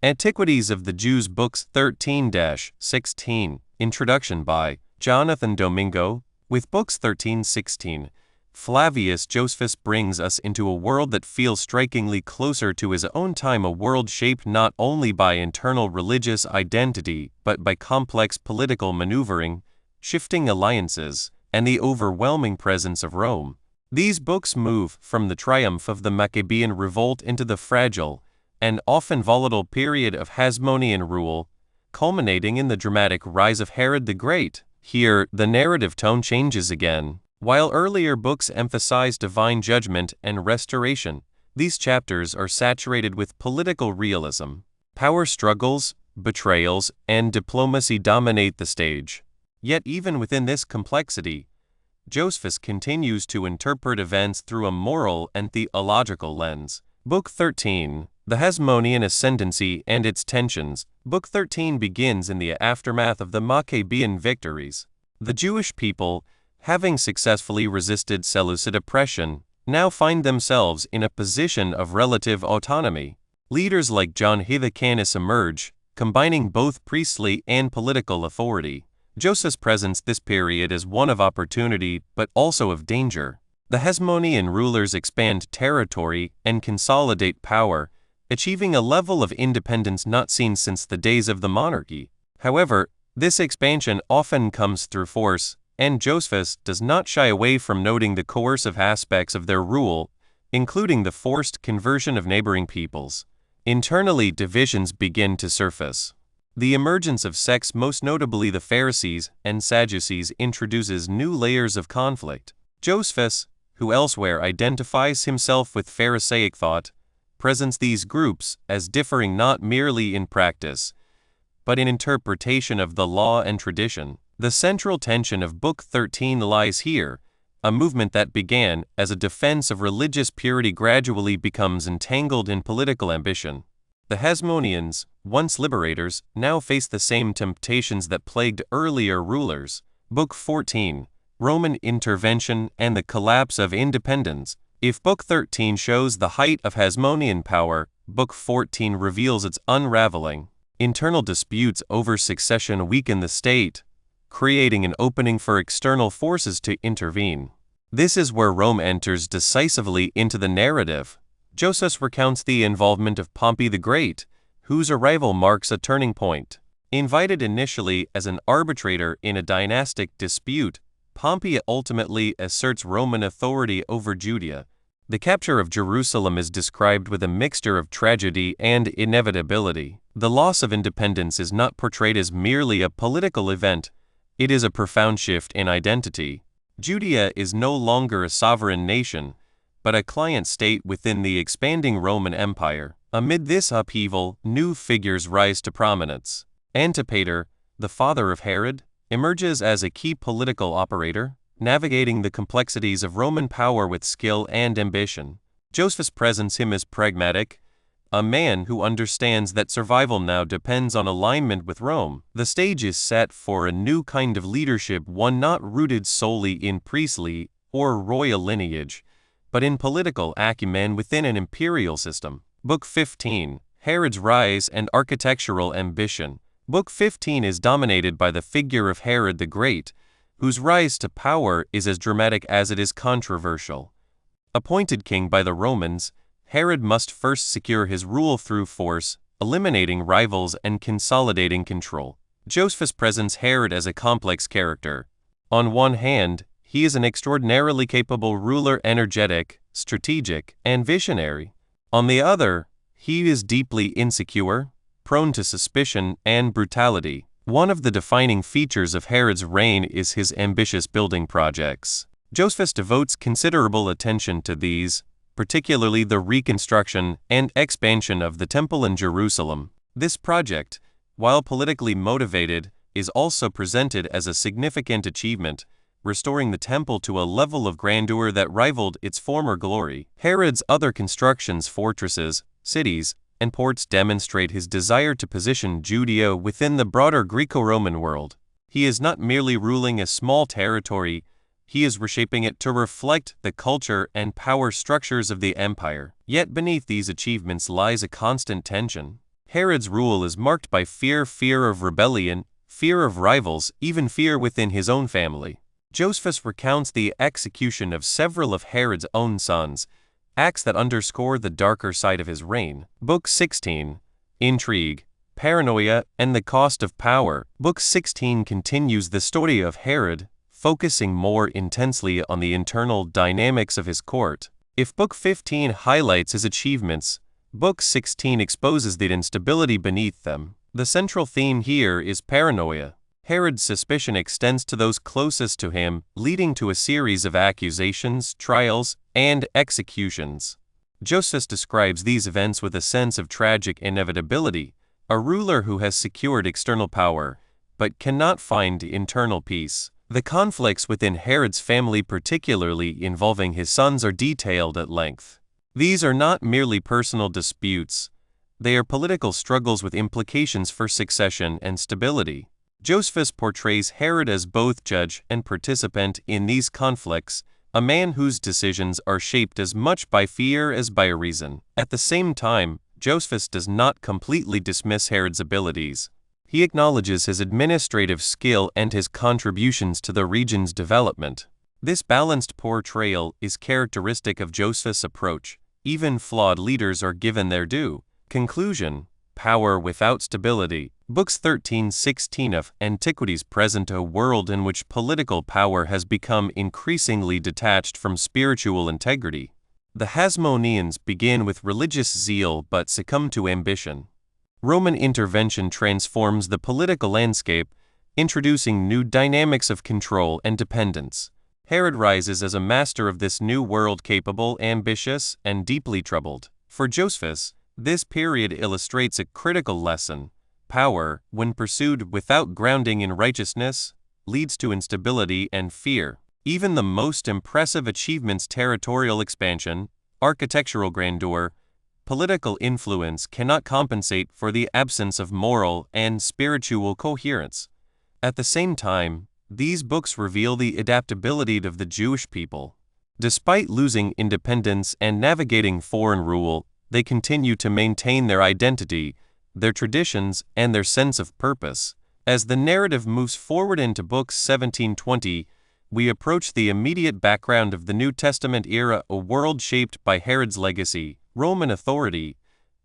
Antiquities of the Jews, Books 13-16. Introduction by Jonathan Domingo. With Books 13-16, Flavius Josephus brings us into a world that feels strikingly closer to his own time, a world shaped not only by internal religious identity but by complex political maneuvering, shifting alliances, and the overwhelming presence of Rome. These books move from the triumph of the Maccabean revolt into the fragile and often volatile period of Hasmonean rule, culminating in the dramatic rise of Herod the Great. Here, the narrative tone changes again. While earlier books emphasize divine judgment and restoration, these chapters are saturated with political realism. Power struggles, betrayals, and diplomacy dominate the stage. Yet even within this complexity, Josephus continues to interpret events through a moral and theological lens. Book 13, The Hasmonean Ascendancy and Its Tensions. Book 13 begins in the aftermath of the Maccabean victories. The Jewish people, having successfully resisted Seleucid oppression, now find themselves in a position of relative autonomy. Leaders like John Hyrcanus emerge, combining both priestly and political authority. Josephus presents this period as one of opportunity but also of danger. The Hasmonean rulers expand territory and consolidate power, achieving a level of independence not seen since the days of the monarchy. However, this expansion often comes through force, and Josephus does not shy away from noting the coercive aspects of their rule, including the forced conversion of neighboring peoples. Internally, divisions begin to surface. The emergence of sects, most notably the Pharisees and Sadducees, introduces new layers of conflict. Josephus, who elsewhere identifies himself with Pharisaic thought, presents these groups as differing not merely in practice, but in interpretation of the law and tradition. The central tension of Book 13 lies here. A movement that began as a defense of religious purity gradually becomes entangled in political ambition. The Hasmoneans, once liberators, now face the same temptations that plagued earlier rulers. Book 14, Roman Intervention and the Collapse of Independence. If Book 13 shows the height of Hasmonean power, Book 14 reveals its unraveling. Internal disputes over succession weaken the state, creating an opening for external forces to intervene. This is where Rome enters decisively into the narrative. Josephus recounts the involvement of Pompey the Great, whose arrival marks a turning point. Invited initially as an arbitrator in a dynastic dispute, Pompey ultimately asserts Roman authority over Judea. The capture of Jerusalem is described with a mixture of tragedy and inevitability. The loss of independence is not portrayed as merely a political event. It is a profound shift in identity. Judea is no longer a sovereign nation, but a client state within the expanding Roman Empire. Amid this upheaval, new figures rise to prominence. Antipater, the father of Herod, emerges as a key political operator, navigating the complexities of Roman power with skill and ambition. Josephus presents him as pragmatic, a man who understands that survival now depends on alignment with Rome. The stage is set for a new kind of leadership, one not rooted solely in priestly or royal lineage, but in political acumen within an imperial system. Book 15, Herod's Rise and Architectural Ambition. Book 15 is dominated by the figure of Herod the Great, whose rise to power is as dramatic as it is controversial. Appointed king by the Romans, Herod must first secure his rule through force, eliminating rivals and consolidating control. Josephus presents Herod as a complex character. On one hand, he is an extraordinarily capable ruler, energetic, strategic, and visionary. On the other, he is deeply insecure, prone to suspicion and brutality. One of the defining features of Herod's reign is his ambitious building projects. Josephus devotes considerable attention to these, particularly the reconstruction and expansion of the temple in Jerusalem. This project, while politically motivated, is also presented as a significant achievement, restoring the temple to a level of grandeur that rivaled its former glory. Herod's other constructions, fortresses, cities, and ports demonstrate his desire to position Judea within the broader Greco-Roman world. He is not merely ruling a small territory, he is reshaping it to reflect the culture and power structures of the empire. Yet beneath these achievements lies a constant tension. Herod's rule is marked by fear of rebellion, fear of rivals, even fear within his own family. Josephus recounts the execution of several of Herod's own sons, acts that underscore the darker side of his reign. Book 16, Intrigue, Paranoia, and the Cost of Power. Book 16 continues the story of Herod, focusing more intensely on the internal dynamics of his court. If Book 15 highlights his achievements, Book 16 exposes the instability beneath them. The central theme here is paranoia. Herod's suspicion extends to those closest to him, leading to a series of accusations, trials, and executions. Josephus describes these events with a sense of tragic inevitability. A ruler who has secured external power, but cannot find internal peace. The conflicts within Herod's family, particularly involving his sons, are detailed at length. These are not merely personal disputes. They are political struggles with implications for succession and stability. Josephus portrays Herod as both judge and participant in these conflicts, a man whose decisions are shaped as much by fear as by reason. At the same time, Josephus does not completely dismiss Herod's abilities. He acknowledges his administrative skill and his contributions to the region's development. This balanced portrayal is characteristic of Josephus' approach. Even flawed leaders are given their due. Conclusion: Power without stability. Books 13-16 of Antiquities present a world in which political power has become increasingly detached from spiritual integrity. The Hasmoneans begin with religious zeal but succumb to ambition. Roman intervention transforms the political landscape, introducing new dynamics of control and dependence. Herod rises as a master of this new world, capable, ambitious, and deeply troubled. For Josephus, this period illustrates a critical lesson. Power, when pursued without grounding in righteousness, leads to instability and fear. Even the most impressive achievements, territorial expansion, architectural grandeur, political influence, cannot compensate for the absence of moral and spiritual coherence. At the same time, these books reveal the adaptability of the Jewish people. Despite losing independence and navigating foreign rule, they continue to maintain their identity, their traditions, and their sense of purpose. As the narrative moves forward into Book 17-20, we approach the immediate background of the New Testament era, a world shaped by Herod's legacy, Roman authority,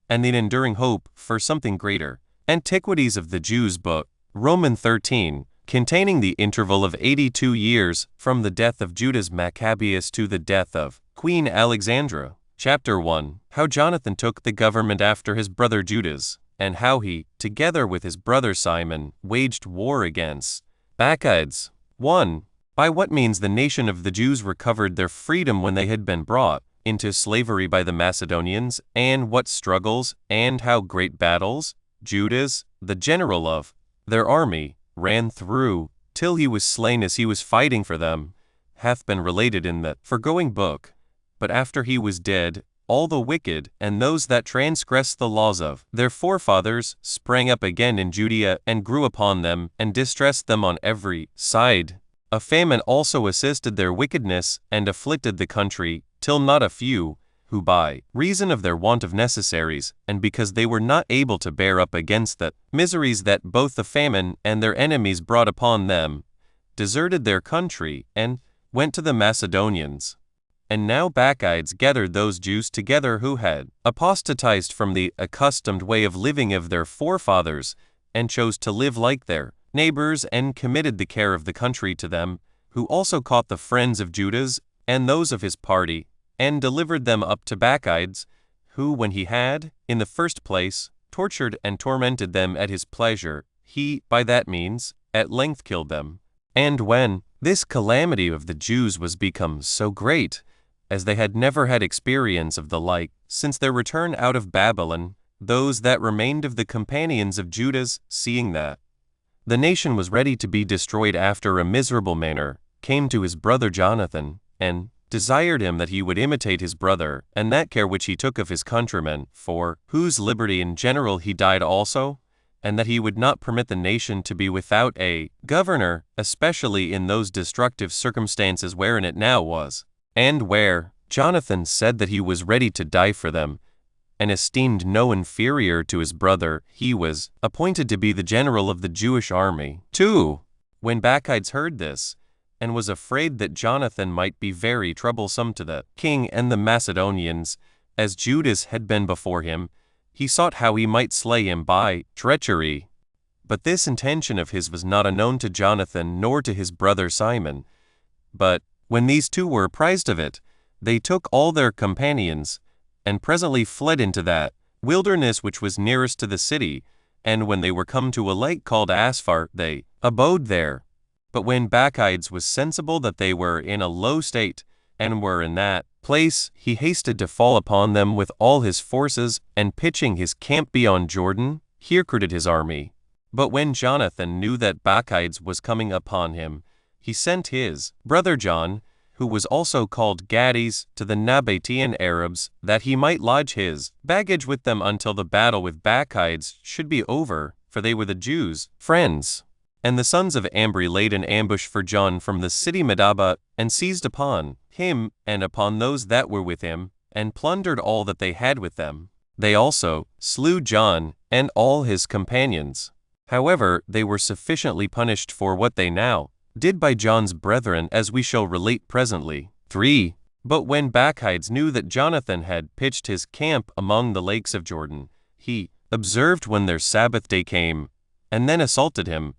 and the enduring hope for something greater. Antiquities of the Jews Book, Roman 13, containing the interval of 82 years from the death of Judas Maccabeus to the death of Queen Alexandra. Chapter 1. How Jonathan took the government after his brother Judas, and how he, together with his brother Simon, waged war against Bacchides. 1. By what means the nation of the Jews recovered their freedom when they had been brought into slavery by the Macedonians, and what struggles and how great battles Judas, the general of their army, ran through, till he was slain as he was fighting for them, hath been related in the foregoing book. But after he was dead, all the wicked and those that transgressed the laws of their forefathers sprang up again in Judea and grew upon them and distressed them on every side. A famine also assisted their wickedness and afflicted the country, till not a few, who by reason of their want of necessaries, and because they were not able to bear up against the miseries that both the famine and their enemies brought upon them, deserted their country and went to the Macedonians. And now Bacchides gathered those Jews together who had apostatized from the accustomed way of living of their forefathers, and chose to live like their neighbors, and committed the care of the country to them, who also caught the friends of Judas and those of his party, and delivered them up to Bacchides, who, when he had, in the first place, tortured and tormented them at his pleasure, he, by that means, at length killed them. And when this calamity of the Jews was become so great, as they had never had experience of the like since their return out of Babylon, those that remained of the companions of Judas, seeing that the nation was ready to be destroyed after a miserable manner, came to his brother Jonathan, and desired him that he would imitate his brother, and that care which he took of his countrymen, for whose liberty in general he died also, and that he would not permit the nation to be without a governor, especially in those destructive circumstances wherein it now was, and where Jonathan said that he was ready to die for them, and esteemed no inferior to his brother, he was appointed to be the general of the Jewish army. 2. When Bacchides heard this, and was afraid that Jonathan might be very troublesome to the king and the Macedonians, as Judas had been before him, he sought how he might slay him by treachery. But this intention of his was not unknown to Jonathan nor to his brother Simon. But when these two were apprised of it, they took all their companions, and presently fled into that wilderness which was nearest to the city, and when they were come to a lake called Asphar, they abode there. But when Bacchides was sensible that they were in a low state, and were in that place, he hasted to fall upon them with all his forces, and pitching his camp beyond Jordan, he recruited his army. But when Jonathan knew that Bacchides was coming upon him, he sent his brother John, who was also called Gades, to the Nabatean Arabs, that he might lodge his baggage with them until the battle with Bacchides should be over, for they were the Jews' friends. And the sons of Ambri laid an ambush for John from the city Medaba, and seized upon him, and upon those that were with him, and plundered all that they had with them. They also slew John, and all his companions. However, they were sufficiently punished for what they now did by John's brethren, as we shall relate presently. 3. But when Bacchides knew that Jonathan had pitched his camp among the lakes of Jordan, he observed when their Sabbath day came, and then assaulted him,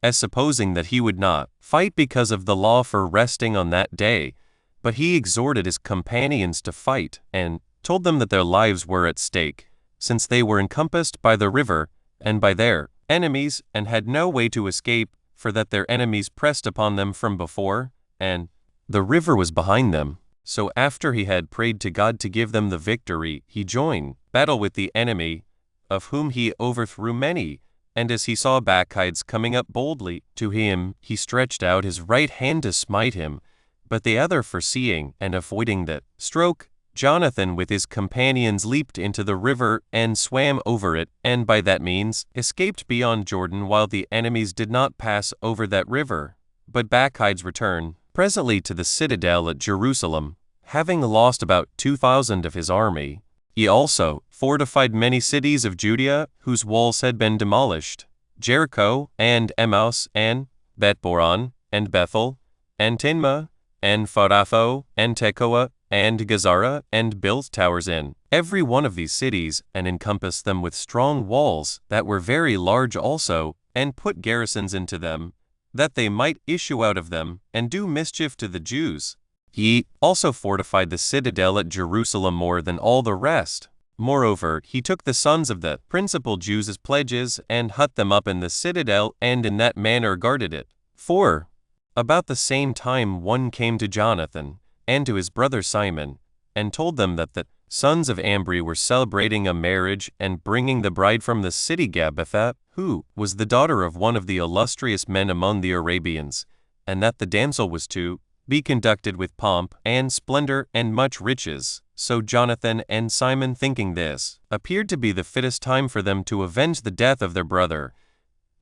as supposing that he would not fight because of the law for resting on that day. But he exhorted his companions to fight, and told them that their lives were at stake, since they were encompassed by the river, and by their enemies, and had no way to escape, for that their enemies pressed upon them from before, and the river was behind them. So after he had prayed to God to give them the victory, he joined battle with the enemy, of whom he overthrew many. And as he saw Bacchides coming up boldly to him, he stretched out his right hand to smite him. But the other, foreseeing and avoiding that stroke, Jonathan with his companions leaped into the river and swam over it, and by that means escaped beyond Jordan, while the enemies did not pass over that river. But Bacchides returned presently to the citadel at Jerusalem, having lost about 2,000 of his army. He also fortified many cities of Judea, whose walls had been demolished: Jericho, and Emmaus, and Bethboron, and Bethel, and Tinma, and Pharatho, and Tekoa, and Gazara, and built towers in every one of these cities, and encompassed them with strong walls that were very large also, and put garrisons into them, that they might issue out of them, and do mischief to the Jews. He also fortified the citadel at Jerusalem more than all the rest. Moreover, he took the sons of the principal Jews as pledges, and hut them up in the citadel, and in that manner guarded it. 4. About the same time one came to Jonathan, and to his brother Simon, and told them that the sons of Ambri were celebrating a marriage, and bringing the bride from the city Gabbatha, who was the daughter of one of the illustrious men among the Arabians, and that the damsel was to be conducted with pomp and splendor and much riches. So Jonathan and Simon, thinking this appeared to be the fittest time for them to avenge the death of their brother,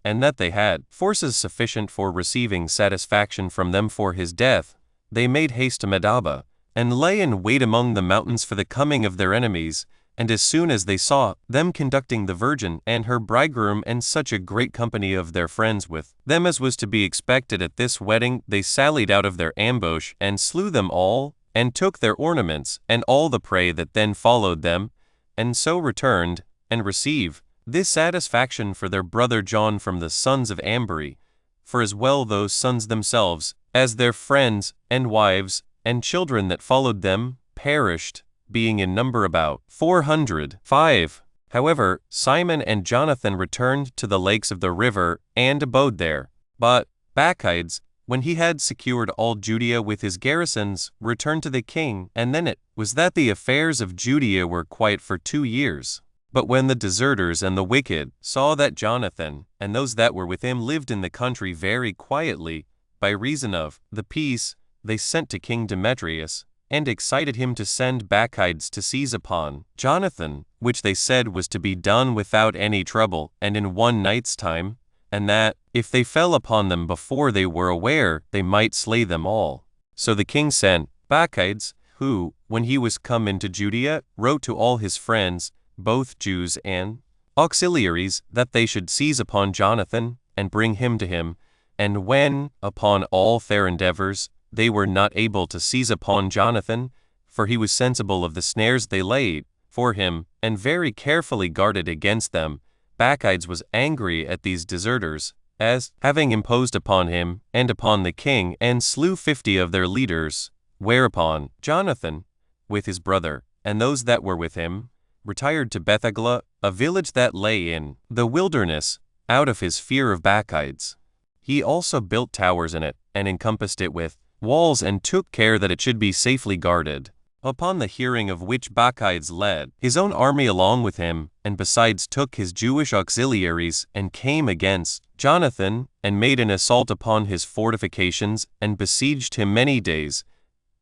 and that they had forces sufficient for receiving satisfaction from them for his death, they made haste to Medaba, and lay in wait among the mountains for the coming of their enemies. And as soon as they saw them conducting the virgin and her bridegroom and such a great company of their friends with them as was to be expected at this wedding, they sallied out of their ambush, and slew them all, and took their ornaments, and all the prey that then followed them, and so returned, and received this satisfaction for their brother John from the sons of Ambri, for as well those sons themselves, as their friends, and wives, and children that followed them, perished, being in number about 400. 5. However, Simon and Jonathan returned to the lakes of the river, and abode there. But Bacchides, when he had secured all Judea with his garrisons, returned to the king, and then it was that the affairs of Judea were quiet for 2 years. But when the deserters and the wicked saw that Jonathan and those that were with him lived in the country very quietly, by reason of the peace, they sent to King Demetrius, and excited him to send Bacchides to seize upon Jonathan, which they said was to be done without any trouble, and in one night's time, and that, if they fell upon them before they were aware, they might slay them all. So the king sent Bacchides who, when he was come into Judea, wrote to all his friends, both Jews and auxiliaries, that they should seize upon Jonathan, and bring him to him. And when, upon all their endeavors, they were not able to seize upon Jonathan, for he was sensible of the snares they laid for him, and very carefully guarded against them, Bacchides was angry at these deserters, as, having imposed upon him and upon the king, and slew 50 of their leaders, whereupon Jonathan, with his brother, and those that were with him, retired to Bethagla, a village that lay in the wilderness, out of his fear of Bacchides. He also built towers in it, and encompassed it with walls, and took care that it should be safely guarded. Upon the hearing of which, Bacchides led his own army along with him, and besides took his Jewish auxiliaries, and came against Jonathan, and made an assault upon his fortifications, and besieged him many days.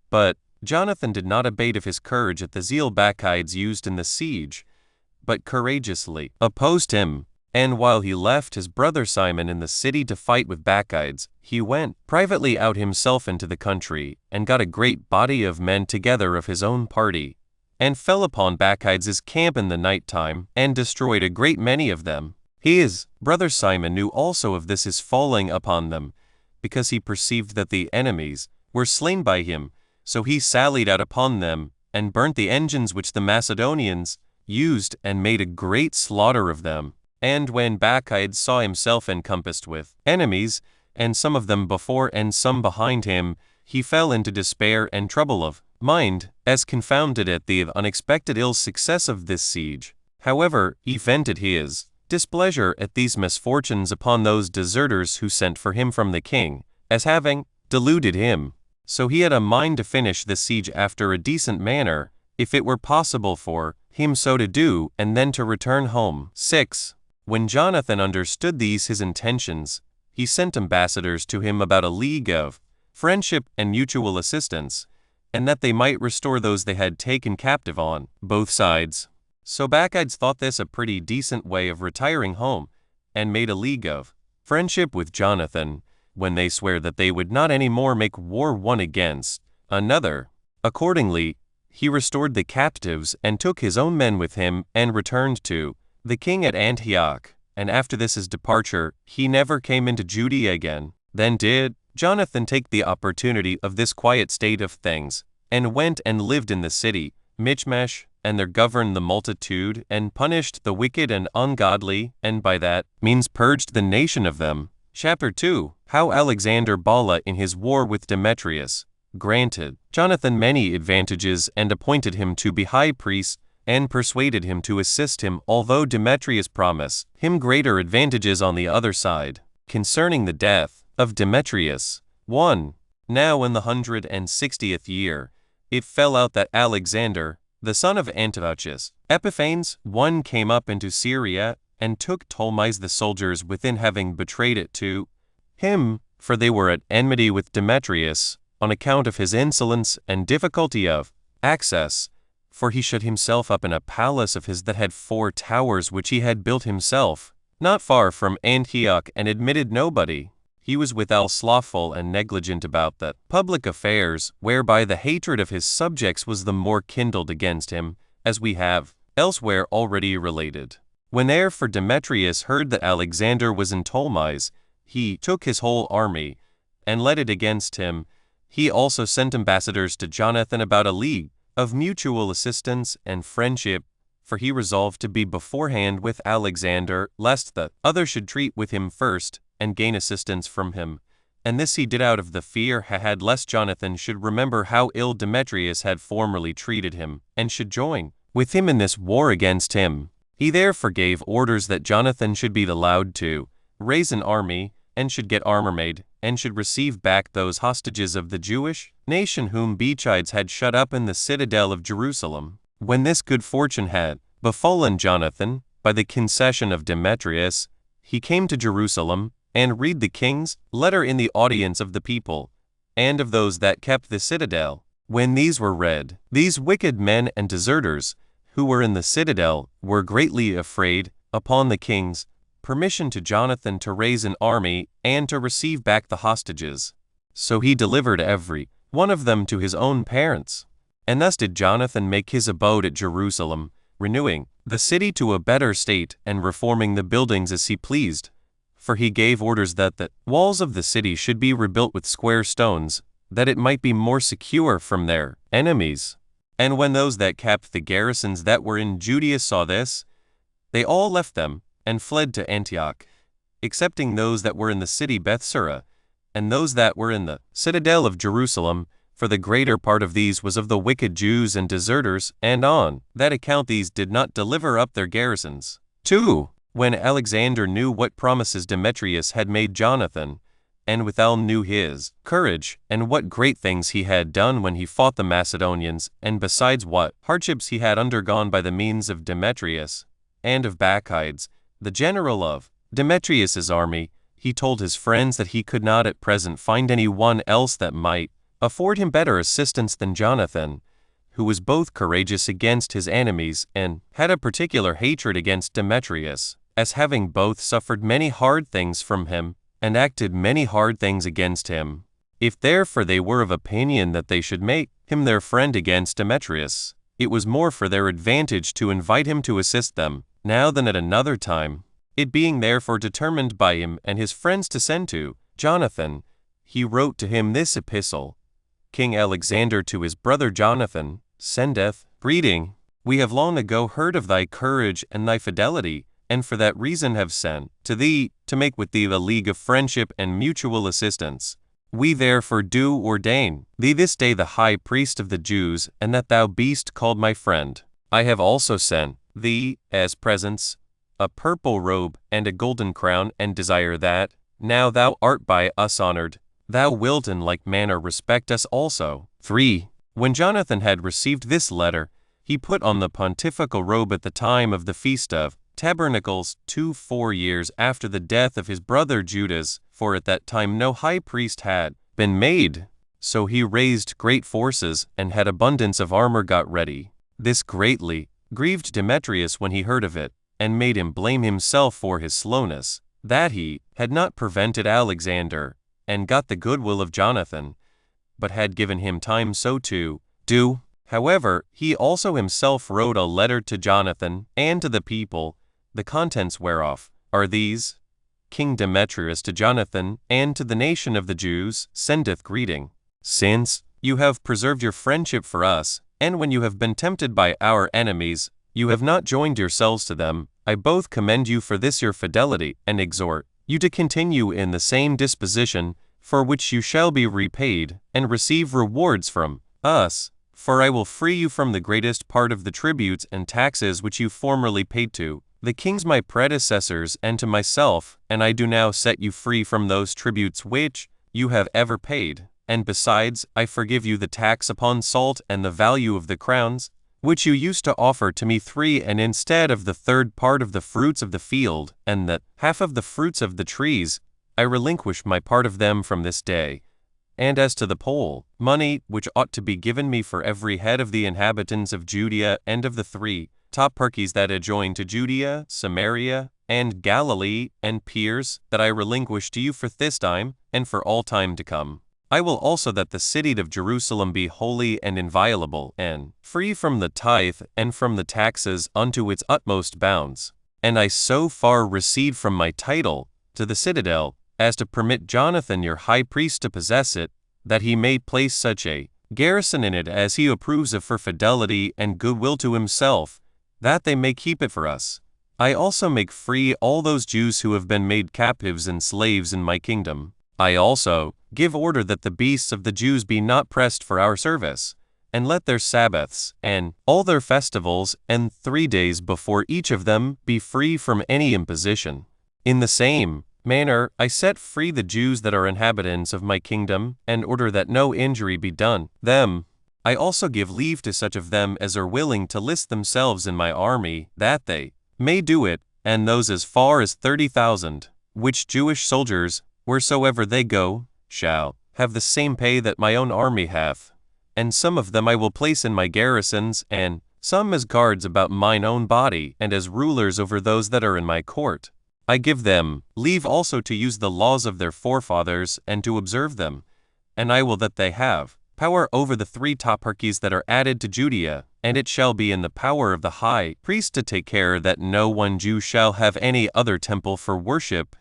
But Jonathan did not abate of his courage at the zeal Bacchides used in the siege, but courageously opposed him. And while he left his brother Simon in the city to fight with Bacchides, he went privately out himself into the country, and got a great body of men together of his own party, and fell upon Bacchides' camp in the night time, and destroyed a great many of them. His brother Simon knew also of this his falling upon them, because he perceived that the enemies were slain by him. So he sallied out upon them, and burnt the engines which the Macedonians used, and made a great slaughter of them. And when Bacchides saw himself encompassed with enemies, and some of them before and some behind him, he fell into despair and trouble of mind, as confounded at the unexpected ill success of this siege. However, he vented his displeasure at these misfortunes upon those deserters who sent for him from the king, as having deluded him. So he had a mind to finish the siege after a decent manner, if it were possible for him so to do, and then to return home. 6. When Jonathan understood these his intentions, he sent ambassadors to him about a league of friendship and mutual assistance, and that they might restore those they had taken captive on both sides. So Bacchides thought this a pretty decent way of retiring home, and made a league of friendship with Jonathan, when they swear that they would not any more make war one against another. Accordingly, he restored the captives, and took his own men with him, and returned to the king at Antioch. And after this his departure, he never came into Judea again. Then did Jonathan take the opportunity of this quiet state of things, and went and lived in the city, Michmash, and there governed the multitude, and punished the wicked and ungodly, and by that means purged the nation of them. Chapter 2. How Alexander Bala in his war with Demetrius granted Jonathan many advantages, and appointed him to be high priest, and persuaded him to assist him, although Demetrius promised him greater advantages on the other side. Concerning the death of Demetrius. 1. Now in the 160th year, it fell out that Alexander, the son of Antiochus Epiphanes, came up into Syria, and took Ptolemy's the soldiers within, having betrayed it to him, for they were at enmity with Demetrius, on account of his insolence and difficulty of access. For he shut himself up in a palace of his that had 4 towers, which he had built himself, not far from Antioch, and admitted nobody. He was withal slothful and negligent about the public affairs, whereby the hatred of his subjects was the more kindled against him, as we have elsewhere already related. When therefore Demetrius heard that Alexander was in Ptolemy's, he took his whole army, and led it against him. He also sent ambassadors to Jonathan about a league of mutual assistance and friendship, for he resolved to be beforehand with Alexander, lest the other should treat with him first, and gain assistance from him. And this he did out of the fear he had lest Jonathan should remember how ill Demetrius had formerly treated him, and should join with him in this war against him. He therefore gave orders that Jonathan should be allowed to raise an army, and should get armor made, and should receive back those hostages of the Jewish nation whom Bacchides had shut up in the citadel of Jerusalem. When this good fortune had befallen Jonathan, by the concession of Demetrius, he came to Jerusalem, and read the king's letter in the audience of the people, and of those that kept the citadel. When these were read, these wicked men and deserters, who were in the citadel, were greatly afraid, upon the king's permission to Jonathan to raise an army, and to receive back the hostages. So he delivered every one of them to his own parents. And thus did Jonathan make his abode at Jerusalem, renewing the city to a better state and reforming the buildings as he pleased. For he gave orders that the walls of the city should be rebuilt with square stones, that it might be more secure from their enemies. And when those that kept the garrisons that were in Judea saw this, they all left them, and fled to Antioch, excepting those that were in the city Bethsura, and those that were in the citadel of Jerusalem, for the greater part of these was of the wicked Jews and deserters, and on that account these did not deliver up their garrisons. 2. When Alexander knew what promises Demetrius had made Jonathan, and withal knew his courage, and what great things he had done when he fought the Macedonians, and besides what hardships he had undergone by the means of Demetrius, and of Bacchides, the general of Demetrius's army, he told his friends that he could not at present find any one else that might afford him better assistance than Jonathan, who was both courageous against his enemies and had a particular hatred against Demetrius, as having both suffered many hard things from him, and acted many hard things against him. If therefore they were of opinion that they should make him their friend against Demetrius, it was more for their advantage to invite him to assist them, now than at another time. It being therefore determined by him and his friends to send to Jonathan, he wrote to him this epistle. King Alexander to his brother Jonathan sendeth greeting. We have long ago heard of thy courage and thy fidelity, and for that reason have sent to thee to make with thee a league of friendship and mutual assistance. We therefore do ordain thee this day the high priest of the Jews, and that thou beest called my friend. I have also sent thee, as presents, a purple robe and a golden crown, and desire that, now thou art by us honored, thou wilt in like manner respect us also. 3. When Jonathan had received this letter, he put on the pontifical robe at the time of the Feast of Tabernacles 4 years after the death of his brother Judas, for at that time no high priest had been made. So he raised great forces and had abundance of armor got ready. This greatly grieved Demetrius when he heard of it, and made him blame himself for his slowness, that he had not prevented Alexander, and got the goodwill of Jonathan, but had given him time so to do. However, he also himself wrote a letter to Jonathan and to the people, the contents whereof are these. King Demetrius to Jonathan and to the nation of the Jews sendeth greeting. Since you have preserved your friendship for us, and when you have been tempted by our enemies, you have not joined yourselves to them, I both commend you for this your fidelity, and exhort you to continue in the same disposition, for which you shall be repaid, and receive rewards from us. For I will free you from the greatest part of the tributes and taxes which you formerly paid to the kings my predecessors and to myself, and I do now set you free from those tributes which you have ever paid. And besides, I forgive you the tax upon salt and the value of the crowns, which you used to offer to me 3, and instead of the third part of the fruits of the field, and the half of the fruits of the trees, I relinquish my part of them from this day. And as to the poll money, which ought to be given me for every head of the inhabitants of Judea and of the 3 toparchies that adjoin to Judea, Samaria, and Galilee, and peers, that I relinquish to you for this time, and for all time to come. I will also that the city of Jerusalem be holy and inviolable, and free from the tithe and from the taxes unto its utmost bounds. And I so far recede from my title to the citadel, as to permit Jonathan your high priest to possess it, that he may place such a garrison in it as he approves of for fidelity and goodwill to himself, that they may keep it for us. I also make free all those Jews who have been made captives and slaves in my kingdom. I also give order that the beasts of the Jews be not pressed for our service, and let their Sabbaths, and all their festivals, and 3 days before each of them, be free from any imposition. In the same manner, I set free the Jews that are inhabitants of my kingdom, and order that no injury be done them. I also give leave to such of them as are willing to list themselves in my army, that they may do it, and those as far as 30,000, which Jewish soldiers, wheresoever they go, shall have the same pay that my own army hath. And some of them I will place in my garrisons, and some as guards about mine own body, and as rulers over those that are in my court. I give them leave also to use the laws of their forefathers, and to observe them, and I will that they have power over the 3 toparchies that are added to Judea, and it shall be in the power of the high priest to take care that no one Jew shall have any other temple for worship,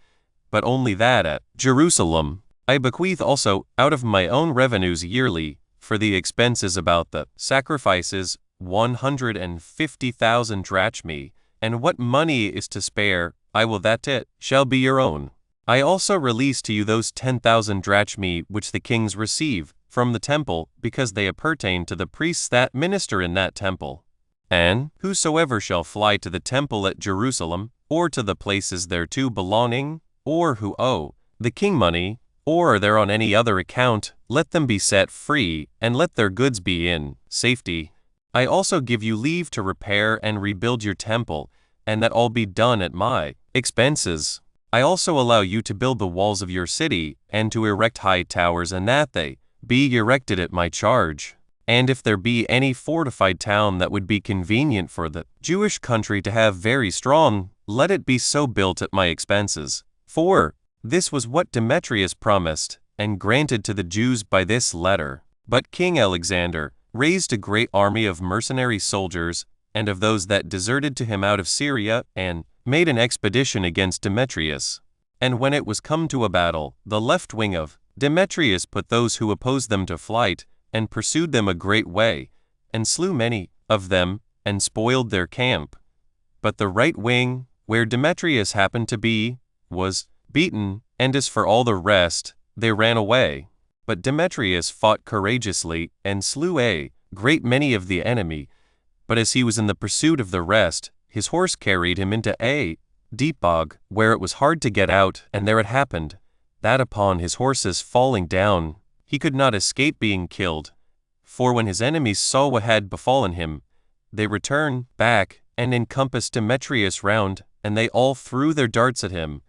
but only that at Jerusalem. I bequeath also, out of my own revenues yearly, for the expenses about the sacrifices, 150,000 drachmae, and what money is to spare, I will that it shall be your own. I also release to you those 10,000 drachmae which the kings receive from the temple, because they appertain to the priests that minister in that temple. And whosoever shall fly to the temple at Jerusalem, or to the places thereto belonging, or who owe the king money, or are there on any other account, let them be set free, and let their goods be in safety. I also give you leave to repair and rebuild your temple, and that all be done at my expenses. I also allow you to build the walls of your city, and to erect high towers, and that they be erected at my charge. And if there be any fortified town that would be convenient for the Jewish country to have very strong, let it be so built at my expenses. For this was what Demetrius promised, and granted to the Jews by this letter. But King Alexander raised a great army of mercenary soldiers, and of those that deserted to him out of Syria, and made an expedition against Demetrius. And when it was come to a battle, the left wing of Demetrius put those who opposed them to flight, and pursued them a great way, and slew many of them, and spoiled their camp. But the right wing, where Demetrius happened to be, was beaten, and as for all the rest, they ran away. But Demetrius fought courageously, and slew a great many of the enemy. But as he was in the pursuit of the rest, his horse carried him into a deep bog, where it was hard to get out, and there it happened, that upon his horse's falling down, he could not escape being killed. For when his enemies saw what had befallen him, they returned back, and encompassed Demetrius round, and they all threw their darts at him.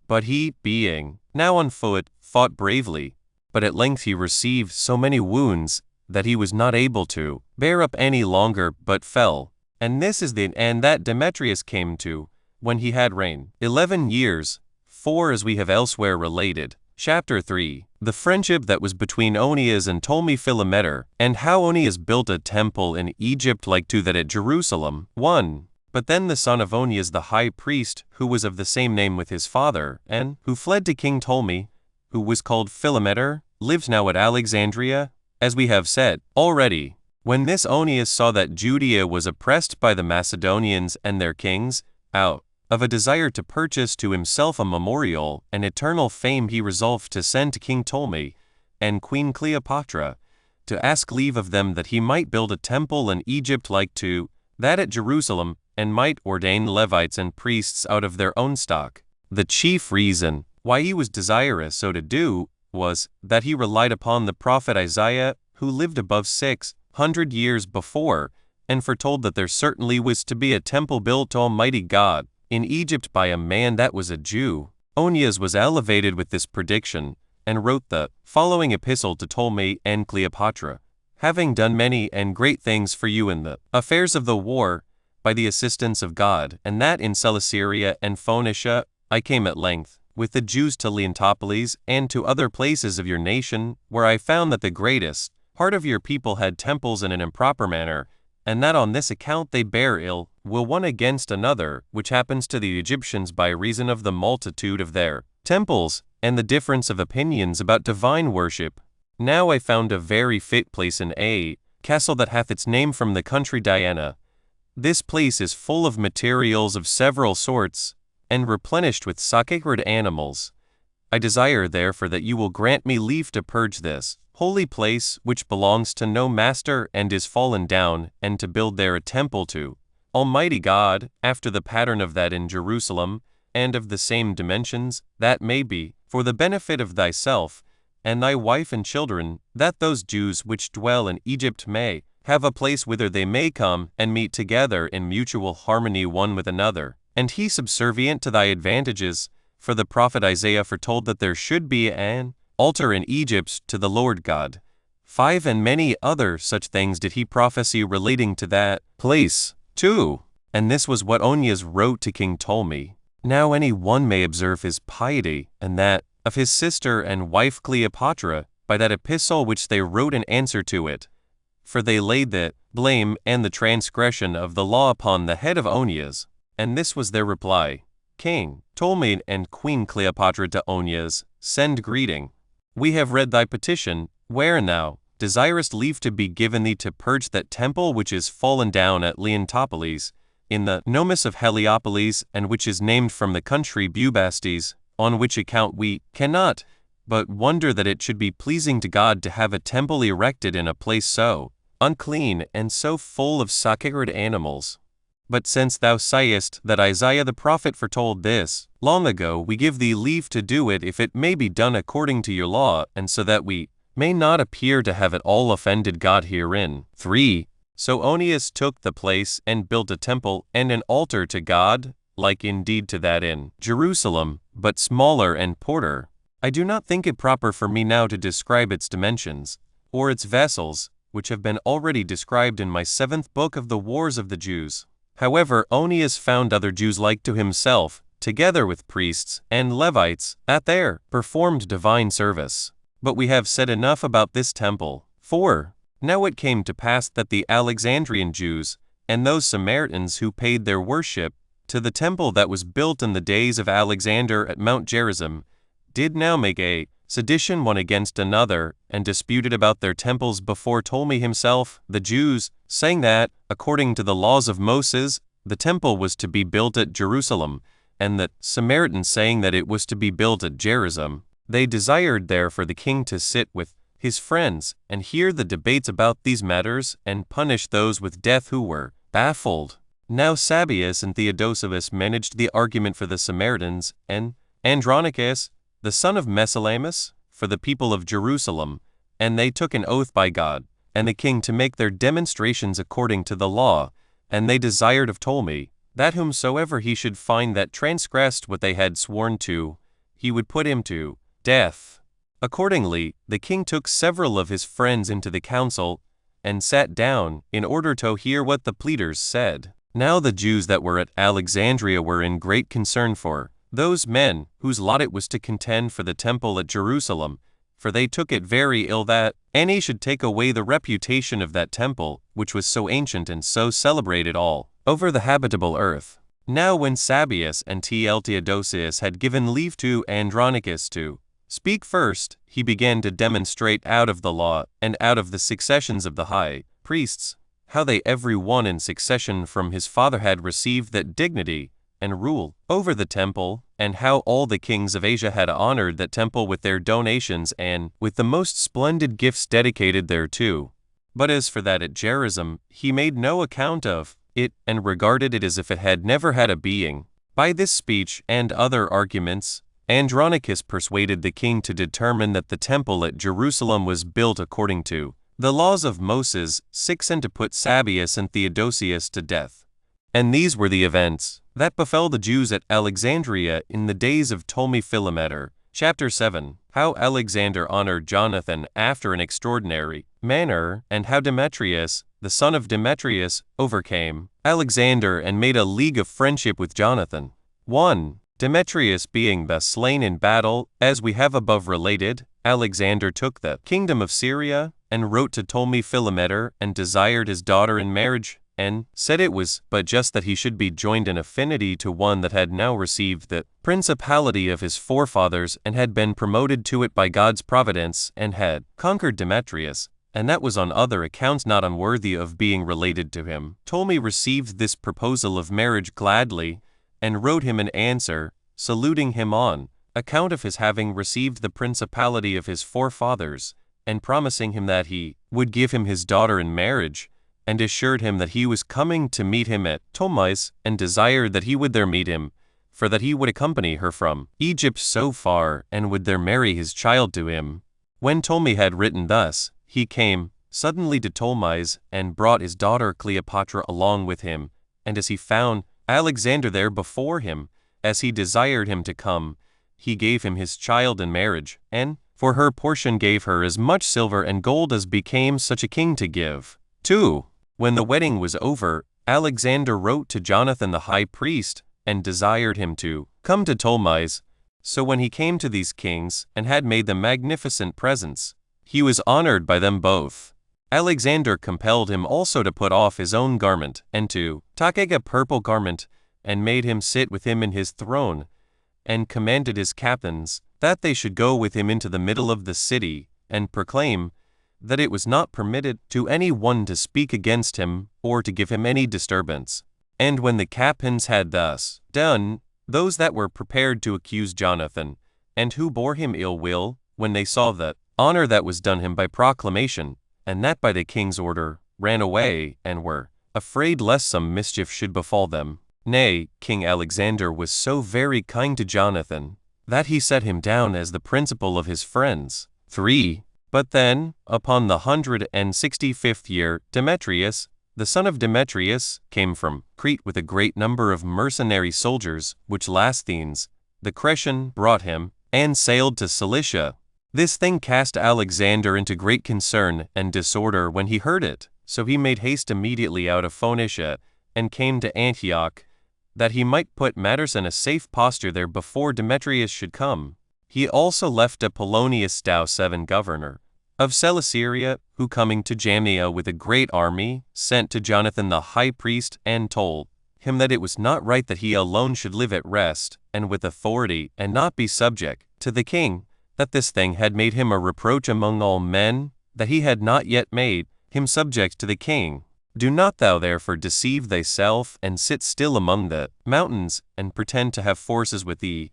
But he, being now on foot, fought bravely. But at length he received so many wounds, that he was not able to bear up any longer, but fell. And this is the end that Demetrius came to, when he had reigned 11 years. For as we have elsewhere related, chapter 3, the friendship that was between Onias and Ptolemy Philometor, and how Onias built a temple in Egypt like to that at Jerusalem. 1. But then the son of Onias the high priest, who was of the same name with his father, and who fled to King Ptolemy, who was called Philometor, lived now at Alexandria, as we have said already. When this Onias saw that Judea was oppressed by the Macedonians and their kings, out of a desire to purchase to himself a memorial and eternal fame, he resolved to send to King Ptolemy and Queen Cleopatra, to ask leave of them that he might build a temple in Egypt like to that at Jerusalem, and might ordain Levites and priests out of their own stock. The chief reason why he was desirous so to do was that he relied upon the prophet Isaiah, who lived above 600 years before, and foretold that there certainly was to be a temple built to Almighty God in Egypt by a man that was a Jew. Onias was elevated with this prediction, and wrote the following epistle to Ptolemy and Cleopatra. Having done many and great things for you in the affairs of the war, by the assistance of God, and that in Celesyria and Phoenicia, I came at length with the Jews to Leontopolis and to other places of your nation, where I found that the greatest part of your people had temples in an improper manner, and that on this account they bear ill will one against another, which happens to the Egyptians by reason of the multitude of their temples, and the difference of opinions about divine worship. Now I found a very fit place in a castle that hath its name from the country Diana. This place is full of materials of several sorts, and replenished with sacred animals. I desire therefore that you will grant me leave to purge this holy place, which belongs to no master and is fallen down, and to build there a temple to Almighty God, after the pattern of that in Jerusalem, and of the same dimensions, that may be for the benefit of thyself, and thy wife and children, that those Jews which dwell in Egypt may have a place whither they may come and meet together in mutual harmony one with another. And he subservient to thy advantages, for the prophet Isaiah foretold that there should be an altar in Egypt to the Lord God. 5. And many other such things did he prophesy relating to that place, too. And this was what Onias wrote to King Ptolemy. Now any one may observe his piety, and that of his sister and wife Cleopatra, by that epistle which they wrote in answer to it. For they laid the blame and the transgression of the law upon the head of Onias. And this was their reply: King Ptolemy and Queen Cleopatra to Onias, send greeting. We have read thy petition, wherein thou desirest leave to be given thee to purge that temple which is fallen down at Leontopolis, in the Nomus of Heliopolis, and which is named from the country Bubastes, on which account we cannot but wonder that it should be pleasing to God to have a temple erected in a place so unclean and so full of sacred animals. But since thou sayest that Isaiah the prophet foretold this long ago, we give thee leave to do it if it may be done according to your law, and so that we may not appear to have at all offended God herein. 3. So Onias took the place and built a temple and an altar to God, like indeed to that in Jerusalem, but smaller and porter. I do not think it proper for me now to describe its dimensions, or its vessels, which have been already described in my 7th book of the Wars of the Jews. However, Onias found other Jews like to himself, together with priests and Levites, that there performed divine service. But we have said enough about this temple. 4. Now it came to pass that the Alexandrian Jews, and those Samaritans who paid their worship to the temple that was built in the days of Alexander at Mount Gerizim, did now make a sedition one against another, and disputed about their temples before Ptolemy himself, the Jews, saying that, according to the laws of Moses, the temple was to be built at Jerusalem, and the Samaritans saying that it was to be built at Gerizim. They desired there for the king to sit with his friends, and hear the debates about these matters, and punish those with death who were baffled. Now Sabius and Theodosius managed the argument for the Samaritans, and Andronicus, the son of Mesalamus, for the people of Jerusalem, and they took an oath by God and the king to make their demonstrations according to the law, and they desired of Ptolemy that whomsoever he should find that transgressed what they had sworn to, he would put him to death. Accordingly, the king took several of his friends into the council, and sat down, in order to hear what the pleaders said. Now the Jews that were at Alexandria were in great concern for those men whose lot it was to contend for the temple at Jerusalem, for they took it very ill that any should take away the reputation of that temple, which was so ancient and so celebrated all over the habitable earth. Now when Sabius and Theodosius had given leave to Andronicus to speak first, he began to demonstrate out of the law and out of the successions of the high priests, how they every one in succession from his father had received that dignity and rule over the temple, and how all the kings of Asia had honored that temple with their donations and with the most splendid gifts dedicated thereto. But as for that at Gerizim, he made no account of it, and regarded it as if it had never had a being. By this speech and other arguments, Andronicus persuaded the king to determine that the temple at Jerusalem was built according to the laws of Moses, 6, and to put Sabius and Theodosius to death. And these were the events that befell the Jews at Alexandria in the days of Ptolemy Philometor. Chapter 7. How Alexander honored Jonathan after an extraordinary manner, and how Demetrius, the son of Demetrius, overcame Alexander and made a league of friendship with Jonathan. 1. Demetrius being thus slain in battle, as we have above related, Alexander took the kingdom of Syria, and wrote to Ptolemy Philometor, and desired his daughter in marriage, and said it was but just that he should be joined in affinity to one that had now received the principality of his forefathers, and had been promoted to it by God's providence, and had conquered Demetrius, and that was on other accounts not unworthy of being related to him. Ptolemy received this proposal of marriage gladly, and wrote him an answer, saluting him on account of his having received the principality of his forefathers, and promising him that he would give him his daughter in marriage, and assured him that he was coming to meet him at Ptolemais, and desired that he would there meet him, for that he would accompany her from Egypt so far, and would there marry his child to him. When Ptolemy had written thus, he came suddenly to Ptolemais, and brought his daughter Cleopatra along with him, and as he found Alexander there before him, as he desired him to come, he gave him his child in marriage, and for her portion gave her as much silver and gold as became such a king to give. 2. When the wedding was over, Alexander wrote to Jonathan the high priest, and desired him to come to Ptolemais. So when he came to these kings, and had made them magnificent presents, he was honored by them both. Alexander compelled him also to put off his own garment, and to take a purple garment, and made him sit with him in his throne, and commanded his captains that they should go with him into the middle of the city, and proclaim that it was not permitted to any one to speak against him or to give him any disturbance. And when the captains had thus done, those that were prepared to accuse Jonathan, and who bore him ill will, when they saw the honor that was done him by proclamation, and that by the king's order, ran away, and were afraid lest some mischief should befall them. Nay, King Alexander was so very kind to Jonathan, that he set him down as the principal of his friends. 3. But then, upon the 165th year, Demetrius, the son of Demetrius, came from Crete with a great number of mercenary soldiers, which Lasthenes, the Cretan, brought him, and sailed to Cilicia. This thing cast Alexander into great concern and disorder when he heard it, so he made haste immediately out of Phoenicia, and came to Antioch, that he might put matters in a safe posture there before Demetrius should come. He also left Apollonius Dau7 governor of Celesyria, who coming to Jamnia with a great army, sent to Jonathan the high priest, and told him that it was not right that he alone should live at rest, and with authority, and not be subject to the king, that this thing had made him a reproach among all men, that he had not yet made him subject to the king. Do not thou therefore deceive thyself, and sit still among the mountains, and pretend to have forces with thee.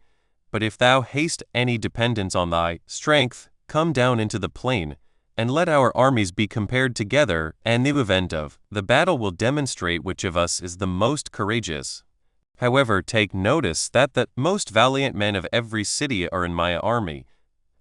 But if thou hast any dependence on thy strength, come down into the plain, and let our armies be compared together, and the event of the battle will demonstrate which of us is the most courageous. However, take notice that the most valiant men of every city are in my army,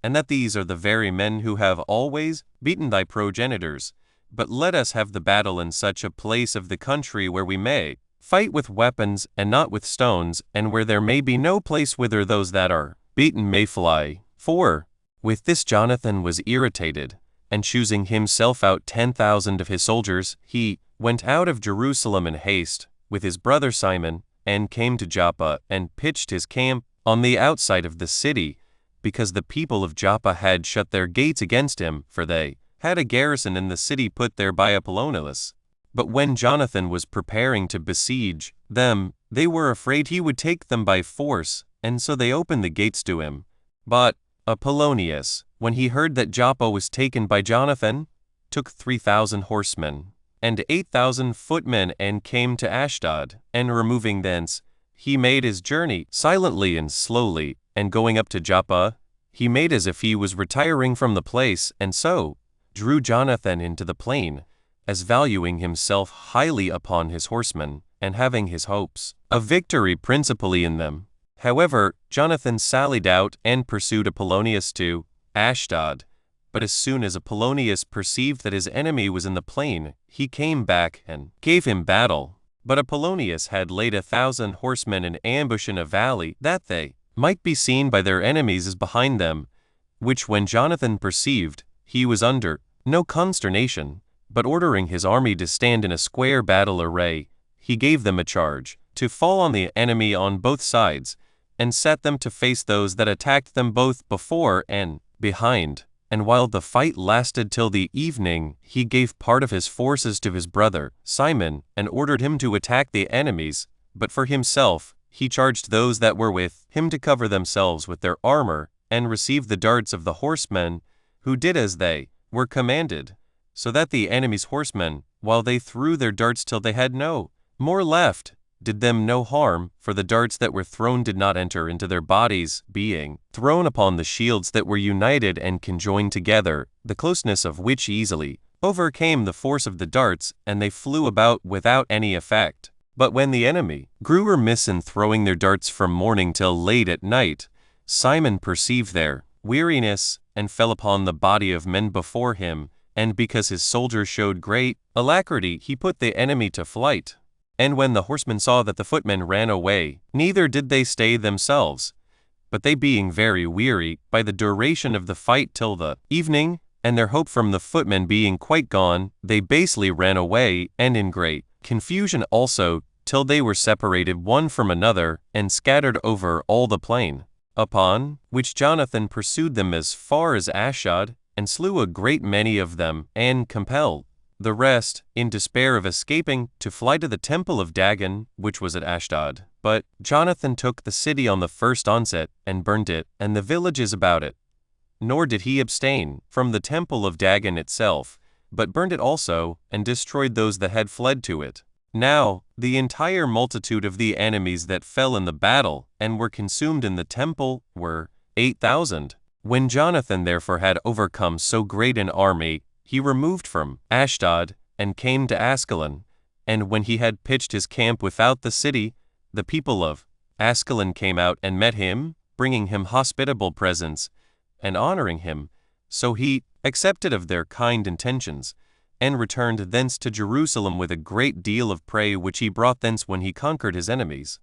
and that these are the very men who have always beaten thy progenitors. But let us have the battle in such a place of the country where we may fight with weapons and not with stones, and where there may be no place whither those that are beaten may fly. 4. With this Jonathan was irritated, and choosing himself out 10,000 of his soldiers, he went out of Jerusalem in haste, with his brother Simon, and came to Joppa, and pitched his camp on the outside of the city, because the people of Joppa had shut their gates against him, for they had a garrison in the city put there by Apollonius. But when Jonathan was preparing to besiege them, they were afraid he would take them by force, and so they opened the gates to him. But Apollonius, when he heard that Joppa was taken by Jonathan, took 3,000 horsemen, and 8,000 footmen, and came to Ashdod, and removing thence, he made his journey silently and slowly, and going up to Joppa, he made as if he was retiring from the place, and so drew Jonathan into the plain, as valuing himself highly upon his horsemen, and having his hopes of victory principally in them. However, Jonathan sallied out and pursued Apollonius to Ashdod. But as soon as Apollonius perceived that his enemy was in the plain, he came back and gave him battle. But Apollonius had laid 1,000 horsemen in ambush in a valley, that they might be seen by their enemies as behind them, which when Jonathan perceived, he was under no consternation, but ordering his army to stand in a square battle array, he gave them a charge to fall on the enemy on both sides, and set them to face those that attacked them both before and behind. And while the fight lasted till the evening, he gave part of his forces to his brother Simon, and ordered him to attack the enemies, but for himself he charged those that were with him to cover themselves with their armor, and receive the darts of the horsemen, who did as they were commanded, so that the enemy's horsemen, while they threw their darts till they had no more left, did them no harm, for the darts that were thrown did not enter into their bodies, being thrown upon the shields that were united and conjoined together, the closeness of which easily overcame the force of the darts, and they flew about without any effect. But when the enemy grew remiss in throwing their darts from morning till late at night, Simon perceived their weariness, and fell upon the body of men before him, and because his soldiers showed great alacrity, he put the enemy to flight. And when the horsemen saw that the footmen ran away, neither did they stay themselves, but they being very weary by the duration of the fight till the evening, and their hope from the footmen being quite gone, they basely ran away, and in great confusion also, till they were separated one from another, and scattered over all the plain. Upon which Jonathan pursued them as far as Ashdod, and slew a great many of them, and compelled the rest, in despair of escaping, to fly to the temple of Dagon, which was at Ashdod. But Jonathan took the city on the first onset, and burnt it, and the villages about it. Nor did he abstain from the temple of Dagon itself, but burnt it also, and destroyed those that had fled to it. Now the entire multitude of the enemies that fell in the battle, and were consumed in the temple, were 8,000. When Jonathan therefore had overcome so great an army, he removed from Ashdod, and came to Askelon. And when he had pitched his camp without the city, the people of Askelon came out and met him, bringing him hospitable presents, and honoring him. So he accepted of their kind intentions, and returned thence to Jerusalem with a great deal of prey which he brought thence when he conquered his enemies.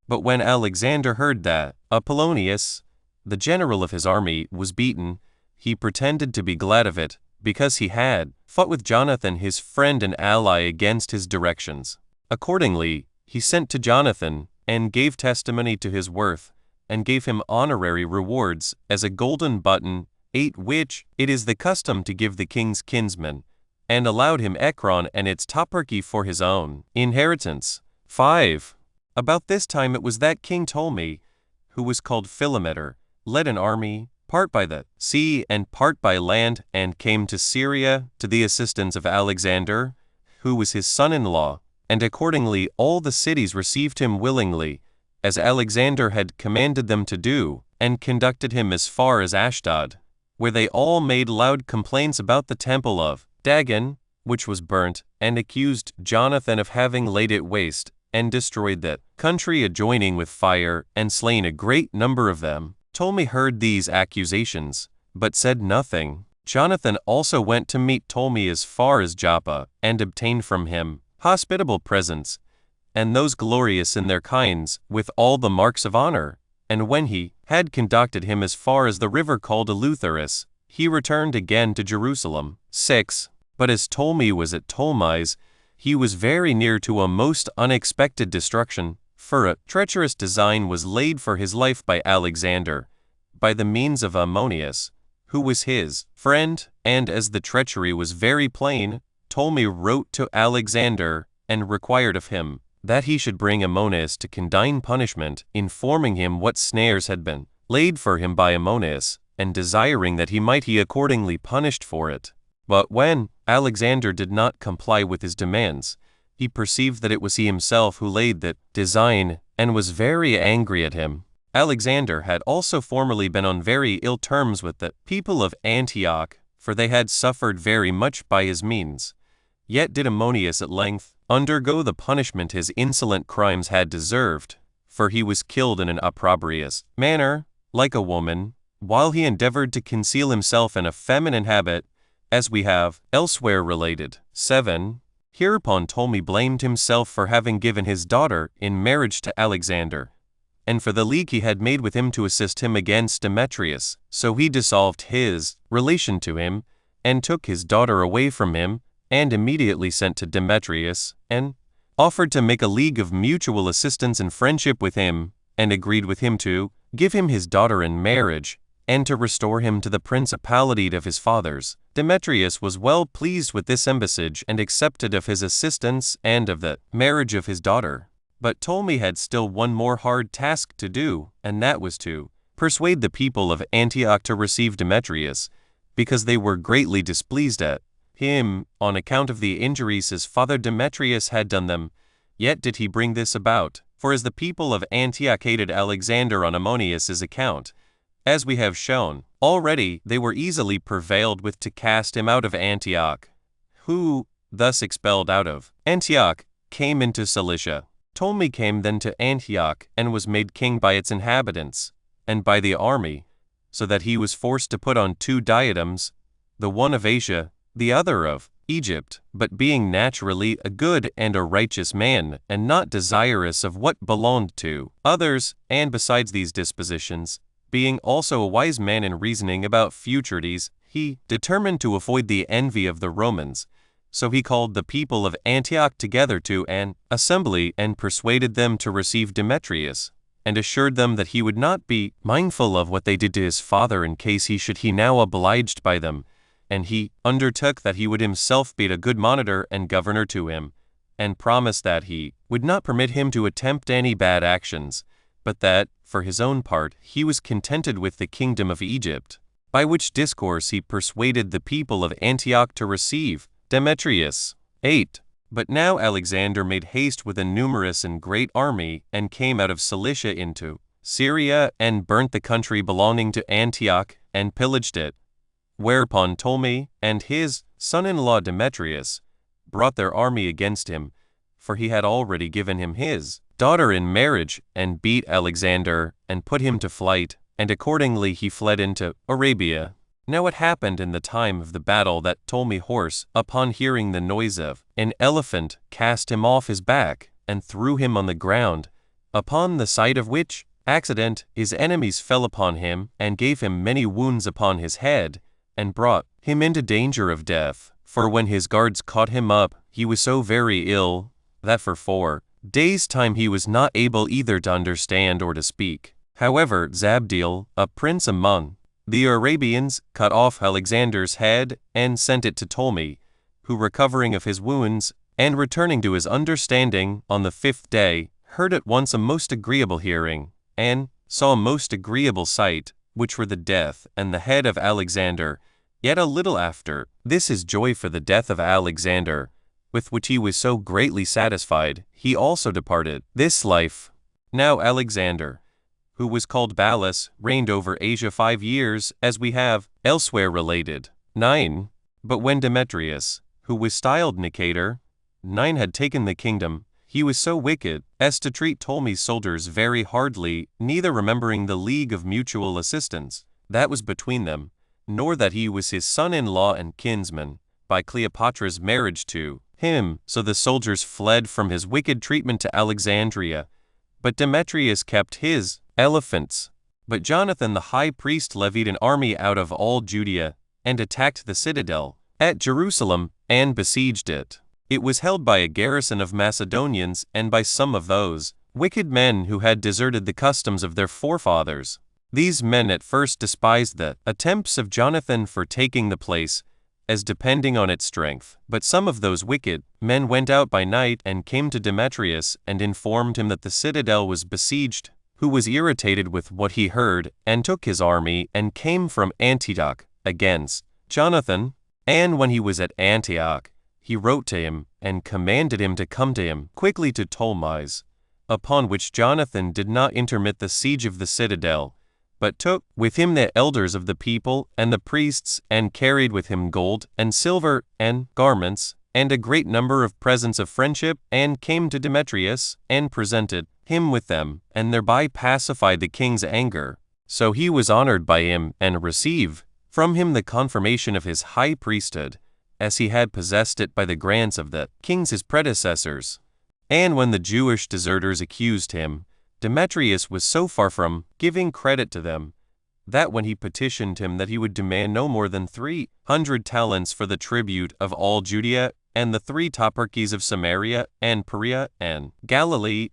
But when Alexander heard that Apollonius, the general of his army, was beaten, he pretended to be glad of it, because he had fought with Jonathan his friend and ally against his directions. Accordingly, he sent to Jonathan, and gave testimony to his worth, and gave him honorary rewards, as a golden button, 8 which it is the custom to give the king's kinsmen, and allowed him Ekron and its toparchy for his own inheritance. 5. About this time it was that King Ptolemy, who was called Philometor, led an army, part by the sea and part by land, and came to Syria to the assistance of Alexander, who was his son-in-law, and accordingly all the cities received him willingly, as Alexander had commanded them to do, and conducted him as far as Ashdod, where they all made loud complaints about the temple of Dagon, which was burnt, and accused Jonathan of having laid it waste, and destroyed that country adjoining with fire, and slain a great number of them. Ptolemy heard these accusations, but said nothing. Jonathan also went to meet Ptolemy as far as Joppa, and obtained from him hospitable presents, and those glorious in their kinds, with all the marks of honor. And when he had conducted him as far as the river called Eleutherus, he returned again to Jerusalem. 6. But as Ptolemy was at Ptolemais, he was very near to a most unexpected destruction, for a treacherous design was laid for his life by Alexander, by the means of Ammonius, who was his friend, and as the treachery was very plain, Ptolemy wrote to Alexander, and required of him that he should bring Ammonius to condign punishment, informing him what snares had been laid for him by Ammonius, and desiring that he might be accordingly punished for it. But when Alexander did not comply with his demands, he perceived that it was he himself who laid that design, and was very angry at him. Alexander had also formerly been on very ill terms with the people of Antioch, for they had suffered very much by his means. Yet did Ammonius at length undergo the punishment his insolent crimes had deserved, for he was killed in an opprobrious manner, like a woman, while he endeavored to conceal himself in a feminine habit, as we have elsewhere related. 7. Hereupon Ptolemy blamed himself for having given his daughter in marriage to Alexander, and for the league he had made with him to assist him against Demetrius. So he dissolved his relation to him, and took his daughter away from him, and immediately sent to Demetrius, and offered to make a league of mutual assistance and friendship with him, and agreed with him to give him his daughter in marriage, and to restore him to the principality of his fathers. Demetrius was well pleased with this embassage, and accepted of his assistance and of the marriage of his daughter. But Ptolemy had still one more hard task to do, and that was to persuade the people of Antioch to receive Demetrius, because they were greatly displeased at him, on account of the injuries his father Demetrius had done them. Yet did he bring this about, for as the people of Antioch hated Alexander on Ammonius's account, as we have shown already, they were easily prevailed with to cast him out of Antioch, who, thus expelled out of Antioch, came into Cilicia. Ptolemy came then to Antioch, and was made king by its inhabitants, and by the army, so that he was forced to put on 2 diadems, the one of Asia, the other of Egypt. But being naturally a good and a righteous man, and not desirous of what belonged to others, and besides these dispositions, being also a wise man in reasoning about futurities, he determined to avoid the envy of the Romans. So he called the people of Antioch together to an assembly, and persuaded them to receive Demetrius, and assured them that he would not be mindful of what they did to his father in case he should be now obliged by them, and he undertook that he would himself be a good monitor and governor to him, and promised that he would not permit him to attempt any bad actions, but that, for his own part, he was contented with the kingdom of Egypt, by which discourse he persuaded the people of Antioch to receive Demetrius. 8. But now Alexander made haste with a numerous and great army, and came out of Cilicia into Syria, and burnt the country belonging to Antioch, and pillaged it. Whereupon Ptolemy and his son-in-law Demetrius brought their army against him, for he had already given him his daughter in marriage, and beat Alexander, and put him to flight, and accordingly he fled into Arabia. Now it happened in the time of the battle that Ptolemy's horse, upon hearing the noise of an elephant, cast him off his back, and threw him on the ground, upon the sight of which accident his enemies fell upon him, and gave him many wounds upon his head, and brought him into danger of death. For when his guards caught him up, he was so very ill, that for 4 days' time he was not able either to understand or to speak. However, Zabdiel, a prince among the Arabians, cut off Alexander's head, and sent it to Ptolemy, who, recovering of his wounds, and returning to his understanding on the 5th day, heard at once a most agreeable hearing, and saw a most agreeable sight, which were the death and the head of Alexander. Yet a little after this his joy for the death of Alexander, with which he was so greatly satisfied, he also departed this life. Now Alexander, who was called Ballas, reigned over Asia 5 years, as we have elsewhere related. 9. But when Demetrius, who was styled Nicator, 9 had taken the kingdom, he was so wicked as to treat Ptolemy's soldiers very hardly, neither remembering the league of mutual assistance that was between them, nor that he was his son-in-law and kinsman, by Cleopatra's marriage to him. So the soldiers fled from his wicked treatment to Alexandria, but Demetrius kept his elephants. But Jonathan the high priest levied an army out of all Judea, and attacked the citadel at Jerusalem, and besieged it. It was held by a garrison of Macedonians, and by some of those wicked men who had deserted the customs of their forefathers. These men at first despised the attempts of Jonathan for taking the place, as depending on its strength. But some of those wicked men went out by night, and came to Demetrius, and informed him that the citadel was besieged, who was irritated with what he heard, and took his army, and came from Antioch against Jonathan. And when he was at Antioch, he wrote to him, and commanded him to come to him quickly to Ptolemy's, upon which Jonathan did not intermit the siege of the citadel, but took with him the elders of the people, and the priests, and carried with him gold, and silver, and garments, and a great number of presents of friendship, and came to Demetrius, and presented him with them, and thereby pacified the king's anger. So he was honored by him, and received from him the confirmation of his high priesthood, as he had possessed it by the grants of the kings his predecessors. And when the Jewish deserters accused him, Demetrius was so far from giving credit to them, that when he petitioned him that he would demand no more than 300 talents for the tribute of all Judea, and the 3 toparchies of Samaria, and Perea, and Galilee,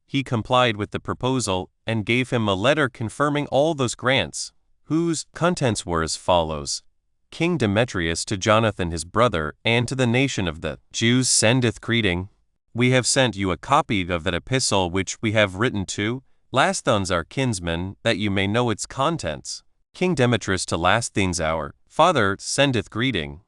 he complied with the proposal, and gave him a letter confirming all those grants, whose contents were as follows. King Demetrius to Jonathan his brother, and to the nation of the Jews sendeth greeting. We have sent you a copy of that epistle which we have written to Lasthons our kinsman, that you may know its contents. King Demetrius to Lasthines our father sendeth greeting.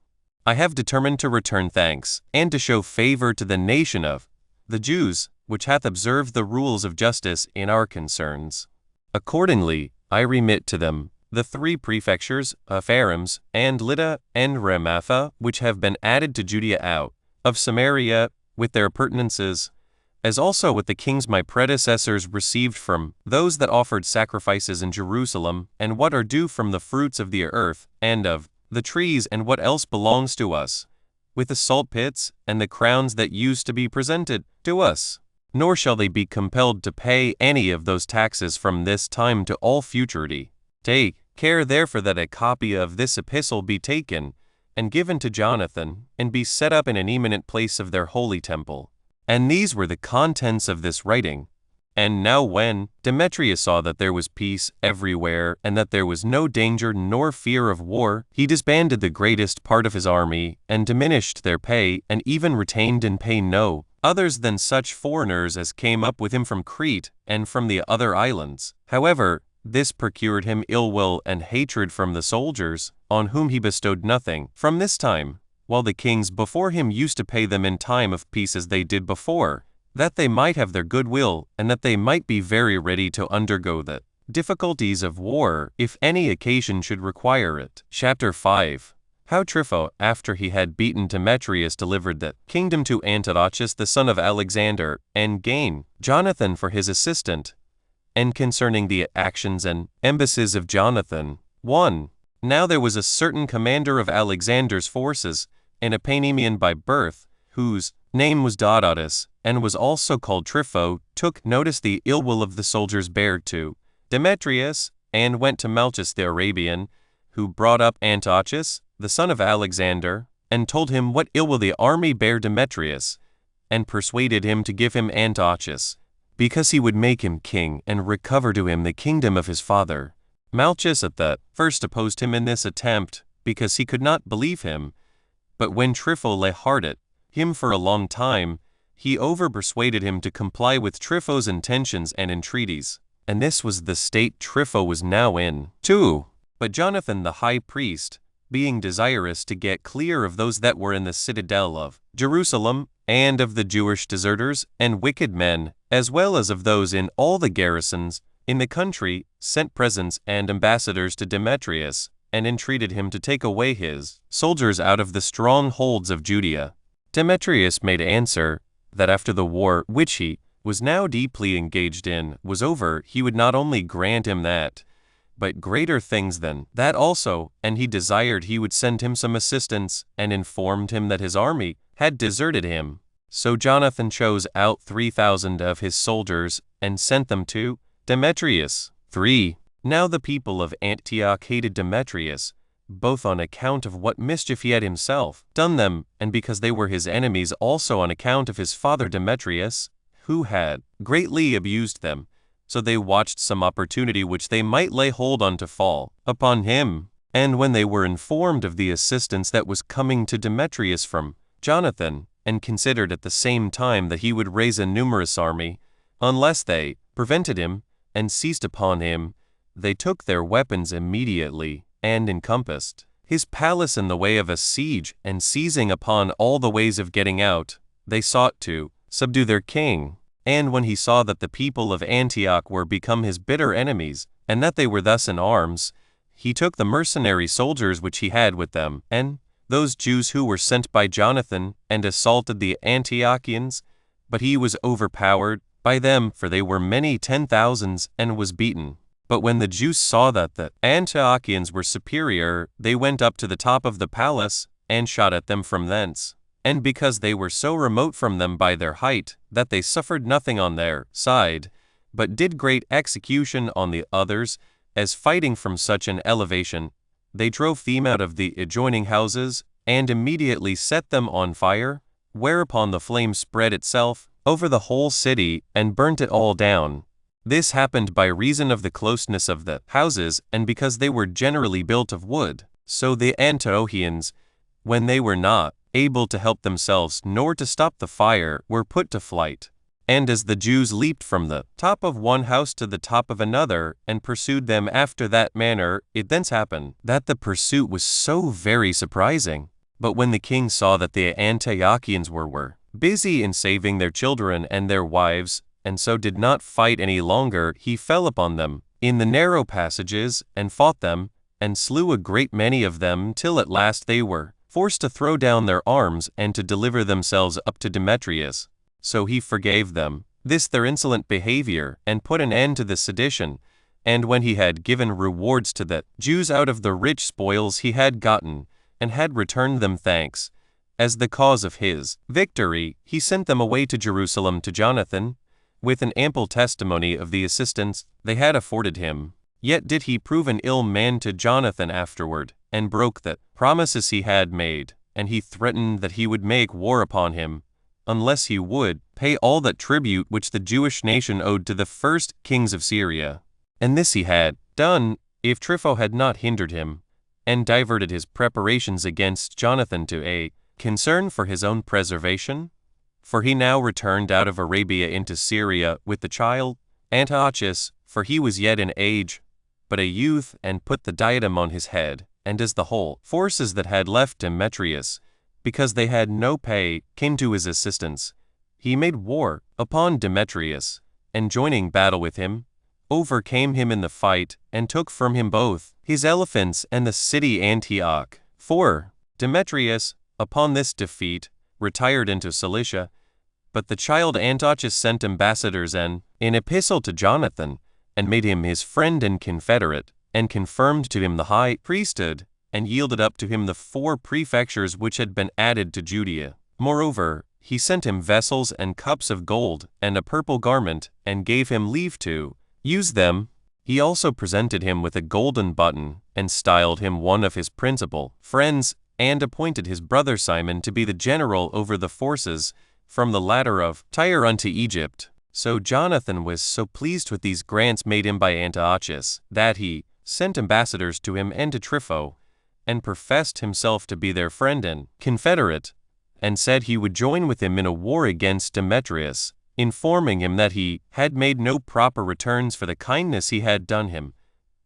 I have determined to return thanks, and to show favor to the nation of the Jews, which hath observed the rules of justice in our concerns. Accordingly, I remit to them the 3 prefectures of Arims, and Lydda, and Ramatha, which have been added to Judea out of Samaria, with their appurtenances, as also with the kings my predecessors received from those that offered sacrifices in Jerusalem, and what are due from the fruits of the earth, and of the trees, and what else belongs to us, with the salt pits, and the crowns that used to be presented to us. Nor shall they be compelled to pay any of those taxes from this time to all futurity. Take care therefore that a copy of this epistle be taken, and given to Jonathan, and be set up in an eminent place of their holy temple. And these were the contents of this writing. And now when Demetrius saw that there was peace everywhere and that there was no danger nor fear of war, he disbanded the greatest part of his army and diminished their pay, and even retained in pay no others than such foreigners as came up with him from Crete and from the other islands. However, this procured him ill will and hatred from the soldiers, on whom he bestowed nothing from this time, while the kings before him used to pay them in time of peace as they did before, that they might have their good will, and that they might be very ready to undergo the difficulties of war, if any occasion should require it. Chapter 5. How Trypho, after he had beaten Demetrius, delivered the kingdom to Antiochus the son of Alexander, and gained Jonathan for his assistant. And concerning the actions and embassies of Jonathan. 1. Now there was a certain commander of Alexander's forces, an Epaminondan by birth, whose name was Dodotus, and was also called Trypho, took notice the ill will of the soldiers bare to Demetrius, and went to Malchus the Arabian, who brought up Antiochus, the son of Alexander, and told him what ill will the army bare Demetrius, and persuaded him to give him Antiochus, because he would make him king and recover to him the kingdom of his father. Malchus at the first opposed him in this attempt, because he could not believe him, but when Trypho lay hard at him for a long time, he over-persuaded him to comply with Trypho's intentions and entreaties, and this was the state Trypho was now in. 2. But Jonathan the high priest, being desirous to get clear of those that were in the citadel of Jerusalem, and of the Jewish deserters and wicked men, as well as of those in all the garrisons in the country, sent presents and ambassadors to Demetrius, and entreated him to take away his soldiers out of the strongholds of Judea. Demetrius made answer, that after the war which he was now deeply engaged in was over, he would not only grant him that, but greater things than that also, and he desired he would send him some assistance, and informed him that his army had deserted him. So Jonathan chose out 3,000 of his soldiers, and sent them to Demetrius. 3. Now the people of Antioch hated Demetrius, both on account of what mischief he had himself done them, and because they were his enemies also on account of his father Demetrius, who had greatly abused them. So they watched some opportunity which they might lay hold on to fall upon him. And when they were informed of the assistance that was coming to Demetrius from Jonathan, and considered at the same time that he would raise a numerous army, unless they prevented him and seized upon him, they took their weapons immediately, and encompassed his palace in the way of a siege, and seizing upon all the ways of getting out, they sought to subdue their king. And when he saw that the people of Antioch were become his bitter enemies, and that they were thus in arms, he took the mercenary soldiers which he had with them, and those Jews who were sent by Jonathan, and assaulted the Antiochians, but he was overpowered by them, for they were many 10,000s, and was beaten. But when the Jews saw that the Antiochians were superior, they went up to the top of the palace, and shot at them from thence. And because they were so remote from them by their height, that they suffered nothing on their side, but did great execution on the others, as fighting from such an elevation, they drove them out of the adjoining houses, and immediately set them on fire, whereupon the flame spread itself over the whole city, and burnt it all down. This happened by reason of the closeness of the houses, and because they were generally built of wood. So the Antiochians, when they were not able to help themselves nor to stop the fire, were put to flight. And as the Jews leaped from the top of one house to the top of another, and pursued them after that manner, it thence happened that the pursuit was so very surprising. But when the king saw that the Antiochians were busy in saving their children and their wives, and so did not fight any longer, he fell upon them in the narrow passages, and fought them, and slew a great many of them, till at last they were forced to throw down their arms, and to deliver themselves up to Demetrius. So he forgave them this their insolent behavior, and put an end to the sedition. And when he had given rewards to the Jews out of the rich spoils he had gotten, and had returned them thanks, as the cause of his victory, he sent them away to Jerusalem to Jonathan, with an ample testimony of the assistance they had afforded him. Yet did he prove an ill man to Jonathan afterward, and broke the promises he had made, and he threatened that he would make war upon him, unless he would pay all that tribute which the Jewish nation owed to the first kings of Syria. And this he had done, if Trypho had not hindered him, and diverted his preparations against Jonathan to a concern for his own preservation. For he now returned out of Arabia into Syria with the child Antiochus, for he was yet in age, but a youth, and put the diadem on his head, and as the whole forces that had left Demetrius, because they had no pay, came to his assistance, he made war upon Demetrius, and joining battle with him, overcame him in the fight, and took from him both his elephants and the city Antioch. For Demetrius, upon this defeat, retired into Cilicia, but the child Antiochus sent ambassadors and an epistle to Jonathan, and made him his friend and confederate, and confirmed to him the high priesthood, and yielded up to him the 4 prefectures which had been added to Judea. Moreover, he sent him vessels and cups of gold, and a purple garment, and gave him leave to use them. He also presented him with a golden button, and styled him one of his principal friends, and appointed his brother Simon to be the general over the forces from the ladder of Tyre unto Egypt. So Jonathan was so pleased with these grants made him by Antiochus, that he sent ambassadors to him and to Trypho, and professed himself to be their friend and confederate, and said he would join with him in a war against Demetrius, informing him that he had made no proper returns for the kindness he had done him,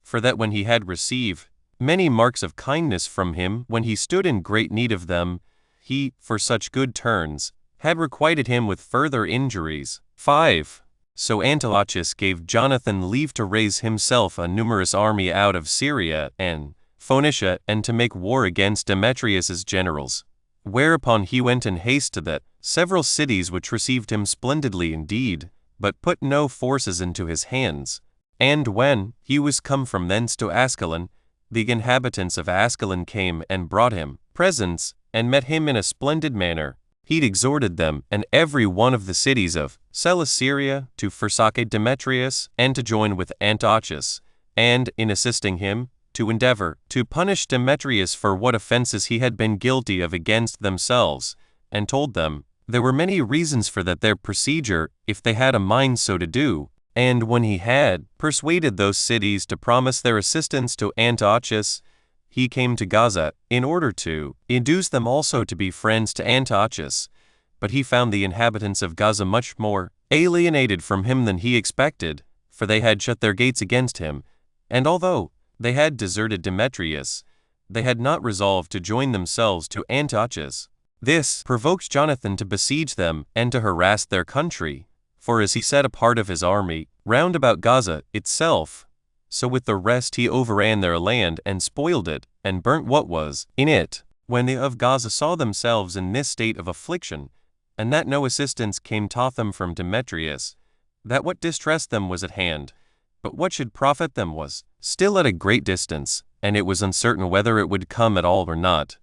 for that when he had received many marks of kindness from him when he stood in great need of them, he, for such good turns, had requited him with further injuries. 5. So Antiochus gave Jonathan leave to raise himself a numerous army out of Syria and Phoenicia, and to make war against Demetrius's generals. Whereupon he went in haste to the several cities which received him splendidly indeed, but put no forces into his hands. And when he was come from thence to Ascalon, the inhabitants of Ascalon came and brought him presents, and met him in a splendid manner. He exhorted them and every one of the cities of Celesyria to forsake Demetrius, and to join with Antiochus, and, in assisting him, to endeavor to punish Demetrius for what offenses he had been guilty of against themselves, and told them there were many reasons for that their procedure, if they had a mind so to do. And when he had persuaded those cities to promise their assistance to Antiochus, he came to Gaza, in order to induce them also to be friends to Antiochus. But he found the inhabitants of Gaza much more alienated from him than he expected, for they had shut their gates against him, and although they had deserted Demetrius, they had not resolved to join themselves to Antiochus. This provoked Jonathan to besiege them and to harass their country, for as he set a part of his army round about Gaza itself, so with the rest he overran their land and spoiled it, and burnt what was in it. When they of Gaza saw themselves in this state of affliction, and that no assistance came to them from Demetrius, that what distressed them was at hand, but what should profit them was still at a great distance, and it was uncertain whether it would come at all or not,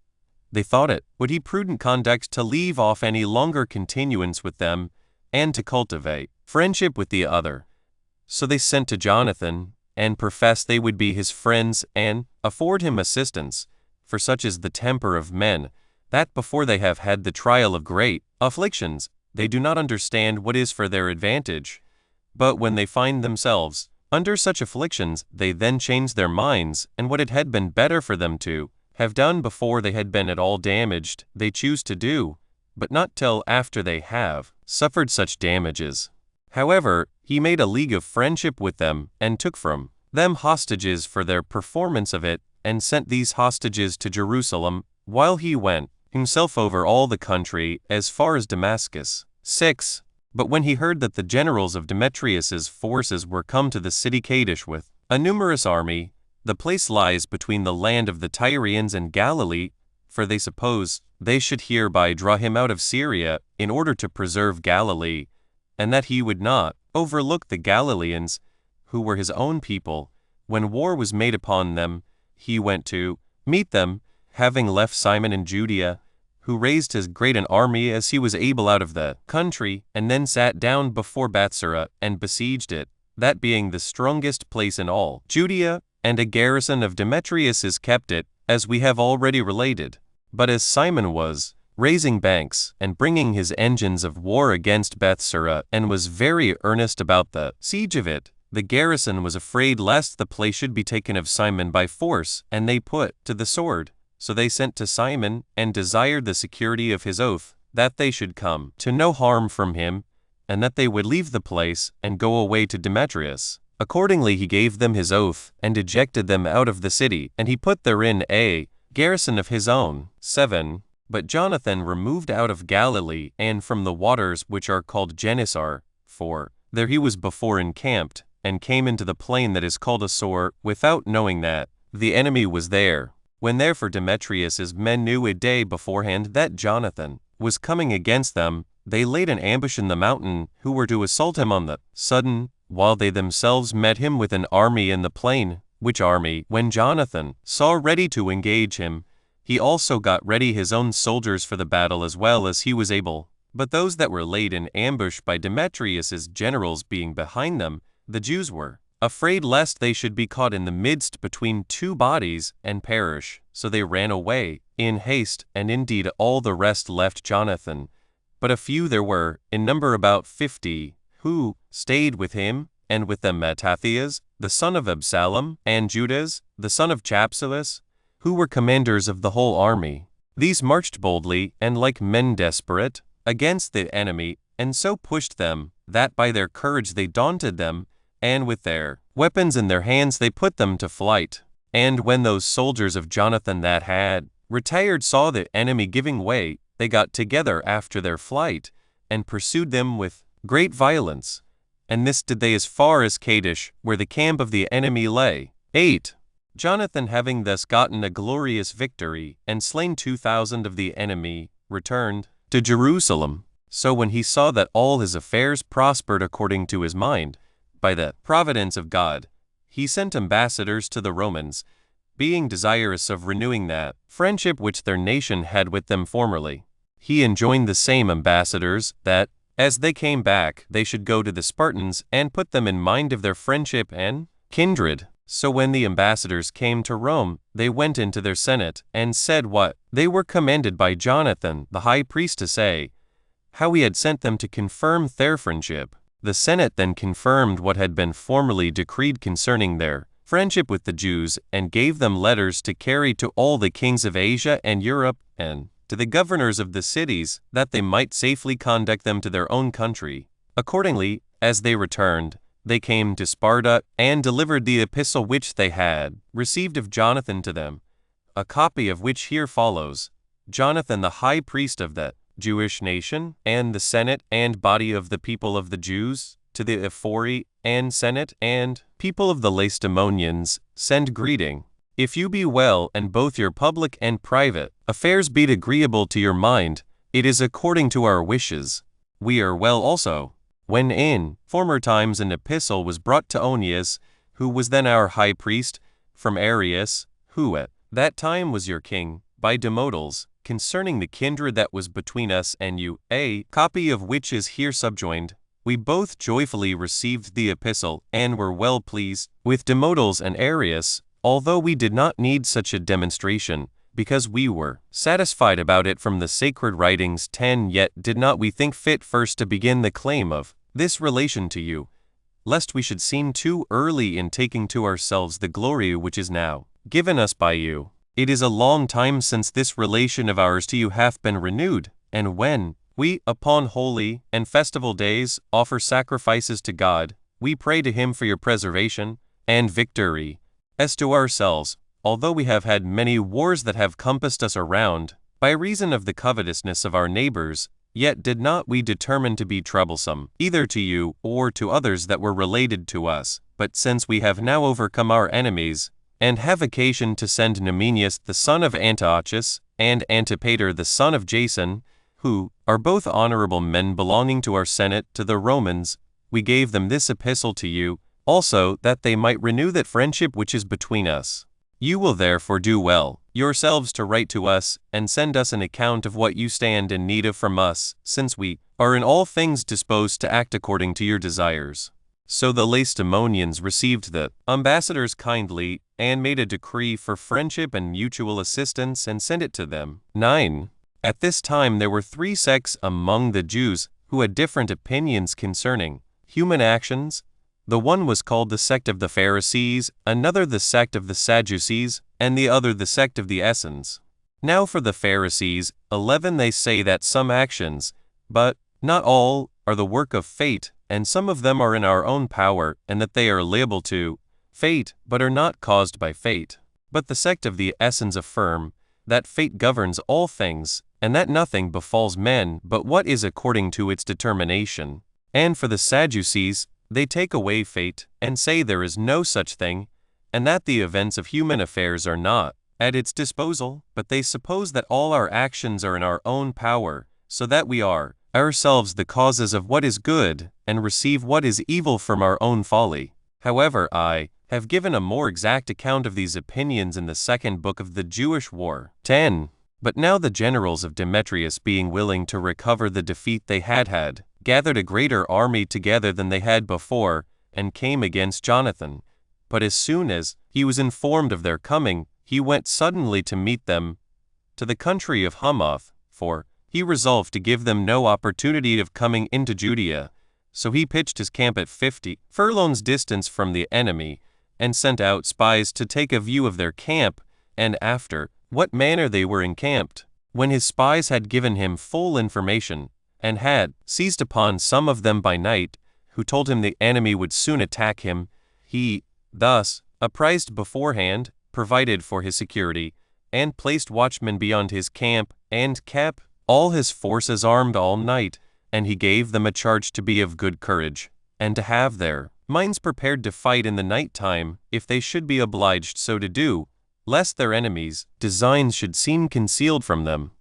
they thought it would be prudent conduct to leave off any longer continuance with them, and to cultivate friendship with the other. So they sent to Jonathan, and professed they would be his friends, and afford him assistance, for such is the temper of men, that before they have had the trial of great afflictions, they do not understand what is for their advantage. But when they find themselves under such afflictions, they then change their minds, and what it had been better for them to have done before they had been at all damaged, they choose to do, but not till after they have suffered such damages. However, he made a league of friendship with them, and took from them hostages for their performance of it, and sent these hostages to Jerusalem, while he went himself over all the country as far as Damascus. 6. But when he heard that the generals of Demetrius's forces were come to the city Kadesh with a numerous army, the place lies between the land of the Tyrians and Galilee, for they suppose they should hereby draw him out of Syria in order to preserve Galilee, and that he would not overlook the Galileans, who were his own people. When war was made upon them, he went to meet them, having left Simon in Judea, who raised as great an army as he was able out of the country, and then sat down before Batsura and besieged it, that being the strongest place in all Judea, and a garrison of Demetrius's kept it, as we have already related. But as Simon was raising banks, and bringing his engines of war against Bethsura, and was very earnest about the siege of it. The garrison was afraid lest the place should be taken of Simon by force, and they put to the sword. So they sent to Simon, and desired the security of his oath, that they should come to no harm from him, and that they would leave the place, and go away to Demetrius. Accordingly he gave them his oath, and ejected them out of the city, and he put therein a garrison of his own. 7. But Jonathan removed out of Galilee, and from the waters which are called Genesar, for there he was before encamped, and came into the plain that is called Asor, without knowing that the enemy was there. When therefore Demetrius's men knew a day beforehand that Jonathan was coming against them, they laid an ambush in the mountain, who were to assault him on the sudden, while they themselves met him with an army in the plain, which army, when Jonathan saw ready to engage him, he also got ready his own soldiers for the battle as well as he was able. But those that were laid in ambush by Demetrius's generals being behind them, the Jews were afraid lest they should be caught in the midst between two bodies and perish. So they ran away in haste, and indeed all the rest left Jonathan. But a few there were, in number about 50, who stayed with him, and with them Mattathias, the son of Absalom, and Judas, the son of Chapsalus, who were commanders of the whole army. These marched boldly, and like men desperate, against the enemy, and so pushed them, that by their courage they daunted them, and with their weapons in their hands they put them to flight. And when those soldiers of Jonathan that had retired saw the enemy giving way, they got together after their flight, and pursued them with great violence. And this did they as far as Kadesh, where the camp of the enemy lay. 8. Jonathan, having thus gotten a glorious victory, and slain 2,000 of the enemy, returned to Jerusalem. So when he saw that all his affairs prospered according to his mind, by the providence of God, he sent ambassadors to the Romans, being desirous of renewing that friendship which their nation had with them formerly. He enjoined the same ambassadors that, as they came back, they should go to the Spartans and put them in mind of their friendship and kindred. So when the ambassadors came to Rome, they went into their senate, and said what they were commanded by Jonathan the high priest to say, how he had sent them to confirm their friendship. The senate then confirmed what had been formerly decreed concerning their friendship with the Jews, and gave them letters to carry to all the kings of Asia and Europe, and to the governors of the cities, that they might safely conduct them to their own country. Accordingly, as they returned, they came to Sparta, and delivered the epistle which they had received of Jonathan to them, a copy of which here follows. Jonathan the high priest of the Jewish nation, and the senate and body of the people of the Jews, to the Ephori and senate and people of the Lacedaemonians, send greeting. If you be well, and both your public and private affairs be agreeable to your mind, it is according to our wishes. We are well also. When in former times an epistle was brought to Onias, who was then our high priest, from Arius, who at that time was your king, by Demodals, concerning the kindred that was between us and you, a copy of which is here subjoined, we both joyfully received the epistle, and were well pleased with Demodals and Arius, although we did not need such a demonstration, because we were satisfied about it from the sacred writings. 10. Yet did not we think fit first to begin the claim of this relation to you, lest we should seem too early in taking to ourselves the glory which is now given us by you. It is a long time since this relation of ours to you hath been renewed, and when we, upon holy and festival days, offer sacrifices to God, we pray to him for your preservation and victory. As to ourselves, although we have had many wars that have compassed us around, by reason of the covetousness of our neighbors, yet did not we determine to be troublesome, either to you or to others that were related to us. But since we have now overcome our enemies, and have occasion to send Numenius the son of Antiochus, and Antipater the son of Jason, who are both honorable men belonging to our senate, to the Romans, we gave them this epistle to you, also that they might renew that friendship which is between us. You will therefore do well yourselves to write to us, and send us an account of what you stand in need of from us, since we are in all things disposed to act according to your desires. So the Lacedaemonians received the ambassadors kindly, and made a decree for friendship and mutual assistance, and sent it to them. 9. At this time there were 3 sects among the Jews who had different opinions concerning human actions. The one was called the sect of the Pharisees, another the sect of the Sadducees, and the other the sect of the Essenes. Now for the Pharisees, 11 they say that some actions, but not all, are the work of fate, and some of them are in our own power, and that they are liable to fate, but are not caused by fate. But the sect of the Essenes affirm that fate governs all things, and that nothing befalls men but what is according to its determination. And for the Sadducees, they take away fate, and say there is no such thing, and that the events of human affairs are not at its disposal, but they suppose that all our actions are in our own power, so that we are ourselves the causes of what is good, and receive what is evil from our own folly. However, I have given a more exact account of these opinions in the 2nd book of the Jewish War. 10. But now the generals of Demetrius, being willing to recover the defeat they had, gathered a greater army together than they had before, and came against Jonathan. But as soon as he was informed of their coming, he went suddenly to meet them to the country of Hamath, for he resolved to give them no opportunity of coming into Judea. So he pitched his camp at 50 furlongs distance from the enemy, and sent out spies to take a view of their camp, and after what manner they were encamped. When his spies had given him full information, and had seized upon some of them by night, who told him the enemy would soon attack him, he, thus, apprised beforehand, provided for his security, and placed watchmen beyond his camp, and kept all his forces armed all night, and he gave them a charge to be of good courage, and to have their minds prepared to fight in the night time, if they should be obliged so to do, lest their enemies' designs should seem concealed from them.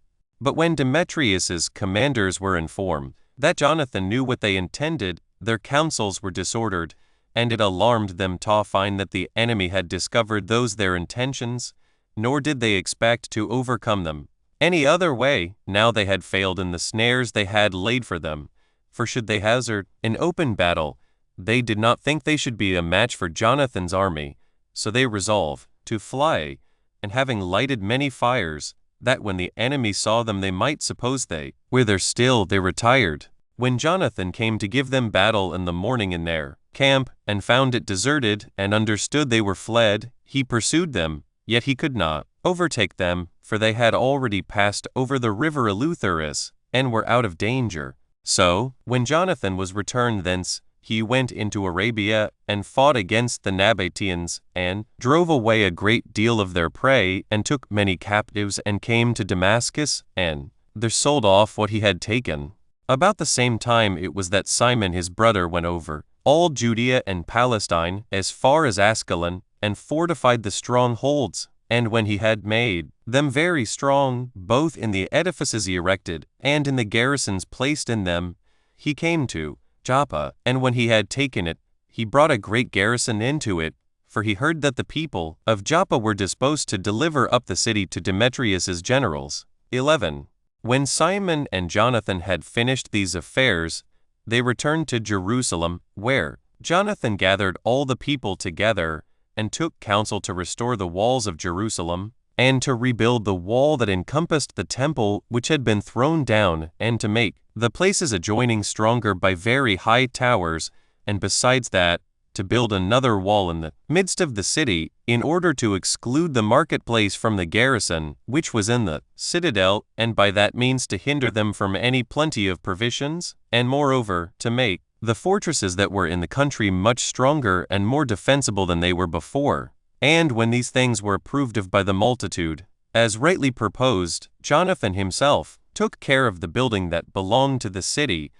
But when Demetrius's commanders were informed that Jonathan knew what they intended, their counsels were disordered, and it alarmed them to find that the enemy had discovered those their intentions, nor did they expect to overcome them any other way, now they had failed in the snares they had laid for them. For should they hazard an open battle, they did not think they should be a match for Jonathan's army, so they resolved to fly, and having lighted many fires, that when the enemy saw them they might suppose they were there still, they retired. When Jonathan came to give them battle in the morning in their camp, and found it deserted, and understood they were fled, he pursued them, yet he could not overtake them, for they had already passed over the river Eleutherus, and were out of danger. So, when Jonathan was returned thence, he went into Arabia, and fought against the Nabateans, and drove away a great deal of their prey, and took many captives, and came to Damascus, and there sold off what he had taken. About the same time it was that Simon his brother went over all Judea and Palestine, as far as Ascalon, and fortified the strongholds. And when he had made them very strong, both in the edifices he erected, and in the garrisons placed in them, he came to Joppa, and when he had taken it, he brought a great garrison into it, for he heard that the people of Joppa were disposed to deliver up the city to Demetrius's generals. 11. When Simon and Jonathan had finished these affairs, they returned to Jerusalem, where Jonathan gathered all the people together, and took counsel to restore the walls of Jerusalem, and to rebuild the wall that encompassed the temple which had been thrown down, and to make the places adjoining stronger by very high towers, and besides that, to build another wall in the midst of the city, in order to exclude the marketplace from the garrison, which was in the citadel, and by that means to hinder them from any plenty of provisions, and moreover, to make the fortresses that were in the country much stronger and more defensible than they were before. And when these things were approved of by the multitude, as rightly proposed, Jonathan himself took care of the building that belonged to the city,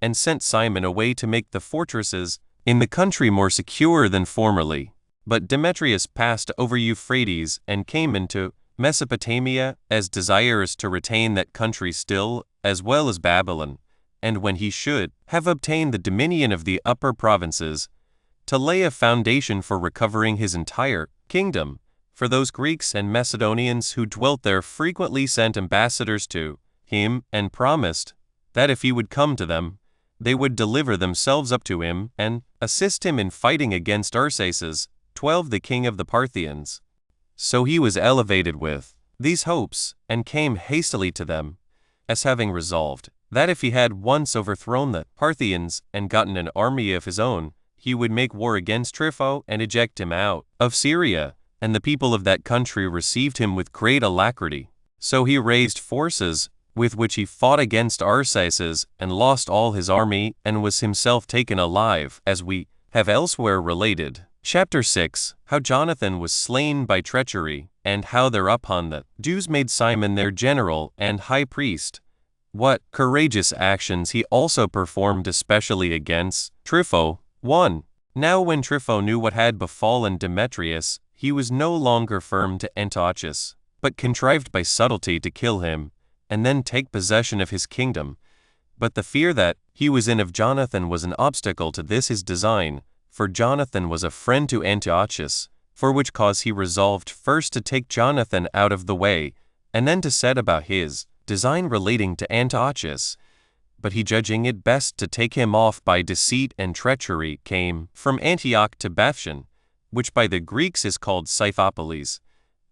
and sent Simon away to make the fortresses in the country more secure than formerly. But Demetrius passed over Euphrates, and came into Mesopotamia, as desirous to retain that country still, as well as Babylon, and when he should have obtained the dominion of the upper provinces, to lay a foundation for recovering his entire kingdom. For those Greeks and Macedonians who dwelt there frequently sent ambassadors to him, and promised that if he would come to them, they would deliver themselves up to him, and assist him in fighting against Arsaces, 12 the king of the Parthians. So he was elevated with these hopes, and came hastily to them, as having resolved that if he had once overthrown the Parthians and gotten an army of his own, he would make war against Trypho and eject him out of Syria, and the people of that country received him with great alacrity. So he raised forces, with which he fought against Arsaces, and lost all his army, and was himself taken alive, as we have elsewhere related. Chapter 6. How Jonathan was slain by treachery, and how thereupon the Jews made Simon their general and high priest. What courageous actions he also performed, especially against Trypho. 1. Now when Trypho knew what had befallen Demetrius, he was no longer firm to Antiochus, but contrived by subtlety to kill him, and then take possession of his kingdom. But the fear that he was in of Jonathan was an obstacle to this his design, for Jonathan was a friend to Antiochus, for which cause he resolved first to take Jonathan out of the way, and then to set about his design relating to Antiochus. But he, judging it best to take him off by deceit and treachery, came from Antioch to Bethshan, which by the Greeks is called Scythopolis,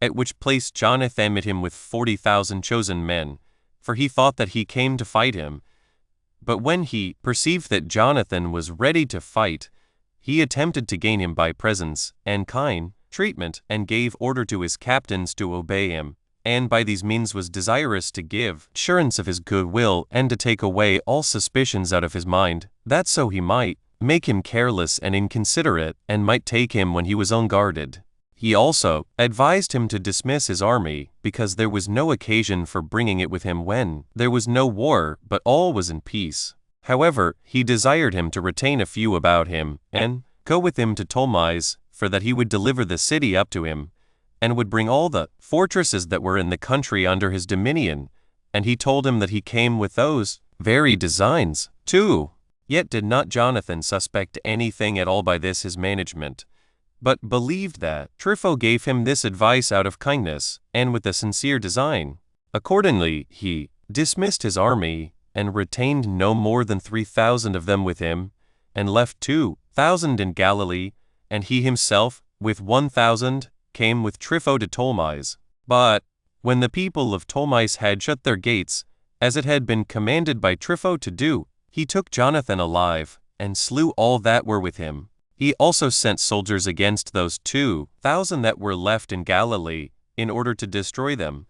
at which place Jonathan met him with 40,000 chosen men, for he thought that he came to fight him. But when he perceived that Jonathan was ready to fight, he attempted to gain him by presents and kind treatment, and gave order to his captains to obey him, and by these means was desirous to give assurance of his good will, and to take away all suspicions out of his mind, that so he might make him careless and inconsiderate, and might take him when he was unguarded. He also advised him to dismiss his army, because there was no occasion for bringing it with him when there was no war, but all was in peace. However, he desired him to retain a few about him, and go with him to Ptolemais, for that he would deliver the city up to him, and would bring all the fortresses that were in the country under his dominion. And he told him that he came with those very designs too. Yet did not Jonathan suspect anything at all by this his management, but believed that Trypho gave him this advice out of kindness, and with a sincere design. Accordingly, he dismissed his army, and retained no more than 3,000 of them with him, and left 2,000 in Galilee, and he himself, with 1,000, came with Trypho to Ptolemais. But when the people of Ptolemais had shut their gates, as it had been commanded by Trypho to do, he took Jonathan alive, and slew all that were with him. He also sent soldiers against those 2,000 that were left in Galilee, in order to destroy them.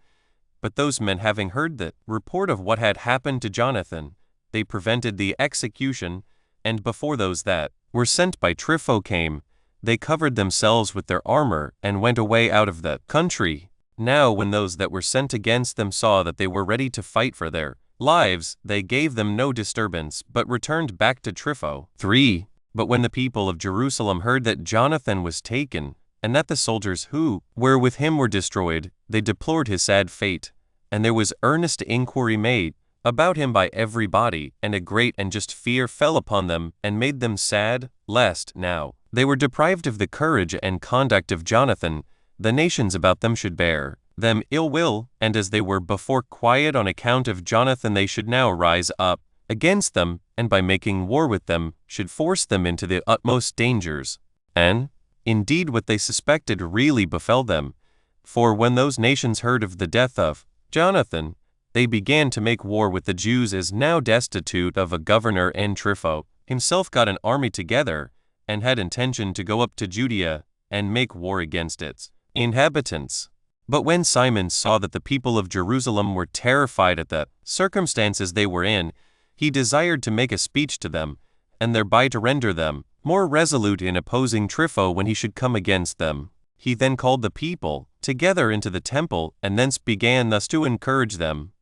But those men, having heard the report of what had happened to Jonathan, they prevented the execution, and before those that were sent by Trypho came, they covered themselves with their armor, and went away out of the country. Now when those that were sent against them saw that they were ready to fight for their lives, they gave them no disturbance, but returned back to Trypho. 3. But when the people of Jerusalem heard that Jonathan was taken, and that the soldiers who were with him were destroyed, they deplored his sad fate, and there was earnest inquiry made about him by everybody, and a great and just fear fell upon them, and made them sad, lest, now they were deprived of the courage and conduct of Jonathan, the nations about them should bear them ill will, and as they were before quiet on account of Jonathan, they should now rise up against them, and by making war with them, should force them into the utmost dangers. And indeed what they suspected really befell them, for when those nations heard of the death of Jonathan, they began to make war with the Jews, as now destitute of a governor, and Trypho himself got an army together, and had intention to go up to Judea, and make war against its inhabitants. But when Simon saw that the people of Jerusalem were terrified at the circumstances they were in, he desired to make a speech to them, and thereby to render them more resolute in opposing Trypho when he should come against them. He then called the people together into the temple, and thence began thus to encourage them.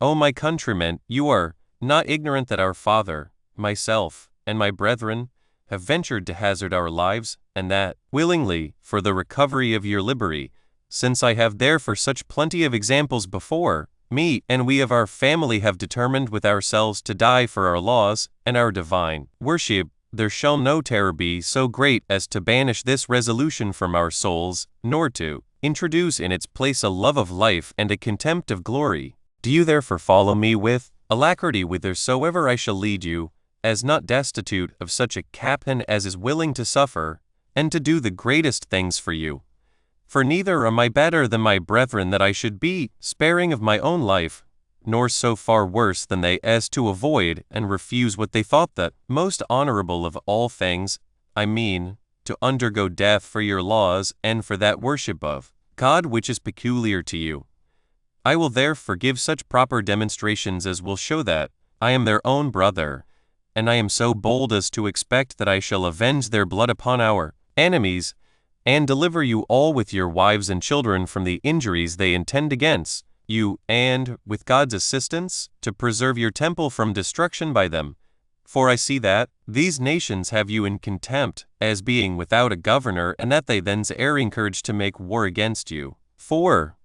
O my countrymen, you are not ignorant that our father, myself, and my brethren have ventured to hazard our lives, and that willingly, for the recovery of your liberty, since I have therefore such plenty of examples before me, and we of our family have determined with ourselves to die for our laws and our divine worship, there shall no terror be so great as to banish this resolution from our souls, nor to introduce in its place a love of life and a contempt of glory. Do you therefore follow me with alacrity whithersoever I shall lead you, as not destitute of such a captain as is willing to suffer, and to do the greatest things for you. For neither am I better than my brethren that I should be sparing of my own life, nor so far worse than they as to avoid and refuse what they thought that most honorable of all things, I mean, to undergo death for your laws and for that worship of God which is peculiar to you. I will therefore give such proper demonstrations as will show that I am their own brother, and I am so bold as to expect that I shall avenge their blood upon our enemies, and deliver you all with your wives and children from the injuries they intend against you, and, with God's assistance, to preserve your temple from destruction by them. For I see that these nations have you in contempt, as being without a governor, and that they thence are encouraged to make war against you. 4.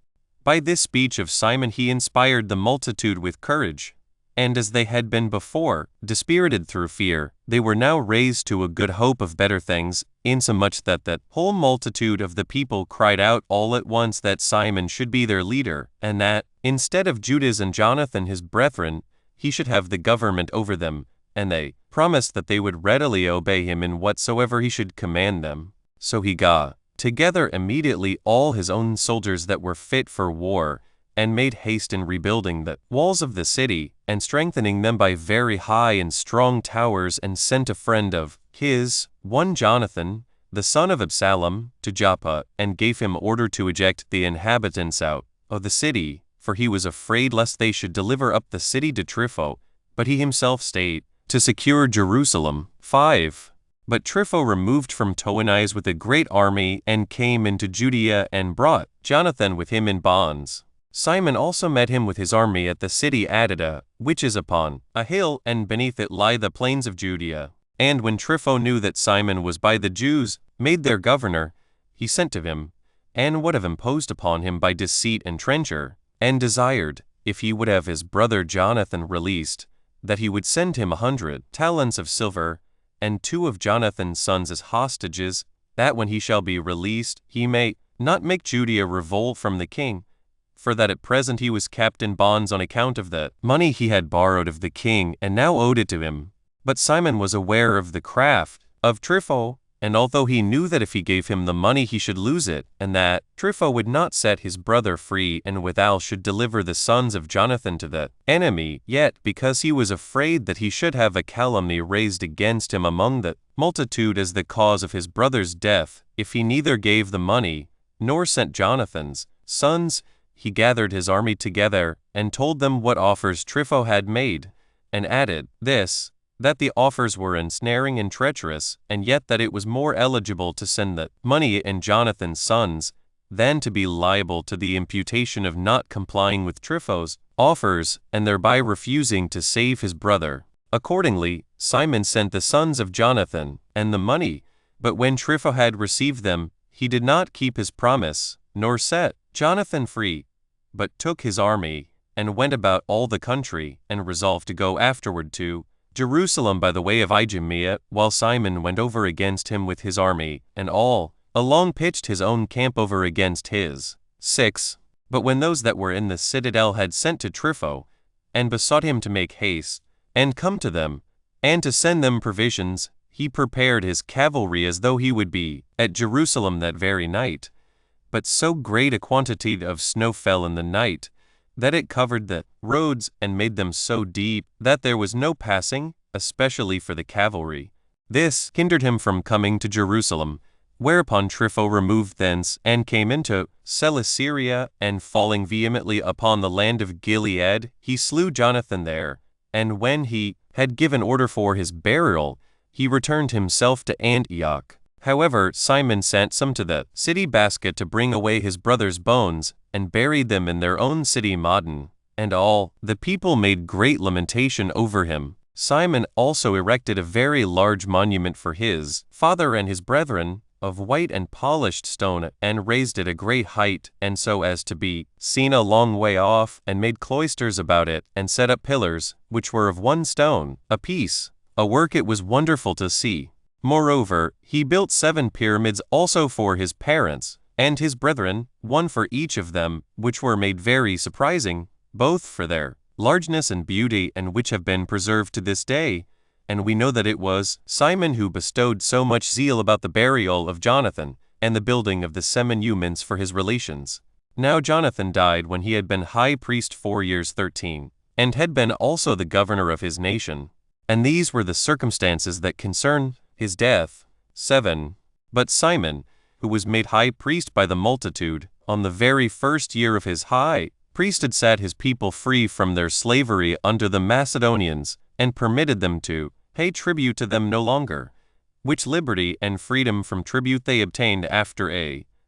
By this speech of Simon he inspired the multitude with courage, and as they had been before, dispirited through fear, they were now raised to a good hope of better things, insomuch that the whole multitude of the people cried out all at once that Simon should be their leader, and that, instead of Judas and Jonathan his brethren, he should have the government over them, and they promised that they would readily obey him in whatsoever he should command them. So he got together immediately all his own soldiers that were fit for war, and made haste in rebuilding the walls of the city, and strengthening them by very high and strong towers, and sent a friend of his, one Jonathan, the son of Absalom, to Joppa, and gave him order to eject the inhabitants out of the city, for he was afraid lest they should deliver up the city to Trypho, but he himself stayed to secure Jerusalem. 5. But Trypho removed from Ptolemais with a great army, and came into Judea, and brought Jonathan with him in bonds. Simon also met him with his army at the city Adida, which is upon a hill, and beneath it lie the plains of Judea. And when Trypho knew that Simon was by the Jews made their governor, he sent to him, and would have imposed upon him by deceit and trencher, and desired, if he would have his brother Jonathan released, that he would send him 100 talents of silver, and 2 of Jonathan's sons as hostages, that when he shall be released, he may not make Judea revolt from the king, for that at present he was kept in bonds on account of the money he had borrowed of the king, and now owed it to him. But Simon was aware of the craft of Trypho, and although he knew that if he gave him the money he should lose it, and that Trypho would not set his brother free, and withal should deliver the sons of Jonathan to the enemy, yet because he was afraid that he should have a calumny raised against him among the multitude as the cause of his brother's death, if he neither gave the money, nor sent Jonathan's sons, he gathered his army together, and told them what offers Trypho had made, and added this, that the offers were ensnaring and treacherous, and yet that it was more eligible to send the money in Jonathan's sons, than to be liable to the imputation of not complying with Trypho's offers, and thereby refusing to save his brother. Accordingly, Simon sent the sons of Jonathan, and the money, but when Trypho had received them, he did not keep his promise, nor set Jonathan free, but took his army, and went about all the country, and resolved to go afterward to Jerusalem by the way of Idumea, while Simon went over against him with his army, and all along pitched his own camp over against his. 6. But when those that were in the citadel had sent to Trypho, and besought him to make haste, and come to them, and to send them provisions, he prepared his cavalry as though he would be at Jerusalem that very night. But so great a quantity of snow fell in the night, that it covered the roads and made them so deep that there was no passing, especially for the cavalry. This hindered him from coming to Jerusalem, whereupon Trypho removed thence, and came into Celesyria, and falling vehemently upon the land of Gilead, he slew Jonathan there, and when he had given order for his burial, he returned himself to Antioch. However, Simon sent some to the city Basket to bring away his brother's bones, and buried them in their own city Modin, and all the people made great lamentation over him. Simon also erected a very large monument for his father and his brethren, of white and polished stone, and raised it a great height, and so as to be seen a long way off, and made cloisters about it, and set up pillars, which were of one stone apiece, a work it was wonderful to see. Moreover, he built 7 pyramids also for his parents and his brethren, one for each of them, which were made very surprising, both for their largeness and beauty, and which have been preserved to this day. And we know that it was Simon who bestowed so much zeal about the burial of Jonathan, and the building of the seminuments for his relations. Now Jonathan died when he had been high priest 4 years 13, and had been also the governor of his nation. And these were the circumstances that concern his death. 7. But Simon, who was made high priest by the multitude, on the very first year of his high priesthood set his people free from their slavery under the Macedonians, and permitted them to pay tribute to them no longer, which liberty and freedom from tribute they obtained after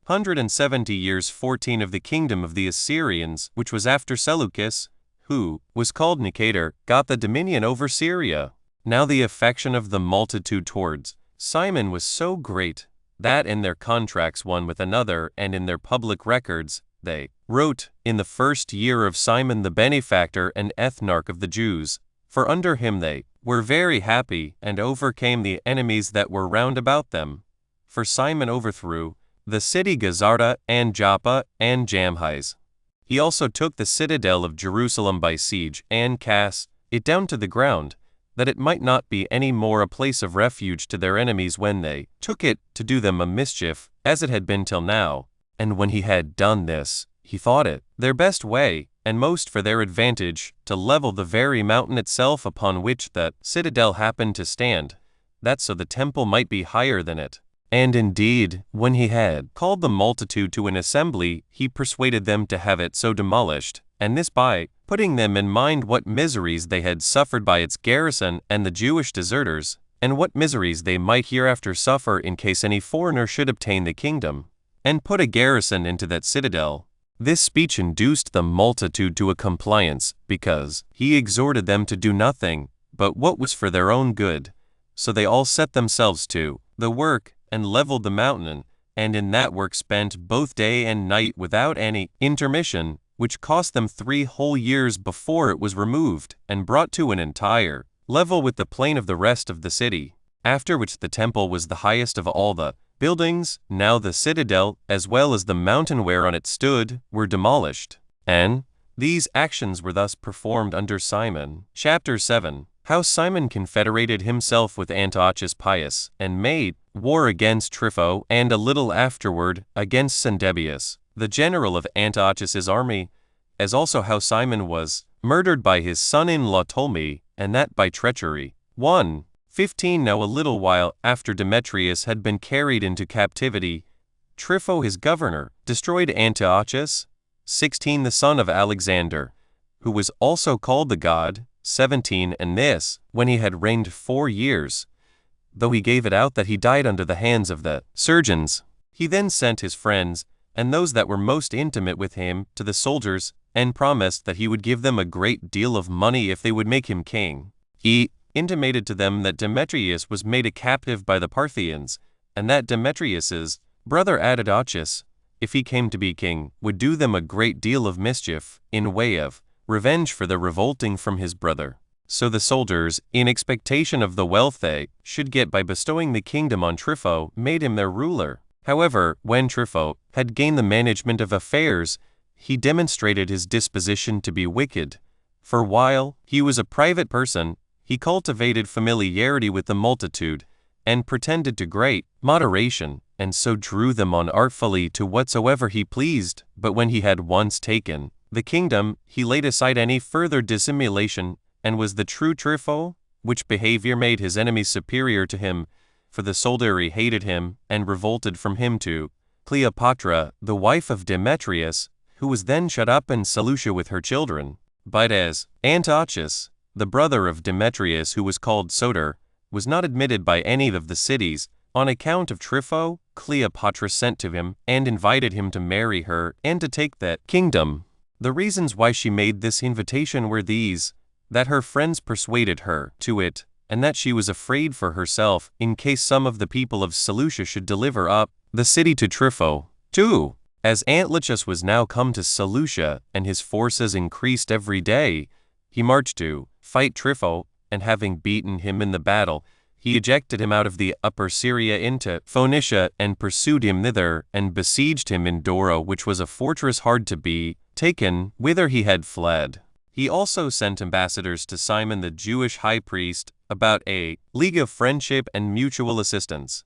170 years 14 of the kingdom of the Assyrians, which was after Seleucus, who was called Nicator, got the dominion over Syria. Now the affection of the multitude towards Simon was so great, that in their contracts one with another and in their public records, they wrote, in the first year of Simon the benefactor and ethnarch of the Jews, for under him they were very happy and overcame the enemies that were round about them. For Simon overthrew the city Gazarta and Joppa and Jamhis. He also took the citadel of Jerusalem by siege and cast it down to the ground, that it might not be any more a place of refuge to their enemies when they took it to do them a mischief, as it had been till now. And when he had done this, he thought it their best way, and most for their advantage, to level the very mountain itself upon which that citadel happened to stand, that so the temple might be higher than it. And indeed, when he had called the multitude to an assembly, he persuaded them to have it so demolished, and this by putting them in mind what miseries they had suffered by its garrison and the Jewish deserters, and what miseries they might hereafter suffer in case any foreigner should obtain the kingdom, and put a garrison into that citadel. This speech induced the multitude to a compliance, because he exhorted them to do nothing but what was for their own good. So they all set themselves to the work, and leveled the mountain, and in that work spent both day and night without any intermission, which cost them 3 whole years before it was removed, and brought to an entire level with the plain of the rest of the city. After which the temple was the highest of all the buildings. Now the citadel, as well as the mountain whereon it stood, were demolished. And these actions were thus performed under Simon. Chapter 7. How Simon confederated himself with Antiochus Pius, and made war against Trypho, and a little afterward against Sendebius, the general of Antiochus's army, as also how Simon was murdered by his son-in-law Ptolemy, and that by treachery. 1:15 Now a little while after Demetrius had been carried into captivity, Trypho his governor destroyed Antiochus. 16 The son of Alexander, who was also called the god. 17 And this, when he had reigned 4 years, though he gave it out that he died under the hands of the surgeons. He then sent his friends, and those that were most intimate with him, to the soldiers, and promised that he would give them a great deal of money if they would make him king. He intimated to them that Demetrius was made a captive by the Parthians, and that Demetrius's brother Antiochus, if he came to be king, would do them a great deal of mischief, in way of revenge for their revolting from his brother. So the soldiers, in expectation of the wealth they should get by bestowing the kingdom on Trypho, made him their ruler. However, when Trypho had gained the management of affairs, he demonstrated his disposition to be wicked. For while he was a private person, he cultivated familiarity with the multitude, and pretended to great moderation, and so drew them on artfully to whatsoever he pleased. But when he had once taken the kingdom, he laid aside any further dissimulation, and was the true Trypho, which behavior made his enemies superior to him, for the soldiery hated him, and revolted from him to Cleopatra, the wife of Demetrius, who was then shut up in Seleucia with her children. But as Antiochus, the brother of Demetrius, who was called Soter, was not admitted by any of the cities, on account of Trypho, Cleopatra sent to him, and invited him to marry her, and to take that kingdom. The reasons why she made this invitation were these: that her friends persuaded her to it, and that she was afraid for herself, in case some of the people of Seleucia should deliver up the city to Trypho. 2. As Antiochus was now come to Seleucia, and his forces increased every day, he marched to fight Trypho, and having beaten him in the battle, he ejected him out of the upper Syria into Phoenicia, and pursued him thither, and besieged him in Dora, which was a fortress hard to be taken, whither he had fled. He also sent ambassadors to Simon the Jewish high priest, about a league of friendship and mutual assistance.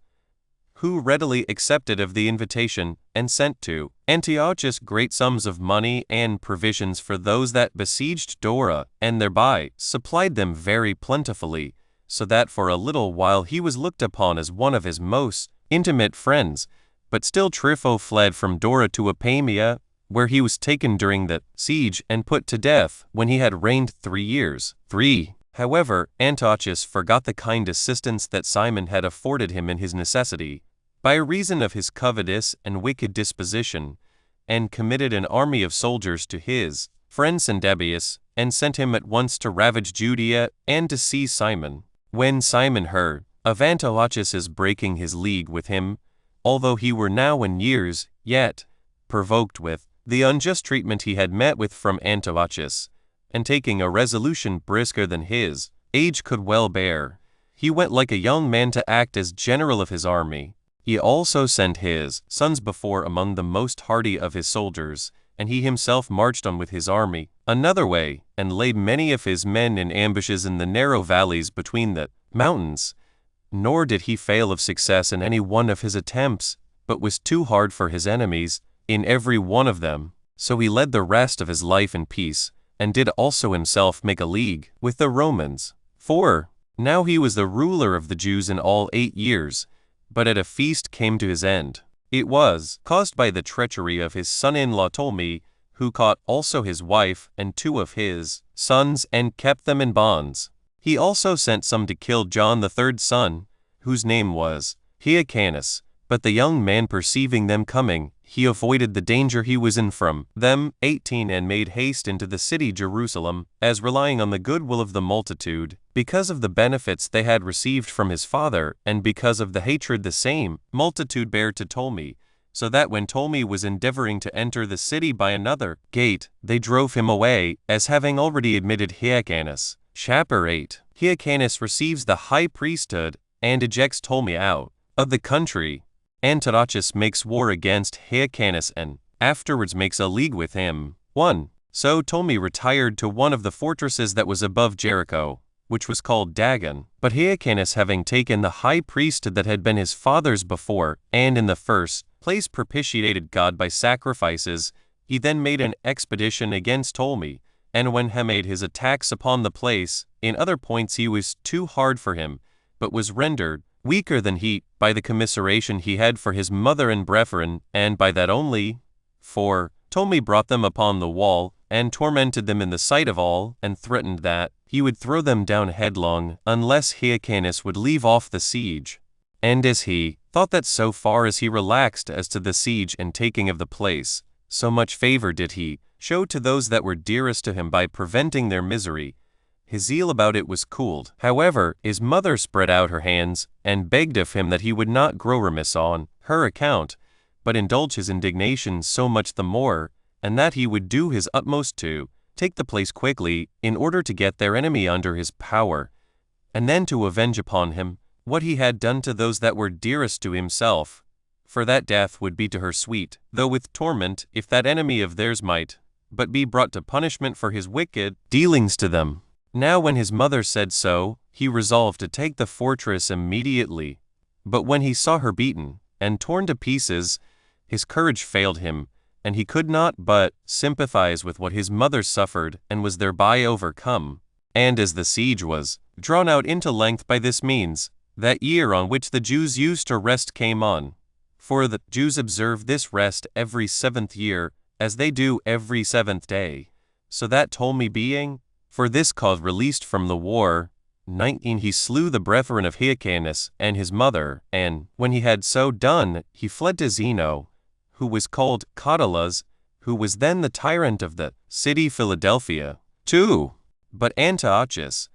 who readily accepted of the invitation, and sent to Antiochus great sums of money and provisions for those that besieged Dora, and thereby supplied them very plentifully, so that for a little while he was looked upon as one of his most intimate friends. But still Trypho fled from Dora to Apamia, where he was taken during the siege and put to death when he had reigned 3 years. 3. However, Antiochus forgot the kind assistance that Simon had afforded him in his necessity, by reason of his covetous and wicked disposition, and committed an army of soldiers to his friend Sendebius, and sent him at once to ravage Judea and to seize Simon. When Simon heard of Antiochus's breaking his league with him, although he were now in years, yet, provoked with the unjust treatment he had met with from Antiochus, and taking a resolution brisker than his age could well bear, he went like a young man to act as general of his army. He also sent his sons before among the most hardy of his soldiers, and he himself marched on with his army another way, and laid many of his men in ambushes in the narrow valleys between the mountains. Nor did he fail of success in any one of his attempts, but was too hard for his enemies in every one of them. So he led the rest of his life in peace, and did also himself make a league with the Romans. 4. Now he was the ruler of the Jews in all 8 years, but at a feast came to his end. It was caused by the treachery of his son-in-law Ptolemy, who caught also his wife and 2 of his sons and kept them in bonds. He also sent some to kill John the 3rd son, whose name was Hyrcanus. But the young man perceiving them coming, he avoided the danger he was in from them. 18 And made haste into the city Jerusalem, as relying on the goodwill of the multitude, because of the benefits they had received from his father, and because of the hatred the same multitude bare to Ptolemy, so that when Ptolemy was endeavoring to enter the city by another gate, they drove him away, as having already admitted Hyrcanus. Chapter 8. Hyrcanus receives the high priesthood, and ejects Ptolemy out of the country. Antiochus makes war against Hyrcanus and afterwards makes a league with him. 1. So Ptolemy retired to one of the fortresses that was above Jericho, which was called Dagon. But Hyrcanus, having taken the high priesthood that had been his father's before, and in the first place propitiated God by sacrifices, he then made an expedition against Ptolemy, and when he made his attacks upon the place, in other points he was too hard for him, but was rendered weaker than he, by the commiseration he had for his mother and brethren, and by that only. 4. Ptolemy brought them upon the wall, and tormented them in the sight of all, and threatened that he would throw them down headlong, unless Hyrcanus would leave off the siege. And as he thought that so far as he relaxed as to the siege and taking of the place, so much favor did he show to those that were dearest to him by preventing their misery, his zeal about it was cooled. However, his mother spread out her hands, and begged of him that he would not grow remiss on her account, but indulge his indignation so much the more, and that he would do his utmost to take the place quickly, in order to get their enemy under his power, and then to avenge upon him what he had done to those that were dearest to himself. For that death would be to her sweet, though with torment, if that enemy of theirs might but be brought to punishment for his wicked dealings to them. Now when his mother said so, he resolved to take the fortress immediately. But when he saw her beaten and torn to pieces, his courage failed him, and he could not but sympathize with what his mother suffered, and was thereby overcome. And as the siege was drawn out into length by this means, that year on which the Jews used to rest came on. For the Jews observe this rest every 7th year, as they do every 7th day. So that Ptolemy being for this cause released from the war, 19 he slew the brethren of Hyrcanus and his mother, and when he had so done, he fled to Zeno, who was called Catullus, who was then the tyrant of the city Philadelphia. 2. But Antiochus,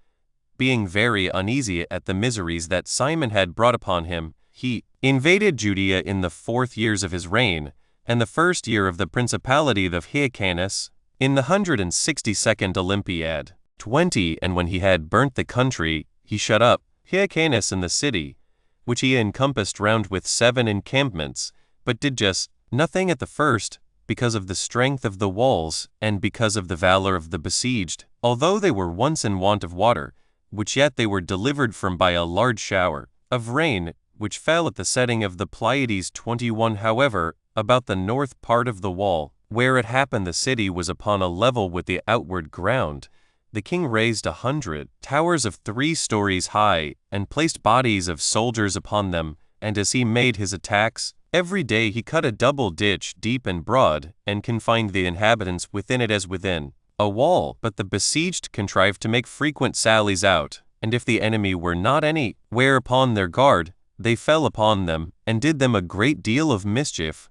being very uneasy at the miseries that Simon had brought upon him, he invaded Judea in the 4th years of his reign, and the 1st year of the principality of Hyrcanus, in the 162nd Olympiad. 20 And when he had burnt the country, he shut up Hyrcanus in the city, which he encompassed round with 7 encampments, but did just nothing at the first, because of the strength of the walls, and because of the valor of the besieged, although they were once in want of water, which yet they were delivered from by a large shower of rain, which fell at the setting of the Pleiades 21. However, about the north part of the wall, where it happened the city was upon a level with the outward ground, the king raised 100 towers of 3 stories high, and placed bodies of soldiers upon them, and as he made his attacks, every day he cut a double ditch deep and broad, and confined the inhabitants within it as within a wall. But the besieged contrived to make frequent sallies out, and if the enemy were not any where upon their guard, they fell upon them, and did them a great deal of mischief.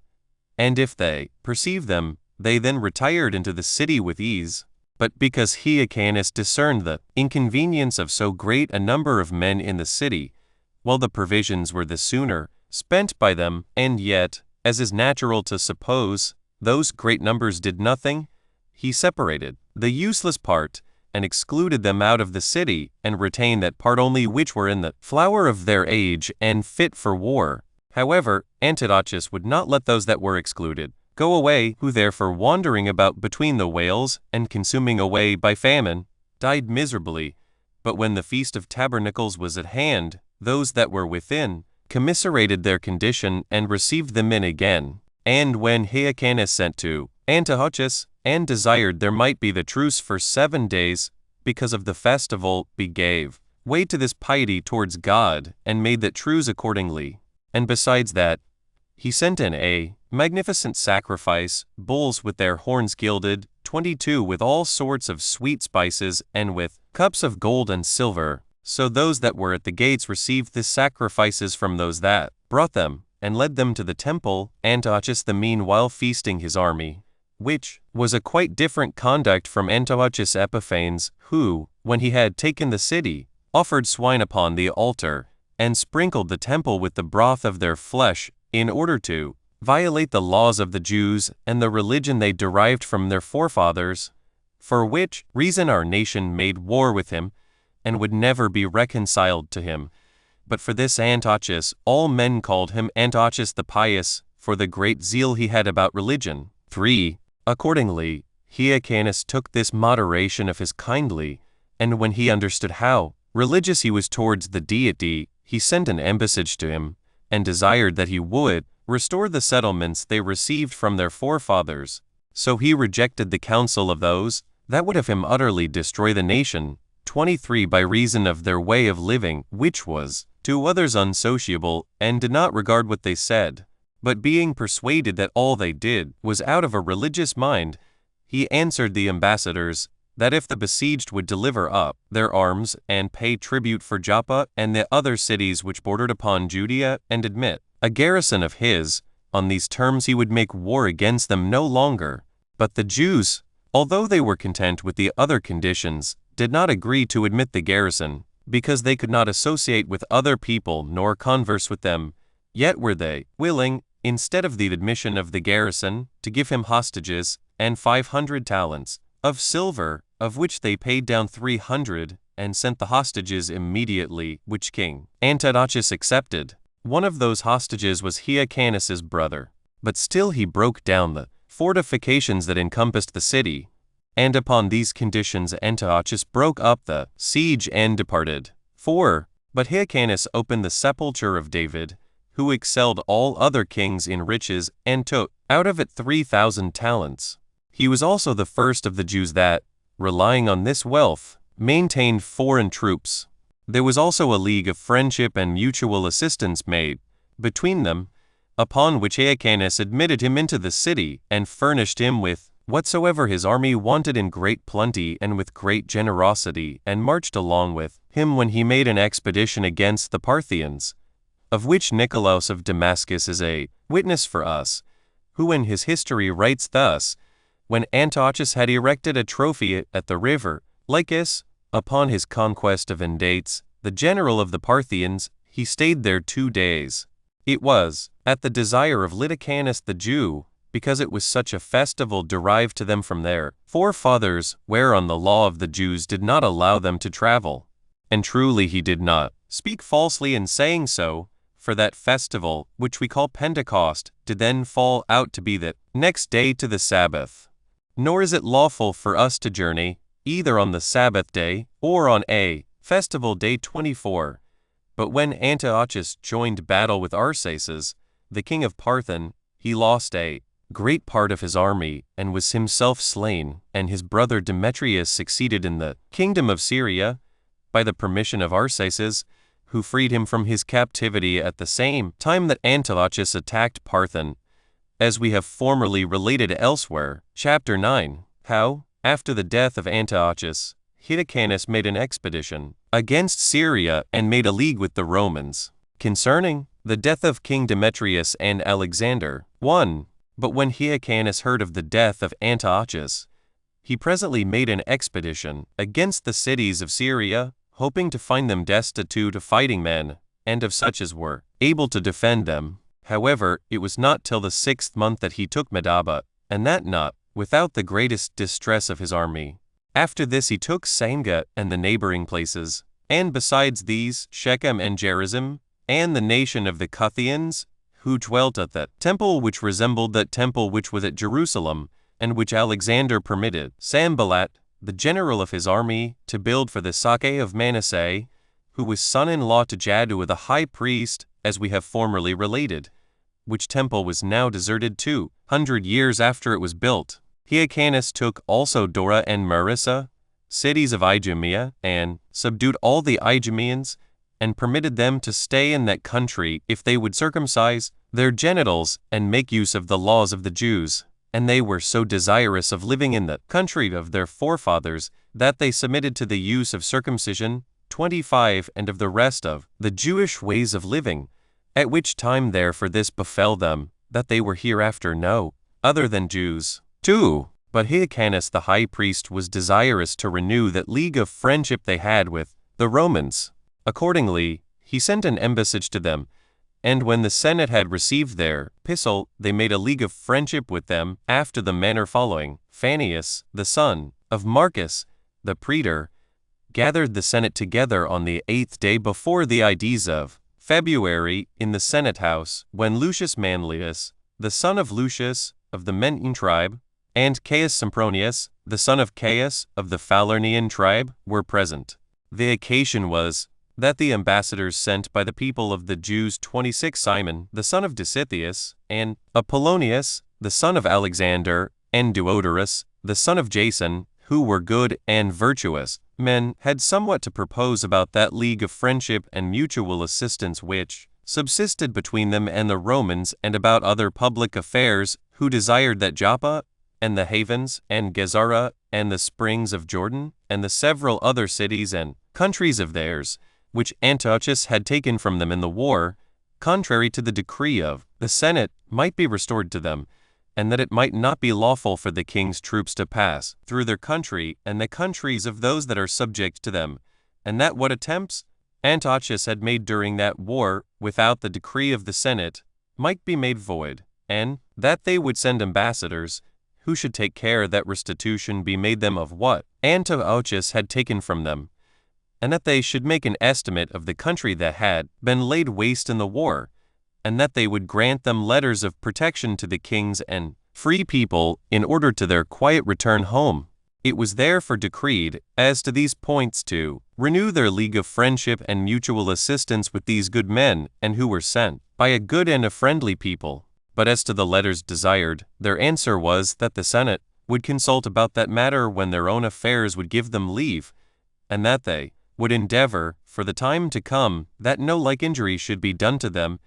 And if they perceived them, they then retired into the city with ease. But because Hyrcanus discerned the inconvenience of so great a number of men in the city, while the provisions were the sooner spent by them, and yet, as is natural to suppose, those great numbers did nothing, he separated the useless part, and excluded them out of the city, and retained that part only which were in the flower of their age and fit for war. However, Antiochus would not let those that were excluded go away, who therefore wandering about between the whales, and consuming away by famine, died miserably. But when the Feast of Tabernacles was at hand, those that were within commiserated their condition, and received them in again. And when Hyrcanus sent to Antiochus, and desired there might be the truce for 7 days, because of the festival, he gave way to this piety towards God, and made that truce accordingly. And besides that, he sent in a magnificent sacrifice, bulls with their horns gilded, 22 with all sorts of sweet spices, and with cups of gold and silver. So those that were at the gates received the sacrifices from those that brought them, and led them to the temple, Antiochus the meanwhile feasting his army, which was a quite different conduct from Antiochus Epiphanes, who, when he had taken the city, offered swine upon the altar, and sprinkled the temple with the broth of their flesh, in order to violate the laws of the Jews and the religion they derived from their forefathers, for which reason our nation made war with him, and would never be reconciled to him. But for this Antiochus all men called him Antiochus the Pious, for the great zeal he had about religion. 3. Accordingly, Hyrcanus took this moderation of his kindly, and when he understood how religious he was towards the deity, he sent an embassage to him, and desired that he would restore the settlements they received from their forefathers. So he rejected the counsel of those that would have him utterly destroy the nation. 23. By reason of their way of living, which was to others unsociable, and did not regard what they said, but being persuaded that all they did was out of a religious mind, he answered the ambassadors, that if the besieged would deliver up their arms, and pay tribute for Joppa and the other cities which bordered upon Judea, and admit a garrison of his, on these terms he would make war against them no longer. But the Jews, although they were content with the other conditions, did not agree to admit the garrison, because they could not associate with other people nor converse with them. Yet were they willing, instead of the admission of the garrison, to give him hostages, and 500 talents of silver, of which they paid down 300, and sent the hostages immediately, which King Antiochus accepted. One of those hostages was Hyrcanus's brother, but still he broke down the fortifications that encompassed the city, and upon these conditions Antiochus broke up the siege and departed. 4. But Hyrcanus opened the sepulchre of David, who excelled all other kings in riches, and took out of it 3,000 talents. He was also the first of the Jews that, relying on this wealth, maintained foreign troops. There was also a league of friendship and mutual assistance made between them, upon which Hyrcanus admitted him into the city, and furnished him with whatsoever his army wanted in great plenty and with great generosity, and marched along with him when he made an expedition against the Parthians, of which Nicolaus of Damascus is a witness for us, who in his history writes thus: when Antiochus had erected a trophy at the river Lycus, upon his conquest of Endates, the general of the Parthians, he stayed there 2 days. It was at the desire of Lyticanus the Jew, because it was such a festival derived to them from their forefathers, whereon the law of the Jews did not allow them to travel. And truly he did not speak falsely in saying so, for that festival, which we call Pentecost, did then fall out to be the next day to the Sabbath. Nor is it lawful for us to journey, either on the Sabbath day, or on a festival day 24, But when Antiochus joined battle with Arsaces, the king of Parthan, he lost a great part of his army and was himself slain, and his brother Demetrius succeeded in the kingdom of Syria by the permission of Arsaces, who freed him from his captivity at the same time that Antiochus attacked Parthan, as we have formerly related elsewhere. Chapter 9. How, after the death of Antiochus, Hyrcanus made an expedition against Syria and made a league with the Romans. Concerning the death of King Demetrius and Alexander. 1. But when Hyrcanus heard of the death of Antiochus, he presently made an expedition against the cities of Syria, hoping to find them destitute of fighting men, and of such as were able to defend them. However, it was not till the 6th month that he took Medaba, and that not without the greatest distress of his army. After this he took Samga and the neighboring places, and besides these, Shechem and Gerizim, and the nation of the Cuthians, who dwelt at that temple which resembled that temple which was at Jerusalem, and which Alexander permitted Sanballat, the general of his army, to build for the Sake of Manasseh, who was son-in-law to Jaddua the high priest, as we have formerly related, which temple was now deserted 200 years after it was built. Hyrcanus took also Dora and Marissa, cities of Idumea, and subdued all the Idumeans, and permitted them to stay in that country if they would circumcise their genitals and make use of the laws of the Jews. And they were so desirous of living in the country of their forefathers that they submitted to the use of circumcision 25 and of the rest of the Jewish ways of living, at which time therefore this befell them, that they were hereafter no other than Jews. 2. But Hyrcanus the high priest was desirous to renew that league of friendship they had with the Romans. Accordingly, he sent an embassage to them, and when the Senate had received their epistle, they made a league of friendship with them after the manner following. Phannius, the son of Marcus, the praetor, gathered the Senate together on the 8th day before the Ides of February in the Senate house, when Lucius Manlius, the son of Lucius, of the Mentan tribe, and Caius Sempronius, the son of Caius, of the Falernian tribe, were present. The occasion was that the ambassadors sent by the people of the Jews 26 Simon, the son of Disitheus, and Apollonius, the son of Alexander, and Duodorus, the son of Jason, who were good and virtuous men, had somewhat to propose about that league of friendship and mutual assistance which subsisted between them and the Romans, and about other public affairs, who desired that Joppa, and the havens, and Gezara, and the springs of Jordan, and the several other cities and countries of theirs, which Antiochus had taken from them in the war, contrary to the decree of the Senate, might be restored to them, and that it might not be lawful for the king's troops to pass through their country and the countries of those that are subject to them, and that what attempts Antiochus had made during that war without the decree of the Senate might be made void, and that they would send ambassadors, who should take care that restitution be made them of what Antiochus had taken from them, and that they should make an estimate of the country that had been laid waste in the war, and that they would grant them letters of protection to the kings and free people in order to their quiet return home. It was therefore decreed, as to these points, to renew their league of friendship and mutual assistance with these good men, and who were sent by a good and a friendly people. But as to the letters desired, their answer was that the Senate would consult about that matter when their own affairs would give them leave, and that they would endeavor, for the time to come, that no like injury should be done to them,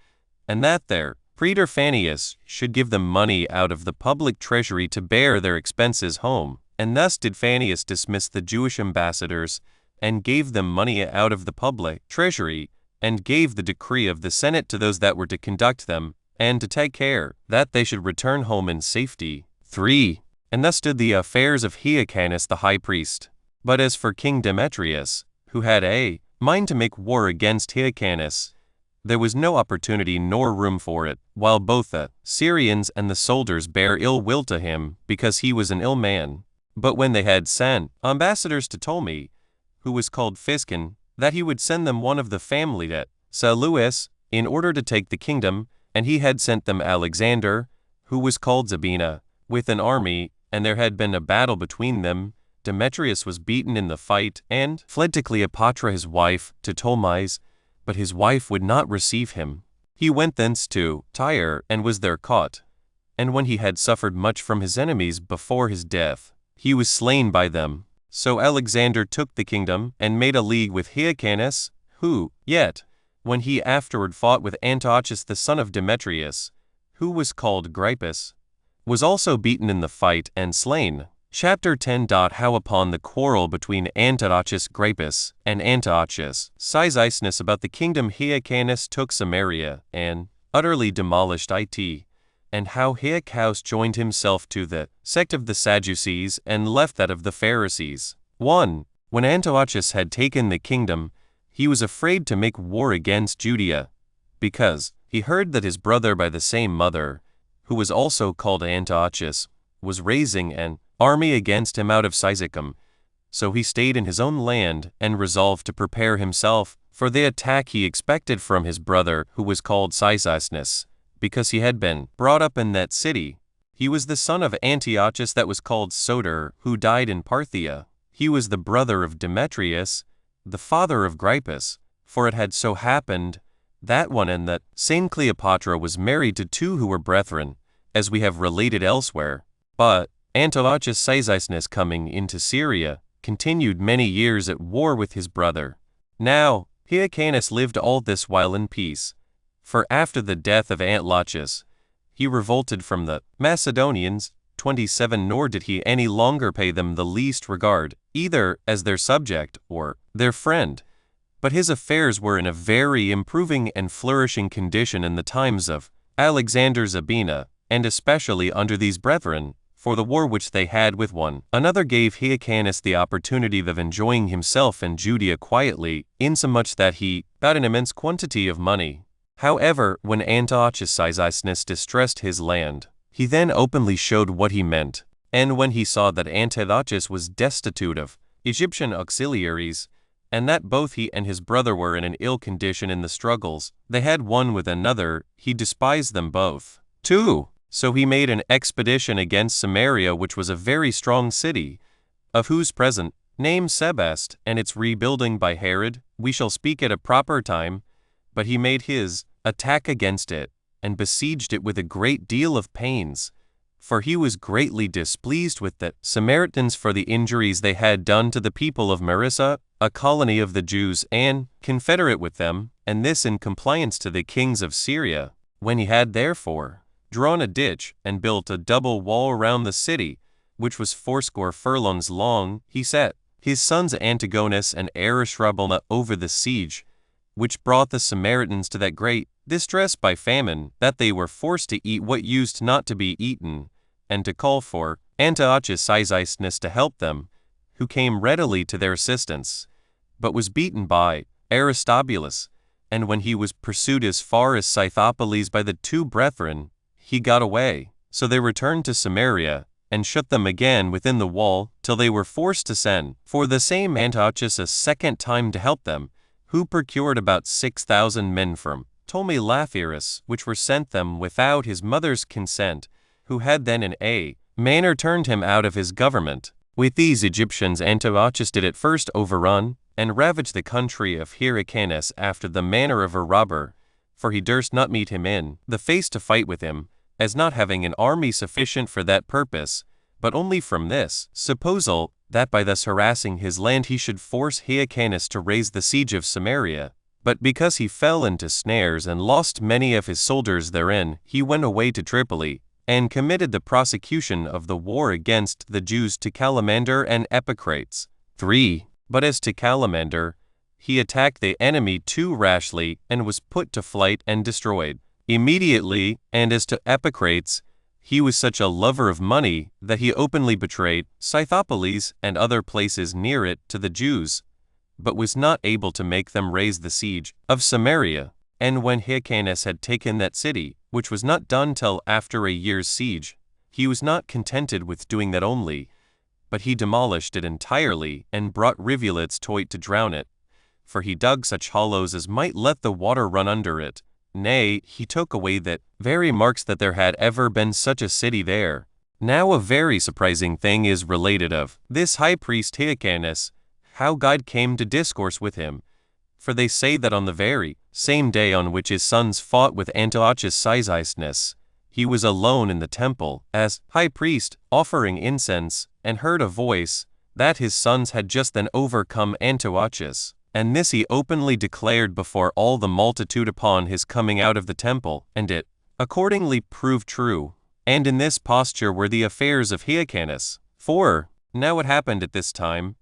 and that their praetor Phannius should give them money out of the public treasury to bear their expenses home. And thus did Phannius dismiss the Jewish ambassadors, and gave them money out of the public treasury, and gave the decree of the Senate to those that were to conduct them, and to take care that they should return home in safety. 3. And thus stood the affairs of Hyrcanus the high priest. But as for King Demetrius, who had a mind to make war against Hyrcanus, there was no opportunity nor room for it, while both the Syrians and the soldiers bare ill will to him, because he was an ill man. But when they had sent ambassadors to Ptolemy, who was called Physcon, that he would send them one of the family at Seleucus, in order to take the kingdom, and he had sent them Alexander, who was called Zabina, with an army, and there had been a battle between them, Demetrius was beaten in the fight, and fled to Cleopatra his wife, to Ptolemais, but his wife would not receive him. He went thence to Tyre, and was there caught. And when he had suffered much from his enemies before his death, he was slain by them. So Alexander took the kingdom, and made a league with Hyrcanus, who, yet, when he afterward fought with Antiochus the son of Demetrius, who was called Grypus, was also beaten in the fight and slain. Chapter 10. How upon the quarrel between Antiochus Grypus and Antiochus Cyzicenus about the kingdom, Hyrcanus took Samaria, and utterly demolished it, and how Hyrcanus joined himself to the sect of the Sadducees, and left that of the Pharisees. 1. When Antiochus had taken the kingdom, he was afraid to make war against Judea, because he heard that his brother by the same mother, who was also called Antiochus, was raising an army against him out of Cyzicum. So he stayed in his own land, and resolved to prepare himself for the attack he expected from his brother, who was called Cyzicenus, because he had been brought up in that city. He was the son of Antiochus that was called Soter, who died in Parthia. He was the brother of Demetrius, the father of Grypus, for it had so happened that one and that same Cleopatra was married to two who were brethren, as we have related elsewhere. But Antiochus Cyzicenus, coming into Syria, continued many years at war with his brother. Now Hyrcanus lived all this while in peace, for after the death of Antiochus, he revolted from the Macedonians. 27. Nor did he any longer pay them the least regard, either as their subject or their friend. But his affairs were in a very improving and flourishing condition in the times of Alexander Zabina, and especially under these brethren, for the war which they had with one another gave Hyrcanus the opportunity of enjoying himself in Judea quietly, insomuch that he got an immense quantity of money. However, when Antiochus Cyzicenus distressed his land, he then openly showed what he meant, and when he saw that Antiochus was destitute of Egyptian auxiliaries, and that both he and his brother were in an ill condition in the struggles they had one with another, he despised them both. 2. So he made an expedition against Samaria, which was a very strong city, of whose present name Sebast, and its rebuilding by Herod, we shall speak at a proper time. But he made his attack against it, and besieged it with a great deal of pains, for he was greatly displeased with the Samaritans for the injuries they had done to the people of Marissa, a colony of the Jews, and confederate with them, and this in compliance to the kings of Syria. When he had therefore drawn a ditch, and built a double wall around the city, which was 80 furlongs long, he set his sons Antigonus and Arishrabbana over the siege, which brought the Samaritans to that great distress by famine, that they were forced to eat what used not to be eaten, and to call for Antiochus Cyzicenus to help them, who came readily to their assistance, but was beaten by Aristobulus. And when he was pursued as far as Scythopolis by the two brethren, he got away. So they returned to Samaria, and shut them again within the wall, till they were forced to send for the same Antiochus a second time to help them, who procured about 6,000 men from Ptolemy-Laphyrus, which were sent them without his mother's consent, who had then in a manner turned him out of his government. With these Egyptians Antiochus did at first overrun, and ravage the country of Hyrcanus after the manner of a robber, for he durst not meet him in the face to fight with him, as not having an army sufficient for that purpose, but only from this supposal, that by thus harassing his land he should force Hyrcanus to raise the siege of Samaria. But because he fell into snares and lost many of his soldiers therein, he went away to Tripoli, and committed the prosecution of the war against the Jews to Calamander and Epicrates. 3. But as to Calamander, he attacked the enemy too rashly, and was put to flight and destroyed immediately. And as to Epicrates, he was such a lover of money that he openly betrayed Scythopolis and other places near it to the Jews, but was not able to make them raise the siege of Samaria. And when Hyrcanus had taken that city, which was not done till after a year's siege, he was not contented with doing that only, but he demolished it entirely, and brought rivulets to it to drown it, for he dug such hollows as might let the water run under it. Nay, he took away that very marks that there had ever been such a city there. Now a very surprising thing is related of this high priest Hyrcanus, how God came to discourse with him. For they say that on the very same day on which his sons fought with Antiochus Cyzicenus, he was alone in the temple, as high priest, offering incense, and heard a voice, that his sons had just then overcome Antiochus. And this he openly declared before all the multitude upon his coming out of the temple, and it accordingly proved true. And in this posture were the affairs of Hyrcanus. For now it happened at this time,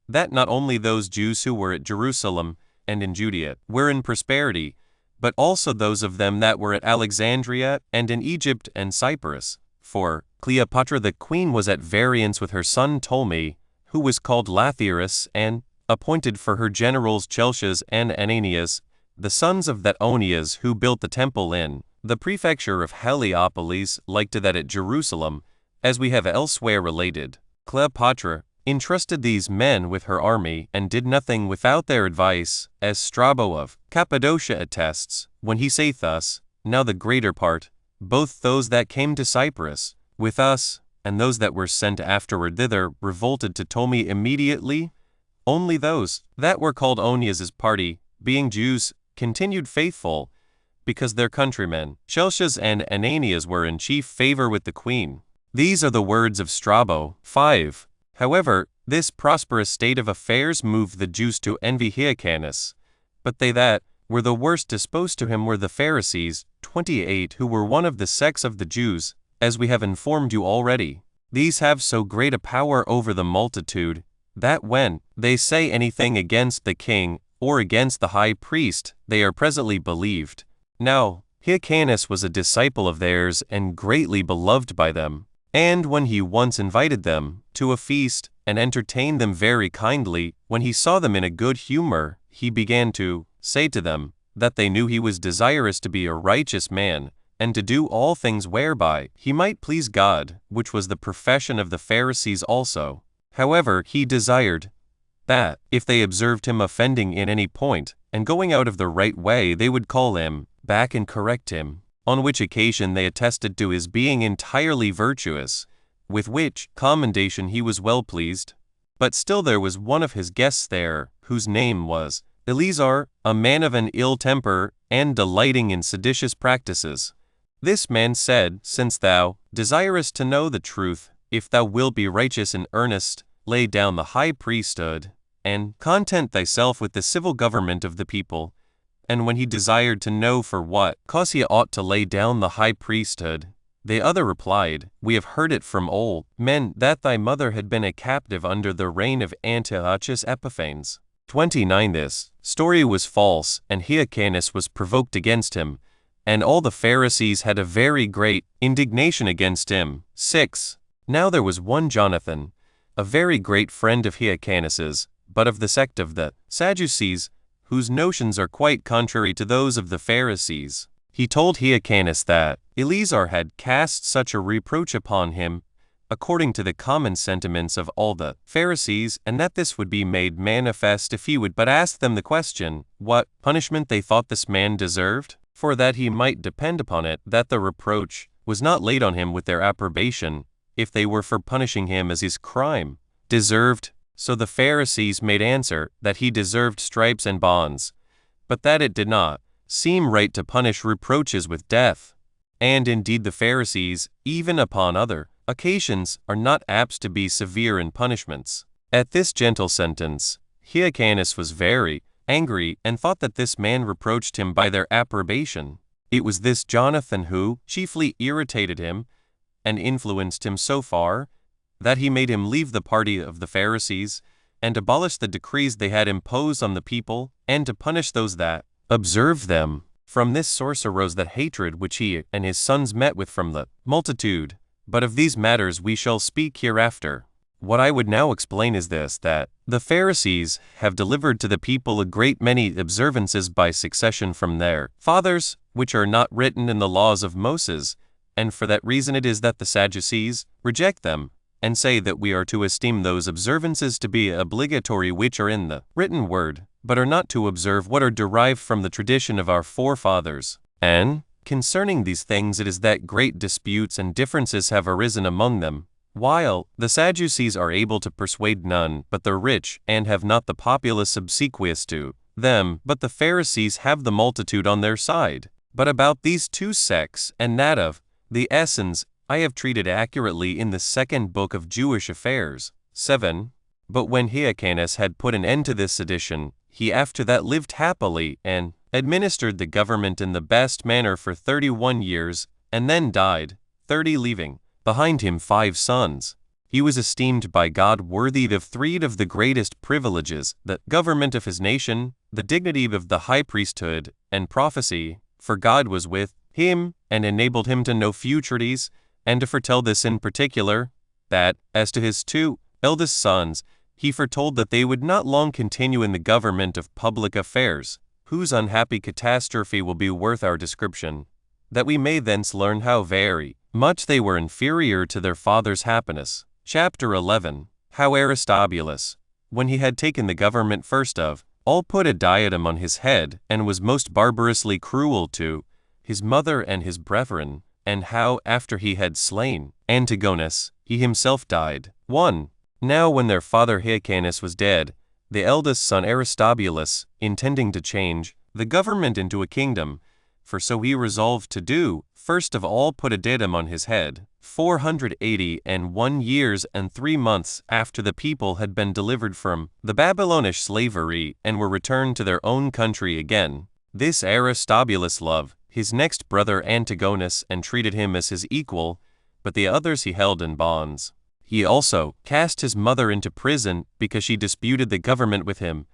that not only those Jews who were at Jerusalem and in Judea were in prosperity, but also those of them that were at Alexandria and in Egypt and Cyprus. For Cleopatra the queen was at variance with her son Ptolemy, who was called Lathyrus, and appointed for her generals Chelcias and Ananias, the sons of that Onias who built the temple in the prefecture of Heliopolis, like to that at Jerusalem, as we have elsewhere related. Cleopatra entrusted these men with her army, and did nothing without their advice, as Strabo of Cappadocia attests, when he saith thus, Now the greater part, both those that came to Cyprus with us, and those that were sent afterward thither, revolted to Ptolemy immediately. Only those that were called Onias's party, being Jews, continued faithful, because their countrymen, Chelcias and Ananias, were in chief favor with the queen. These are the words of Strabo. 5. However, this prosperous state of affairs moved the Jews to envy Hyrcanus, but they that were the worst disposed to him were the Pharisees, 28, who were one of the sects of the Jews, as we have informed you already. These have so great a power over the multitude, that when they say anything against the king or against the high priest, they are presently believed. Now, Hyrcanus was a disciple of theirs and greatly beloved by them. And when he once invited them to a feast and entertained them very kindly, when he saw them in a good humor, he began to say to them that they knew he was desirous to be a righteous man, and to do all things whereby he might please God, which was the profession of the Pharisees also. However, he desired that, if they observed him offending in any point, and going out of the right way, they would call him back and correct him, on which occasion they attested to his being entirely virtuous, with which commendation he was well pleased. But still there was one of his guests there, whose name was Eleazar, a man of an ill temper, and delighting in seditious practices. This man said, Since thou desirest to know the truth, if thou wilt be righteous in earnest, lay down the high priesthood, and content thyself with the civil government of the people. And when he desired to know for what cause he ought to lay down the high priesthood, the other replied, We have heard it from old men that thy mother had been a captive under the reign of Antiochus Epiphanes. 29. This story was false, and Hyrcanus was provoked against him, and all the Pharisees had a very great indignation against him. 6. Now there was one Jonathan, a very great friend of Hyrcanus's, but of the sect of the Sadducees, whose notions are quite contrary to those of the Pharisees. He told Hyrcanus that Eleazar had cast such a reproach upon him, according to the common sentiments of all the Pharisees, and that this would be made manifest if he would but ask them the question, what punishment they thought this man deserved, for that he might depend upon it that the reproach was not laid on him with their approbation, if they were for punishing him as his crime deserved. So the Pharisees made answer that he deserved stripes and bonds, but that it did not seem right to punish reproaches with death. And indeed the Pharisees, even upon other occasions, are not apt to be severe in punishments. At this gentle sentence, Hyrcanus was very angry, and thought that this man reproached him by their approbation. It was this Jonathan who chiefly irritated him, and influenced him so far, that he made him leave the party of the Pharisees, and abolish the decrees they had imposed on the people, and to punish those that observed them. From this source arose that hatred which he and his sons met with from the multitude. But of these matters we shall speak hereafter. What I would now explain is this, that the Pharisees have delivered to the people a great many observances by succession from their fathers, which are not written in the laws of Moses, and for that reason it is that the Sadducees reject them, and say that we are to esteem those observances to be obligatory which are in the written word, but are not to observe what are derived from the tradition of our forefathers. And concerning these things it is that great disputes and differences have arisen among them, while the Sadducees are able to persuade none but the rich, and have not the populace obsequious to them, but the Pharisees have the multitude on their side. But about these two sects, and that of the Essenes, I have treated accurately in the second book of Jewish Affairs. 7. But when Hyrcanus had put an end to this sedition, he after that lived happily, and administered the government in the best manner for 31 years, and then died, 30 leaving behind him 5 sons. He was esteemed by God worthy of 3 of the greatest privileges, the government of his nation, the dignity of the high priesthood, and prophecy, for God was with him, and enabled him to know futurities, and to foretell this in particular, that, as to his 2 eldest sons, he foretold that they would not long continue in the government of public affairs, whose unhappy catastrophe will be worth our description, that we may thence learn how very much they were inferior to their father's happiness. Chapter 11. How Aristobulus, when he had taken the government first of all, put a diadem on his head, and was most barbarously cruel to his mother and his brethren, and how, after he had slain Antigonus, he himself died. 1. Now when their father Hyrcanus was dead, the eldest son Aristobulus, intending to change the government into a kingdom, for so he resolved to do, first of all put a diadem on his head, 481 years and 3 months after the people had been delivered from the Babylonish slavery and were returned to their own country again. This Aristobulus loved his next brother Antigonus and treated him as his equal, but the others he held in bonds. He also cast his mother into prison because she disputed the government with him,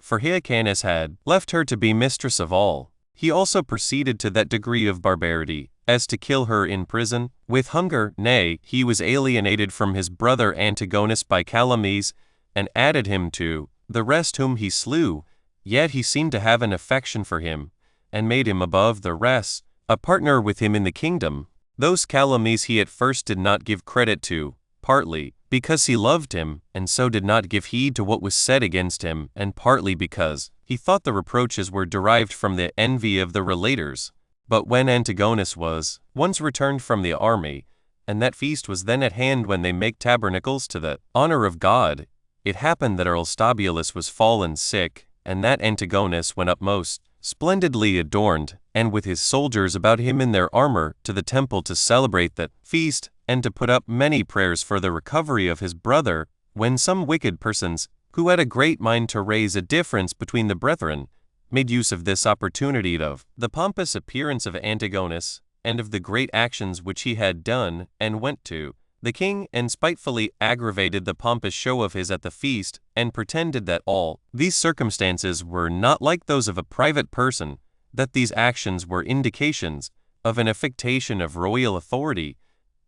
for Hyrcanus had left her to be mistress of all. He also proceeded to that degree of barbarity as to kill her in prison with hunger. Nay, he was alienated from his brother Antigonus by calumnies, and added him to the rest whom he slew, yet he seemed to have an affection for him, and made him above the rest a partner with him in the kingdom. Those calumnies he at first did not give credit to, partly because he loved him, and so did not give heed to what was said against him, and partly because he thought the reproaches were derived from the envy of the relators. But when Antigonus was once returned from the army, and that feast was then at hand when they make tabernacles to the honor of God, it happened that Aristobulus was fallen sick, and that Antigonus went up most splendidly adorned, and with his soldiers about him in their armor, to the temple to celebrate that feast, and to put up many prayers for the recovery of his brother, when some wicked persons, who had a great mind to raise a difference between the brethren, made use of this opportunity of the pompous appearance of Antigonus, and of the great actions which he had done, and went to the king, and spitefully aggravated the pompous show of his at the feast, and pretended that all these circumstances were not like those of a private person, that these actions were indications of an affectation of royal authority,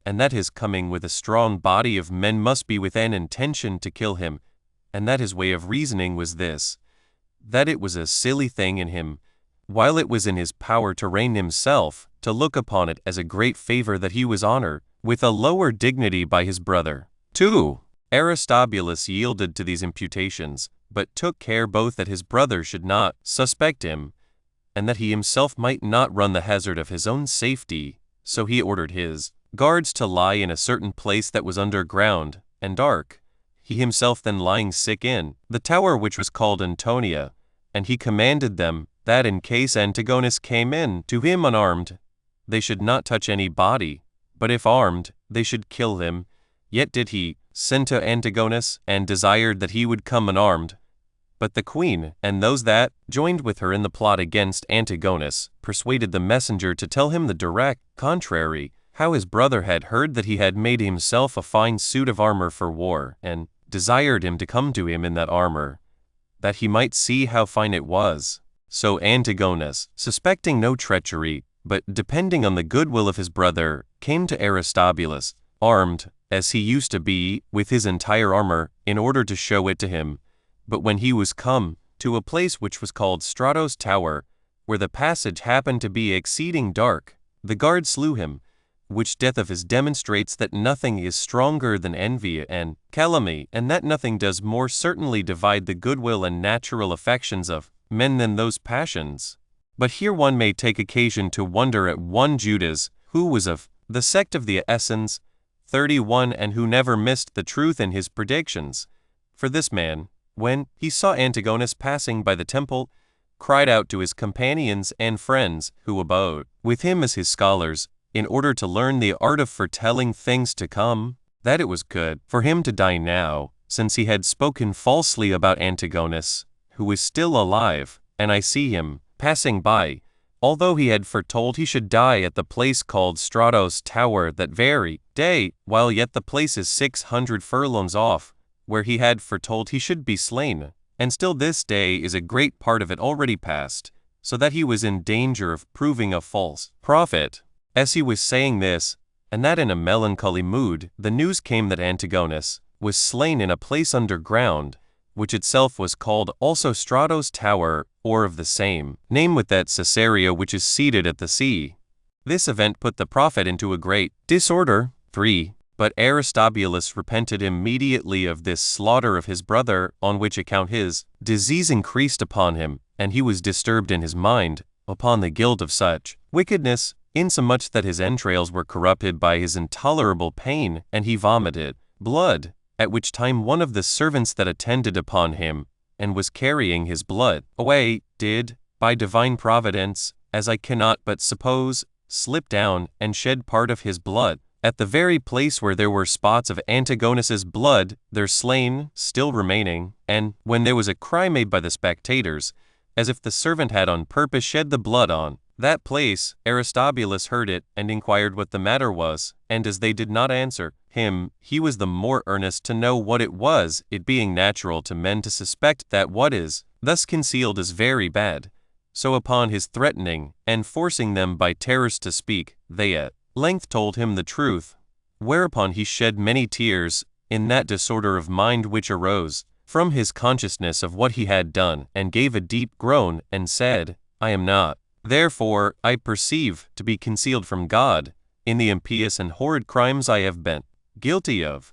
and that his coming with a strong body of men must be with an intention to kill him, and that his way of reasoning was this, that it was a silly thing in him, while it was in his power to reign himself, to look upon it as a great favor that he was honored with a lower dignity by his brother. 2. Aristobulus yielded to these imputations, but took care both that his brother should not suspect him, and that he himself might not run the hazard of his own safety. So he ordered his guards to lie in a certain place that was underground and dark, he himself then lying sick in the tower which was called Antonia, and he commanded them that in case Antigonus came in to him unarmed, they should not touch any body, but if armed, they should kill him. Yet did he send to Antigonus, and desired that he would come unarmed. But the queen, and those that joined with her in the plot against Antigonus, persuaded the messenger to tell him the direct contrary, how his brother had heard that he had made himself a fine suit of armor for war, and desired him to come to him in that armor, that he might see how fine it was. So Antigonus, suspecting no treachery, but depending on the goodwill of his brother, came to Aristobulus, armed, as he used to be, with his entire armor, in order to show it to him. But when he was come to a place which was called Strato's Tower, where the passage happened to be exceeding dark, the guard slew him, which death of his demonstrates that nothing is stronger than envy and calumny, and that nothing does more certainly divide the goodwill and natural affections of men than those passions. But here one may take occasion to wonder at one Judas, who was of the sect of the Essenes, 31, and who never missed the truth in his predictions. For this man, when he saw Antigonus passing by the temple, cried out to his companions and friends who abode with him as his scholars, in order to learn the art of foretelling things to come, that it was good for him to die now, since he had spoken falsely about Antigonus, who is still alive, and I see him passing by, although he had foretold he should die at the place called Stratos Tower that very day, while yet the place is 600 furlongs off, where he had foretold he should be slain, and still this day is a great part of it already past, so that he was in danger of proving a false prophet. As he was saying this, and that in a melancholy mood, the news came that Antigonus was slain in a place underground, which itself was called also Stratos Tower, or of the same name with that Caesarea which is seated at the sea. This event put the prophet into a great disorder. 3. But Aristobulus repented immediately of this slaughter of his brother, on which account his disease increased upon him, and he was disturbed in his mind upon the guilt of such wickedness, insomuch that his entrails were corrupted by his intolerable pain, and he vomited blood, at which time one of the servants that attended upon him, and was carrying his blood away, did, by divine providence, as I cannot but suppose, slip down and shed part of his blood, at the very place where there were spots of Antigonus's blood, their slain still remaining, and, when there was a cry made by the spectators, as if the servant had on purpose shed the blood on that place, Aristobulus heard it, and inquired what the matter was, and as they did not answer him, he was the more earnest to know what it was, it being natural to men to suspect that what is thus concealed is very bad. So upon his threatening, and forcing them by terrors to speak, they at length told him the truth, whereupon he shed many tears, in that disorder of mind which arose from his consciousness of what he had done, and gave a deep groan, and said, I am not, therefore, I perceive, to be concealed from God, in the impious and horrid crimes I have been guilty of,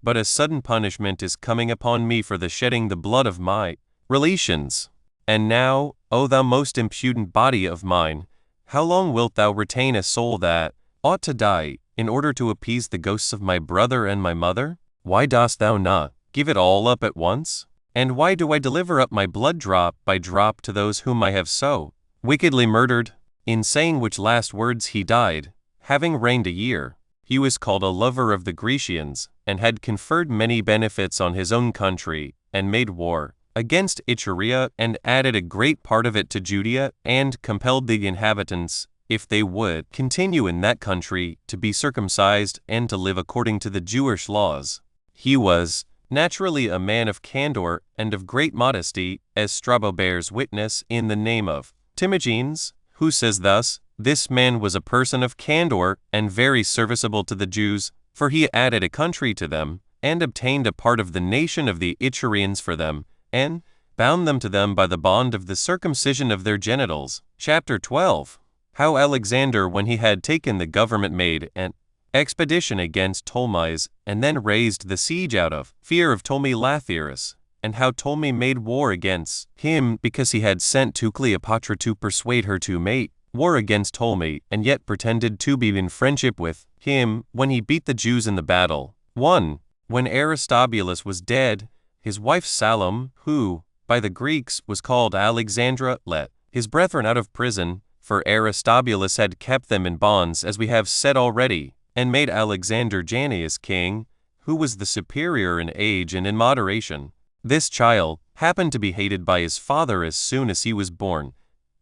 but a sudden punishment is coming upon me for the shedding the blood of my relations. And now, O thou most impudent body of mine, how long wilt thou retain a soul that ought to die, in order to appease the ghosts of my brother and my mother? Why dost thou not give it all up at once? And why do I deliver up my blood drop by drop to those whom I have so wickedly murdered? In saying which last words he died, having reigned a year. He was called a lover of the Grecians, and had conferred many benefits on his own country, and made war against Iturea, and added a great part of it to Judea, and compelled the inhabitants, if they would continue in that country, to be circumcised, and to live according to the Jewish laws. He was naturally a man of candor and of great modesty, as Strabo bears witness in the name of Timagenes, who says thus, this man was a person of candor, and very serviceable to the Jews, for he added a country to them, and obtained a part of the nation of the Itureans for them, and bound them to them by the bond of the circumcision of their genitals. Chapter 12. How Alexander, when he had taken the government, made an expedition against Ptolemais, and then raised the siege out of fear of Ptolemy Lathyrus, and how Ptolemy made war against him, because he had sent to Cleopatra to persuade her to make war against Ptolemy, and yet pretended to be in friendship with him, when he beat the Jews in the battle. 1. When Aristobulus was dead, his wife Salome, who, by the Greeks, was called Alexandra, let his brethren out of prison, for Aristobulus had kept them in bonds, as we have said already, and made Alexander Jannaeus king, who was the superior in age and in moderation. This child happened to be hated by his father as soon as he was born,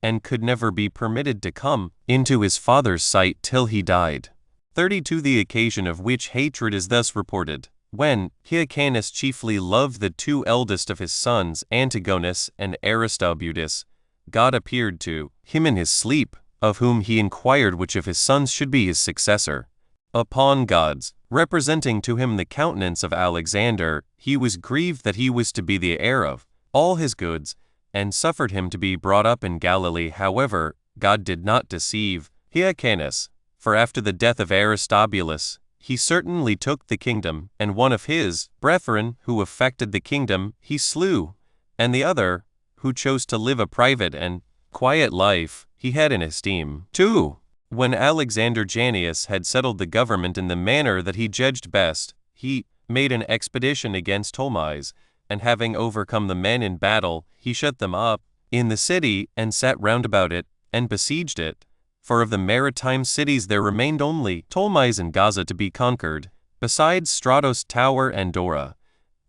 and could never be permitted to come into his father's sight till he died. 32. The occasion of which hatred is thus reported. When Hyrcanus chiefly loved the two eldest of his sons, Antigonus and Aristobulus, God appeared to him in his sleep, of whom he inquired which of his sons should be his successor. Upon God's representing to him the countenance of Alexander, he was grieved that he was to be the heir of all his goods, and suffered him to be brought up in Galilee. However, God did not deceive Hyrcanus, for after the death of Aristobulus, he certainly took the kingdom, and one of his brethren who affected the kingdom he slew, and the other, who chose to live a private and quiet life, he had in esteem. 2. When Alexander Jannaeus had settled the government in the manner that he judged best, he made an expedition against Ptolemais, and having overcome the men in battle, he shut them up in the city, and sat round about it, and besieged it. For of the maritime cities there remained only Ptolemais and Gaza to be conquered, besides Stratos Tower and Dora,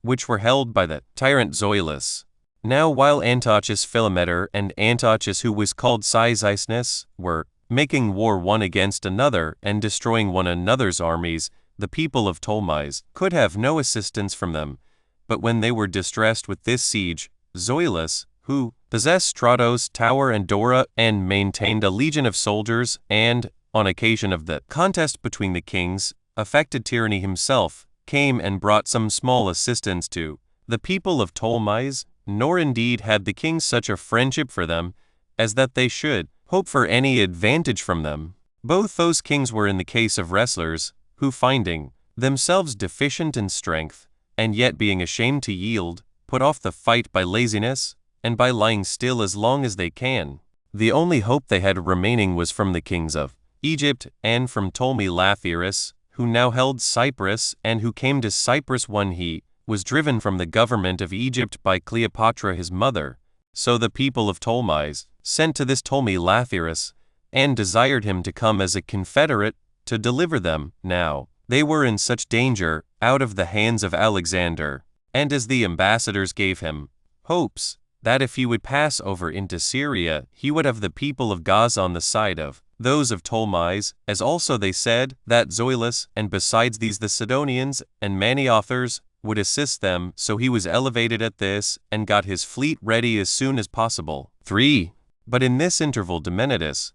which were held by the tyrant Zoilus. Now while Antiochus Philometor and Antiochus, who was called Cyzicenus, were making war one against another and destroying one another's armies, the people of Ptolemais could have no assistance from them. But when they were distressed with this siege, Zoilus, who possessed Stratos Tower and Dora, and maintained a legion of soldiers, and, on occasion of the contest between the kings, affected tyranny himself, came and brought some small assistance to the people of Ptolemais, nor indeed had the kings such a friendship for them, as that they should hope for any advantage from them. Both those kings were in the case of wrestlers, who finding themselves deficient in strength, and yet being ashamed to yield, put off the fight by laziness, and by lying still as long as they can. The only hope they had remaining was from the kings of Egypt, and from Ptolemy Lathyrus, who now held Cyprus, and who came to Cyprus when he was driven from the government of Egypt by Cleopatra his mother. So the people of Ptolemais sent to this Ptolemy Lathyrus, and desired him to come as a confederate to deliver them. Now they were in such danger out of the hands of Alexander, and as the ambassadors gave him hopes that if he would pass over into Syria, he would have the people of Gaza on the side of those of Ptolemais, as also they said that Zoilus, and besides these the Sidonians and Maniothers, would assist them, so he was elevated at this, and got his fleet ready as soon as possible. 3. But in this interval Domenitus,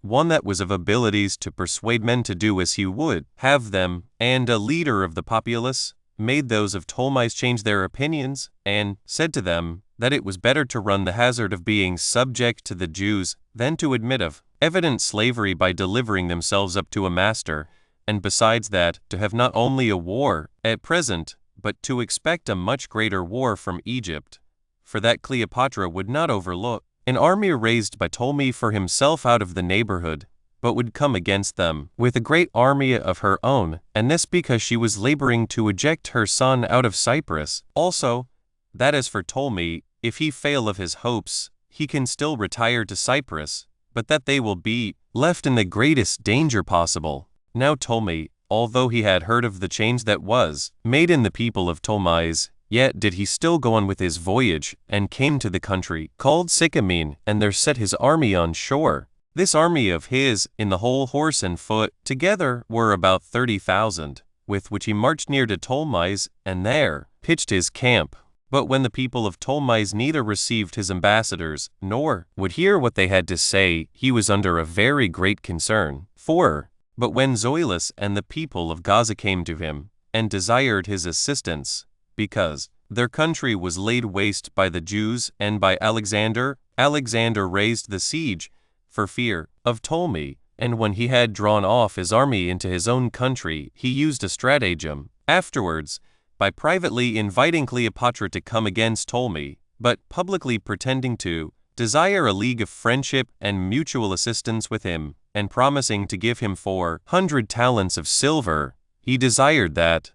one that was of abilities to persuade men to do as he would have them, and a leader of the populace, made those of Ptolemais change their opinions, and said to them that it was better to run the hazard of being subject to the Jews than to admit of evident slavery by delivering themselves up to a master, and besides that, to have not only a war at present, but to expect a much greater war from Egypt, for that Cleopatra would not overlook an army raised by Ptolemy for himself out of the neighborhood, but would come against them with a great army of her own, and this because she was laboring to eject her son out of Cyprus. Also, that as for Ptolemy, if he fail of his hopes, he can still retire to Cyprus, but that they will be left in the greatest danger possible. Now Ptolemy, although he had heard of the change that was made in the people of Ptolemais, yet did he still go on with his voyage, and came to the country called Sycamine, and there set his army on shore. This army of his, in the whole horse and foot, together were about 30,000, with which he marched near to Ptolemais, and there pitched his camp. But when the people of Ptolemais neither received his ambassadors, nor would hear what they had to say, he was under a very great concern. 4. But when Zoilus and the people of Gaza came to him, and desired his assistance, because their country was laid waste by the Jews and by Alexander, Alexander raised the siege for fear of Ptolemy, and when he had drawn off his army into his own country, he used a stratagem afterwards, by privately inviting Cleopatra to come against Ptolemy, but publicly pretending to desire a league of friendship and mutual assistance with him, and promising to give him 400 talents of silver, he desired that,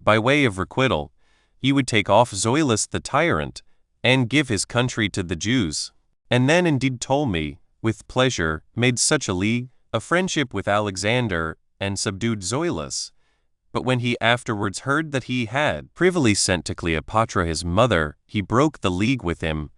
by way of requital, he would take off Zoilus the tyrant, and give his country to the Jews. And then indeed Ptolemy, with pleasure, made such a league of friendship with Alexander, and subdued Zoilus. But when he afterwards heard that he had privily sent to Cleopatra his mother, he broke the league with him,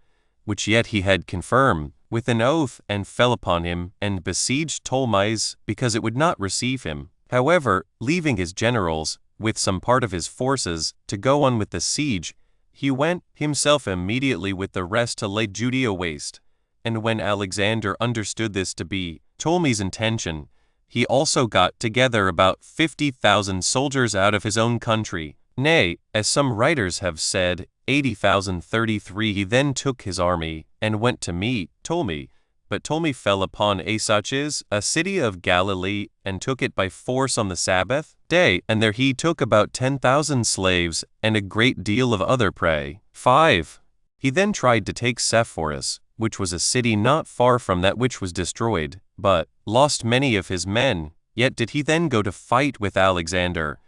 which yet he had confirmed with an oath, and fell upon him, and besieged Ptolemais, because it would not receive him. However, leaving his generals, with some part of his forces, to go on with the siege, he went himself immediately with the rest to lay Judea waste. And when Alexander understood this to be Ptolemy's intention, he also got together about 50,000 soldiers out of his own country. Nay, as some writers have said, 80,033. He then took his army, and went to meet Ptolemy. But Ptolemy fell upon Asaches, a city of Galilee, and took it by force on the Sabbath day, and there he took about 10,000 slaves, and a great deal of other prey. 5. He then tried to take Sepphoris, which was a city not far from that which was destroyed, but lost many of his men. Yet did he then go to fight with Alexander,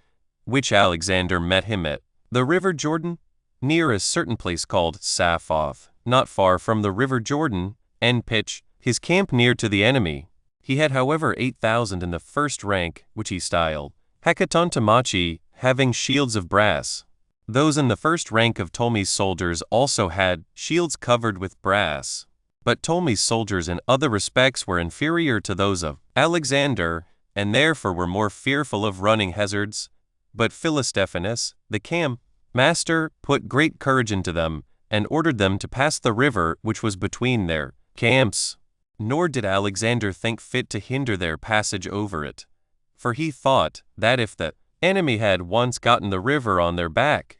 which Alexander met him at the river Jordan, near a certain place called Saphoth. not far from the river Jordan, and pitch his camp near to the enemy. He had however 8,000 in the first rank, which he styled Hekatontomachi, having shields of brass. Those in the first rank of Ptolemy's soldiers also had shields covered with brass. But Ptolemy's soldiers in other respects were inferior to those of Alexander, and therefore were more fearful of running hazards. But Philostephanus, the camp master, put great courage into them, and ordered them to pass the river which was between their camps. Nor did Alexander think fit to hinder their passage over it. For he thought that if the enemy had once gotten the river on their back,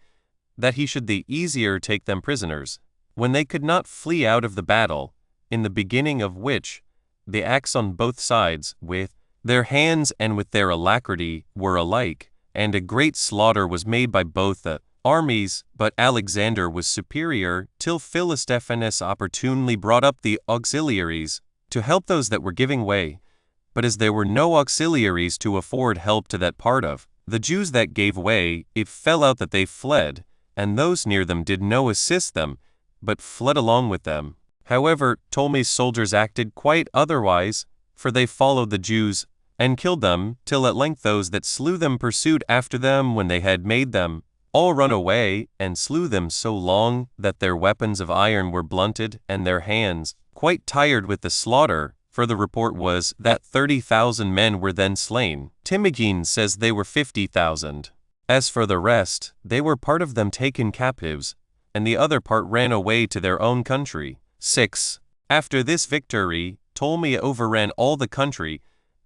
that he should the easier take them prisoners, when they could not flee out of the battle, in the beginning of which the acts on both sides, with their hands and with their alacrity, were alike, and a great slaughter was made by both the armies. But Alexander was superior, till Philostephanus opportunely brought up the auxiliaries to help those that were giving way. But as there were no auxiliaries to afford help to that part of the Jews that gave way, it fell out that they fled, and those near them did no assist them, but fled along with them. However, Ptolemy's soldiers acted quite otherwise, for they followed the Jews, and killed them, till at length those that slew them pursued after them when they had made them all run away, and slew them so long that their weapons of iron were blunted, and their hands quite tired with the slaughter, for the report was that 30,000 men were then slain. Timogene says they were 50,000. As for the rest, they were part of them taken captives, and the other part ran away to their own country. 6. After this victory, Ptolemy overran all the country,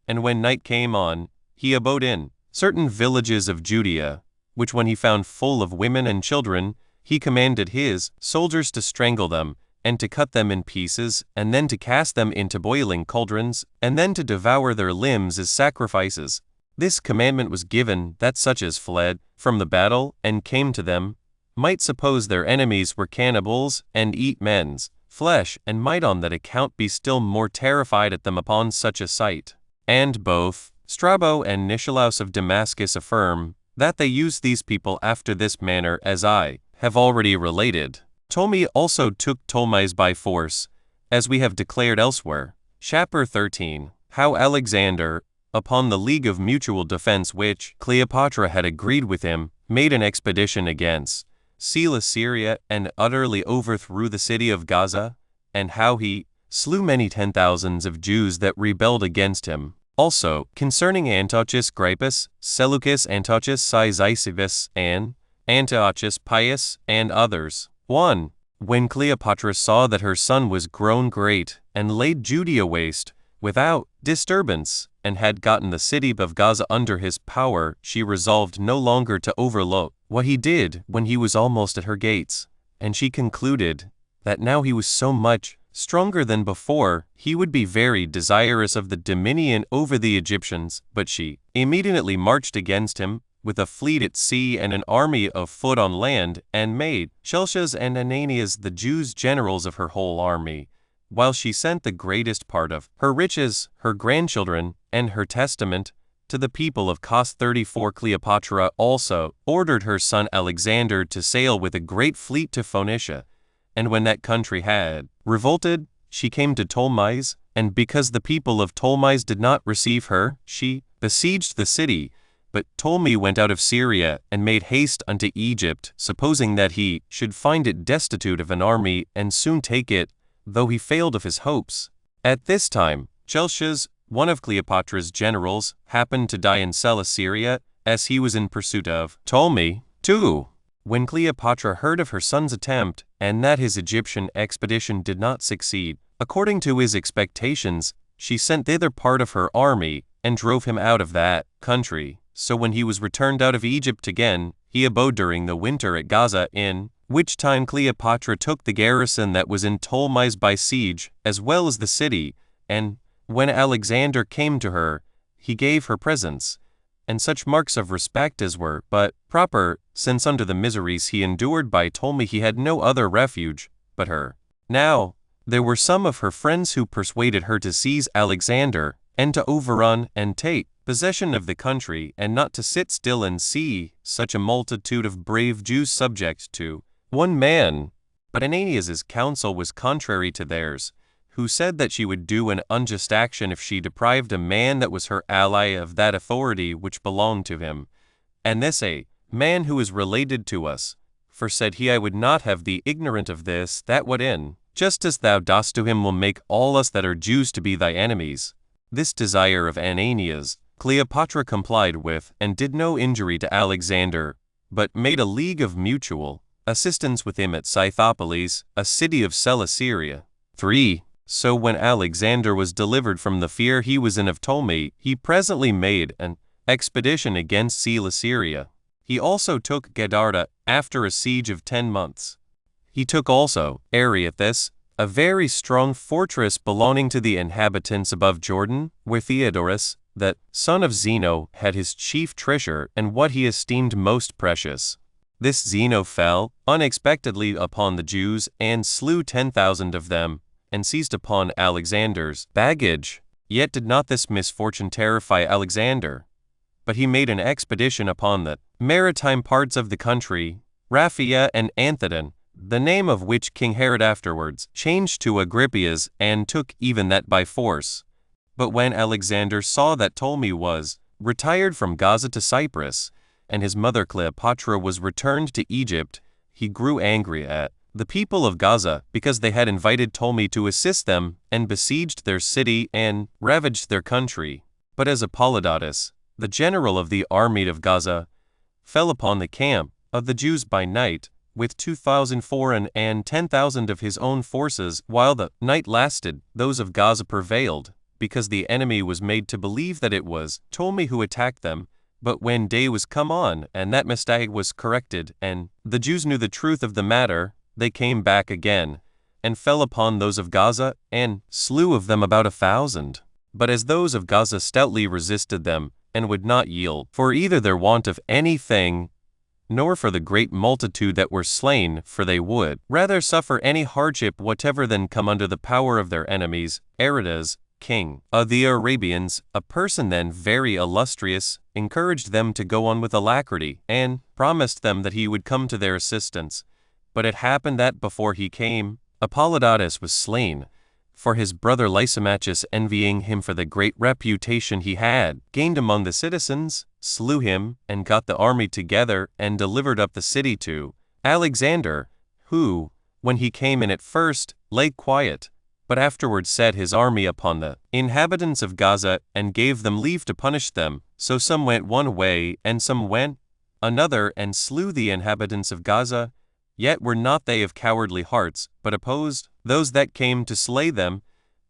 and when night came on, he abode in certain villages of Judea, which when he found full of women and children, he commanded his soldiers to strangle them, and to cut them in pieces, and then to cast them into boiling cauldrons, and then to devour their limbs as sacrifices. This commandment was given that such as fled from the battle and came to them might suppose their enemies were cannibals, and eat men's flesh, and might on that account be still more terrified at them upon such a sight. And both Strabo and Nicolaus of Damascus affirm that they used these people after this manner, as I have already related. Ptolemy also took Ptolemais by force, as we have declared elsewhere. Chapter 13. How Alexander, upon the league of mutual defense which Cleopatra had agreed with him, made an expedition against Celesyria and utterly overthrew the city of Gaza, and how he slew many 10,000s of Jews that rebelled against him. Also, concerning Antiochus Grypus, Seleucus Antiochus Cyzicevus, and Antiochus Pius, and others. 1. When Cleopatra saw that her son was grown great, and laid Judea waste, without disturbance, and had gotten the city of Gaza under his power, she resolved no longer to overlook what he did when he was almost at her gates, and she concluded that now he was so much stronger than before, he would be very desirous of the dominion over the Egyptians. But she immediately marched against him, with a fleet at sea and an army of foot on land, and made Chelcias and Ananias the Jews generals of her whole army, while she sent the greatest part of her riches, her grandchildren, and her testament to the people of Cos. 34. Cleopatra also ordered her son Alexander to sail with a great fleet to Phoenicia, and when that country had revolted, she came to Ptolemais, and because the people of Ptolemais did not receive her, she besieged the city. But Ptolemy went out of Syria, and made haste unto Egypt, supposing that he should find it destitute of an army, and soon take it, though he failed of his hopes. At this time, Chelcias, one of Cleopatra's generals, happened to die in Celesyria, as he was in pursuit of Ptolemy. 2. When Cleopatra heard of her son's attempt, and that his Egyptian expedition did not succeed according to his expectations, she sent thither part of her army, and drove him out of that country. So when he was returned out of Egypt again, he abode during the winter at Gaza, in which time Cleopatra took the garrison that was in Ptolemais by siege, as well as the city, and when Alexander came to her, he gave her presents, and such marks of respect as were but proper, since under the miseries he endured by Ptolemy he had no other refuge but her. Now, there were some of her friends who persuaded her to seize Alexander, and to overrun and take possession of the country, and not to sit still and see such a multitude of brave Jews subject to one man. But Ananias's counsel was contrary to theirs, who said that she would do an unjust action if she deprived a man that was her ally of that authority which belonged to him, and this a man who is related to us. For said he, I would not have thee ignorant of this, that what in, just as thou dost to him, will make all us that are Jews to be thy enemies. This desire of Ananias Cleopatra complied with, and did no injury to Alexander, but made a league of mutual assistance with him at Scythopolis, a city of Celesyria. 3. So when Alexander was delivered from the fear he was in of Ptolemy, he presently made an expedition against Celesyria. He also took Gadarta after a siege of 10 months. He took also Areathus, a very strong fortress belonging to the inhabitants above Jordan, where Theodorus, that son of Zeno, had his chief treasure and what he esteemed most precious. This Zeno fell unexpectedly upon the Jews and slew 10,000 of them, and seized upon Alexander's baggage. Yet did not this misfortune terrify Alexander, but he made an expedition upon the maritime parts of the country, Raphia and Anthedon, the name of which King Herod afterwards changed to Agrippias, and took even that by force. But when Alexander saw that Ptolemy was retired from Gaza to Cyprus, and his mother Cleopatra was returned to Egypt, he grew angry at the people of Gaza, because they had invited Ptolemy to assist them, and besieged their city, and ravaged their country. But as Apollodotus, the general of the army of Gaza, fell upon the camp of the Jews by night, with 2,000 foreign and 10,000 of his own forces, while the night lasted, those of Gaza prevailed, because the enemy was made to believe that it was Ptolemy who attacked them. But when day was come on, and that mistake was corrected, and the Jews knew the truth of the matter, they came back again, and fell upon those of Gaza, and slew of them about 1,000. But as those of Gaza stoutly resisted them, and would not yield, for either their want of anything, nor for the great multitude that were slain, for they would rather suffer any hardship whatever than come under the power of their enemies, Aretas, king of the Arabians, a person then very illustrious, encouraged them to go on with alacrity, and promised them that he would come to their assistance. But it happened that before he came, Apollodotus was slain, for his brother Lysimachus, envying him for the great reputation he had gained among the citizens, slew him, and got the army together, and delivered up the city to Alexander, who, when he came in at first, lay quiet, but afterwards set his army upon the inhabitants of Gaza, and gave them leave to punish them. So some went one way, and some went another, and slew the inhabitants of Gaza. Yet were not they of cowardly hearts, but opposed those that came to slay them,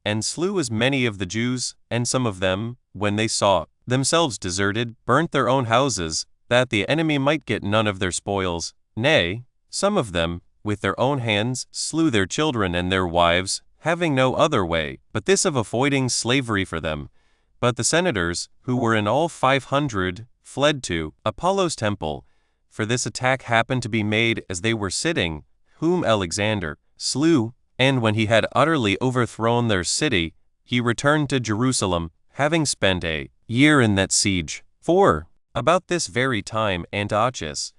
and slew as many of the Jews. And some of them, when they saw themselves deserted, burnt their own houses, that the enemy might get none of their spoils. Nay, some of them, with their own hands, slew their children and their wives, having no other way but this of avoiding slavery for them. But the senators, who were in all 500, fled to Apollo's temple, for this attack happened to be made as they were sitting, whom Alexander slew. And when he had utterly overthrown their city, he returned to Jerusalem, having spent a year in that siege. 4. About this very time Antiochus,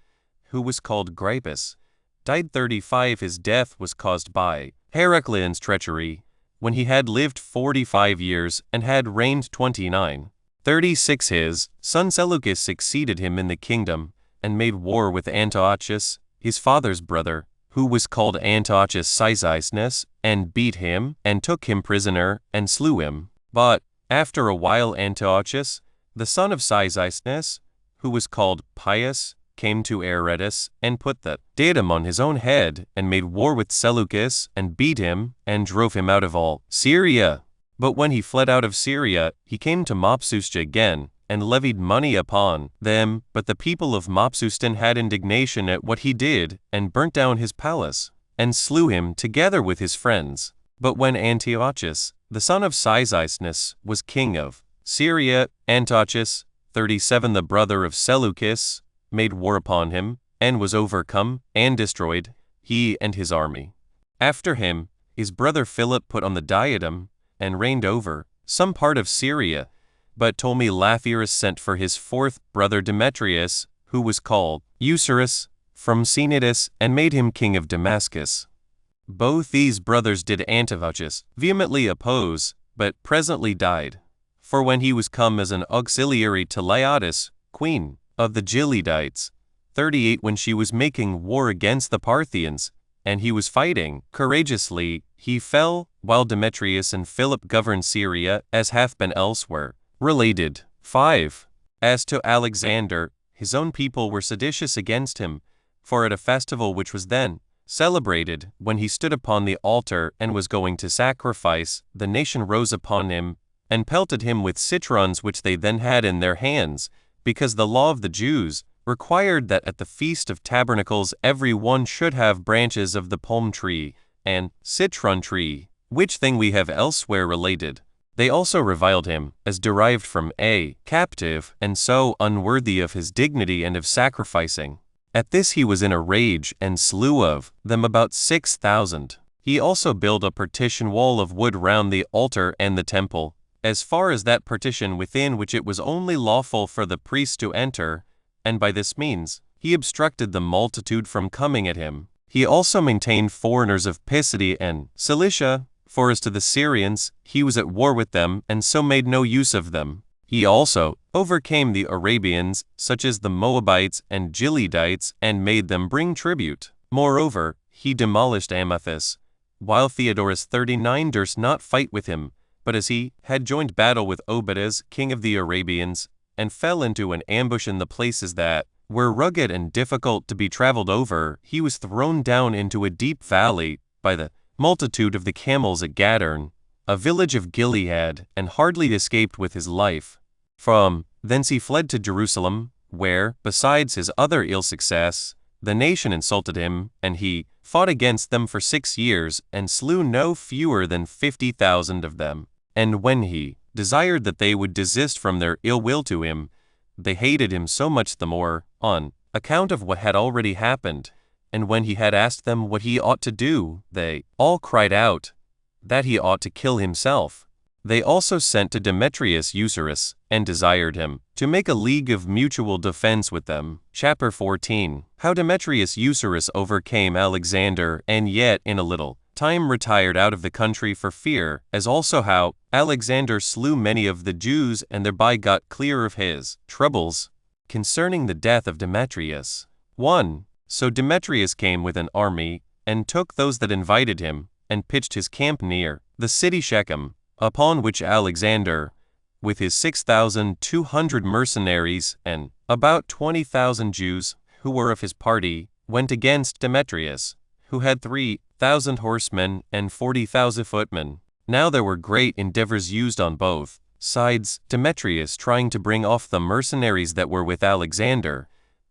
who was called Grypus, died 35. His death was caused by Heraclian's treachery, when he had lived 45 years, and had reigned 29. 36. His son Seleucus succeeded him in the kingdom, and made war with Antiochus, his father's brother, who was called Antiochus Cyzicenus, and beat him, and took him prisoner, and slew him. But after a while Antiochus, the son of Cyzicenus, who was called Pius, came to Aretas, and put the diadem on his own head, and made war with Seleucus, and beat him, and drove him out of all Syria. But when he fled out of Syria, he came to Mopsuestia again, and levied money upon them. But the people of Mopsuestia had indignation at what he did, and burnt down his palace, and slew him together with his friends. But when Antiochus, the son of Cyzicenus, was king of Syria, Antiochus, 37, the brother of Seleucus, made war upon him, and was overcome, and destroyed, he and his army. After him, his brother Philip put on the diadem, and reigned over some part of Syria. But Ptolemy Lathyrus sent for his fourth brother Demetrius, who was called Eucerus, from Cnidus, and made him king of Damascus. Both these brothers did Antiochus vehemently oppose, but presently died. For when he was come as an auxiliary to Laodice, queen of the Gileadites, 38, when she was making war against the Parthians, and he was fighting courageously, he fell, while Demetrius and Philip governed Syria, as hath been elsewhere related. 5. As to Alexander, his own people were seditious against him, for at a festival which was then celebrated, when he stood upon the altar and was going to sacrifice, the nation rose upon him, and pelted him with citrons which they then had in their hands, because the law of the Jews required that at the Feast of Tabernacles every one should have branches of the palm tree and citron tree, which thing we have elsewhere related. They also reviled him, as derived from a captive, and so unworthy of his dignity and of sacrificing. At this he was in a rage, and slew of them about 6,000. He also built a partition wall of wood round the altar and the temple, as far as that partition within which it was only lawful for the priests to enter, and by this means he obstructed the multitude from coming at him. He also maintained foreigners of Pisidia and Cilicia, for as to the Syrians, he was at war with them, and so made no use of them. He also overcame the Arabians, such as the Moabites and Gileadites, and made them bring tribute. Moreover, he demolished Amathus, while Theodorus 39 durst not fight with him, but as he had joined battle with Obedes, king of the Arabians, and fell into an ambush in the places that were rugged and difficult to be traveled over, he was thrown down into a deep valley by the multitude of the camels at Gadern, a village of Gilead, and hardly escaped with his life. From thence he fled to Jerusalem, where, besides his other ill success, the nation insulted him, and he fought against them for 6 years, and slew no fewer than 50,000 of them. And when he desired that they would desist from their ill will to him, they hated him so much the more, on account of what had already happened. And when he had asked them what he ought to do, they all cried out that he ought to kill himself. They also sent to Demetrius Eucerus, and desired him to make a league of mutual defense with them. Chapter 14. How Demetrius Eucerus overcame Alexander, and yet in a little time retired out of the country for fear, as also how Alexander slew many of the Jews, and thereby got clear of his troubles. Concerning the death of Demetrius. 1. So Demetrius came with an army, and took those that invited him, and pitched his camp near the city Shechem, upon which Alexander, with his 6,200 mercenaries, and about 20,000 Jews, who were of his party, went against Demetrius, who had 3,000 horsemen and 40,000 footmen. Now there were great endeavors used on both sides, Demetrius trying to bring off the mercenaries that were with Alexander,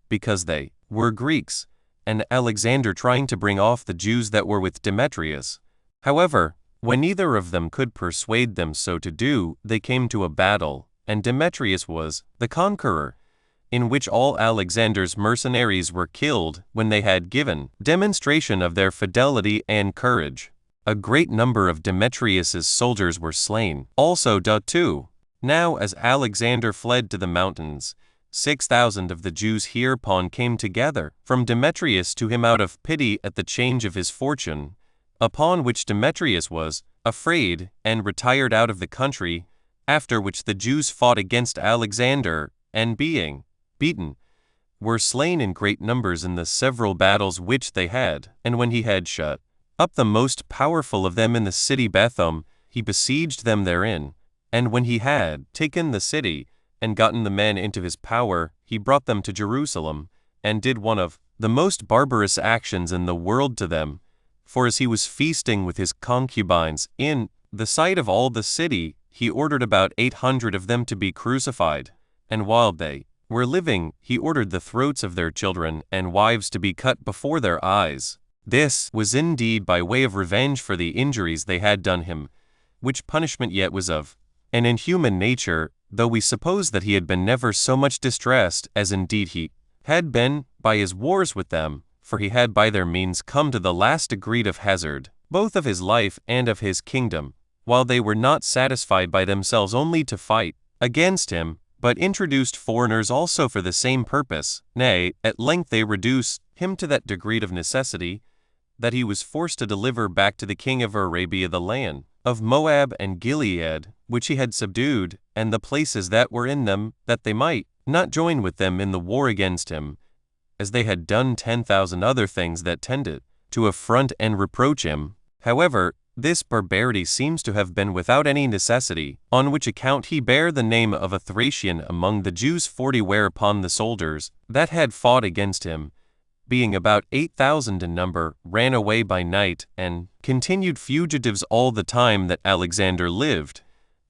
because they were Greeks, and Alexander trying to bring off the Jews that were with Demetrius. However, when neither of them could persuade them so to do, they came to a battle, and Demetrius was the conqueror, in which all Alexander's mercenaries were killed when they had given demonstration of their fidelity and courage. A great number of Demetrius's soldiers were slain, also 2. Now as Alexander fled to the mountains, 6,000 of the Jews hereupon came together from Demetrius to him out of pity at the change of his fortune, upon which Demetrius was afraid, and retired out of the country, after which the Jews fought against Alexander, and being beaten, were slain in great numbers in the several battles which they had. And when he had shut up the most powerful of them in the city Bethom, he besieged them therein. And when he had taken the city, and gotten the men into his power, he brought them to Jerusalem, and did one of the most barbarous actions in the world to them. For as he was feasting with his concubines in the sight of all the city, he ordered about 800 of them to be crucified. And while they were living, he ordered the throats of their children and wives to be cut before their eyes. This was indeed by way of revenge for the injuries they had done him, which punishment yet was of an inhuman nature, though we suppose that he had been never so much distressed as indeed he had been by his wars with them, for he had by their means come to the last degree of hazard, both of his life and of his kingdom, while they were not satisfied by themselves only to fight against him, but introduced foreigners also for the same purpose. Nay, at length they reduced him to that degree of necessity, that he was forced to deliver back to the king of Arabia the land of Moab and Gilead, which he had subdued, and the places that were in them, that they might not join with them in the war against him, as they had done 10,000 other things that tended to affront and reproach him. However, this barbarity seems to have been without any necessity, on which account he bare the name of a Thracian among the Jews 40, whereupon the soldiers that had fought against him, being about 8,000 in number, ran away by night, and continued fugitives all the time that Alexander lived,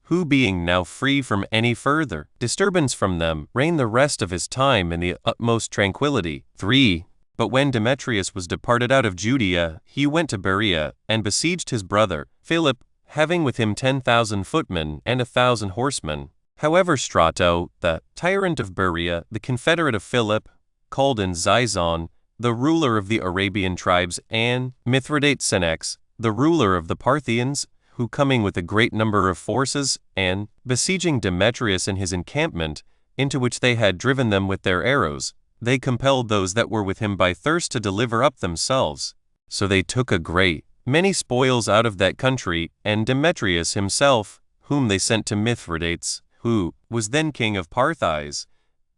who being now free from any further disturbance from them, reigned the rest of his time in the utmost tranquillity. 3. But when Demetrius was departed out of Judea, he went to Berea, and besieged his brother Philip, having with him 10,000 footmen and 1,000 horsemen. However, Strato, the tyrant of Berea, the confederate of Philip, called in Zizon, the ruler of the Arabian tribes, and Mithridates Senex, the ruler of the Parthians, who coming with a great number of forces, and besieging Demetrius in his encampment, into which they had driven them with their arrows, they compelled those that were with him by thirst to deliver up themselves. So they took a great many spoils out of that country, and Demetrius himself, whom they sent to Mithridates, who was then king of Parthia.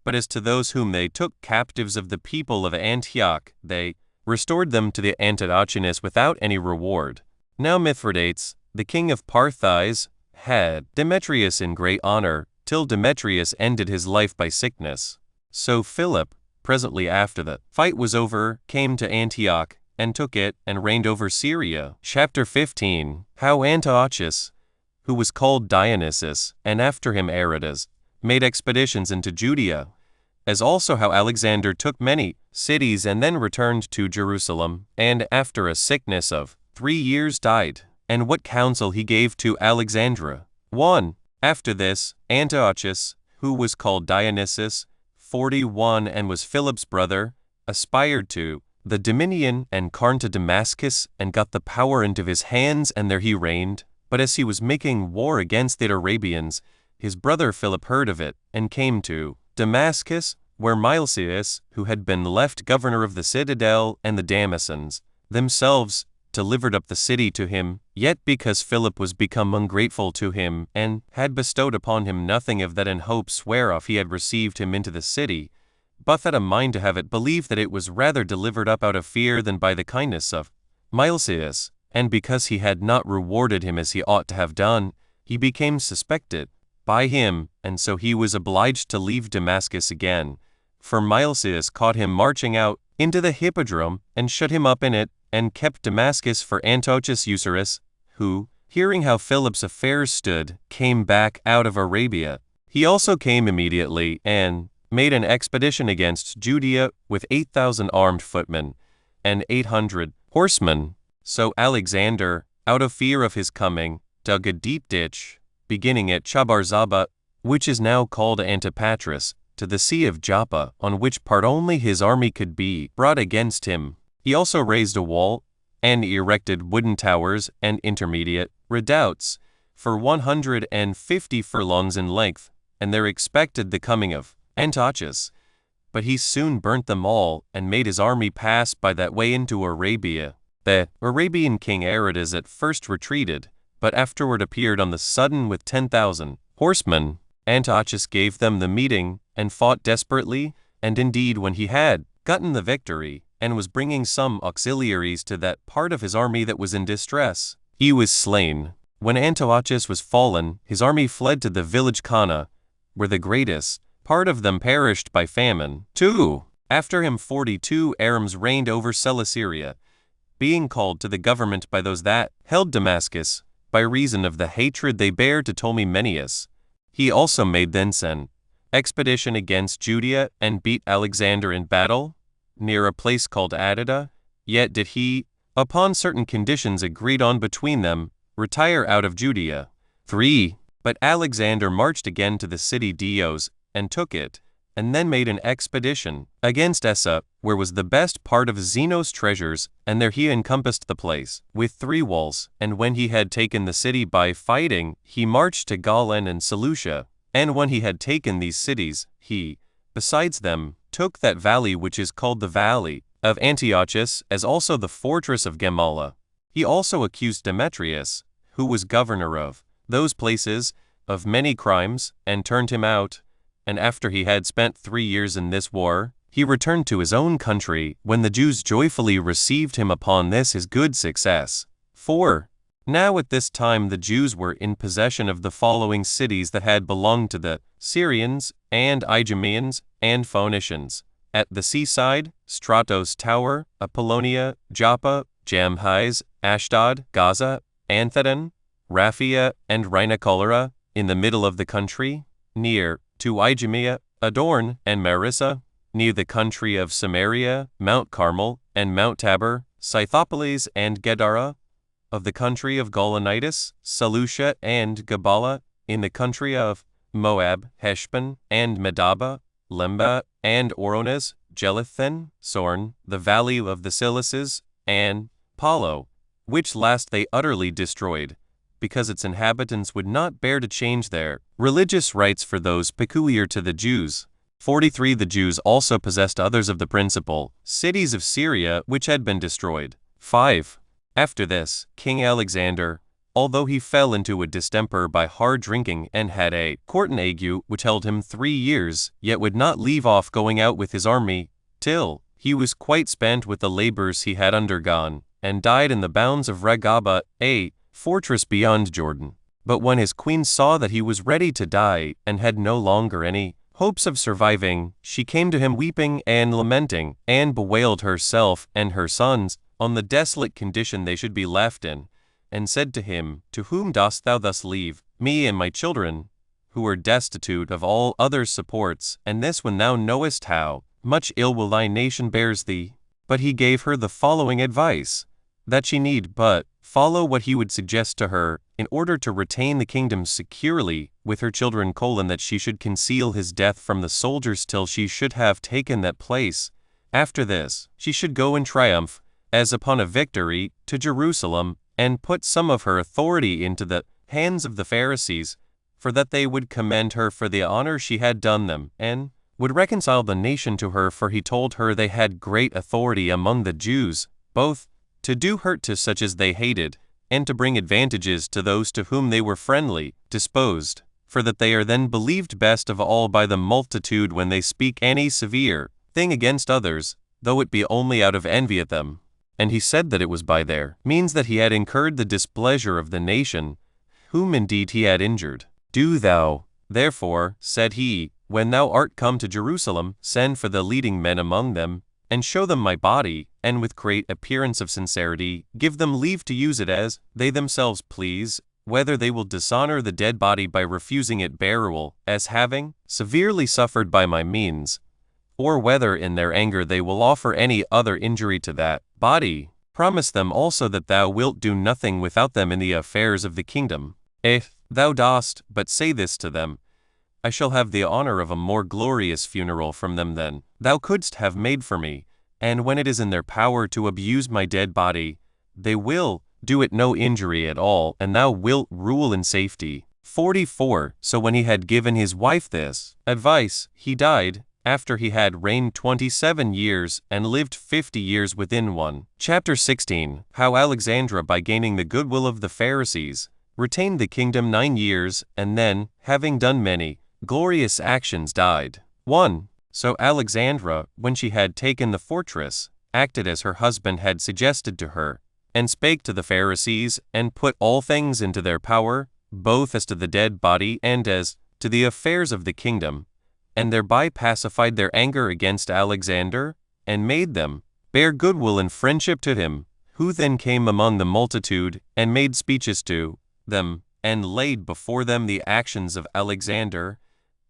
But as to those whom they took captives of the people of Antioch, they restored them to the Antiochians without any reward. Now Mithridates, the king of Parthia, had Demetrius in great honor, till Demetrius ended his life by sickness. So Philip, presently after the fight was over, came to Antioch, and took it, and reigned over Syria. Chapter 15. How Antiochus, who was called Dionysius, and after him Aretas, made expeditions into Judea, as also how Alexander took many cities and then returned to Jerusalem, and after a sickness of 3 years died, and what counsel he gave to Alexandra. 1. After this, Antiochus, who was called Dionysius, 41 and was Philip's brother, aspired to the dominion and carned to Damascus, and got the power into his hands, and there he reigned. But as he was making war against the Arabians, his brother Philip heard of it, and came to Damascus, where Milesius, who had been left governor of the citadel, and the Damascens themselves delivered up the city to him, yet because Philip was become ungrateful to him, and had bestowed upon him nothing of that in hopes whereof he had received him into the city, but had a mind to have it believed that it was rather delivered up out of fear than by the kindness of Milesius, and because he had not rewarded him as he ought to have done, he became suspected by him, and so he was obliged to leave Damascus again. For Milesius caught him marching out into the hippodrome, and shut him up in it, and kept Damascus for Antiochus Eucerus, who, hearing how Philip's affairs stood, came back out of Arabia. He also came immediately, and made an expedition against Judea with 8,000 armed footmen, and 800 horsemen. So Alexander, out of fear of his coming, dug a deep ditch, beginning at Chabarzaba, which is now called Antipatris, to the sea of Joppa, on which part only his army could be brought against him. He also raised a wall, and erected wooden towers and intermediate redoubts, for 150 furlongs in length, and there expected the coming of Antiochus. But he soon burnt them all, and made his army pass by that way into Arabia. The Arabian king Aretas at first retreated, but afterward appeared on the sudden with 10,000 horsemen. Antiochus gave them the meeting, and fought desperately, and indeed when he had gotten the victory, and was bringing some auxiliaries to that part of his army that was in distress, he was slain. When Antiochus was fallen, his army fled to the village Cana, where the greatest part of them perished by famine. 2. After him 42 Arams reigned over Celesyria, being called to the government by those that held Damascus, by reason of the hatred they bare to Ptolemenius. He also made thence an expedition against Judea, and beat Alexander in battle, near a place called Adida. Yet did he, upon certain conditions agreed on between them, retire out of Judea. 3. But Alexander marched again to the city Dios, and took it, and then made an expedition against Essa, where was the best part of Zeno's treasures, and there he encompassed the place with 3 walls. And when he had taken the city by fighting, he marched to Galen and Seleucia. And when he had taken these cities, he, besides them, took that valley which is called the Valley of Antiochus, as also the fortress of Gamala. He also accused Demetrius, who was governor of those places, of many crimes, and turned him out. And after he had spent 3 years in this war, he returned to his own country, when the Jews joyfully received him upon this his good success. 4. Now at this time the Jews were in possession of the following cities that had belonged to the Syrians, and Idumeans, and Phoenicians. At the seaside, Stratos Tower, Apollonia, Joppa, Jamhais, Ashdod, Gaza, Anthedon, Raphia, and Rhinocolera, in the middle of the country, near to Idumea, Adorn, and Marissa, near the country of Samaria, Mount Carmel, and Mount Tabor, Scythopolis and Gadara, of the country of Gaulonitis, Seleucia and Gabala, in the country of Moab, Heshbon, and Medaba, Lemba, and Oronas, Jelithan, Sorn, the valley of the Silices, and Palo, which last they utterly destroyed, because its inhabitants would not bear to change their religious rites for those peculiar to the Jews. 43. The Jews also possessed others of the principal cities of Syria which had been destroyed. 5. After this, King Alexander, although he fell into a distemper by hard drinking and had a quartan ague which held him 3 years, yet would not leave off going out with his army, till he was quite spent with the labors he had undergone, and died in the bounds of Regaba, a fortress beyond Jordan. But when his queen saw that he was ready to die, and had no longer any hopes of surviving, she came to him weeping and lamenting, and bewailed herself and her sons on the desolate condition they should be left in, and said to him, To whom dost thou thus leave me and my children, who are destitute of all other supports, and this when thou knowest how much ill will thy nation bears thee? But he gave her the following advice, that she need but follow what he would suggest to her, in order to retain the kingdom securely with her children, that she should conceal his death from the soldiers till she should have taken that place. After this, she should go in triumph, as upon a victory, to Jerusalem, and put some of her authority into the hands of the Pharisees, for that they would commend her for the honor she had done them, and would reconcile the nation to her, for he told her they had great authority among the Jews, both to do hurt to such as they hated, and to bring advantages to those to whom they were friendly disposed, for that they are then believed best of all by the multitude when they speak any severe thing against others, though it be only out of envy at them. And he said that it was by their means that he had incurred the displeasure of the nation, whom indeed he had injured. Do thou, therefore, said he, when thou art come to Jerusalem, send for the leading men among them, and show them my body, and with great appearance of sincerity, give them leave to use it as they themselves please, whether they will dishonor the dead body by refusing it burial, as having severely suffered by my means, or whether in their anger they will offer any other injury to that body. Promise them also that thou wilt do nothing without them in the affairs of the kingdom. If thou dost but say this to them, I shall have the honor of a more glorious funeral from them than thou couldst have made for me, and when it is in their power to abuse my dead body, they will do it no injury at all, and thou wilt rule in safety. 44. So when he had given his wife this advice, he died, after he had reigned 27 years, and lived 50 years within one. Chapter 16. How Alexandra, by gaining the goodwill of the Pharisees, retained the kingdom 9 years, and then, having done many glorious actions, died. 1. So Alexandra, when she had taken the fortress, acted as her husband had suggested to her, and spake to the Pharisees, and put all things into their power, both as to the dead body and as to the affairs of the kingdom, and thereby pacified their anger against Alexander, and made them bear goodwill and friendship to him, who then came among the multitude, and made speeches to them, and laid before them the actions of Alexander,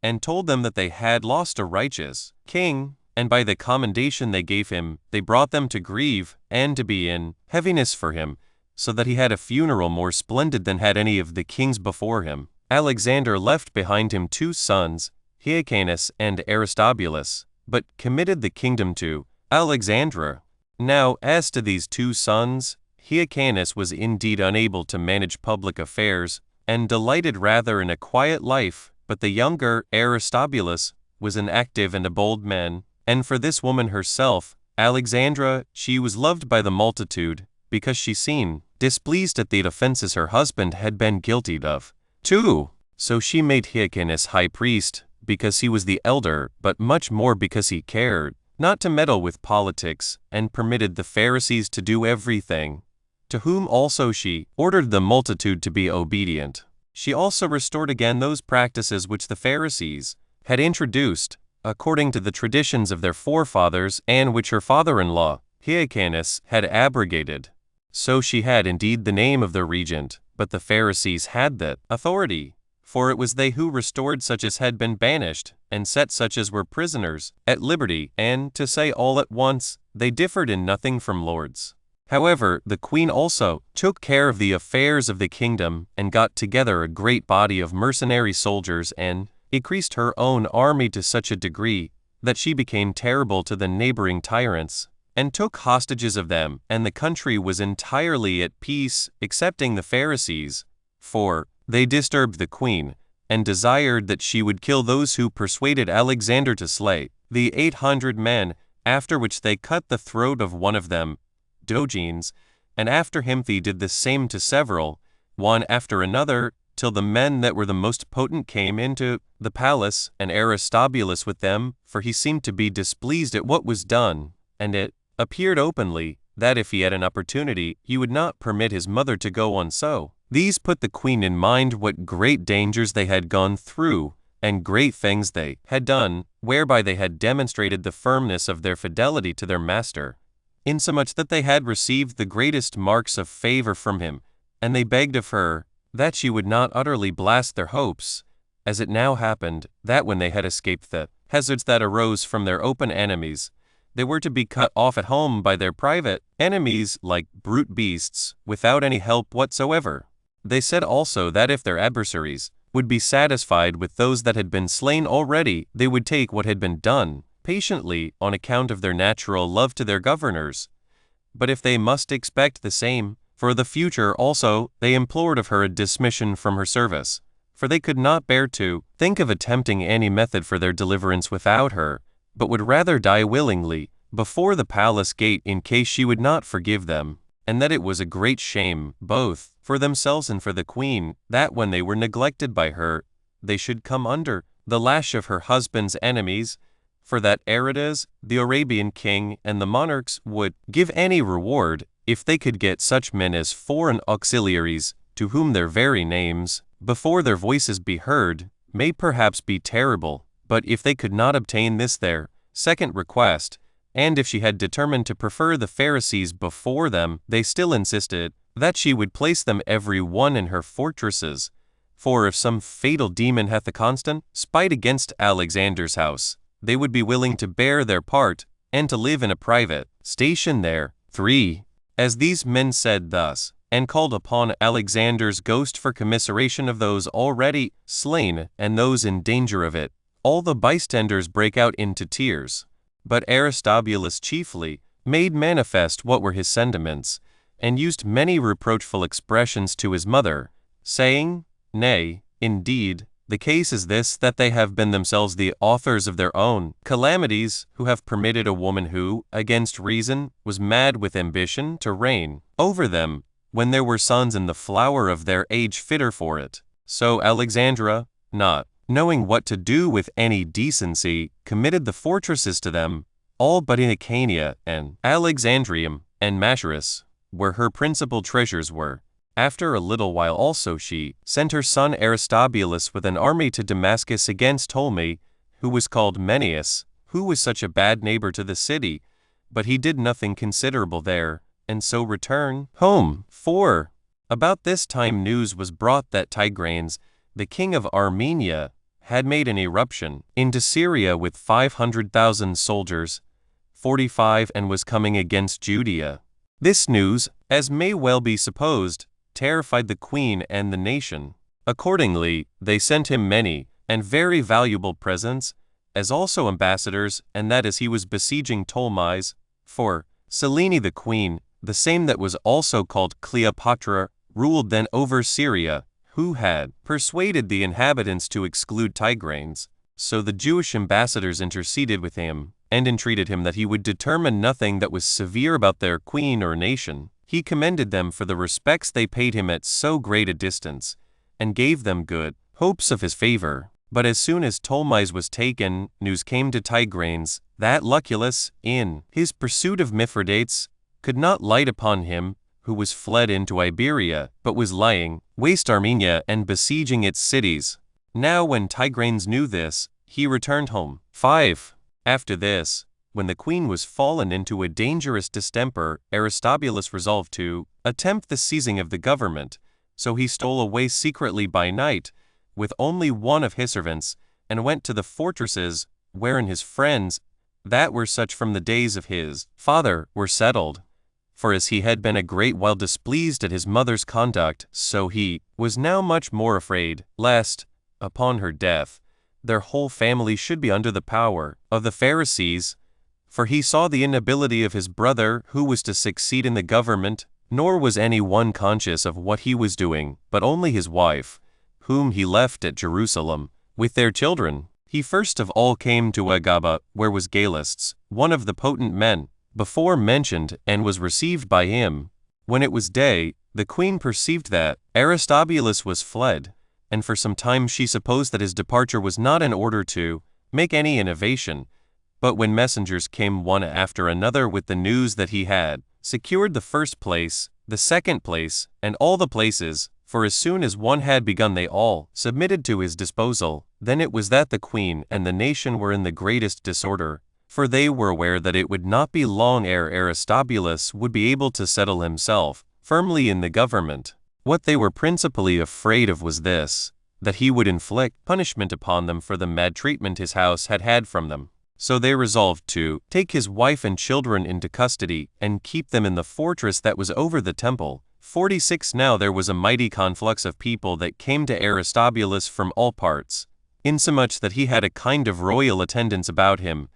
and told them that they had lost a righteous king, and by the commendation they gave him, they brought them to grieve, and to be in heaviness for him, so that he had a funeral more splendid than had any of the kings before him. Alexander left behind him 2 sons, Hyrcanus and Aristobulus, but committed the kingdom to Alexandra. Now, as to these 2 sons, Hyrcanus was indeed unable to manage public affairs, and delighted rather in a quiet life, but the younger Aristobulus was an active and a bold man, and for this woman herself Alexandra, she was loved by the multitude, because she seemed displeased at the offenses her husband had been guilty of. 2. So she made Hyrcanus high priest, because he was the elder, but much more because he cared not to meddle with politics, and permitted the Pharisees to do everything, to whom also she ordered the multitude to be obedient. She also restored again those practices which the Pharisees had introduced, according to the traditions of their forefathers, and which her father-in-law, Hyrcanus, had abrogated. So she had indeed the name of the regent, but the Pharisees had that authority. For it was they who restored such as had been banished, and set such as were prisoners at liberty, and, to say all at once, they differed in nothing from lords. However, the queen also took care of the affairs of the kingdom, and got together a great body of mercenary soldiers, and increased her own army to such a degree that she became terrible to the neighboring tyrants, and took hostages of them, and the country was entirely at peace, excepting the Pharisees, for they disturbed the queen, and desired that she would kill those who persuaded Alexander to slay the 800 men, after which they cut the throat of one of them, Diogenes, and after him they did the same to several, one after another, till the men that were the most potent came into the palace, and Aristobulus with them, for he seemed to be displeased at what was done, and it appeared openly that if he had an opportunity, he would not permit his mother to go on so. These put the queen in mind what great dangers they had gone through, and great things they had done, whereby they had demonstrated the firmness of their fidelity to their master, insomuch that they had received the greatest marks of favor from him, and they begged of her that she would not utterly blast their hopes, as it now happened, that when they had escaped the hazards that arose from their open enemies, they were to be cut off at home by their private enemies like brute beasts, without any help whatsoever. They said also that if their adversaries would be satisfied with those that had been slain already, they would take what had been done patiently on account of their natural love to their governors. But if they must expect the same for the future also, they implored of her a dismission from her service, for they could not bear to think of attempting any method for their deliverance without her, but would rather die willingly before the palace gate in case she would not forgive them, and that it was a great shame, both for themselves and for the queen, that when they were neglected by her, they should come under the lash of her husband's enemies, for that Aretas, the Arabian king, and the monarchs would give any reward if they could get such men as foreign auxiliaries, to whom their very names, before their voices be heard, may perhaps be terrible. But if they could not obtain this their second request, and if she had determined to prefer the Pharisees before them, they still insisted that she would place them every one in her fortresses. For if some fatal demon hath a constant spite against Alexander's house, they would be willing to bear their part, and to live in a private station there. 3. As these men said thus, and called upon Alexander's ghost for commiseration of those already slain and those in danger of it, all the bystanders break out into tears. But Aristobulus chiefly made manifest what were his sentiments, and used many reproachful expressions to his mother, saying, Nay, indeed, the case is this, that they have been themselves the authors of their own calamities, who have permitted a woman who, against reason, was mad with ambition, to reign over them, when there were sons in the flower of their age fitter for it. So Alexandra, not knowing what to do with any decency, committed the fortresses to them, all but in Icania and Alexandrium and Machaerus, where her principal treasures were. After a little while also she sent her son Aristobulus with an army to Damascus against Ptolemy, who was called Menneus, who was such a bad neighbor to the city, but he did nothing considerable there, and so returned home. 4. About this time news was brought that Tigranes, the king of Armenia, had made an eruption into Syria with 500,000 soldiers, 45, and was coming against Judea. This news, as may well be supposed, terrified the queen and the nation. Accordingly, they sent him many and very valuable presents, as also ambassadors, and that as he was besieging Ptolemais, for Selene the queen, the same that was also called Cleopatra, ruled then over Syria, who had persuaded the inhabitants to exclude Tigranes. So the Jewish ambassadors interceded with him, and entreated him that he would determine nothing that was severe about their queen or nation. He commended them for the respects they paid him at so great a distance, and gave them good hopes of his favor. But as soon as Ptolemais was taken, news came to Tigranes that Lucullus, in his pursuit of Mithridates, could not light upon him, who was fled into Iberia, but was lying waste Armenia and besieging its cities. Now when Tigranes knew this, he returned home. 5. After this, when the queen was fallen into a dangerous distemper, Aristobulus resolved to attempt the seizing of the government. So he stole away secretly by night, with only one of his servants, and went to the fortresses, wherein his friends, that were such from the days of his father, were settled. For as he had been a great while displeased at his mother's conduct, so he was now much more afraid, lest, upon her death, their whole family should be under the power of the Pharisees. For he saw the inability of his brother who was to succeed in the government, nor was any one conscious of what he was doing, but only his wife, whom he left at Jerusalem, with their children. He first of all came to Agaba, where was Galistes, one of the potent men, before mentioned, and was received by him. When it was day, the queen perceived that Aristobulus was fled, and for some time she supposed that his departure was not in order to make any innovation. But when messengers came one after another with the news that he had secured the first place, the second place, and all the places, for as soon as one had begun they all submitted to his disposal, then it was that the queen and the nation were in the greatest disorder, for they were aware that it would not be long ere Aristobulus would be able to settle himself firmly in the government. What they were principally afraid of was this, that he would inflict punishment upon them for the mad treatment his house had had from them. So they resolved to take his wife and children into custody, and keep them in the fortress that was over the temple. 46 Now there was a mighty conflux of people that came to Aristobulus from all parts, insomuch that he had a kind of royal attendance about him.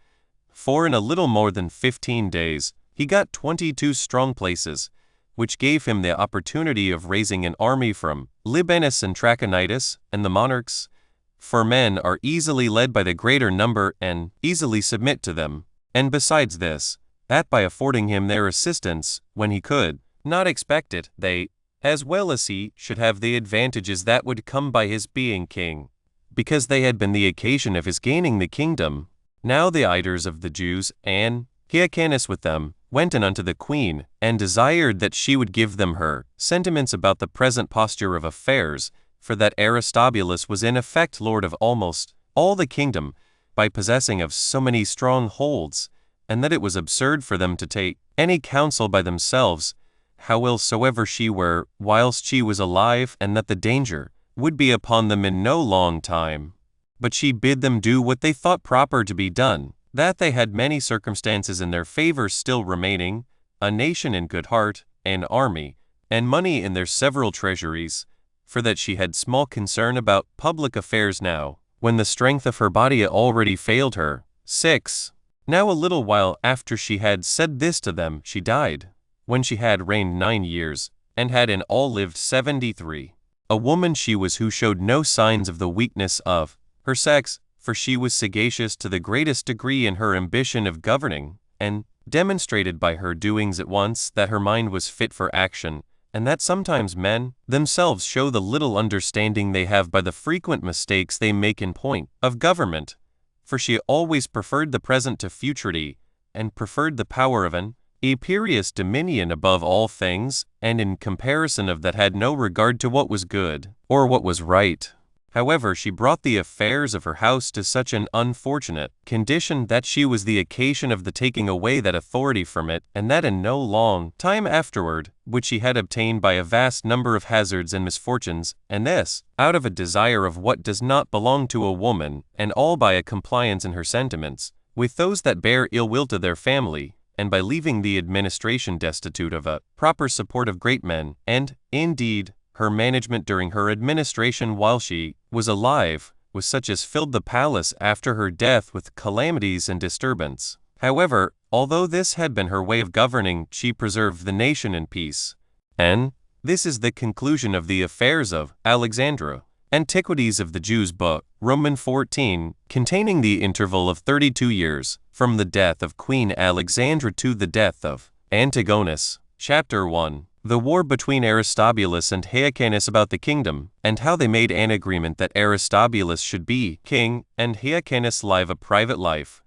For in a little more than 15 days, he got 22 strong places, which gave him the opportunity of raising an army from Libanus and Trachonitis, and the monarchs. For men are easily led by the greater number, and easily submit to them. And besides this, that by affording him their assistance, when he could not expect it, they, as well as he, should have the advantages that would come by his being king, because they had been the occasion of his gaining the kingdom. Now the elders of the Jews, and Hyrcanus with them, went in unto the queen, and desired that she would give them her sentiments about the present posture of affairs, for that Aristobulus was in effect lord of almost all the kingdom, by possessing of so many strong holds, and that it was absurd for them to take any counsel by themselves, howsoever she were, whilst she was alive, and that the danger would be upon them in no long time. But she bid them do what they thought proper to be done, that they had many circumstances in their favor still remaining, a nation in good heart, an army, and money in their several treasuries, for that she had small concern about public affairs now, when the strength of her body already failed her. 6. Now a little while after she had said this to them, she died, when she had reigned 9 years, and had in all lived 73. A woman she was who showed no signs of the weakness of her sex, for she was sagacious to the greatest degree in her ambition of governing, and demonstrated by her doings at once that her mind was fit for action, and that sometimes men themselves show the little understanding they have by the frequent mistakes they make in point of government. For she always preferred the present to futurity, and preferred the power of an imperious dominion above all things, and in comparison of that had no regard to what was good, or what was right. However, she brought the affairs of her house to such an unfortunate condition that she was the occasion of the taking away that authority from it, and that in no long time afterward, which she had obtained by a vast number of hazards and misfortunes, and this, out of a desire of what does not belong to a woman, and all by a compliance in her sentiments, with those that bear ill will to their family, and by leaving the administration destitute of a proper support of great men, and, indeed, her management during her administration while she was alive was such as filled the palace after her death with calamities and disturbance. However, although this had been her way of governing, she preserved the nation in peace. And this is the conclusion of the affairs of Alexandria. Antiquities of the Jews book, Roman 14, containing the interval of 32 years, from the death of Queen Alexandra to the death of Antigonus. Chapter 1. The war between Aristobulus and Hyrcanus about the kingdom, and how they made an agreement that Aristobulus should be king, and Hyrcanus live a private life,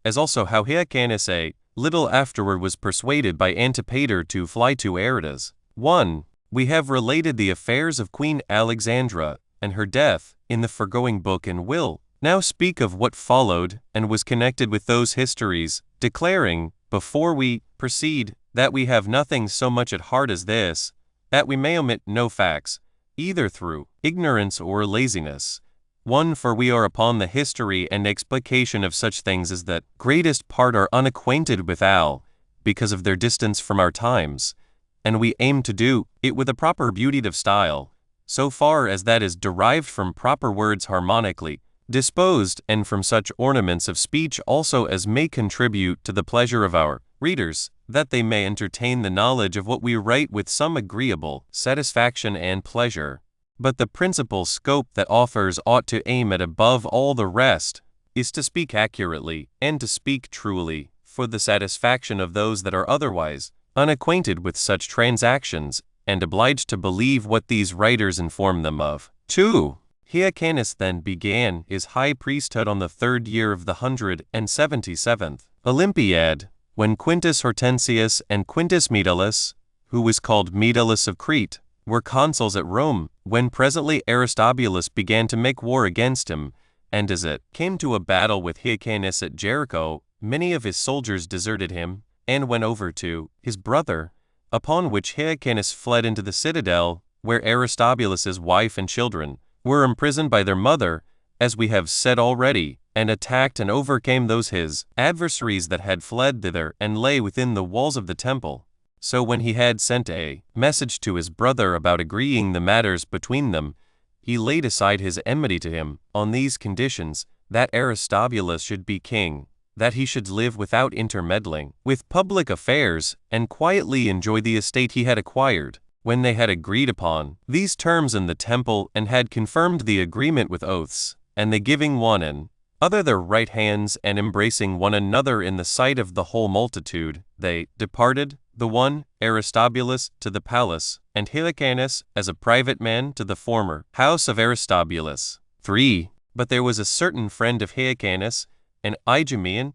as also how Hyrcanus a little afterward was persuaded by Antipater to fly to Aretas. 1. We have related the affairs of Queen Alexandra and her death in the foregoing book and will now speak of what followed and was connected with those histories, declaring, before we proceed, that we have nothing so much at heart as this, that we may omit no facts, either through ignorance or laziness. 1. For we are upon the history and explication of such things as that greatest part are unacquainted withal, because of their distance from our times, and we aim to do it with a proper beauty of style, so far as that is derived from proper words harmonically disposed, and from such ornaments of speech also as may contribute to the pleasure of our readers, that they may entertain the knowledge of what we write with some agreeable satisfaction and pleasure. But the principal scope that authors ought to aim at above all the rest is to speak accurately and to speak truly, for the satisfaction of those that are otherwise unacquainted with such transactions, and obliged to believe what these writers inform them of. 2. Hyrcanus then began his high priesthood on the 3rd year of the 177th Olympiad, when Quintus Hortensius and Quintus Metellus, who was called Metellus of Crete, were consuls at Rome, when presently Aristobulus began to make war against him, and as it came to a battle with Hyrcanus at Jericho, many of his soldiers deserted him, and went over to his brother, upon which Hyrcanus fled into the citadel, where Aristobulus's wife and children were imprisoned by their mother, as we have said already, and attacked and overcame those his adversaries that had fled thither and lay within the walls of the temple. So when he had sent a message to his brother about agreeing the matters between them, he laid aside his enmity to him on these conditions, that Aristobulus should be king, that he should live without intermeddling with public affairs, and quietly enjoy the estate he had acquired. When they had agreed upon these terms in the temple, and had confirmed the agreement with oaths, and they giving one and other their right hands, and embracing one another in the sight of the whole multitude, they departed, the one, Aristobulus, to the palace, and Hyrcanus, as a private man, to the former house of Aristobulus. 3. But there was a certain friend of Hyrcanus, an Idumean,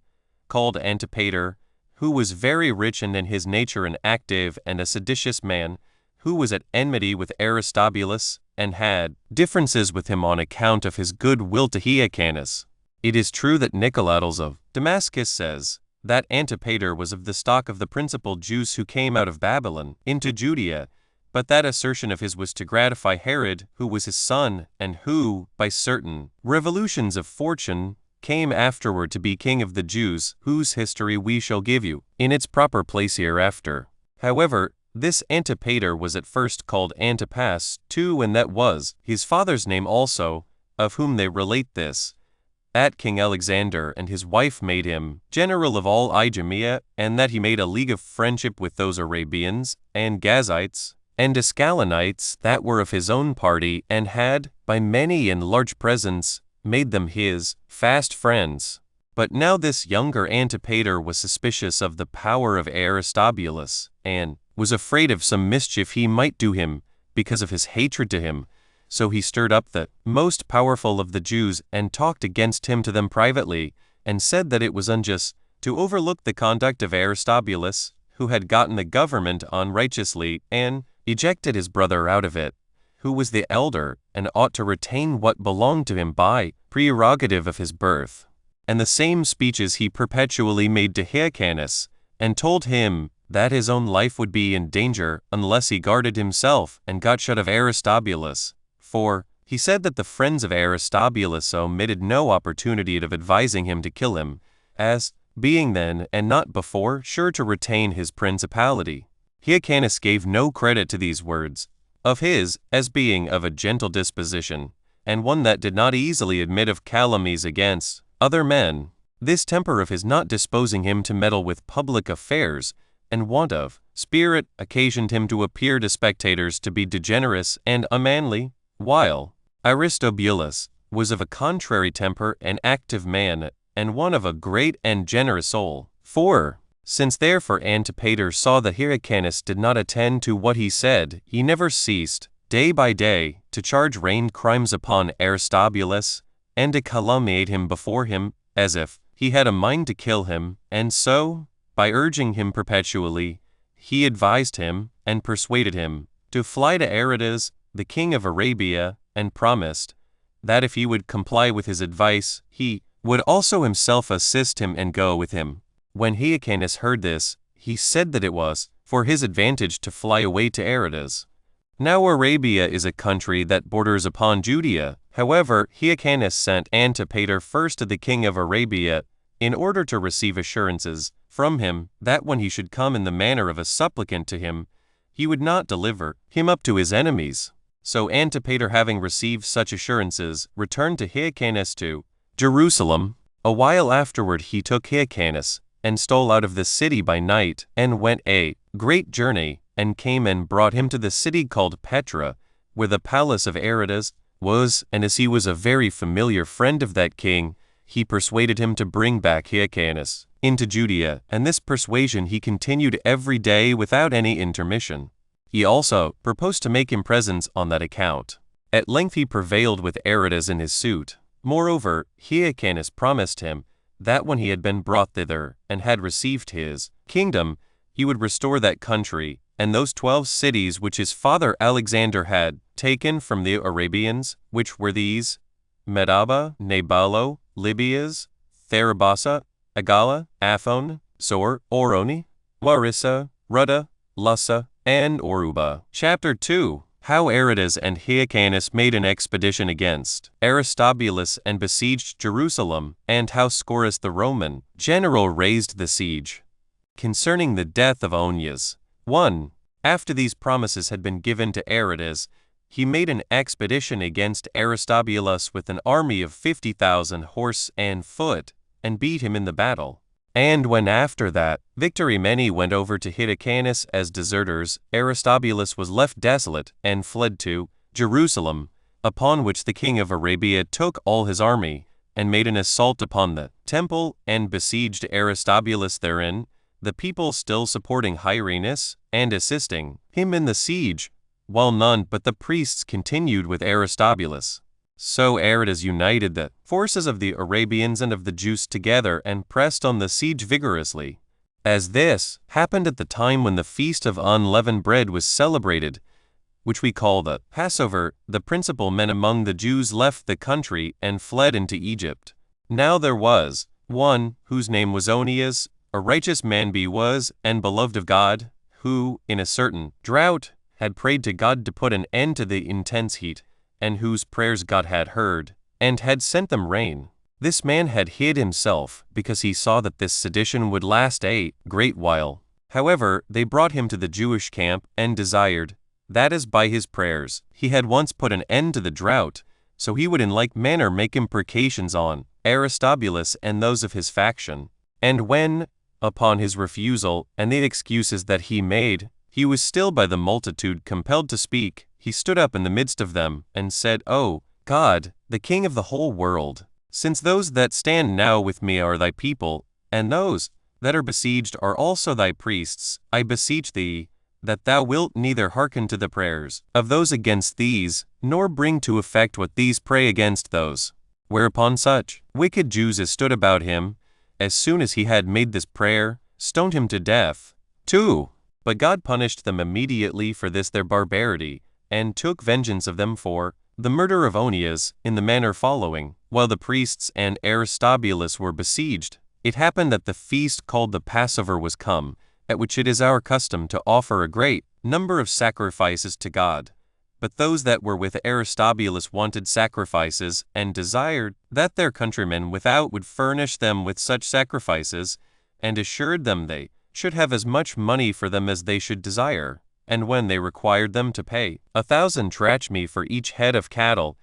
called Antipater, who was very rich and in his nature an active and a seditious man, who was at enmity with Aristobulus, and had differences with him on account of his good will to Hyrcanus. It is true that Nicolaus of Damascus says that Antipater was of the stock of the principal Jews who came out of Babylon into Judea, but that assertion of his was to gratify Herod, who was his son, and who, by certain revolutions of fortune, came afterward to be king of the Jews, whose history we shall give you in its proper place hereafter. However, this Antipater was at first called Antipas too, and that was his father's name also, of whom they relate this, that King Alexander and his wife made him general of all Idumea, and that he made a league of friendship with those Arabians, and Gazites, and Ascalonites that were of his own party, and had, by many and large presents, made them his fast friends. But now this younger Antipater was suspicious of the power of Aristobulus, and was afraid of some mischief he might do him, because of his hatred to him. So he stirred up the most powerful of the Jews, and talked against him to them privately, and said that it was unjust to overlook the conduct of Aristobulus, who had gotten the government unrighteously, and ejected his brother out of it, who was the elder, and ought to retain what belonged to him by prerogative of his birth. And the same speeches he perpetually made to Hyrcanus, and told him that his own life would be in danger unless he guarded himself and got shut of Aristobulus. For he said that the friends of Aristobulus omitted no opportunity of advising him to kill him, as, being then and not before sure to retain his principality. Hyrcanus gave no credit to these words of his, as being of a gentle disposition, and one that did not easily admit of calumnies against other men. This temper of his not disposing him to meddle with public affairs, and want of spirit, occasioned him to appear to spectators to be degenerous and unmanly, while Aristobulus was of a contrary temper and active man, and one of a great and generous soul. 4. Since therefore Antipater saw that Hyrcanus did not attend to what he said, he never ceased, day by day, to charge rain crimes upon Aristobulus, and to calumniate him before him, as if he had a mind to kill him, and so, by urging him perpetually, he advised him, and persuaded him, to fly to Aretas, the king of Arabia, and promised, that if he would comply with his advice, he would also himself assist him and go with him. When Hyrcanus heard this, he said that it was for his advantage to fly away to Aretas. Now Arabia is a country that borders upon Judea. However, Hyrcanus sent Antipater first to the king of Arabia, in order to receive assurances from him that when he should come in the manner of a supplicant to him, he would not deliver him up to his enemies. So Antipater, having received such assurances, returned to Hyrcanus to Jerusalem. A while afterward he took Hyrcanus, and stole out of the city by night, and went a great journey, and came and brought him to the city called Petra, where the palace of Aretas was, and as he was a very familiar friend of that king, he persuaded him to bring back Hyrcanus into Judea, and this persuasion he continued every day without any intermission. He also proposed to make him presents on that account. At length he prevailed with Aretas in his suit. Moreover, Hyrcanus promised him that when he had been brought thither, and had received his kingdom, he would restore that country, and those 12 cities which his father Alexander had taken from the Arabians, which were these: Medaba, Nabalo, Libias, Tharabasa, Agala, Aphon, Sor, Oroni, Larissa, Rudda, Lussa, and Oruba. Chapter 2. How Aretas and Hyrcanus made an expedition against Aristobulus and besieged Jerusalem, and how Scaurus the Roman general raised the siege. Concerning the death of Onias. 1. After these promises had been given to Aretas, he made an expedition against Aristobulus with an army of 50,000 horse and foot, and beat him in the battle. And when after that victory many went over to Hyrcanus as deserters, Aristobulus was left desolate, and fled to Jerusalem, upon which the king of Arabia took all his army, and made an assault upon the temple, and besieged Aristobulus therein, the people still supporting Hyrcanus, and assisting him in the siege, while none but the priests continued with Aristobulus. So Aretas united the forces of the Arabians and of the Jews together, and pressed on the siege vigorously. As this happened at the time when the feast of unleavened bread was celebrated, which we call the Passover, the principal men among the Jews left the country and fled into Egypt. Now there was one, whose name was Onias, a righteous man was, and beloved of God, who, in a certain drought, had prayed to God to put an end to the intense heat, and whose prayers God had heard, and had sent them rain. This man had hid himself, because he saw that this sedition would last a great while. However, they brought him to the Jewish camp, and desired, that as by his prayers he had once put an end to the drought, so he would in like manner make imprecations on Aristobulus and those of his faction. And when, upon his refusal, and the excuses that he made, he was still by the multitude compelled to speak, he stood up in the midst of them, and said, O God, the King of the whole world, since those that stand now with me are thy people, and those that are besieged are also thy priests, I beseech thee, that thou wilt neither hearken to the prayers of those against these, nor bring to effect what these pray against those. Whereupon such wicked Jews as stood about him, as soon as he had made this prayer, stoned him to death. 2. But God punished them immediately for this their barbarity, and took vengeance of them for the murder of Onias, in the manner following. While the priests and Aristobulus were besieged, it happened that the feast called the Passover was come, at which it is our custom to offer a great number of sacrifices to God. But those that were with Aristobulus wanted sacrifices, and desired that their countrymen without would furnish them with such sacrifices, and assured them they should have as much money for them as they should desire. And when they required them to pay 1,000 drachmae for each head of cattle,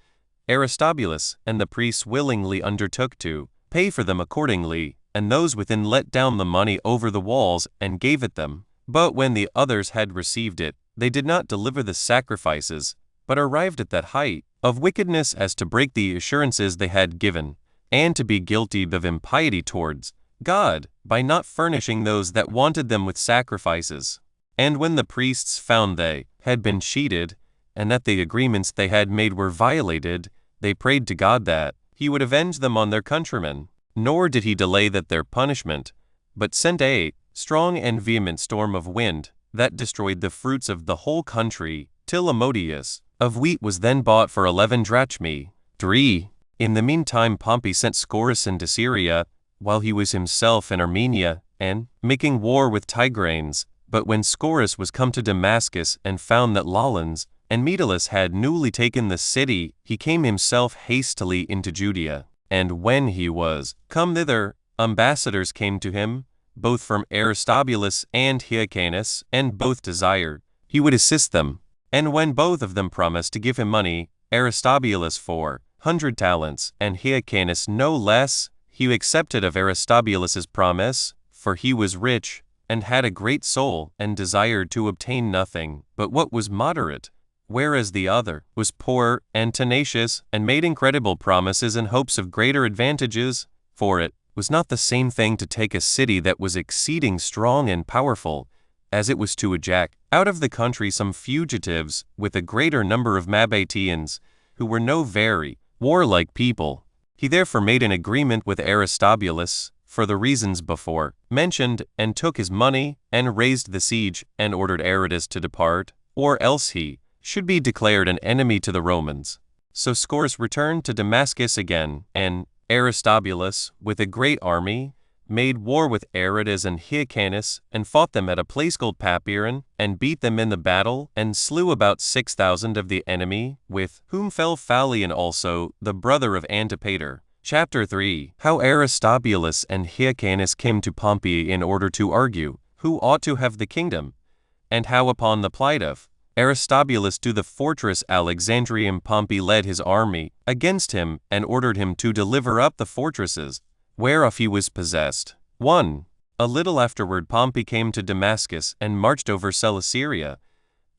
Aristobulus and the priests willingly undertook to pay for them accordingly, and those within let down the money over the walls and gave it them. But when the others had received it, they did not deliver the sacrifices, but arrived at that height, of wickedness as to break the assurances they had given, and to be guilty of impiety towards God, by not furnishing those that wanted them with sacrifices. And when the priests found they had been cheated, and that the agreements they had made were violated, they prayed to God that he would avenge them on their countrymen. Nor did he delay that their punishment, but sent a strong and vehement storm of wind, that destroyed the fruits of the whole country, till a modius of wheat was then bought for 11 drachmae. 3. In the meantime Pompey sent Scaurus into Syria, while he was himself in Armenia, and making war with Tigranes. But when Scaurus was come to Damascus, and found that Laurens and Metellus had newly taken the city, he came himself hastily into Judea. And when he was come thither, ambassadors came to him, both from Aristobulus and Hyrcanus, and both desired he would assist them. And when both of them promised to give him money, Aristobulus 400 talents, and Hyrcanus no less, he accepted of Aristobulus's promise, for he was rich, and had a great soul, and desired to obtain nothing but what was moderate, whereas the other was poor and tenacious, and made incredible promises in hopes of greater advantages. For it was not the same thing to take a city that was exceeding strong and powerful, as it was to eject out of the country some fugitives, with a greater number of Mabateans, who were no very warlike people. He therefore made an agreement with Aristobulus, for the reasons before mentioned, and took his money, and raised the siege, and ordered Aretas to depart, or else he should be declared an enemy to the Romans. So Scaurus returned to Damascus again, and Aristobulus, with a great army, made war with Aretas and Hyrcanus, and fought them at a place called Papyron, and beat them in the battle, and slew about 6,000 of the enemy, with whom fell Phalion also, the brother of Antipater. Chapter 3. How Aristobulus and Hyrcanus came to Pompey in order to argue who ought to have the kingdom, and how upon the plight of Aristobulus to the fortress Alexandrium Pompey led his army against him, and ordered him to deliver up the fortresses whereof he was possessed. 1. A little afterward Pompey came to Damascus, and marched over Celesyria,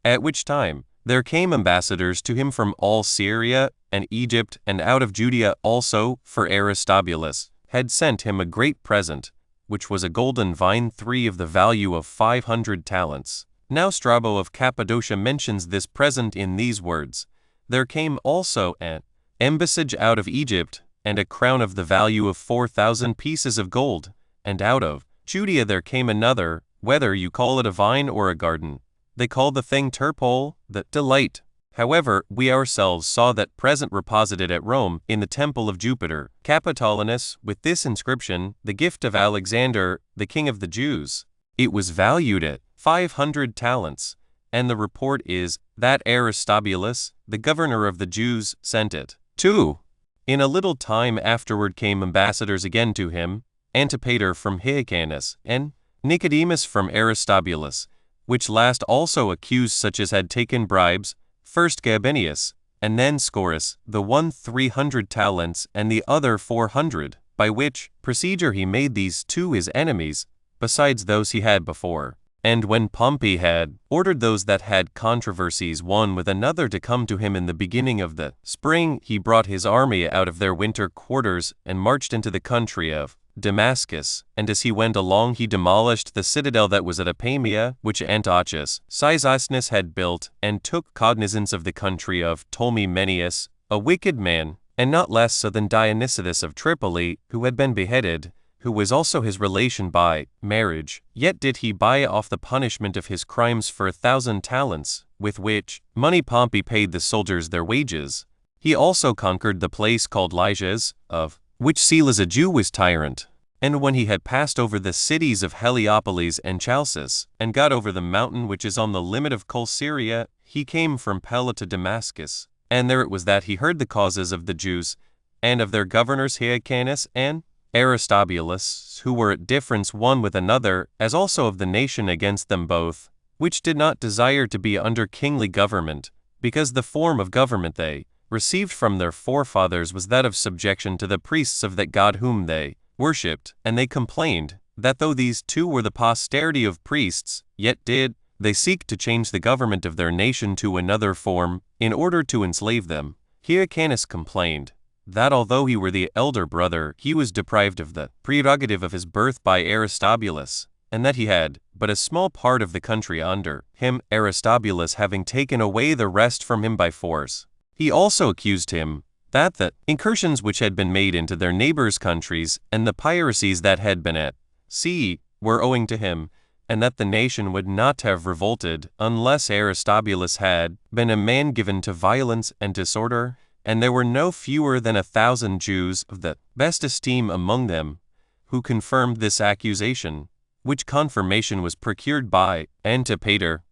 at which time there came ambassadors to him from all Syria and Egypt, and out of Judea also, for Aristobulus had sent him a great present, which was a golden vine 3 of the value of 500 talents. Now Strabo of Cappadocia mentions this present in these words: There came also an embassage out of Egypt, and a crown of the value of 4,000 pieces of gold, and out of Judea there came another, whether you call it a vine or a garden. They call the thing Terpole, the delight. However, we ourselves saw that present reposited at Rome in the temple of Jupiter Capitolinus, with this inscription, the gift of Alexander, the king of the Jews. It was valued at 500 talents, and the report is that Aristobulus, the governor of the Jews, sent it. 2. In a little time afterward came ambassadors again to him, Antipater from Hyrcanus, and Nicodemus from Aristobulus, which last also accused such as had taken bribes, first Gabinius, and then Scaurus, the one 300 talents, and the other 400, by which procedure he made these 2 his enemies, besides those he had before. And when Pompey had ordered those that had controversies one with another to come to him in the beginning of the spring, he brought his army out of their winter quarters, and marched into the country of Damascus, and as he went along he demolished the citadel that was at Apamia, which Antiochus Cyzicenus had built, and took cognizance of the country of Ptolemy-Menneus, a wicked man, and not less so than Dionysius of Tripoli, who had been beheaded, who was also his relation by marriage. Yet did he buy off the punishment of his crimes for 1,000 talents, with which money Pompey paid the soldiers their wages. He also conquered the place called Lyges, of which Silas a Jew was tyrant. And when he had passed over the cities of Heliopolis and Chalcis, and got over the mountain which is on the limit of Colsyria, he came from Pella to Damascus. And there it was that he heard the causes of the Jews, and of their governors Hyrcanus and Aristobulus, who were at difference one with another, as also of the nation against them both, which did not desire to be under kingly government, because the form of government they received from their forefathers was that of subjection to the priests of that God whom they worshipped, and they complained that though these 2 were the posterity of priests, yet did they seek to change the government of their nation to another form, in order to enslave them. Hyrcanus complained that although he were the elder brother, he was deprived of the prerogative of his birth by Aristobulus, and that he had but a small part of the country under him, Aristobulus having taken away the rest from him by force. He also accused him that the incursions which had been made into their neighbors' countries and the piracies that had been at sea were owing to him, and that the nation would not have revolted unless Aristobulus had been a man given to violence and disorder, and there were no fewer than 1,000 Jews of the best esteem among them who confirmed this accusation, which confirmation was procured by Antipater.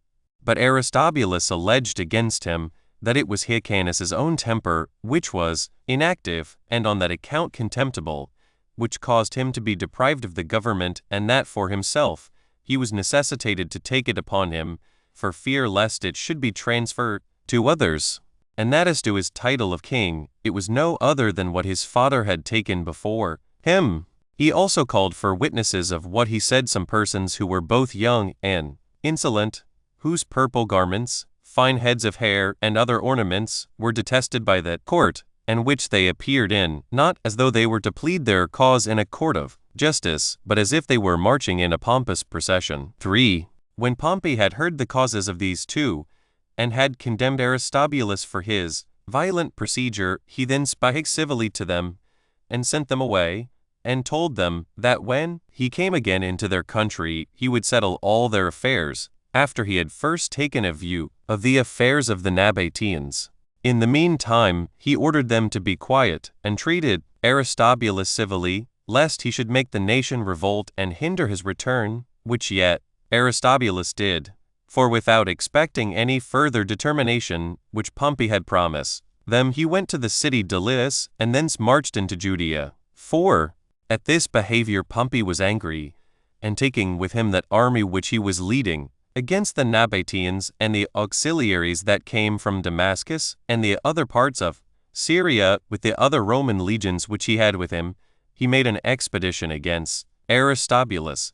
But Aristobulus alleged against him that it was Hyrcanus's own temper which was inactive, and on that account contemptible, which caused him to be deprived of the government, and that for himself he was necessitated to take it upon him, for fear lest it should be transferred to others, and that as to his title of king, it was no other than what his father had taken before him. He also called for witnesses of what he said some persons who were both young and insolent, whose purple garments, fine heads of hair, and other ornaments were detested by the court, and which they appeared in, not as though they were to plead their cause in a court of justice, but as if they were marching in a pompous procession. 3. When Pompey had heard the causes of these two, and had condemned Aristobulus for his violent procedure, he then spake civilly to them, and sent them away, and told them that when he came again into their country, he would settle all their affairs, after he had first taken a view of the affairs of the Nabateans. In the meantime, he ordered them to be quiet, and treated Aristobulus civilly, lest he should make the nation revolt and hinder his return, which yet Aristobulus did. For without expecting any further determination, which Pompey had promised them, he went to the city Delius, and thence marched into Judea. 4. At this behavior Pompey was angry, and taking with him that army which he was leading against the Nabateans and the auxiliaries that came from Damascus and the other parts of Syria, with the other Roman legions which he had with him, he made an expedition against Aristobulus.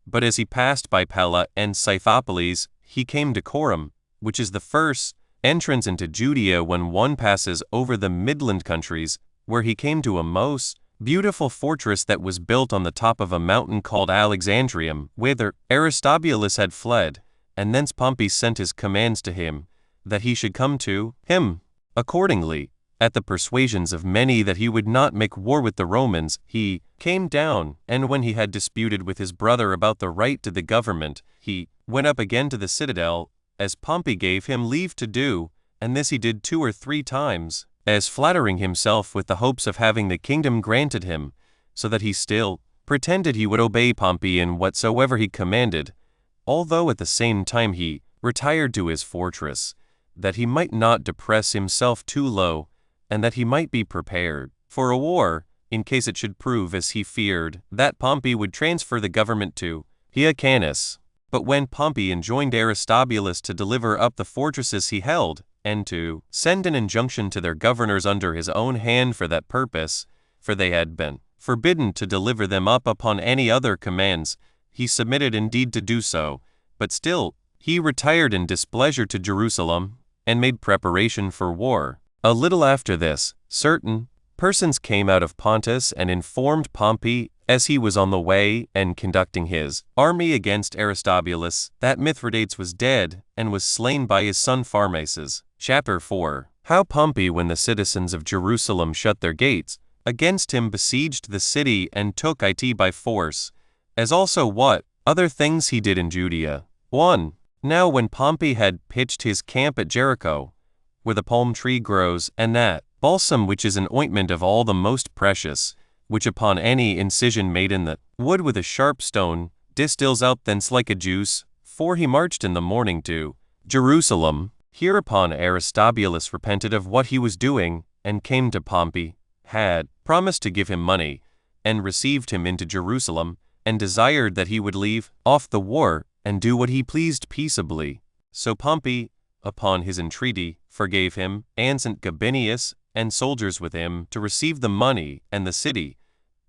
But as he passed by Pella and Scythopolis, he came to Coram, which is the first entrance into Judea when one passes over the midland countries, where he came to a most beautiful fortress that was built on the top of a mountain called Alexandrium, whither Aristobulus had fled, and thence Pompey sent his commands to him, that he should come to him. Accordingly, at the persuasions of many that he would not make war with the Romans, he came down, and when he had disputed with his brother about the right to the government, he went up again to the citadel, as Pompey gave him leave to do, and this he did 2 or 3 times, as flattering himself with the hopes of having the kingdom granted him, so that he still pretended he would obey Pompey in whatsoever he commanded, although at the same time he retired to his fortress, that he might not depress himself too low, and that he might be prepared for a war, in case it should prove, as he feared, that Pompey would transfer the government to Hyrcanus. But when Pompey enjoined Aristobulus to deliver up the fortresses he held, and to send an injunction to their governors under his own hand for that purpose, for they had been forbidden to deliver them up upon any other commands, he submitted indeed to do so, but still he retired in displeasure to Jerusalem, and made preparation for war. A little after this, certain persons came out of Pontus and informed Pompey, as he was on the way and conducting his army against Aristobulus, that Mithridates was dead and was slain by his son Pharmaces. Chapter 4. How Pompey, when the citizens of Jerusalem shut their gates against him, besieged the city and took it by force, as also what other things he did in Judea. 1. Now when Pompey had pitched his camp at Jericho, where the palm tree grows, and that balsam which is an ointment of all the most precious, which upon any incision made in the wood with a sharp stone, distills out thence like a juice, for he marched in the morning to Jerusalem. Hereupon Aristobulus repented of what he was doing, and came to Pompey, had promised to give him money, and received him into Jerusalem, and desired that he would leave off the war, and do what he pleased peaceably. So Pompey, upon his entreaty, forgave him, and sent Gabinius and soldiers with him to receive the money and the city.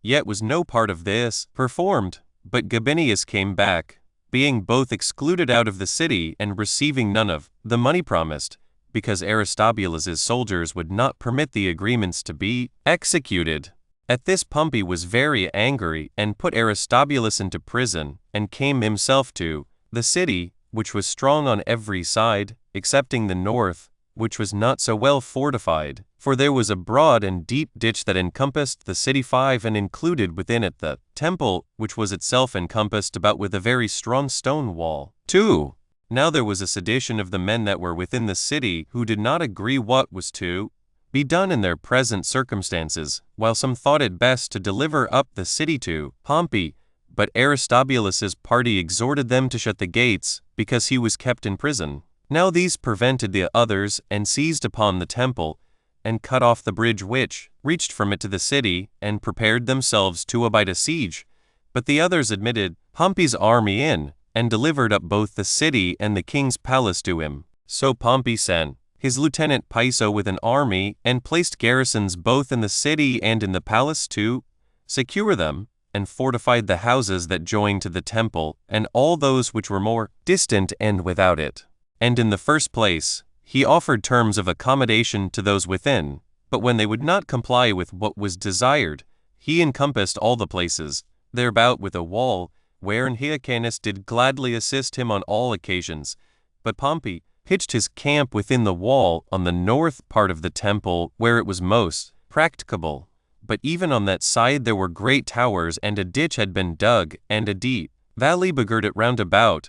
Yet was no part of this performed, but Gabinius came back, being both excluded out of the city and receiving none of the money promised, because Aristobulus's soldiers would not permit the agreements to be executed. At this Pompey was very angry and put Aristobulus into prison, and came himself to the city, which was strong on every side, excepting the north, which was not so well fortified, for there was a broad and deep ditch that encompassed the city 5 and included within it the temple, which was itself encompassed about with a very strong stone wall. 2. Now there was a sedition of the men that were within the city, who did not agree what was to be done in their present circumstances, while some thought it best to deliver up the city to Pompey, but Aristobulus's party exhorted them to shut the gates, because he was kept in prison. Now these prevented the others, and seized upon the temple, and cut off the bridge which reached from it to the city, and prepared themselves to abide a siege. But the others admitted Pompey's army in, and delivered up both the city and the king's palace to him. So Pompey sent his lieutenant Piso with an army, and placed garrisons both in the city and in the palace to secure them, and fortified the houses that joined to the temple, and all those which were more distant and without it. And in the first place, he offered terms of accommodation to those within, but when they would not comply with what was desired, he encompassed all the places thereabout with a wall, wherein Hyrcanus did gladly assist him on all occasions. But Pompey pitched his camp within the wall on the north part of the temple, where it was most practicable. But even on that side there were great towers, and a ditch had been dug, and a deep valley begirt it round about.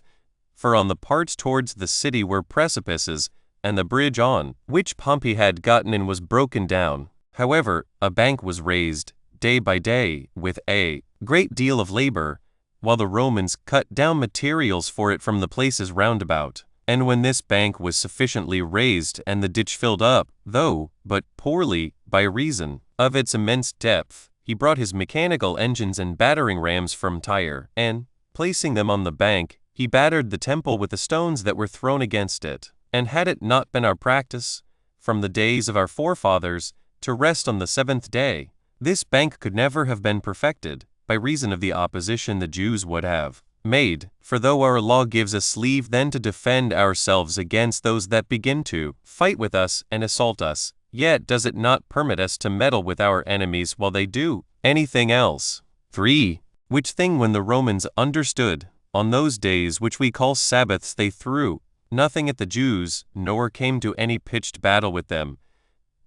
For on the parts towards the city were precipices, and the bridge on which Pompey had gotten in was broken down. However, a bank was raised, day by day, with a great deal of labor, while the Romans cut down materials for it from the places round about. And when this bank was sufficiently raised, and the ditch filled up, though but poorly, by reason of its immense depth, he brought his mechanical engines and battering rams from Tyre, and, placing them on the bank, he battered the temple with the stones that were thrown against it. And had it not been our practice, from the days of our forefathers, to rest on the 7th day, this bank could never have been perfected, by reason of the opposition the Jews would have made. For though our law gives us leave then to defend ourselves against those that begin to fight with us and assault us, yet does it not permit us to meddle with our enemies while they do anything else. 3. Which thing when the Romans understood, on those days which we call Sabbaths they threw nothing at the Jews, nor came to any pitched battle with them,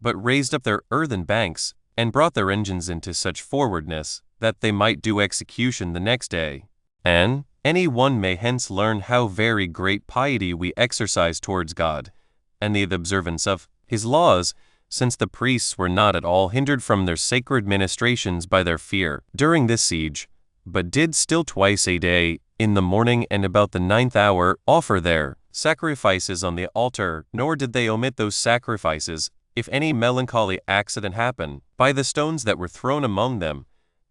but raised up their earthen banks, and brought their engines into such forwardness, that they might do execution the next day. And any one may hence learn how very great piety we exercise towards God, and the observance of his laws, since the priests were not at all hindered from their sacred ministrations by their fear during this siege, but did still twice a day, in the morning and about the 9th hour, offer their sacrifices on the altar, nor did they omit those sacrifices, if any melancholy accident happened, by the stones that were thrown among them.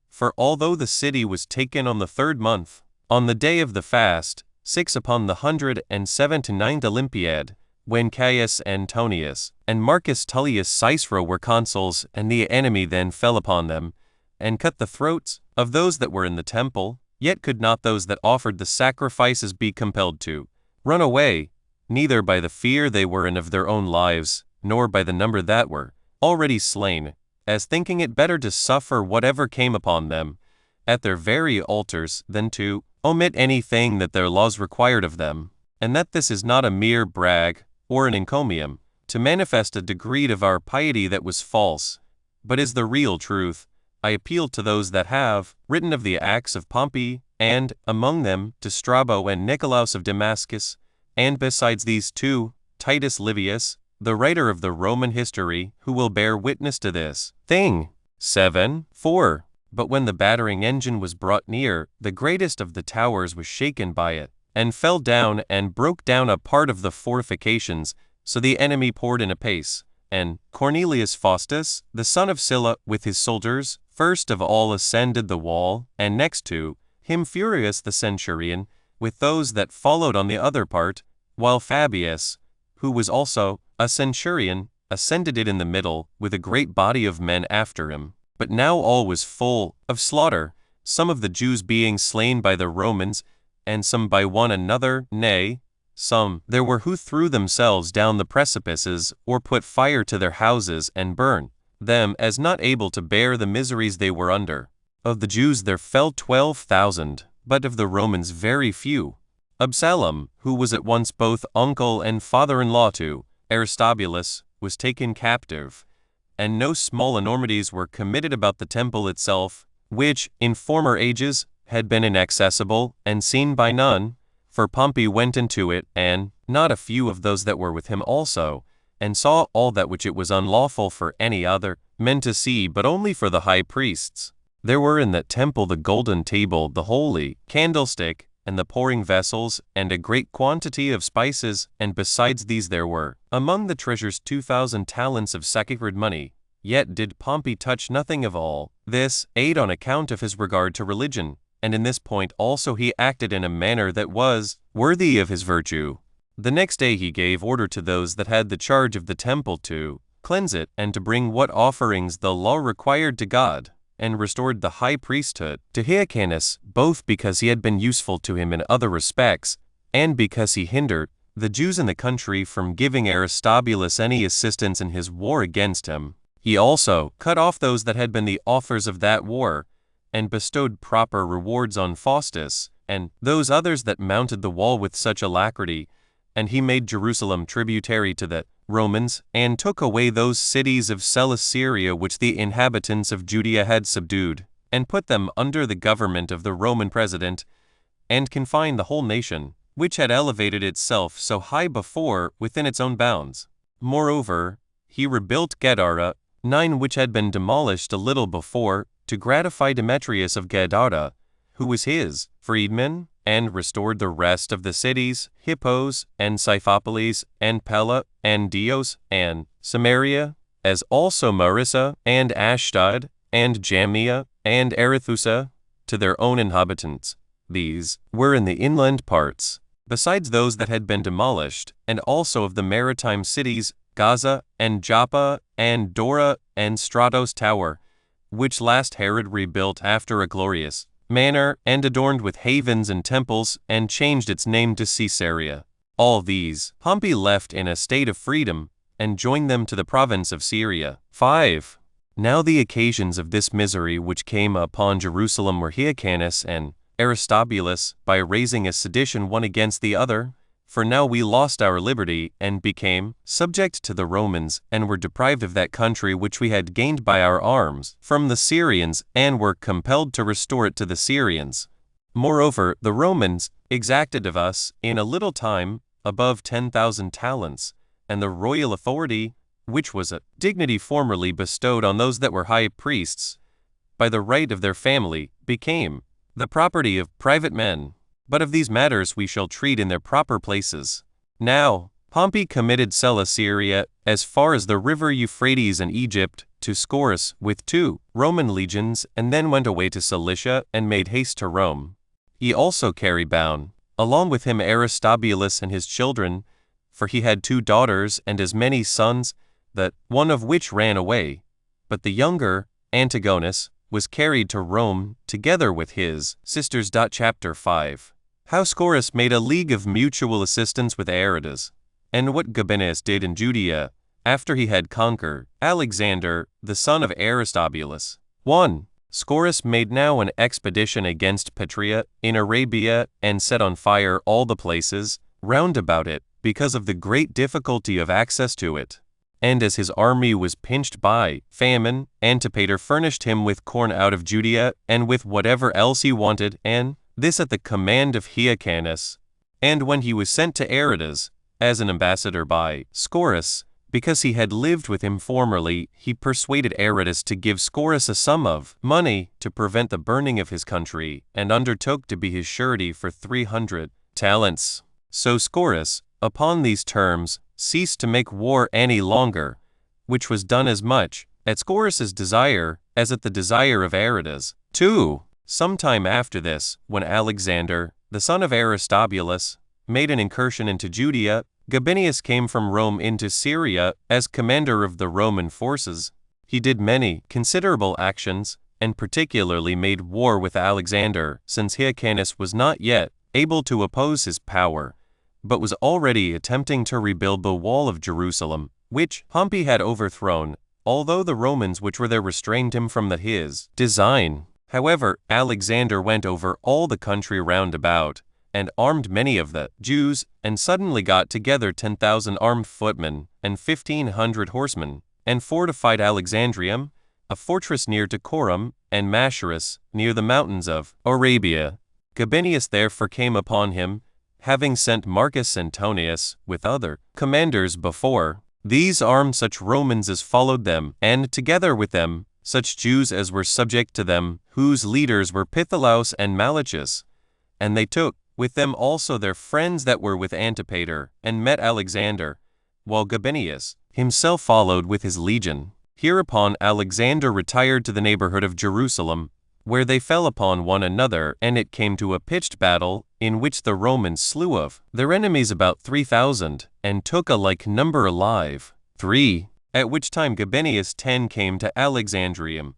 For although the city was taken on the 3rd month, on the day of the fast, 6 upon the 179th Olympiad, when Caius Antonius and Marcus Tullius Cicero were consuls, and the enemy then fell upon them, and cut the throats of those that were in the temple, yet could not those that offered the sacrifices be compelled to run away, neither by the fear they were in of their own lives, nor by the number that were already slain, as thinking it better to suffer whatever came upon them at their very altars than to omit anything that their laws required of them, and that this is not a mere brag or an encomium, to manifest a degree of our piety that was false, but is the real truth. I appeal to those that have written of the acts of Pompey, and, among them, to Strabo and Nicolaus of Damascus, and besides these two, Titus Livius, the writer of the Roman history, who will bear witness to this thing. 7. 4. But when the battering engine was brought near, the greatest of the towers was shaken by it, and fell down and broke down a part of the fortifications, so the enemy poured in apace. And Cornelius Faustus, the son of Sylla, with his soldiers, first of all ascended the wall, and next to him Furius the centurion, with those that followed on the other part, while Fabius, who was also a centurion, ascended it in the middle, with a great body of men after him. But now all was full of slaughter, some of the Jews being slain by the Romans, and some by one another, nay, Some there were who threw themselves down the precipices or put fire to their houses and burned them as not able to bear the miseries they were under. Of the Jews there fell 12,000, but of the Romans very few. Absalom, who was at once both uncle and father-in-law to Aristobulus, was taken captive, and no small enormities were committed about the temple itself, which, in former ages, had been inaccessible and seen by none, for Pompey went into it, and not a few of those that were with him also, and saw all that which it was unlawful for any other men to see, but only for the high priests. There were in that temple the golden table, the holy candlestick, and the pouring vessels, and a great quantity of spices, and besides these there were among the treasures 2,000 talents of sacred money. Yet did Pompey touch nothing of all this, aid on account of his regard to religion, and in this point also he acted in a manner that was worthy of his virtue. The next day he gave order to those that had the charge of the temple to cleanse it, and to bring what offerings the law required to God, and restored the high priesthood to Hyrcanus, both because he had been useful to him in other respects, and because he hindered the Jews in the country from giving Aristobulus any assistance in his war against him. He also cut off those that had been the authors of that war, and bestowed proper rewards on Faustus, and those others that mounted the wall with such alacrity, and he made Jerusalem tributary to the Romans, and took away those cities of Celesyria which the inhabitants of Judea had subdued, and put them under the government of the Roman president, and confined the whole nation, which had elevated itself so high before within its own bounds. Moreover, he rebuilt Gadara, 9 which had been demolished a little before, to gratify Demetrius of Gadara, who was his freedman, and restored the rest of the cities, Hippos, and Scyphopolis, and Pella, and Dios, and Samaria, as also Marissa, and Ashdod, and Jamnia, and Arethusa, to their own inhabitants. These were in the inland parts, besides those that had been demolished, and also of the maritime cities, Gaza, and Joppa, and Dora, and Stratos Tower, which last Herod rebuilt after a glorious manner, and adorned with havens and temples, and changed its name to Caesarea. All these Pompey left in a state of freedom, and joined them to the province of Syria. 5. Now the occasions of this misery which came upon Jerusalem were Hyrcanus and Aristobulus, by raising a sedition one against the other, for now we lost our liberty, and became subject to the Romans, and were deprived of that country which we had gained by our arms from the Syrians, and were compelled to restore it to the Syrians. Moreover, the Romans exacted of us, in a little time, above 10,000 talents, and the royal authority, which was a dignity formerly bestowed on those that were high priests, by the right of their family, became the property of private men. But of these matters we shall treat in their proper places. Now, Pompey committed Celesyria as far as the river Euphrates in Egypt to Scoras with 2 Roman legions, and then went away to Cilicia and made haste to Rome. He also carried bound, along with him Aristobulus and his children, for he had 2 daughters and as many sons, that one of which ran away, but the younger, Antigonus, was carried to Rome together with his sisters. Chapter 5. How Scoras made a league of mutual assistance with Aretas, and what Gabinius did in Judea, after he had conquered Alexander, the son of Aristobulus. 1. Scoras made now an expedition against Petrea in Arabia, and set on fire all the places round about it, because of the great difficulty of access to it. And as his army was pinched by famine, Antipater furnished him with corn out of Judea, and with whatever else he wanted, and this at the command of Hyrcanus. And when he was sent to Aretas, as an ambassador by Scoras, because he had lived with him formerly, he persuaded Aretas to give Scoras a sum of money to prevent the burning of his country, and undertook to be his surety for 300 talents. So Scoras, upon these terms, ceased to make war any longer, which was done as much at Scoras's desire as at the desire of Aretas. 2. Some time after this, when Alexander, the son of Aristobulus, made an incursion into Judea, Gabinius came from Rome into Syria as commander of the Roman forces. He did many considerable actions, and particularly made war with Alexander, since Hyrcanus was not yet able to oppose his power, but was already attempting to rebuild the wall of Jerusalem, which Pompey had overthrown, although the Romans which were there restrained him from his design. However, Alexander went over all the country round about, and armed many of the Jews, and suddenly got together 10,000 armed footmen, and 1,500 horsemen, and fortified Alexandrium, a fortress near to Corum, and Machaerus, near the mountains of Arabia. Gabinius therefore came upon him, having sent Marcus Antonius, with other commanders before. These armed such Romans as followed them, and together with them, such Jews as were subject to them, whose leaders were Pytholaus and Malachus. And they took with them also their friends that were with Antipater, and met Alexander, while Gabinius himself followed with his legion. Hereupon Alexander retired to the neighborhood of Jerusalem, where they fell upon one another, and it came to a pitched battle, in which the Romans slew of their enemies about 3,000, and took a like number alive, 3. At which time Gabinius 10 came to Alexandrium,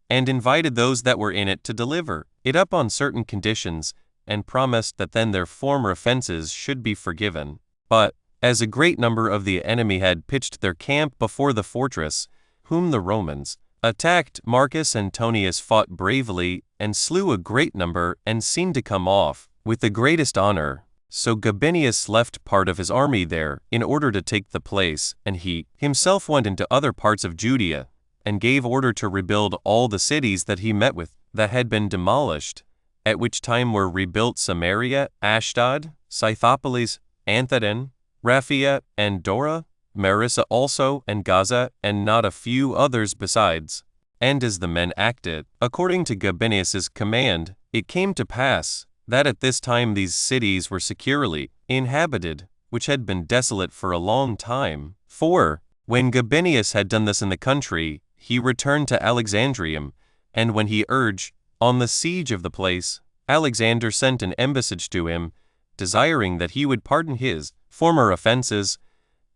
and invited those that were in it to deliver it up on certain conditions, and promised that then their former offenses should be forgiven. But, as a great number of the enemy had pitched their camp before the fortress, whom the Romans attacked, Marcus Antonius fought bravely, and slew a great number, and seemed to come off with the greatest honor. So Gabinius left part of his army there, in order to take the place, and he himself went into other parts of Judea, and gave order to rebuild all the cities that he met with, that had been demolished, at which time were rebuilt Samaria, Ashdod, Scythopolis, Anthedon, Raphia, and Dora, Marissa also, and Gaza, and not a few others besides. And as the men acted according to Gabinius's command, it came to pass that at this time these cities were securely inhabited, which had been desolate for a long time. For, when Gabinius had done this in the country, he returned to Alexandrium, and when he urged on the siege of the place, Alexander sent an embassage to him, desiring that he would pardon his former offenses.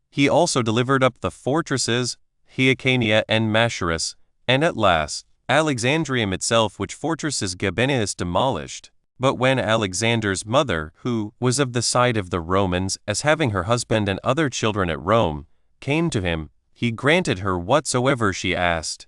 He also delivered up the fortresses, Hyrcania and Machaerus, and at last, Alexandrium itself, which fortresses Gabinius demolished. But when Alexander's mother, who was of the side of the Romans, as having her husband and other children at Rome, came to him, he granted her whatsoever she asked.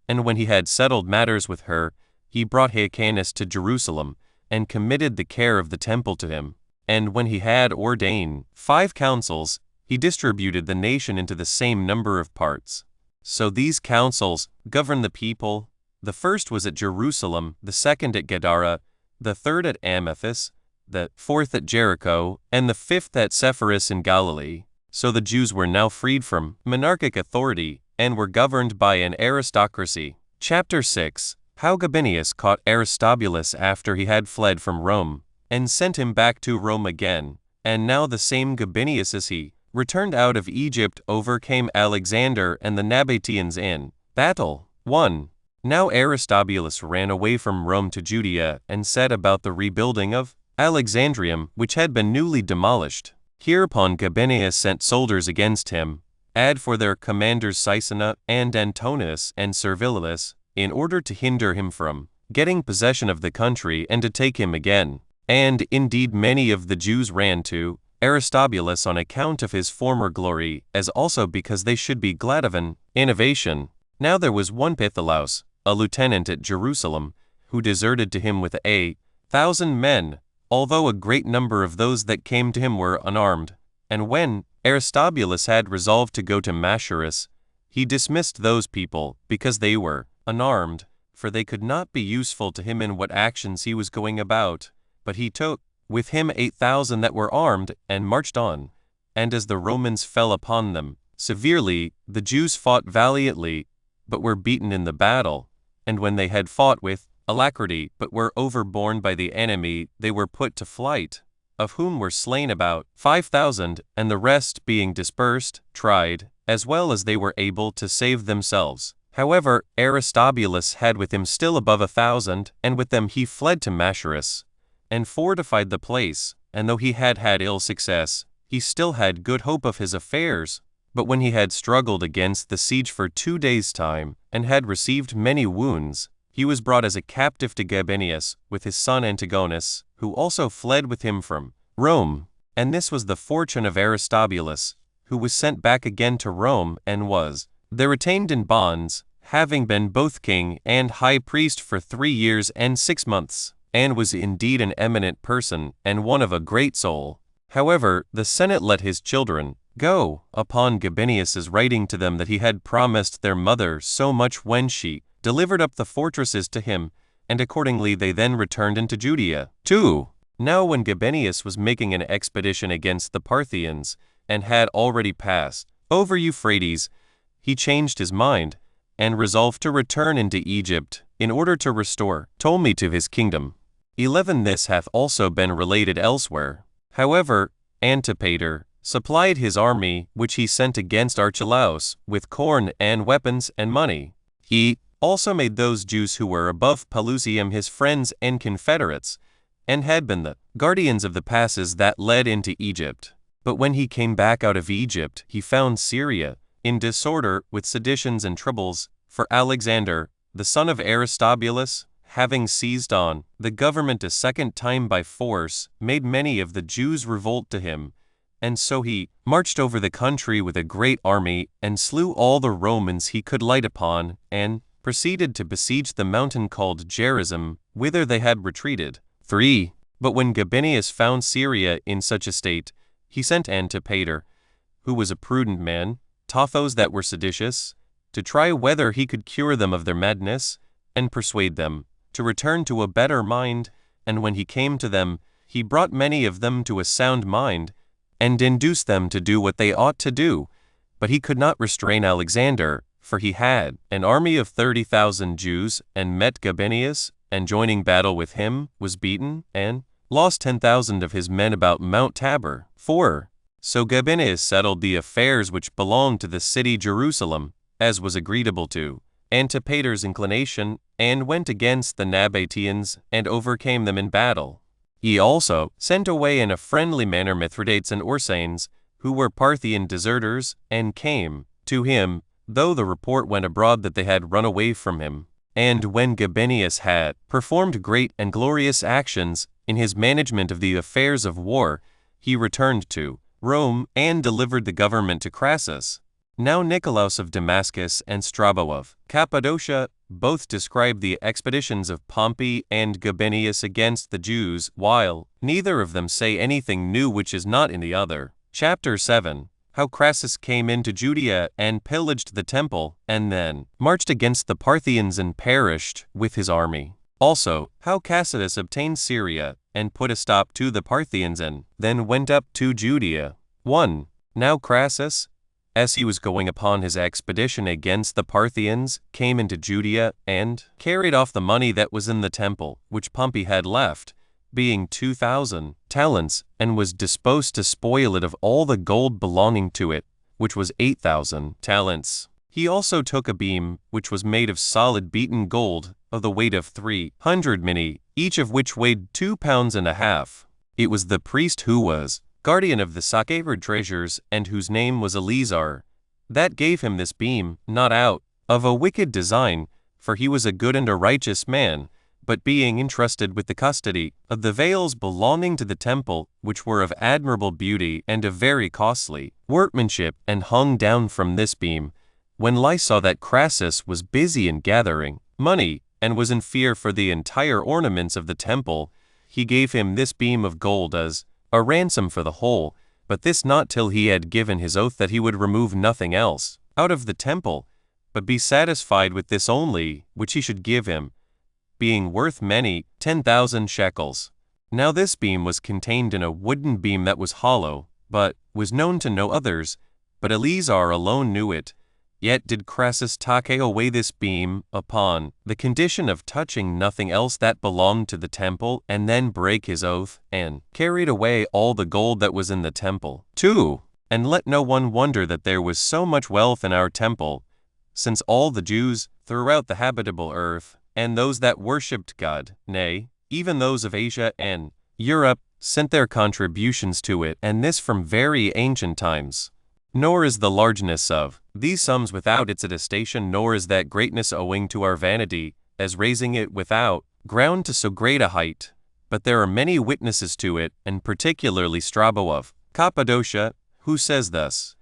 And when he had settled matters with her, he brought Hyrcanus to Jerusalem, and committed the care of the temple to him. And when he had ordained 5 councils, he distributed the nation into the same number of parts. So these councils governed the people. The first was at Jerusalem, the second at Gadara, the third at Amathus, the fourth at Jericho, and the fifth at Sepphoris in Galilee. So the Jews were now freed from monarchic authority, and were governed by an aristocracy. Chapter 6. How Gabinius caught Aristobulus after he had fled from Rome, and sent him back to Rome again. And now the same Gabinius as he returned out of Egypt overcame Alexander and the Nabateans in battle. 1. Now Aristobulus ran away from Rome to Judea, and set about the rebuilding of Alexandrium, which had been newly demolished. Hereupon Gabinius sent soldiers against him, ad for their commanders Caecina and Antonius and Servilius, in order to hinder him from getting possession of the country and to take him again. And indeed many of the Jews ran to Aristobulus on account of his former glory, as also because they should be glad of an innovation. Now there was one Pytholaus, a lieutenant at Jerusalem, who deserted to him with 1,000 men, although a great number of those that came to him were unarmed. And when Aristobulus had resolved to go to Machaerus, he dismissed those people, because they were unarmed, for they could not be useful to him in what actions he was going about. But he took with him 8,000 that were armed, and marched on. And as the Romans fell upon them severely, the Jews fought valiantly, but were beaten in the battle. And when they had fought with alacrity, but were overborne by the enemy, they were put to flight, of whom were slain about 5,000, and the rest being dispersed, tried, as well as they were able, to save themselves. However, Aristobulus had with him still above 1,000, and with them he fled to Machaerus, and fortified the place. And though he had had ill success, he still had good hope of his affairs. But when he had struggled against the siege for 2 days' time, and had received many wounds, he was brought as a captive to Gabinius, with his son Antigonus, who also fled with him from Rome. And this was the fortune of Aristobulus, who was sent back again to Rome and was there retained in bonds, having been both king and high priest for 3 years and 6 months, and was indeed an eminent person and one of a great soul. However, the Senate let his children go, upon Gabinius's writing to them that he had promised their mother so much when she delivered up the fortresses to him, and accordingly they then returned into Judea. 2. Now when Gabinius was making an expedition against the Parthians, and had already passed over Euphrates, he changed his mind, and resolved to return into Egypt, in order to restore Ptolemy to his kingdom. 11. This hath also been related elsewhere. However, Antipater supplied his army, which he sent against Archelaus, with corn and weapons and money. He also made those Jews who were above Pelusium his friends and confederates, and had been the guardians of the passes that led into Egypt. But when he came back out of Egypt, he found Syria in disorder with seditions and troubles, for Alexander, the son of Aristobulus, having seized on the government a second time by force, made many of the Jews revolt to him, and so he marched over the country with a great army, and slew all the Romans he could light upon, and proceeded to besiege the mountain called Gerizim, whither they had retreated. 3. But when Gabinius found Syria in such a state, he sent Antipater, who was a prudent man, taught those that were seditious, to try whether he could cure them of their madness, and persuade them to return to a better mind, and when he came to them, he brought many of them to a sound mind, and induced them to do what they ought to do. But he could not restrain Alexander, for he had an army of 30,000 Jews, and met Gabinius, and joining battle with him, was beaten, and lost 10,000 of his men about Mount Tabor. 4. So Gabinius settled the affairs which belonged to the city Jerusalem, as was agreeable to Antipater's inclination, and went against the Nabateans, and overcame them in battle. He also sent away in a friendly manner Mithridates and Orsanes, who were Parthian deserters, and came to him, though the report went abroad that they had run away from him. And when Gabinius had performed great and glorious actions in his management of the affairs of war, he returned to Rome, and delivered the government to Crassus. Now Nicolaus of Damascus and Strabo of Cappadocia both describe the expeditions of Pompey and Gabinius against the Jews, while neither of them say anything new which is not in the other. Chapter 7. How Crassus came into Judea and pillaged the temple, and then marched against the Parthians and perished with his army. Also, how Cassius obtained Syria, and put a stop to the Parthians, and then went up to Judea. 1. Now Crassus, as he was going upon his expedition against the Parthians, came into Judea, and carried off the money that was in the temple, which Pompey had left, being 2,000 talents, and was disposed to spoil it of all the gold belonging to it, which was 8,000 talents. He also took a beam, which was made of solid beaten gold, of the weight of 300 minae, each of which weighed 2.5 pounds. It was the priest who was guardian of the sacred treasures, and whose name was Eleazar, that gave him this beam, not out of a wicked design, for he was a good and a righteous man, but being entrusted with the custody of the veils belonging to the temple, which were of admirable beauty and of very costly workmanship, and hung down from this beam, when Lys saw that Crassus was busy in gathering money, and was in fear for the entire ornaments of the temple, he gave him this beam of gold as a ransom for the whole, but this not till he had given his oath that he would remove nothing else out of the temple, but be satisfied with this only, which he should give him, being worth many 10,000 shekels. Now this beam was contained in a wooden beam that was hollow, but was known to no others, but Eleazar alone knew it. Yet did Crassus take away this beam upon the condition of touching nothing else that belonged to the temple, and then break his oath, and carried away all the gold that was in the temple. 2. And let no one wonder that there was so much wealth in our temple, since all the Jews throughout the habitable earth, and those that worshipped God, nay, even those of Asia and Europe, sent their contributions to it, and this from very ancient times. Nor is the largeness of these sums without its attestation, nor is that greatness owing to our vanity, as raising it without ground to so great a height. but there are many witnesses to it, and particularly Strabo of Cappadocia, who says thus: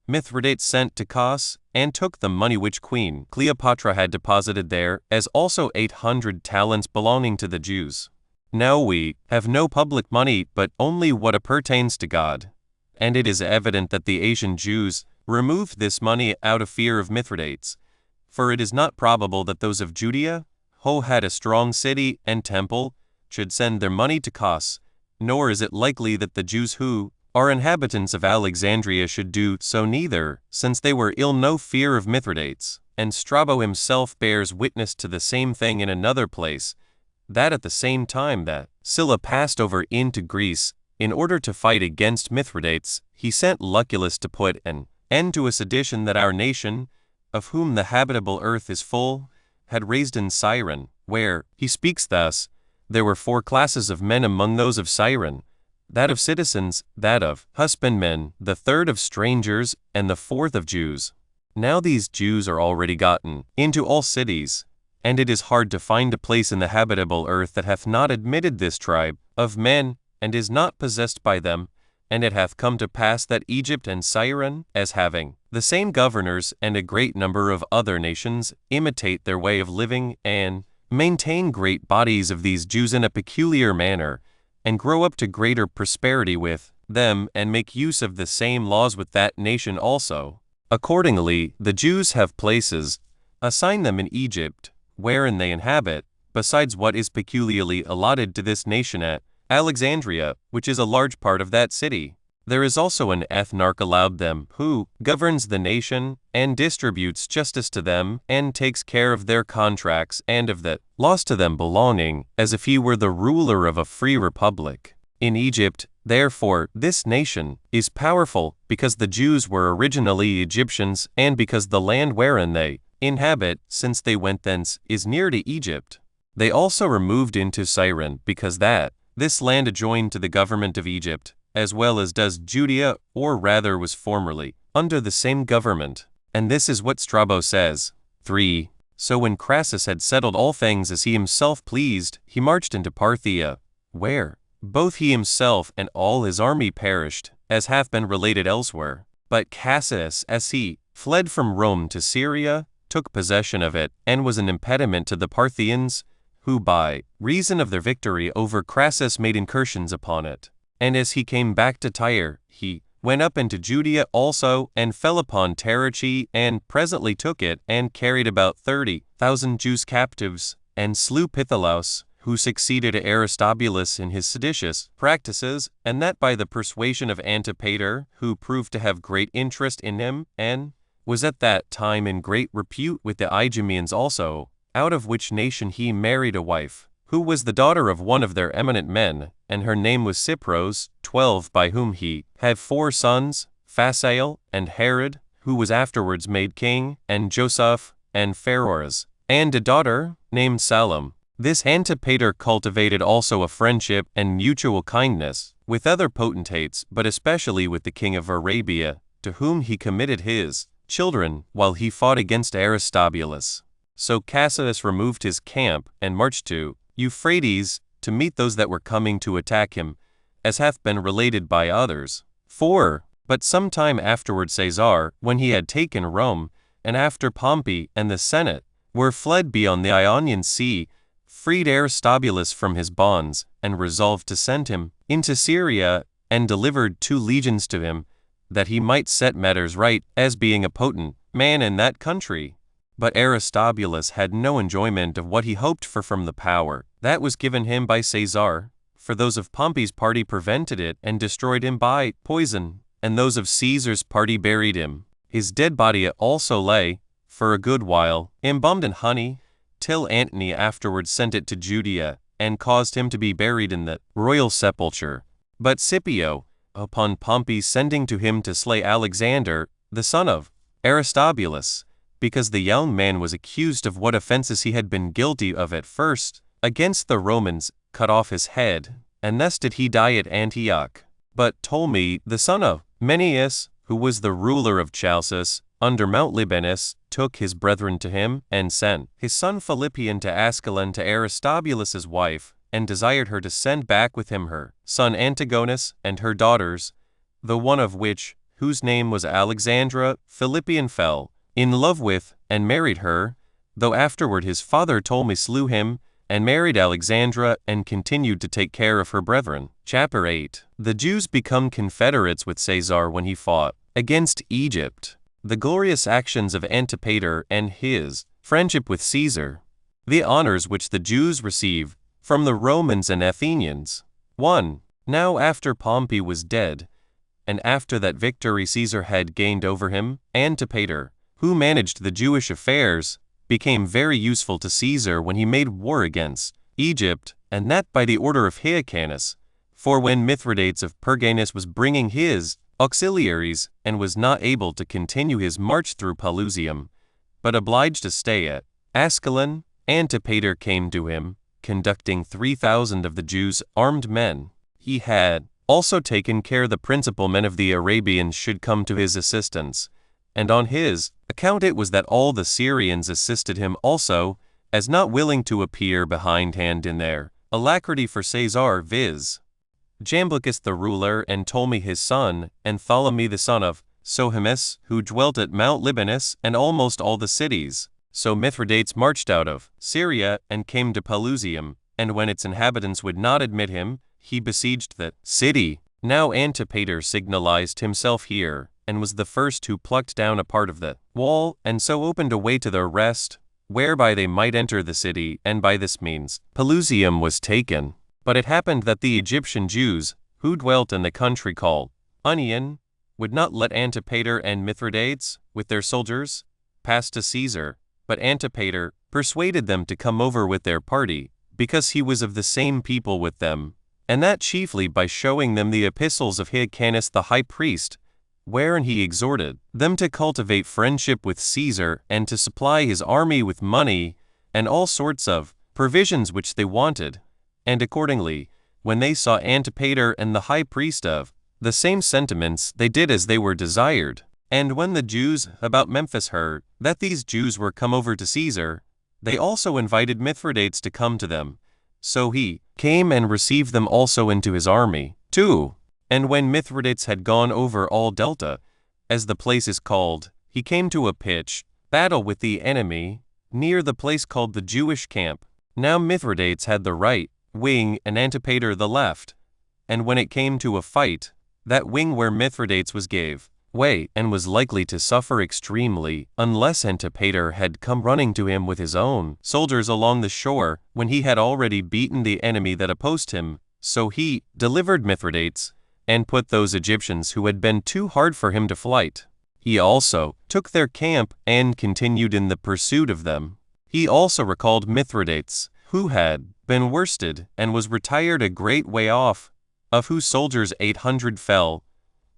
Mithridates sent to Kos, and took the money which Queen Cleopatra had deposited there, as also 800 talents belonging to the Jews. Now we have no public money, but only what appertains to God. And it is evident that the Asian Jews removed this money out of fear of Mithridates, for it is not probable that those of Judea, who had a strong city and temple, should send their money to Kos, nor is it likely that the Jews who are inhabitants of Alexandria should do so neither, since they were in no fear of Mithridates. And Strabo himself bears witness to the same thing in another place, that at the same time that Sylla passed over into Greece, in order to fight against Mithridates, he sent Lucullus to put an end to a sedition that our nation, of whom the habitable earth is full, had raised in Cyrene, where, he speaks thus, there were 4 classes of men among those of Cyrene, that of citizens, that of husbandmen, the 3rd of strangers, and the 4th of Jews. Now these Jews are already gotten into all cities, and it is hard to find a place in the habitable earth that hath not admitted this tribe of men, and is not possessed by them. And it hath come to pass that Egypt and Cyrene, as having the same governors, and a great number of other nations, imitate their way of living, and maintain great bodies of these Jews in a peculiar manner, and grow up to greater prosperity with them, and make use of the same laws with that nation also. Accordingly, the Jews have places assigned them in Egypt, wherein they inhabit, besides what is peculiarly allotted to this nation at Alexandria, which is a large part of that city. There is also an ethnarch allowed them, who governs the nation, and distributes justice to them, and takes care of their contracts and of the laws to them belonging, as if he were the ruler of a free republic. In Egypt, therefore, this nation is powerful, because the Jews were originally Egyptians, and because the land wherein they inhabit, since they went thence, is near to Egypt. They also removed into Cyrene, because that this land adjoined to the government of Egypt, as well as does Judea, or rather was formerly under the same government. And this is what Strabo says. 3. So when Crassus had settled all things as he himself pleased, he marched into Parthia, where both he himself and all his army perished, as hath been related elsewhere. But Cassius, as he fled from Rome to Syria, took possession of it, and was an impediment to the Parthians, who by reason of their victory over Crassus made incursions upon it. And as he came back to Tyre, he went up into Judea also, and fell upon Tariche, and presently took it, and carried about 30,000 Jews captives, and slew Pitholaus, who succeeded Aristobulus in his seditious practices, and that by the persuasion of Antipater, who proved to have great interest in him, and was at that time in great repute with the Idumeans also, out of which nation he married a wife, who was the daughter of one of their eminent men, and her name was Cypros, 12, by whom he had 4 sons, Phasael, and Herod, who was afterwards made king, and Joseph, and Pharoras, and a daughter named Salome. This Antipater cultivated also a friendship and mutual kindness with other potentates, but especially with the king of Arabia, to whom he committed his children, while he fought against Aristobulus. So Cassius removed his camp, and marched to Euphrates, to meet those that were coming to attack him, as hath been related by others. 4. But some time afterward Caesar, when he had taken Rome, and after Pompey and the Senate were fled beyond the Ionian Sea, freed Aristobulus from his bonds, and resolved to send him into Syria, and delivered 2 legions to him, that he might set matters right, as being a potent man in that country. But Aristobulus had no enjoyment of what he hoped for from the power that was given him by Caesar, for those of Pompey's party prevented it, and destroyed him by poison, and those of Caesar's party buried him. His dead body also lay, for a good while, embalmed in honey, till Antony afterwards sent it to Judea, and caused him to be buried in the royal sepulchre. But Scipio, upon Pompey sending to him to slay Alexander, the son of Aristobulus, because the young man was accused of what offenses he had been guilty of at first against the Romans, cut off his head, and thus did he die at Antioch. But Ptolemy, the son of Menneus, who was the ruler of Chalcis, under Mount Libanus, took his brethren to him, and sent his son Philippian to Ascalon to Aristobulus's wife, and desired her to send back with him her son Antigonus and her daughters, the one of which, whose name was Alexandra, Philippian fell in love with, and married her, though afterward his father Ptolemy slew him, and married Alexandra, and continued to take care of her brethren. Chapter 8. The Jews become confederates with Caesar when he fought against Egypt. The glorious actions of Antipater and his friendship with Caesar. The honors which the Jews receive from the Romans and Athenians. 1. Now after Pompey was dead, and after that victory Caesar had gained over him, Antipater, who managed the Jewish affairs, became very useful to Caesar when he made war against Egypt, and that by the order of Hyrcanus. For when Mithridates of Pergamus was bringing his auxiliaries, and was not able to continue his march through Pelusium, but obliged to stay at Ascalon, Antipater came to him, conducting 3,000 of the Jews' armed men. He had also taken care the principal men of the Arabians should come to his assistance, and on his account it was that all the Syrians assisted him also, as not willing to appear behindhand in their alacrity for Caesar, viz. Jamblichus the ruler, and Ptolemy his son, and Ptolemy the son of Sohemus, who dwelt at Mount Libanus, and almost all the cities. So Mithridates marched out of Syria, and came to Pelusium, and when its inhabitants would not admit him, he besieged the city. Now Antipater signalized himself here, and was the first who plucked down a part of the wall, and so opened a way to the rest, whereby they might enter the city, and by this means Pelusium was taken. But it happened that the Egyptian Jews, who dwelt in the country called Onion, would not let Antipater and Mithridates, with their soldiers, pass to Caesar, but Antipater persuaded them to come over with their party, because he was of the same people with them, and that chiefly by showing them the epistles of Hyrcanus the high priest, wherein he exhorted them to cultivate friendship with Caesar, and to supply his army with money, and all sorts of provisions which they wanted. And accordingly, when they saw Antipater and the high priest of the same sentiments, they did as they were desired. And when the Jews about Memphis heard that these Jews were come over to Caesar, they also invited Mithridates to come to them. So he came and received them also into his army. 2. And when Mithridates had gone over all Delta, as the place is called, he came to a pitched battle with the enemy, near the place called the Jewish camp. Now Mithridates had the right wing, and Antipater the left. And when it came to a fight, that wing where Mithridates was gave way, and was likely to suffer extremely, unless Antipater had come running to him with his own soldiers along the shore, when he had already beaten the enemy that opposed him. So he delivered Mithridates, and put those Egyptians who had been too hard for him to flight. He also took their camp, and continued in the pursuit of them. He also recalled Mithridates, who had been worsted, and was retired a great way off, of whose soldiers 800 fell,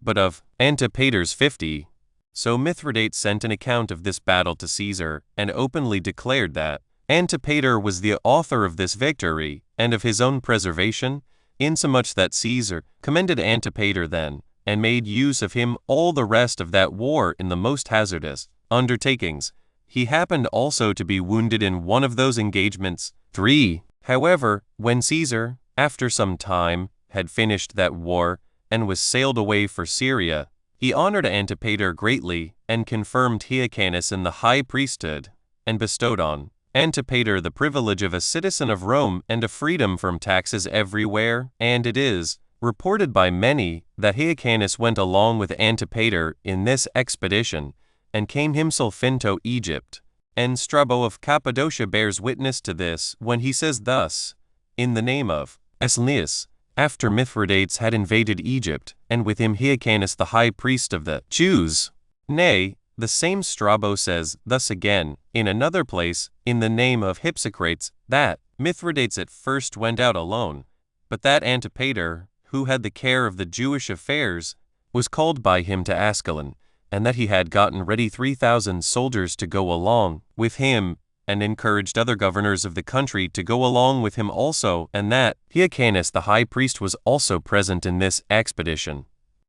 but of Antipater's 50. So Mithridates sent an account of this battle to Caesar, and openly declared that Antipater was the author of this victory, and of his own preservation, insomuch that Caesar commended Antipater then, and made use of him all the rest of that war in the most hazardous undertakings. He happened also to be wounded in one of those engagements. 3. However, when Caesar, after some time, had finished that war, and was sailed away for Syria, he honored Antipater greatly, and confirmed Hyrcanus in the high priesthood, and bestowed on Antipater the privilege of a citizen of Rome, and a freedom from taxes everywhere. And it is reported by many that Hyrcanus went along with Antipater in this expedition, and came himself into Egypt. And Strabo of Cappadocia bears witness to this, when he says thus, in the name of Ascanius, after Mithridates had invaded Egypt, and with him Hyrcanus the high priest of the Jews. Nay, the same Strabo says thus again, in another place, in the name of Hypsicrates, that Mithridates at first went out alone, but that Antipater, who had the care of the Jewish affairs, was called by him to Ascalon, and that he had gotten ready 3,000 soldiers to go along with him, and encouraged other governors of the country to go along with him also, and that Hyrcanus the high priest was also present in this expedition.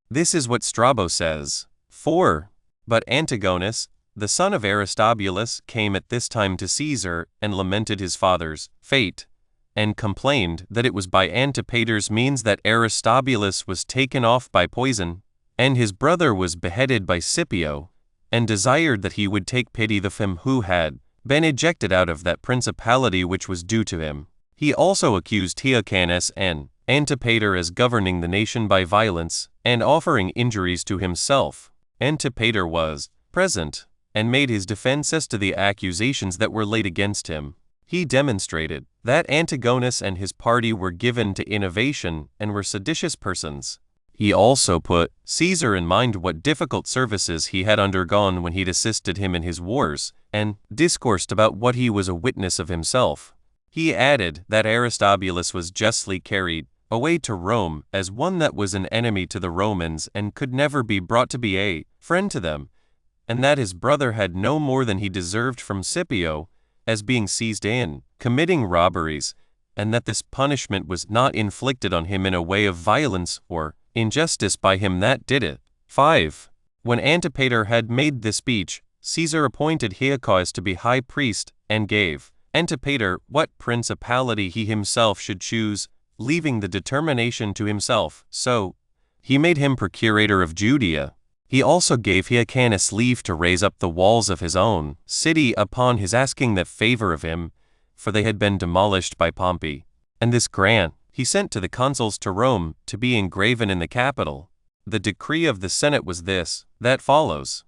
This is what Strabo says. 4. But Antigonus, the son of Aristobulus, came at this time to Caesar, and lamented his father's fate, and complained that it was by Antipater's means that Aristobulus was taken off by poison, and his brother was beheaded by Scipio, and desired that he would take pity of him who had been ejected out of that principality which was due to him. He also accused Hyrcanus and Antipater as governing the nation by violence, and offering injuries to himself. Antipater was present, and made his defense as to the accusations that were laid against him. He demonstrated that Antigonus and his party were given to innovation and were seditious persons. He also put Caesar in mind what difficult services he had undergone when he'd assisted him in his wars, and discoursed about what he was a witness of himself. He added that Aristobulus was justly carried away to Rome as one that was an enemy to the Romans and could never be brought to be a friend to them, and that his brother had no more than he deserved from Scipio, as being seized in committing robberies, and that this punishment was not inflicted on him in a way of violence or injustice by him that did it. 5. When Antipater had made this speech, Caesar appointed Hyrcanus to be high priest, and gave Antipater what principality he himself should choose, leaving the determination to himself. So he made him procurator of Judea. He also gave Hyrcanus leave to raise up the walls of his own city upon his asking that favor of him, for they had been demolished by Pompey. And this grant he sent to the consuls to Rome to be engraven in the Capitol. The decree of the Senate was this, that follows.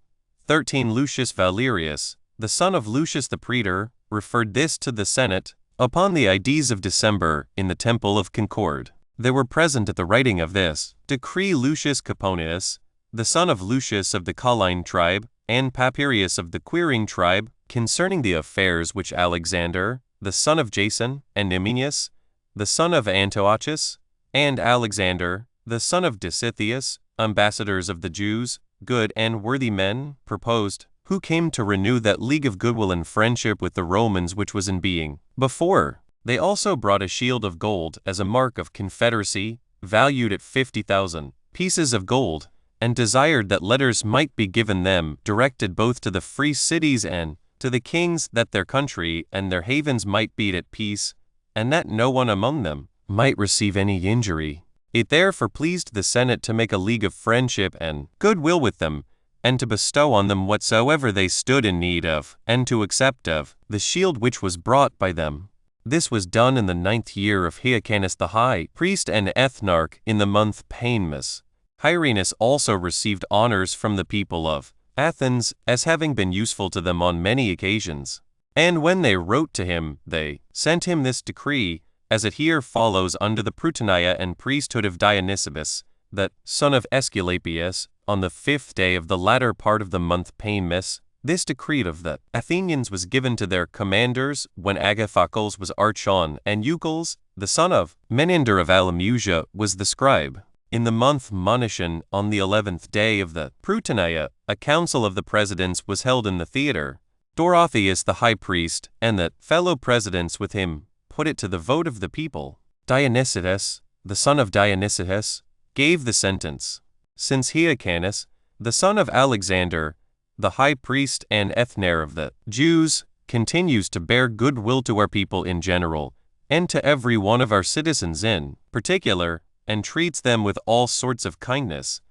13 Lucius Valerius, the son of Lucius the praetor, referred this to the Senate, upon the Ides of December, in the Temple of Concord. There were present at the writing of this decree Lucius Coponius, the son of Lucius of the Colline tribe, and Papirius of the Quirine tribe, concerning the affairs which Alexander, the son of Jason, and Nemenius, the son of Antiochus, and Alexander, the son of Dositheus, ambassadors of the Jews, good and worthy men, proposed, who came to renew that league of goodwill and friendship with the Romans which was in being before. They also brought a shield of gold as a mark of confederacy, valued at 50,000 pieces of gold, and desired that letters might be given them, directed both to the free cities and to the kings, that their country and their havens might be at peace, and that no one among them might receive any injury. It therefore pleased the Senate to make a league of friendship and goodwill with them, and to bestow on them whatsoever they stood in need of, and to accept of the shield which was brought by them. This was done in the 9th year of Hyrcanus the high priest and ethnarch, in the month Panemus. Hyrcanus also received honors from the people of Athens, as having been useful to them on many occasions. And when they wrote to him, they sent him this decree, as it here follows under the Prutania and priesthood of Dionysius, that son of Aesculapius, on the 5th day of the latter part of the month Panemus. This decree of the Athenians was given to their commanders when Agathocles was archon, and Eucles, the son of Menander of Alamusia, was the scribe. In the month Monetian, on the 11th day of the Prutania, a council of the presidents was held in the theater. Dorotheus the high priest, and the fellow presidents with him, put it to the vote of the people. Dionysius, the son of Dionysius, gave the sentence. Since Hyrcanus, the son of Alexander, the high priest and ethnarch of the Jews, continues to bear good will to our people in general, and to every one of our citizens in particular, and treats them with all sorts of kindness,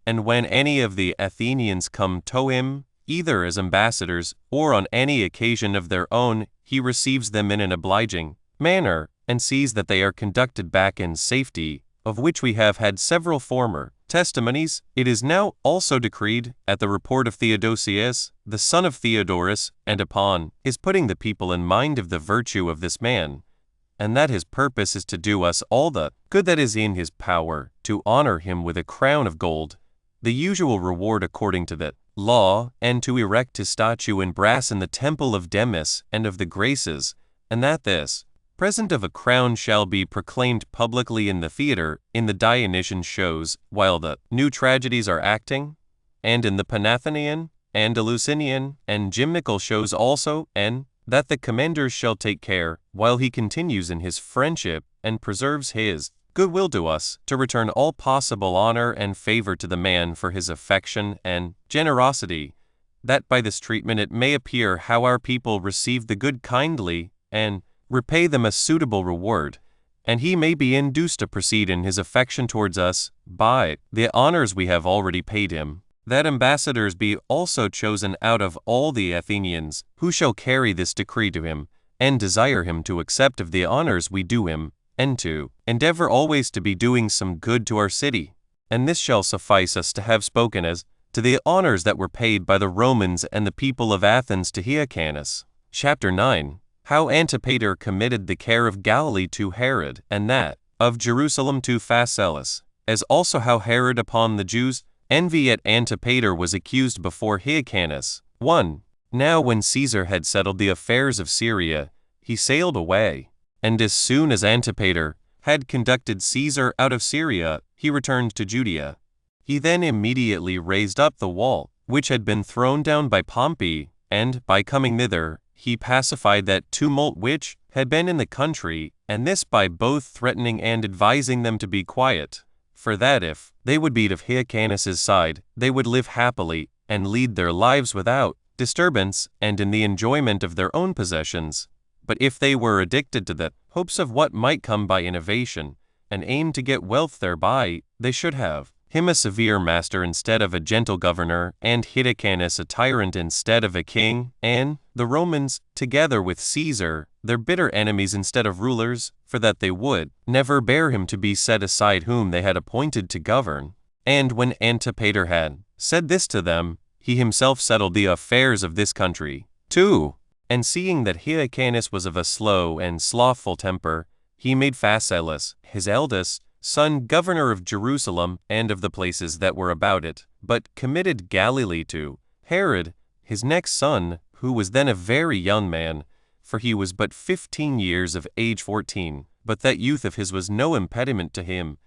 and when any of the Athenians come to him, either as ambassadors or on any occasion of their own, he receives them in an obliging manner, and sees that they are conducted back in safety, of which we have had several former testimonies. It is now also decreed, at the report of Theodosius, the son of Theodorus, and upon his putting the people in mind of the virtue of this man, and that his purpose is to do us all the good that is in his power, to honor him with a crown of gold, the usual reward according to the law, and to erect his statue in brass in the temple of Demus and of the Graces, and that this present of a crown shall be proclaimed publicly in the theater, in the Dionysian shows, while the new tragedies are acting, and in the Panathenaean, and Eleusinian, and gymnical shows also, and that the commanders shall take care, while he continues in his friendship, and preserves his goodwill to us, to return all possible honor and favor to the man for his affection and generosity, that by this treatment it may appear how our people receive the good kindly, and repay them a suitable reward, and he may be induced to proceed in his affection towards us by the honors we have already paid him, that ambassadors be also chosen out of all the Athenians, who shall carry this decree to him, and desire him to accept of the honors we do him, and to endeavor always to be doing some good to our city. And this shall suffice us to have spoken as to the honors that were paid by the Romans and the people of Athens to Hyrcanus. Chapter 9. How Antipater committed the care of Galilee to Herod, and that of Jerusalem to Phasaelus, as also how Herod upon the Jews' envy at Antipater was accused before Hyrcanus. 1. Now when Caesar had settled the affairs of Syria, he sailed away, and as soon as Antipater had conducted Caesar out of Syria, he returned to Judea. He then immediately raised up the wall, which had been thrown down by Pompey, and, by coming thither, he pacified that tumult which had been in the country, and this by both threatening and advising them to be quiet, for that if they would be of Hyrcanus's side, they would live happily, and lead their lives without disturbance, and in the enjoyment of their own possessions. But if they were addicted to the hopes of what might come by innovation, and aimed to get wealth thereby, they should have him a severe master instead of a gentle governor, and Hyrcanus a tyrant instead of a king, and the Romans, together with Caesar, their bitter enemies instead of rulers, for that they would never bear him to be set aside whom they had appointed to govern. And when Antipater had said this to them, he himself settled the affairs of this country. 2. And seeing that Hyrcanus was of a slow and slothful temper, he made Phasaelus, his eldest son, governor of Jerusalem and of the places that were about it, but committed Galilee to Herod, his next son, who was then a very young man, for he was but 15 years of age 14, but that youth of his was no impediment to him.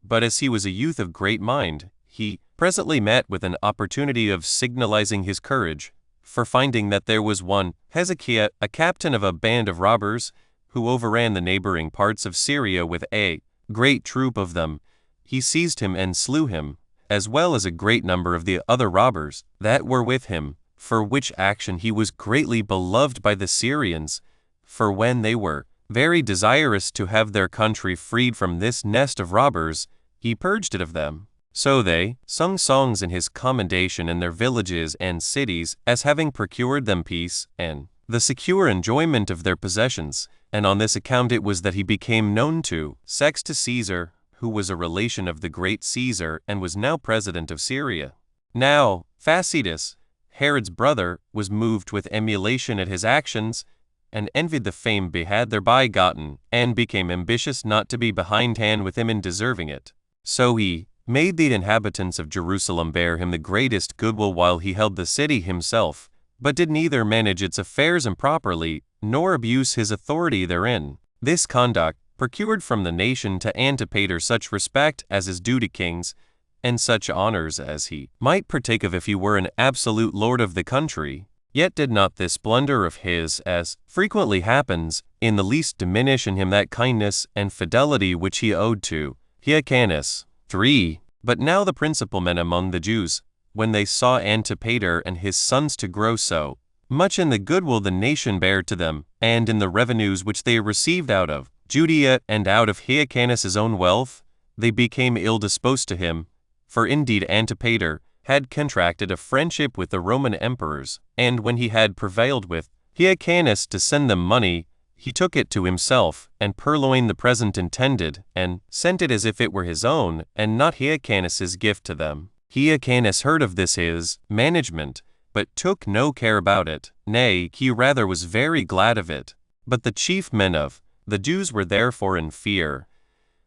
But as he was a youth of great mind, he presently met with an opportunity of signalizing his courage, for finding that there was one Hezekiah, a captain of a band of robbers, who overran the neighboring parts of Syria with a great troop of them, he seized him and slew him, as well as a great number of the other robbers that were with him, for which action he was greatly beloved by the Syrians, for when they were very desirous to have their country freed from this nest of robbers, he purged it of them. So they sung songs in his commendation in their villages and cities, as having procured them peace, and the secure enjoyment of their possessions, and on this account it was that he became known to Sextus Caesar, who was a relation of the great Caesar and was now president of Syria. Now Phasaelus, Herod's brother, was moved with emulation at his actions, and envied the fame he had thereby gotten, and became ambitious not to be behindhand with him in deserving it. So he made the inhabitants of Jerusalem bear him the greatest goodwill while he held the city himself, but did neither manage its affairs improperly, nor abuse his authority therein. This conduct procured from the nation to Antipater such respect as is due to kings, and such honors as he might partake of if he were an absolute lord of the country. Yet did not this splendor of his, as frequently happens, in the least diminish in him that kindness and fidelity which he owed to Hyrcanus. 3. But now the principal men among the Jews, when they saw Antipater and his sons to grow so much in the goodwill the nation bare to them, and in the revenues which they received out of Judea and out of Hyrcanus' own wealth, they became ill-disposed to him, for indeed Antipater had contracted a friendship with the Roman emperors, and when he had prevailed with Hyrcanus to send them money, he took it to himself, and purloined the present intended, and sent it as if it were his own, and not Hyrcanus' gift to them. Hyrcanus heard of this his management, but took no care about it, nay, he rather was very glad of it. But the chief men of the Jews were therefore in fear,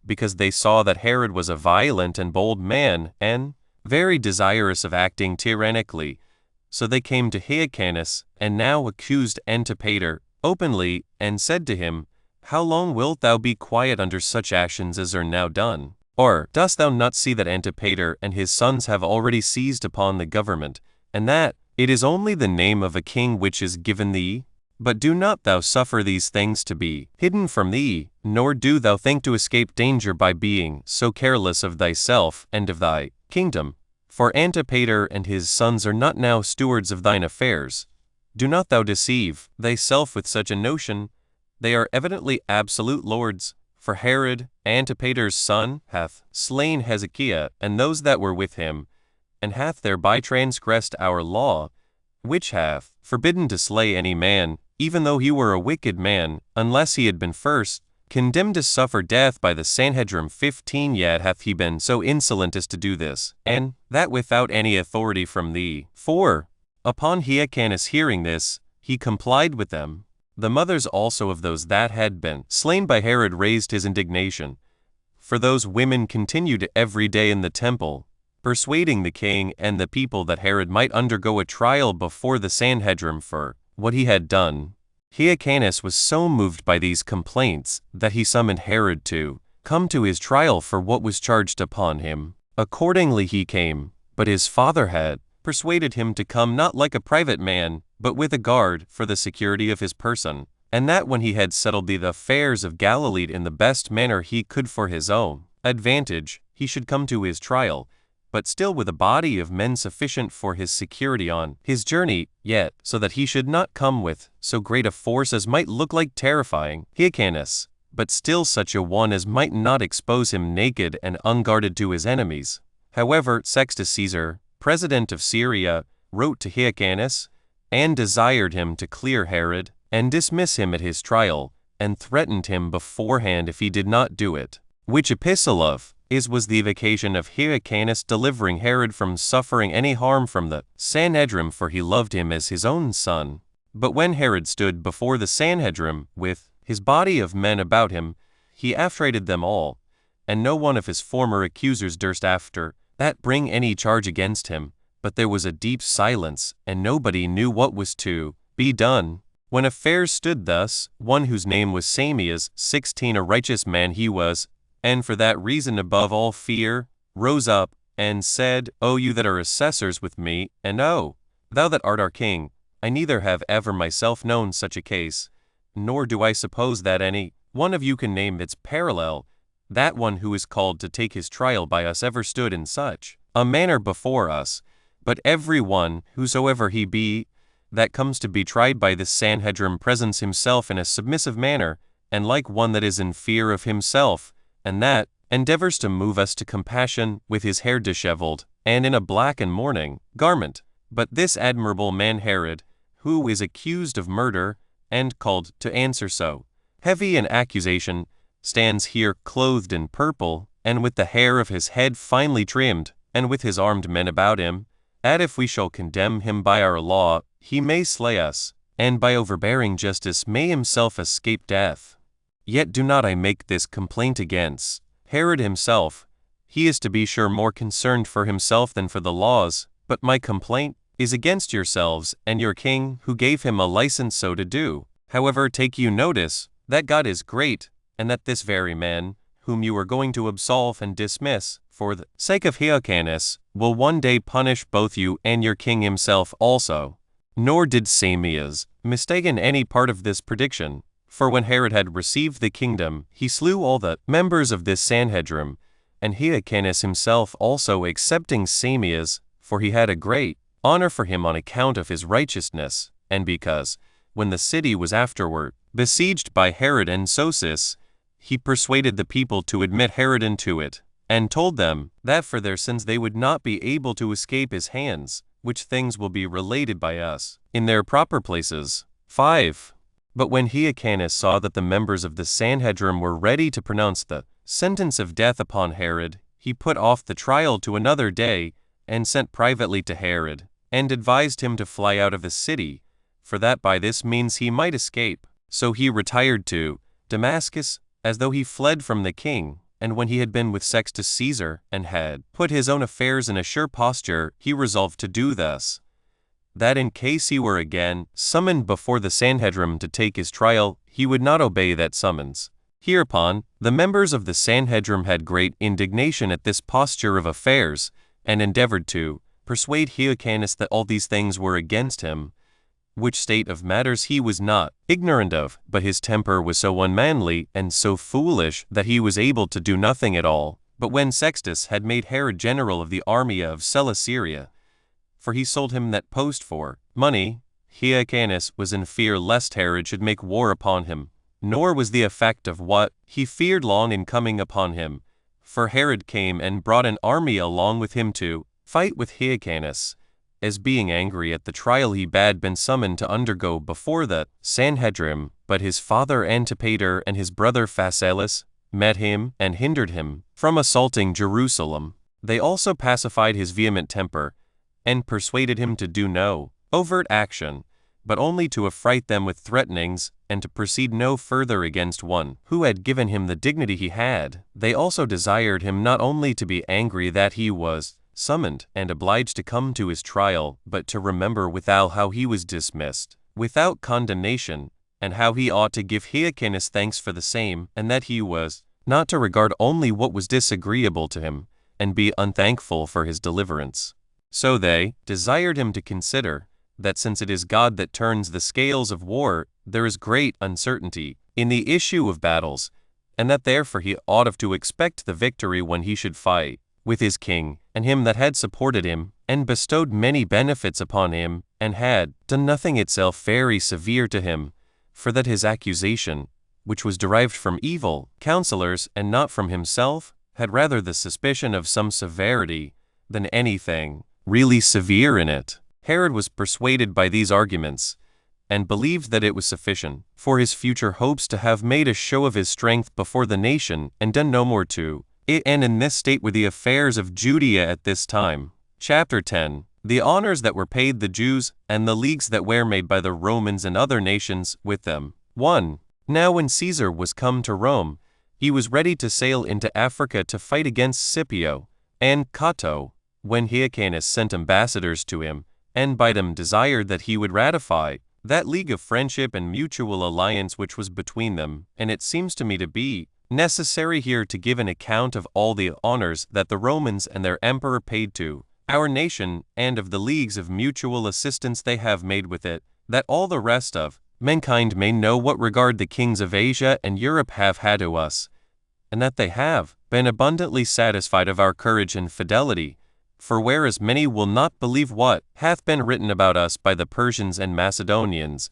because they saw that Herod was a violent and bold man, and very desirous of acting tyrannically. So they came to Hyrcanus, and now accused Antipater openly, and said to him, How long wilt thou be quiet under such actions as are now done? Or dost thou not see that Antipater and his sons have already seized upon the government, and that it is only the name of a king which is given thee? But do not thou suffer these things to be hidden from thee, nor do thou think to escape danger by being so careless of thyself and of thy kingdom. For Antipater and his sons are not now stewards of thine affairs. Do not thou deceive thyself with such a notion. they are evidently absolute lords. For Herod, Antipater's son, hath slain Hezekiah and those that were with him, and hath thereby transgressed our law, which hath forbidden to slay any man, even though he were a wicked man, unless he had been first condemned to suffer death by the Sanhedrim. 15 Yet hath he been so insolent as to do this, and that without any authority from thee. 4. Upon Hyrcanus hearing this, he complied with them. The mothers also of those that had been slain by Herod raised his indignation. For those women continued every day in the temple, persuading the king and the people that Herod might undergo a trial before the Sanhedrim for what he had done. Hyrcanus was so moved by these complaints that he summoned Herod to come to his trial for what was charged upon him. Accordingly he came, but his father had persuaded him to come not like a private man, but with a guard for the security of his person, and that when he had settled the affairs of Galilee in the best manner he could for his own advantage, he should come to his trial, but still with a body of men sufficient for his security on his journey, yet so that he should not come with so great a force as might look like terrifying Hyrcanus, but still such a one as might not expose him naked and unguarded to his enemies. However, Sextus Caesar, president of Syria, wrote to Hyrcanus, and desired him to clear Herod, and dismiss him at his trial, and threatened him beforehand if he did not do it. Which epistle of his was the occasion of Hyrcanus delivering Herod from suffering any harm from the Sanhedrim, for he loved him as his own son. But when Herod stood before the Sanhedrim, with his body of men about him, he affrighted them all, and no one of his former accusers durst after that bring any charge against him, but there was a deep silence, and nobody knew what was to be done. When affairs stood thus, one whose name was Samias, 16, a righteous man he was, and for that reason above all fear, rose up, and said, O you that are assessors with me, and O, thou that art our king, I neither have ever myself known such a case, nor do I suppose that any one of you can name its parallel, that one who is called to take his trial by us ever stood in such a manner before us, but every one, whosoever he be, that comes to be tried by this Sanhedrim presents himself in a submissive manner, and like one that is in fear of himself, and that endeavors to move us to compassion, with his hair disheveled, and in a black and mourning garment. But this admirable man Herod, who is accused of murder, and called to answer so heavy an accusation, stands here clothed in purple, and with the hair of his head finely trimmed, and with his armed men about him, that if we shall condemn him by our law, he may slay us, and by overbearing justice may himself escape death. Yet do not I make this complaint against Herod himself. He is to be sure more concerned for himself than for the laws, but my complaint is against yourselves and your king, who gave him a license so to do. However, take you notice that God is great, and that this very man, whom you are going to absolve and dismiss, for the sake of Hyrcanus, will one day punish both you and your king himself also. Nor did Samias mistake in any part of this prediction, for when Herod had received the kingdom, he slew all the members of this Sanhedrim, and Hyrcanus himself also, excepting Samias, for he had a great honor for him on account of his righteousness, and because, when the city was afterward besieged by Herod and Sosius, he persuaded the people to admit Herod into it, and told them that for their sins they would not be able to escape his hands, which things will be related by us in their proper places. 5. But when Hyrcanus saw that the members of the Sanhedrim were ready to pronounce the sentence of death upon Herod, he put off the trial to another day, and sent privately to Herod, and advised him to fly out of the city, for that by this means he might escape. So he retired to Damascus, as though he fled from the king, and when he had been with Sextus Caesar, and had put his own affairs in a sure posture, he resolved to do thus, that in case he were again summoned before the Sanhedrim to take his trial, he would not obey that summons. Hereupon, the members of the Sanhedrim had great indignation at this posture of affairs, and endeavored to persuade Hyrcanus that all these things were against him, which state of matters he was not ignorant of, but his temper was so unmanly and so foolish that he was able to do nothing at all. But when Sextus had made Herod general of the army of Celesyria, for he sold him that post for money, Hyrcanus was in fear lest Herod should make war upon him, nor was the effect of what he feared long in coming upon him. For Herod came and brought an army along with him to fight with Hyrcanus, as being angry at the trial he bad been summoned to undergo before the Sanhedrim. But his father Antipater and his brother Phasaelus met him and hindered him from assaulting Jerusalem. They also pacified his vehement temper, and persuaded him to do no overt action, but only to affright them with threatenings, and to proceed no further against one who had given him the dignity he had. They also desired him not only to be angry that he was summoned and obliged to come to his trial, but to remember withal how he was dismissed without condemnation, and how he ought to give Hyrcanus thanks for the same, and that he was not to regard only what was disagreeable to him, and be unthankful for his deliverance. So they desired him to consider that since it is God that turns the scales of war, there is great uncertainty in the issue of battles, and that therefore he ought to expect the victory when he should fight with his king, and him that had supported him, and bestowed many benefits upon him, and had done nothing itself very severe to him, for that his accusation, which was derived from evil counselors and not from himself, had rather the suspicion of some severity than anything really severe in it. Herod was persuaded by these arguments, and believed that it was sufficient for his future hopes to have made a show of his strength before the nation, and done no more to it. And in this state were the affairs of Judea at this time. Chapter 10. The honors that were paid the Jews, and the leagues that were made by the Romans and other nations with them. 1. Now when Caesar was come to Rome, he was ready to sail into Africa to fight against Scipio and Cato, when Hyrcanus sent ambassadors to him, and by them desired that he would ratify that league of friendship and mutual alliance which was between them. And it seems to me to be necessary here to give an account of all the honors that the Romans and their emperor paid to our nation, and of the leagues of mutual assistance they have made with it, that all the rest of mankind may know what regard the kings of Asia and Europe have had to us, and that they have been abundantly satisfied of our courage and fidelity. For whereas many will not believe what hath been written about us by the Persians and Macedonians,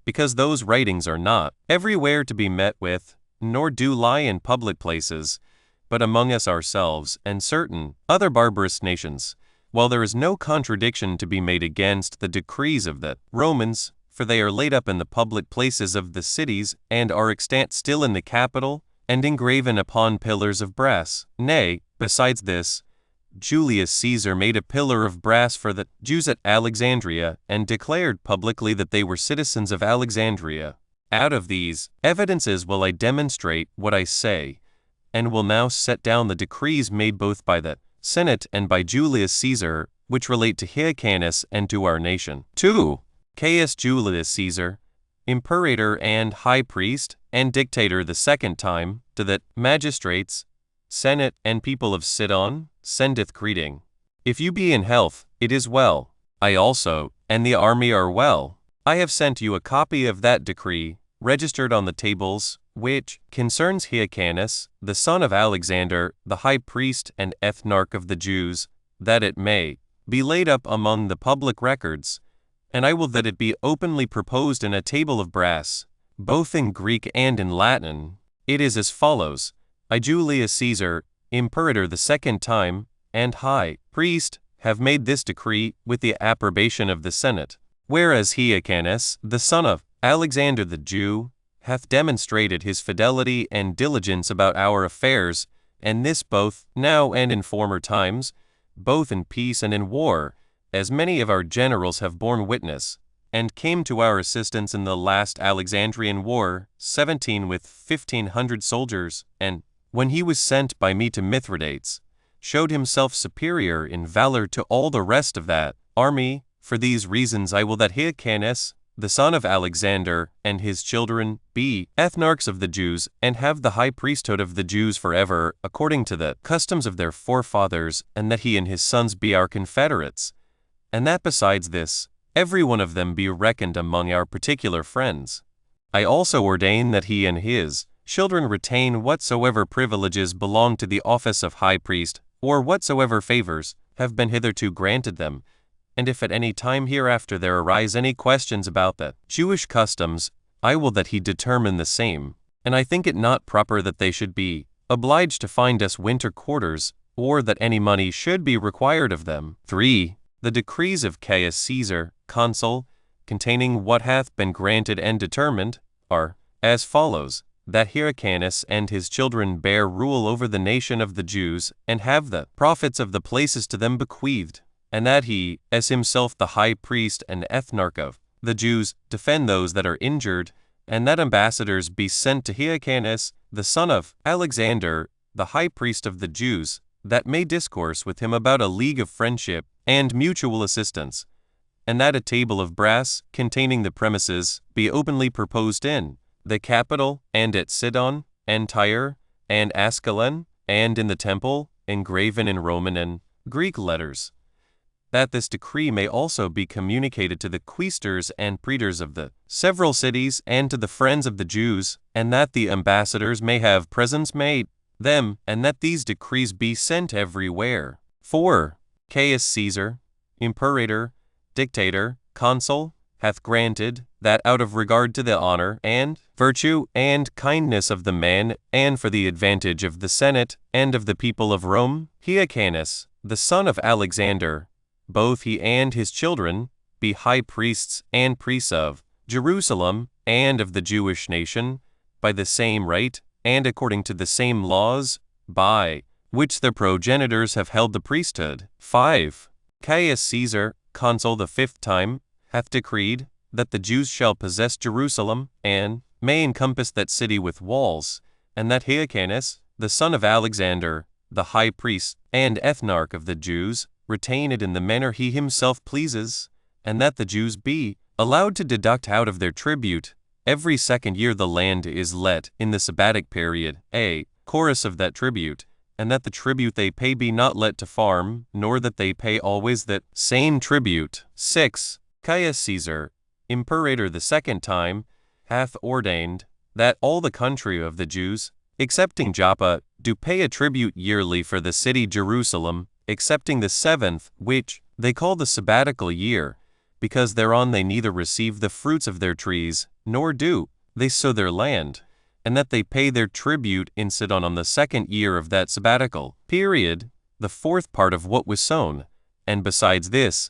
because those writings are not everywhere to be met with, nor do lie in public places, but among us ourselves and certain other barbarous nations, while there is no contradiction to be made against the decrees of the Romans, for they are laid up in the public places of the cities, and are extant still in the Capitol, and engraven upon pillars of brass. Nay, besides this, Julius Caesar made a pillar of brass for the Jews at Alexandria, and declared publicly that they were citizens of Alexandria. Out of these evidences will I demonstrate what I say, and will now set down the decrees made both by the Senate and by Julius Caesar, which relate to Hyrcanus and to our nation. 2. Caius Julius Caesar, imperator and high priest, and dictator the second time, to the magistrates, senate, and people of Sidon, sendeth greeting. If you be in health, it is well. I also, and the army are well. I have sent you a copy of that decree, registered on the tables, which concerns Hyrcanus, the son of Alexander, the high priest and ethnarch of the Jews, that it may be laid up among the public records, and I will that it be openly proposed in a table of brass, both in Greek and in Latin. It is as follows: I, Julius Caesar, imperator the second time, and high priest, have made this decree with the approbation of the Senate. Whereas Hyrcanus, the son of Alexander the Jew, hath demonstrated his fidelity and diligence about our affairs, and this both now and in former times, both in peace and in war, as many of our generals have borne witness, and came to our assistance in the last Alexandrian war, 17 with 1,500 soldiers, and, when he was sent by me to Mithridates, showed himself superior in valor to all the rest of that army. For these reasons I will that Hyrcanus, the son of Alexander, and his children, be ethnarchs of the Jews, and have the high priesthood of the Jews forever, according to the customs of their forefathers, and that he and his sons be our confederates, and that besides this, every one of them be reckoned among our particular friends. I also ordain that he and his children retain whatsoever privileges belong to the office of high priest, or whatsoever favors have been hitherto granted them, and if at any time hereafter there arise any questions about the Jewish customs, I will that he determine the same. And I think it not proper that they should be obliged to find us winter quarters, or that any money should be required of them. 3. The decrees of Caius Caesar, consul, containing what hath been granted and determined, are as follows: that Hyrcanus and his children bear rule over the nation of the Jews, and have the profits of the places to them bequeathed, and that he, as himself the high priest and ethnarch of the Jews, defend those that are injured, and that ambassadors be sent to Hyrcanus, the son of Alexander, the high priest of the Jews, that may discourse with him about a league of friendship and mutual assistance, and that a table of brass, containing the premises, be openly proposed in the Capitol, and at Sidon, and Tyre, and Ascalon, and in the temple, engraven in Roman and Greek letters, that this decree may also be communicated to the quaestors and praetors of the several cities, and to the friends of the Jews, and that the ambassadors may have presents made them, and that these decrees be sent everywhere. 4. Caius Caesar, imperator, dictator, consul, hath granted, that out of regard to the honor, and virtue, and kindness of the men, and for the advantage of the Senate, and of the people of Rome, Hyrcanus, the son of Alexander, both he and his children, be high priests and priests of Jerusalem, and of the Jewish nation, by the same right, and according to the same laws, by which their progenitors have held the priesthood. 5. Caius Caesar, consul the 5th time, hath decreed, that the Jews shall possess Jerusalem, and may encompass that city with walls, and that Hyrcanus, the son of Alexander, the high priest and ethnarch of the Jews, retain it in the manner he himself pleases, and that the Jews be allowed to deduct out of their tribute every 2nd year the land is let in the sabbatic period, a chorus of that tribute, and that the tribute they pay be not let to farm, nor that they pay always that same tribute. 6. Caius Caesar, imperator the 2nd time, hath ordained, that all the country of the Jews, excepting Joppa, do pay a tribute yearly for the city Jerusalem, excepting the 7th, which they call the sabbatical year, because thereon they neither receive the fruits of their trees, nor do they sow their land, and that they pay their tribute in Sidon on the 2nd year of that sabbatical period, the 4th part of what was sown, and besides this,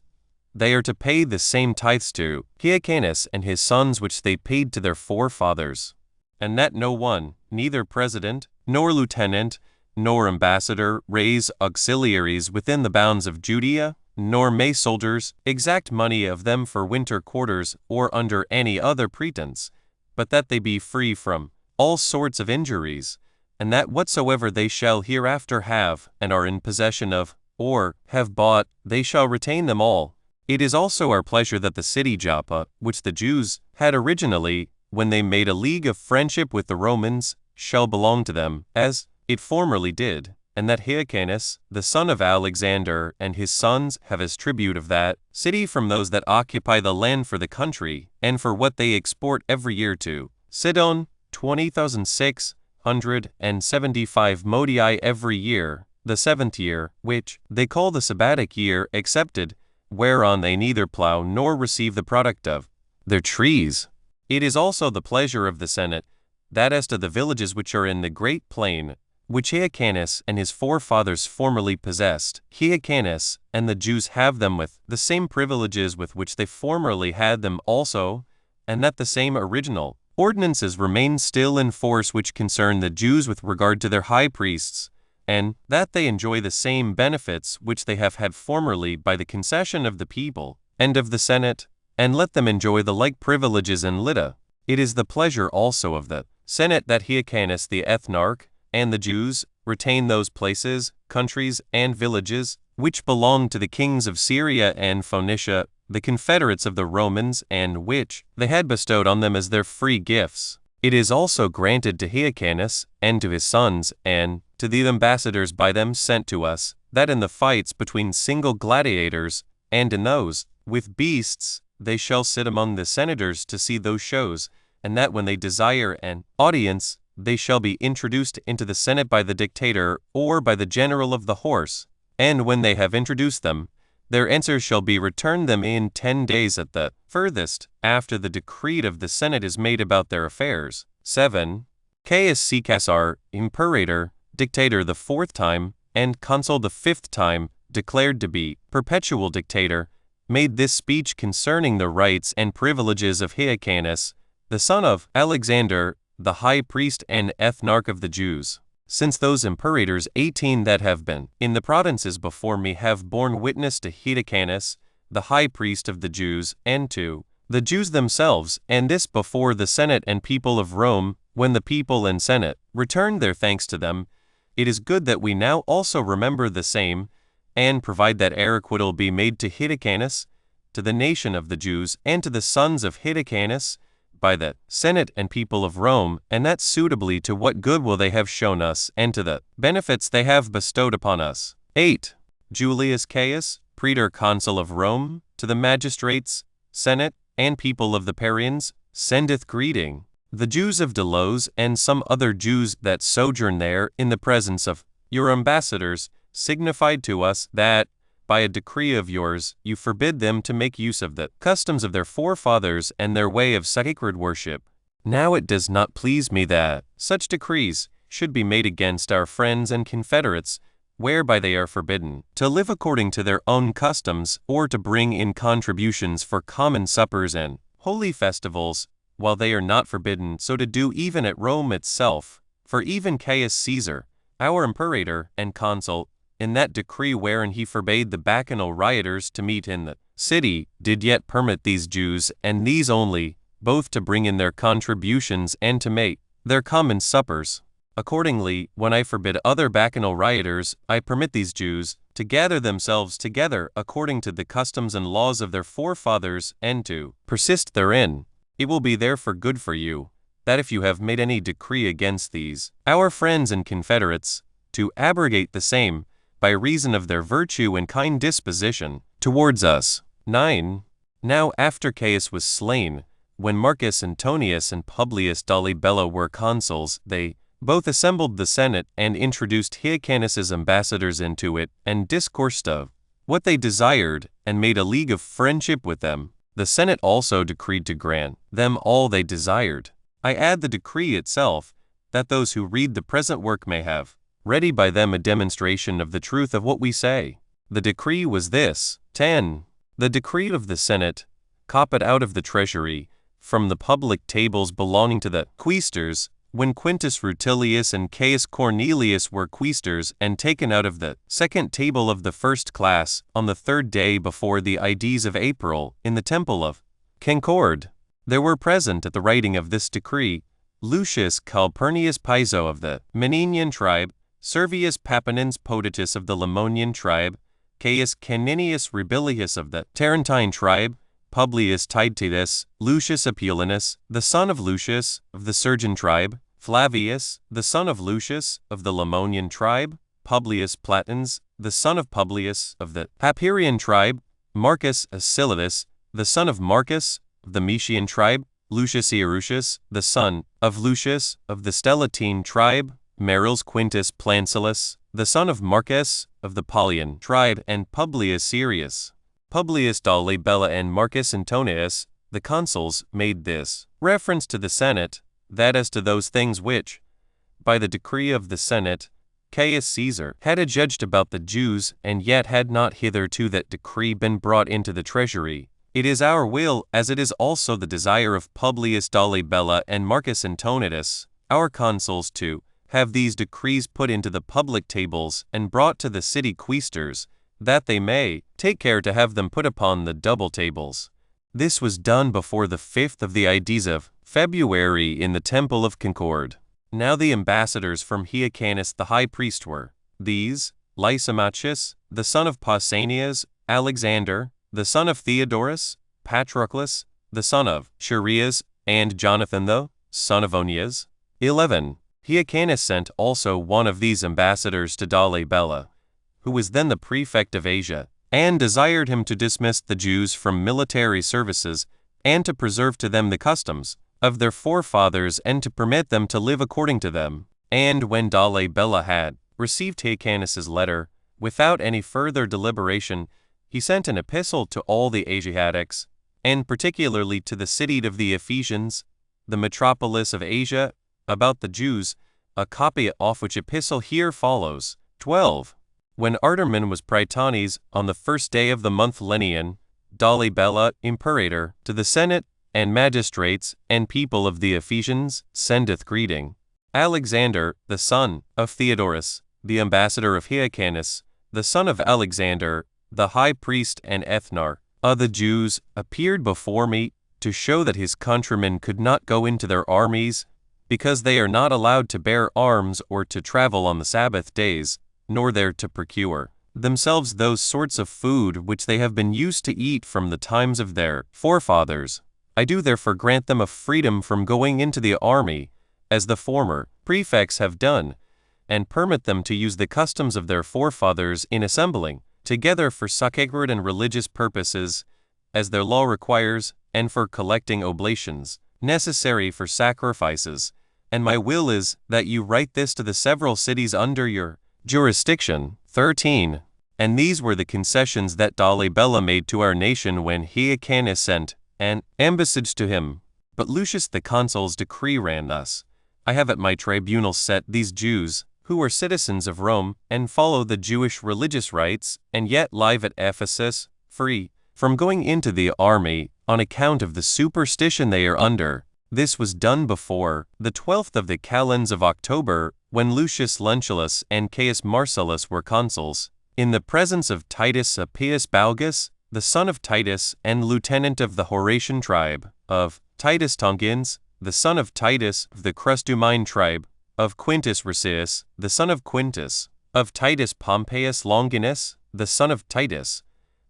they are to pay the same tithes to Hyrcanus and his sons which they paid to their forefathers, and that no one, neither president, nor lieutenant, nor ambassador, raise auxiliaries within the bounds of Judea, nor may soldiers exact money of them for winter quarters or under any other pretense, but that they be free from all sorts of injuries, and that whatsoever they shall hereafter have and are in possession of, or have bought, they shall retain them all. It is also our pleasure that the city Joppa, which the Jews had originally, when they made a league of friendship with the Romans, shall belong to them, as it formerly did, and that Hyrcanus, the son of Alexander, and his sons have as tribute of that city from those that occupy the land for the country, and for what they export every year to Sidon, 20,675 modii every year, the 7th year, which they call the sabbatic year, excepted, whereon they neither plow nor receive the product of their trees. It is also the pleasure of the Senate, that as to the villages which are in the great plain, which Hyrcanus and his forefathers formerly possessed, Hyrcanus and the Jews have them with the same privileges with which they formerly had them also, and that the same original ordinances remain still in force which concern the Jews with regard to their high priests, and that they enjoy the same benefits which they have had formerly by the concession of the people and of the Senate, and let them enjoy the like privileges in Lydda. It is the pleasure also of the Senate that Hyrcanus the ethnarch and the Jews retain those places, countries, and villages which belonged to the kings of Syria and Phoenicia, the confederates of the Romans, and which they had bestowed on them as their free gifts. It is also granted to Hyrcanus and to his sons, and to the ambassadors by them sent to us, that in the fights between single gladiators, and in those with beasts, they shall sit among the senators to see those shows, and that when they desire an audience, they shall be introduced into the Senate by the dictator or by the general of the horse, and when they have introduced them, their answer shall be returned them in 10 days at the furthest, after the decree of the Senate is made about their affairs. 7. Caius Caesar, imperator, dictator the 4th time, and consul the 5th time, declared to be perpetual dictator, made this speech concerning the rights and privileges of Hyrcanus, the son of Alexander, the high priest and ethnarch of the Jews. Since those imperators 18 that have been in the provinces before me have borne witness to Hyrcanus, the high priest of the Jews, and to the Jews themselves, and this before the Senate and people of Rome, when the people and Senate returned their thanks to them, it is good that we now also remember the same, and provide that acquittal be made to Hyrcanus, to the nation of the Jews, and to the sons of Hyrcanus, by the Senate and people of Rome, and that suitably to what goodwill they have shown us, and to the benefits they have bestowed upon us. 8. Julius Caius, praetor consul of Rome, to the magistrates, Senate, and people of the Parians, sendeth greeting. The Jews of Delos and some other Jews that sojourn there in the presence of your ambassadors signified to us that, by a decree of yours, you forbid them to make use of the customs of their forefathers and their way of sacred worship. Now it does not please me that such decrees should be made against our friends and confederates, whereby they are forbidden to live according to their own customs, or to bring in contributions for common suppers and holy festivals, while they are not forbidden so to do even at Rome itself. For even Caius Caesar, our imperator and consul, in that decree wherein he forbade the bacchanal rioters to meet in the city, did yet permit these Jews, and these only, both to bring in their contributions and to make their common suppers. Accordingly, when I forbid other bacchanal rioters, I permit these Jews to gather themselves together according to the customs and laws of their forefathers, and to persist therein. It will be therefore good for you, that if you have made any decree against these, our friends and confederates, to abrogate the same, by reason of their virtue and kind disposition towards us. 9. Now after Caius was slain, when Marcus Antonius and Publius Dolabella were consuls, they both assembled the Senate and introduced Hyrcanus's ambassadors into it, and discoursed of what they desired, and made a league of friendship with them. The Senate also decreed to grant them all they desired. I add the decree itself, that those who read the present work may have ready by them a demonstration of the truth of what we say. The decree was this. 10. The decree of the Senate, copied out of the treasury, from the public tables belonging to the quaestors, when Quintus Rutilius and Caius Cornelius were quaestors, and taken out of the second table of the first class, on the 3rd day before the Ides of April, in the temple of Concord. There were present at the writing of this decree Lucius Calpurnius Piso of the Menenian tribe, Servius Papinins Potitus of the Lemonian tribe, Caius Caninius Rebilius of the Tarentine tribe, Publius Titius, Lucius Apulinus, the son of Lucius, of the Sergian tribe, Flavius, the son of Lucius, of the Lemonian tribe, Publius Platins, the son of Publius, of the Papirian tribe, Marcus Acilius, the son of Marcus, of the Metian tribe, Lucius Eurucius, the son of Lucius, of the Stelatine tribe, Marius Quintus Plancillus, the son of Marcus, of the Paulian tribe, and Publius Sirius. Publius Dolabella and Marcus Antonius, the consuls, made this reference to the Senate, that as to those things which, by the decree of the Senate, Caius Caesar had adjudged about the Jews, and yet had not hitherto that decree been brought into the treasury, it is our will, as it is also the desire of Publius Dolabella and Marcus Antonius, our consuls, to have these decrees put into the public tables and brought to the city quaestors, that they may take care to have them put upon the double tables. This was done before the 5th of the Ides of February in the temple of Concord. Now the ambassadors from Hyrcanus the high priest were these: Lysimachus, the son of Pausanias, Alexander, the son of Theodorus, Patroclus, the son of Sharias, and Jonathan the son of Onias. 11. Hyrcanus sent also one of these ambassadors to Dolabella, who was then the prefect of Asia, and desired him to dismiss the Jews from military services, and to preserve to them the customs of their forefathers, and to permit them to live according to them. And when Dolabella had received Hyrcanus's letter, without any further deliberation, he sent an epistle to all the Asiatics, and particularly to the city of the Ephesians, the metropolis of Asia, about the Jews, a copy of which epistle here follows. 12. When Arterman was praetones on the first day of the month Lenian, Dolabella, imperator, to the Senate and magistrates and people of the Ephesians, sendeth greeting. Alexander, the son of Theodorus, the ambassador of Hyrcanus, the son of Alexander, the high priest and ethnarch of the Jews, appeared before me to show that his countrymen could not go into their armies, because they are not allowed to bear arms or to travel on the Sabbath days, nor there to procure themselves those sorts of food which they have been used to eat from the times of their forefathers. I do therefore grant them a freedom from going into the army, as the former prefects have done, and permit them to use the customs of their forefathers in assembling together for sacred and religious purposes, as their law requires, and for collecting oblations, necessary for sacrifices. And my will is that you write this to the several cities under your jurisdiction. 13. And these were the concessions that Dolabella made to our nation when Hyrcanus sent an embassage to him. But Lucius the consul's decree ran thus: I have at my tribunal set these Jews, who are citizens of Rome, and follow the Jewish religious rites, and yet live at Ephesus, free from going into the army, on account of the superstition they are under. This was done before the 12th of the calends of October, when Lucius Lentulus and Caius Marcellus were consuls, in the presence of Titus Appius Balgus, the son of Titus and lieutenant of the Horatian tribe, of Titus Tongins, the son of Titus of the Crustumine tribe, of Quintus Ricius, the son of Quintus, of Titus Pompeius Longinus, the son of Titus,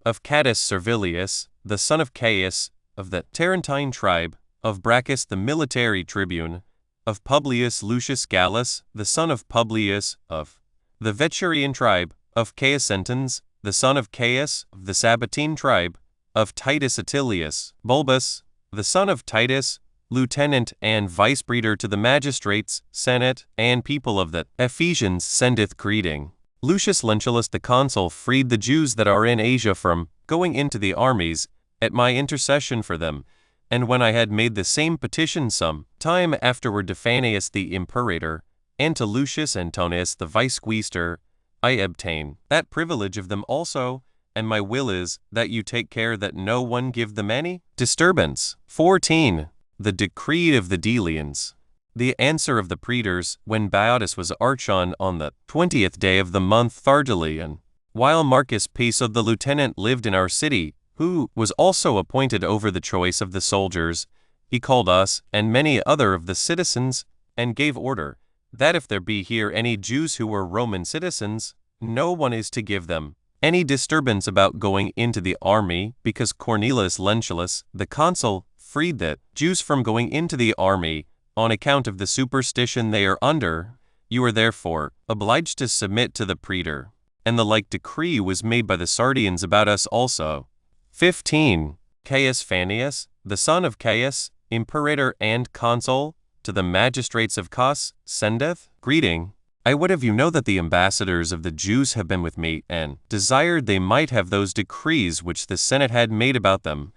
of Catus Servilius, the son of Caius, of the Tarentine tribe, of Brachus the military tribune, of Publius Lucius Gallus, the son of Publius, of the Veturian tribe, of Caesentans, the son of Caius, of the Sabbatine tribe, of Titus Attilius Bulbus, the son of Titus, lieutenant and vice-praetor to the magistrates, senate, and people of the Ephesians, sendeth greeting. Lucius Lentulus the consul freed the Jews that are in Asia from going into the armies, at my intercession for them, and when I had made the same petition some time afterward to Phanius the imperator, and to Lucius Antonius the vice-quaestor, I obtain that privilege of them also, and my will is that you take care that no one give them any disturbance. 14. The decree of the Delians. The answer of the praetors, when Biotis was archon on the 20th day of the month Thardelian, while Marcus Piso the lieutenant lived in our city, who was also appointed over the choice of the soldiers, he called us and many other of the citizens, and gave order, that if there be here any Jews who were Roman citizens, no one is to give them any disturbance about going into the army, because Cornelius Lentulus, the consul, freed the Jews from going into the army, on account of the superstition they are under. You are therefore obliged to submit to the praetor. And the like decree was made by the Sardians about us also. 15. Caius Phanius, the son of Caius, imperator and consul, to the magistrates of Cos, sendeth greeting. I would have you know that the ambassadors of the Jews have been with me, and desired they might have those decrees which the Senate had made about them,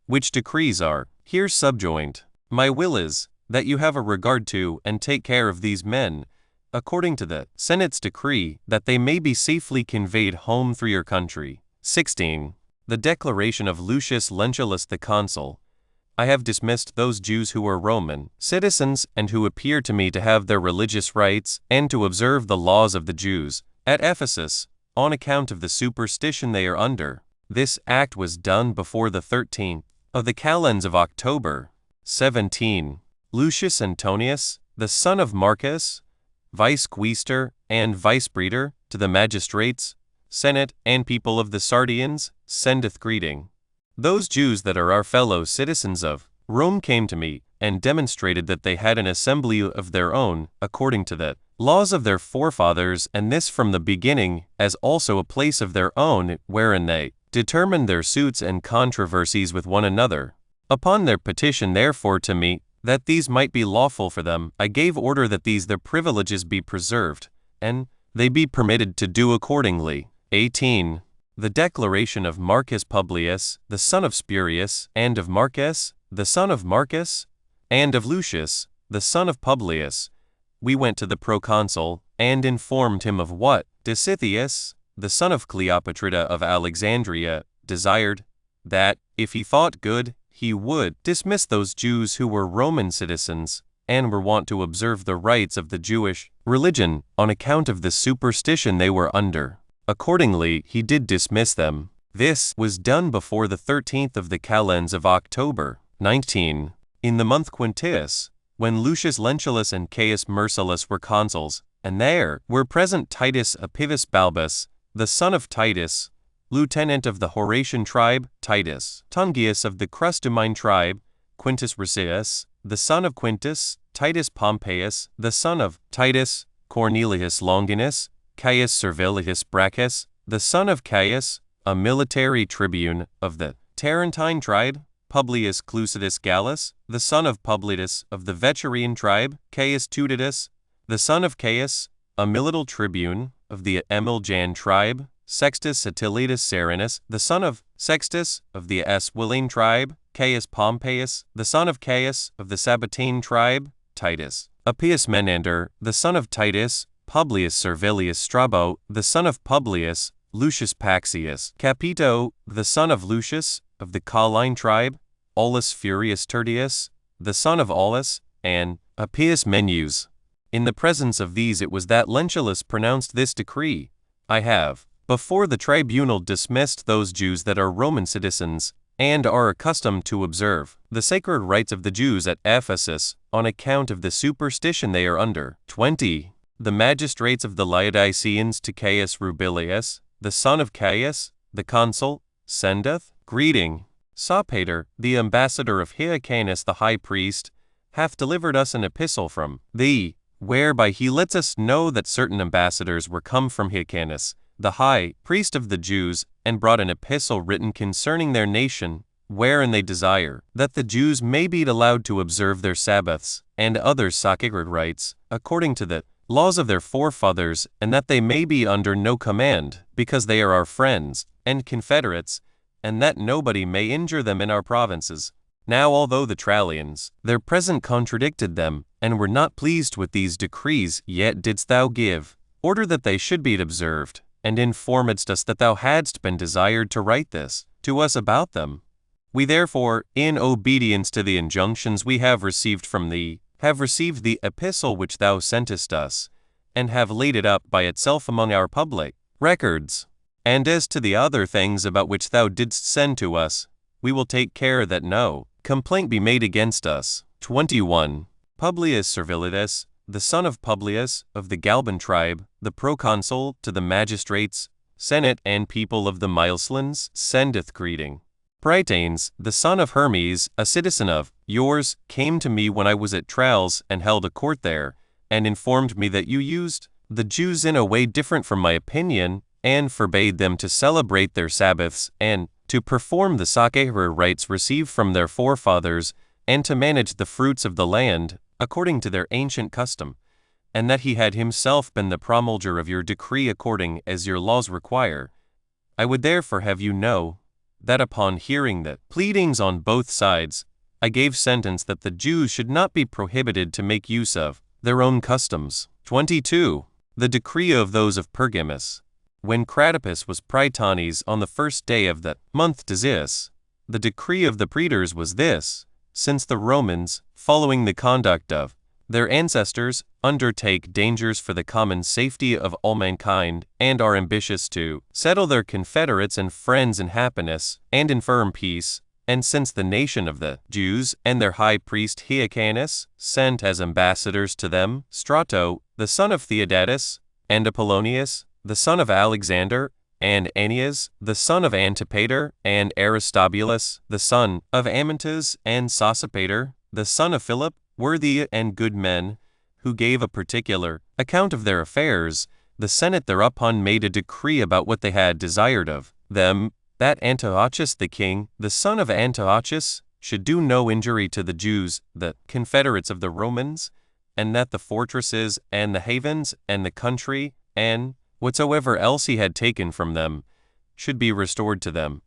which decrees are here subjoined. My will is that you have a regard to and take care of these men, according to the Senate's decree, that they may be safely conveyed home through your country. 16. The declaration of Lucius Lentulus the consul. I have dismissed those Jews who were Roman citizens and who appear to me to have their religious rights and to observe the laws of the Jews at Ephesus, on account of the superstition they are under. This act was done before the 13th of the calends of October. 17. Lucius Antonius, the son of Marcus, vice-quaestor and vice-praetor, to the magistrates, senate, and people of the Sardians, sendeth greeting. Those Jews that are our fellow citizens of Rome came to me, and demonstrated that they had an assembly of their own, according to the laws of their forefathers, and this from the beginning, as also a place of their own, wherein they determined their suits and controversies with one another. Upon their petition therefore to me, that these might be lawful for them, I gave order that these their privileges be preserved, and they be permitted to do accordingly. 18. the declaration of Marcus Publius, the son of Spurius, and of Marcus, the son of Marcus, and of Lucius, the son of Publius, we went to the proconsul, and informed him of what Dositheus, the son of Cleopatra of Alexandria, desired, that, if he thought good, he would dismiss those Jews who were Roman citizens, and were wont to observe the rites of the Jewish religion on account of the superstition they were under. Accordingly, he did dismiss them. This was done before the 13th of the calends of October, 19, in the month Quintius, when Lucius Lentulus and Caius Marcellus were consuls, and there were present Titus Appius Balbus, the son of Titus, lieutenant of the Horatian tribe, Titus Tungius of the Crustumine tribe, Quintus Ricius, the son of Quintus, Titus Pompeius, the son of Titus, Cornelius Longinus, Caius Servilius Brachus, the son of Caius, a military tribune of the Tarentine tribe, Publius Clucidus Gallus, the son of Publius of the Veturian tribe, Caius Tuditus, the son of Caius, a milital tribune of the Emiljan tribe, Sextus Atilius Serenus, the son of Sextus of the Esquiline tribe, Caius Pompeius, the son of Caius of the Sabbatine tribe, Titus Appius Menander, the son of Titus, Publius Servilius Strabo, the son of Publius, Lucius Paxius, Capito, the son of Lucius, of the Colline tribe, Aulus Furius Tertius, the son of Aulus, and Appius Menus. In the presence of these it was that Lentulus pronounced this decree, I have, before the tribunal, dismissed those Jews that are Roman citizens, and are accustomed to observe the sacred rites of the Jews at Ephesus, on account of the superstition they are under. 20. The magistrates of the Laodiceans to Caius Rubilius, the son of Caius, the consul, sendeth greeting. Sopater, the ambassador of Hyrcanus the high priest, hath delivered us an epistle from thee, whereby he lets us know that certain ambassadors were come from Hyrcanus, the high priest of the Jews, and brought an epistle written concerning their nation, wherein they desire that the Jews may be allowed to observe their Sabbaths and other sacred rites, according to the laws of their forefathers, and that they may be under no command, because they are our friends and confederates, and that nobody may injure them in our provinces. Now although the Trallians, their present, contradicted them, and were not pleased with these decrees, yet didst thou give order that they should be observed, and informedst us that thou hadst been desired to write this to us about them. We therefore, in obedience to the injunctions we have received from thee, have received the epistle which thou sentest us, and have laid it up by itself among our public records. And as to the other things about which thou didst send to us, we will take care that no complaint be made against us. 21. Publius Servilius, the son of Publius, of the Galban tribe, the proconsul, to the magistrates, senate, and people of the Mysians, sendeth greeting. Praetanes, the son of Hermes, a citizen of yours, came to me when I was at Tralles, and held a court there, and informed me that you used the Jews in a way different from my opinion, and forbade them to celebrate their Sabbaths, and to perform the sacred rites received from their forefathers, and to manage the fruits of the land, according to their ancient custom, and that he had himself been the promulgator of your decree according as your laws require. I would therefore have you know, that upon hearing the pleadings on both sides, I gave sentence that the Jews should not be prohibited to make use of their own customs. 22. The decree of those of Pergamus. When Cratopus was praetanes on the first day of the month Disius, the decree of the praetors was this: since the Romans, following the conduct of their ancestors, undertake dangers for the common safety of all mankind, and are ambitious to settle their confederates and friends in happiness and in firm peace, and since the nation of the Jews and their high priest Hyrcanus sent as ambassadors to them Strato, the son of Theodatus, and Apollonius, the son of Alexander, and Annius, the son of Antipater, and Aristobulus, the son of Amyntas, and Sosipater, the son of Philip, worthy and good men, who gave a particular account of their affairs, the Senate thereupon made a decree about what they had desired of them, that Antiochus the king, the son of Antiochus, should do no injury to the Jews, the confederates of the Romans, and that the fortresses, and the havens, and the country, and whatsoever else he had taken from them, should be restored to them,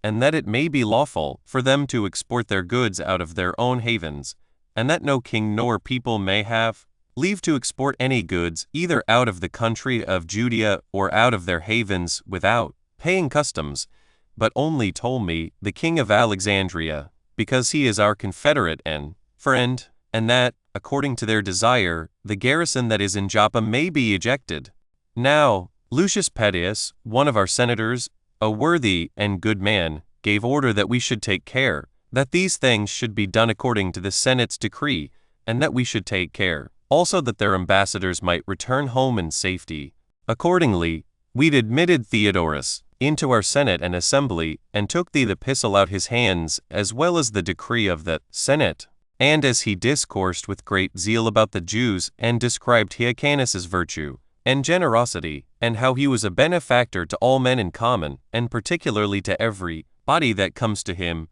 and that it may be lawful for them to export their goods out of their own havens, and that no king nor people may have leave to export any goods either out of the country of Judea or out of their havens without paying customs, but only Ptolemy, the king of Alexandria, because he is our confederate and friend, and that, according to their desire, the garrison that is in Joppa may be ejected. Now, Lucius Pedius, one of our senators, a worthy and good man, gave order that we should take care that these things should be done according to the Senate's decree, and that we should take care also that their ambassadors might return home in safety. Accordingly, we admitted Theodorus into our Senate and Assembly, and took the epistle out his hands, as well as the decree of the Senate. And as he discoursed with great zeal about the Jews, and described Hyrcanus's virtue and generosity, and how he was a benefactor to all men in common, and particularly to every body that comes to him,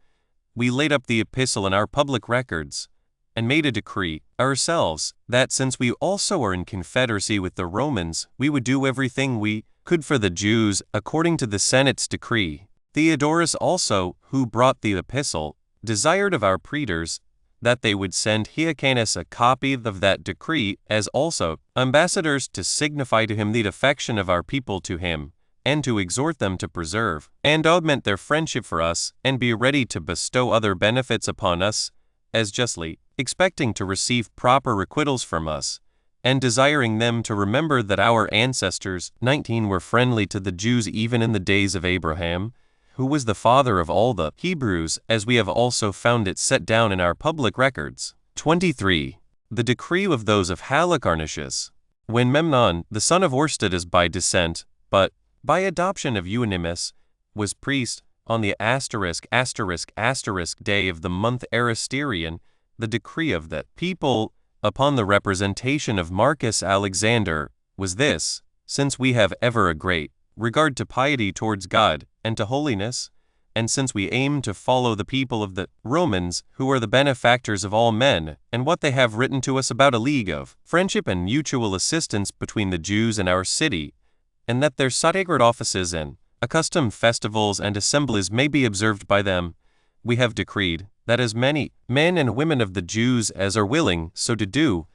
we laid up the epistle in our public records, and made a decree ourselves, that since we also are in confederacy with the Romans, we would do everything we could for the Jews according to the Senate's decree. Theodorus also, who brought the epistle, desired of our praetors that they would send Hyrcanus a copy of that decree, as also ambassadors to signify to him the affection of our people to him, and to exhort them to preserve and augment their friendship for us, and be ready to bestow other benefits upon us, as justly expecting to receive proper requitals from us, and desiring them to remember that our ancestors 19 were friendly to the Jews even in the days of Abraham, who was the father of all the Hebrews, as we have also found it set down in our public records. 23. The decree of those of Halicarnassus, when Memnon, the son of Orsted by descent, but by adoption of Euonymus, was priest, on the *** day of the month Aristerian, the decree of the people, upon the representation of Marcus Alexander, was this: since we have ever a great regard to piety towards God, and to holiness, and since we aim to follow the people of the Romans, who are the benefactors of all men, and what they have written to us about a league of friendship and mutual assistance between the Jews and our city, and that their sacred offices and accustomed festivals and assemblies may be observed by them, we have decreed that as many men and women of the Jews as are willing so to do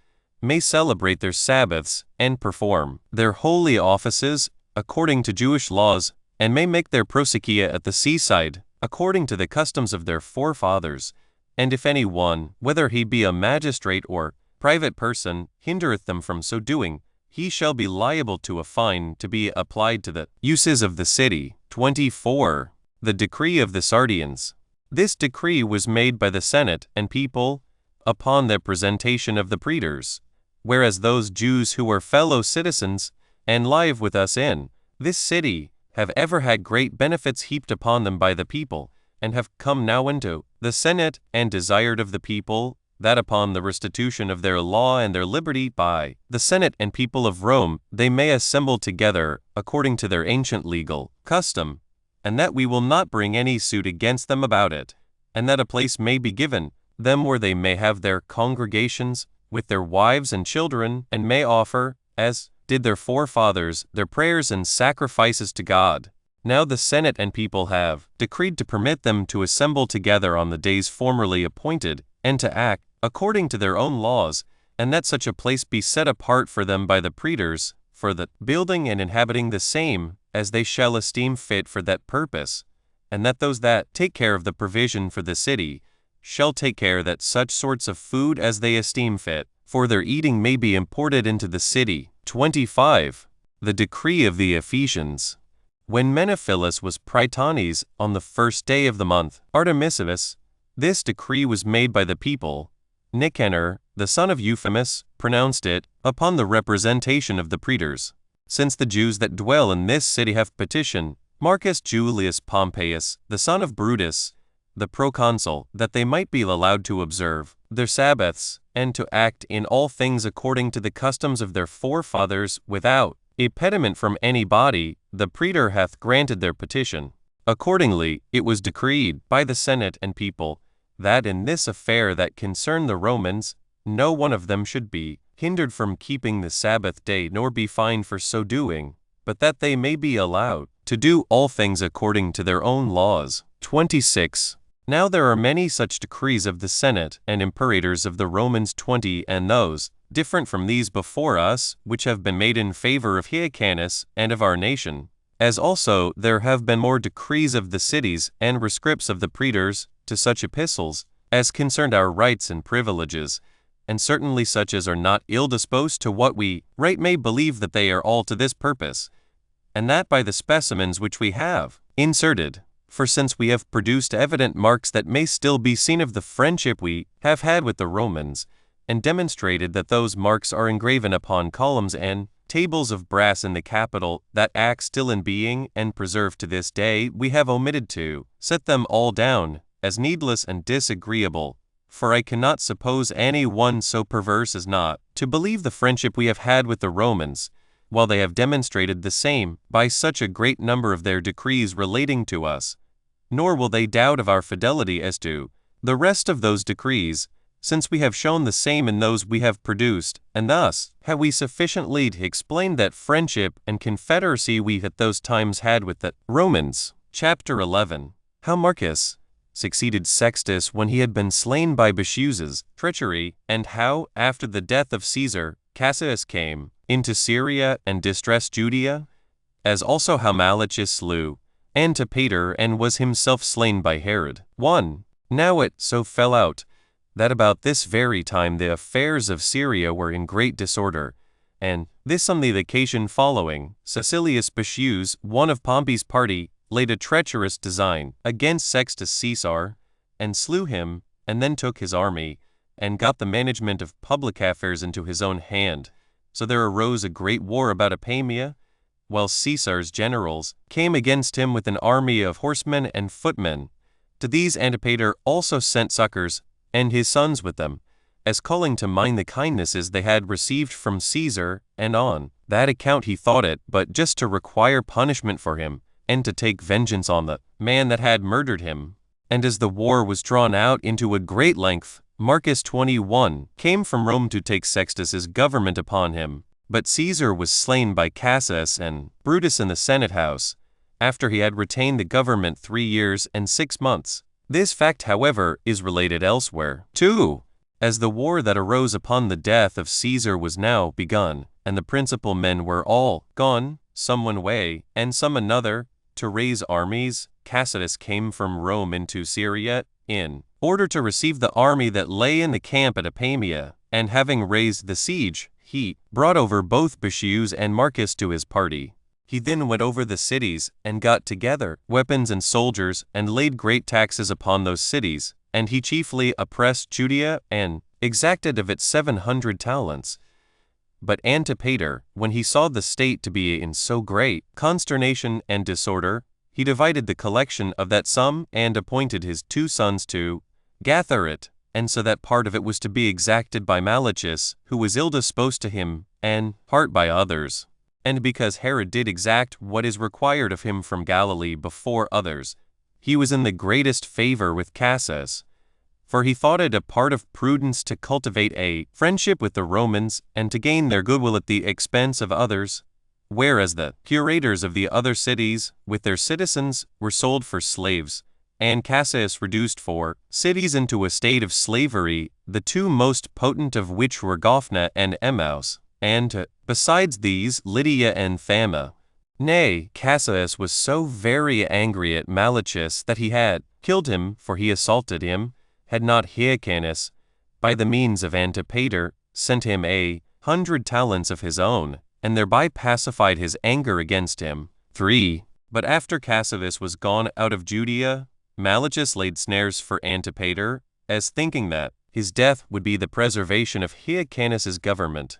may celebrate their Sabbaths and perform their holy offices according to Jewish laws, and may make their prosychia at the seaside according to the customs of their forefathers. And if any one, whether he be a magistrate or private person, hindereth them from so doing, he shall be liable to a fine to be applied to the uses of the city. 24. The decree of the Sardians. This decree was made by the Senate and people upon the presentation of the praetors, whereas those Jews who are fellow citizens and live with us in this city have ever had great benefits heaped upon them by the people, and have come now into the Senate, and desired of the people that upon the restitution of their law and their liberty by the Senate and people of Rome they may assemble together according to their ancient legal custom, and that we will not bring any suit against them about it, and that a place may be given them where they may have their congregations with their wives and children, and may offer, as did their forefathers, their prayers and sacrifices to God. Now the Senate and people have decreed to permit them to assemble together on the days formerly appointed, and to act according to their own laws, and that such a place be set apart for them by the praetors, for the building and inhabiting the same, as they shall esteem fit for that purpose, and that those that take care of the provision for the city shall take care that such sorts of food as they esteem fit for their eating may be imported into the city. 25. The decree of the Ephesians. When Menophilus was praetones on the first day of the month Artemisivus, this decree was made by the people. Nicanor, the son of Euphemus, pronounced it, upon the representation of the praetors. Since the Jews that dwell in this city have petitioned Marcus Julius Pompeius, the son of Brutus, the proconsul, that they might be allowed to observe their Sabbaths, and to act in all things according to the customs of their forefathers, without impediment from any body, the praetor hath granted their petition. Accordingly, it was decreed by the Senate and people, that in this affair that concerned the Romans, no one of them should be hindered from keeping the Sabbath day, nor be fined for so doing, but that they may be allowed to do all things according to their own laws. 26. Now there are many such decrees of the Senate and imperators of the Romans 20 and those, different from these before us, which have been made in favor of Hyrcanus and of our nation. As also there have been more decrees of the cities and rescripts of the praetors to such epistles, as concerned our rights and privileges, and certainly such as are not ill-disposed to what we right may believe that they are all to this purpose, and that by the specimens which we have inserted. For since we have produced evident marks that may still be seen of the friendship we have had with the Romans, and demonstrated that those marks are engraven upon columns and tables of brass in the Capitol that act still in being and preserved to this day, we have omitted to set them all down as needless and disagreeable, for I cannot suppose any one so perverse as not to believe the friendship we have had with the Romans, while they have demonstrated the same by such a great number of their decrees relating to us, nor will they doubt of our fidelity as to the rest of those decrees, since we have shown the same in those we have produced, and thus have we sufficiently to explain that friendship and confederacy we at those times had with the Romans. Chapter 11. How Marcus succeeded Sextus when he had been slain by Bacchus's treachery, and how, after the death of Caesar, Cassius came into Syria and distressed Judea, as also how Malchus slew Antipater and was himself slain by Herod. 1. Now it so fell out that about this very time the affairs of Syria were in great disorder, and this on the occasion following, Caecilius Bacchus, one of Pompey's party, laid a treacherous design against Sextus Caesar, and slew him, and then took his army, and got the management of public affairs into his own hand. So there arose a great war about Apamia, while Caesar's generals came against him with an army of horsemen and footmen. To these Antipater also sent succors, and his sons with them, as calling to mind the kindnesses they had received from Caesar, and on that account he thought it but just to require punishment for him, and to take vengeance on the man that had murdered him. And as the war was drawn out into a great length, Marcus 21 came from Rome to take Sextus's government upon him. But Caesar was slain by Cassius and Brutus in the Senate house, after he had retained the government 3 years and 6 months. This fact, however, is related elsewhere. 2. As the war that arose upon the death of Caesar was now begun, and the principal men were all gone, some one way, and some another, to raise armies, Cassius came from Rome into Syria, in order to receive the army that lay in the camp at Apamia, and having raised the siege, he brought over both Bacchus and Marcus to his party. He then went over the cities, and got together weapons and soldiers, and laid great taxes upon those cities, and he chiefly oppressed Judea, and exacted of it 700 talents. But Antipater, when he saw the state to be in so great consternation and disorder, he divided the collection of that sum, and appointed his 2 sons to gather it, and so that part of it was to be exacted by Malchus, who was ill-disposed to him, and part by others. And because Herod did exact what is required of him from Galilee before others, he was in the greatest favor with Cassius, for he thought it a part of prudence to cultivate a friendship with the Romans, and to gain their goodwill at the expense of others, whereas the curators of the other cities, with their citizens, were sold for slaves, and Cassius reduced 4 cities into a state of slavery, the 2 most potent of which were Gophna and Emmaus, and, besides these, Lydia and Thamma. Nay, Cassius was so very angry at Malchus that he had killed him, for he assaulted him, had not Hyrcanus, by the means of Antipater, sent him 100 talents of his own, and thereby pacified his anger against him. 3. But after Cassius was gone out of Judea, Malchus laid snares for Antipater, as thinking that his death would be the preservation of Hyrcanus's government.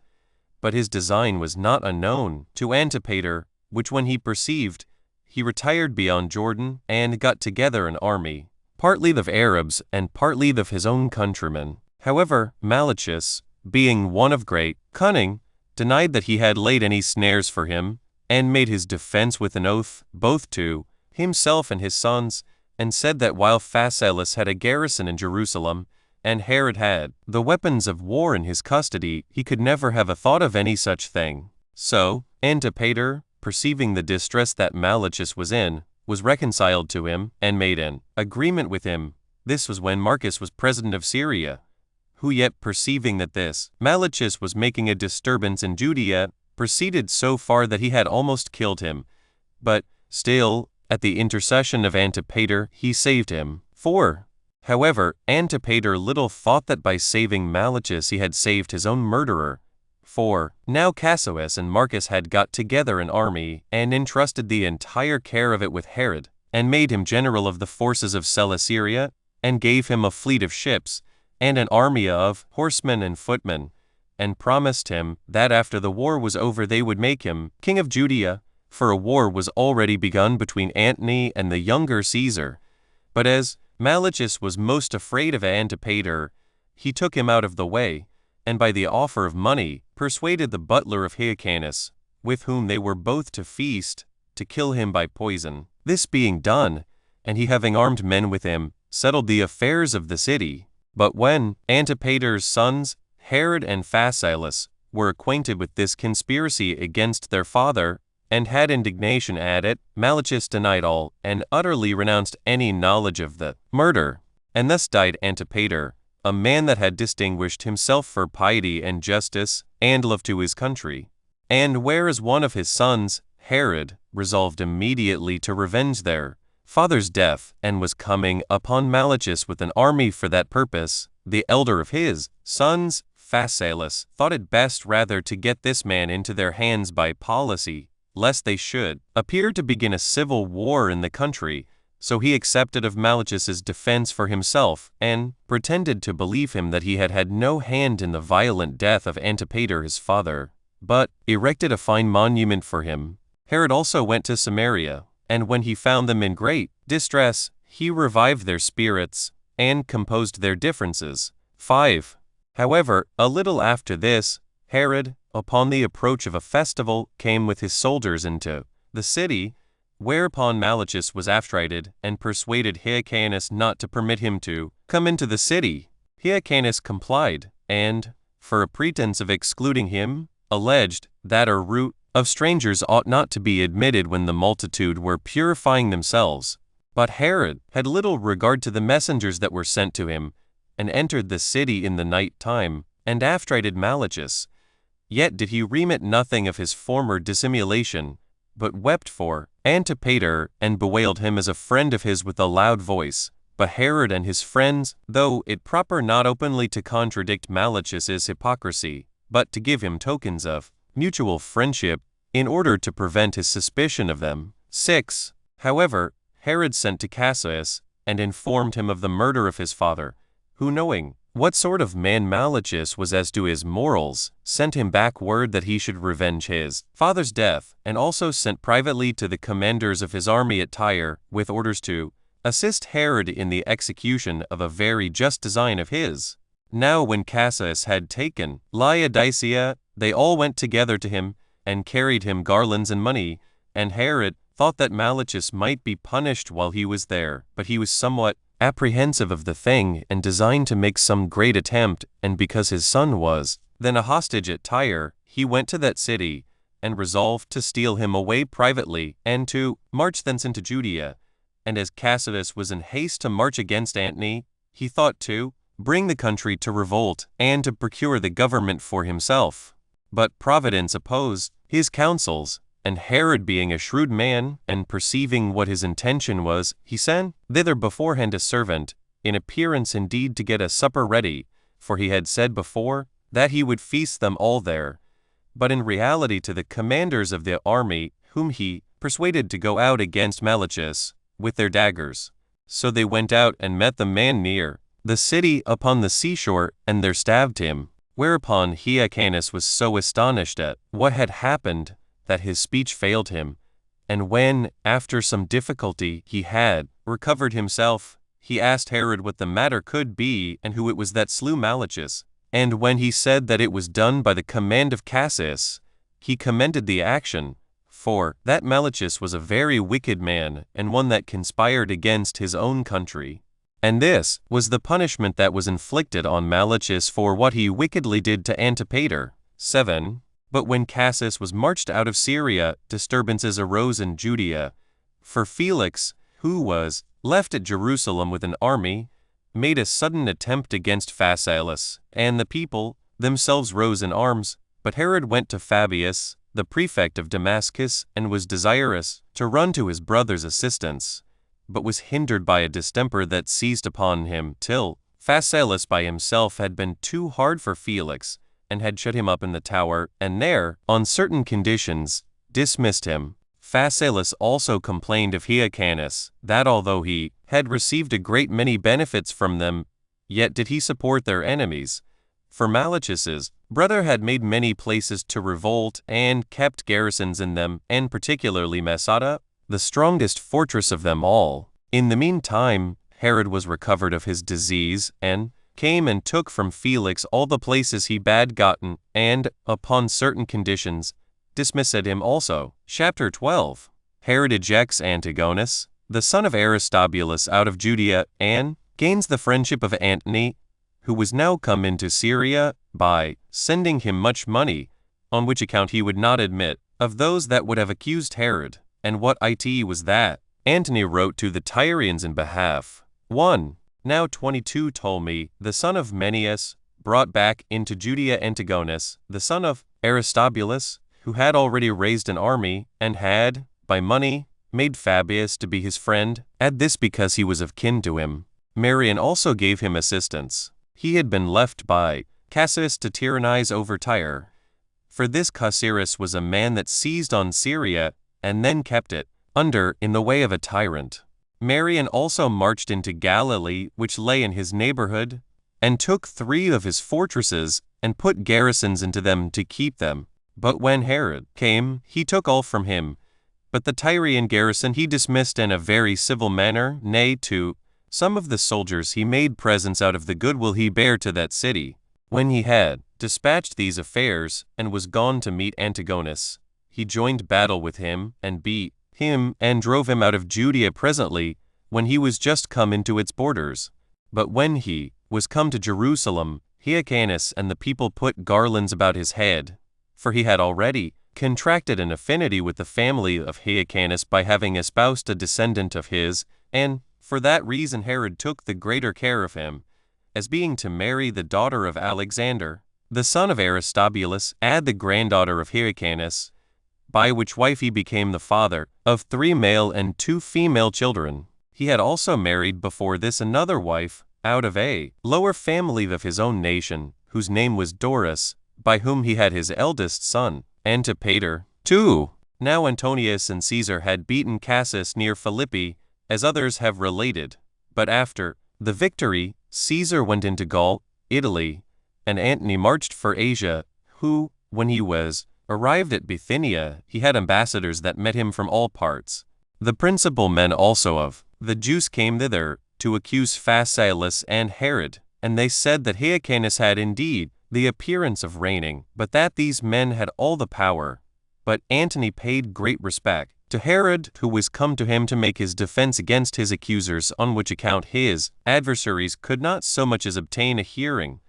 But his design was not unknown to Antipater, which when he perceived, he retired beyond Jordan, and got together an army, partly of Arabs and partly of his own countrymen. However, Malchus, being one of great cunning, denied that he had laid any snares for him, and made his defense with an oath, both to himself and his sons, and said that while Phasaelus had a garrison in Jerusalem, and Herod had the weapons of war in his custody, he could never have a thought of any such thing. So Antipater, perceiving the distress that Malichus was in, was reconciled to him, and made an agreement with him. This was when Marcus was president of Syria, who yet perceiving that this Malichus was making a disturbance in Judea, proceeded so far that he had almost killed him. But still, at the intercession of Antipater, he saved him. 4. However, Antipater little thought that by saving Malichus he had saved his own murderer. 4. Now Cassius and Marcus had got together an army, and entrusted the entire care of it with Herod, and made him general of the forces of Celesyria, and gave him a fleet of ships, and an army of horsemen and footmen, and promised him that after the war was over they would make him king of Judea, for a war was already begun between Antony and the younger Caesar. But as Malichus was most afraid of Antipater, he took him out of the way, and by the offer of money persuaded the butler of Hyrcanus, with whom they were both to feast, to kill him by poison. This being done, and he having armed men with him, settled the affairs of the city. But when Antipater's sons, Herod and Phasaelus, were acquainted with this conspiracy against their father, and had indignation at it, Malichus denied all, and utterly renounced any knowledge of the murder. And thus died Antipater, a man that had distinguished himself for piety and justice, and love to his country. And whereas one of his sons, Herod, resolved immediately to revenge their father's death, and was coming upon Malichus with an army for that purpose, the elder of his sons, Phasaelus, thought it best rather to get this man into their hands by policy, lest they should appear to begin a civil war in the country. So he accepted of Malichus's defense for himself, and pretended to believe him that he had had no hand in the violent death of Antipater his father, but erected a fine monument for him. Herod also went to Samaria, and when he found them in great distress, he revived their spirits, and composed their differences. 5. However, a little after this, Herod, upon the approach of a festival, came with his soldiers into the city, whereupon Malichus was affrighted, and persuaded Hyrcanus not to permit him to come into the city. Hyrcanus complied, and, for a pretense of excluding him, alleged that a rout of strangers ought not to be admitted when the multitude were purifying themselves. But Herod had little regard to the messengers that were sent to him, and entered the city in the night time, and affrighted Malichus. Yet did he remit nothing of his former dissimulation, but wept for Antipater, and bewailed him as a friend of his with a loud voice. But Herod and his friends, though it proper not openly to contradict Malichus's hypocrisy, but to give him tokens of mutual friendship, in order to prevent his suspicion of them. 6. However, Herod sent to Cassius, and informed him of the murder of his father, who, knowing what sort of man Malichus was as to his morals, sent him back word that he should revenge his father's death, and also sent privately to the commanders of his army at Tyre, with orders to assist Herod in the execution of a very just design of his. Now when Cassius had taken Laodicea, they all went together to him, and carried him garlands and money, and Herod thought that Malichus might be punished while he was there, but he was somewhat apprehensive of the thing, and designed to make some great attempt, and because his son was then a hostage at Tyre, he went to that city, and resolved to steal him away privately, and to march thence into Judea. And as Cassius was in haste to march against Antony, he thought to bring the country to revolt, and to procure the government for himself. But Providence opposed his counsels, and Herod being a shrewd man, and perceiving what his intention was, he sent thither beforehand a servant, in appearance indeed to get a supper ready, for he had said before that he would feast them all there, but in reality to the commanders of the army, whom he persuaded to go out against Malichus with their daggers. So they went out and met the man near the city upon the seashore, and there stabbed him. Whereupon Hyrcanus was so astonished at what had happened that his speech failed him, and when, after some difficulty, he had recovered himself, he asked Herod what the matter could be, and who it was that slew Malichus. And when he said that it was done by the command of Cassius, he commended the action, for that Malichus was a very wicked man, and one that conspired against his own country. And this was the punishment that was inflicted on Malichus for what he wickedly did to Antipater. 7. But when Cassius was marched out of Syria, disturbances arose in Judea. For Felix, who was left at Jerusalem with an army, made a sudden attempt against Phasaelus, and the people themselves rose in arms. But Herod went to Fabius, the prefect of Damascus, and was desirous to run to his brother's assistance, but was hindered by a distemper that seized upon him, till Phasaelus by himself had been too hard for Felix, and had shut him up in the tower, and there, on certain conditions, dismissed him. Phasaelus also complained of Hyrcanus, that although he had received a great many benefits from them, yet did he support their enemies. For Malchus's brother had made many places to revolt, and kept garrisons in them, and particularly Masada, the strongest fortress of them all. In the meantime, Herod was recovered of his disease, and came and took from Felix all the places he bad gotten, and, upon certain conditions, dismissed him also. Chapter 12. Herod ejects Antigonus, the son of Aristobulus, out of Judea, and gains the friendship of Antony, who was now come into Syria, by sending him much money, on which account he would not admit of those that would have accused Herod. And what it was that Antony wrote to the Tyrians in behalf. 1. Now 22 Ptolemy, the son of Menneus, brought back into Judea Antigonus, the son of Aristobulus, who had already raised an army, and had, by money, made Fabius to be his friend, add this because he was of kin to him. Marion also gave him assistance. He had been left by Cassius to tyrannize over Tyre. For this Cassius was a man that seized on Syria, and then kept it under in the way of a tyrant. Marion also marched into Galilee, which lay in his neighborhood, and took 3 of his fortresses, and put garrisons into them to keep them. But when Herod came, he took all from him. But the Tyrian garrison he dismissed in a very civil manner, nay, to some of the soldiers he made presents out of the goodwill he bare to that city. When he had dispatched these affairs, and was gone to meet Antigonus, he joined battle with him, and beat him, and drove him out of Judea presently, when he was just come into its borders. But when he was come to Jerusalem, Hyrcanus and the people put garlands about his head, for he had already contracted an affinity with the family of Hyrcanus by having espoused a descendant of his, and for that reason Herod took the greater care of him, as being to marry the daughter of Alexander, the son of Aristobulus, the granddaughter of Hyrcanus, by which wife he became the father of 3 male and 2 female children. He had also married before this another wife, out of a lower family of his own nation, whose name was Doris, by whom he had his eldest son, Antipater. 2. Now Antonius and Caesar had beaten Cassius near Philippi, as others have related. But after the victory, Caesar went into Gaul, Italy, and Antony marched for Asia, who, when he was arrived at Bithynia, he had ambassadors that met him from all parts. The principal men also of the Jews came thither to accuse Phasaelus and Herod, and they said that Hyrcanus had indeed the appearance of reigning, but that these men had all the power. But Antony paid great respect to Herod, who was come to him to make his defense against his accusers, on which account his adversaries could not so much as obtain a hearing,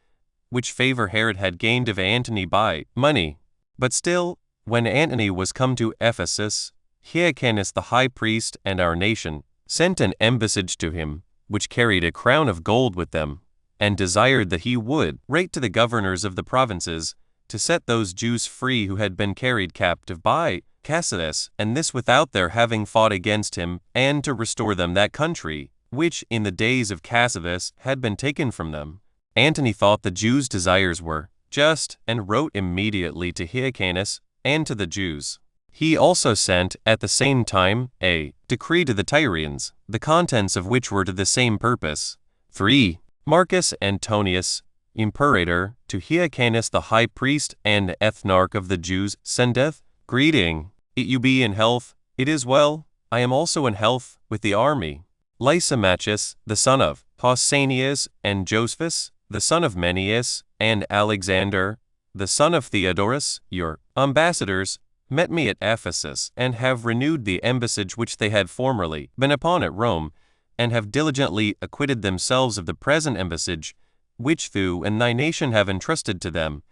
which favor Herod had gained of Antony by money. But still, when Antony was come to Ephesus, Hyrcanus the high priest and our nation sent an embassage to him, which carried a crown of gold with them, and desired that he would write to the governors of the provinces to set those Jews free who had been carried captive by Cassius, and this without their having fought against him, and to restore them that country, which in the days of Cassius had been taken from them. Antony thought the Jews' desires were just, and wrote immediately to Hyrcanus and to the Jews. He also sent, at the same time, a decree to the Tyrians, the contents of which were to the same purpose. 3. Marcus Antonius, imperator, to Hyrcanus the high priest and ethnarch of the Jews, sendeth greeting. It you be in health, it is well, I am also in health, with the army. Lysimachus, the son of Pausanias, and Josephus, the son of Menneus, and Alexander, the son of Theodorus, your ambassadors, met me at Ephesus, and have renewed the embassage which they had formerly been upon at Rome, and have diligently acquitted themselves of the present embassage, which thou and thy nation have entrusted to them,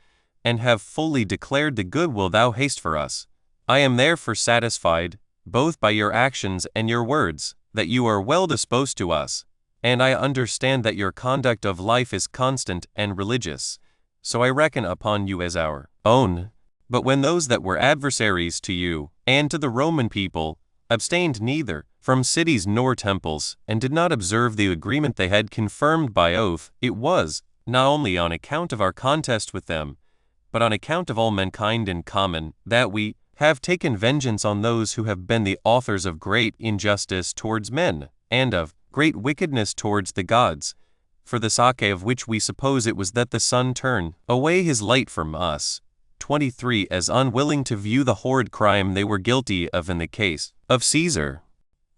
and have fully declared the good will thou hast for us. I am therefore satisfied, both by your actions and your words, that you are well disposed to us, and I understand that your conduct of life is constant and religious, so I reckon upon you as our own. But when those that were adversaries to you, and to the Roman people, abstained neither from cities nor temples, and did not observe the agreement they had confirmed by oath, it was, not only on account of our contest with them, but on account of all mankind in common, that we have taken vengeance on those who have been the authors of great injustice towards men, and of great wickedness towards the gods, for the sake of which we suppose it was that the sun turned away his light from us. 23 As unwilling to view the horrid crime they were guilty of in the case of Caesar,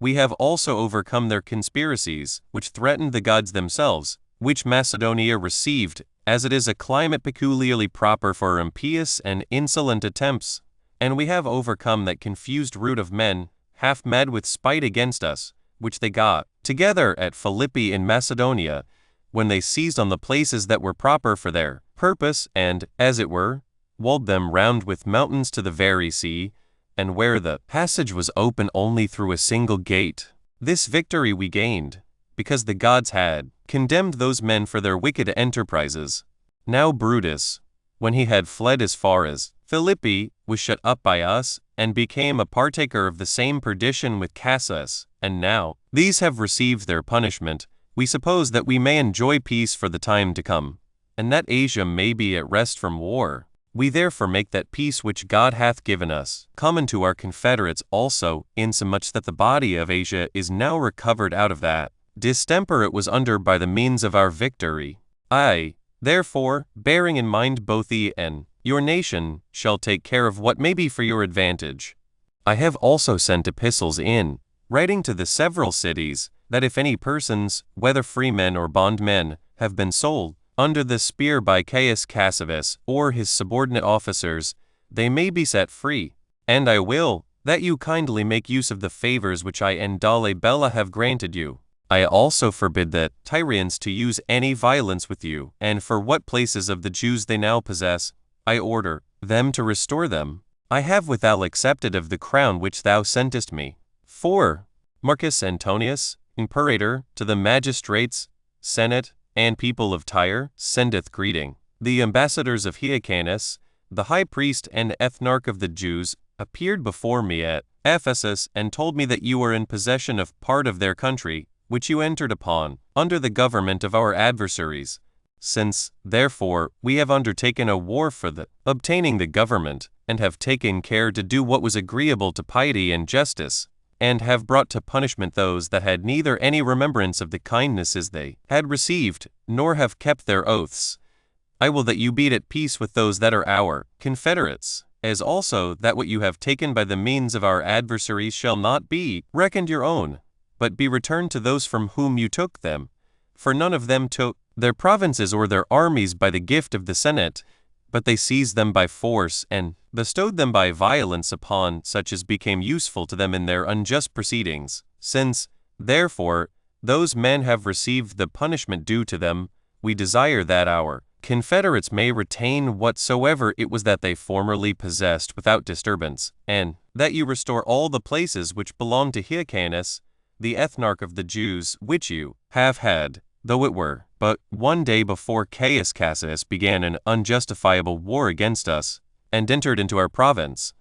we have also overcome their conspiracies, which threatened the gods themselves, which Macedonia received, as it is a climate peculiarly proper for impious and insolent attempts. And we have overcome that confused root of men, half mad with spite against us, which they got together at Philippi in Macedonia, when they seized on the places that were proper for their purpose, and, as it were, walled them round with mountains to the very sea, and where the passage was open only through a single gate. This victory we gained, because the gods had condemned those men for their wicked enterprises. Now Brutus, when he had fled as far as Philippi, was shut up by us, and became a partaker of the same perdition with Cassius, and now these have received their punishment. We suppose that we may enjoy peace for the time to come, and that Asia may be at rest from war. We therefore make that peace which God hath given us common to our confederates also, insomuch that the body of Asia is now recovered out of that distemper it was under by the means of our victory. I, therefore, bearing in mind both ye and your nation, shall take care of what may be for your advantage. I have also sent epistles in, writing to the several cities, that if any persons, whether freemen or bondmen, have been sold under the spear by Caius Cassius or his subordinate officers, they may be set free. And I will that you kindly make use of the favors which I and Dolabella have granted you. I also forbid the Tyrians to use any violence with you, and for what places of the Jews they now possess, I order them to restore them. I have withal accepted of the crown which thou sentest me. 4. Marcus Antonius, imperator, to the magistrates, senate, and people of Tyre, sendeth greeting. The ambassadors of Hyrcanus, the high priest and ethnarch of the Jews, appeared before me at Ephesus, and told me that you are in possession of part of their country, which you entered upon, under the government of our adversaries. Since, therefore, we have undertaken a war for the obtaining the government, and have taken care to do what was agreeable to piety and justice, and have brought to punishment those that had neither any remembrance of the kindnesses they had received, nor have kept their oaths, I will that you be at peace with those that are our confederates, as also that what you have taken by the means of our adversaries shall not be reckoned your own, but be returned to those from whom you took them. For none of them took their provinces or their armies by the gift of the Senate, but they seized them by force, and bestowed them by violence upon such as became useful to them in their unjust proceedings. Since, therefore, those men have received the punishment due to them, we desire that our confederates may retain whatsoever it was that they formerly possessed without disturbance, and that you restore all the places which belong to Hyrcanus, the ethnarch of the Jews, which you have had, though it were but one day before Caius Cassius began an unjustifiable war against us, and entered into our province.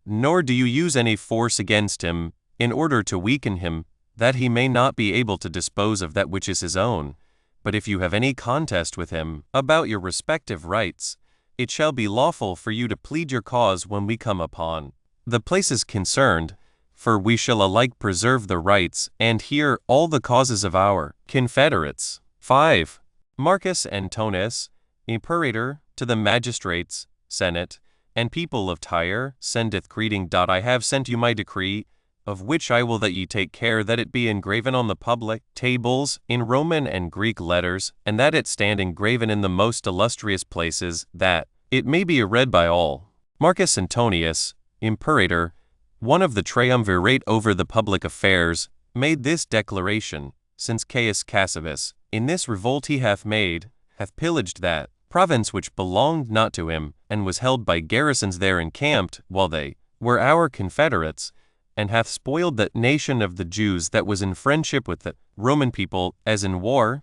Nor do you use any force against him, in order to weaken him, that he may not be able to dispose of that which is his own. But if you have any contest with him about your respective rights, it shall be lawful for you to plead your cause when we come upon the places concerned, for we shall alike preserve the rights and hear all the causes of our confederates. 5. Marcus Antonius, imperator, to the magistrates, senate, and people of Tyre, sendeth greeting. I have sent you my decree, of which I will that ye take care that it be engraven on the public tables in Roman and Greek letters, and that it stand engraven in the most illustrious places, that it may be read by all. Marcus Antonius, imperator, one of the triumvirate over the public affairs, made this declaration: since Caius Cassius, in this revolt he hath made, hath pillaged that province which belonged not to him, and was held by garrisons there encamped, while they were our confederates, and hath spoiled that nation of the Jews that was in friendship with the Roman people, as in war.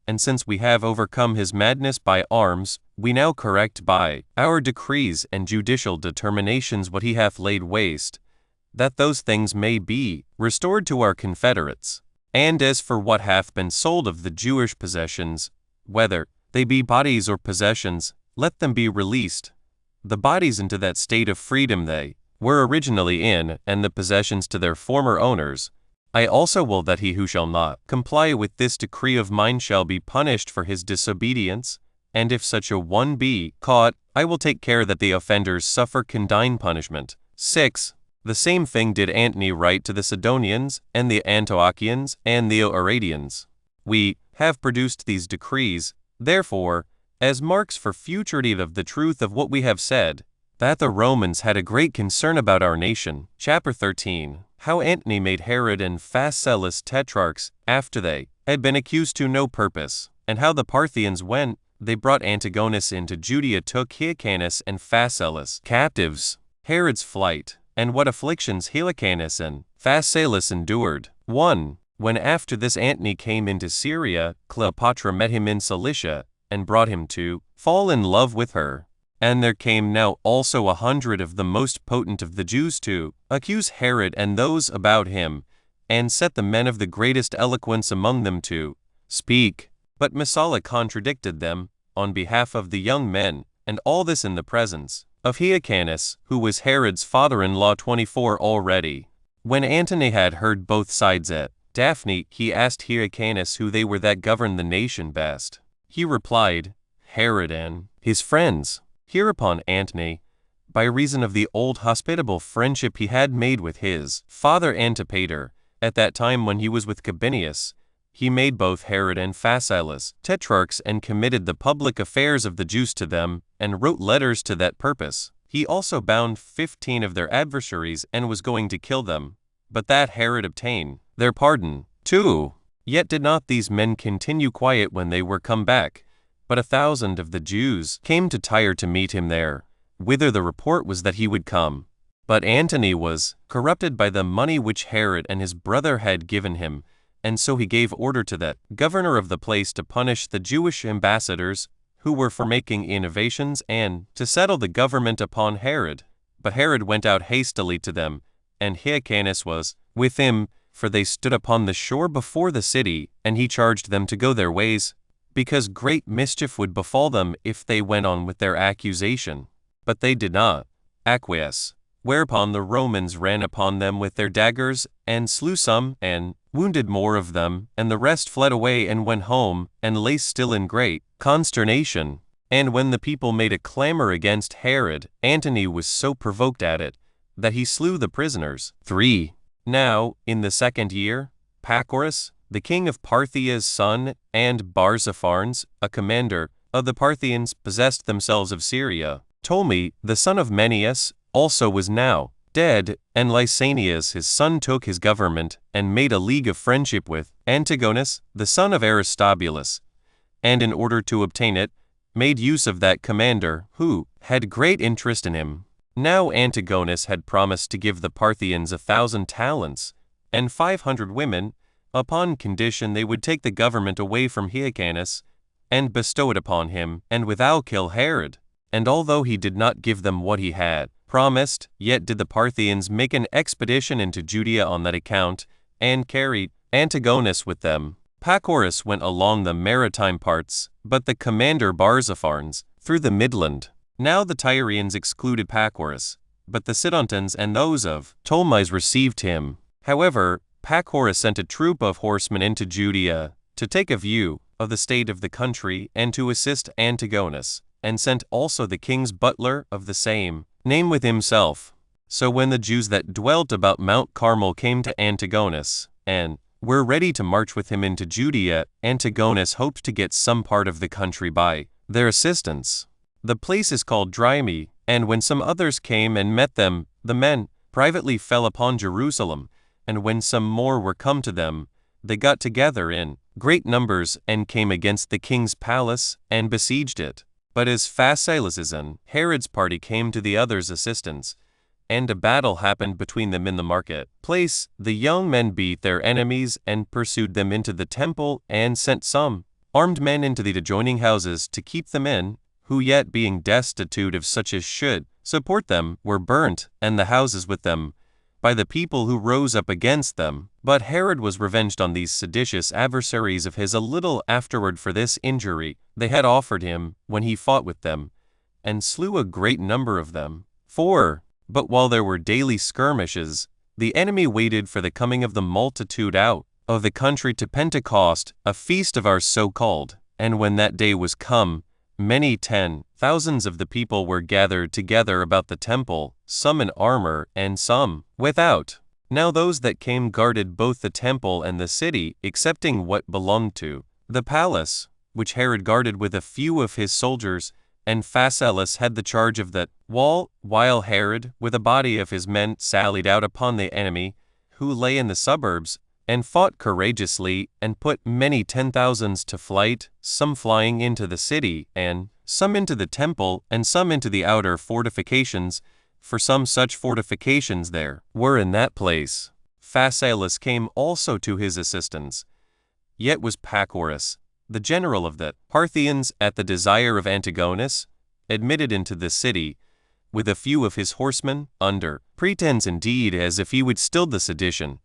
And since we have overcome his madness by arms, we now correct by our decrees and judicial determinations what he hath laid waste, that those things may be restored to our confederates. And as for what hath been sold of the Jewish possessions, whether they be bodies or possessions, let them be released, the bodies into that state of freedom they were originally in, and the possessions to their former owners. I also will that he who shall not comply with this decree of mine shall be punished for his disobedience, and if such a one be caught, I will take care that the offenders suffer condign punishment. 6. The same thing did Antony write to the Sidonians, and the Antiochians, and the Aradians. We have produced these decrees, therefore, as marks for future deed of the truth of what we have said, that the Romans had a great concern about our nation. Chapter 13. How Antony made Herod and Phasaelus tetrarchs, after they had been accused to no purpose, and how the Parthians, when they brought Antigonus into Judea, took Hyrcanus and Phasaelus captives. Herod's flight, and what afflictions Hyrcanus and Phasaelus endured. 1. When after this Antony came into Syria, Cleopatra met him in Cilicia, and brought him to fall in love with her. And there came now also 100 of the most potent of the Jews to accuse Herod and those about him, and set the men of the greatest eloquence among them to speak. But Messala contradicted them on behalf of the young men, and all this in the presence of Hyrcanus, who was Herod's father-in-law. 24 Already, when Antony had heard both sides at Daphne, he asked Hyrcanus who they were that governed the nation best. He replied, Herod and his friends. Hereupon Antony, by reason of the old hospitable friendship he had made with his father Antipater, at that time when he was with Gabinius, he made both Herod and Phasaelus tetrarchs, and committed the public affairs of the Jews to them, and wrote letters to that purpose. He also bound 15 of their adversaries, and was going to kill them, but that Herod obtained their pardon. 2. Yet did not these men continue quiet when they were come back, but 1,000 of the Jews came to Tyre to meet him there, whither the report was that he would come. But Antony was corrupted by the money which Herod and his brother had given him, and so he gave order to that governor of the place to punish the Jewish ambassadors who were for making innovations, and to settle the government upon Herod. But Herod went out hastily to them, and Hyrcanus was with him, for they stood upon the shore before the city, and he charged them to go their ways, because great mischief would befall them if they went on with their accusation. But they did not acquiesce, whereupon the Romans ran upon them with their daggers, and slew some, and wounded more of them, and the rest fled away and went home, and lay still in great consternation. And when the people made a clamor against Herod, Antony was so provoked at it, that he slew the prisoners. 3. Now, in the 2nd year, Pacorus, the king of Parthia's son, and Barzapharnes, a commander of the Parthians, possessed themselves of Syria. Ptolemy, the son of Menneus, also was now dead, and Lysanias his son took his government, and made a league of friendship with Antigonus, the son of Aristobulus, and in order to obtain it, made use of that commander, who had great interest in him. Now Antigonus had promised to give the Parthians 1,000 talents, and 500 women, upon condition they would take the government away from Hyrcanus, and bestow it upon him, and withal kill Herod. And although he did not give them what he had promised, yet did the Parthians make an expedition into Judea on that account, and carried Antigonus with them. Pacorus went along the maritime parts, but the commander Barzapharnes through the midland. Now the Tyrians excluded Pacorus, but the Sidontans and those of Ptolemais received him. However, Pacorus sent a troop of horsemen into Judea to take a view of the state of the country, and to assist Antigonus, and sent also the king's butler of the same name with himself. So when the Jews that dwelt about Mount Carmel came to Antigonus, and were ready to march with him into Judea, Antigonus hoped to get some part of the country by their assistance. The place is called Dryme, and when some others came and met them, the men privately fell upon Jerusalem, and when some more were come to them, they got together in great numbers, and came against the king's palace, and besieged it. But as Phasaelus and Herod's party came to the others' assistance, and a battle happened between them in the market place, the young men beat their enemies and pursued them into the temple and sent some armed men into the adjoining houses to keep them in, who yet being destitute of such as should support them, were burnt, and the houses with them, by the people who rose up against them. But Herod was revenged on these seditious adversaries of his a little afterward for this injury they had offered him when he fought with them, and slew a great number of them. 4. But while there were daily skirmishes, the enemy waited for the coming of the multitude out of the country to Pentecost, a feast of ours so called. And when that day was come, many 10,000s of the people were gathered together about the temple, some in armor and some without. Now those that came guarded both the temple and the city, excepting what belonged to the palace, which Herod guarded with a few of his soldiers, and Phasaelus had the charge of that wall, while Herod, with a body of his men, sallied out upon the enemy, who lay in the suburbs, and fought courageously, and put many 10,000s to flight, some flying into the city, and some into the temple, and some into the outer fortifications, for some such fortifications there were in that place. Phasaelus came also to his assistance. Yet was Pacorus, the general of the Parthians, at the desire of Antigonus, admitted into the city, with a few of his horsemen, under pretense indeed as if he would still the sedition,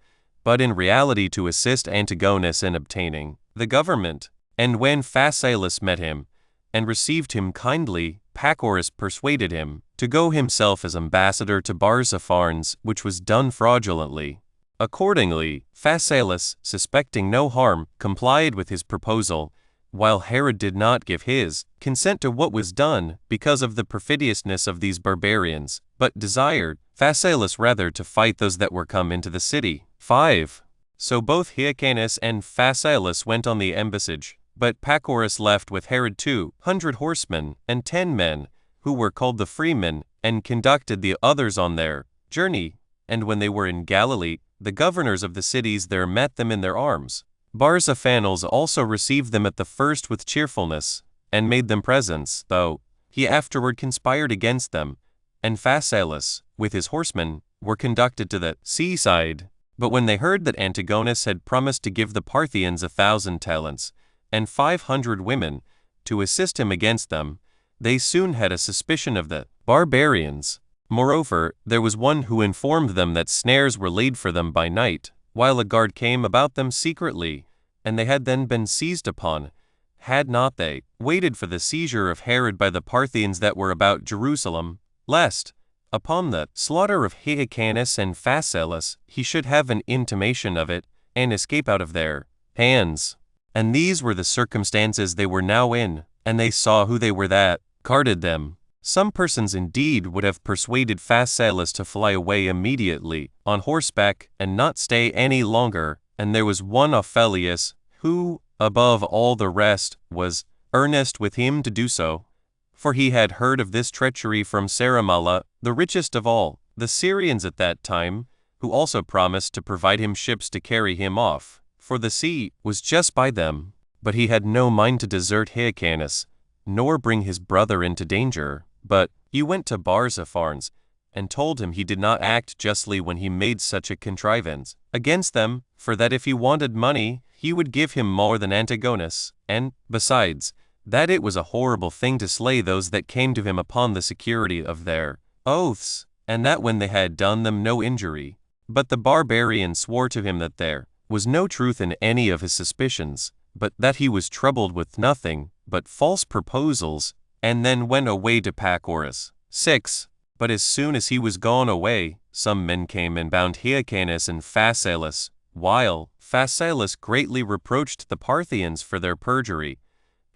but in reality to assist Antigonus in obtaining the government. And when Phasaelus met him, and received him kindly, Pacorus persuaded him to go himself as ambassador to Barzapharnes, which was done fraudulently. Accordingly, Phasaelus, suspecting no harm, complied with his proposal, while Herod did not give his consent to what was done because of the perfidiousness of these barbarians, but desired Phasaelus rather to fight those that were come into the city. 5. So both Hyrcanus and Phasaelus went on the embassage, but Pacorus left with Herod 200 horsemen and 10 men, who were called the freemen, and conducted the others on their journey. And when they were in Galilee, the governors of the cities there met them in their arms. Barzapharnes also received them at the first with cheerfulness, and made them presents, though he afterward conspired against them, and Phasaelus, with his horsemen, were conducted to the seaside. But when they heard that Antigonus had promised to give the Parthians 1,000 talents, and 500 women, to assist him against them, they soon had a suspicion of the barbarians. Moreover, there was one who informed them that snares were laid for them by night, while a guard came about them secretly, and they had then been seized upon, had not they waited for the seizure of Herod by the Parthians that were about Jerusalem, lest, upon the slaughter of Hyrcanus and Phasaelus, he should have an intimation of it, and escape out of their hands. And these were the circumstances they were now in, and they saw who they were that guarded them. Some persons indeed would have persuaded Phasaelus to fly away immediately, on horseback, and not stay any longer, and there was one Ophelius, who, above all the rest, was earnest with him to do so. For he had heard of this treachery from Saramalla, the richest of all the Syrians at that time, who also promised to provide him ships to carry him off, for the sea was just by them. But he had no mind to desert Hyrcanus, nor bring his brother into danger. But he went to Barzapharnes, and told him he did not act justly when he made such a contrivance against them, for that if he wanted money, he would give him more than Antigonus, and, besides, that it was a horrible thing to slay those that came to him upon the security of their oaths, and that when they had done them no injury. But the barbarian swore to him that there was no truth in any of his suspicions, but that he was troubled with nothing but false proposals, and then went away to Pacorus. 6. But as soon as he was gone away, some men came and bound Hyrcanus and Phasaelus, while Phasaelus greatly reproached the Parthians for their perjury.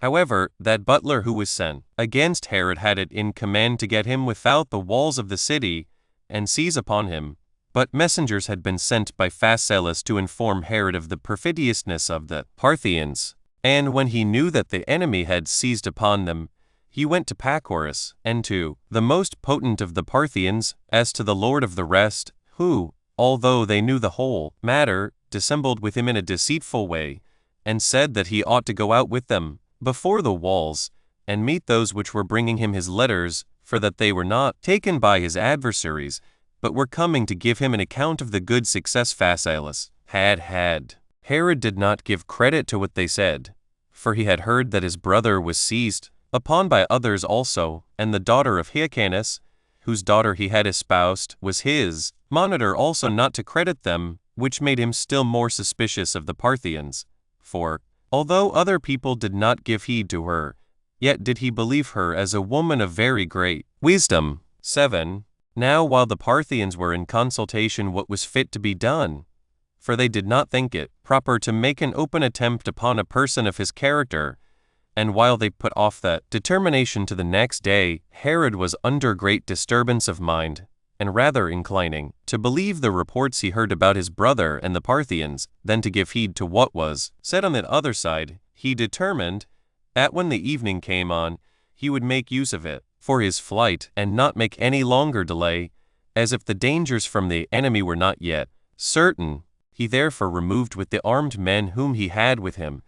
However, that butler who was sent against Herod had it in command to get him without the walls of the city, and seize upon him. But messengers had been sent by Phasaelus to inform Herod of the perfidiousness of the Parthians. And when he knew that the enemy had seized upon them, he went to Pacorus, and to the most potent of the Parthians, as to the lord of the rest, who, although they knew the whole matter, dissembled with him in a deceitful way, and said that he ought to go out with them before the walls, and meet those which were bringing him his letters, for that they were not taken by his adversaries, but were coming to give him an account of the good success Phasaelus had had. Herod did not give credit to what they said, for he had heard that his brother was seized upon by others also, and the daughter of Hyrcanus, whose daughter he had espoused, was his monitor also not to credit them, which made him still more suspicious of the Parthians. For, although other people did not give heed to her, yet did he believe her as a woman of very great wisdom. 7. Now while the Parthians were in consultation what was fit to be done, for they did not think it proper to make an open attempt upon a person of his character, and while they put off that determination to the next day, Herod was under great disturbance of mind, and rather inclining to believe the reports he heard about his brother and the Parthians than to give heed to what was said on that other side. He determined that when the evening came on, he would make use of it for his flight and not make any longer delay, as if the dangers from the enemy were not yet certain. He therefore removed with the armed men whom he had with him,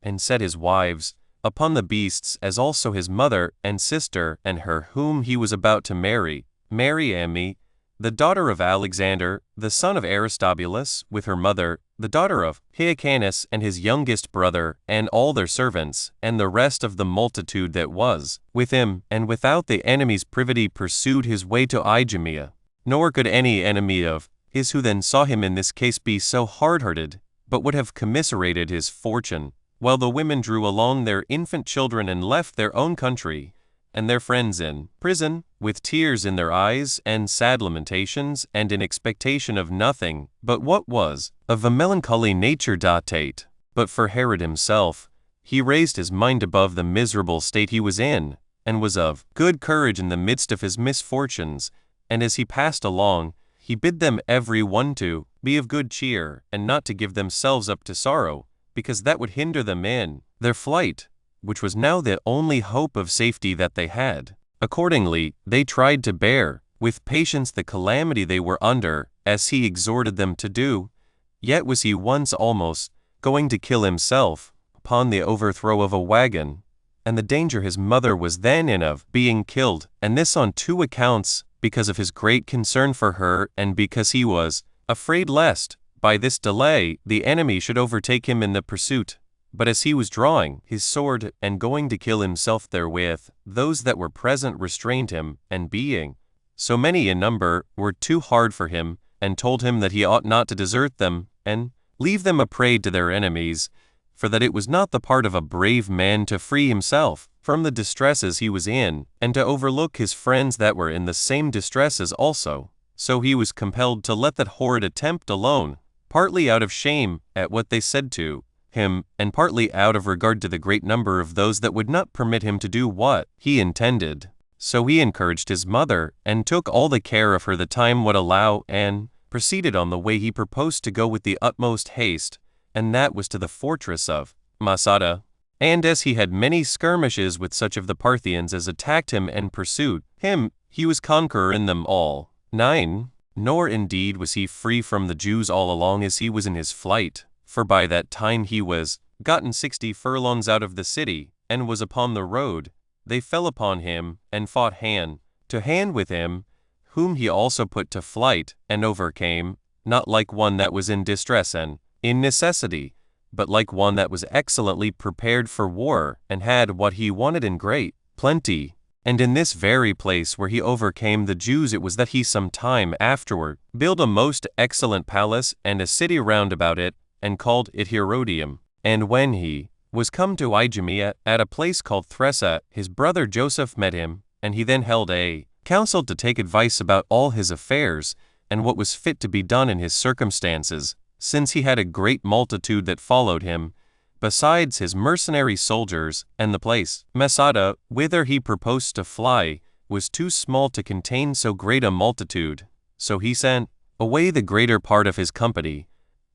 and set his wives upon the beasts, as also his mother and sister, and her whom he was about to marry, Mariamne, the daughter of Alexander, the son of Aristobulus, with her mother, the daughter of Hyrcanus, and his youngest brother, and all their servants, and the rest of the multitude that was with him, and without the enemy's privity pursued his way to Idumea. Nor could any enemy of his who then saw him in this case be so hard-hearted, but would have commiserated his fortune, while the women drew along their infant children and left their own country, and their friends in prison, with tears in their eyes, and sad lamentations, and in expectation of nothing but what was of a melancholy nature. 8. But for Herod himself, he raised his mind above the miserable state he was in, and was of good courage in the midst of his misfortunes, and as he passed along, he bid them every one to be of good cheer, and not to give themselves up to sorrow, because that would hinder them in their flight, which was now the only hope of safety that they had. Accordingly, they tried to bear with patience the calamity they were under, as he exhorted them to do. Yet was he once almost going to kill himself upon the overthrow of a wagon, and the danger his mother was then in of being killed, and this on 2 accounts, because of his great concern for her, and because he was afraid lest, by this delay, the enemy should overtake him in the pursuit. But as he was drawing his sword and going to kill himself therewith, those that were present restrained him, and being so many in number, were too hard for him, and told him that he ought not to desert them, and leave them a prey to their enemies, for that it was not the part of a brave man to free himself from the distresses he was in, and to overlook his friends that were in the same distresses also. So he was compelled to let that horrid attempt alone, partly out of shame at what they said to him, and partly out of regard to the great number of those that would not permit him to do what he intended. So he encouraged his mother, and took all the care of her the time would allow, and proceeded on the way he proposed to go with the utmost haste, and that was to the fortress of Masada. And as he had many skirmishes with such of the Parthians as attacked him and pursued him, he was conqueror in them all. 9. Nor indeed was he free from the Jews all along as he was in his flight, for by that time he was gotten 60 furlongs out of the city, and was upon the road. They fell upon him, and fought hand to hand with him, whom he also put to flight, and overcame, not like one that was in distress and in necessity, but like one that was excellently prepared for war, and had what he wanted in great plenty. And in this very place where he overcame the Jews it was that he some time afterward built a most excellent palace and a city round about it, and called it Herodium. And when he was come to Idumea, at a place called Thressa, his brother Joseph met him, and he then held a council to take advice about all his affairs, and what was fit to be done in his circumstances, since he had a great multitude that followed him, besides his mercenary soldiers, and the place, Masada, whither he proposed to fly, was too small to contain so great a multitude. So he sent away the greater part of his company,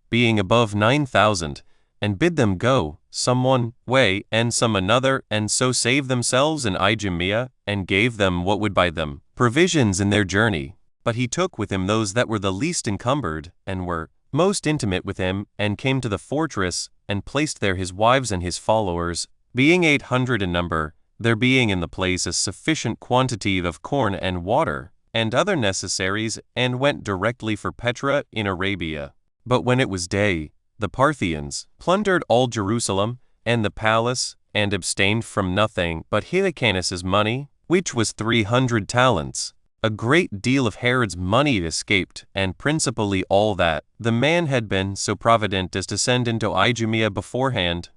being above 9,000, and bid them go, some one way, and some another, and so save themselves in Idumea, and gave them what would buy them provisions in their journey. But he took with him those that were the least encumbered, and were most intimate with him, and came to the fortress, and placed there his wives and his followers, being 800 in number, there being in the place a sufficient quantity of corn and water, and other necessaries, and went directly for Petra in Arabia. But when it was day, the Parthians plundered all Jerusalem and the palace, and abstained from nothing but Hyrcanus's money, which was 300 talents. A great deal of Herod's money escaped, and principally all that the man had been so provident as to send into Idumea beforehand.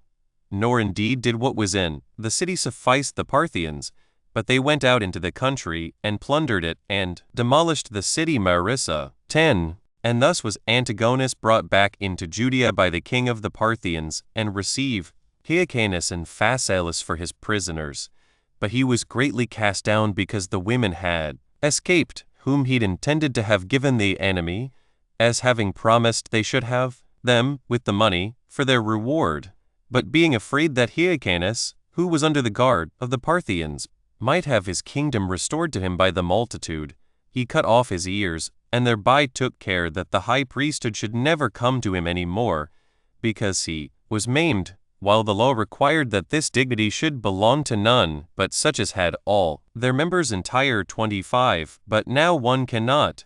Nor indeed did what was in the city suffice the Parthians, but they went out into the country, and plundered it, and demolished the city Marissa. 10. And thus was Antigonus brought back into Judea by the king of the Parthians, and received Hyrcanus and Phasaelus for his prisoners. But he was greatly cast down because the women had escaped, whom he'd intended to have given the enemy, as having promised they should have them with the money for their reward. But being afraid that Hyrcanus, who was under the guard of the Parthians, might have his kingdom restored to him by the multitude, he cut off his ears, and thereby took care that the high priesthood should never come to him any more, because he was maimed, while the law required that this dignity should belong to none but such as had all their members entire. 25. But now one cannot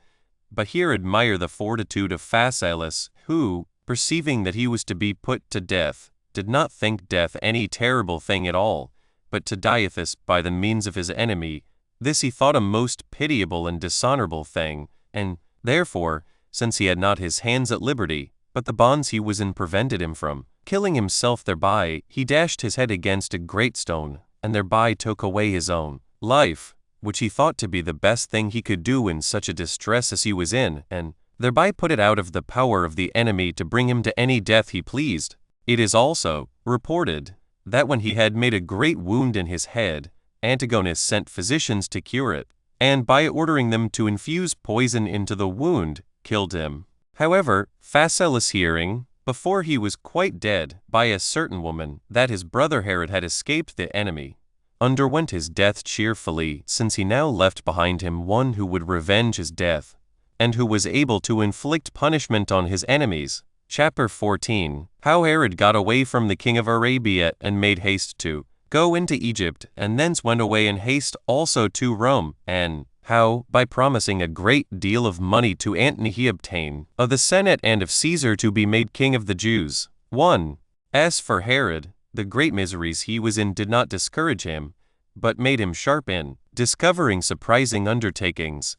but here admire the fortitude of Phasaelus, who, perceiving that he was to be put to death, did not think death any terrible thing at all, but to dieth by the means of his enemy. This he thought a most pitiable and dishonorable thing, and therefore, since he had not his hands at liberty, but the bonds he was in prevented him from killing himself thereby, he dashed his head against a great stone, and thereby took away his own life, which he thought to be the best thing he could do in such a distress as he was in, and thereby put it out of the power of the enemy to bring him to any death he pleased. It is also reported that when he had made a great wound in his head, Antigonus sent physicians to cure it, and by ordering them to infuse poison into the wound, killed him. However, Phasaelus hearing, before he was quite dead, by a certain woman, that his brother Herod had escaped the enemy, underwent his death cheerfully, since he now left behind him one who would revenge his death, and who was able to inflict punishment on his enemies. Chapter 14. How Herod got away from the king of Arabia and made haste to go into Egypt, and thence went away in haste also to Rome, and how, by promising a great deal of money to Antony, he obtained of the Senate and of Caesar to be made king of the Jews. 1. As for Herod, the great miseries he was in did not discourage him, but made him sharp in discovering surprising undertakings.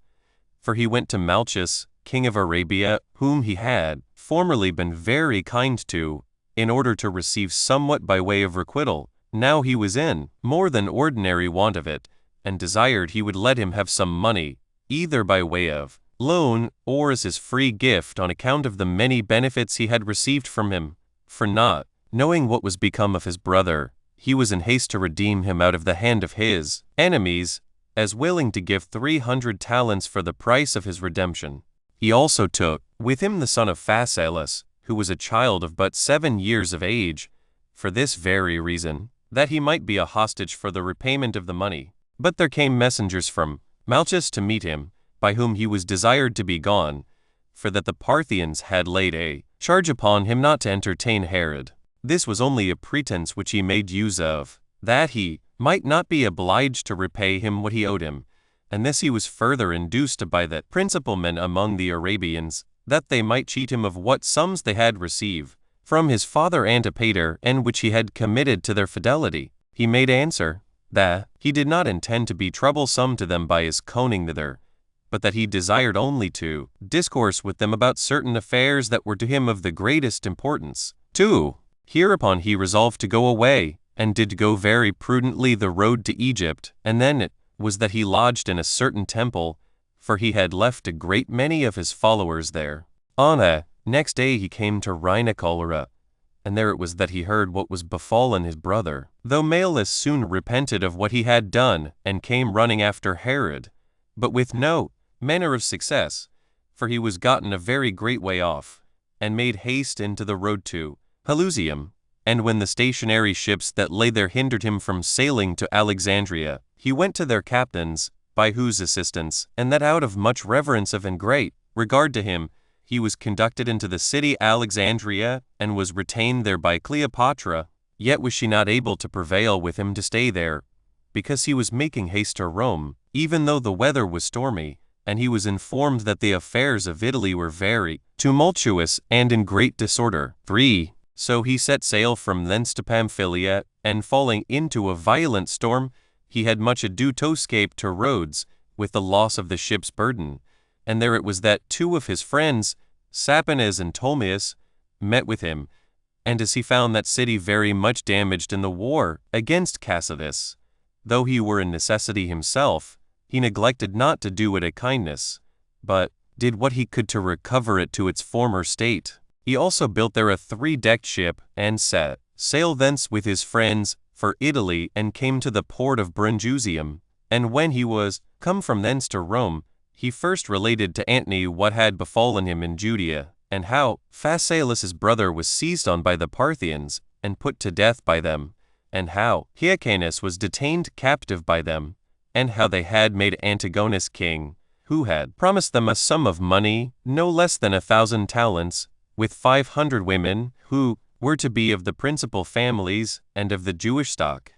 For he went to Malchus, king of Arabia, whom he had formerly been very kind to, in order to receive somewhat by way of requital. Now he was in more than ordinary want of it, and desired he would let him have some money, either by way of loan or as his free gift, on account of the many benefits he had received from him. For not knowing what was become of his brother, he was in haste to redeem him out of the hand of his enemies, as willing to give 300 talents for the price of his redemption. He also took with him the son of Phasaelus, who was a child of but 7 years of age, for this very reason, that he might be a hostage for the repayment of the money. But there came messengers from Malchus to meet him, by whom he was desired to be gone, for that the Parthians had laid a charge upon him not to entertain Herod. This was only a pretense which he made use of, that he might not be obliged to repay him what he owed him, and this he was further induced by the principal men among the Arabians, that they might cheat him of what sums they had received from his father Antipater, and which he had committed to their fidelity. He made answer, that he did not intend to be troublesome to them by his coning thither, but that he desired only to discourse with them about certain affairs that were to him of the greatest importance. 2. Hereupon he resolved to go away, and did go very prudently the road to Egypt, and then it was that he lodged in a certain temple, for he had left a great many of his followers there. On the next day he came to Rhinicolora, and there it was that he heard what was befallen his brother. Though Malus soon repented of what he had done, and came running after Herod, but with no manner of success, for he was gotten a very great way off, and made haste into the road to Pelusium. And when the stationary ships that lay there hindered him from sailing to Alexandria, he went to their captains, by whose assistance, and that out of much reverence of and great regard to him, he was conducted into the city Alexandria, and was retained there by Cleopatra. Yet was she not able to prevail with him to stay there, because he was making haste to Rome, even though the weather was stormy, and he was informed that the affairs of Italy were very tumultuous and in great disorder. 3. So he set sail from thence to Pamphylia, and falling into a violent storm, he had much ado to escape to Rhodes, with the loss of the ship's burden. And there it was that two of his friends, Sapones and Ptolemus, met with him, and as he found that city very much damaged in the war against Cassius, though he were in necessity himself, he neglected not to do it a kindness, but did what he could to recover it to its former state. He also built there a 3-decked ship, and set sail thence with his friends for Italy, and came to the port of Brundusium. And when he was come from thence to Rome, he first related to Antony what had befallen him in Judea, and how Phasaelus's brother was seized on by the Parthians, and put to death by them, and how Hyrcanus was detained captive by them, and how they had made Antigonus king, who had promised them a sum of money, no less than 1,000 talents, with 500 women, who were to be of the principal families and of the Jewish stock,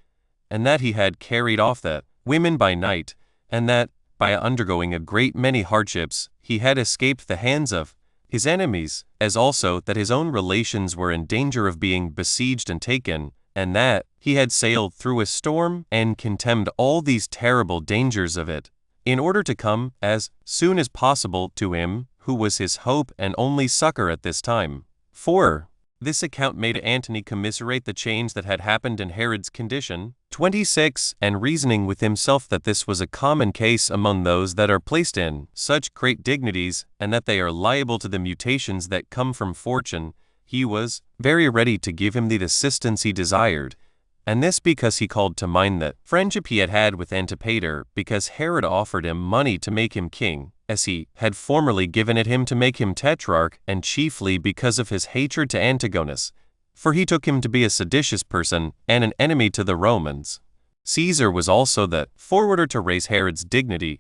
and that he had carried off the women by night, and that, by undergoing a great many hardships, he had escaped the hands of his enemies, as also that his own relations were in danger of being besieged and taken, and that he had sailed through a storm and contemned all these terrible dangers of it, in order to come as soon as possible to him, who was his hope and only succor at this time. 4. This account made Antony commiserate the change that had happened in Herod's condition. 26. And reasoning with himself that this was a common case among those that are placed in such great dignities, and that they are liable to the mutations that come from fortune, he was very ready to give him the assistance he desired, and this because he called to mind the friendship he had had with Antipater, because Herod offered him money to make him king, as he had formerly given it him to make him tetrarch, and chiefly because of his hatred to Antigonus, for he took him to be a seditious person and an enemy to the Romans. Caesar was also the forwarder to raise Herod's dignity,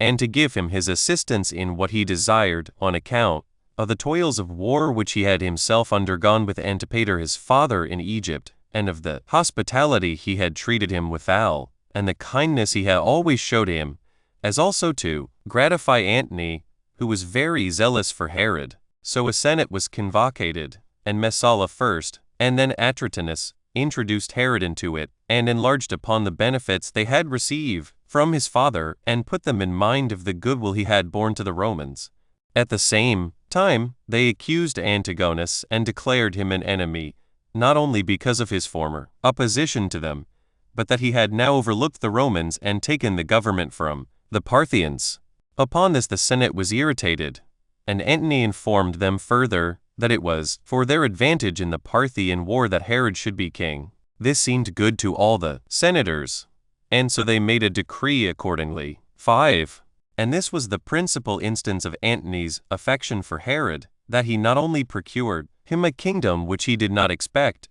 and to give him his assistance in what he desired, on account of the toils of war which he had himself undergone with Antipater his father in Egypt, and of the hospitality he had treated him withal, and the kindness he had always showed him, as also to gratify Antony, who was very zealous for Herod. So a senate was convocated, and Messala first, and then Atratinus, introduced Herod into it, and enlarged upon the benefits they had received from his father, and put them in mind of the goodwill he had borne to the Romans. At the same time, they accused Antigonus, and declared him an enemy, not only because of his former opposition to them, but that he had now overlooked the Romans and taken the government from the Parthians. Upon this the Senate was irritated, and Antony informed them further that it was for their advantage in the Parthian war that Herod should be king. This seemed good to all the senators, and so they made a decree accordingly. 5. And this was the principal instance of Antony's affection for Herod, that he not only procured him a kingdom which he did not expect,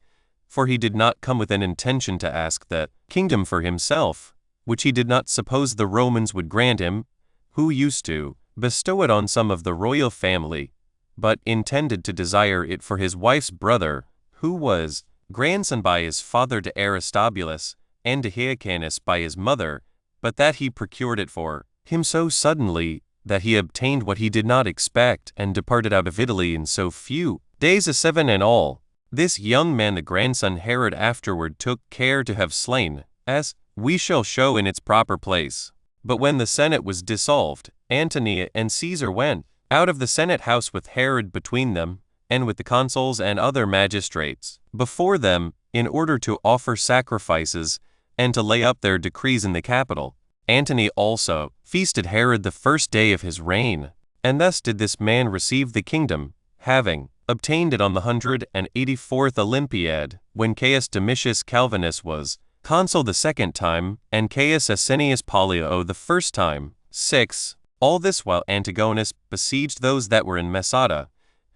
for he did not come with an intention to ask that kingdom for himself, which he did not suppose the Romans would grant him, who used to bestow it on some of the royal family, but intended to desire it for his wife's brother, who was grandson by his father to Aristobulus, and to Hyrcanus by his mother, but that he procured it for him so suddenly that he obtained what he did not expect, and departed out of Italy in so few days, 7 in all. This young man the grandson Herod afterward took care to have slain, as we shall show in its proper place. But when the Senate was dissolved, Antony and Caesar went out of the Senate house with Herod between them, and with the consuls and other magistrates before them, in order to offer sacrifices, and to lay up their decrees in the Capitol. Antony also feasted Herod the first day of his reign, and thus did this man receive the kingdom, having obtained it on the 184th Olympiad, when Caius Domitius Calvinus was consul the second time, and Caius Asinius Pollio the first time. 6. All this while Antigonus besieged those that were in Masada,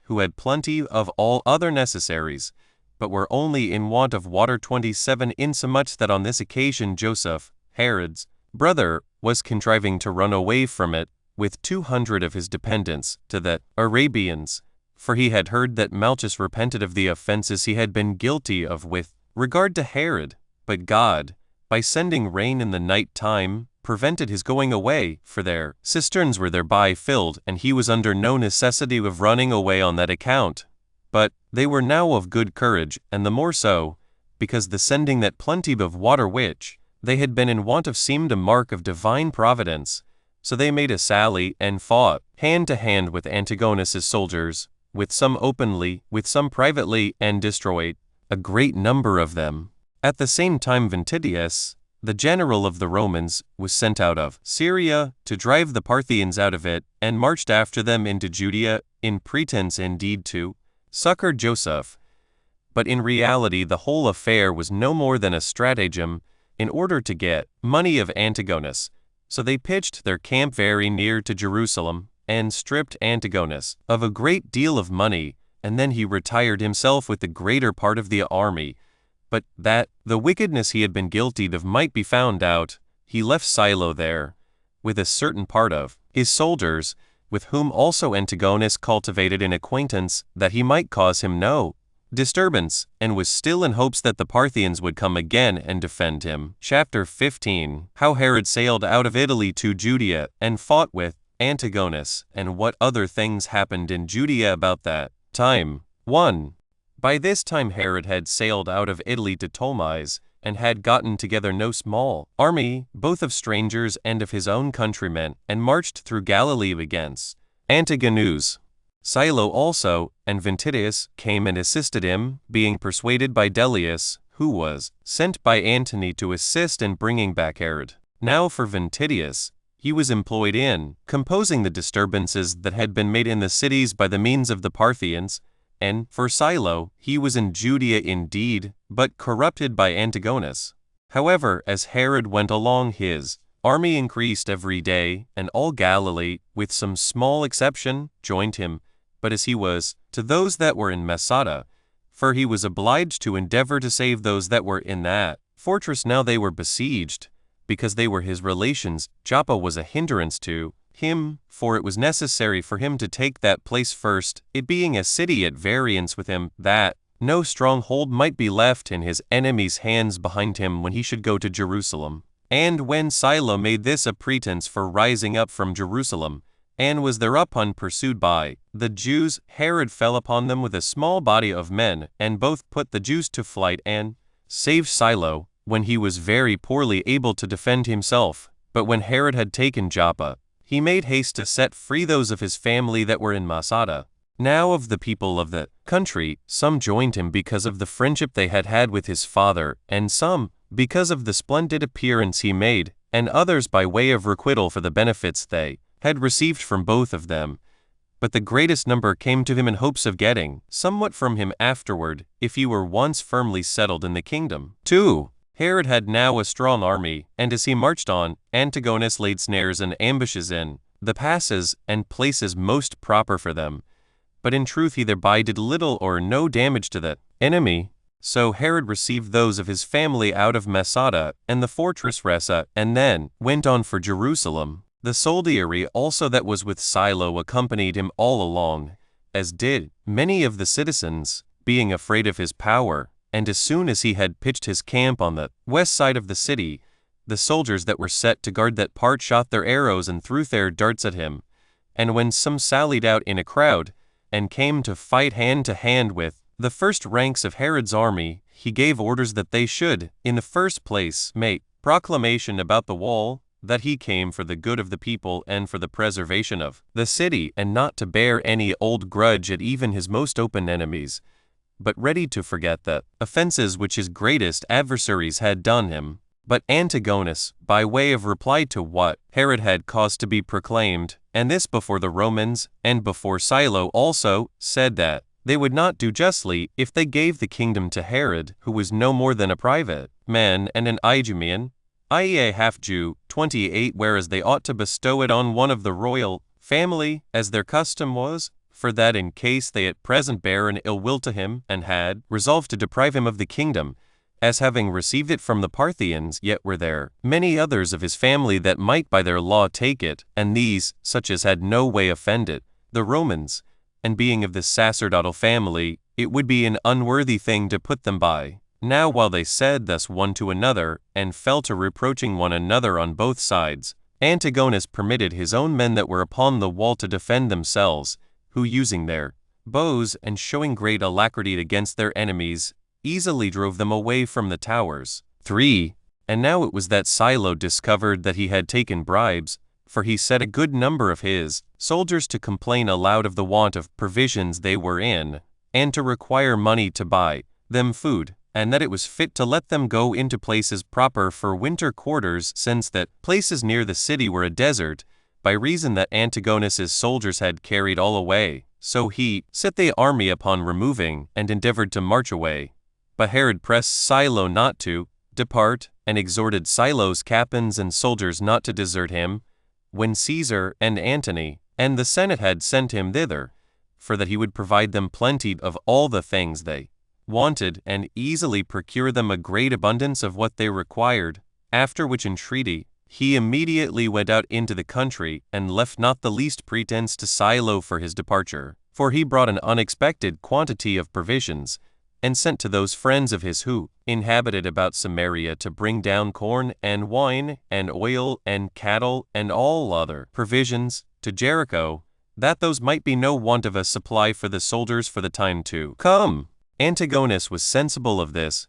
who had plenty of all other necessaries, but were only in want of water. 27. Insomuch that on this occasion Joseph, Herod's brother, was contriving to run away from it, with 200 of his dependents, to the Arabians, for he had heard that Malchus repented of the offenses he had been guilty of with regard to Herod. But God, by sending rain in the night time, prevented his going away, for their cisterns were thereby filled, and he was under no necessity of running away on that account. But they were now of good courage, and the more so, because the sending that plenty of water which they had been in want of seemed a mark of divine providence. So they made a sally, and fought hand to hand with Antigonus's soldiers, with some openly, with some privately, and destroyed a great number of them. At the same time Ventidius, the general of the Romans, was sent out of Syria to drive the Parthians out of it, and marched after them into Judea, in pretense indeed to succor Joseph. But in reality the whole affair was no more than a stratagem in order to get money of Antigonus. So they pitched their camp very near to Jerusalem, and stripped Antigonus of a great deal of money, and then he retired himself with the greater part of the army. But that the wickedness he had been guilty of might be found out, he left Silo there, with a certain part of his soldiers, with whom also Antigonus cultivated an acquaintance, that he might cause him no disturbance, and was still in hopes that the Parthians would come again and defend him. Chapter 15. How Herod sailed out of Italy to Judea, and fought with Antigonus, and what other things happened in Judea about that time. 1. By this time Herod had sailed out of Italy to Ptolemais, and had gotten together no small army, both of strangers and of his own countrymen, and marched through Galilee against Antigonus. Silo also, and Ventidius, came and assisted him, being persuaded by Delius, who was sent by Antony to assist in bringing back Herod. Now for Ventidius, he was employed in composing the disturbances that had been made in the cities by the means of the Parthians, and for Silo, he was in Judea indeed, but corrupted by Antigonus. However, as Herod went along, his army increased every day, and all Galilee, with some small exception, joined him. But as he was to those that were in Masada, for he was obliged to endeavor to save those that were in that fortress now they were besieged, because they were his relations, Joppa was a hindrance to him, for it was necessary for him to take that place first, it being a city at variance with him, that no stronghold might be left in his enemies' hands behind him when he should go to Jerusalem. And when Silo made this a pretense for rising up from Jerusalem, and was thereupon pursued by the Jews, Herod fell upon them with a small body of men, and both put the Jews to flight, and saved Silo, when he was very poorly able to defend himself. But when Herod had taken Joppa, he made haste to set free those of his family that were in Masada. Now of the people of the country, some joined him because of the friendship they had had with his father, and some because of the splendid appearance he made, and others by way of requital for the benefits they had received from both of them. But the greatest number came to him in hopes of getting somewhat from him afterward, if he were once firmly settled in the kingdom. 2. Herod had now a strong army, and as he marched on, Antigonus laid snares and ambushes in the passes and places most proper for them. But in truth he thereby did little or no damage to the enemy. So Herod received those of his family out of Masada and the fortress Ressa, and then went on for Jerusalem. The soldiery also that was with Silo accompanied him all along, as did many of the citizens, being afraid of his power. And as soon as he had pitched his camp on the west side of the city, the soldiers that were set to guard that part shot their arrows and threw their darts at him. And when some sallied out in a crowd, and came to fight hand to hand with the first ranks of Herod's army, he gave orders that they should, in the first place, make proclamation about the wall, that he came for the good of the people and for the preservation of the city, and not to bear any old grudge at even his most open enemies, but ready to forget the offenses which his greatest adversaries had done him. But Antigonus, by way of reply to what Herod had caused to be proclaimed, and this before the Romans, and before Silo also, said that they would not do justly if they gave the kingdom to Herod, who was no more than a private man and an Idumean, i.e. a half-Jew, 28, whereas they ought to bestow it on one of the royal family, as their custom was, for that in case they at present bear an ill will to him, and had resolved to deprive him of the kingdom, as having received it from the Parthians, yet were there many others of his family that might by their law take it, and these, such as had no way offended the Romans, and being of the sacerdotal family, it would be an unworthy thing to put them by Now while they said thus one to another, and fell to reproaching one another on both sides, Antigonus permitted his own men that were upon the wall to defend themselves, who using their bows and showing great alacrity against their enemies, easily drove them away from the towers. 3. And now it was that Silo discovered that he had taken bribes, for he set a good number of his soldiers to complain aloud of the want of provisions they were in, and to require money to buy them food, and that it was fit to let them go into places proper for winter quarters, since that places near the city were a desert, by reason that Antigonus's soldiers had carried all away. So he set the army upon removing, and endeavored to march away. But Herod pressed Silo not to depart, and exhorted Silo's captains and soldiers not to desert him, when Caesar and Antony and the Senate had sent him thither, for that he would provide them plenty of all the things they wanted, and easily procure them a great abundance of what they required. After which entreaty, he immediately went out into the country, and left not the least pretense to Silo for his departure. For he brought an unexpected quantity of provisions, and sent to those friends of his who inhabited about Samaria to bring down corn and wine and oil and cattle and all other provisions to Jericho, that those might be no want of a supply for the soldiers for the time to come. Antigonus was sensible of this,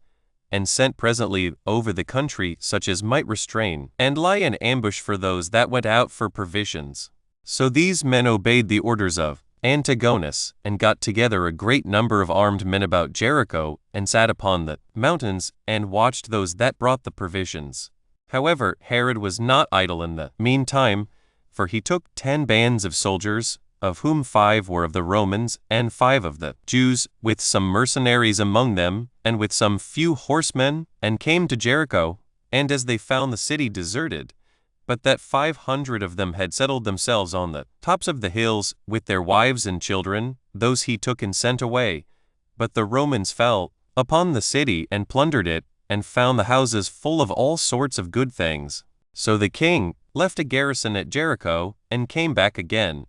and sent presently over the country such as might restrain and lie in ambush for those that went out for provisions. So these men obeyed the orders of Antigonus, and got together a great number of armed men about Jericho, and sat upon the mountains, and watched those that brought the provisions. However, Herod was not idle in the meantime, for he took 10 bands of soldiers, of whom 5 were of the Romans, and 5 of the Jews, with some mercenaries among them, and with some few horsemen, and came to Jericho. And as they found the city deserted, but that 500 of them had settled themselves on the tops of the hills, with their wives and children, those he took and sent away. But the Romans fell upon the city, and plundered it, and found the houses full of all sorts of good things. So the king left a garrison at Jericho, and came back again,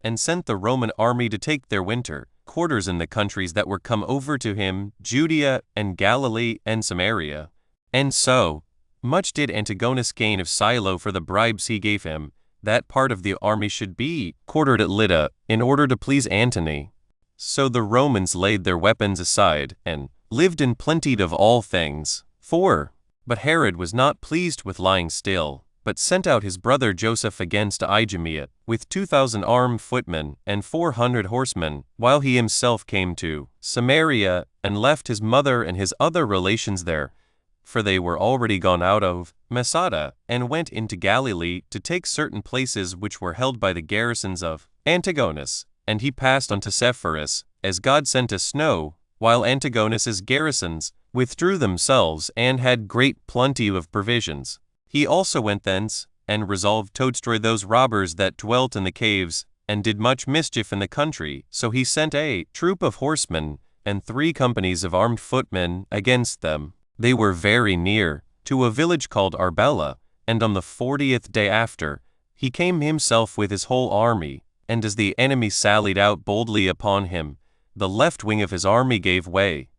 and sent the Roman army to take their winter quarters in the countries that were come over to him, Judea and Galilee and Samaria. And so much did Antigonus gain of Silo for the bribes he gave him, that part of the army should be quartered at Lydda, in order to please Antony. So the Romans laid their weapons aside, and lived in plenty of all things. 4. But Herod was not pleased with lying still, but sent out his brother Joseph against Idumea, with 2,000 armed footmen and 400 horsemen, while he himself came to Samaria, and left his mother and his other relations there, for they were already gone out of Masada, and went into Galilee to take certain places which were held by the garrisons of Antigonus. And he passed unto Sepphoris, as God sent a snow, while Antigonus's garrisons withdrew themselves, and had great plenty of provisions. He also went thence, and resolved to destroy those robbers that dwelt in the caves, and did much mischief in the country. So he sent a troop of horsemen, and 3 companies of armed footmen against them. They were very near to a village called Arbela, and on the 40th day after, he came himself with his whole army, and as the enemy sallied out boldly upon him, the left wing of his army gave way.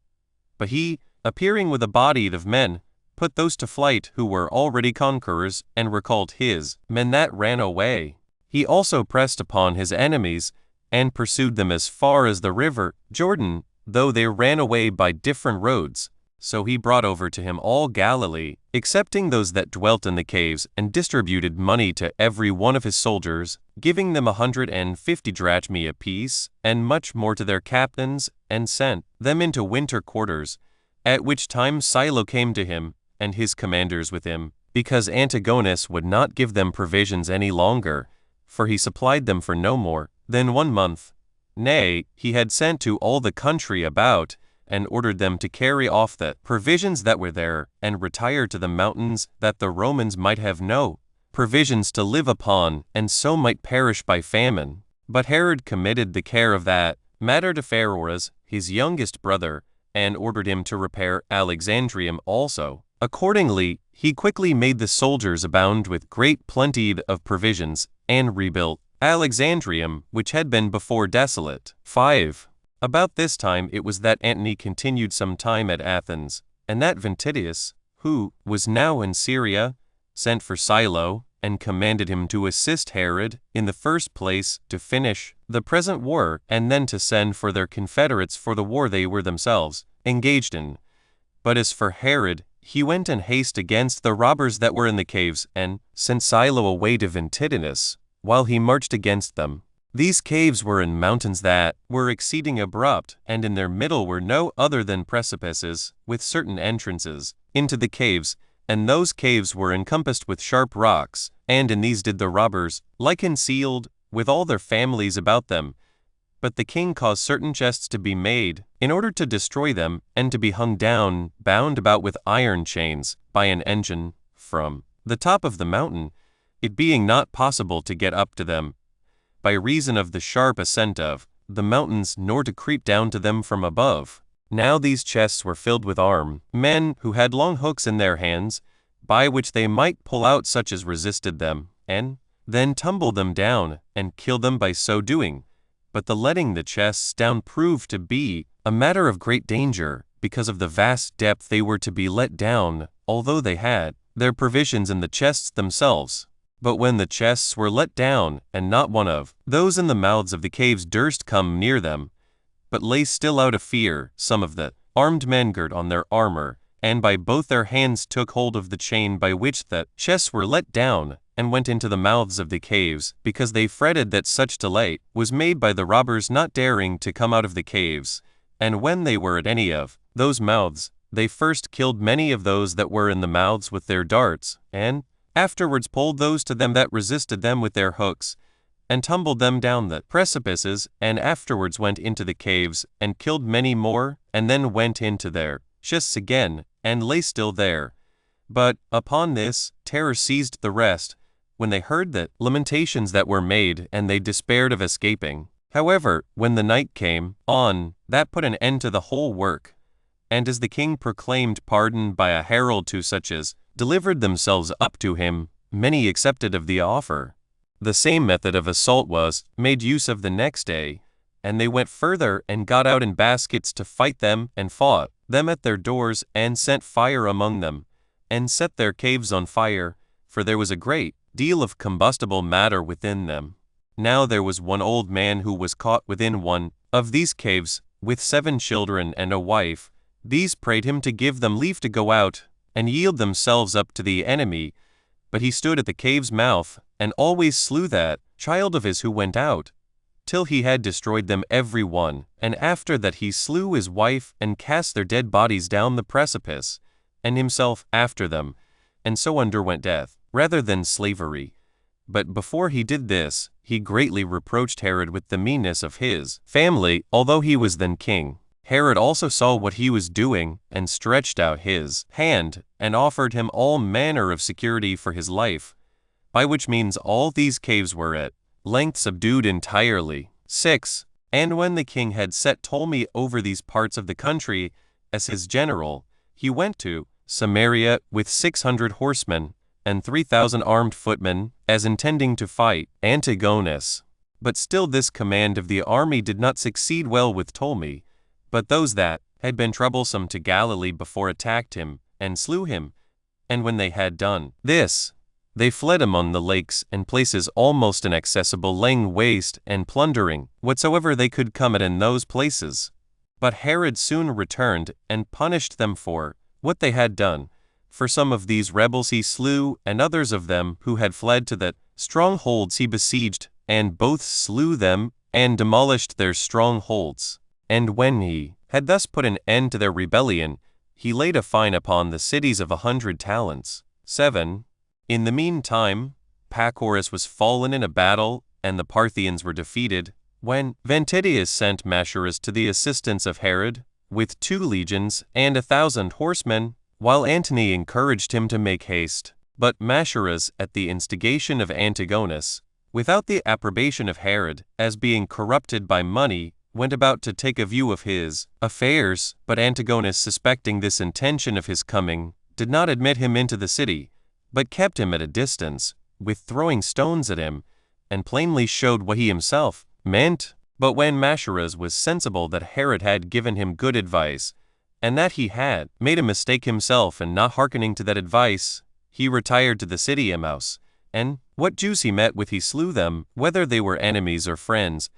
But he, appearing with a body of men, put those to flight who were already conquerors, and recalled his men that ran away. He also pressed upon his enemies, and pursued them as far as the river Jordan, though they ran away by different roads. So he brought over to him all Galilee, excepting those that dwelt in the caves, and distributed money to every one of his soldiers, giving them 150 drachmae apiece, and much more to their captains, and sent them into winter quarters. At which time Silo came to him, and his commanders with him, because Antigonus would not give them provisions any longer, for he supplied them for no more than 1 month. Nay, he had sent to all the country about, and ordered them to carry off the provisions that were there, and retire to the mountains, that the Romans might have no provisions to live upon, and so might perish by famine. But Herod committed the care of that matter to Pharoras, his youngest brother, and ordered him to repair Alexandrium also. Accordingly, he quickly made the soldiers abound with great plenty of provisions, and rebuilt Alexandrium, which had been before desolate. 5. About this time it was that Antony continued some time at Athens, and that Ventidius, who was now in Syria, sent for Silo, and commanded him to assist Herod, in the first place, to finish the present war, and then to send for their confederates for the war they were themselves engaged in. But as for Herod, he went in haste against the robbers that were in the caves, and sent Silo away to Ventidius, while he marched against them. These caves were in mountains that were exceeding abrupt, and in their middle were no other than precipices, with certain entrances into the caves, and those caves were encompassed with sharp rocks, and in these did the robbers lie concealed, with all their families about them. But the king caused certain chests to be made, in order to destroy them, and to be hung down, bound about with iron chains, by an engine, from the top of the mountain, it being not possible to get up to them, by reason of the sharp ascent of the mountains, nor to creep down to them from above. Now these chests were filled with armed men who had long hooks in their hands, by which they might pull out such as resisted them, and then tumble them down, and kill them by so doing. But the letting the chests down proved to be a matter of great danger, because of the vast depth they were to be let down, although they had their provisions in the chests themselves. But when the chests were let down, and not one of those in the mouths of the caves durst come near them, but lay still out of fear, some of the armed men girt on their armor, and by both their hands took hold of the chain by which the chests were let down, and went into the mouths of the caves, because they fretted that such delay was made by the robbers not daring to come out of the caves. And when they were at any of those mouths, they first killed many of those that were in the mouths with their darts, and afterwards pulled those to them that resisted them with their hooks, and tumbled them down the precipices, and afterwards went into the caves, and killed many more, and then went into their chests again, and lay still there. But, upon this, terror seized the rest, when they heard the lamentations that were made, and they despaired of escaping. However, when the night came on, that put an end to the whole work. And as the king proclaimed pardon by a herald to such as delivered themselves up to him, many accepted of the offer. The same method of assault was made use of the next day, and they went further and got out in baskets to fight them, and fought them at their doors, and sent fire among them, and set their caves on fire, for there was a great deal of combustible matter within them. Now there was one old man who was caught within one of these caves, with 7 children and a wife. These prayed him to give them leave to go out, and yield themselves up to the enemy. But he stood at the cave's mouth, and always slew that child of his who went out, till he had destroyed them every one. And after that he slew his wife, and cast their dead bodies down the precipice, and himself after them, and so underwent death, rather than slavery. But before he did this, he greatly reproached Herod with the meanness of his family, although he was then king. Herod also saw what he was doing, and stretched out his hand, and offered him all manner of security for his life, by which means all these caves were at length subdued entirely. 6. And when the king had set Ptolemy over these parts of the country as his general, he went to Samaria with 600 horsemen, and 3,000 armed footmen, as intending to fight Antigonus. But still this command of the army did not succeed well with Ptolemy, but those that had been troublesome to Galilee before attacked him, and slew him. And when they had done this, they fled among the lakes and places almost inaccessible, laying waste and plundering whatsoever they could come at in those places. But Herod soon returned, and punished them for what they had done. For some of these rebels he slew, and others of them who had fled to the strongholds he besieged, and both slew them, and demolished their strongholds. And when he had thus put an end to their rebellion, he laid a fine upon the cities of 100 talents. 7. In the meantime, Pacorus was fallen in a battle, and the Parthians were defeated, when Ventidius sent Machaerus to the assistance of Herod, with 2 legions and 1,000 horsemen, while Antony encouraged him to make haste. But Machaerus, at the instigation of Antigonus, without the approbation of Herod, as being corrupted by money, went about to take a view of his affairs. But Antigonus, suspecting this intention of his coming, did not admit him into the city, but kept him at a distance, with throwing stones at him, and plainly showed what he himself meant. But when Machaerus was sensible that Herod had given him good advice, and that he had made a mistake himself, and not hearkening to that advice, he retired to the city Emmaus, and what Jews he met with he slew them, whether they were enemies or friends,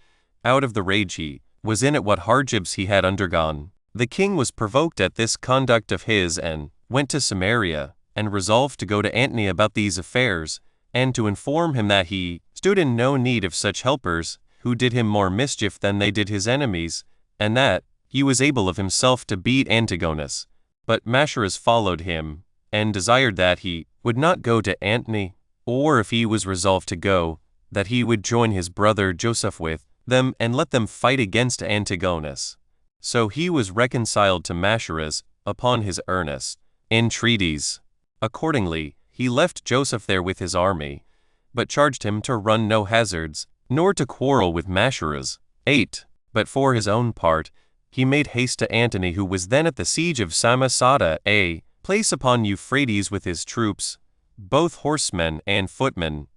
out of the rage he was in at what hardships he had undergone. The king was provoked at this conduct of his, and went to Samaria, and resolved to go to Antony about these affairs, and to inform him that he stood in no need of such helpers, who did him more mischief than they did his enemies, and that he was able of himself to beat Antigonus. But Machaerus followed him, and desired that he would not go to Antony, or if he was resolved to go, that he would join his brother Joseph with them, and let them fight against Antigonus. So he was reconciled to Machaerus upon his earnest entreaties. Accordingly, he left Joseph there with his army, but charged him to run no hazards, nor to quarrel with Machaerus. 8. But for his own part, he made haste to Antony, who was then at the siege of Samosata, a place upon Euphrates, with his troops, both horsemen and footmen,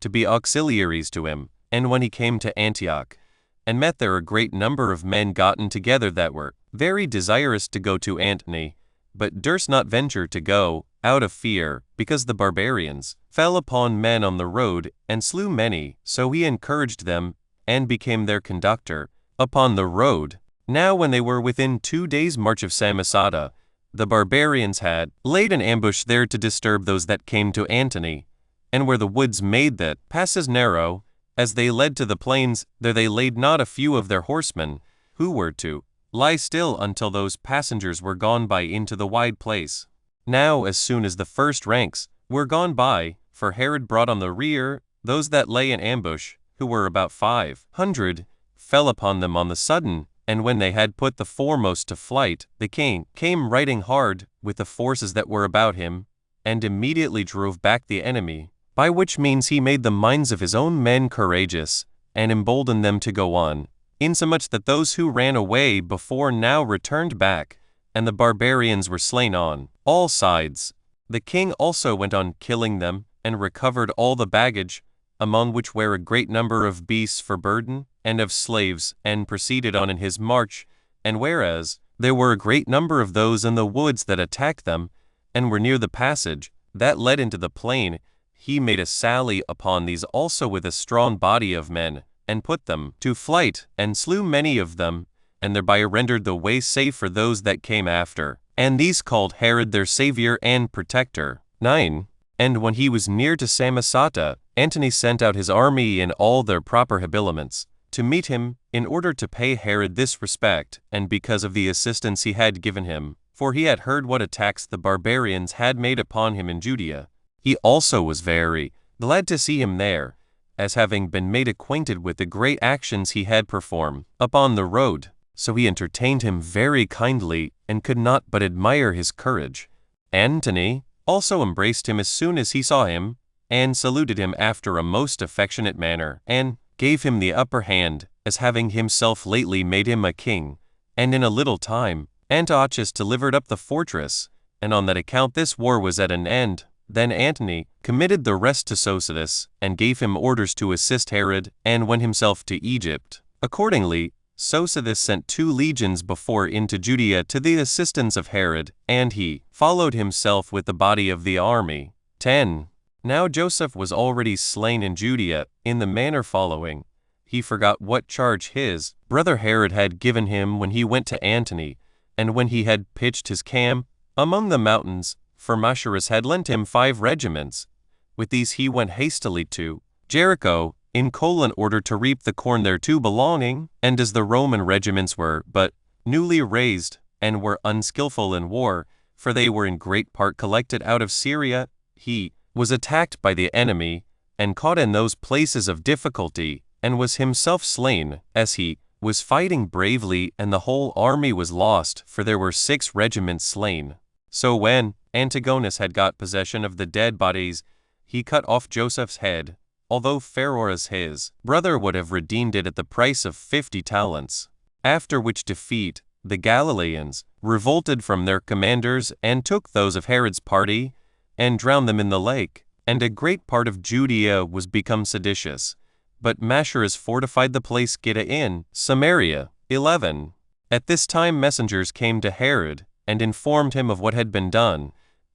to be auxiliaries to him. And when he came to Antioch, and met there a great number of men gotten together that were very desirous to go to Antony, but durst not venture to go, out of fear, because the barbarians fell upon men on the road, and slew many. So he encouraged them, and became their conductor upon the road. Now when they were within 2 days' march of Samosata, the barbarians had laid an ambush there to disturb those that came to Antony, and where the woods made that passes narrow, as they led to the plains, there they laid not a few of their horsemen, who were to lie still until those passengers were gone by into the wide place. Now as soon as the first ranks were gone by, for Herod brought on the rear those that lay in ambush, who were about 500, fell upon them on the sudden, and when they had put the foremost to flight, the king came riding hard with the forces that were about him, and immediately drove back the enemy, by which means he made the minds of his own men courageous, and emboldened them to go on, insomuch that those who ran away before now returned back, and the barbarians were slain on all sides. The king also went on killing them, and recovered all the baggage, among which were a great number of beasts for burden, and of slaves, and proceeded on in his march. And whereas there were a great number of those in the woods that attacked them, and were near the passage that led into the plain, he made a sally upon these also with a strong body of men, and put them to flight, and slew many of them, and thereby rendered the way safe for those that came after. And these called Herod their savior and protector. 9. And when he was near to Samosata, Antony sent out his army in all their proper habiliments, to meet him, in order to pay Herod this respect, and because of the assistance he had given him, for he had heard what attacks the barbarians had made upon him in Judea. He also was very glad to see him there, as having been made acquainted with the great actions he had performed upon the road. So he entertained him very kindly, and could not but admire his courage. Antony also embraced him as soon as he saw him, and saluted him after a most affectionate manner, and gave him the upper hand, as having himself lately made him a king. And in a little time Antiochus delivered up the fortress, and on that account this war was at an end. Then Antony committed the rest to Sosius, and gave him orders to assist Herod, and went himself to Egypt. Accordingly, Sosius sent 2 legions before into Judea to the assistance of Herod, and he followed himself with the body of the army. 10. Now Joseph was already slain in Judea, in the manner following. He forgot what charge his brother Herod had given him when he went to Antony, and when he had pitched his camp among the mountains, for Machaerus had lent him 5 regiments. With these he went hastily to Jericho, in order to reap the corn thereto belonging, and as the Roman regiments were but newly raised, and were unskillful in war, for they were in great part collected out of Syria, he was attacked by the enemy, and caught in those places of difficulty, and was himself slain, as he was fighting bravely, and the whole army was lost, for there were 6 regiments slain. So when Antigonus had got possession of the dead bodies, he cut off Joseph's head, although Pharoras his brother would have redeemed it at the price of 50 talents. After which defeat, the Galileans revolted from their commanders, and took those of Herod's party, and drowned them in the lake. And a great part of Judea was become seditious. But Machaerus fortified the place Gita in Samaria. 11. At this time messengers came to Herod, and informed him of what had been done.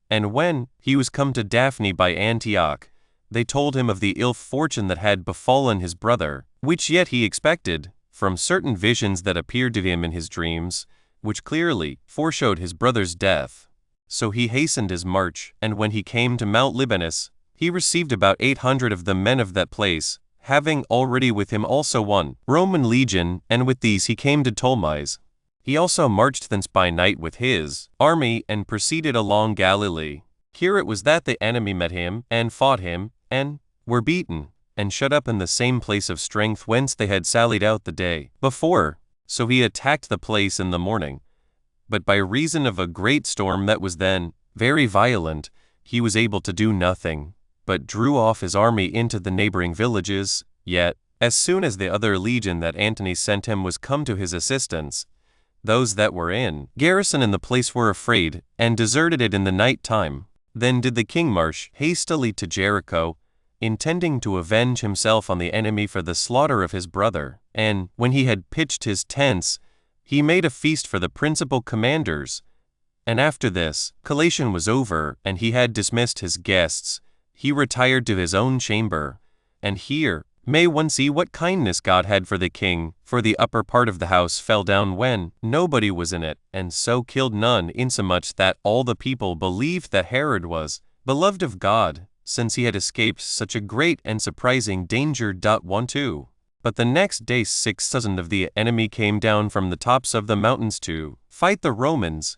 And when he was come to Daphne by Antioch, they told him of the ill fortune that had befallen his brother, which yet he expected, from certain visions that appeared to him in his dreams, which clearly foreshowed his brother's death. So he hastened his march, and when he came to Mount Libanus, he received about 800 of the men of that place, having already with him also one Roman legion, and with these he came to Ptolemais. He also marched thence by night with his army, and proceeded along Galilee. Here it was that the enemy met him, and fought him, and were beaten, and shut up in the same place of strength whence they had sallied out the day before. So he attacked the place in the morning. But by reason of a great storm that was then very violent, he was able to do nothing, but drew off his army into the neighboring villages. Yet, as soon as the other legion that Antony sent him was come to his assistance, those that were in garrison in the place were afraid, and deserted it in the night time. Then did the king march hastily to Jericho, intending to avenge himself on the enemy for the slaughter of his brother. And when he had pitched his tents, he made a feast for the principal commanders. And after this collation was over, and he had dismissed his guests, he retired to his own chamber. And here may one see what kindness God had for the king, for the upper part of the house fell down when nobody was in it, and so killed none, insomuch that all the people believed that Herod was beloved of God, since he had escaped such a great and surprising danger. 1-2. But the next day 6,000 of the enemy came down from the tops of the mountains to fight the Romans,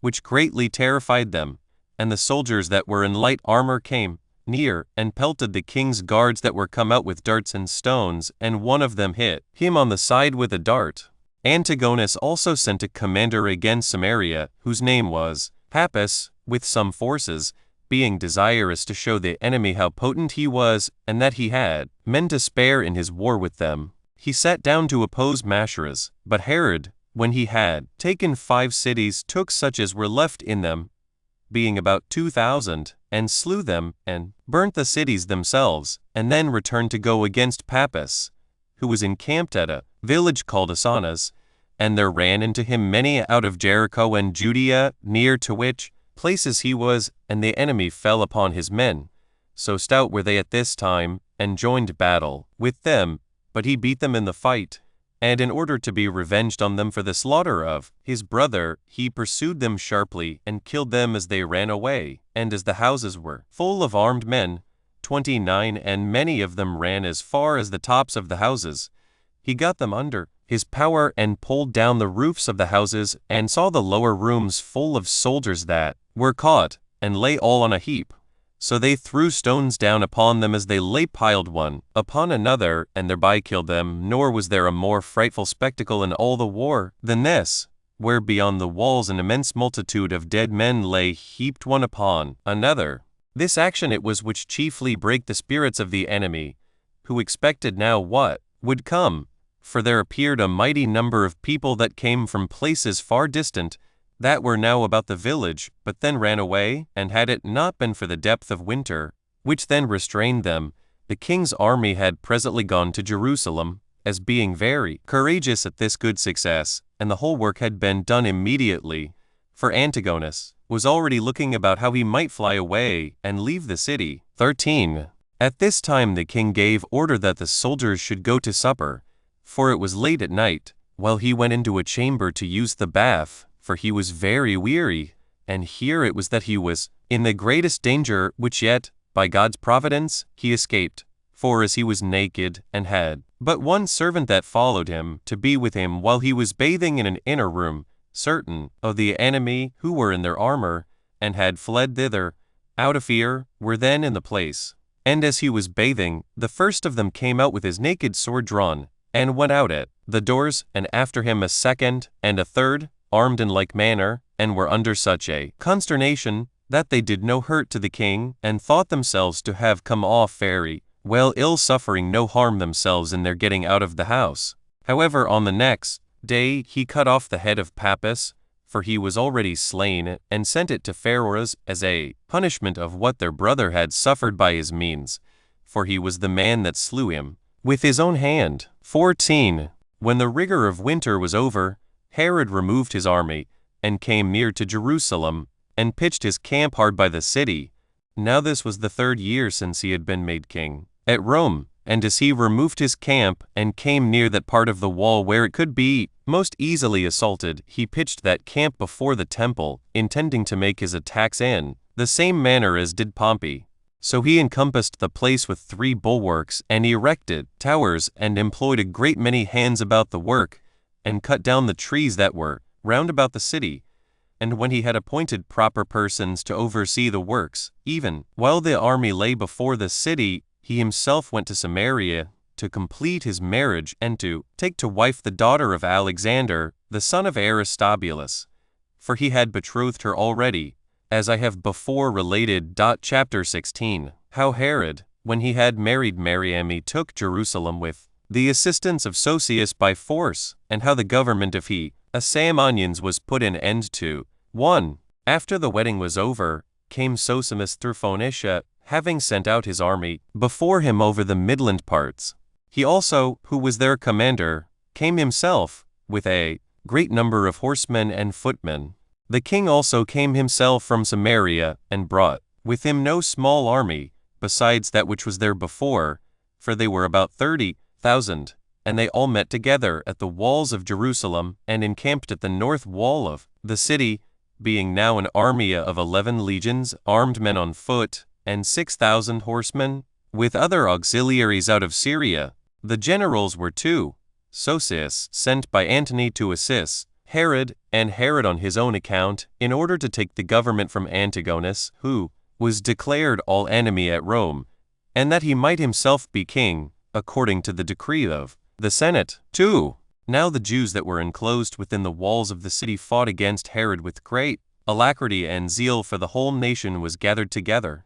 which greatly terrified them. And the soldiers that were in light armor came near, and pelted the king's guards that were come out with darts and stones, and one of them hit him on the side with a dart. Antigonus also sent a commander against Samaria, whose name was Pappus, with some forces, being desirous to show the enemy how potent he was, and that he had men to spare in his war with them. He sat down to oppose Machaerus, but Herod, when he had taken 5 cities, took such as were left in them, being about 2,000, and slew them, and burnt the cities themselves, and then returned to go against Pappus, who was encamped at a village called Asanas. And there ran into him many out of Jericho and Judea, near to which places he was, and the enemy fell upon his men. So stout were they at this time, and joined battle with them, but he beat them in the fight. And in order to be revenged on them for the slaughter of his brother, he pursued them sharply, and killed them as they ran away. And as the houses were full of armed men, 29, and many of them ran as far as the tops of the houses, he got them under his power, and pulled down the roofs of the houses, and saw the lower rooms full of soldiers that were caught, and lay all on a heap. So they threw stones down upon them as they lay piled one upon another, and thereby killed them. Nor was there a more frightful spectacle in all the war than this, where beyond the walls an immense multitude of dead men lay heaped one upon another. This action it was which chiefly brake the spirits of the enemy, who expected now what would come. For there appeared a mighty number of people that came from places far distant, that were now about the village, but then ran away. And had it not been for the depth of winter, which then restrained them, the king's army had presently gone to Jerusalem, as being very courageous at this good success, and the whole work had been done immediately. For Antigonus was already looking about how he might fly away, and leave the city. 13. At this time the king gave order that the soldiers should go to supper, for it was late at night, while he went into a chamber to use the bath, for he was very weary. And here it was that he was in the greatest danger, which yet, by God's providence, he escaped. For as he was naked, and had but one servant that followed him to be with him while he was bathing in an inner room, certain of the enemy who were in their armor, and had fled thither, out of fear, were then in the place. And as he was bathing, the first of them came out with his naked sword drawn, and went out at the doors, and after him a second, and a third, armed in like manner, and were under such a consternation, that they did no hurt to the king, and thought themselves to have come off very well, ill suffering no harm themselves in their getting out of the house. However, on the next day he cut off the head of Pappus, for he was already slain, and sent it to Pharos as a punishment of what their brother had suffered by his means, for he was the man that slew him with his own hand. 14. When the rigor of winter was over, Herod removed his army, and came near to Jerusalem, and pitched his camp hard by the city. Now this was the 3rd year since he had been made king at Rome, and as he removed his camp, and came near that part of the wall where it could be most easily assaulted, he pitched that camp before the temple, intending to make his attacks in the same manner as did Pompey. So he encompassed the place with 3 bulwarks, and erected towers, and employed a great many hands about the work, and cut down the trees that were round about the city. And when he had appointed proper persons to oversee the works, even while the army lay before the city, he himself went to Samaria to complete his marriage, and to take to wife the daughter of Alexander, the son of Aristobulus, for he had betrothed her already, as I have before related. Chapter 16. How Herod, when he had married Mariamne, took Jerusalem with the assistance of Sosius by force, and how the government of the Asamoneans was put an end to. 1. After the wedding was over, came Sosimus through Phoenicia, having sent out his army before him over the midland parts. He also, who was their commander, came himself, with a great number of horsemen and footmen. The king also came himself from Samaria, and brought with him no small army, besides that which was there before, for they were about 30,000, and they all met together at the walls of Jerusalem, and encamped at the north wall of the city, being now an army of 11 legions, armed men on foot, and 6,000 horsemen, with other auxiliaries out of Syria. The generals were 2, Sosius, sent by Antony to assist Herod, and Herod on his own account, in order to take the government from Antigonus, who was declared all enemy at Rome, and that he might himself be king, according to the decree of the Senate. 2. Now the Jews that were enclosed within the walls of the city fought against Herod with great alacrity, and zeal for the whole nation was gathered together.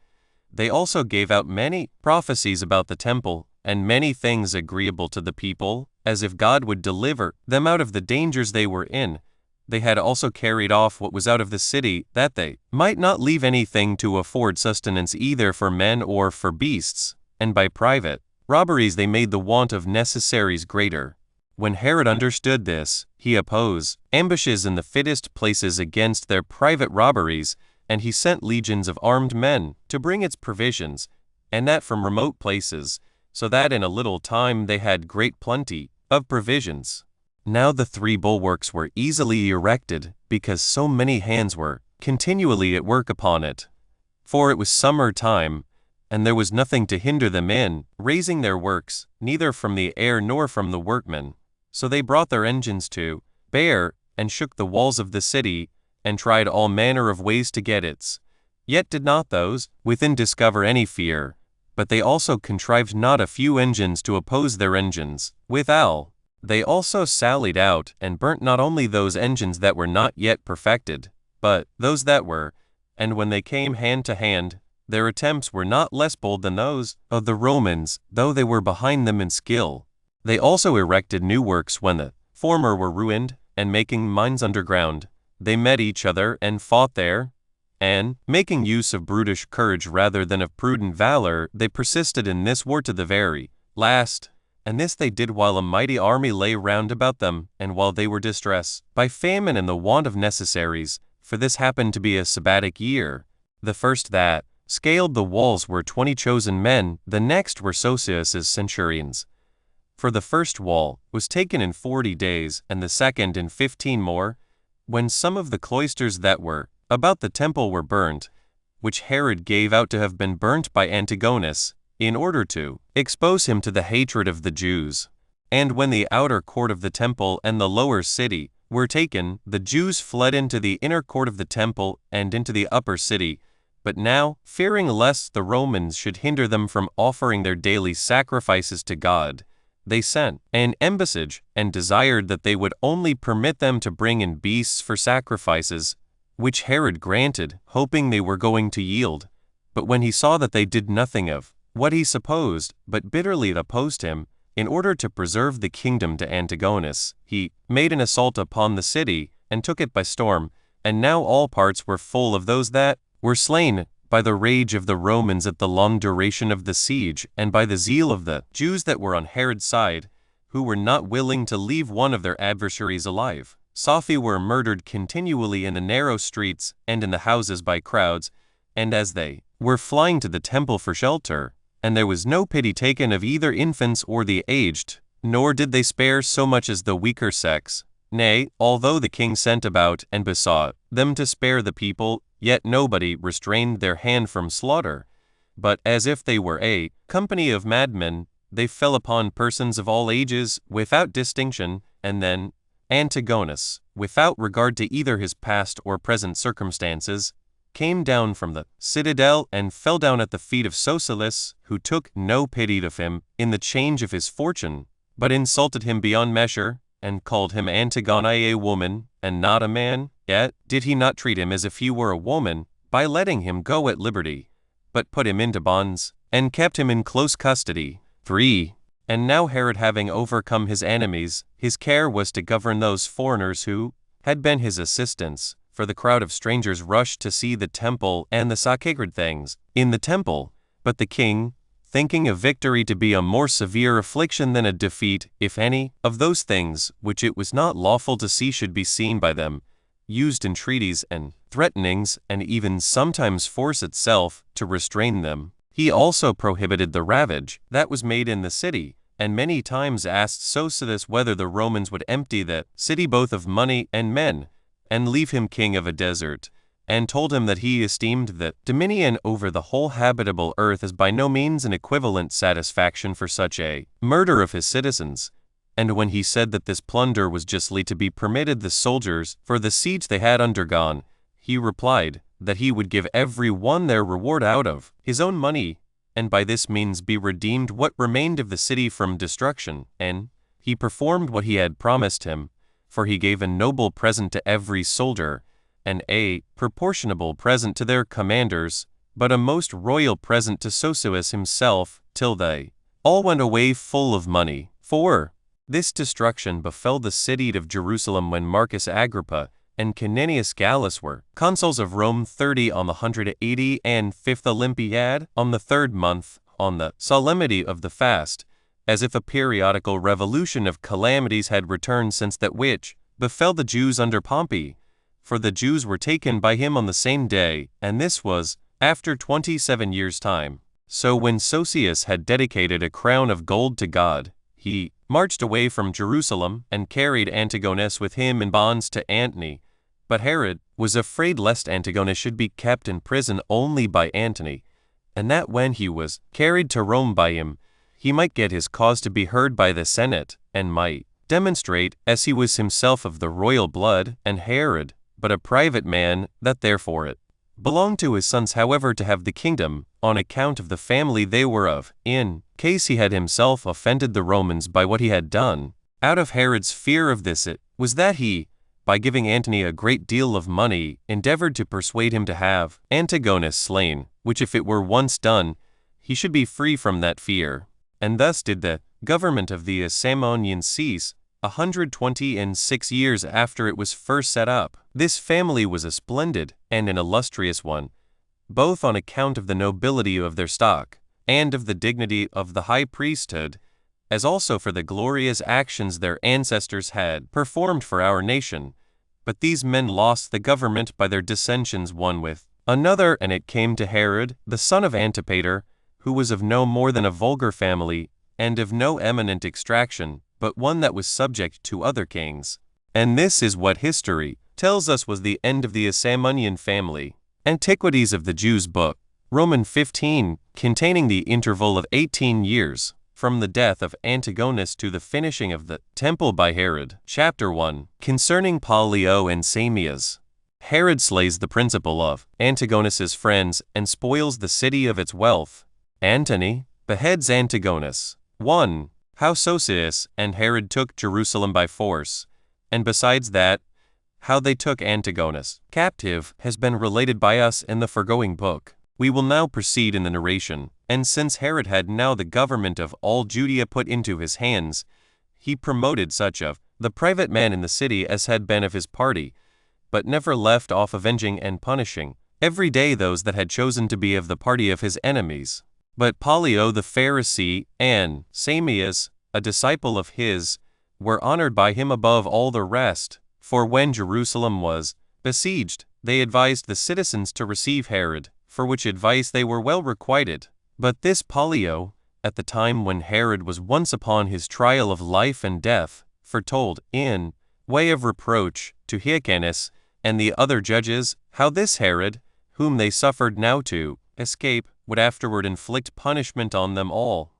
They also gave out many prophecies about the temple, and many things agreeable to the people, as if God would deliver them out of the dangers they were in. They had also carried off what was out of the city, that they might not leave anything to afford sustenance either for men or for beasts, and by private robberies they made the want of necessaries greater. When Herod understood this, he opposed ambushes in the fittest places against their private robberies, and he sent legions of armed men to bring its provisions, and that from remote places, so that in a little time they had great plenty of provisions. Now the 3 bulwarks were easily erected, because so many hands were continually at work upon it. For it was summer time, and there was nothing to hinder them in raising their works, neither from the air nor from the workmen. So they brought their engines to bear, and shook the walls of the city, and tried all manner of ways to get it. Yet did not those within discover any fear, but they also contrived not a few engines to oppose their engines. Withal, they also sallied out, and burnt not only those engines that were not yet perfected, but those that were, and when they came hand to hand, their attempts were not less bold than those of the Romans, though they were behind them in skill. They also erected new works when the former were ruined, and making mines underground, they met each other and fought there, and, making use of brutish courage rather than of prudent valor, they persisted in this war to the very last. And this they did while a mighty army lay round about them, and while they were distressed by famine and the want of necessaries, for this happened to be a Sabbatic year. The first that scaled the walls were 20 chosen men, the next were Sosius's centurions. For the first wall was taken in 40 days, and the second in 15 more, when some of the cloisters that were about the temple were burnt, which Herod gave out to have been burnt by Antigonus, in order to expose him to the hatred of the Jews. And when the outer court of the temple and the lower city were taken, the Jews fled into the inner court of the temple and into the upper city. But now, fearing lest the Romans should hinder them from offering their daily sacrifices to God, they sent an embassage and desired that they would only permit them to bring in beasts for sacrifices, which Herod granted, hoping they were going to yield. But when he saw that they did nothing of what he supposed, but bitterly opposed him, in order to preserve the kingdom to Antigonus, he made an assault upon the city, and took it by storm. And now all parts were full of those that were slain by the rage of the Romans at the long duration of the siege, and by the zeal of the Jews that were on Herod's side, who were not willing to leave one of their adversaries alive. Sophi were murdered continually in the narrow streets and in the houses by crowds, and as they were flying to the temple for shelter, and there was no pity taken of either infants or the aged, nor did they spare so much as the weaker sex. Nay, although the king sent about and besought them to spare the people, yet nobody restrained their hand from slaughter. But as if they were a company of madmen, they fell upon persons of all ages without distinction, and then Antigonus, without regard to either his past or present circumstances, came down from the citadel and fell down at the feet of Sosius, who took no pity of him in the change of his fortune, but insulted him beyond measure, and called him Antigone, a woman, and not a man. Yet did he not treat him as if he were a woman, by letting him go at liberty, but put him into bonds, and kept him in close custody. 3. And now Herod, having overcome his enemies, his care was to govern those foreigners who had been his assistants, for the crowd of strangers rushed to see the temple and the sacred things in the temple. But the king, thinking a victory to be a more severe affliction than a defeat, if any, of those things which it was not lawful to see should be seen by them, used entreaties and threatenings, and even sometimes force itself, to restrain them. He also prohibited the ravage that was made in the city, and many times asked Sosius whether the Romans would empty the city both of money and men, and leave him king of a desert, and told him that he esteemed that dominion over the whole habitable earth as by no means an equivalent satisfaction for such a murder of his citizens. And when he said that this plunder was justly to be permitted the soldiers for the siege they had undergone, he replied that he would give every one their reward out of his own money, and by this means be redeemed what remained of the city from destruction. And he performed what he had promised him, for he gave a noble present to every soldier, and a proportionable present to their commanders, but a most royal present to Sosius himself, till they all went away full of money. 4. This destruction befell the city of Jerusalem when Marcus Agrippa and Caninius Gallus were consuls of Rome, 30 on the 185th Olympiad, on the 3rd month, on the solemnity of the fast, as if a periodical revolution of calamities had returned since that which befell the Jews under Pompey. For the Jews were taken by him on the same day, and this was after 27 years' time. So when Sosius had dedicated a crown of gold to God, he marched away from Jerusalem and carried Antigonus with him in bonds to Antony. But Herod was afraid lest Antigonus should be kept in prison only by Antony, and that when he was carried to Rome by him, he might get his cause to be heard by the Senate, and might demonstrate, as he was himself of the royal blood, and Herod but a private man, that therefore it belonged to his sons however to have the kingdom, on account of the family they were of, in case he had himself offended the Romans by what he had done. Out of Herod's fear of this it was that he, by giving Antony a great deal of money, endeavored to persuade him to have Antigonus slain, which if it were once done, he should be free from that fear. And thus did the government of the Asamoneans cease, 126 years after it was first set up. This family was a splendid and an illustrious one, both on account of the nobility of their stock, and of the dignity of the high priesthood, as also for the glorious actions their ancestors had performed for our nation. But these men lost the government by their dissensions one with another, and it came to Herod, the son of Antipater, who was of no more than a vulgar family, and of no eminent extraction, but one that was subject to other kings. And this is what history tells us was the end of the Asamonean family. Antiquities of the Jews book, Roman 15, containing the interval of 18 years, from the death of Antigonus to the finishing of the temple by Herod. Chapter 1. Concerning Pollio and Samias. Herod slays the principal of Antigonus's friends and spoils the city of its wealth. Antony beheads Antigonus. 1. How Sosius and Herod took Jerusalem by force, and besides that, how they took Antigonus captive, has been related by us in the foregoing book. We will now proceed in the narration. And since Herod had now the government of all Judea put into his hands, he promoted such of the private men in the city as had been of his party, but never left off avenging and punishing every day those that had chosen to be of the party of his enemies. But Pollio the Pharisee and Samias, a disciple of his, were honored by him above all the rest, For when Jerusalem was besieged, they advised the citizens to receive Herod, for which advice they were well requited. But this Pollio, at the time when Herod was once upon his trial of life and death, foretold, in way of reproach, to Hyrcanus and the other judges, how this Herod, whom they suffered now to escape, would afterward inflict punishment on them all,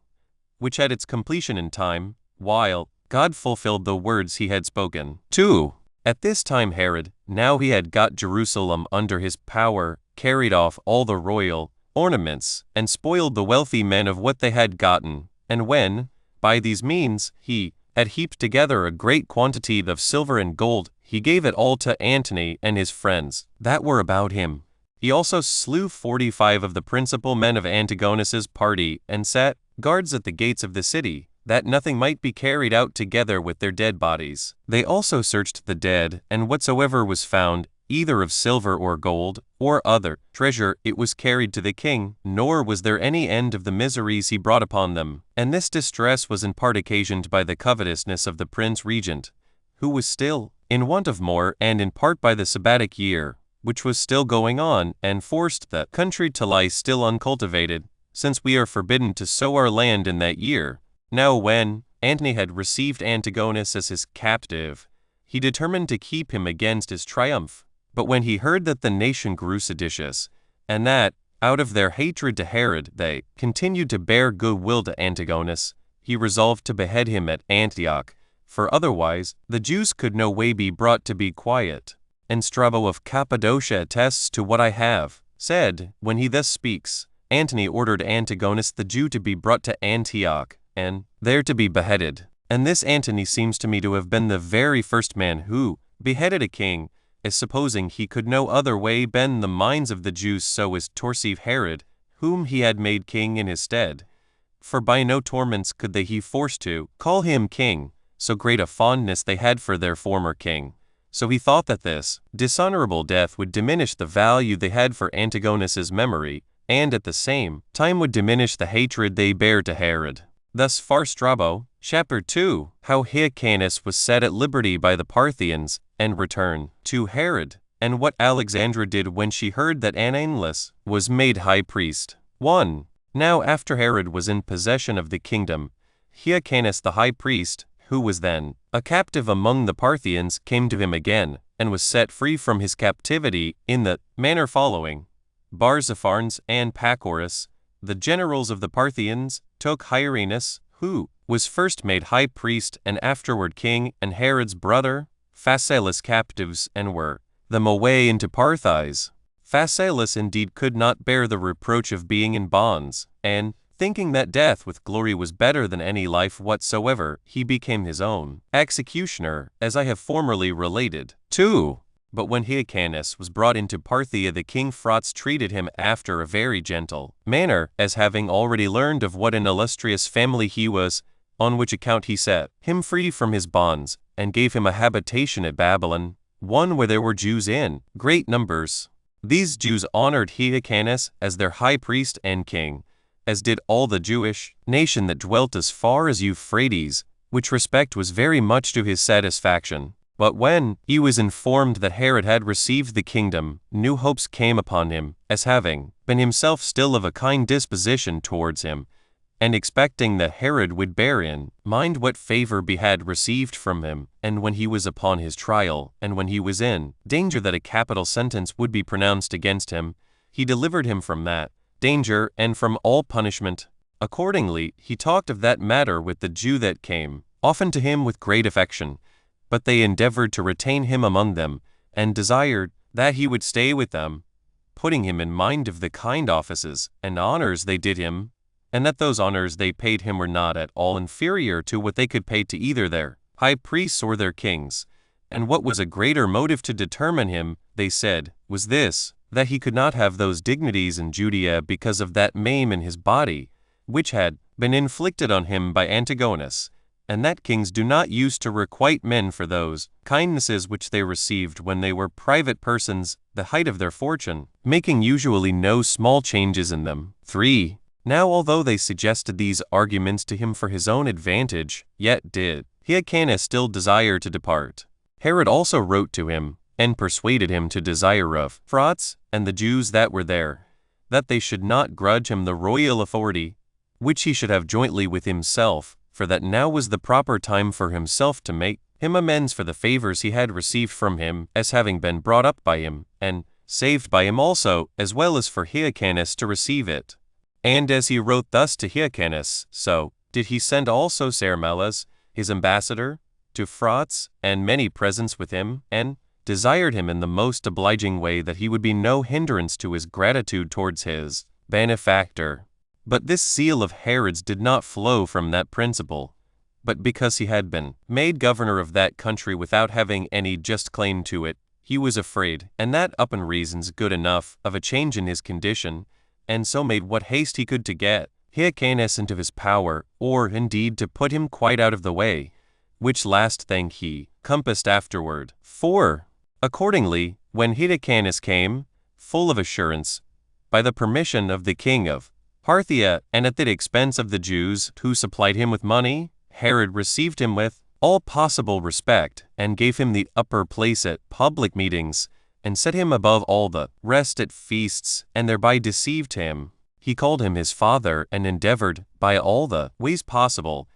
which had its completion in time, while God fulfilled the words he had spoken. 2. At this time Herod, now he had got Jerusalem under his power, carried off all the royal ornaments, and spoiled the wealthy men of what they had gotten. And when, by these means, he had heaped together a great quantity of silver and gold, he gave it all to Antony and his friends that were about him. He also slew 45 of the principal men of Antigonus's party, and set guards at the gates of the city, that nothing might be carried out together with their dead bodies. They also searched the dead, and whatsoever was found, either of silver or gold, or other treasure, it was carried to the king, nor was there any end of the miseries he brought upon them. And this distress was in part occasioned by the covetousness of the prince regent, who was still in want of more, and in part by the Sabbatic year, which was still going on, and forced the country to lie still uncultivated, since we are forbidden to sow our land in that year. Now when Antony had received Antigonus as his captive, he determined to keep him against his triumph. But when he heard that the nation grew seditious, and that, out of their hatred to Herod, they continued to bear good will to Antigonus, he resolved to behead him at Antioch, for otherwise the Jews could no way be brought to be quiet. And Strabo of Cappadocia attests to what I have said. When he thus speaks, Antony ordered Antigonus the Jew to be brought to Antioch, and there to be beheaded. And this Antony seems to me to have been the very first man who beheaded a king, as supposing he could no other way bend the minds of the Jews so as to receive Herod, whom he had made king in his stead. For by no torments could they he force to call him king, so great a fondness they had for their former king. So he thought that this dishonorable death would diminish the value they had for Antigonus's memory, and at the same time would diminish the hatred they bare to Herod. Thus far Strabo, chapter 2, how Hyrcanus was set at liberty by the Parthians, and returned to Herod, and what Alexandra did when she heard that Ananias was made high priest. 1. Now after Herod was in possession of the kingdom, Hyrcanus the high priest, who was then a captive among the Parthians, came to him again, and was set free from his captivity in the manner following. Barzapharnes and Pacorus, the generals of the Parthians, took Hyrcanus, who was first made high priest and afterward king, and Herod's brother, Phasaelus, captives, and were them away into Parthia. Phasaelus indeed could not bear the reproach of being in bonds, and, thinking that death with glory was better than any life whatsoever, he became his own executioner, as I have formerly related. 2. But when Hyrcanus was brought into Parthia, the king Phraates treated him after a very gentle manner, as having already learned of what an illustrious family he was, on which account he set him free from his bonds, and gave him a habitation at Babylon, one where there were Jews in great numbers. These Jews honored Hyrcanus as their high priest and king, as did all the Jewish nation that dwelt as far as Euphrates, which respect was very much to his satisfaction. But when he was informed that Herod had received the kingdom, new hopes came upon him, as having been himself still of a kind disposition towards him, and expecting that Herod would bear in mind what favor he had received from him, and when he was upon his trial, and when he was in danger that a capital sentence would be pronounced against him, he delivered him from that danger and from all punishment. Accordingly, he talked of that matter with the Jew that came often to him with great affection, but they endeavored to retain him among them, and desired that he would stay with them, putting him in mind of the kind offices and honors they did him, and that those honors they paid him were not at all inferior to what they could pay to either their high priests or their kings. And what was a greater motive to determine him, they said, was this, that he could not have those dignities in Judea because of that maim in his body, which had been inflicted on him by Antigonus, and that kings do not use to requite men for those kindnesses which they received when they were private persons, the height of their fortune, making usually no small changes in them. 3. Now although they suggested these arguments to him for his own advantage, yet did Hyrcanus still desire to depart. Herod also wrote to him, and persuaded him to desire of Frauds and the Jews that were there, that they should not grudge him the royal authority, which he should have jointly with himself, for that now was the proper time for himself to make him amends for the favors he had received from him, as having been brought up by him, and saved by him also, as well as for Hyrcanus to receive it. And as he wrote thus to Hyrcanus, so did he send also Sarmalas, his ambassador, to Frauds, and many presents with him, and desired him in the most obliging way that he would be no hindrance to his gratitude towards his benefactor. But this zeal of Herod's did not flow from that principle, but because he had been made governor of that country without having any just claim to it, he was afraid, and that upon reasons good enough, of a change in his condition, and so made what haste he could to get Hyrcanus into his power, or indeed to put him quite out of the way, which last thing he compassed afterward. 4. Accordingly, when Hyrcanus came, full of assurance, by the permission of the king of Parthia, and at the expense of the Jews who supplied him with money, Herod received him with all possible respect, and gave him the upper place at public meetings, and set him above all the rest at feasts, and thereby deceived him. He called him his father, and endeavored, by all the ways possible,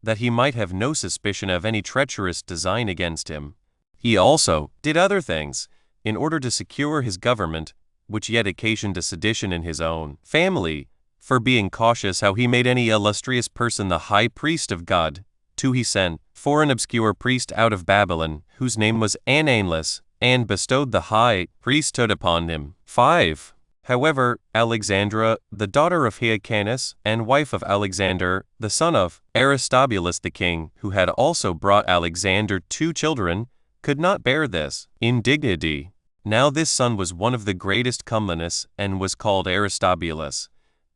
that he might have no suspicion of any treacherous design against him. He also did other things, in order to secure his government, which yet occasioned a sedition in his own family, for being cautious how he made any illustrious person the high priest of God, to he sent for an obscure priest out of Babylon, whose name was Ananias, and bestowed the high priesthood upon him. 5. However, Alexandra, the daughter of Hyrcanus, and wife of Alexander, the son of Aristobulus the king, who had also brought Alexander 2 children, could not bear this indignity. Now this son was one of the greatest comeliness, and was called Aristobulus.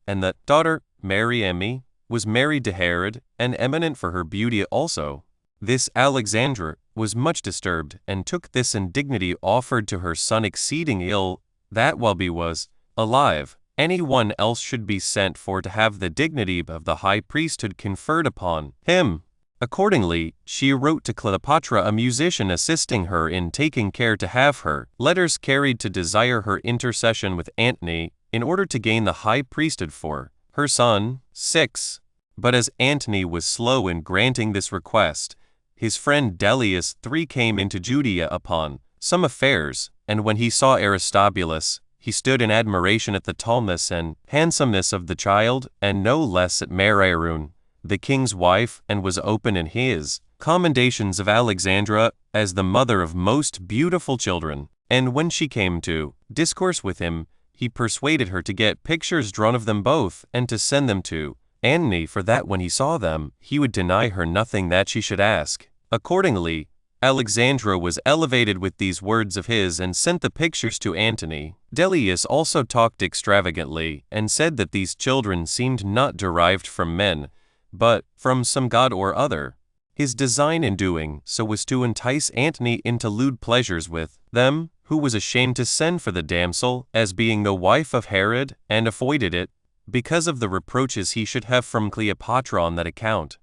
And the daughter, Mariamne, was married to Herod, and eminent for her beauty also. This Alexandra was much disturbed, and took this indignity offered to her son exceeding ill, that while he was alive, any one else should be sent for to have the dignity of the high priesthood conferred upon him. Accordingly, she wrote to Cleopatra, a musician, assisting her in taking care to have her letters carried to desire her intercession with Antony, in order to gain the high priesthood for her son. 6. But as Antony was slow in granting this request, his friend Delius 3 came into Judea upon some affairs, and when he saw Aristobulus, he stood in admiration at the tallness and handsomeness of the child, and no less at Mariamne, the king's wife, and was open in his commendations of Alexandra as the mother of most beautiful children. And when she came to discourse with him, he persuaded her to get pictures drawn of them both, and to send them to Antony, for that when he saw them, he would deny her nothing that she should ask. Accordingly, Alexandra was elevated with these words of his, and sent the pictures to Antony. Delius also talked extravagantly, and said that these children seemed not derived from men, but from some god or other. His design in doing so was to entice Antony into lewd pleasures with them, who was ashamed to send for the damsel, as being the wife of Herod, and avoided it, because of the reproaches he should have from Cleopatra on that account.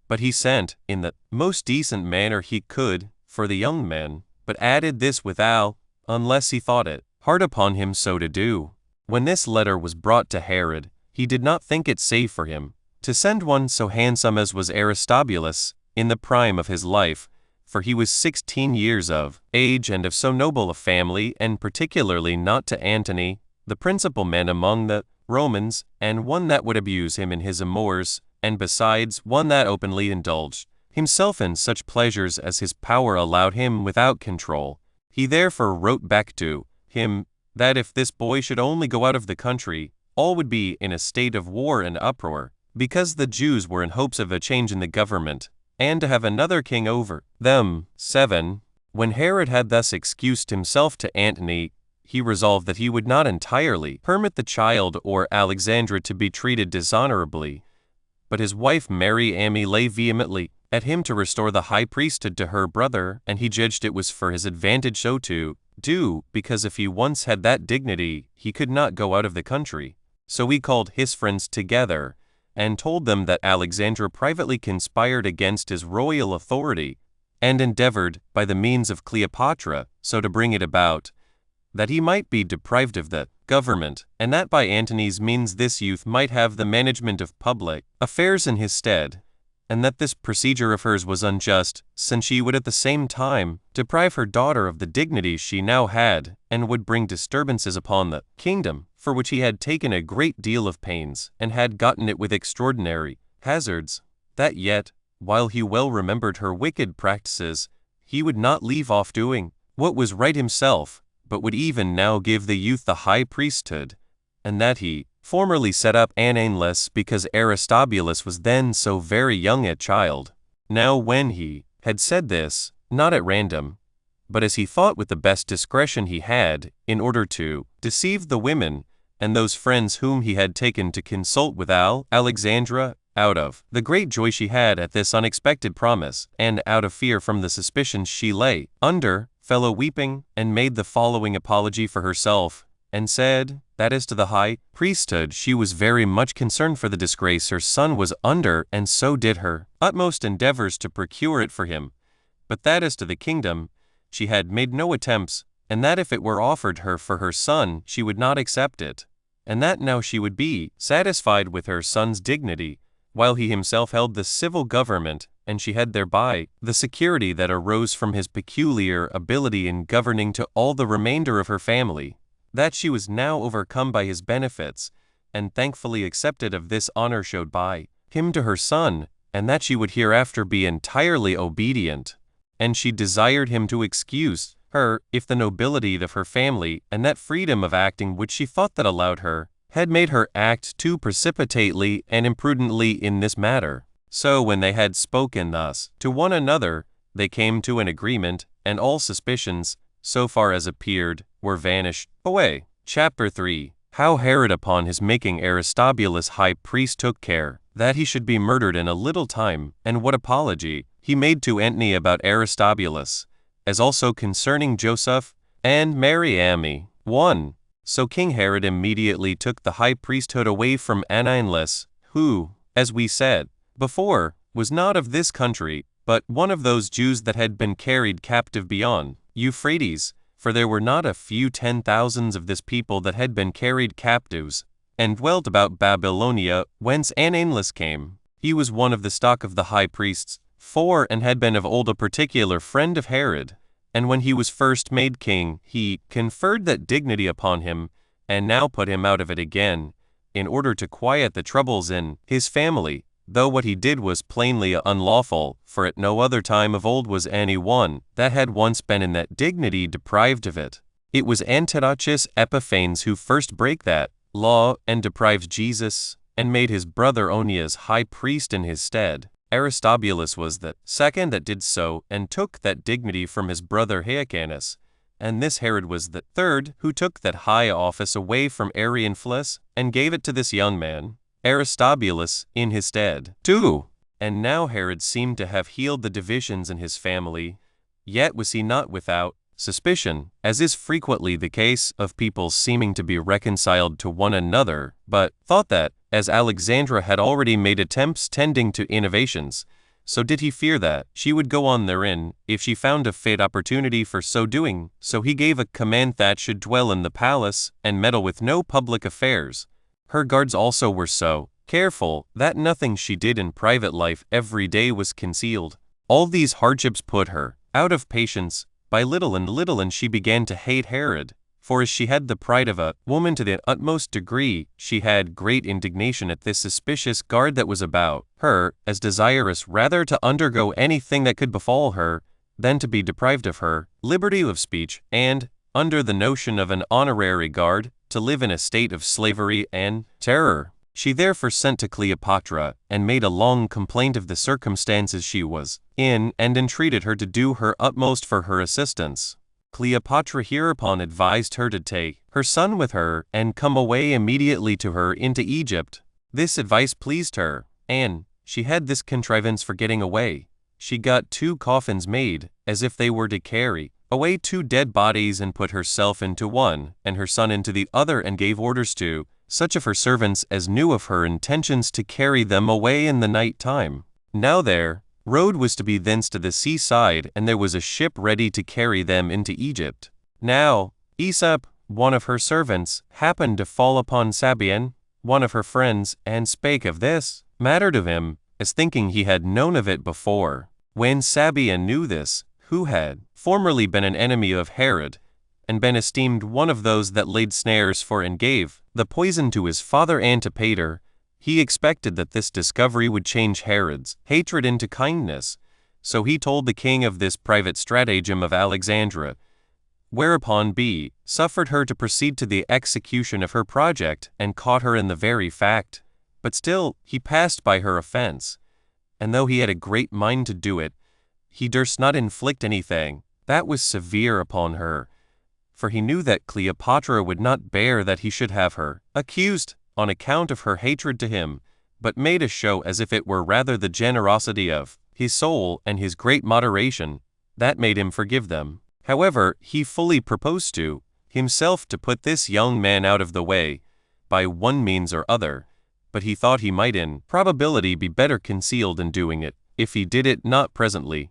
But he sent, in the most decent manner he could, for the young men, but added this withal, unless he thought it hard upon him so to do. When this letter was brought to Herod, he did not think it safe for him to send one so handsome as was Aristobulus, in the prime of his life, for he was 16 years of age, and of so noble a family, and particularly not to Antony, the principal man among the Romans, and one that would abuse him in his amours, and besides one that openly indulged himself in such pleasures as his power allowed him without control. He therefore wrote back to him, that if this boy should only go out of the country, all would be in a state of war and uproar, because the Jews were in hopes of a change in the government, and to have another king over them. 7. When Herod had thus excused himself to Antony, he resolved that he would not entirely permit the child or Alexandra to be treated dishonorably, but his wife Mariamne lay vehemently at him to restore the high priesthood to her brother, and he judged it was for his advantage so to do, because if he once had that dignity, he could not go out of the country. So he called his friends together, and told them that Alexandra privately conspired against his royal authority, and endeavored, by the means of Cleopatra, so to bring it about, that he might be deprived of the government, and that by Antony's means this youth might have the management of public affairs in his stead, and that this procedure of hers was unjust, since she would at the same time deprive her daughter of the dignities she now had, and would bring disturbances upon the kingdom, for which he had taken a great deal of pains, and had gotten it with extraordinary hazards, that yet, while he well remembered her wicked practices, he would not leave off doing what was right himself, but would even now give the youth the high priesthood, and that he formerly set up Ananias because Aristobulus was then so very young a child. Now when he had said this, not at random, but as he thought with the best discretion he had, in order to deceive the women and those friends whom he had taken to consult with Alexandra, out of the great joy she had at this unexpected promise, and out of fear from the suspicions she lay under, fell weeping, and made the following apology for herself, and said, that as to the high priesthood she was very much concerned for the disgrace her son was under, and so did her utmost endeavors to procure it for him, but that as to the kingdom she had made no attempts, and that if it were offered her for her son she would not accept it, and that now she would be satisfied with her son's dignity, while he himself held the civil government, and she had thereby the security that arose from his peculiar ability in governing to all the remainder of her family, that she was now overcome by his benefits, and thankfully accepted of this honor showed by him to her son, and that she would hereafter be entirely obedient, and she desired him to excuse her, if the nobility of her family, and that freedom of acting which she thought that allowed her, had made her act too precipitately and imprudently in this matter. So when they had spoken thus to one another, they came to an agreement, and all suspicions, so far as appeared, were vanished away. Chapter 3. How Herod upon his making Aristobulus high priest took care that he should be murdered in a little time, and what apology he made to Antony about Aristobulus, as also concerning Joseph and Mariamne. 1. So King Herod immediately took the high priesthood away from Ananias, who, as we said before, was not of this country, but one of those Jews that had been carried captive beyond Euphrates, for there were not a few 10,000s of this people that had been carried captives, and dwelt about Babylonia, whence Ananias came. He was one of the stock of the high priests, and had been of old a particular friend of Herod. And when he was first made king, he conferred that dignity upon him, and now put him out of it again, in order to quiet the troubles in his family, though what he did was plainly unlawful, for at no other time of old was any one that had once been in that dignity deprived of it. It was Antiochus Epiphanes who first brake that law, and deprived Jesus, and made his brother Onias high priest in his stead. Aristobulus was the second that did so, and took that dignity from his brother Hyrcanus, and this Herod was the third who took that high office away from Arianphilus, and gave it to this young man, Aristobulus, in his stead. 2. And now Herod seemed to have healed the divisions in his family, yet was he not without suspicion, as is frequently the case of people seeming to be reconciled to one another, but thought that, as Alexandra had already made attempts tending to innovations, so did he fear that she would go on therein, if she found a fit opportunity for so doing. So he gave a command that should dwell in the palace, and meddle with no public affairs. Her guards also were so careful that nothing she did in private life every day was concealed. All these hardships put her out of patience, by little, and she began to hate Herod, for as she had the pride of a woman to the utmost degree, she had great indignation at this suspicious guard that was about her, as desirous rather to undergo anything that could befall her, than to be deprived of her liberty of speech, and, under the notion of an honorary guard, to live in a state of slavery and terror. She therefore sent to Cleopatra, and made a long complaint of the circumstances she was in, and entreated her to do her utmost for her assistance. Cleopatra hereupon advised her to take her son with her, and come away immediately to her into Egypt. This advice pleased her, and she had this contrivance for getting away. She got 2 coffins made, as if they were to carry away 2 dead bodies, and put herself into one, and her son into the other, and gave orders to such of her servants as knew of her intentions to carry them away in the night time. Now there road was to be thence to the seaside, and there was a ship ready to carry them into Egypt. Now, Aesop, one of her servants, happened to fall upon Sabian, one of her friends, and spake of this matter to him, as thinking he had known of it before. When Sabian knew this, who had formerly been an enemy of Herod, and been esteemed one of those that laid snares for and gave the poison to his father Antipater, he expected that this discovery would change Herod's hatred into kindness, so he told the king of this private stratagem of Alexandra, whereupon B suffered her to proceed to the execution of her project, and caught her in the very fact. But still he passed by her offense, and though he had a great mind to do it, he durst not inflict anything that was severe upon her, for he knew that Cleopatra would not bear that he should have her accused on account of her hatred to him, but made a show as if it were rather the generosity of his soul and his great moderation that made him forgive them. However, he fully proposed to himself to put this young man out of the way by one means or other, but he thought he might in probability be better concealed in doing it, if he did it not presently,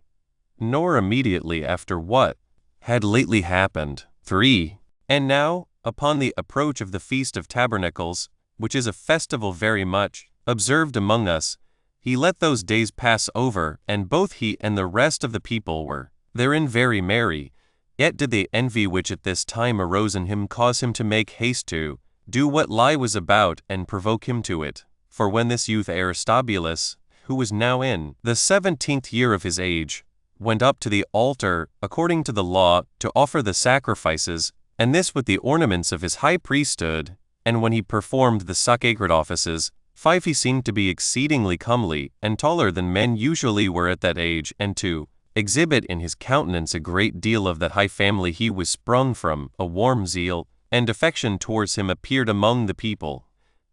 nor immediately after what had lately happened. 3. And now, upon the approach of the Feast of Tabernacles, which is a festival very much observed among us, he let those days pass over, and both he and the rest of the people were therein very merry. Yet did the envy which at this time arose in him cause him to make haste to do what lie was about, and provoke him to it. For when this youth Aristobulus, who was now in the 17th year of his age, went up to the altar, according to the law, to offer the sacrifices, and this with the ornaments of his high priesthood, and when he performed the sacred offices, 5 he seemed to be exceedingly comely, and taller than men usually were at that age, and to exhibit in his countenance a great deal of that high family he was sprung from. A warm zeal and affection towards him appeared among the people,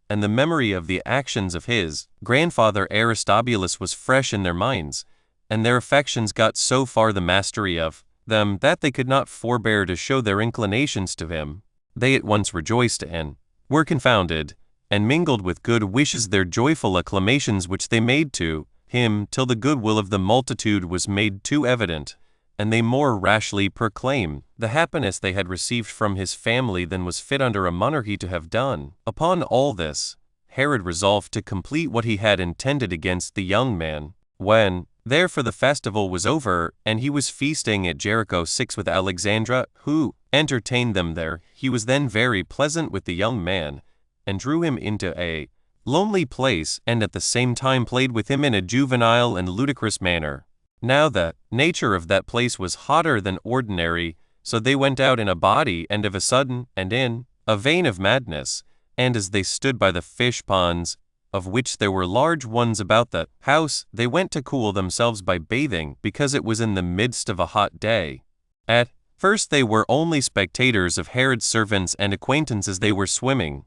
and the memory of the actions of his grandfather Aristobulus was fresh in their minds, and their affections got so far the mastery of them that they could not forbear to show their inclinations to him. They at once rejoiced and were confounded, and mingled with good wishes their joyful acclamations which they made to him, till the goodwill of the multitude was made too evident, and they more rashly proclaimed the happiness they had received from his family than was fit under a monarchy to have done. Upon all this, Herod resolved to complete what he had intended against the young man. When, therefore, the festival was over, and he was feasting at Jericho 6 with Alexandra, who entertained them there, he was then very pleasant with the young man, and drew him into a lonely place, and at the same time played with him in a juvenile and ludicrous manner. Now the nature of that place was hotter than ordinary, so they went out in a body, and of a sudden, and in a vein of madness, and as they stood by the fish ponds, of which there were large ones about the house, they went to cool themselves by bathing, because it was in the midst of a hot day. At first they were only spectators of Herod's servants and acquaintances they were swimming,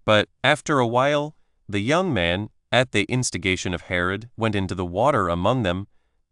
but after a while, the young man, at the instigation of Herod, went into the water among them,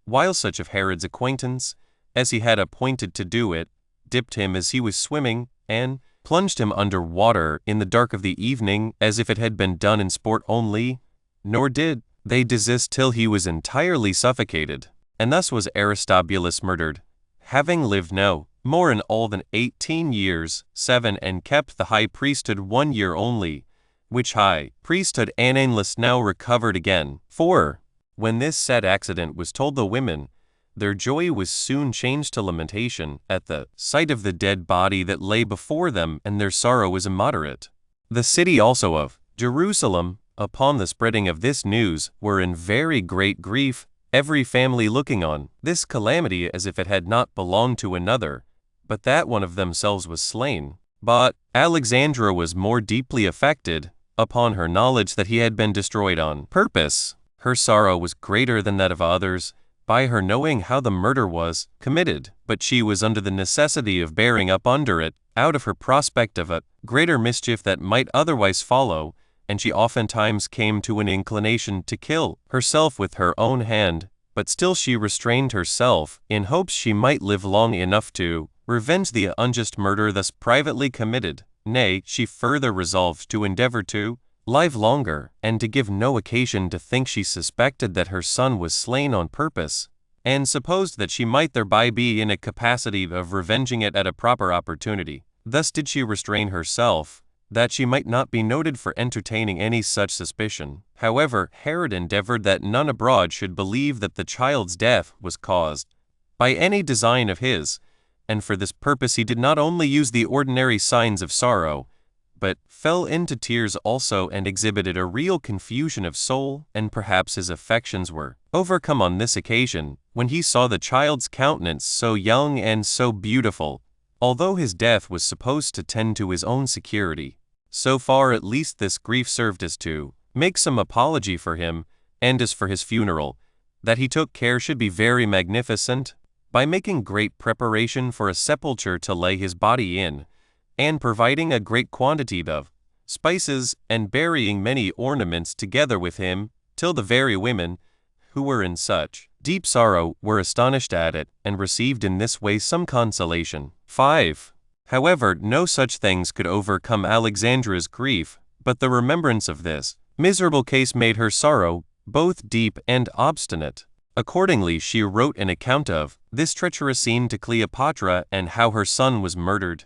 while such of Herod's acquaintance, as he had appointed to do it, dipped him as he was swimming, and plunged him under water in the dark of the evening, as if it had been done in sport only, nor did they desist till he was entirely suffocated. And thus was Aristobulus murdered, having lived no more in all than 18 years, 7, and kept the high priesthood 1 year only, which high priesthood Ananus now recovered again. 4. When this sad accident was told the women, their joy was soon changed to lamentation at the sight of the dead body that lay before them, and their sorrow was immoderate. The city also of Jerusalem, upon the spreading of this news, were in very great grief, every family looking on this calamity as if it had not belonged to another, but that one of themselves was slain. But Alexandra was more deeply affected, upon her knowledge that he had been destroyed on purpose. Her sorrow was greater than that of others, by her knowing how the murder was committed, but she was under the necessity of bearing up under it, out of her prospect of a greater mischief that might otherwise follow, and she oftentimes came to an inclination to kill herself with her own hand, but still she restrained herself, in hopes she might live long enough to revenge the unjust murder thus privately committed. Nay, she further resolved to endeavor to live longer, and to give no occasion to think she suspected that her son was slain on purpose, and supposed that she might thereby be in a capacity of revenging it at a proper opportunity. Thus did she restrain herself, that she might not be noted for entertaining any such suspicion. However, Herod endeavored that none abroad should believe that the child's death was caused by any design of his, and for this purpose he did not only use the ordinary signs of sorrow, but fell into tears also, and exhibited a real confusion of soul, and perhaps his affections were overcome on this occasion, when he saw the child's countenance so young and so beautiful, although his death was supposed to tend to his own security. So far at least this grief served as to make some apology for him, and as for his funeral, that he took care should be very magnificent, by making great preparation for a sepulchre to lay his body in, and providing a great quantity of spices, and burying many ornaments together with him, till the very women, who were in such deep sorrow, were astonished at it, and received in this way some consolation. 5. However, no such things could overcome Alexandra's grief, but the remembrance of this miserable case made her sorrow both deep and obstinate. Accordingly, she wrote an account of this treacherous scene to Cleopatra, and how her son was murdered.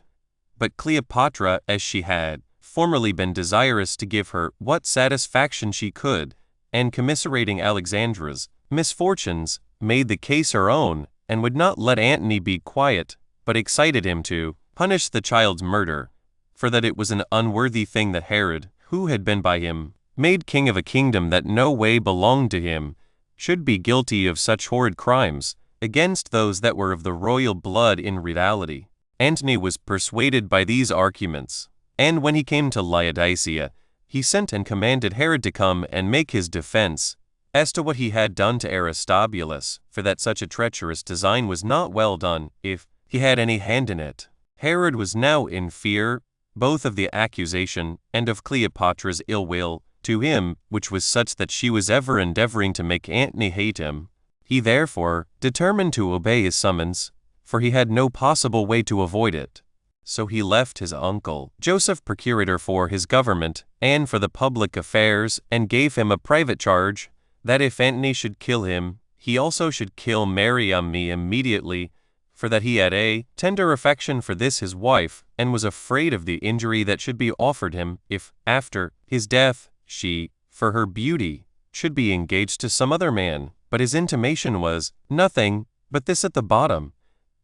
But Cleopatra, as she had formerly been desirous to give her what satisfaction she could, and commiserating Alexandra's misfortunes, made the case her own, and would not let Antony be quiet, but excited him to punish the child's murder, for that it was an unworthy thing that Herod, who had been by him made king of a kingdom that no way belonged to him, should be guilty of such horrid crimes against those that were of the royal blood in reality. Antony was persuaded by these arguments, and when he came to Laodicea, he sent and commanded Herod to come and make his defense as to what he had done to Aristobulus, for that such a treacherous design was not well done, if he had any hand in it. Herod was now in fear, both of the accusation and of Cleopatra's ill will to him, which was such that she was ever endeavoring to make Antony hate him. He therefore determined to obey his summons, for he had no possible way to avoid it. So he left his uncle Joseph procurator for his government and for the public affairs, and gave him a private charge, that if Antony should kill him, he also should kill Mariamne immediately, for that he had a tender affection for this his wife, and was afraid of the injury that should be offered him, if, after his death, she, for her beauty, should be engaged to some other man. But his intimation was nothing but this at the bottom,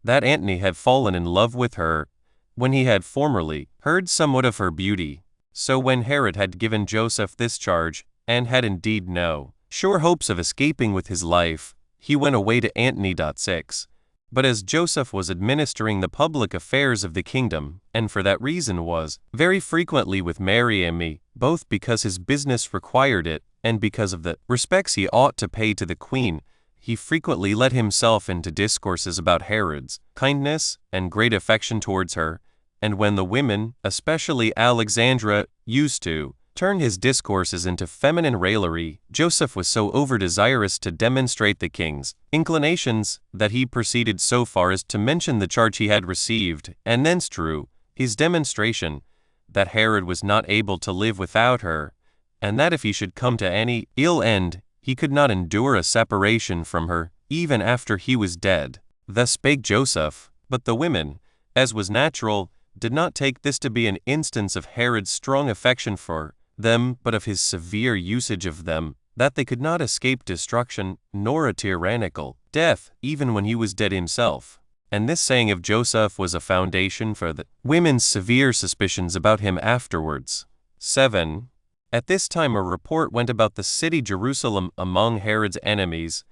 that Antony had fallen in love with her, when he had formerly heard somewhat of her beauty. So when Herod had given Joseph this charge, and had indeed no sure hopes of escaping with his life, he went away to Antony. 6. But as Joseph was administering the public affairs of the kingdom, and for that reason was very frequently with Mariamne, both because his business required it, and because of the respects he ought to pay to the queen, he frequently let himself into discourses about Herod's kindness and great affection towards her, and when the women, especially Alexandra, used to turn his discourses into feminine raillery, Joseph was so over-desirous to demonstrate the king's inclinations, that he proceeded so far as to mention the charge he had received, and thence drew his demonstration, that Herod was not able to live without her, and that if he should come to any ill end, he could not endure a separation from her, even after he was dead. Thus spake Joseph, but the women, as was natural, did not take this to be an instance of Herod's strong affection for them, but of his severe usage of them, that they could not escape destruction, nor a tyrannical death, even when he was dead himself. And this saying of Joseph was a foundation for the women's severe suspicions about him afterwards. 7. At this time a report went about the city Jerusalem among Herod's enemies,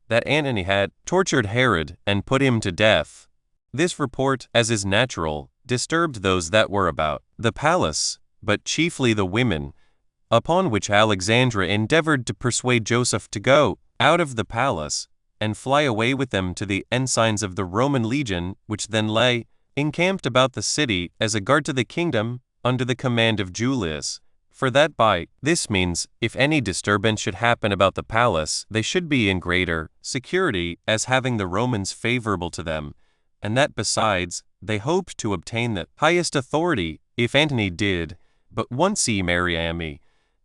that Antony had tortured Herod and put him to death. This report, as is natural, disturbed those that were about the palace, but chiefly the women, upon which Alexandra endeavored to persuade Joseph to go out of the palace, and fly away with them to the ensigns of the Roman legion, which then lay encamped about the city as a guard to the kingdom, under the command of Julius, for that by this means, if any disturbance should happen about the palace, they should be in greater security, as having the Romans favorable to them, and that besides, they hoped to obtain the highest authority, if Antony did but once see Mariamne,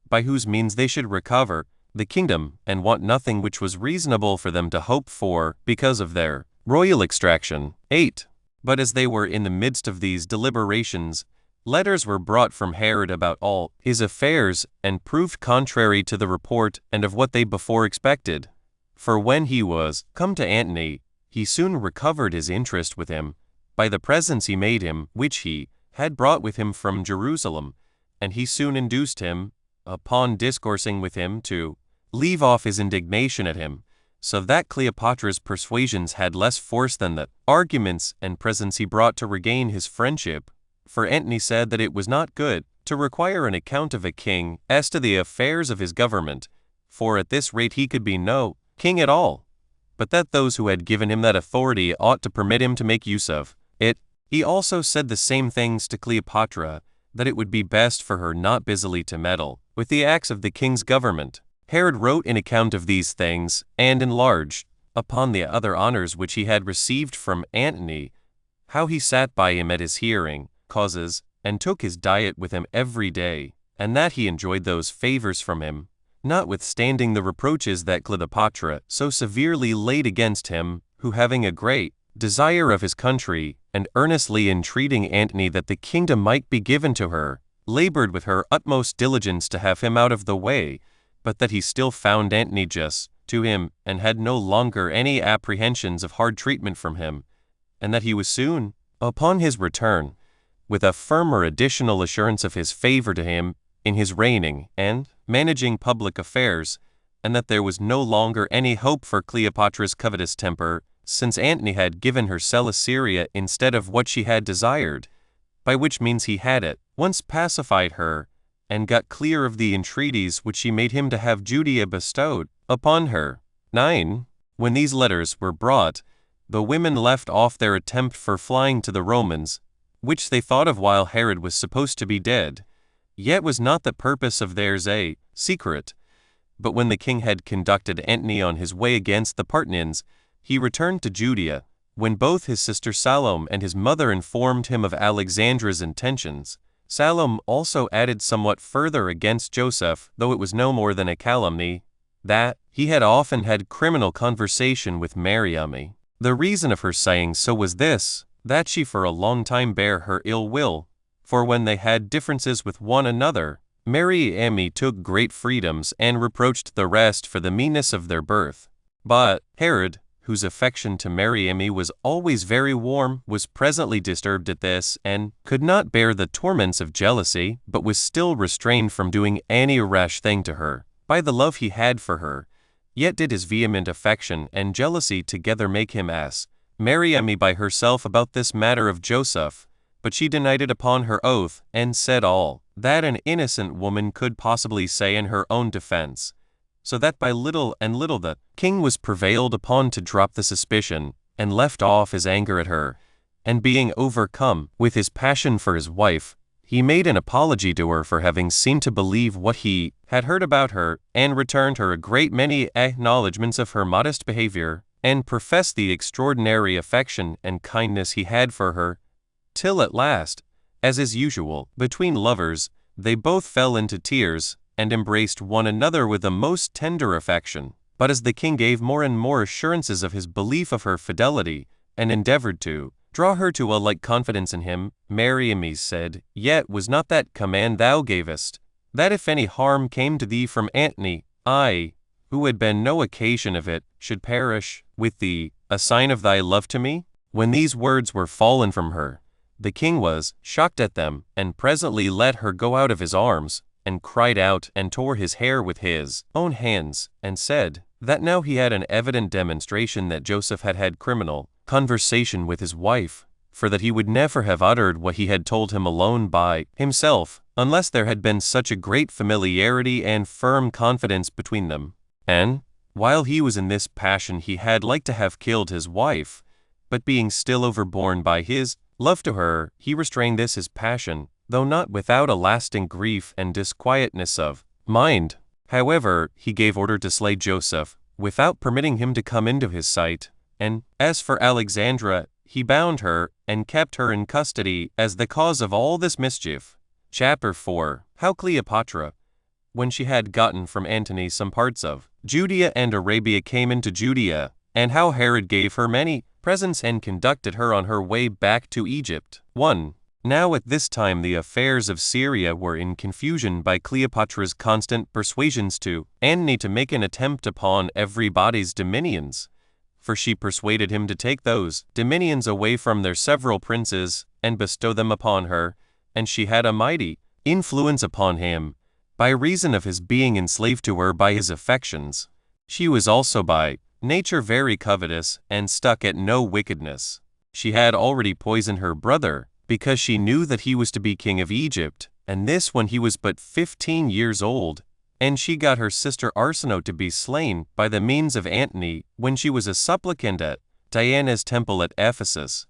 by whose means they should recover the kingdom and want nothing which was reasonable for them to hope for because of their royal extraction. 8. But as they were in the midst of these deliberations, letters were brought from Herod about all his affairs, and proved contrary to the report and of what they before expected. For when he was come to Antony, he soon recovered his interest with him, by the presents he made him, which he had brought with him from Jerusalem, and he soon induced him, upon discoursing with him, to leave off his indignation at him, so that Cleopatra's persuasions had less force than the arguments and presents he brought to regain his friendship. For Antony said that it was not good to require an account of a king as to the affairs of his government, for at this rate he could be no king at all, but that those who had given him that authority ought to permit him to make use of it. He also said the same things to Cleopatra, that it would be best for her not busily to meddle with the acts of the king's government. Herod wrote an account of these things, and enlarged upon the other honors which he had received from Antony, how he sat by him at his hearing, causes, and took his diet with him every day, and that he enjoyed those favors from him, notwithstanding the reproaches that Cleopatra so severely laid against him, who having a great desire of his country, and earnestly entreating Antony that the kingdom might be given to her, labored with her utmost diligence to have him out of the way, but that he still found Antony just to him, and had no longer any apprehensions of hard treatment from him, and that he was soon, upon his return, with a firmer additional assurance of his favor to him in his reigning and managing public affairs, and that there was no longer any hope for Cleopatra's covetous temper, since Antony had given her Celesyria instead of what she had desired, by which means he had at once pacified her, and got clear of the entreaties which she made him to have Judea bestowed upon her. 9. When these letters were brought, the women left off their attempt for flying to the Romans, which they thought of while Herod was supposed to be dead. Yet was not the purpose of theirs a secret. But when the king had conducted Antony on his way against the Parthians, he returned to Judea, when both his sister Salome and his mother informed him of Alexandra's intentions. Salome also added somewhat further against Joseph, though it was no more than a calumny, that he had often had criminal conversation with Mariamne. The reason of her saying so was this, that she for a long time bare her ill will, for when they had differences with one another, Mariamne took great freedoms and reproached the rest for the meanness of their birth. But Herod, whose affection to Mariamne was always very warm, was presently disturbed at this, and could not bear the torments of jealousy, but was still restrained from doing any rash thing to her, by the love he had for her. Yet did his vehement affection and jealousy together make him ask Mariamne by herself about this matter of Joseph, but she denied it upon her oath, and said all that an innocent woman could possibly say in her own defense, so that by little and little the king was prevailed upon to drop the suspicion, and left off his anger at her, and being overcome with his passion for his wife, he made an apology to her for having seemed to believe what he had heard about her, and returned her a great many acknowledgments of her modest behavior, and professed the extraordinary affection and kindness he had for her, till at last, as is usual between lovers, they both fell into tears, and embraced one another with the most tender affection. But as the king gave more and more assurances of his belief of her fidelity, and endeavored to draw her to a like confidence in him, Mariamne said, Yet was not that command thou gavest, that if any harm came to thee from Antony, I, who had been no occasion of it, should perish with thee, a sign of thy love to me? When these words were fallen from her, the king was shocked at them, and presently let her go out of his arms, and cried out and tore his hair with his own hands, and said, that now he had an evident demonstration that Joseph had had criminal conversation with his wife, for that he would never have uttered what he had told him alone by himself, unless there had been such a great familiarity and firm confidence between them. And, while he was in this passion, he had like to have killed his wife, but being still overborne by his love to her, he restrained this his passion, though not without a lasting grief and disquietness of mind. However, he gave order to slay Joseph, without permitting him to come into his sight, and, as for Alexandra, he bound her, and kept her in custody as the cause of all this mischief. Chapter 4. How Cleopatra, when she had gotten from Antony some parts of Judea and Arabia, came into Judea, and how Herod gave her many presents and conducted her on her way back to Egypt. 1. Now at this time the affairs of Syria were in confusion by Cleopatra's constant persuasions to Antony to make an attempt upon everybody's dominions, for she persuaded him to take those dominions away from their several princes and bestow them upon her, and she had a mighty influence upon him, by reason of his being enslaved to her by his affections. She was also by nature very covetous, and stuck at no wickedness. She had already poisoned her brother, because she knew that he was to be king of Egypt, and this when he was but 15 years old. And she got her sister Arsinoe to be slain by the means of Antony, when she was a supplicant at Diana's temple at Ephesus.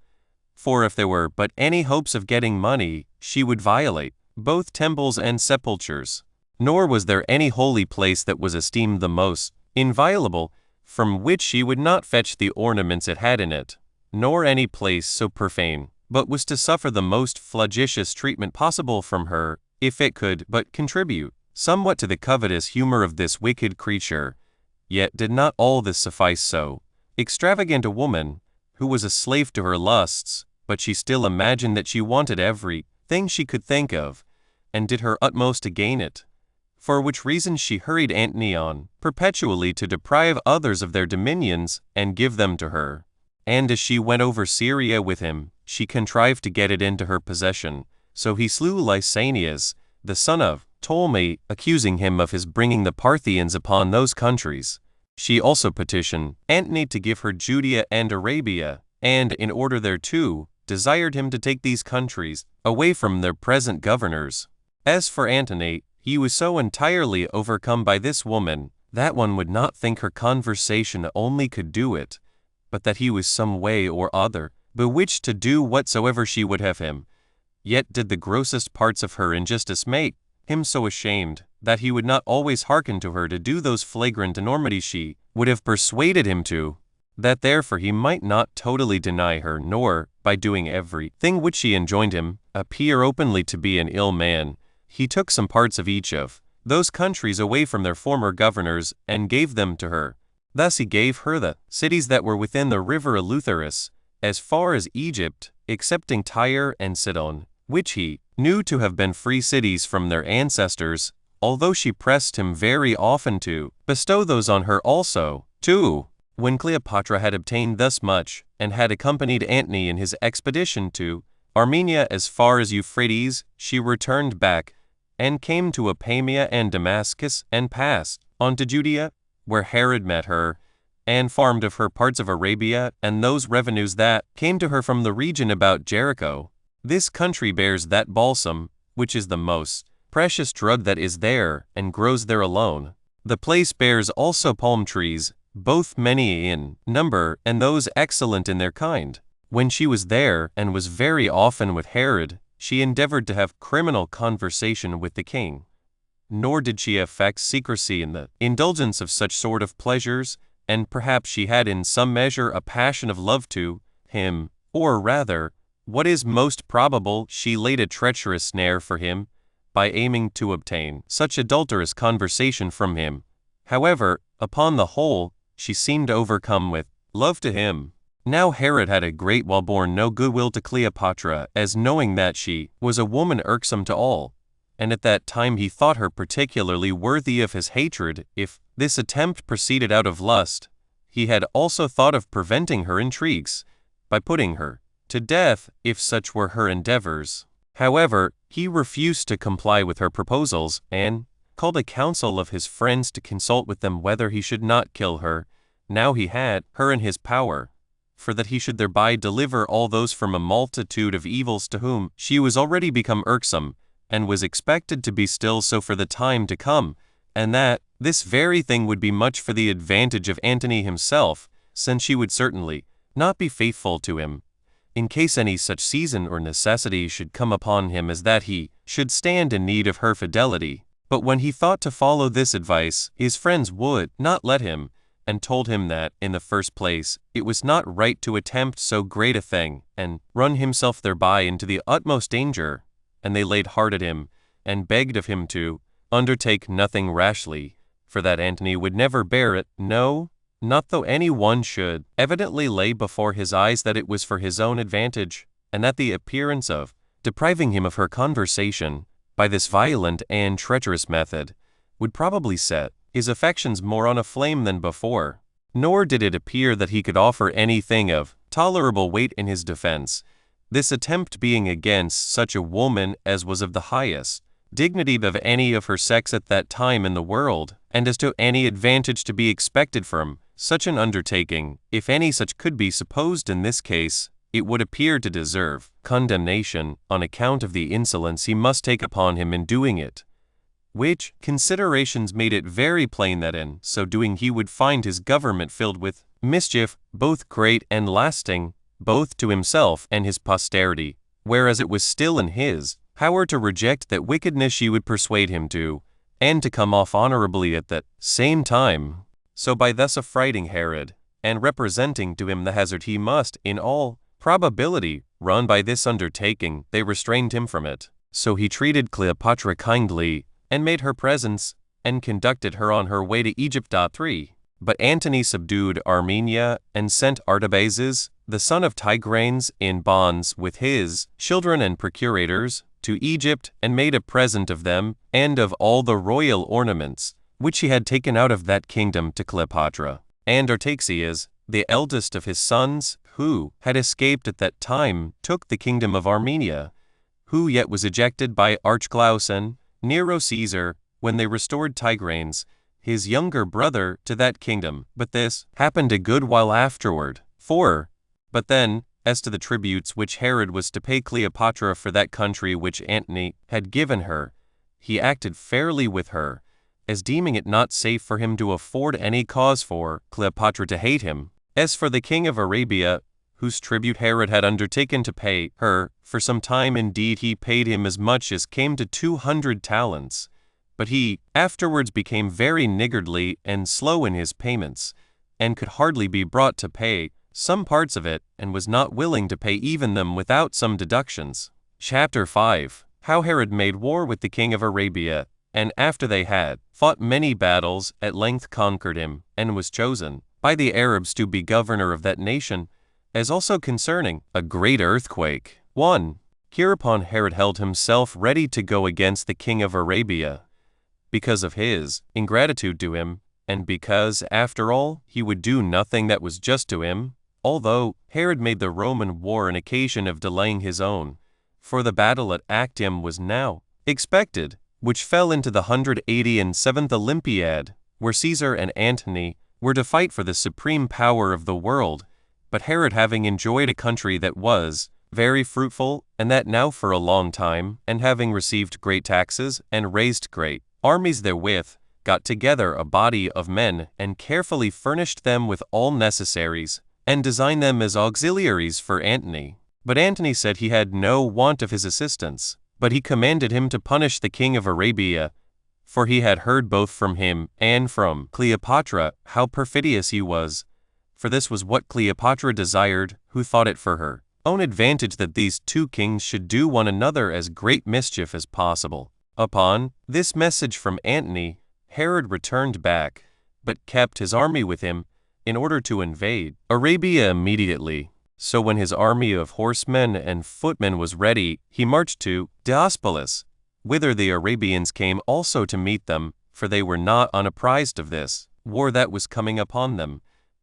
For if there were but any hopes of getting money, she would violate both temples and sepulchres. Nor was there any holy place that was esteemed the most inviolable, from which she would not fetch the ornaments it had in it, nor any place so profane, but was to suffer the most flagitious treatment possible from her, if it could but contribute somewhat to the covetous humor of this wicked creature. Yet did not all this suffice so extravagant a woman, who was a slave to her lusts, but she still imagined that she wanted every thing she could think of, and did her utmost to gain it. For which reason she hurried Antony on perpetually to deprive others of their dominions and give them to her. And as she went over Syria with him, she contrived to get it into her possession. So he slew Lysanias, the son of Ptolemy, accusing him of his bringing the Parthians upon those countries. She also petitioned Antony to give her Judea and Arabia, and in order thereto, desired him to take these countries away from their present governors. As for Antony, he was so entirely overcome by this woman, that one would not think her conversation only could do it, but that he was some way or other bewitched to do whatsoever she would have him. Yet did the grossest parts of her injustice make him so ashamed, that he would not always hearken to her to do those flagrant enormities she would have persuaded him to, that therefore he might not totally deny her, nor, by doing every thing which she enjoined him, appear openly to be an ill man. He took some parts of each of those countries away from their former governors, and gave them to her. Thus he gave her the cities that were within the river Eleutherus, as far as Egypt, excepting Tyre and Sidon, which he knew to have been free cities from their ancestors, although she pressed him very often to bestow those on her also. 2. When Cleopatra had obtained thus much, and had accompanied Antony in his expedition to Armenia as far as Euphrates, she returned back, and came to Apamia and Damascus, and passed on to Judea, where Herod met her, and farmed of her parts of Arabia, and those revenues that came to her from the region about Jericho. This country bears that balsam, which is the most precious drug that is there, and grows there alone. The place bears also palm trees, both many in number, and those excellent in their kind. When she was there, and was very often with Herod, she endeavored to have criminal conversation with the king. Nor did she affect secrecy in the indulgence of such sort of pleasures, and perhaps she had in some measure a passion of love to him, or rather, what is most probable, she laid a treacherous snare for him, by aiming to obtain such adulterous conversation from him. However, upon the whole, she seemed overcome with love to him. Now Herod had a great while borne no goodwill to Cleopatra, as knowing that she was a woman irksome to all, and at that time he thought her particularly worthy of his hatred. If this attempt proceeded out of lust, he had also thought of preventing her intrigues, by putting her to death, if such were her endeavors. However, he refused to comply with her proposals, and called a council of his friends to consult with them whether he should not kill her, now he had her in his power, for that he should thereby deliver all those from a multitude of evils to whom she was already become irksome, and was expected to be still so for the time to come, and that this very thing would be much for the advantage of Antony himself, since she would certainly not be faithful to him, in case any such season or necessity should come upon him as that he should stand in need of her fidelity. But when he thought to follow this advice, his friends would not let him, and told him that, in the first place, it was not right to attempt so great a thing, and run himself thereby into the utmost danger. And they laid hard at him, and begged of him to undertake nothing rashly, for that Antony would never bear it, no, not though any one should evidently lay before his eyes that it was for his own advantage, and that the appearance of depriving him of her conversation by this violent and treacherous method would probably set his affections more on a flame than before. Nor did it appear that he could offer anything of tolerable weight in his defense, this attempt being against such a woman as was of the highest dignity of any of her sex at that time in the world, and as to any advantage to be expected from such an undertaking, if any such could be supposed in this case, it would appear to deserve condemnation on account of the insolence he must take upon him in doing it, which considerations made it very plain that in so doing he would find his government filled with mischief, both great and lasting, both to himself and his posterity, whereas it was still in his power to reject that wickedness she would persuade him to, and to come off honorably at that same time. So by thus affrighting Herod, and representing to him the hazard he must, in all probability, run by this undertaking, they restrained him from it. So he treated Cleopatra kindly, and made her presents, and conducted her on her way to Egypt. 3. But Antony subdued Armenia, and sent Artabazus, the son of Tigranes, in bonds with his children and procurators, to Egypt, and made a present of them, and of all the royal ornaments, which he had taken out of that kingdom to Cleopatra. And Artaxias, the eldest of his sons, who had escaped at that time, took the kingdom of Armenia, who yet was ejected by Archelaus, Nero Caesar, when they restored Tigranes, his younger brother, to that kingdom. But this happened a good while afterward. 4. But then, as to the tributes which Herod was to pay Cleopatra for that country which Antony had given her, he acted fairly with her, as deeming it not safe for him to afford any cause for Cleopatra to hate him. As for the king of Arabia, whose tribute Herod had undertaken to pay her, for some time indeed he paid him as much as came to 200 talents, but he afterwards became very niggardly and slow in his payments, and could hardly be brought to pay some parts of it, and was not willing to pay even them without some deductions. Chapter 5. How Herod made war with the king of Arabia, and after they had fought many battles, at length conquered him, and was chosen by the Arabs to be governor of that nation, as also concerning a great earthquake. 1. Hereupon Herod held himself ready to go against the king of Arabia, because of his ingratitude to him, and because, after all, he would do nothing that was just to him, although Herod made the Roman war an occasion of delaying his own, for the battle at Actium was now expected, which fell into the 187th Olympiad, where Caesar and Antony were to fight for the supreme power of the world. But Herod, having enjoyed a country that was very fruitful, and that now for a long time, and having received great taxes, and raised great armies therewith, got together a body of men, and carefully furnished them with all necessaries, and designed them as auxiliaries for Antony. But Antony said he had no want of his assistance, but he commanded him to punish the king of Arabia, for he had heard both from him and from Cleopatra how perfidious he was. For this was what Cleopatra desired, who thought it for her own advantage that these two kings should do one another as great mischief as possible. Upon this message from Antony, Herod returned back, but kept his army with him, in order to invade Arabia immediately. So when his army of horsemen and footmen was ready, he marched to Diospolis, whither the Arabians came also to meet them, for they were not unapprised of this war that was coming upon them.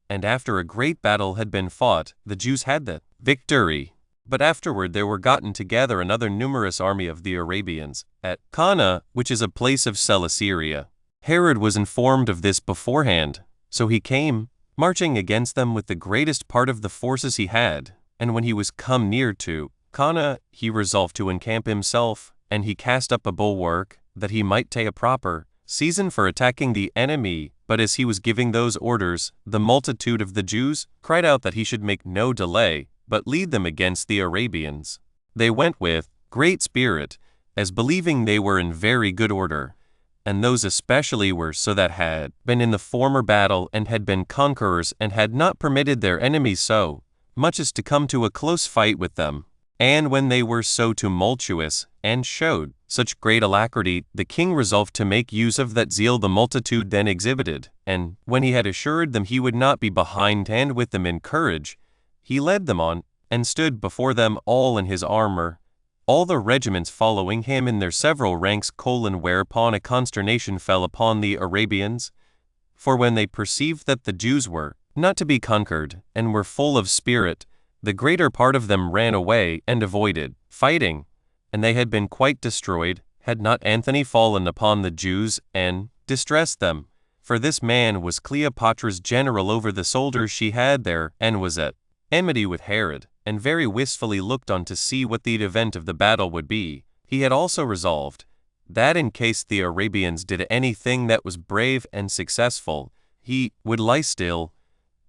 And after a great battle had been fought, the Jews had the victory. But afterward there were gotten together another numerous army of the Arabians, at Cana, which is a place of Celesyria. Herod was informed of this beforehand, so he came, marching against them with the greatest part of the forces he had. And when he was come near to Cana, he resolved to encamp himself, and he cast up a bulwark, that he might take a proper season for attacking the enemy. But as he was giving those orders, the multitude of the Jews cried out that he should make no delay, but lead them against the Arabians. They went with great spirit, as believing they were in very good order, and those especially were so that had been in the former battle and had been conquerors and had not permitted their enemies so much as to come to a close fight with them. And when they were so tumultuous, and showed such great alacrity, the king resolved to make use of that zeal the multitude then exhibited, and when he had assured them he would not be behindhand with them in courage, he led them on, and stood before them all in his armor, all the regiments following him in their several ranks, whereupon a consternation fell upon the Arabians. For when they perceived that the Jews were not to be conquered, and were full of spirit, the greater part of them ran away and avoided fighting, and they had been quite destroyed, had not Anthony fallen upon the Jews and distressed them. For this man was Cleopatra's general over the soldiers she had there, and was at enmity with Herod, and very wistfully looked on to see what the event of the battle would be. He had also resolved that in case the Arabians did anything that was brave and successful, he would lie still,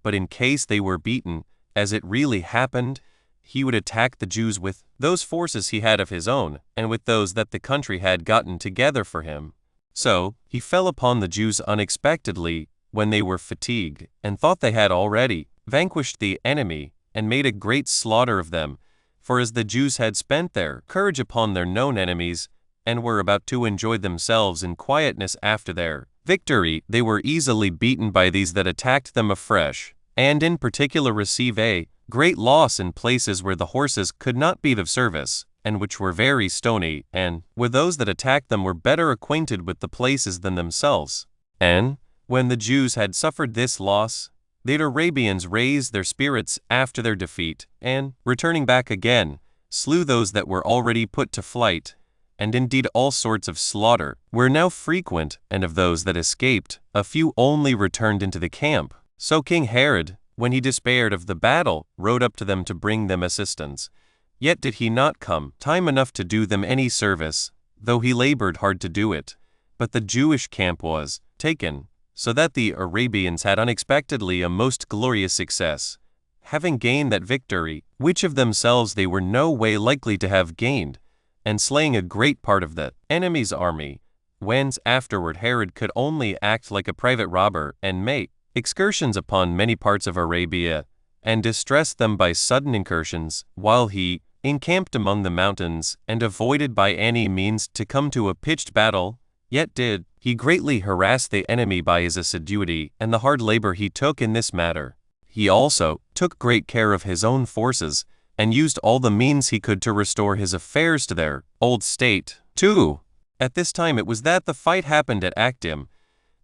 but in case they were beaten, as it really happened, he would attack the Jews with those forces he had of his own, and with those that the country had gotten together for him. So he fell upon the Jews unexpectedly, when they were fatigued, and thought they had already vanquished the enemy, and made a great slaughter of them. For as the Jews had spent their courage upon their known enemies, and were about to enjoy themselves in quietness after their victory, they were easily beaten by these that attacked them afresh, and in particular receive a great loss in places where the horses could not be of service, and which were very stony, and where those that attacked them were better acquainted with the places than themselves. And when the Jews had suffered this loss, the Arabians raised their spirits after their defeat, and, returning back again, slew those that were already put to flight, and indeed all sorts of slaughter were now frequent, and of those that escaped, a few only returned into the camp. So King Herod, when he despaired of the battle, rode up to them to bring them assistance. Yet did he not come time enough to do them any service, though he labored hard to do it. But the Jewish camp was taken, so that the Arabians had unexpectedly a most glorious success, having gained that victory, which of themselves they were no way likely to have gained, and slaying a great part of the enemy's army, whence afterward Herod could only act like a private robber, and make excursions upon many parts of Arabia, and distress them by sudden incursions, while he encamped among the mountains, and avoided by any means to come to a pitched battle. Yet did he greatly harass the enemy by his assiduity, and the hard labor he took in this matter. He also took great care of his own forces, and used all the means he could to restore his affairs to their old state. 2. At this time it was that the fight happened at Actium,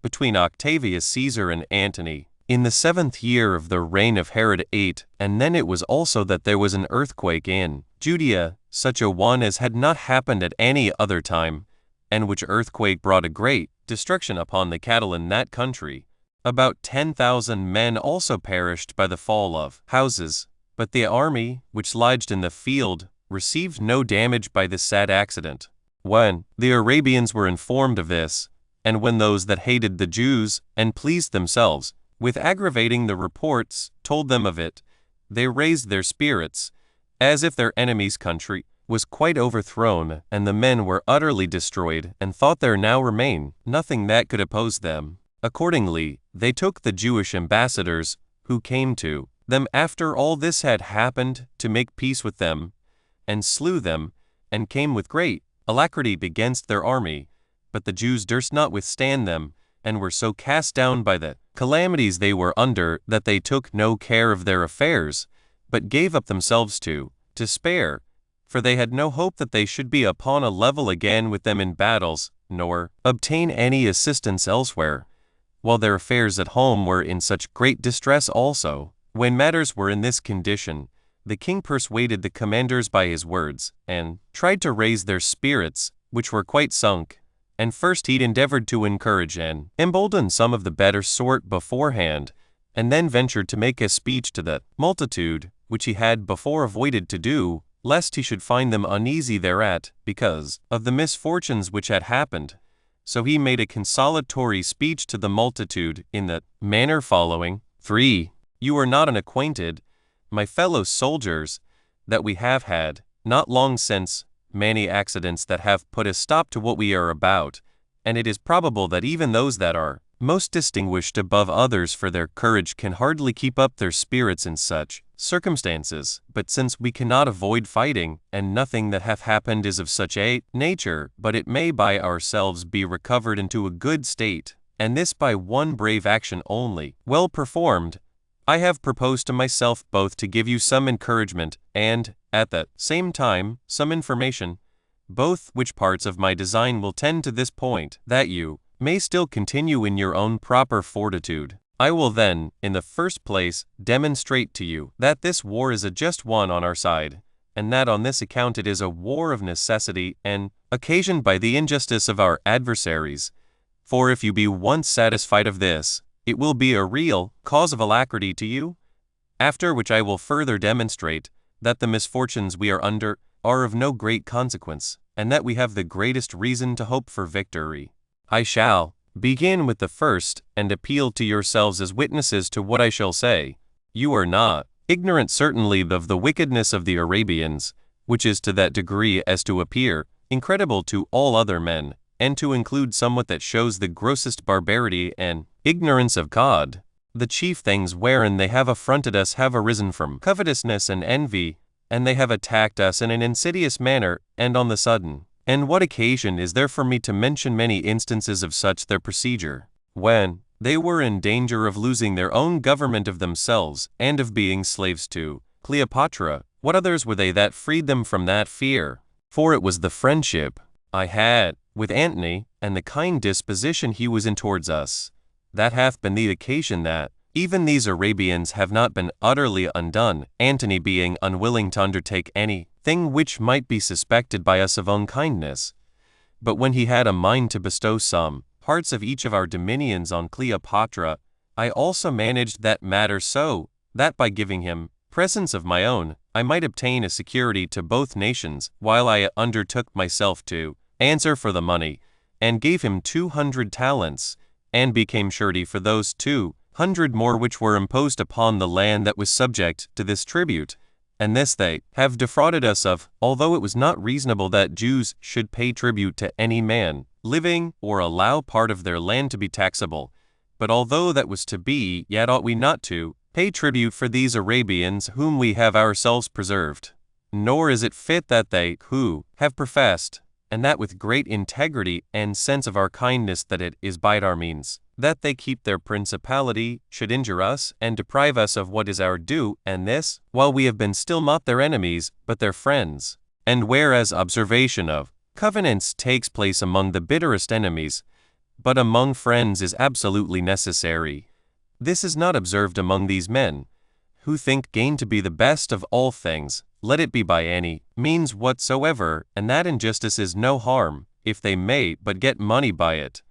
between Octavius Caesar and Antony, in the 7th year of the reign of Herod 8, and then it was also that there was an earthquake in Judea, such a one as had not happened at any other time, and which earthquake brought a great destruction upon the cattle in that country. About 10,000 men also perished by the fall of houses, but the army, which lodged in the field, received no damage by this sad accident. When the Arabians were informed of this, and when those that hated the Jews, and pleased themselves with aggravating the reports, told them of it, they raised their spirits, as if their enemy's country was quite overthrown, and the men were utterly destroyed, and thought there now remained nothing that could oppose them. Accordingly, they took the Jewish ambassadors, who came to them after all this had happened, to make peace with them, and slew them, and came with great alacrity against their army. But the Jews durst not withstand them, and were so cast down by the calamities they were under, that they took no care of their affairs, but gave up themselves to despair, for they had no hope that they should be upon a level again with them in battles, nor obtain any assistance elsewhere, while their affairs at home were in such great distress also. When matters were in this condition, the king persuaded the commanders by his words, and tried to raise their spirits, which were quite sunk. And first he endeavored to encourage and embolden some of the better sort beforehand, and then ventured to make a speech to the multitude, which he had before avoided to do, lest he should find them uneasy thereat, because of the misfortunes which had happened. So he made a consolatory speech to the multitude in the manner following. 3. You are not unacquainted, my fellow soldiers, that we have had, not long since, many accidents that have put a stop to what we are about, and it is probable that even those that are most distinguished above others for their courage can hardly keep up their spirits in such circumstances, but since we cannot avoid fighting, and nothing that hath happened is of such a nature, but it may by ourselves be recovered into a good state, and this by one brave action only, well performed, I have proposed to myself both to give you some encouragement, and, at the same time, some information, both which parts of my design will tend to this point, that you may still continue in your own proper fortitude. I will then, in the first place, demonstrate to you that this war is a just one on our side, and that on this account it is a war of necessity and occasioned by the injustice of our adversaries. For if you be once satisfied of this, it will be a real cause of alacrity to you. After which I will further demonstrate that the misfortunes we are under are of no great consequence, and that we have the greatest reason to hope for victory. I shall begin with the first, and appeal to yourselves as witnesses to what I shall say. You are not ignorant certainly of the wickedness of the Arabians, which is to that degree as to appear incredible to all other men, and to include somewhat that shows the grossest barbarity and ignorance of God. The chief things wherein they have affronted us have arisen from covetousness and envy, and they have attacked us in an insidious manner and on the sudden. And what occasion is there for me to mention many instances of such their procedure? When they were in danger of losing their own government of themselves, and of being slaves to Cleopatra, what others were they that freed them from that fear? For it was the friendship I had with Antony, and the kind disposition he was in towards us, that hath been the occasion that even these Arabians have not been utterly undone, Antony being unwilling to undertake any thing which might be suspected by us of unkindness. But when he had a mind to bestow some parts of each of our dominions on Cleopatra, I also managed that matter so, that by giving him presents of my own, I might obtain a security to both nations, while I undertook myself to answer for the money, and gave him 200 talents, and became surety for those 200 more which were imposed upon the land that was subject to this tribute. And this they have defrauded us of, although it was not reasonable that Jews should pay tribute to any man living, or allow part of their land to be taxable. But although that was to be, yet ought we not to pay tribute for these Arabians whom we have ourselves preserved. Nor is it fit that they who have professed, and that with great integrity and sense of our kindness that it is by our means, that they keep their principality, should injure us, and deprive us of what is our due, and this, while we have been still not their enemies, but their friends. And whereas observation of covenants takes place among the bitterest enemies, but among friends is absolutely necessary, this is not observed among these men, who think gain to be the best of all things, let it be by any means whatsoever, and that injustice is no harm, if they may but get money by it.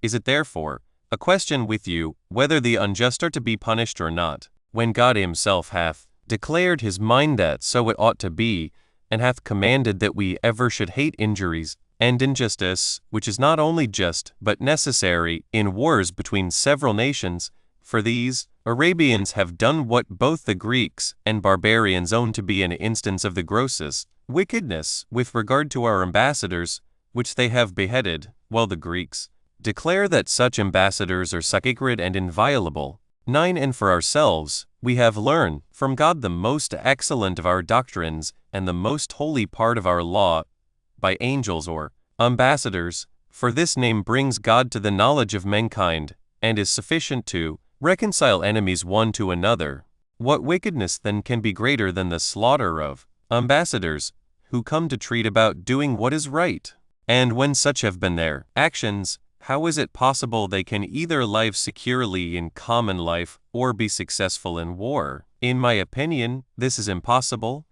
Is it therefore a question with you, whether the unjust are to be punished or not, when God himself hath declared his mind that so it ought to be, and hath commanded that we ever should hate injuries and injustice, which is not only just but necessary in wars between several nations? For these Arabians have done what both the Greeks and barbarians own to be an instance of the grossest wickedness with regard to our ambassadors, which they have beheaded, while the Greeks declare that such ambassadors are sacred and inviolable. 9. And for ourselves, we have learned from God the most excellent of our doctrines and the most holy part of our law, by angels or ambassadors, for this name brings God to the knowledge of mankind, and is sufficient to reconcile enemies one to another. What wickedness then can be greater than the slaughter of ambassadors, who come to treat about doing what is right? And when such have been their actions, how is it possible they can either live securely in common life or be successful in war? In my opinion, this is impossible,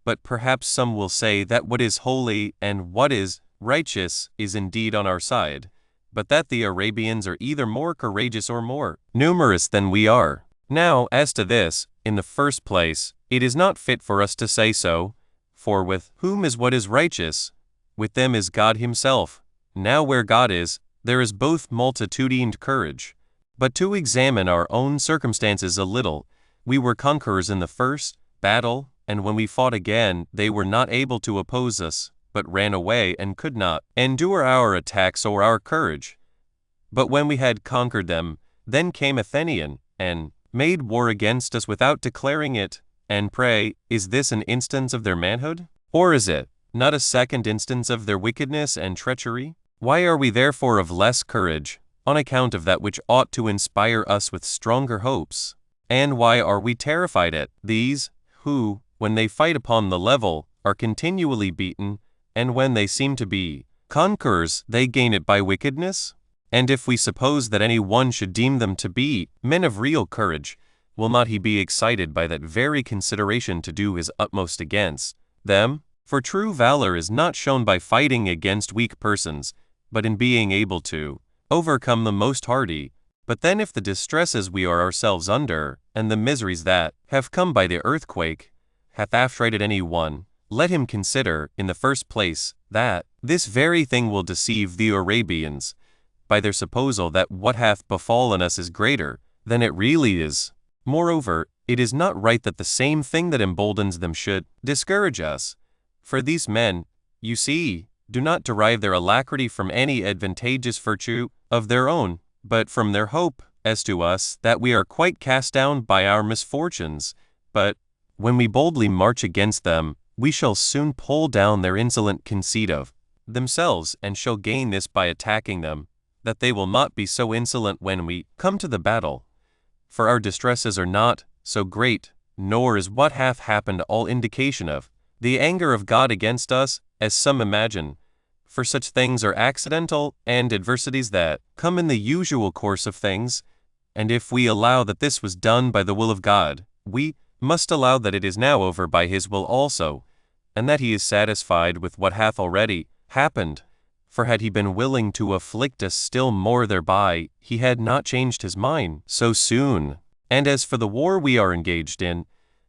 but perhaps some will say that what is holy and what is righteous is indeed on our side, but that the Arabians are either more courageous or more numerous than we are. Now, as to this, in the first place, it is not fit for us to say so, for with whom is what is righteous? With them is God himself. Now where God is, there is both multitude and courage. But to examine our own circumstances a little, we were conquerors in the first battle, and when we fought again, they were not able to oppose us, but ran away and could not endure our attacks or our courage. But when we had conquered them, then came Athenian, and made war against us without declaring it, And pray, is this an instance of their manhood? Or is it not a second instance of their wickedness and treachery? Why are we therefore of less courage, on account of that which ought to inspire us with stronger hopes? And why are we terrified at these, who, when they fight upon the level, are continually beaten, and when they seem to be conquerors, they gain it by wickedness? And if we suppose that any one should deem them to be men of real courage, will not he be excited by that very consideration to do his utmost against them? For true valor is not shown by fighting against weak persons, but in being able to overcome the most hardy. But then if the distresses we are ourselves under, and the miseries that have come by the earthquake, hath affrighted any one, let him consider, in the first place, that this very thing will deceive the Arabians, by their supposal that what hath befallen us is greater than it really is. Moreover, it is not right that the same thing that emboldens them should discourage us. For these men, you see, do not derive their alacrity from any advantageous virtue of their own, but from their hope, as to us, that we are quite cast down by our misfortunes. But, when we boldly march against them, we shall soon pull down their insolent conceit of themselves, and shall gain this by attacking them, that they will not be so insolent when we come to the battle. For our distresses are not so great, nor is what hath happened all indication of the anger of God against us, as some imagine. For such things are accidental, and adversities that come in the usual course of things. And if we allow that this was done by the will of God, we must allow that it is now over by his will also, and that he is satisfied with what hath already happened. For had he been willing to afflict us still more thereby, he had not changed his mind so soon. And as for the war we are engaged in,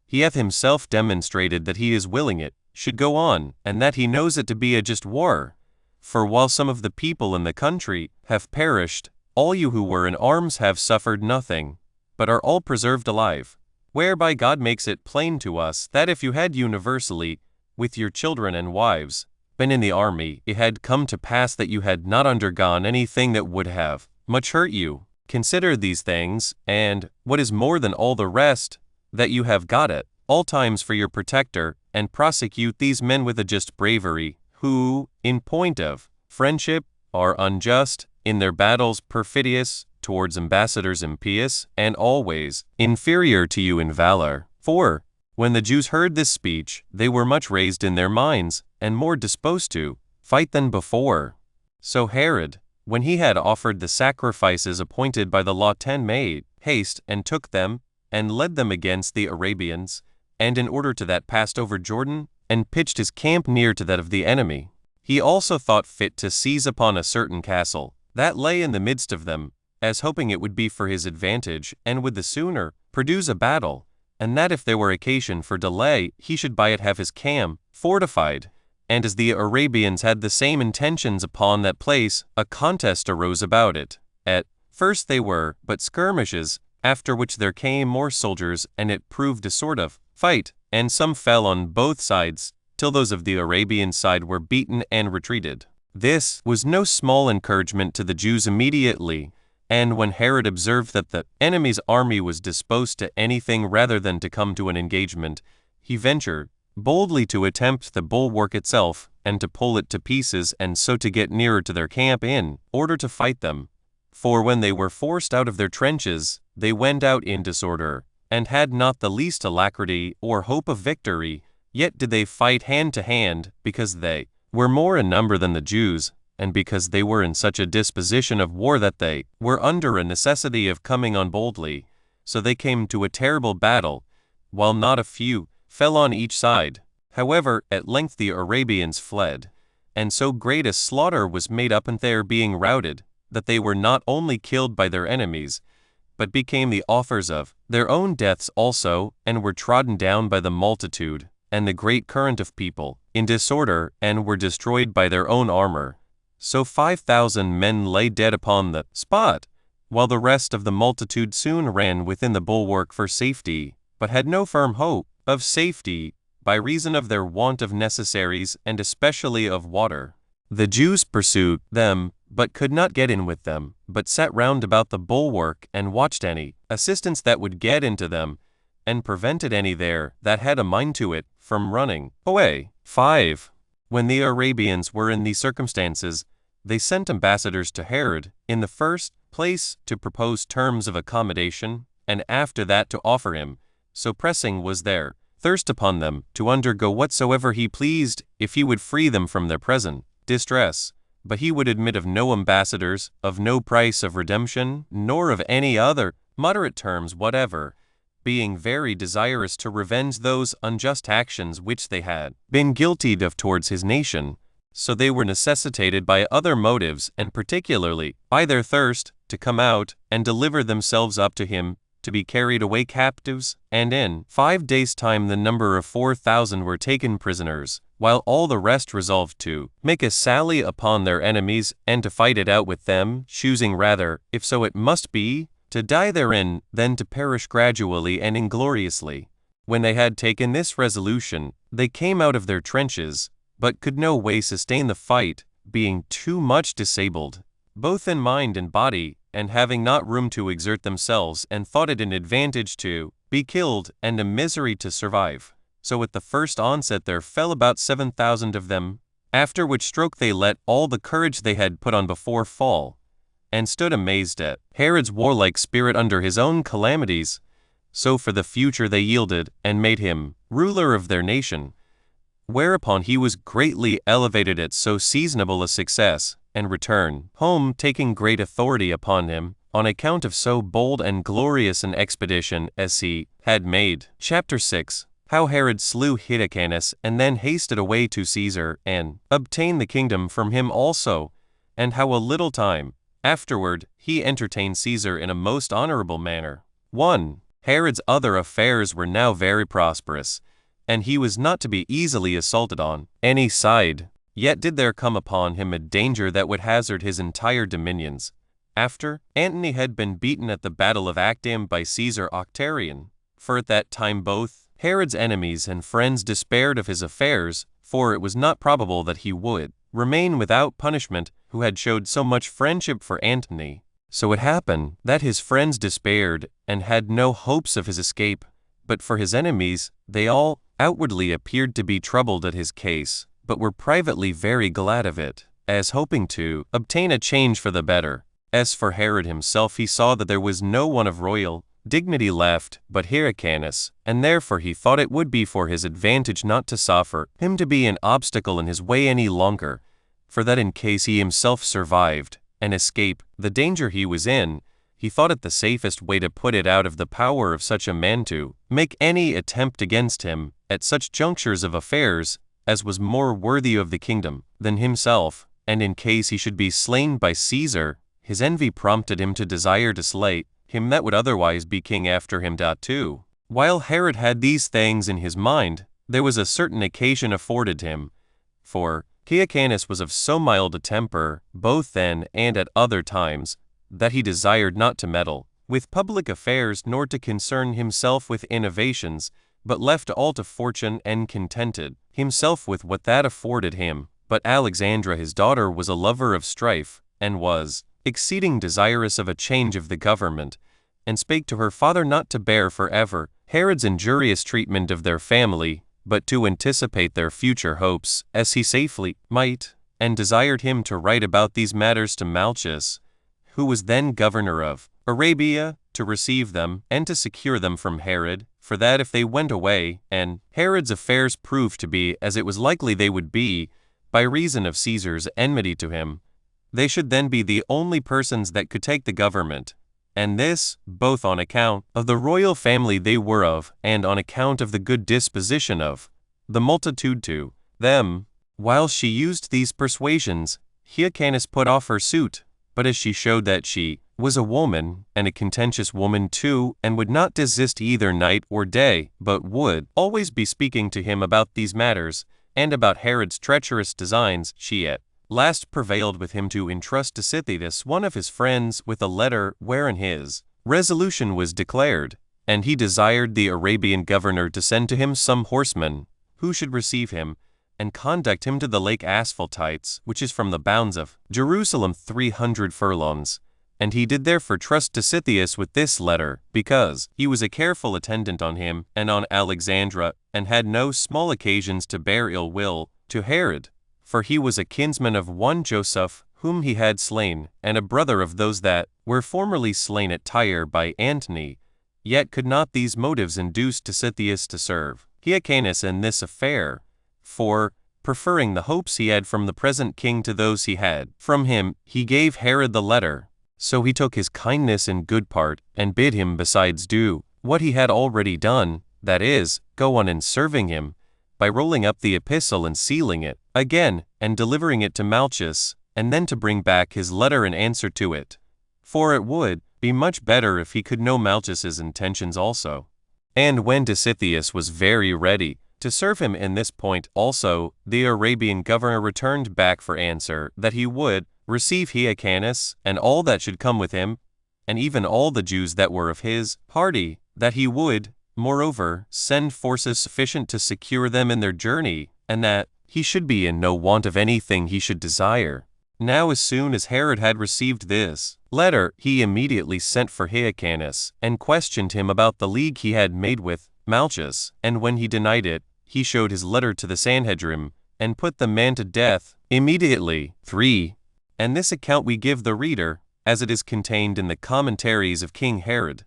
he hath himself demonstrated that he is willing it should go on, and that he knows it to be a just war. For while some of the people in the country have perished, all you who were in arms have suffered nothing, but are all preserved alive. Whereby God makes it plain to us that if you had universally, with your children and wives, been in the army, it had come to pass that you had not undergone anything that would have much hurt you. Consider these things, and, what is more than all the rest, that you have got at all times for your protector, and prosecute these men with a just bravery, who, in point of friendship, are unjust, in their battles perfidious, towards ambassadors impious, and always inferior to you in valor. For, when the Jews heard this speech, they were much raised in their minds, and more disposed to fight than before. So Herod, when he had offered the sacrifices appointed by the law 10, made haste, and took them, and led them against the Arabians, and in order to that passed over Jordan, and pitched his camp near to that of the enemy. He also thought fit to seize upon a certain castle, that lay in the midst of them, as hoping it would be for his advantage, and would the sooner produce a battle, and that if there were occasion for delay, he should by it have his camp fortified. And as the Arabians had the same intentions upon that place, a contest arose about it. At first they were but skirmishes, after which there came more soldiers, and it proved a sort of fight, and some fell on both sides, till those of the Arabian side were beaten and retreated. This was no small encouragement to the Jews immediately, and when Herod observed that the enemy's army was disposed to anything rather than to come to an engagement, he ventured boldly to attempt the bulwark itself, and to pull it to pieces, and so to get nearer to their camp in order to fight them. For when they were forced out of their trenches, they went out in disorder, and had not the least alacrity or hope of victory, yet did they fight hand to hand, because they were more in number than the Jews, and because they were in such a disposition of war that they were under a necessity of coming on boldly. So they came to a terrible battle, while not a few fell on each side. However, at length the Arabians fled, and so great a slaughter was made up in their being routed, that they were not only killed by their enemies, but became the authors of their own deaths also, and were trodden down by the multitude and the great current of people in disorder, and were destroyed by their own armor. So 5,000 men lay dead upon the spot, while the rest of the multitude soon ran within the bulwark for safety, but had no firm hope of safety, by reason of their want of necessaries, and especially of water. The Jews pursued them, but could not get in with them, but sat round about the bulwark, and watched any assistance that would get into them, and prevented any there that had a mind to it from running away. 5. When the Arabians were in these circumstances, they sent ambassadors to Herod, in the first place to propose terms of accommodation, and after that to offer him, so pressing was their thirst upon them, to undergo whatsoever he pleased, if he would free them from their present distress. But he would admit of no ambassadors, of no price of redemption, nor of any other moderate terms whatever, being very desirous to revenge those unjust actions which they had been guilty of towards his nation. So they were necessitated by other motives, and particularly by their thirst, to come out and deliver themselves up to him, to be carried away captives, and in 5 days' time the number of 4,000 were taken prisoners, while all the rest resolved to make a sally upon their enemies, and to fight it out with them, choosing rather, if so it must be, to die therein, than to perish gradually and ingloriously. When they had taken this resolution, they came out of their trenches, but could no way sustain the fight, being too much disabled, both in mind and body, and having not room to exert themselves, and thought it an advantage to be killed, and a misery to survive. So at the first onset there fell about 7,000 of them, after which stroke they let all the courage they had put on before fall, and stood amazed at Herod's warlike spirit under his own calamities. So for the future they yielded, and made him ruler of their nation, whereupon he was greatly elevated at so seasonable a success, and returned home taking great authority upon him, on account of so bold and glorious an expedition as he had made. Chapter 6. How Herod slew Hyrcanus, and then hasted away to Caesar, and obtained the kingdom from him also, and how a little time afterward he entertained Caesar in a most honorable manner. 1. Herod's other affairs were now very prosperous, and he was not to be easily assaulted on any side. Yet did there come upon him a danger that would hazard his entire dominions. After Antony had been beaten at the battle of Actium by Caesar Octavian, for at that time both Herod's enemies and friends despaired of his affairs, for it was not probable that he would remain without punishment who had showed so much friendship for Antony. So it happened that his friends despaired, and had no hopes of his escape, but for his enemies, they all outwardly appeared to be troubled at his case, but were privately very glad of it, as hoping to obtain a change for the better. As for Herod himself, he saw that there was no one of royal dignity left but Hyrcanus, and therefore he thought it would be for his advantage not to suffer him to be an obstacle in his way any longer, for that in case he himself survived and escape the danger he was in, he thought it the safest way to put it out of the power of such a man to make any attempt against him at such junctures of affairs as was more worthy of the kingdom than himself, and in case he should be slain by Caesar, his envy prompted him to desire to slay him that would otherwise be king after him. 2. While Herod had these things in his mind, there was a certain occasion afforded him, for Hyrcanus was of so mild a temper, both then and at other times, that he desired not to meddle with public affairs, nor to concern himself with innovations, but left all to fortune, and contented himself with what that afforded him. But Alexandra his daughter was a lover of strife, and was exceeding desirous of a change of the government, and spake to her father not to bear forever Herod's injurious treatment of their family, but to anticipate their future hopes, as he safely might, and desired him to write about these matters to Malchus, who was then governor of Arabia, to receive them, and to secure them from Herod, for that if they went away, and Herod's affairs proved to be as it was likely they would be, by reason of Caesar's enmity to him, they should then be the only persons that could take the government, and this, both on account of the royal family they were of, and on account of the good disposition of the multitude to them. While she used these persuasions, Hyrcanus put off her suit, but as she showed that she was a woman, and a contentious woman too, and would not desist either night or day, but would always be speaking to him about these matters, and about Herod's treacherous designs, she at last prevailed with him to entrust to Sithius, one of his friends, with a letter wherein his resolution was declared, and he desired the Arabian governor to send to him some horsemen, who should receive him, and conduct him to the lake Asphaltites, which is from the bounds of Jerusalem 300 furlongs, And he did therefore trust Dositheus with this letter, because he was a careful attendant on him and on Alexandra, and had no small occasions to bear ill will to Herod. For he was a kinsman of one Joseph, whom he had slain, and a brother of those that were formerly slain at Tyre by Antony. Yet could not these motives induce Dositheus to serve Hyrcanus in this affair, for, preferring the hopes he had from the present king to those he had from him, he gave Herod the letter. So he took his kindness in good part, and bid him besides do what he had already done, that is, go on in serving him, by rolling up the epistle and sealing it again, and delivering it to Malchus, and then to bring back his letter in answer to it. For it would be much better if he could know Malchus's intentions also. And when Dositheus was very ready to serve him in this point also, the Arabian governor returned back for answer that he would receive Hyrcanus and all that should come with him, and even all the Jews that were of his party, that he would, moreover, send forces sufficient to secure them in their journey, and that he should be in no want of anything he should desire. Now as soon as Herod had received this letter, he immediately sent for Hyrcanus, and questioned him about the league he had made with Malchus, and when he denied it, he showed his letter to the Sanhedrim, and put the man to death immediately. 3. And this account we give the reader, as it is contained in the commentaries of King Herod.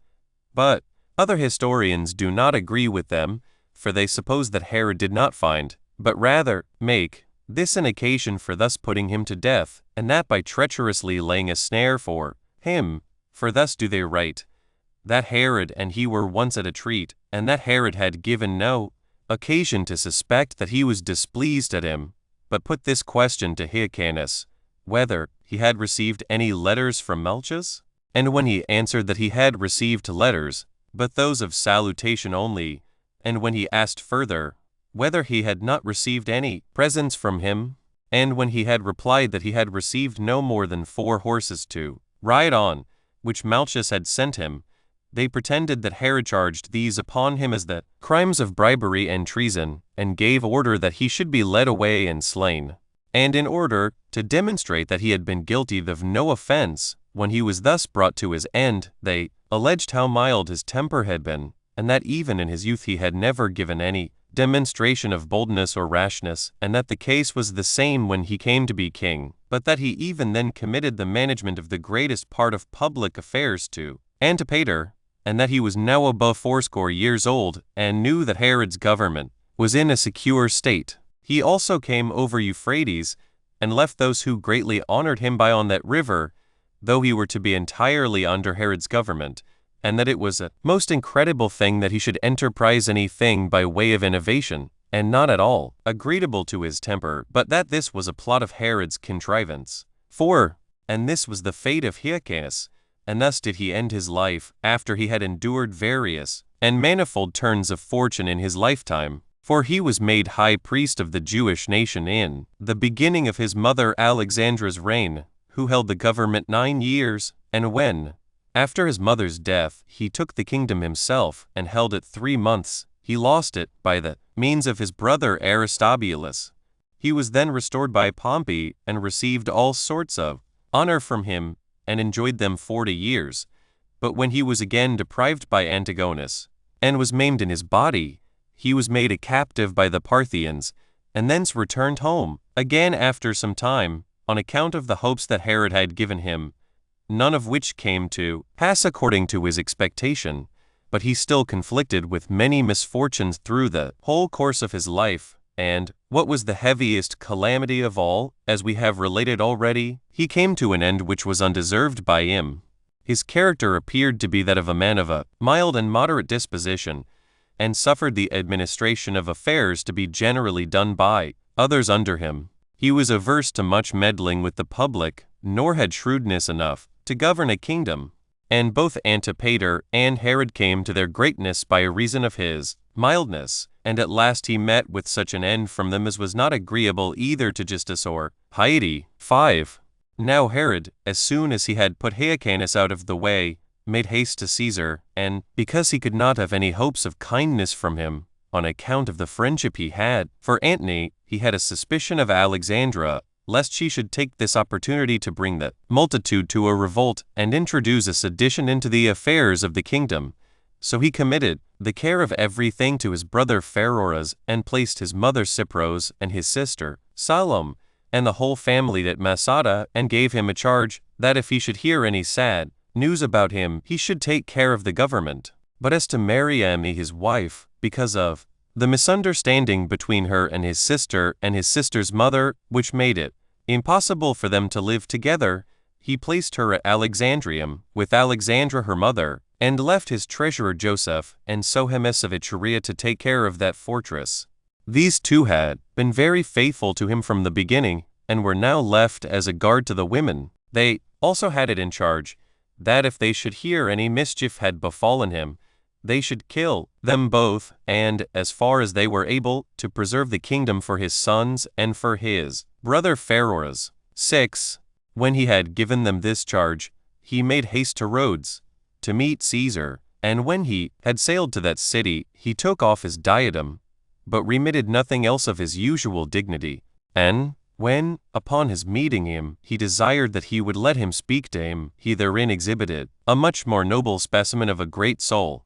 But other historians do not agree with them, for they suppose that Herod did not find, but rather make, this an occasion for thus putting him to death, and that by treacherously laying a snare for him. For thus do they write, that Herod and he were once at a treat, and that Herod had given no occasion to suspect that he was displeased at him, but put this question to Hyrcanus, whether he had received any letters from Malchus? And when he answered that he had received letters, but those of salutation only, and when he asked further, whether he had not received any presents from him, and when he had replied that he had received no more than 4 horses to ride on, which Malchus had sent him, they pretended that Herod charged these upon him as the crimes of bribery and treason, and gave order that he should be led away and slain. And in order to demonstrate that he had been guilty of no offense, when he was thus brought to his end, they alleged how mild his temper had been, and that even in his youth he had never given any demonstration of boldness or rashness, and that the case was the same when he came to be king, but that he even then committed the management of the greatest part of public affairs to Antipater, and that he was now above 80 years old, and knew that Herod's government was in a secure state. He also came over Euphrates, and left those who greatly honored him by on that river, though he were to be entirely under Herod's government, and that it was a most incredible thing that he should enterprise anything by way of innovation, and not at all agreeable to his temper, but that this was a plot of Herod's contrivance. 4. And this was the fate of Hyrcanus, and thus did he end his life, after he had endured various and manifold turns of fortune in his lifetime. For he was made high priest of the Jewish nation in the beginning of his mother Alexandra's reign, who held the government 9 years, and when, after his mother's death, he took the kingdom himself, and held it 3 months, he lost it by the means of his brother Aristobulus. He was then restored by Pompey, and received all sorts of honor from him, and enjoyed them 40 years. But when he was again deprived by Antigonus, and was maimed in his body, he was made a captive by the Parthians, and thence returned home, again after some time, on account of the hopes that Herod had given him, none of which came to pass according to his expectation, but he still conflicted with many misfortunes through the whole course of his life, and, what was the heaviest calamity of all, as we have related already, he came to an end which was undeserved by him. His character appeared to be that of a man of a mild and moderate disposition, and suffered the administration of affairs to be generally done by others under him. He was averse to much meddling with the public, nor had shrewdness enough to govern a kingdom. And both Antipater and Herod came to their greatness by reason of his mildness, and at last he met with such an end from them as was not agreeable either to justice or piety. 5. Now Herod, as soon as he had put Hyrcanus out of the way, made haste to Caesar, and, because he could not have any hopes of kindness from him, on account of the friendship he had for Antony, he had a suspicion of Alexandra, lest she should take this opportunity to bring the multitude to a revolt and introduce a sedition into the affairs of the kingdom. So he committed the care of everything to his brother Pheroras, and placed his mother Cypros and his sister Salome and the whole family at Masada, and gave him a charge that if he should hear any sad news about him, he should take care of the government. But as to Mariam his wife, because of the misunderstanding between her and his sister's mother, which made it impossible for them to live together, he placed her at Alexandrium with Alexandra her mother, and left his treasurer Joseph and Sohemus of Ituraea to take care of that fortress. These two had been very faithful to him from the beginning, and were now left as a guard to the women. They also had it in charge that if they should hear any mischief had befallen him, they should kill them both, and, as far as they were able, to preserve the kingdom for his sons and for his brother Pheroras. 6. When he had given them this charge, he made haste to Rhodes, to meet Caesar, and when he had sailed to that city, he took off his diadem, but remitted nothing else of his usual dignity. And, when, upon his meeting him, he desired that he would let him speak to him, he therein exhibited a much more noble specimen of a great soul.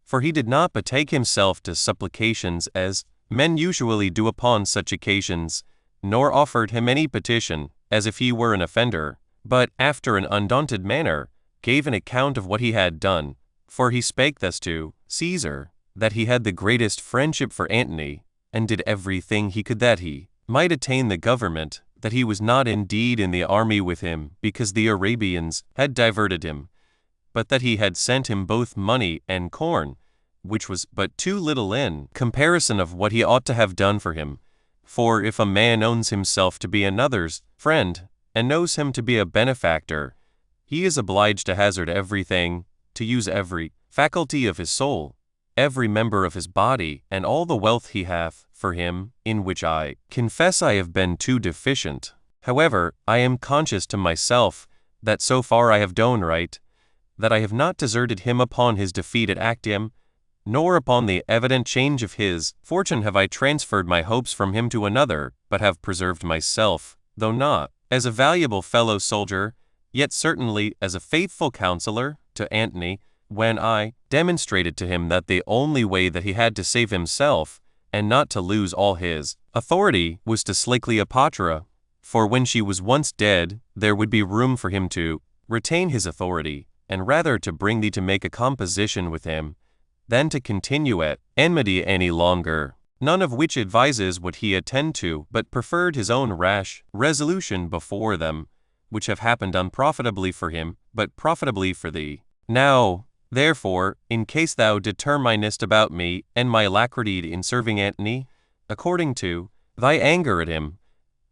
For he did not betake himself to supplications as men usually do upon such occasions, nor offered him any petition, as if he were an offender, but, after an undaunted manner, gave an account of what he had done. For he spake thus to Caesar, that he had the greatest friendship for Antony, and did everything he could that he might attain the government, that he was not indeed in the army with him, because the Arabians had diverted him, but that he had sent him both money and corn, which was but too little in comparison of what he ought to have done for him. For if a man owns himself to be another's friend, and knows him to be a benefactor, he is obliged to hazard everything, to use every faculty of his soul, every member of his body, and all the wealth he hath, for him, in which I confess I have been too deficient. However, I am conscious to myself that so far I have done right, that I have not deserted him upon his defeat at Actium, nor upon the evident change of his fortune have I transferred my hopes from him to another, but have preserved myself, though not as a valuable fellow soldier, yet certainly as a faithful counselor to Antony, when I demonstrated to him that the only way that he had to save himself, and not to lose all his authority, was to slay Cleopatra, for when she was once dead, there would be room for him to retain his authority, and rather to bring thee to make a composition with him, than to continue at enmity any longer. None of which advises would he attend to, but preferred his own rash resolution before them, which have happened unprofitably for him, but profitably for thee. Now, therefore, in case thou determinest about me and my alacrity in serving Antony, according to thy anger at him,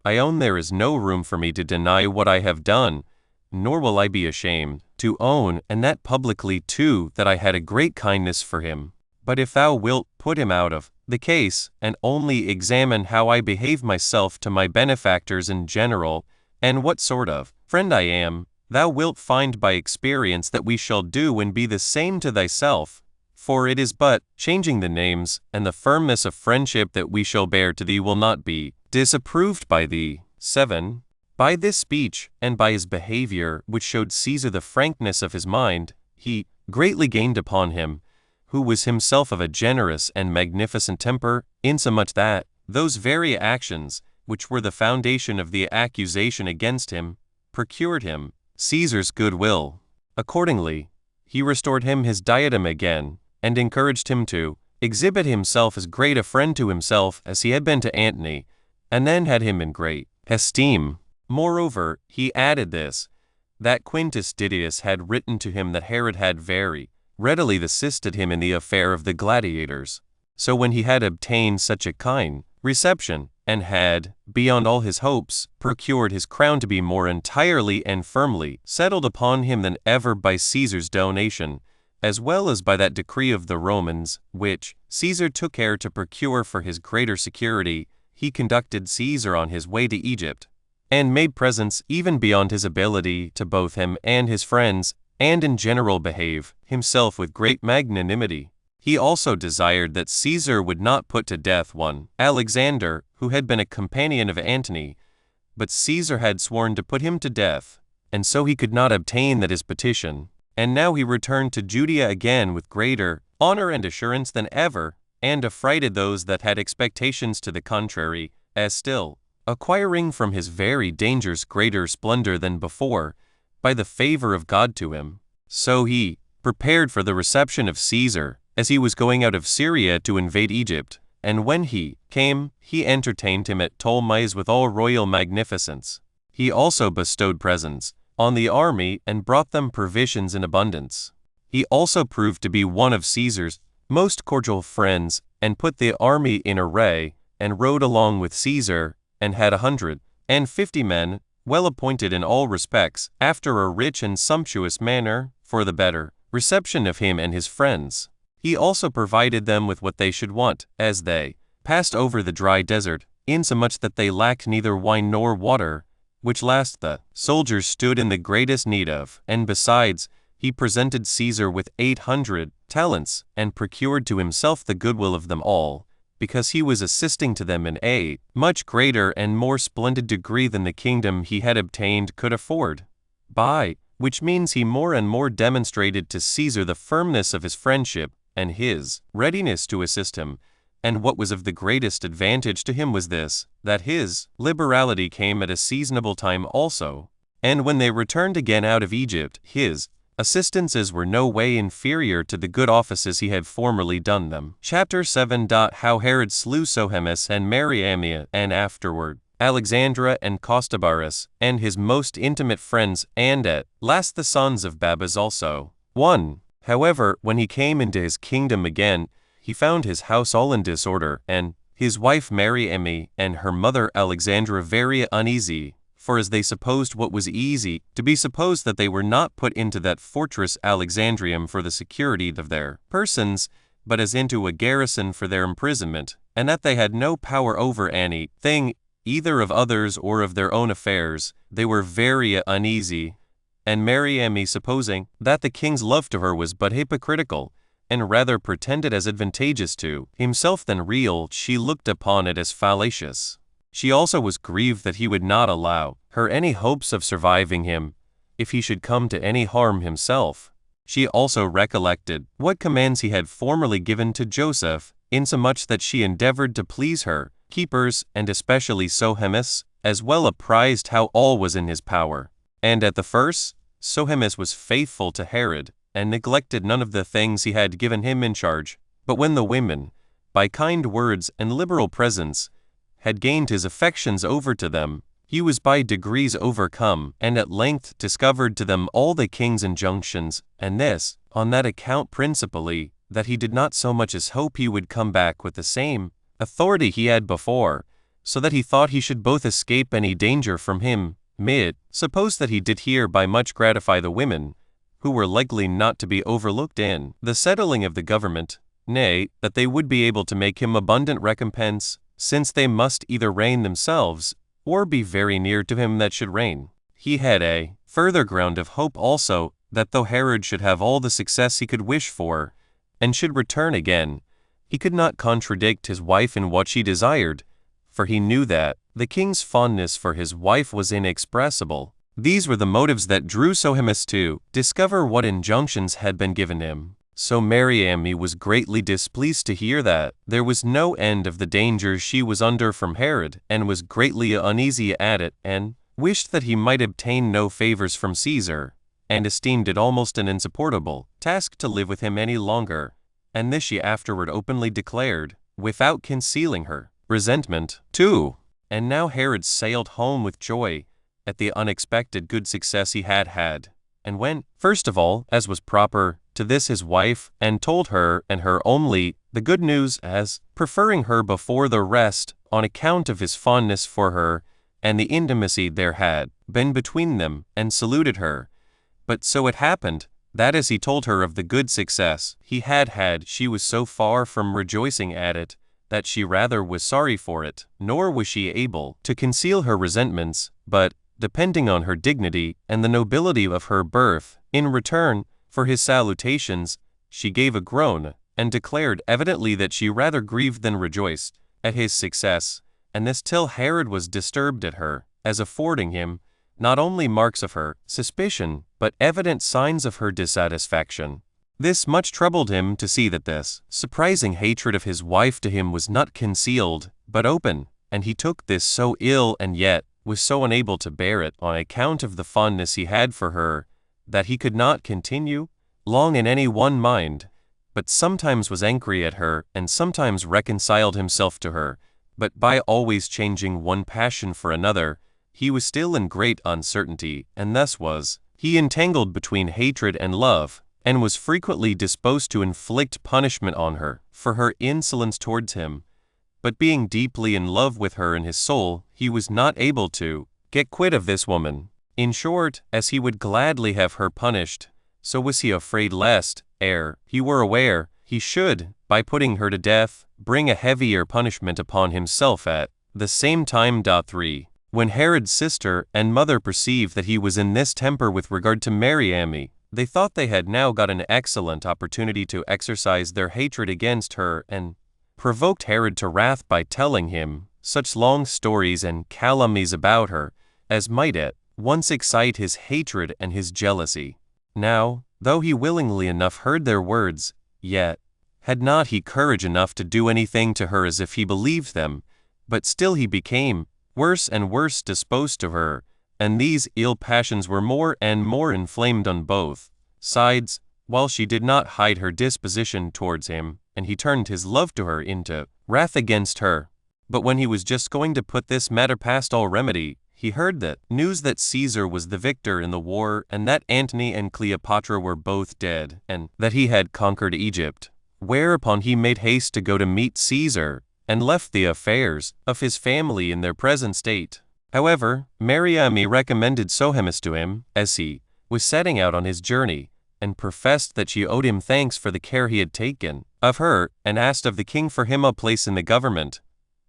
I own there is no room for me to deny what I have done, nor will I be ashamed to own, and that publicly too, that I had a great kindness for him. But if thou wilt put him out of the case, and only examine how I behave myself to my benefactors in general, and what sort of friend I am, thou wilt find by experience that we shall do and be the same to thyself. For it is but changing the names, and the firmness of friendship that we shall bear to thee will not be disapproved by thee. 7. By this speech, and by his behavior, which showed Caesar the frankness of his mind, he greatly gained upon him, who was himself of a generous and magnificent temper, insomuch that those very actions, which were the foundation of the accusation against him, procured him Caesar's goodwill. Accordingly, he restored him his diadem again, and encouraged him to exhibit himself as great a friend to himself as he had been to Antony, and then had him in great esteem. Moreover, he added this, that Quintus Didius had written to him that Herod had very readily assisted him in the affair of the gladiators. So when he had obtained such a kind reception, and had, beyond all his hopes, procured his crown to be more entirely and firmly settled upon him than ever by Caesar's donation, as well as by that decree of the Romans, which Caesar took care to procure for his greater security, he conducted Caesar on his way to Egypt, and made presents even beyond his ability to both him and his friends, and in general behave himself with great magnanimity. He also desired that Caesar would not put to death one Alexander, who had been a companion of Antony, but Caesar had sworn to put him to death, and so he could not obtain that his petition. And now he returned to Judea again with greater honor and assurance than ever, and affrighted those that had expectations to the contrary, as still, acquiring from his very dangers greater splendor than before, by the favor of God to him. So he prepared for the reception of Caesar, as he was going out of Syria to invade Egypt, and when he came, he entertained him at Ptolemais with all royal magnificence. He also bestowed presents on the army and brought them provisions in abundance. He also proved to be one of Caesar's most cordial friends, and put the army in array, and rode along with Caesar, and had 150 men, well appointed in all respects, after a rich and sumptuous manner, for the better reception of him and his friends. He also provided them with what they should want, as they passed over the dry desert, insomuch that they lacked neither wine nor water, which last the soldiers stood in the greatest need of. And besides, he presented Caesar with 800 talents, and procured to himself the goodwill of them all, because he was assisting to them in a much greater and more splendid degree than the kingdom he had obtained could afford. By which means he more and more demonstrated to Caesar the firmness of his friendship, and his readiness to assist him. And what was of the greatest advantage to him was this, that his liberality came at a seasonable time also. And when they returned again out of Egypt, his assistances were no way inferior to the good offices he had formerly done them. Chapter 7. How Herod slew Sohemus and Mariamne, and afterward Alexandra and Costobarus, and his most intimate friends, and at last the sons of Babas also. 1. However, when he came into his kingdom again, he found his house all in disorder, and his wife Mariamne and her mother Alexandra very uneasy, for as they supposed what was easy to be supposed, that they were not put into that fortress Alexandrium for the security of their persons, but as into a garrison for their imprisonment, and that they had no power over any thing, either of others or of their own affairs, they were very uneasy. And Mariamne, supposing that the king's love to her was but hypocritical, and rather pretended as advantageous to himself than real, she looked upon it as fallacious. She also was grieved that he would not allow her any hopes of surviving him, if he should come to any harm himself. She also recollected what commands he had formerly given to Joseph, insomuch that she endeavored to please her keepers, and especially Sohemus, as well apprised how all was in his power. And at the first, Sohemus was faithful to Herod, and neglected none of the things he had given him in charge. But when the women, by kind words and liberal presents, had gained his affections over to them, he was by degrees overcome, and at length discovered to them all the king's injunctions, and this, on that account principally, that he did not so much as hope he would come back with the same authority he had before, so that he thought he should both escape any danger from him, suppose that he did hereby much gratify the women, who were likely not to be overlooked in the settling of the government, nay, that they would be able to make him abundant recompense, since they must either reign themselves, or be very near to him that should reign. He had a further ground of hope also, that though Herod should have all the success he could wish for, and should return again, he could not contradict his wife in what she desired, for he knew that the king's fondness for his wife was inexpressible. These were the motives that drew Sohemus to discover what injunctions had been given him. So Mariamne was greatly displeased to hear that there was no end of the dangers she was under from Herod, and was greatly uneasy at it, and wished that he might obtain no favors from Caesar, and esteemed it almost an insupportable task to live with him any longer. And this she afterward openly declared, without concealing her resentment, too. And now Herod sailed home with joy at the unexpected good success he had had, and went, first of all, as was proper, to this his wife, and told her, and her only, the good news, as preferring her before the rest, on account of his fondness for her, and the intimacy there had been between them, and saluted her. But so it happened, that as he told her of the good success he had had, she was so far from rejoicing at it, that she rather was sorry for it, nor was she able to conceal her resentments, but, depending on her dignity and the nobility of her birth, in return for his salutations, she gave a groan, and declared evidently that she rather grieved than rejoiced at his success, and this till Herod was disturbed at her as affording him not only marks of her suspicion, but evident signs of her dissatisfaction. This much troubled him to see that this surprising hatred of his wife to him was not concealed, but open, and he took this so ill and yet was so unable to bear it on account of the fondness he had for her, that he could not continue long in any one mind, but sometimes was angry at her, and sometimes reconciled himself to her, but by always changing one passion for another, he was still in great uncertainty, and thus was he entangled between hatred and love, and was frequently disposed to inflict punishment on her for her insolence towards him. But being deeply in love with her in his soul, he was not able to get quit of this woman. In short, as he would gladly have her punished, so was he afraid lest, ere he were aware, he should, by putting her to death, bring a heavier punishment upon himself at the same time. 3. When Herod's sister and mother perceived that he was in this temper with regard to Mariamne, they thought they had now got an excellent opportunity to exercise their hatred against her, and provoked Herod to wrath by telling him such long stories and calumnies about her as might at once excite his hatred and his jealousy. Now, though he willingly enough heard their words, yet had not he courage enough to do anything to her as if he believed them, but still he became worse and worse disposed to her, and these ill passions were more and more inflamed on both sides, while she did not hide her disposition towards him, and he turned his love to her into wrath against her. But when he was just going to put this matter past all remedy, he heard that news that Caesar was the victor in the war, and that Antony and Cleopatra were both dead, and that he had conquered Egypt. Whereupon he made haste to go to meet Caesar, and left the affairs of his family in their present state. However, Mariamne recommended Sohemus to him, as he was setting out on his journey, and professed that she owed him thanks for the care he had taken of her, and asked of the king for him a place in the government,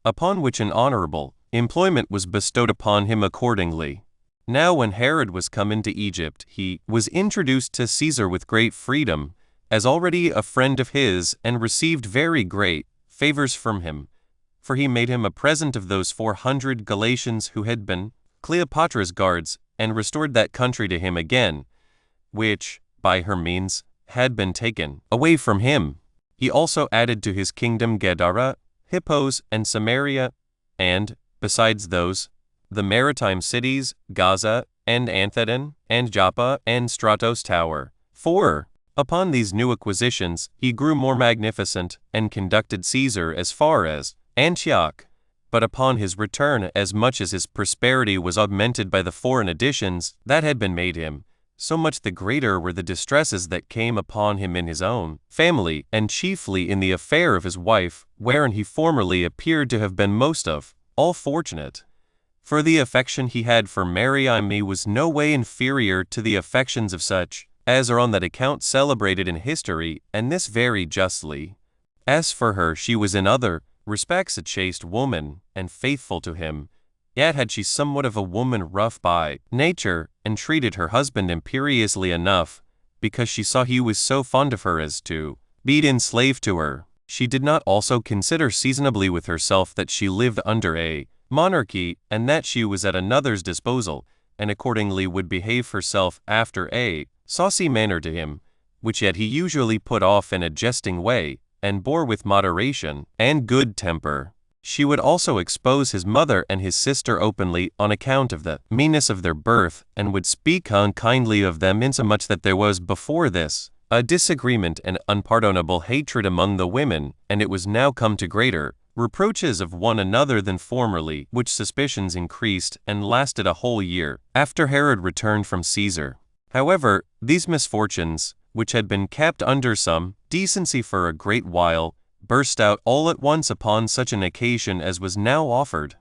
upon which an honorable employment was bestowed upon him accordingly. Now when Herod was come into Egypt, he was introduced to Caesar with great freedom, as already a friend of his, and received very great favors from him, for he made him a present of those 400 Galatians who had been Cleopatra's guards, and restored that country to him again, which, by her means, had been taken away from him. He also added to his kingdom Gadara, Hippos, and Samaria, and, besides those, the maritime cities, Gaza, and Anthedon, and Joppa, and Stratos Tower. 4. Upon these new acquisitions, he grew more magnificent, and conducted Caesar as far as Antioch. But upon his return, as much as his prosperity was augmented by the foreign additions that had been made him, so much the greater were the distresses that came upon him in his own family, and chiefly in the affair of his wife, wherein he formerly appeared to have been most of all fortunate. For the affection he had for Mariamne was no way inferior to the affections of such as are on that account celebrated in history, and this very justly. As for her, she was in other respects a chaste woman, and faithful to him, yet had she somewhat of a woman rough by nature, and treated her husband imperiously enough, because she saw he was so fond of her as to be enslaved to her. She did not also consider seasonably with herself that she lived under a monarchy, and that she was at another's disposal, and accordingly would behave herself after a saucy manner to him, which yet he usually put off in a jesting way, and bore with moderation and good temper. She would also expose his mother and his sister openly on account of the meanness of their birth, and would speak unkindly of them, insomuch that there was before this a disagreement and unpardonable hatred among the women, and it was now come to greater reproaches of one another than formerly, which suspicions increased and lasted a whole year after Herod returned from Caesar. However, these misfortunes, which had been kept under some decency for a great while, burst out all at once upon such an occasion as was now offered.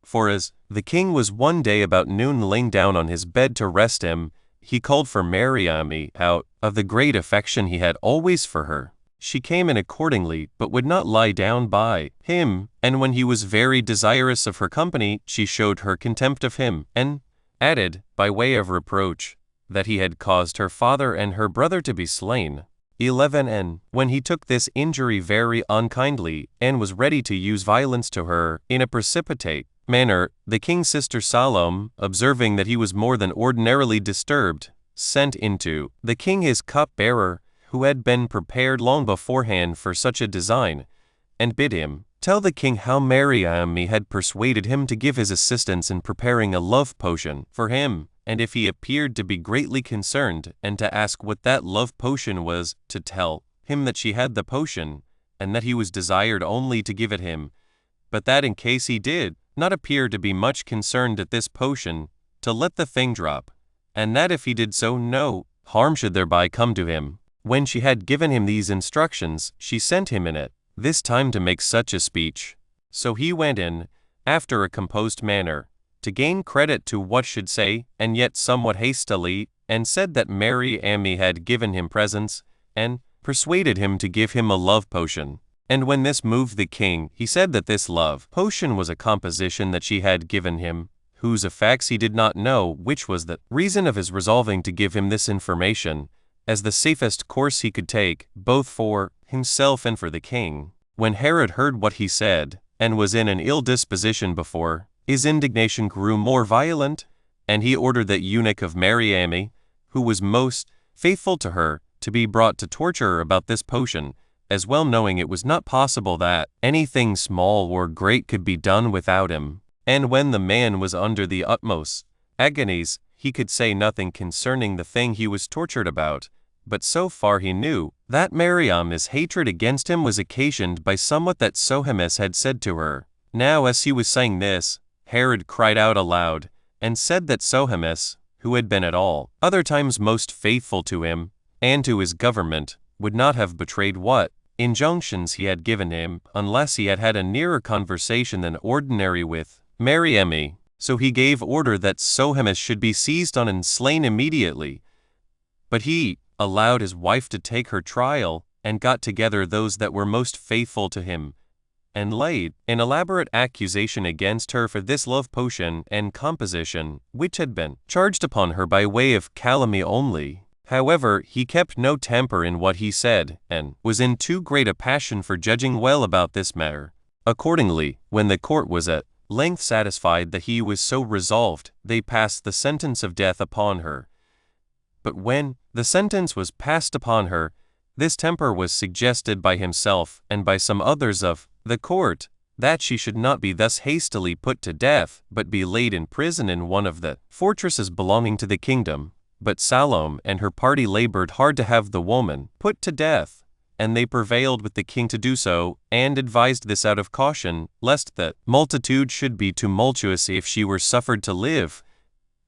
For as the king was one day about noon laying down on his bed to rest him, he called for Mariamne out of the great affection he had always for her. She came in accordingly, but would not lie down by him, and when he was very desirous of her company, she showed her contempt of him, and added, by way of reproach, that he had caused her father and her brother to be slain. 11. And when he took this injury very unkindly, and was ready to use violence to her in a precipitate manner, the king's sister Salome, observing that he was more than ordinarily disturbed, sent into the king his cup-bearer, who had been prepared long beforehand for such a design, and bid him tell the king how Mariamne had persuaded him to give his assistance in preparing a love potion for him, and if he appeared to be greatly concerned, and to ask what that love potion was, to tell him that she had the potion, and that he was desired only to give it him, but that in case he did not appear to be much concerned at this potion, to let the thing drop, and that if he did so, no harm should thereby come to him. When she had given him these instructions, she sent him in it, this time to make such a speech. So he went in, after a composed manner, to gain credit to what should say, and yet somewhat hastily, and said that Mariamne had given him presents, and persuaded him to give him a love potion. And when this moved the king, he said that this love potion was a composition that she had given him, whose effects he did not know, which was the reason of his resolving to give him this information, as the safest course he could take, both for himself and for the king. When Herod heard what he said, and was in an ill disposition before, his indignation grew more violent, and he ordered that eunuch of Mariamne, who was most faithful to her, to be brought to torture her about this potion, as well knowing it was not possible that anything small or great could be done without him. And when the man was under the utmost agonies, he could say nothing concerning the thing he was tortured about, but so far he knew that Mariamne's hatred against him was occasioned by somewhat that Sohemus had said to her. Now as he was saying this, Herod cried out aloud, and said that Sohemus, who had been at all other times most faithful to him, and to his government, would not have betrayed what injunctions he had given him, unless he had had a nearer conversation than ordinary with Mariamne. So he gave order that Sohemus should be seized on and slain immediately. But he allowed his wife to take her trial, and got together those that were most faithful to him, and laid an elaborate accusation against her for this love potion and composition, which had been charged upon her by way of calumny only. However, he kept no temper in what he said, and was in too great a passion for judging well about this matter. Accordingly, when the court was at length satisfied that he was so resolved, they passed the sentence of death upon her. But when the sentence was passed upon her, this temper was suggested by himself and by some others of the court, that she should not be thus hastily put to death, but be laid in prison in one of the fortresses belonging to the kingdom. But Salome and her party labored hard to have the woman put to death, and they prevailed with the king to do so, and advised this out of caution, lest the multitude should be tumultuous if she were suffered to live.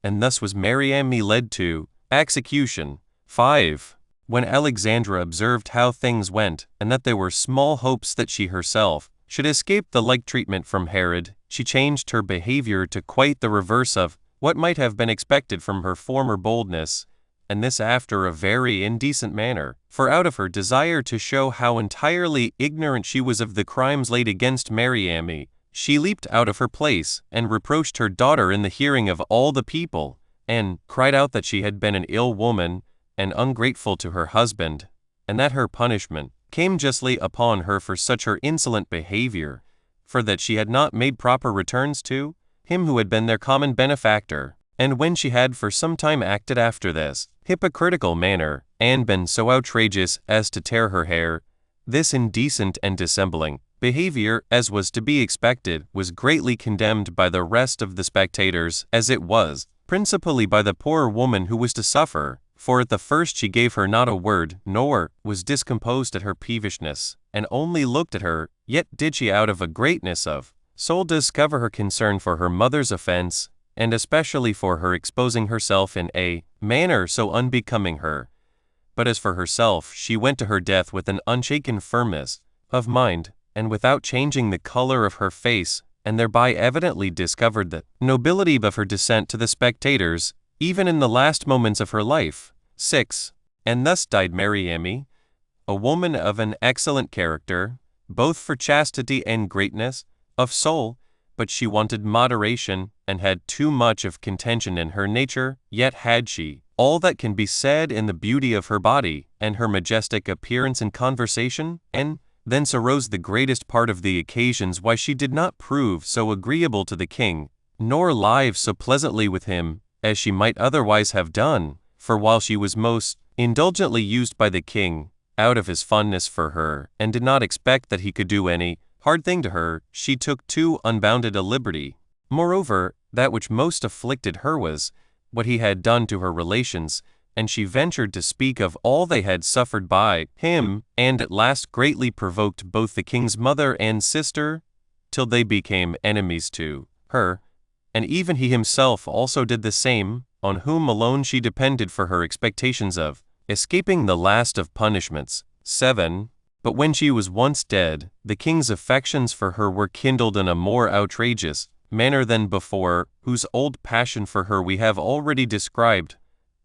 And thus was Mariamne led to execution. 5. When Alexandra observed how things went, and that there were small hopes that she herself should escape the like treatment from Herod, she changed her behavior to quite the reverse of what might have been expected from her former boldness, and this after a very indecent manner, for out of her desire to show how entirely ignorant she was of the crimes laid against Mariamne, she leaped out of her place, and reproached her daughter in the hearing of all the people, and cried out that she had been an ill woman, and ungrateful to her husband, and that her punishment came justly upon her for such her insolent behavior, for that she had not made proper returns to him who had been their common benefactor. And when she had for some time acted after this hypocritical manner, and been so outrageous as to tear her hair, this indecent and dissembling behavior, as was to be expected, was greatly condemned by the rest of the spectators, as it was, principally by the poor woman who was to suffer. For at the first she gave her not a word, nor was discomposed at her peevishness, and only looked at her, yet did she out of a greatness of soul discover her concern for her mother's offense, and especially for her exposing herself in a manner so unbecoming her. But as for herself, she went to her death with an unshaken firmness of mind, and without changing the color of her face, and thereby evidently discovered the nobility of her descent to the spectators, even in the last moments of her life. 6. And thus died Mariamne, a woman of an excellent character, both for chastity and greatness of soul, but she wanted moderation, and had too much of contention in her nature, yet had she all that can be said in the beauty of her body, and her majestic appearance in conversation, and Thence arose the greatest part of the occasions why she did not prove so agreeable to the king, nor live so pleasantly with him, as she might otherwise have done, for while she was most indulgently used by the king, out of his fondness for her, and did not expect that he could do any hard thing to her, she took too unbounded a liberty. Moreover, that which most afflicted her was what he had done to her relations, and she ventured to speak of all they had suffered by him, and at last greatly provoked both the king's mother and sister, till they became enemies to her, and even he himself also did the same, on whom alone she depended for her expectations of escaping the last of punishments. 7. But when she was once dead, the king's affections for her were kindled in a more outrageous manner than before, whose old passion for her we have already described.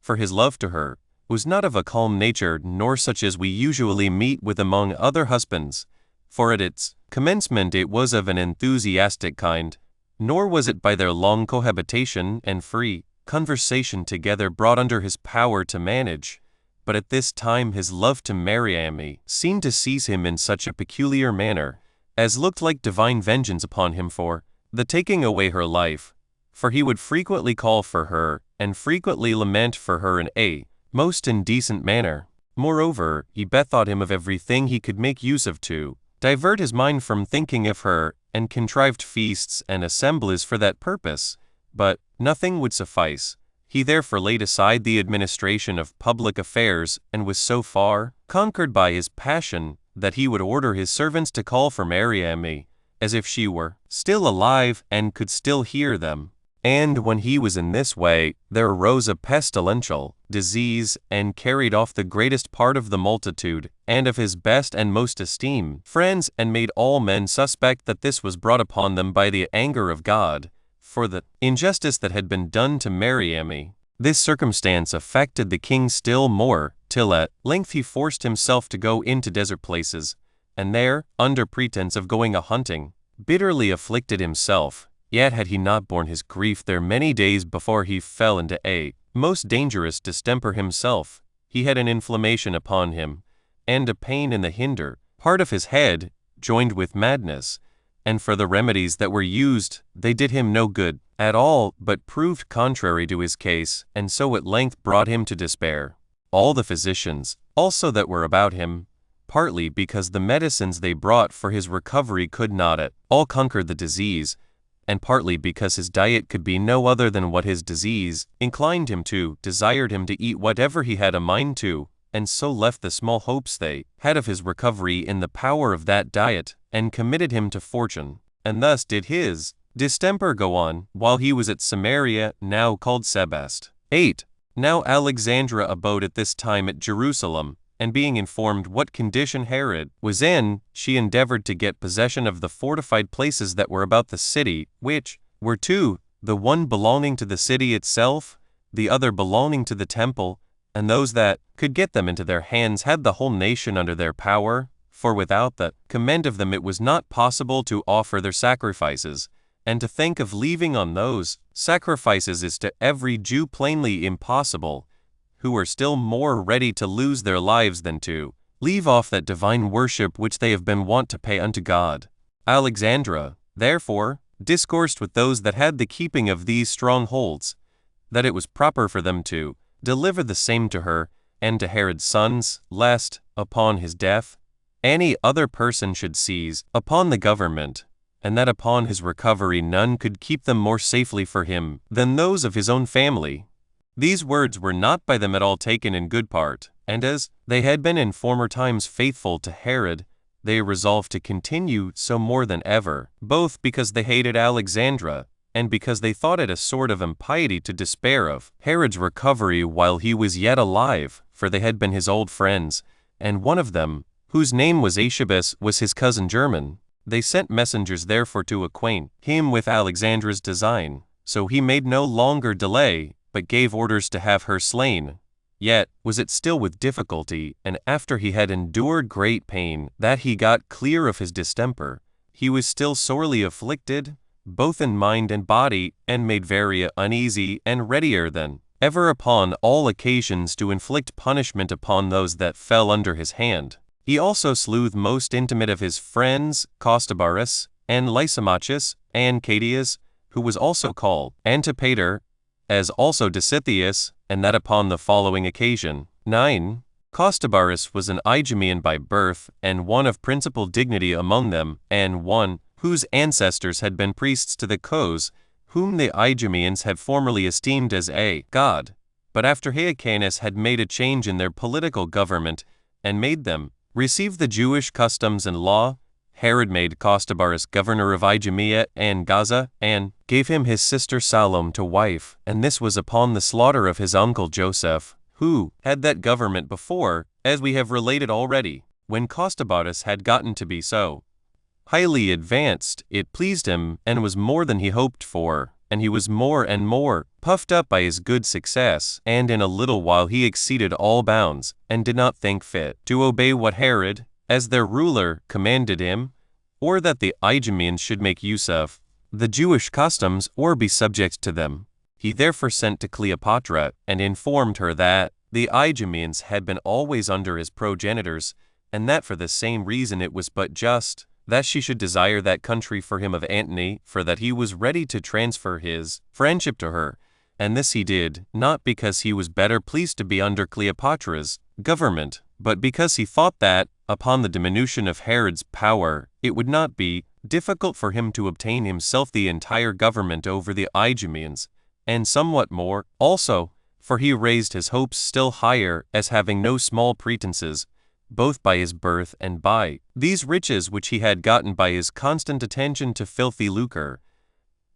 For his love to her was not of a calm nature, nor such as we usually meet with among other husbands, for at its commencement it was of an enthusiastic kind, nor was it by their long cohabitation and free conversation together brought under his power to manage. But at this time his love to Mariamne seemed to seize him in such a peculiar manner, as looked like divine vengeance upon him for the taking away her life, for he would frequently call for her, and frequently lament for her in a most indecent manner. Moreover, he bethought him of everything he could make use of to divert his mind from thinking of her, and contrived feasts and assemblies for that purpose, but nothing would suffice. He therefore laid aside the administration of public affairs, and was so far conquered by his passion that he would order his servants to call for Mariamne, as if she were still alive and could still hear them. And when he was in this way, there arose a pestilential disease, and carried off the greatest part of the multitude, and of his best and most esteemed friends, and made all men suspect that this was brought upon them by the anger of God, for the injustice that had been done to Mariamne. This circumstance affected the king still more, till at length he forced himself to go into desert places, and there, under pretence of going a-hunting, bitterly afflicted himself. Yet had he not borne his grief there many days before he fell into a most dangerous distemper himself. He had an inflammation upon him, and a pain in the hinder part of his head, joined with madness, and for the remedies that were used, they did him no good at all, but proved contrary to his case, and so at length brought him to despair. All the physicians also that were about him, partly because the medicines they brought for his recovery could not at all conquer the disease, and partly because his diet could be no other than what his disease inclined him to, desired him to eat whatever he had a mind to, and so left the small hopes they had of his recovery in the power of that diet, and committed him to fortune. And thus did his distemper go on, while he was at Samaria, now called Sebest. 8. Now Alexandra abode at this time at Jerusalem, and being informed what condition Herod was in, she endeavored to get possession of the fortified places that were about the city, which were two, the one belonging to the city itself, the other belonging to the temple, and those that could get them into their hands had the whole nation under their power, for without the command of them it was not possible to offer their sacrifices, and to think of leaving on those sacrifices is to every Jew plainly impossible, who were still more ready to lose their lives than to leave off that divine worship which they have been wont to pay unto God. Alexandra, therefore, discoursed with those that had the keeping of these strongholds, that it was proper for them to deliver the same to her, and to Herod's sons, lest, upon his death, any other person should seize upon the government, and that upon his recovery none could keep them more safely for him than those of his own family. These words were not by them at all taken in good part, and as they had been in former times faithful to Herod, they resolved to continue so more than ever, both because they hated Alexandra, and because they thought it a sort of impiety to despair of Herod's recovery while he was yet alive, for they had been his old friends, and one of them, whose name was Agabus, was his cousin german. They sent messengers therefore to acquaint him with Alexandra's design, so he made no longer delay, but gave orders to have her slain. Yet was it still with difficulty, and after he had endured great pain, that he got clear of his distemper. He was still sorely afflicted, both in mind and body, and made very uneasy, and readier than ever upon all occasions to inflict punishment upon those that fell under his hand. He also slew the most intimate of his friends, Costobarus, and Lysimachus, and Cadius, who was also called Antipater, as also Dositheus, and that upon the following occasion. 9. Costobarus was an Idumean by birth, and one of principal dignity among them, and one whose ancestors had been priests to the Cos, whom the Idumeans had formerly esteemed as a god. But after Hyrcanus had made a change in their political government, and made them receive the Jewish customs and law, Herod made Costobarus governor of Idumea and Gaza, and gave him his sister Salome to wife, and this was upon the slaughter of his uncle Joseph, who had that government before, as we have related already. When Costobarus had gotten to be so highly advanced, it pleased him, and was more than he hoped for, and he was more and more puffed up by his good success, and in a little while he exceeded all bounds, and did not think fit to obey what Herod, as their ruler, commanded him, or that the Idumeans should make use of the Jewish customs or be subject to them. He therefore sent to Cleopatra, and informed her that the Idumeans had been always under his progenitors, and that for the same reason it was but just that she should desire that country for him of Antony, for that he was ready to transfer his friendship to her. And this he did, not because he was better pleased to be under Cleopatra's government, but because he thought that, upon the diminution of Herod's power, it would not be difficult for him to obtain himself the entire government over the Idumeans, and somewhat more, also, for he raised his hopes still higher, as having no small pretenses, both by his birth and by these riches which he had gotten by his constant attention to filthy lucre,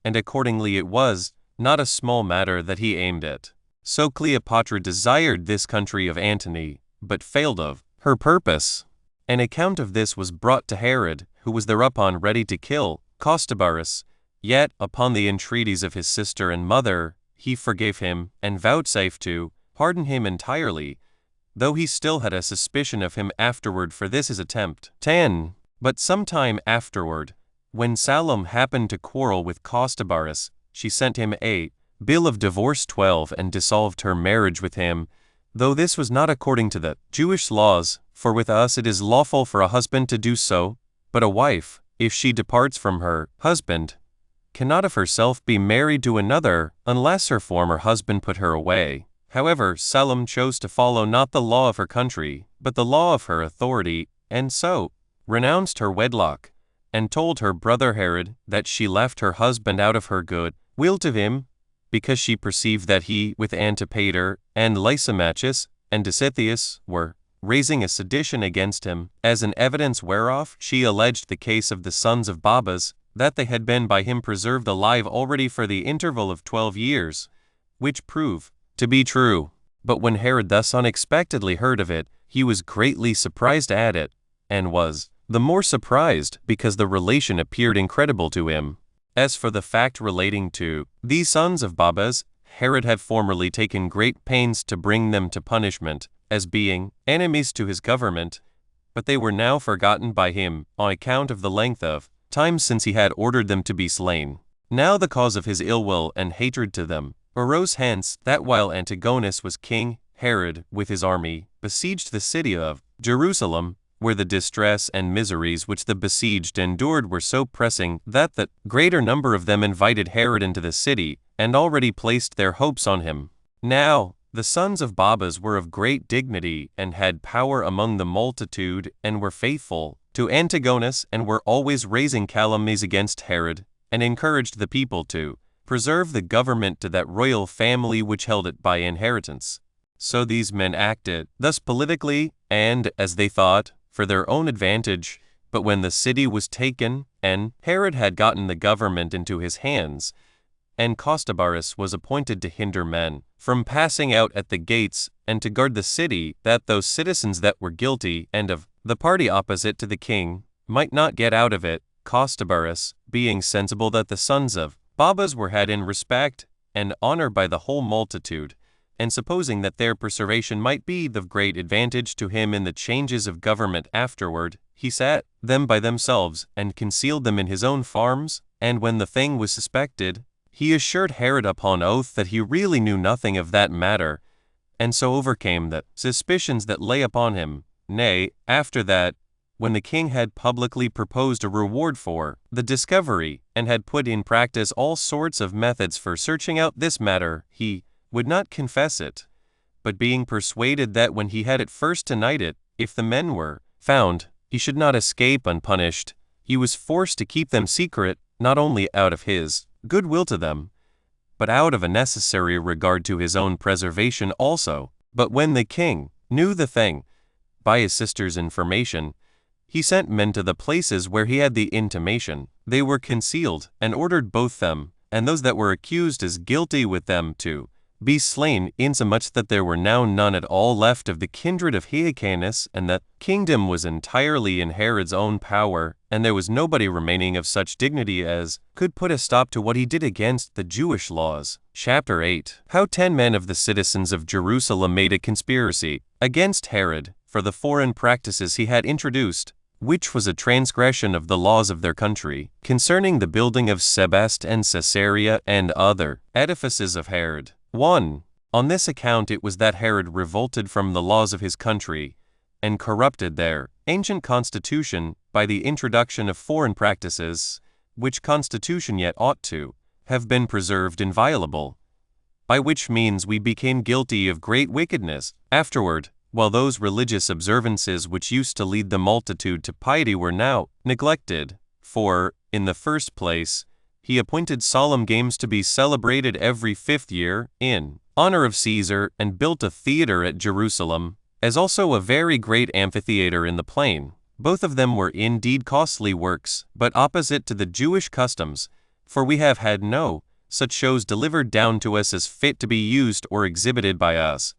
and accordingly it was not a small matter that he aimed at. So Cleopatra desired this country of Antony, but failed of her purpose. An account of this was brought to Herod, who was thereupon ready to kill Costobarus, yet, upon the entreaties of his sister and mother, he forgave him, and vouchsafed to pardon him entirely, though he still had a suspicion of him afterward for this his attempt. 10. But some time afterward, when Salome happened to quarrel with Costobarus, she sent him a bill of divorce 12 and dissolved her marriage with him, though this was not according to the Jewish laws, for with us it is lawful for a husband to do so, but a wife, if she departs from her husband, cannot of herself be married to another, unless her former husband put her away. However, Salome chose to follow not the law of her country, but the law of her authority, and so renounced her wedlock, and told her brother Herod that she left her husband out of her good will to him, because she perceived that he, with Antipater, and Lysimachus, and Dositheus, were raising a sedition against him, as an evidence whereof she alleged the case of the sons of Babas, that they had been by him preserved alive already for the interval of 12 years, which prove to be true. But when Herod thus unexpectedly heard of it, he was greatly surprised at it, and was the more surprised because the relation appeared incredible to him. As for the fact relating to these sons of Babas, Herod had formerly taken great pains to bring them to punishment, as being enemies to his government, but they were now forgotten by him, on account of the length of time since he had ordered them to be slain. Now the cause of his ill will and hatred to them arose hence, that while Antigonus was king, Herod, with his army, besieged the city of Jerusalem, where the distress and miseries which the besieged endured were so pressing that the greater number of them invited Herod into the city, and already placed their hopes on him. Now the sons of Babas were of great dignity, and had power among the multitude, and were faithful to Antigonus, and were always raising calumnies against Herod, and encouraged the people to preserve the government to that royal family which held it by inheritance. So these men acted thus politically, and, as they thought, for their own advantage. But when the city was taken, and Herod had gotten the government into his hands, and Costobarus was appointed to hinder men from passing out at the gates, and to guard the city, that those citizens that were guilty, and of the party opposite to the king, might not get out of it, Costobarus, being sensible that the sons of Babas were had in respect and honor by the whole multitude, and supposing that their preservation might be of great advantage to him in the changes of government afterward, he set them by themselves, and concealed them in his own farms, and when the thing was suspected, he assured Herod upon oath that he really knew nothing of that matter, and so overcame the suspicions that lay upon him, Nay, after that, when the king had publicly proposed a reward for the discovery, and had put in practice all sorts of methods for searching out this matter, he would not confess it. But being persuaded that when he had at first denied it, if the men were found, he should not escape unpunished, he was forced to keep them secret, not only out of his good will to them, but out of a necessary regard to his own preservation also. But when the king knew the thing, by his sister's information, he sent men to the places where he had the intimation. They were concealed, and ordered both them, and those that were accused as guilty with them to be slain, insomuch that there were now none at all left of the kindred of Hyrcanus, and that kingdom was entirely in Herod's own power, and there was nobody remaining of such dignity as could put a stop to what he did against the Jewish laws. Chapter 8. How 10 men of the citizens of Jerusalem made a conspiracy against Herod for the foreign practices he had introduced, which was a transgression of the laws of their country, concerning the building of Sebast and Caesarea and other edifices of Herod. 1. On this account it was that Herod revolted from the laws of his country, and corrupted their ancient constitution by the introduction of foreign practices, which constitution yet ought to have been preserved inviolable, by which means we became guilty of great wickedness. Afterward, while those religious observances which used to lead the multitude to piety were now neglected, for, in the first place, he appointed solemn games to be celebrated every 5th year, in honor of Caesar, and built a theater at Jerusalem, as also a very great amphitheater in the plain. Both of them were indeed costly works, but opposite to the Jewish customs, for we have had no such shows delivered down to us as fit to be used or exhibited by us.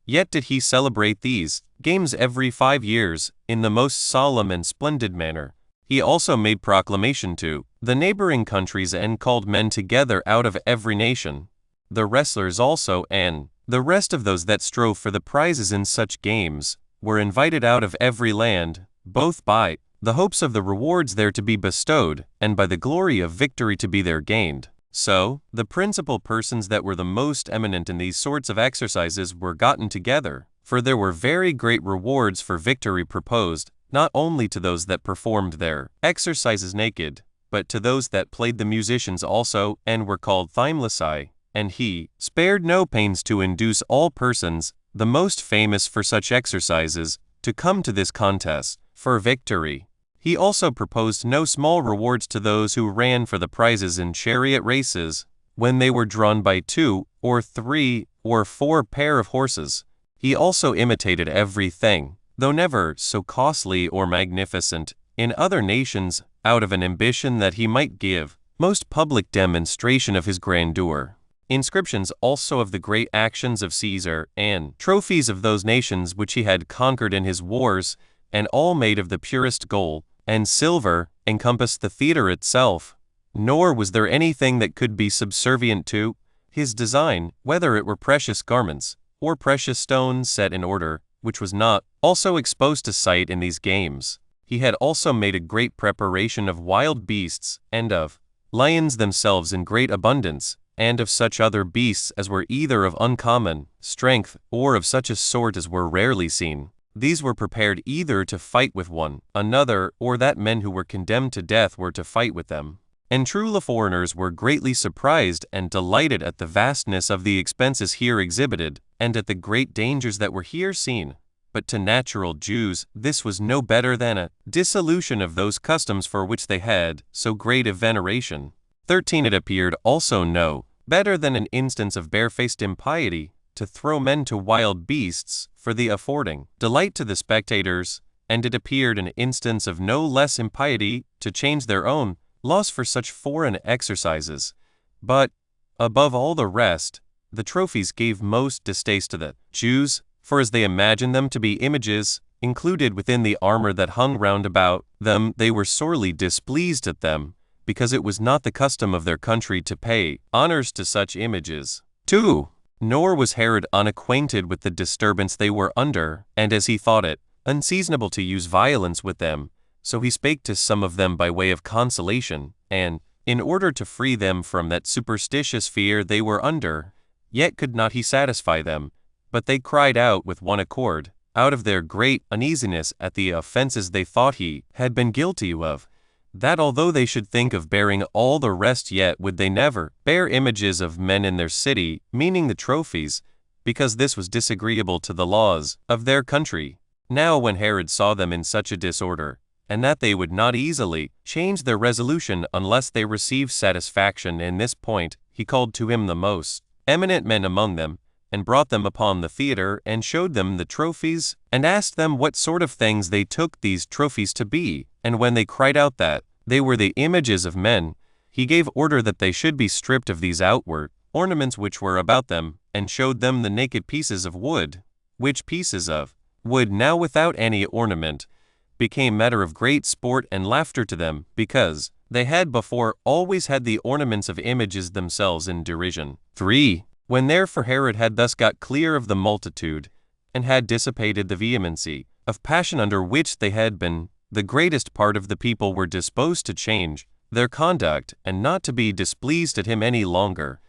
Yet did he celebrate these games every 5 years, in the most solemn and splendid manner. He also made proclamation to the neighboring countries, and called men together out of every nation, the wrestlers also, and the rest of those that strove for the prizes in such games, were invited out of every land, both by the hopes of the rewards there to be bestowed, and by the glory of victory to be there gained. So, the principal persons that were the most eminent in these sorts of exercises were gotten together, for there were very great rewards for victory proposed, not only to those that performed their exercises naked, but to those that played the musicians also, and were called thymlesi. And he spared no pains to induce all persons, the most famous for such exercises, to come to this contest for victory. He also proposed no small rewards to those who ran for the prizes in chariot races, when they were drawn by 2 or 3 or 4 pair of horses. He also imitated everything, though never so costly or magnificent, in other nations, out of an ambition that he might give most public demonstration of his grandeur. Inscriptions also of the great actions of Caesar, and trophies of those nations which he had conquered in his wars, and all made of the purest gold and silver, encompassed the theater itself, nor was there anything that could be subservient to his design, whether it were precious garments, or precious stones set in order, which was not also exposed to sight in these games. He had also made a great preparation of wild beasts, and of lions themselves in great abundance, and of such other beasts as were either of uncommon strength, or of such a sort as were rarely seen. These were prepared either to fight with one another, or that men who were condemned to death were to fight with them. And truly foreigners were greatly surprised and delighted at the vastness of the expenses here exhibited, and at the great dangers that were here seen. But to natural Jews this was no better than a dissolution of those customs for which they had so great a veneration. 13. It appeared also no better than an instance of barefaced impiety, to throw men to wild beasts, for the affording delight to the spectators, and it appeared an instance of no less impiety, to change their own laws for such foreign exercises. But, above all the rest, the trophies gave most distaste to the Jews, for as they imagined them to be images included within the armor that hung round about them, they were sorely displeased at them, because it was not the custom of their country to pay honors to such images. 2. Nor was Herod unacquainted with the disturbance they were under, and as he thought it unseasonable to use violence with them, so he spake to some of them by way of consolation, and, in order to free them from that superstitious fear they were under, yet could not he satisfy them, but they cried out with one accord, out of their great uneasiness at the offenses they thought he had been guilty of, that although they should think of bearing all the rest, yet would they never bear images of men in their city, meaning the trophies, because this was disagreeable to the laws of their country. Now when Herod saw them in such a disorder, and that they would not easily change their resolution unless they received satisfaction in this point, he called to him the most eminent men among them, and brought them upon the theater, and showed them the trophies, and asked them what sort of things they took these trophies to be. And when they cried out that they were the images of men, he gave order that they should be stripped of these outward ornaments which were about them, and showed them the naked pieces of wood, which pieces of wood, now without any ornament, became matter of great sport and laughter to them, because they had before always had the ornaments of images themselves in derision. 3. When therefore Herod had thus got clear of the multitude, and had dissipated the vehemency of passion under which they had been, the greatest part of the people were disposed to change their conduct, and not to be displeased at him any longer.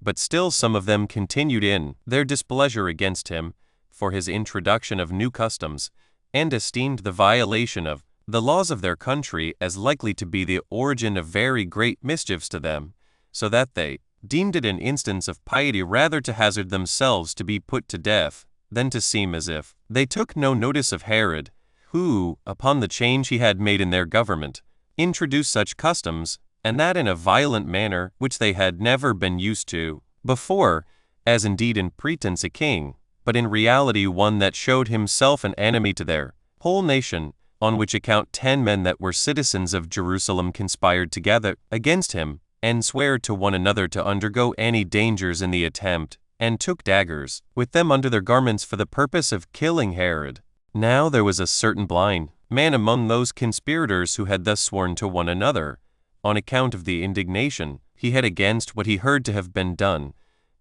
But still some of them continued in their displeasure against him for his introduction of new customs, and esteemed the violation of the laws of their country as likely to be the origin of very great mischiefs to them, so that they deemed it an instance of piety rather to hazard themselves to be put to death, than to seem as if they took no notice of Herod, who, upon the change he had made in their government, introduced such customs, and that in a violent manner which they had never been used to before, as indeed in pretense a king, but in reality one that showed himself an enemy to their whole nation, on which account 10 men that were citizens of Jerusalem conspired together against him, and sware to one another to undergo any dangers in the attempt, and took daggers with them under their garments for the purpose of killing Herod. Now there was a certain blind man among those conspirators who had thus sworn to one another, on account of the indignation he had against what he heard to have been done.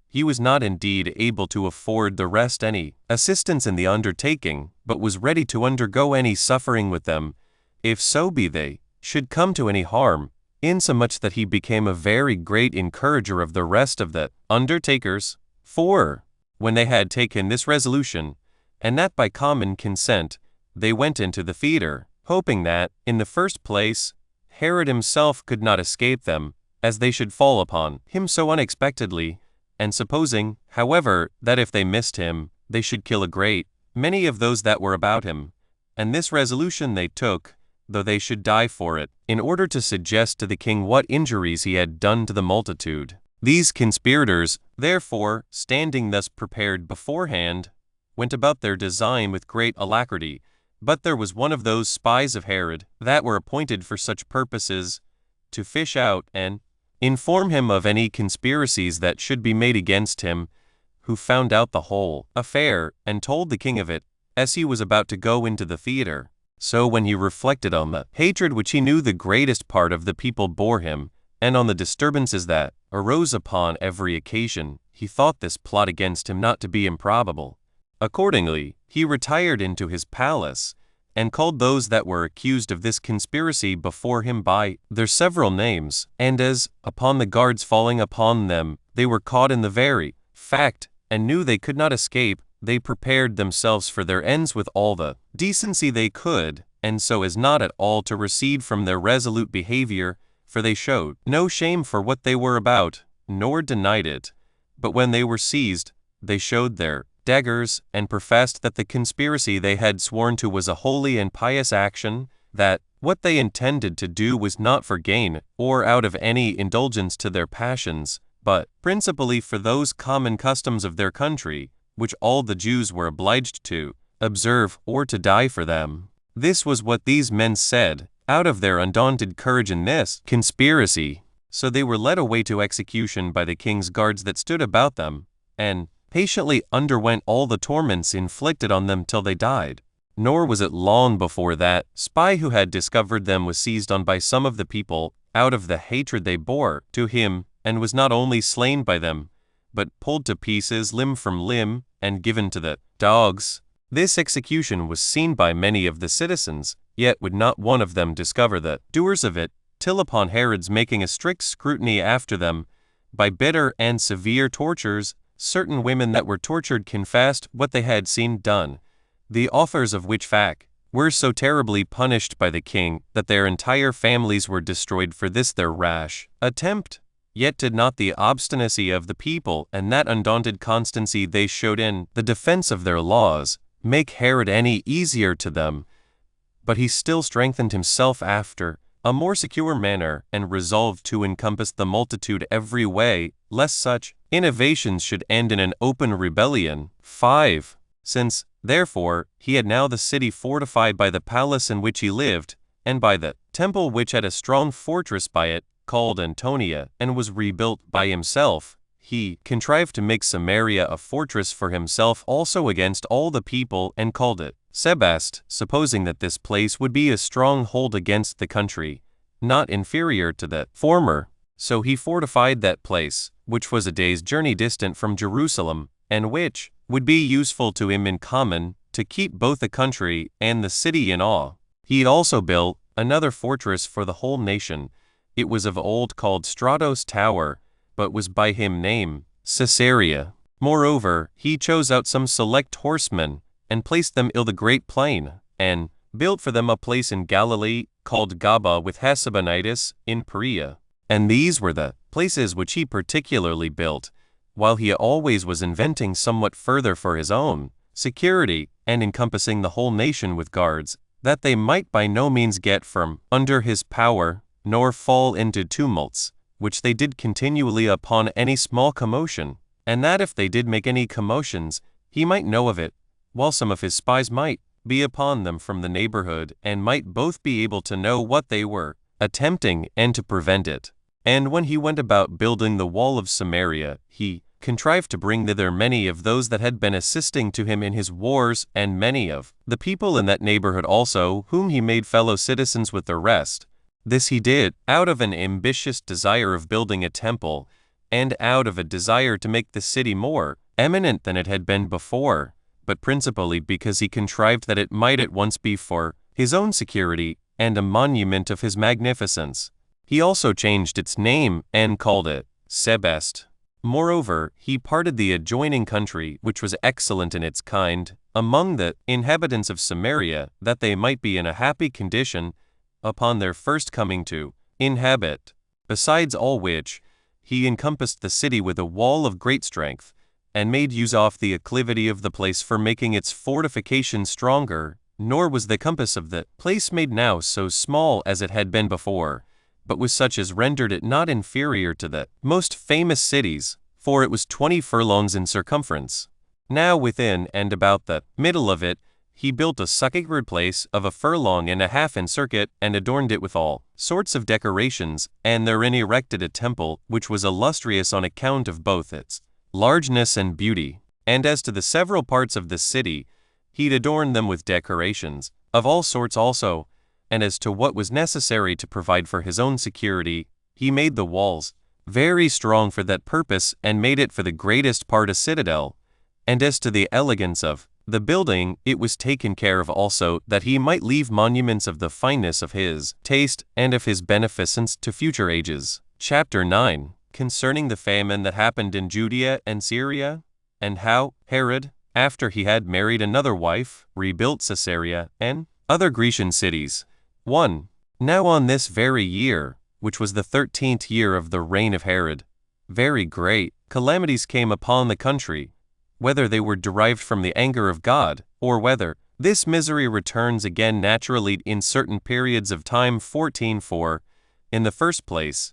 He was not indeed able to afford the rest any assistance in the undertaking, but was ready to undergo any suffering with them, if so be they should come to any harm, insomuch that he became a very great encourager of the rest of the undertakers. 4. When they had taken this resolution, and that by common consent, they went into the theater, hoping that, in the first place, Herod himself could not escape them, as they should fall upon him so unexpectedly, and supposing, however, that if they missed him, they should kill a great many of those that were about him. And this resolution they took, though they should die for it, in order to suggest to the king what injuries he had done to the multitude. These conspirators, therefore, standing thus prepared beforehand, went about their design with great alacrity. But there was one of those spies of Herod that were appointed for such purposes, to fish out and inform him of any conspiracies that should be made against him, who found out the whole affair, and told the king of it, as he was about to go into the theater. So when he reflected on the hatred which he knew the greatest part of the people bore him, and on the disturbances that arose upon every occasion, he thought this plot against him not to be improbable. Accordingly, he retired into his palace, and called those that were accused of this conspiracy before him by their several names, and as, upon the guards falling upon them, they were caught in the very fact, and knew they could not escape, they prepared themselves for their ends with all the decency they could, and so as not at all to recede from their resolute behavior, for they showed no shame for what they were about, nor denied it. But when they were seized, they showed their daggers, and professed that the conspiracy they had sworn to was a holy and pious action, that what they intended to do was not for gain, or out of any indulgence to their passions, but principally for those common customs of their country, which all the Jews were obliged to observe, or to die for them. This was what these men said, out of their undaunted courage in this conspiracy. So they were led away to execution by the king's guards that stood about them, and patiently underwent all the torments inflicted on them till they died. Nor was it long before that spy who had discovered them was seized on by some of the people, out of the hatred they bore to him, and was not only slain by them, but pulled to pieces limb from limb, and given to the dogs. This execution was seen by many of the citizens, yet would not one of them discover the doers of it, till upon Herod's making a strict scrutiny after them, by bitter and severe tortures, certain women that were tortured confessed what they had seen done, the authors of which fact were so terribly punished by the king that their entire families were destroyed for this their rash attempt. Yet did not the obstinacy of the people and that undaunted constancy they showed in the defense of their laws make Herod any easier to them, but he still strengthened himself after a more secure manner and resolved to encompass the multitude every way, lest such innovations should end in an open rebellion. 5. Since, therefore, he had now the city fortified by the palace in which he lived, and by the temple which had a strong fortress by it, called Antonia, and was rebuilt by himself, he contrived to make Samaria a fortress for himself also against all the people, and called it Sebast, supposing that this place would be a stronghold against the country, not inferior to the former. So he fortified that place, which was a day's journey distant from Jerusalem, and which would be useful to him in common, to keep both the country and the city in awe. He also built another fortress for the whole nation. It was of old called Stratos Tower, but was by him named Caesarea. Moreover, he chose out some select horsemen, and placed them in the great plain, and built for them a place in Galilee, called Gaba with Hasabonitis, in Perea. And these were the places which he particularly built, while he always was inventing somewhat further for his own security, and encompassing the whole nation with guards, that they might by no means get from under his power, nor fall into tumults, which they did continually upon any small commotion, and that if they did make any commotions, he might know of it, while some of his spies might be upon them from the neighborhood, and might both be able to know what they were attempting, and to prevent it. And when he went about building the wall of Samaria, he contrived to bring thither many of those that had been assisting to him in his wars, and many of the people in that neighborhood also, whom he made fellow citizens with the rest. This he did out of an ambitious desire of building a temple, and out of a desire to make the city more eminent than it had been before, but principally because he contrived that it might at once be for his own security, and a monument of his magnificence. He also changed its name, and called it Sebast. Moreover, he parted the adjoining country, which was excellent in its kind, among the inhabitants of Samaria, that they might be in a happy condition upon their first coming to inhabit. Besides all which, he encompassed the city with a wall of great strength, and made use of the acclivity of the place for making its fortification stronger, nor was the compass of the place made now so small as it had been before, but was such as rendered it not inferior to the most famous cities, for it was 20 furlongs in circumference. Now within and about the middle of it, he built a sacred place of a furlong and a half in circuit, and adorned it with all sorts of decorations, and therein erected a temple, which was illustrious on account of both its largeness and beauty. And as to the several parts of the city, he'd adorned them with decorations of all sorts also, and as to what was necessary to provide for his own security, he made the walls very strong for that purpose, and made it for the greatest part a citadel. And as to the elegance of the building, it was taken care of also that he might leave monuments of the fineness of his taste and of his beneficence to future ages. Chapter 9. Concerning the famine that happened in Judea and Syria, and how Herod, after he had married another wife, rebuilt Caesarea and other Grecian cities. 1. Now on this very year, which was the 13th year of the reign of Herod, very great calamities came upon the country, whether they were derived from the anger of God, or whether this misery returns again naturally in certain periods of time. 14. For, in the first place,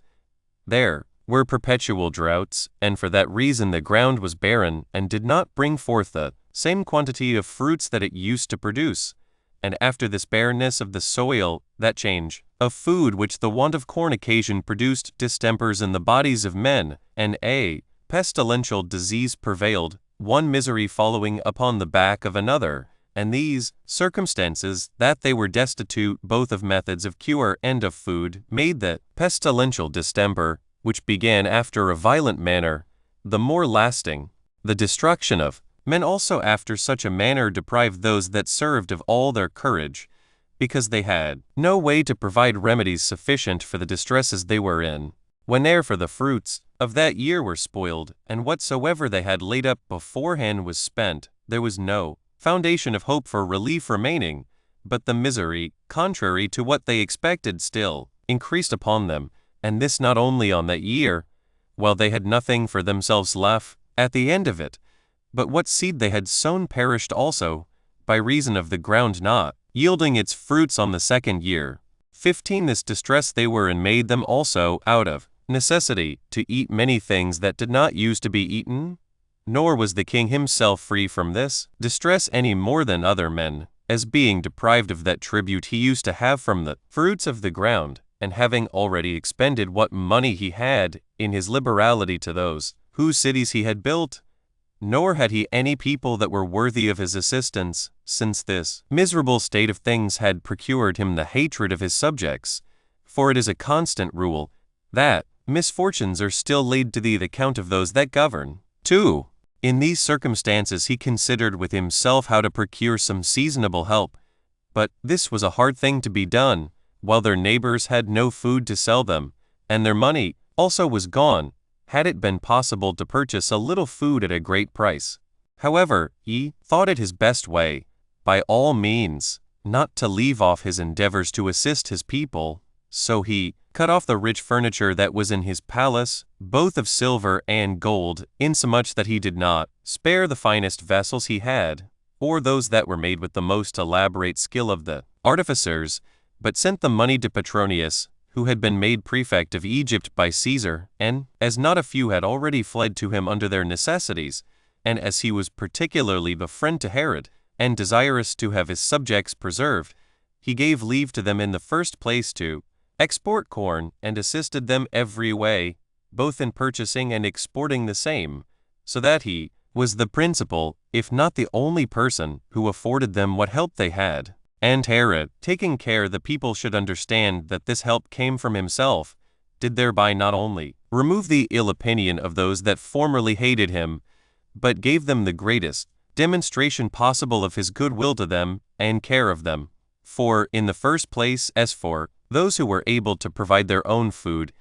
there were perpetual droughts, and for that reason the ground was barren, and did not bring forth the same quantity of fruits that it used to produce. And after this barrenness of the soil, that change of food which the want of corn occasioned produced distempers in the bodies of men, and a pestilential disease prevailed, one misery following upon the back of another, and these circumstances, that they were destitute both of methods of cure and of food, made the pestilential distemper, which began after a violent manner, the more lasting. The destruction of men also after such a manner deprived those that served of all their courage, because they had no way to provide remedies sufficient for the distresses they were in. When therefore the fruits of that year were spoiled, and whatsoever they had laid up beforehand was spent, there was no foundation of hope for relief remaining, but the misery, contrary to what they expected, still increased upon them, and this not only on that year, while they had nothing for themselves left at the end of it, but what seed they had sown perished also, by reason of the ground not yielding its fruits on the second year. 15. This distress they were in made them also, out of necessity, to eat many things that did not use to be eaten. Nor was the king himself free from this distress any more than other men, as being deprived of that tribute he used to have from the fruits of the ground, and having already expended what money he had in his liberality to those whose cities he had built. Nor had he any people that were worthy of his assistance, since this miserable state of things had procured him the hatred of his subjects. For it is a constant rule, that misfortunes are still laid to the account of those that govern. 2. In these circumstances he considered with himself how to procure some seasonable help, but this was a hard thing to be done, while their neighbors had no food to sell them, and their money also was gone, had it been possible to purchase a little food at a great price. However, he thought it his best way, by all means, not to leave off his endeavors to assist his people, so he cut off the rich furniture that was in his palace, both of silver and gold, insomuch that he did not spare the finest vessels he had, or those that were made with the most elaborate skill of the artificers, but sent the money to Petronius, who had been made prefect of Egypt by Caesar, and, as not a few had already fled to him under their necessities, and as he was particularly the friend to Herod, and desirous to have his subjects preserved, he gave leave to them in the first place to export corn, and assisted them every way, both in purchasing and exporting the same, so that he was the principal, if not the only person, who afforded them what help they had. And Herod, taking care the people should understand that this help came from himself, did thereby not only remove the ill opinion of those that formerly hated him, but gave them the greatest demonstration possible of his good will to them and care of them. For, in the first place, as for those who were able to provide their own food,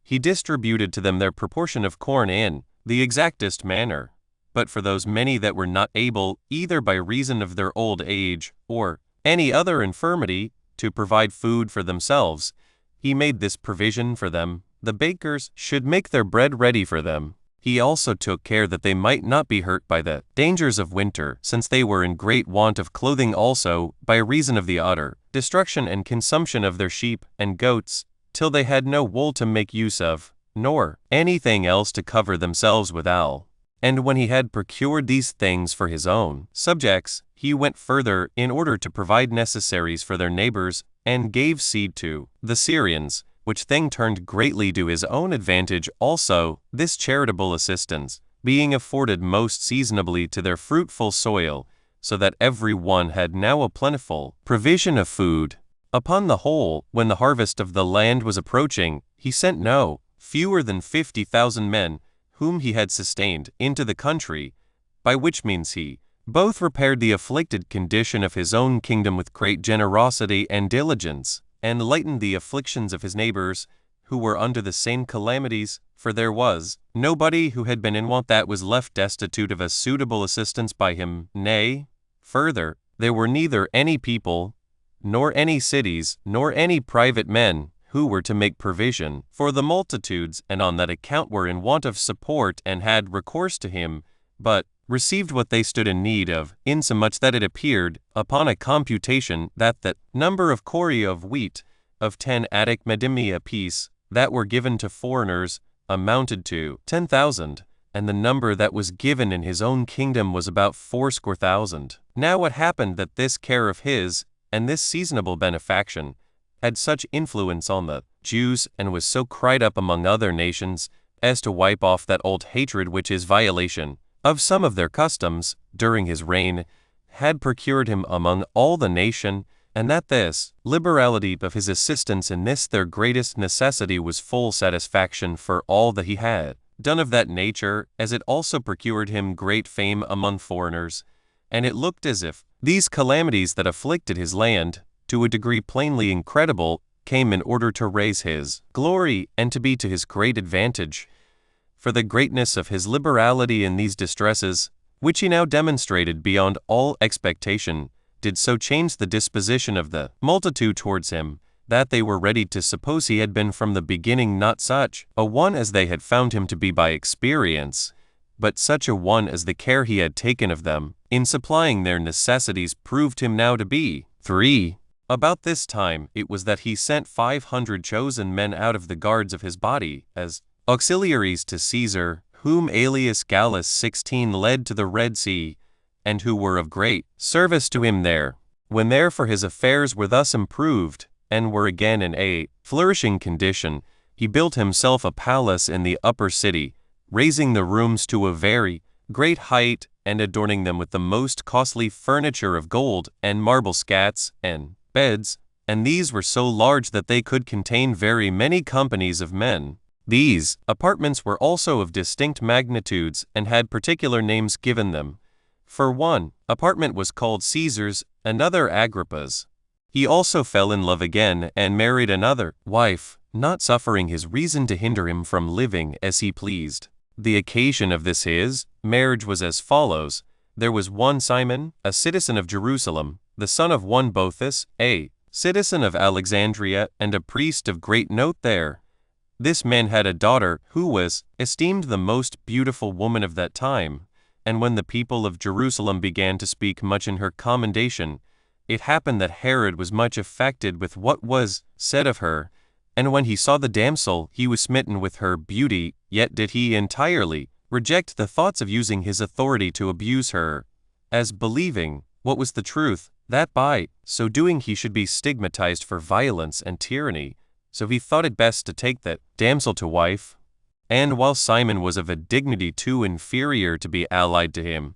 he distributed to them their proportion of corn in the exactest manner. But for those many that were not able, either by reason of their old age, or any other infirmity, to provide food for themselves, he made this provision for them: the bakers should make their bread ready for them. He also took care that they might not be hurt by the dangers of winter, since they were in great want of clothing also, by reason of the utter destruction and consumption of their sheep and goats, till they had no wool to make use of, nor anything else to cover themselves withal. And when he had procured these things for his own subjects, he went further in order to provide necessaries for their neighbors, and gave seed to the Syrians, which thing turned greatly to his own advantage also, this charitable assistance being afforded most seasonably to their fruitful soil, so that every one had now a plentiful provision of food. Upon the whole, when the harvest of the land was approaching, he sent no fewer than 50,000 men, whom he had sustained, into the country, by which means he both repaired the afflicted condition of his own kingdom with great generosity and diligence, and lightened the afflictions of his neighbors, who were under the same calamities, for there was nobody who had been in want that was left destitute of a suitable assistance by him. Nay, further, there were neither any people, nor any cities, nor any private men, who were to make provision for the multitudes, and on that account were in want of support and had recourse to him, but received what they stood in need of, insomuch that it appeared, upon a computation, that the number of coria of wheat, of 10 Attic medimni apiece, that were given to foreigners, amounted to 10,000, and the number that was given in his own kingdom was about 80,000. Now it happened that this care of his, and this seasonable benefaction, had such influence on the Jews, and was so cried up among other nations, as to wipe off that old hatred which his violation of some of their customs, during his reign, had procured him among all the nation, and that this liberality of his assistance in this their greatest necessity was full satisfaction for all that he had done of that nature, as it also procured him great fame among foreigners. And it looked as if these calamities that afflicted his land, to a degree plainly incredible, came in order to raise his glory, and to be to his great advantage. For the greatness of his liberality in these distresses which he now demonstrated beyond all expectation, did so change the disposition of the multitude towards him, that they were ready to suppose he had been from the beginning not such a one as they had found him to be by experience, but such a one as the care he had taken of them, in supplying their necessities, proved him now to be. 3. About this time it was that he sent 500 chosen men out of the guards of his body, as auxiliaries to Caesar, whom alias Gallus 16 led to the Red Sea, and who were of great service to him there. When therefore his affairs were thus improved, and were again in a flourishing condition, he built himself a palace in the upper city, raising the rooms to a very great height, and adorning them with the most costly furniture of gold and marble scats and beds, and these were so large that they could contain very many companies of men. These apartments were also of distinct magnitudes, and had particular names given them. For one apartment was called Caesar's, another Agrippa's. He also fell in love again, and married another wife, not suffering his reason to hinder him from living as he pleased. The occasion of this his marriage was as follows. There was one Simon, a citizen of Jerusalem, the son of one Boethus, a citizen of Alexandria, and a priest of great note there. This man had a daughter, who was esteemed the most beautiful woman of that time, and when the people of Jerusalem began to speak much in her commendation, it happened that Herod was much affected with what was said of her, and when he saw the damsel, he was smitten with her beauty, yet did he entirely reject the thoughts of using his authority to abuse her, as believing, what was the truth, that by so doing he should be stigmatized for violence and tyranny. So he thought it best to take that damsel to wife. And while Simon was of a dignity too inferior to be allied to him,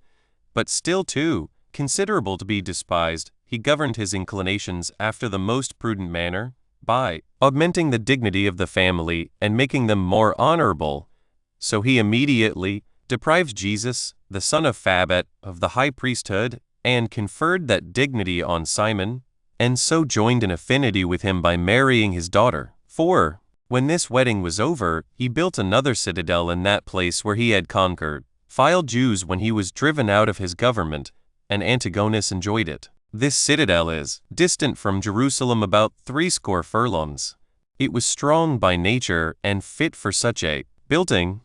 but still too considerable to be despised, he governed his inclinations after the most prudent manner, by augmenting the dignity of the family and making them more honorable. So he immediately deprived Jesus, the son of Phabet, of the high priesthood, and conferred that dignity on Simon, and so joined in affinity with him by marrying his daughter. 4. When this wedding was over, he built another citadel in that place where he had conquered vile Jews when he was driven out of his government, and Antigonus enjoyed it. This citadel is distant from Jerusalem about 60 furlongs. It was strong by nature and fit for such a building.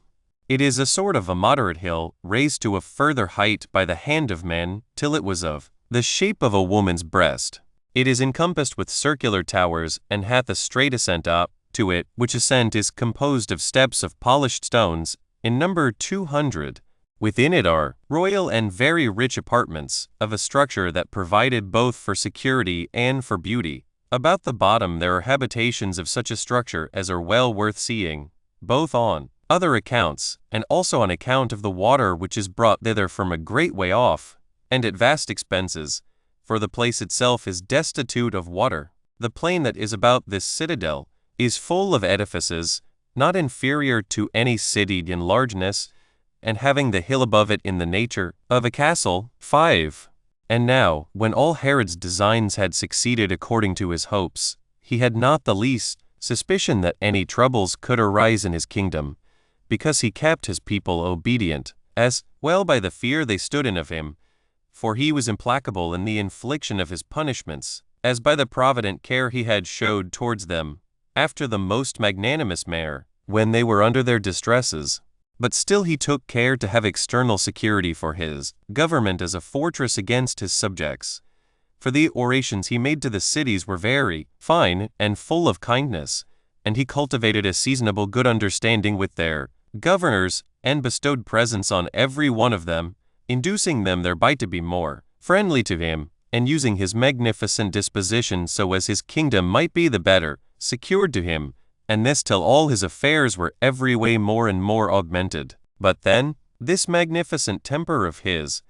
It is a sort of a moderate hill, raised to a further height by the hand of man, till it was of the shape of a woman's breast. It is encompassed with circular towers, and hath a straight ascent up to it, which ascent is composed of steps of polished stones, in number 200. Within it are royal and very rich apartments, of a structure that provided both for security and for beauty. About the bottom there are habitations of such a structure as are well worth seeing, both on other accounts, and also on account of the water which is brought thither from a great way off, and at vast expenses, for the place itself is destitute of water. The plain that is about this citadel is full of edifices, not inferior to any city in largeness, and having the hill above it in the nature of a castle. 5. And now, when all Herod's designs had succeeded according to his hopes, he had not the least suspicion that any troubles could arise in his kingdom, because he kept his people obedient, as well by the fear they stood in of him, for he was implacable in the infliction of his punishments, as by the provident care he had showed towards them, after the most magnanimous manner, when they were under their distresses. But still he took care to have external security for his government as a fortress against his subjects. For the orations he made to the cities were very fine and full of kindness, and he cultivated a seasonable good understanding with their governors, and bestowed presents on every one of them, inducing them thereby to be more friendly to him, and using his magnificent disposition so as his kingdom might be the better secured to him, and this till all his affairs were every way more and more augmented. But then, this magnificent temper of his,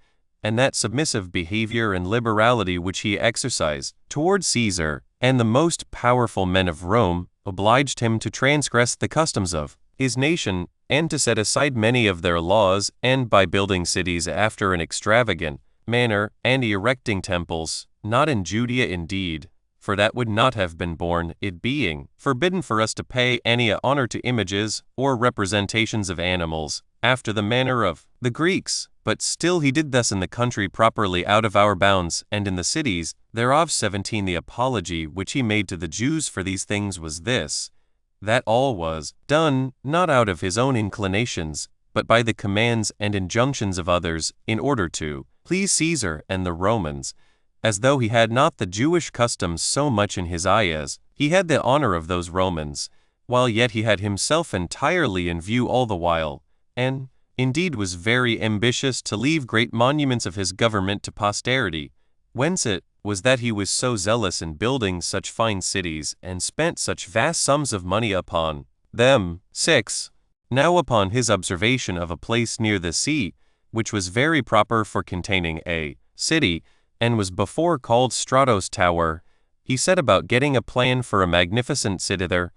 and that submissive behavior and liberality which he exercised towards Caesar and the most powerful men of Rome, obliged him to transgress the customs of his nation, and to set aside many of their laws, and by building cities after an extravagant manner, and erecting temples, not in Judea indeed, for that would not have been borne, it being forbidden for us to pay any honor to images or representations of animals, after the manner of the Greeks, but still he did thus in the country properly out of our bounds, and in the cities thereof. 17 The apology which he made to the Jews for these things was this, that all was done not out of his own inclinations, but by the commands and injunctions of others, in order to please Caesar and the Romans, as though he had not the Jewish customs so much in his eye as he had the honor of those Romans, while yet he had himself entirely in view all the while, and indeed was very ambitious to leave great monuments of his government to posterity, whence it was that he was so zealous in building such fine cities, and spent such vast sums of money upon them. 6. Now upon his observation of a place near the sea, which was very proper for containing a city, and was before called Stratos Tower, he set about getting a plan for a magnificent city there,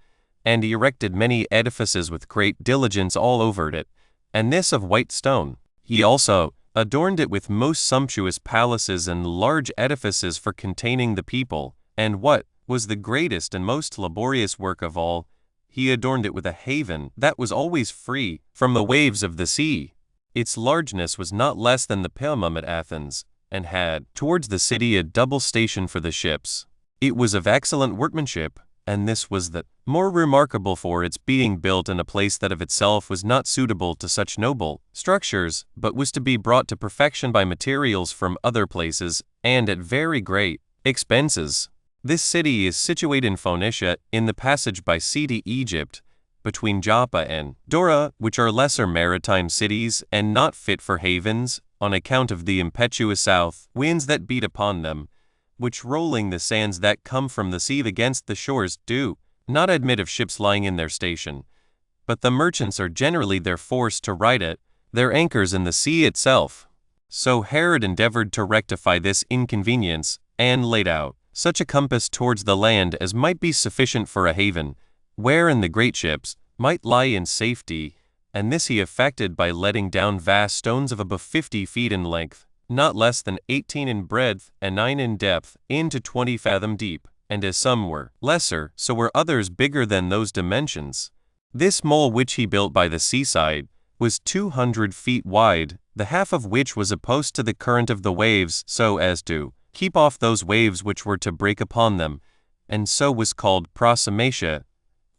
and he erected many edifices with great diligence all over it, and this of white stone. He also adorned it with most sumptuous palaces and large edifices for containing the people, and what was the greatest and most laborious work of all, he adorned it with a haven that was always free from the waves of the sea. Its largeness was not less than the Paemum at Athens, and had towards the city a double station for the ships. It was of excellent workmanship, and this was the more remarkable for its being built in a place that of itself was not suitable to such noble structures, but was to be brought to perfection by materials from other places, and at very great expenses. This city is situated in Phoenicia, in the passage by sea to Egypt, between Joppa and Dora, which are lesser maritime cities, and not fit for havens, on account of the impetuous south winds that beat upon them, which rolling the sands that come from the sea against the shores do not admit of ships lying in their station, but the merchants are generally there forced to ride at their anchors in the sea itself. So Herod endeavored to rectify this inconvenience, and laid out such a compass towards the land as might be sufficient for a haven, wherein the great ships might lie in safety, and this he effected by letting down vast stones of above 50 feet in length, not less than 18 in breadth and 9 in depth, into 20 fathom deep, and as some were lesser, so were others bigger than those dimensions. This mole which he built by the seaside was 200 feet wide, the half of which was opposed to the current of the waves, so as to keep off those waves which were to break upon them, and so was called Prosomatia,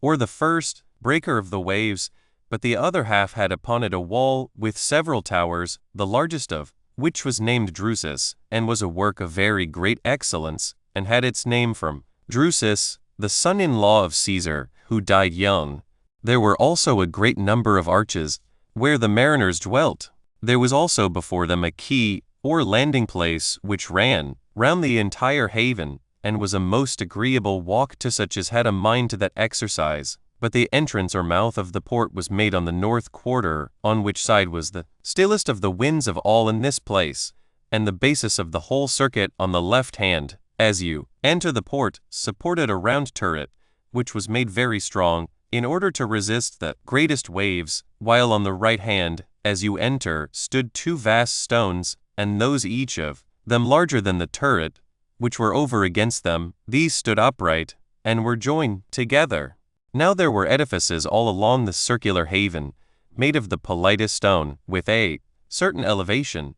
or the first breaker of the waves, but the other half had upon it a wall with several towers, the largest of which was named Drusus, and was a work of very great excellence, and had its name from Drusus, the son-in-law of Caesar, who died young. There were also a great number of arches, where the mariners dwelt. There was also before them a quay, or landing place, which ran round the entire haven, and was a most agreeable walk to such as had a mind to that exercise. But the entrance or mouth of the port was made on the north quarter, on which side was the stillest of the winds of all in this place, and the basis of the whole circuit on the left hand, as you enter the port, supported a round turret, which was made very strong, in order to resist the greatest waves, while on the right hand, as you enter, stood 2 vast stones, and those each of them larger than the turret, which were over against them. These stood upright, and were joined together. Now there were edifices all along the circular haven, made of the politest stone, with a certain elevation,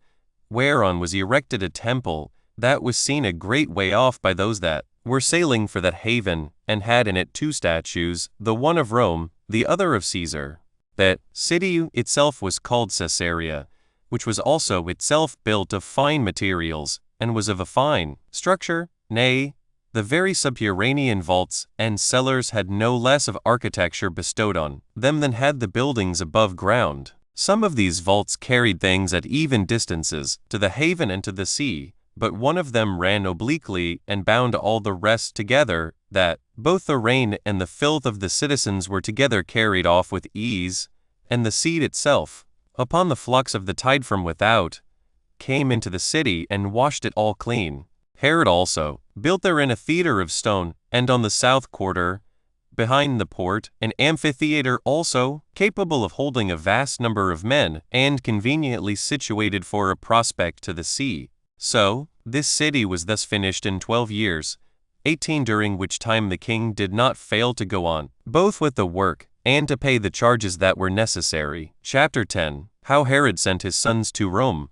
whereon was erected a temple, that was seen a great way off by those that were sailing for that haven, and had in it 2 statues, the one of Rome, the other of Caesar. That city itself was called Caesarea, which was also itself built of fine materials, and was of a fine structure, nay, the very subterranean vaults and cellars had no less of architecture bestowed on them than had the buildings above ground. Some of these vaults carried things at even distances to the haven and to the sea, but one of them ran obliquely and bound all the rest together, that both the rain and the filth of the citizens were together carried off with ease, and the sea itself, upon the flux of the tide from without, came into the city and washed it all clean. Herod also built therein a theater of stone, and on the south quarter, behind the port, an amphitheater also, capable of holding a vast number of men, and conveniently situated for a prospect to the sea. So, this city was thus finished in 12 years, 18 during which time the king did not fail to go on, both with the work, and to pay the charges that were necessary. Chapter 10. How Herod sent his sons to Rome.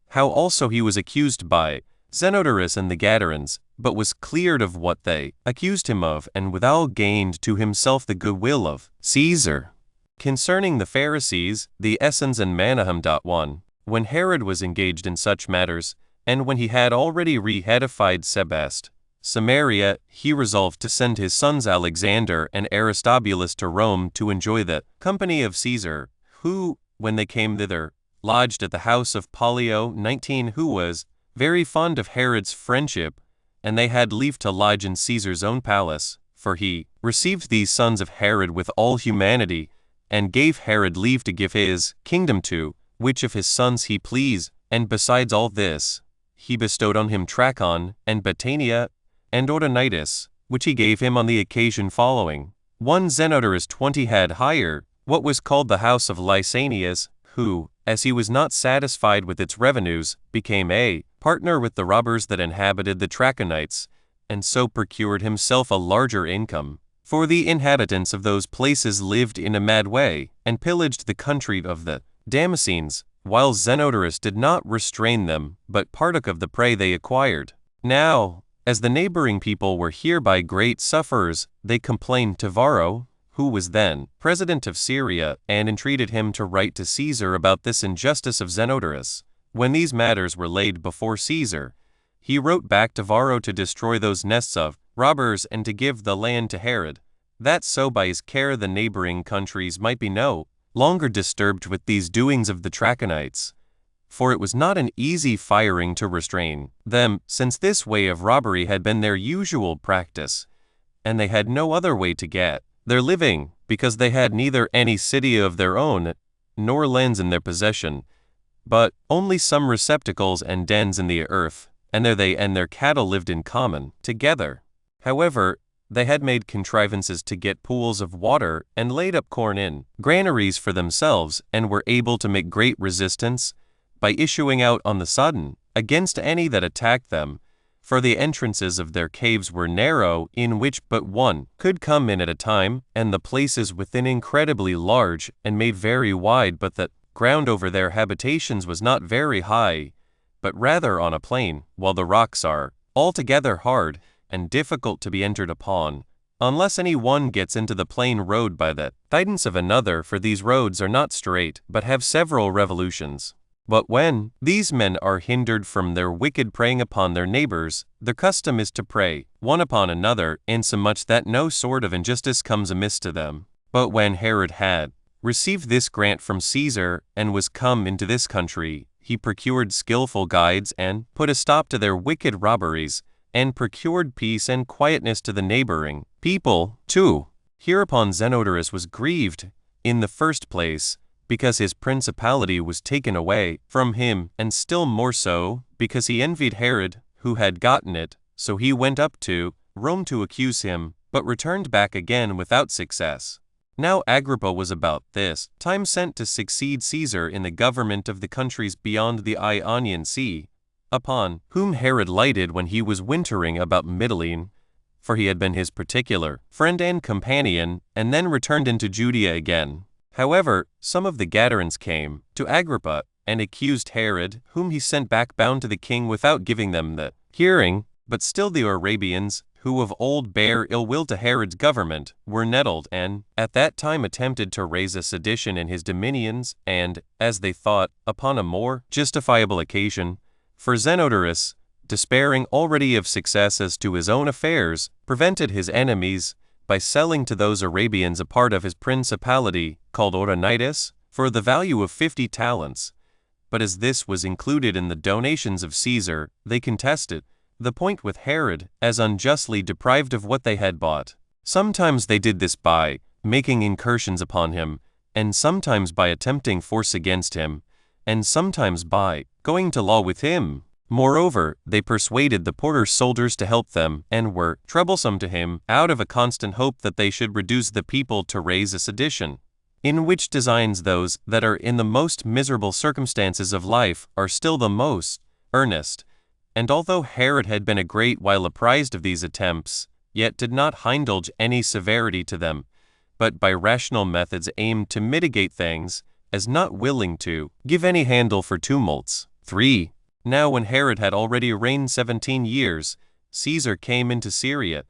How also he was accused by Zenodorus and the Gadarens, but was cleared of what they accused him of, and withal gained to himself the goodwill of Caesar. Concerning the Pharisees, the Essenes and Manahem. 1. When Herod was engaged in such matters, and when he had already re-edified Sebast, Samaria, he resolved to send his sons Alexander and Aristobulus to Rome to enjoy the company of Caesar, who, when they came thither, lodged at the house of Pollio 19, who was very fond of Herod's friendship, and they had leave to lodge in Caesar's own palace, for he received these sons of Herod with all humanity, and gave Herod leave to give his kingdom to which of his sons he pleased, and besides all this, he bestowed on him Trachon, and Battania, and Ordonitis, which he gave him on the occasion following. One Zenodorus 20 had hired what was called the house of Lysanias, who, as he was not satisfied with its revenues, became a partner with the robbers that inhabited the Trachonites, and so procured himself a larger income. For the inhabitants of those places lived in a mad way, and pillaged the country of the Damascenes, while Zenodorus did not restrain them, but partook of the prey they acquired. Now, as the neighboring people were hereby great sufferers, they complained to Varro, who was then president of Syria, and entreated him to write to Caesar about this injustice of Zenodorus. When these matters were laid before Caesar, he wrote back to Varro to destroy those nests of robbers and to give the land to Herod, that so by his care the neighboring countries might be no longer disturbed with these doings of the Trachonites. For it was not an easy firing to restrain them, since this way of robbery had been their usual practice, and they had no other way to get their living, because they had neither any city of their own, nor lands in their possession, but only some receptacles and dens in the earth, and there they and their cattle lived in common together. However, they had made contrivances to get pools of water, and laid up corn in granaries for themselves, and were able to make great resistance, by issuing out on the sudden against any that attacked them, for the entrances of their caves were narrow, in which but one could come in at a time, and the places within incredibly large, and made very wide, but the ground over their habitations was not very high, but rather on a plain, while the rocks are altogether hard, and difficult to be entered upon, unless any one gets into the plain road by the guidance of another, for these roads are not straight, but have several revolutions. But when these men are hindered from their wicked preying upon their neighbors, their custom is to prey one upon another, insomuch that no sort of injustice comes amiss to them. But when Herod had received this grant from Caesar, and was come into this country, he procured skillful guides, and put a stop to their wicked robberies, and procured peace and quietness to the neighboring people, too. Hereupon Zenodorus was grieved, in the first place, because his principality was taken away from him, and still more so, because he envied Herod, who had gotten it. So he went up to Rome to accuse him, but returned back again without success. Now Agrippa was about this time sent to succeed Caesar in the government of the countries beyond the Ionian Sea, upon whom Herod lighted when he was wintering about Mytilene, for he had been his particular friend and companion, and then returned into Judea again. However, some of the Gadarens came to Agrippa, and accused Herod, whom he sent back bound to the king without giving them the hearing. But still the Arabians, who of old bare ill will to Herod's government, were nettled, and at that time attempted to raise a sedition in his dominions, and, as they thought, upon a more justifiable occasion. For Zenodorus, despairing already of success as to his own affairs, prevented his enemies, by selling to those Arabians a part of his principality, called Ordonitis, for the value of 50 talents. But as this was included in the donations of Caesar, they contested the point with Herod, as unjustly deprived of what they had bought. Sometimes they did this by making incursions upon him, and sometimes by attempting force against him, and sometimes by going to law with him. Moreover, they persuaded the porter's soldiers to help them, and were troublesome to him, out of a constant hope that they should reduce the people to raise a sedition, in which designs those that are in the most miserable circumstances of life are still the most earnest. And although Herod had been a great while apprised of these attempts, yet did not indulge any severity to them, but by rational methods aimed to mitigate things, as not willing to give any handle for tumults. 3. Now when Herod had already reigned 17 years, Caesar came into Syria,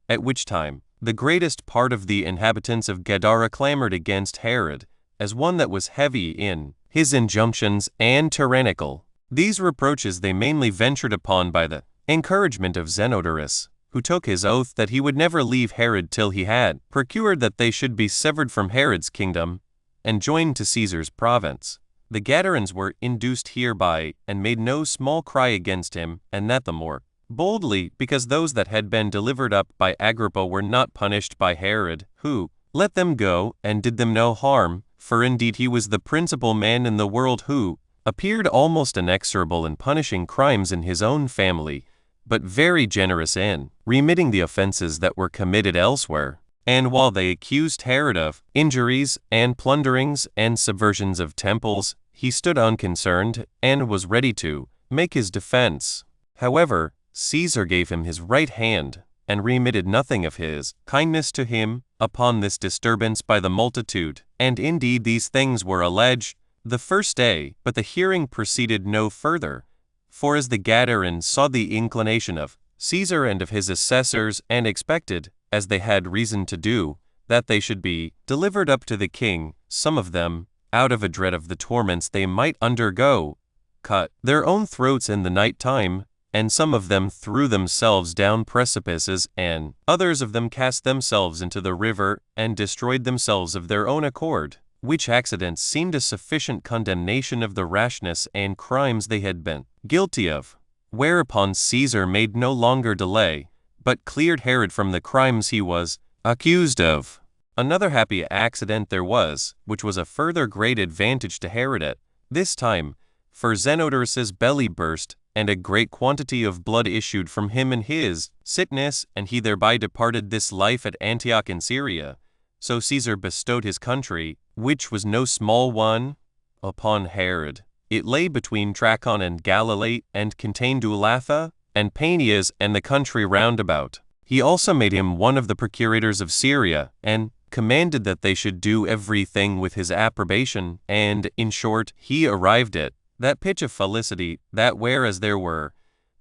at which time the greatest part of the inhabitants of Gadara clamored against Herod, as one that was heavy in his injunctions and tyrannical. These reproaches they mainly ventured upon by the encouragement of Zenodorus, who took his oath that he would never leave Herod till he had procured that they should be severed from Herod's kingdom and joined to Caesar's province. The Gadarens were induced hereby, and made no small cry against him, and that the more boldly, because those that had been delivered up by Agrippa were not punished by Herod, who let them go, and did them no harm, for indeed he was the principal man in the world who appeared almost inexorable in punishing crimes in his own family, but very generous in remitting the offenses that were committed elsewhere. And while they accused Herod of injuries and plunderings and subversions of temples, he stood unconcerned and was ready to make his defense. However, Caesar gave him his right hand, and remitted nothing of his kindness to him upon this disturbance by the multitude. And indeed these things were alleged the first day, but the hearing proceeded no further. For as the Gadarens saw the inclination of Caesar and of his assessors, and expected, as they had reason to do, that they should be delivered up to the king, some of them, out of a dread of the torments they might undergo, cut their own throats in the night time, and some of them threw themselves down precipices, and others of them cast themselves into the river, and destroyed themselves of their own accord, which accidents seemed a sufficient condemnation of the rashness and crimes they had been guilty of. Whereupon Caesar made no longer delay, but cleared Herod from the crimes he was accused of. Another happy accident there was, which was a further great advantage to Herod at this time, for Zenodorus's belly burst, and a great quantity of blood issued from him in his sickness, and he thereby departed this life at Antioch in Syria. So Caesar bestowed his country, which was no small one, upon Herod. It lay between Trachon and Galilee, and contained Ulatha, and Panias, and the country round about. He also made him one of the procurators of Syria, and commanded that they should do everything with his approbation, and, in short, he arrived at that pitch of felicity, that whereas there were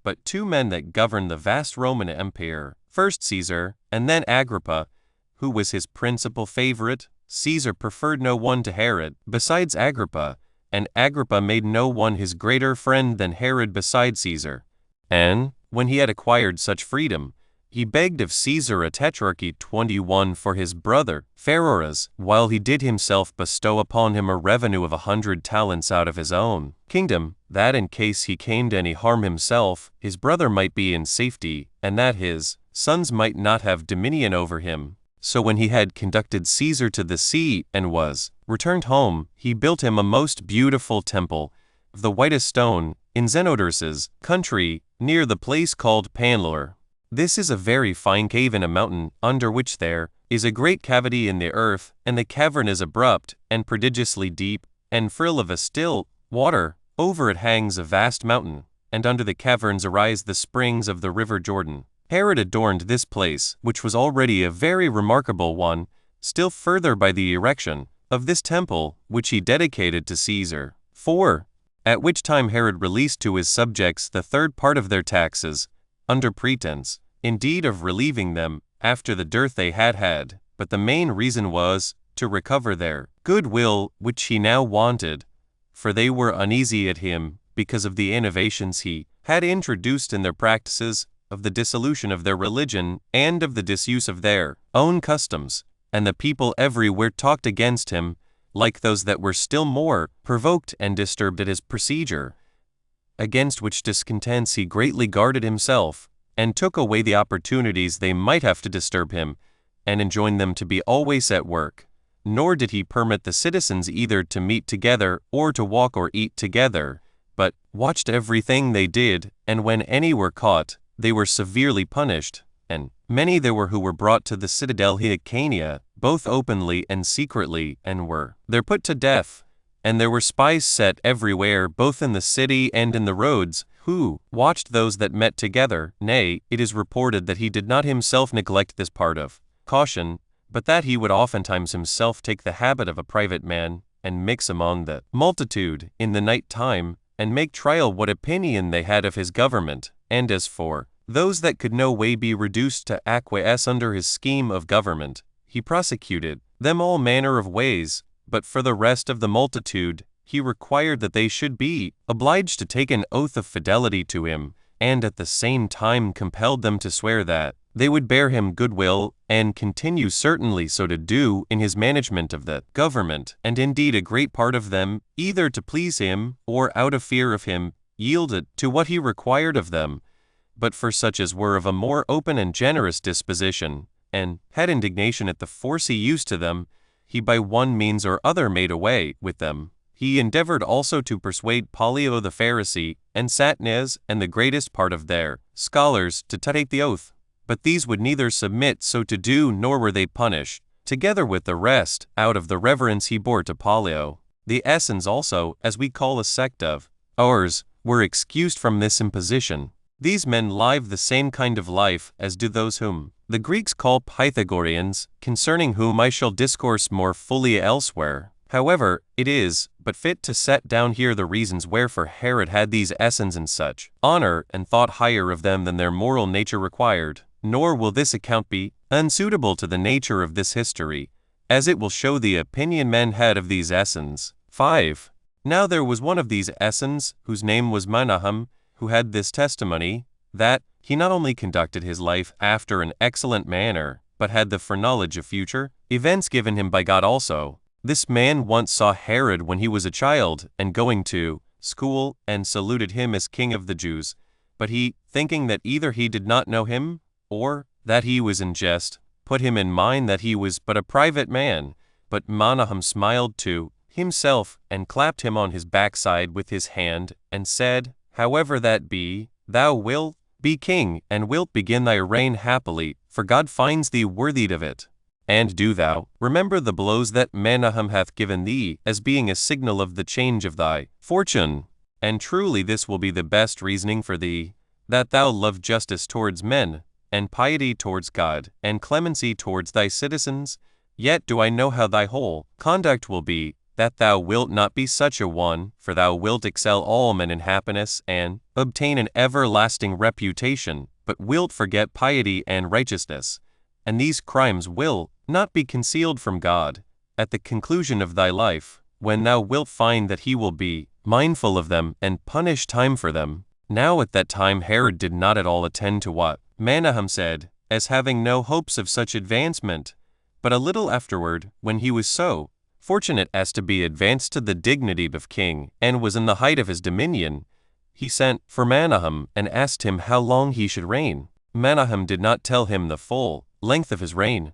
but 2 men that governed the vast Roman Empire, first Caesar, and then Agrippa, who was his principal favorite, Caesar preferred no one to Herod besides Agrippa, and Agrippa made no one his greater friend than Herod beside Caesar. And, when he had acquired such freedom, he begged of Caesar a tetrarchy 21 for his brother, Pheroras, while he did himself bestow upon him a revenue of 100 talents out of his own kingdom, that in case he came to any harm himself, his brother might be in safety, and that his sons might not have dominion over him. So when he had conducted Caesar to the sea, and was returned home, he built him a most beautiful temple, of the whitest stone, in Zenodorus's country, near the place called Panlor. This is a very fine cave in a mountain, under which there is a great cavity in the earth, and the cavern is abrupt, and prodigiously deep, and full of a still water. Over it hangs a vast mountain, and under the caverns arise the springs of the river Jordan. Herod adorned this place, which was already a very remarkable one, still further by the erection of this temple, which he dedicated to Caesar. 4. At which time Herod released to his subjects the third part of their taxes, under pretense, indeed, of relieving them after the dearth they had had, but the main reason was to recover their goodwill, which he now wanted, for they were uneasy at him because of the innovations he had introduced in their practices, of the dissolution of their religion, and of the disuse of their own customs, and the people everywhere talked against him, like those that were still more provoked and disturbed at his procedure, against which discontents he greatly guarded himself, and took away the opportunities they might have to disturb him, and enjoined them to be always at work. Nor did he permit the citizens either to meet together, or to walk or eat together, but watched everything they did, and when any were caught, they were severely punished, and many there were who were brought to the citadel Hyrcania, both openly and secretly, and were there put to death. And there were spies set everywhere, both in the city and in the roads, who watched those that met together. Nay, it is reported that he did not himself neglect this part of caution, but that he would oftentimes himself take the habit of a private man, and mix among the multitude in the night time, and make trial what opinion they had of his government. And as for those that could no way be reduced to acquiesce under his scheme of government, he prosecuted them all manner of ways, but for the rest of the multitude, he required that they should be obliged to take an oath of fidelity to him, and at the same time compelled them to swear that they would bear him goodwill, and continue certainly so to do in his management of the government, and indeed a great part of them, either to please him, or out of fear of him, yielded to what he required of them. But for such as were of a more open and generous disposition, and had indignation at the force he used to them, he by one means or other made away with them. He endeavored also to persuade Pollio the Pharisee, and Satnes, and the greatest part of their scholars, to take the oath. But these would neither submit so to do, nor were they punished, together with the rest, out of the reverence he bore to Pollio. The Essenes also, as we call a sect of ours, were excused from this imposition. These men live the same kind of life as do those whom the Greeks call Pythagoreans, concerning whom I shall discourse more fully elsewhere. However, it is but fit to set down here the reasons wherefore Herod had these Essenes in such honor, and thought higher of them than their moral nature required. Nor will this account be unsuitable to the nature of this history, as it will show the opinion men had of these Essenes. 5. Now there was one of these Essenes, whose name was Menahem, who had this testimony, that he not only conducted his life after an excellent manner, but had the foreknowledge of future events given him by God also. This man once saw Herod when he was a child, and going to school, and saluted him as king of the Jews. But he, thinking that either he did not know him, or that he was in jest, put him in mind that he was but a private man. But Menahem smiled to himself, and clapped him on his backside with his hand, and said, However that be, thou wilt be king, and wilt begin thy reign happily, for God finds thee worthy of it. And do thou remember the blows that Menahem hath given thee, as being a signal of the change of thy fortune. And truly this will be the best reasoning for thee, that thou love justice towards men, and piety towards God, and clemency towards thy citizens. Yet do I know how thy whole conduct will be, that thou wilt not be such a one, for thou wilt excel all men in happiness, and obtain an everlasting reputation, but wilt forget piety and righteousness. And these crimes will not be concealed from God, at the conclusion of thy life, when thou wilt find that he will be mindful of them, and punish time for them. Now at that time Herod did not at all attend to what Menahem said, as having no hopes of such advancement. But a little afterward, when he was so fortunate as to be advanced to the dignity of king, and was in the height of his dominion, he sent for Menahem, and asked him how long he should reign. Menahem did not tell him the full length of his reign.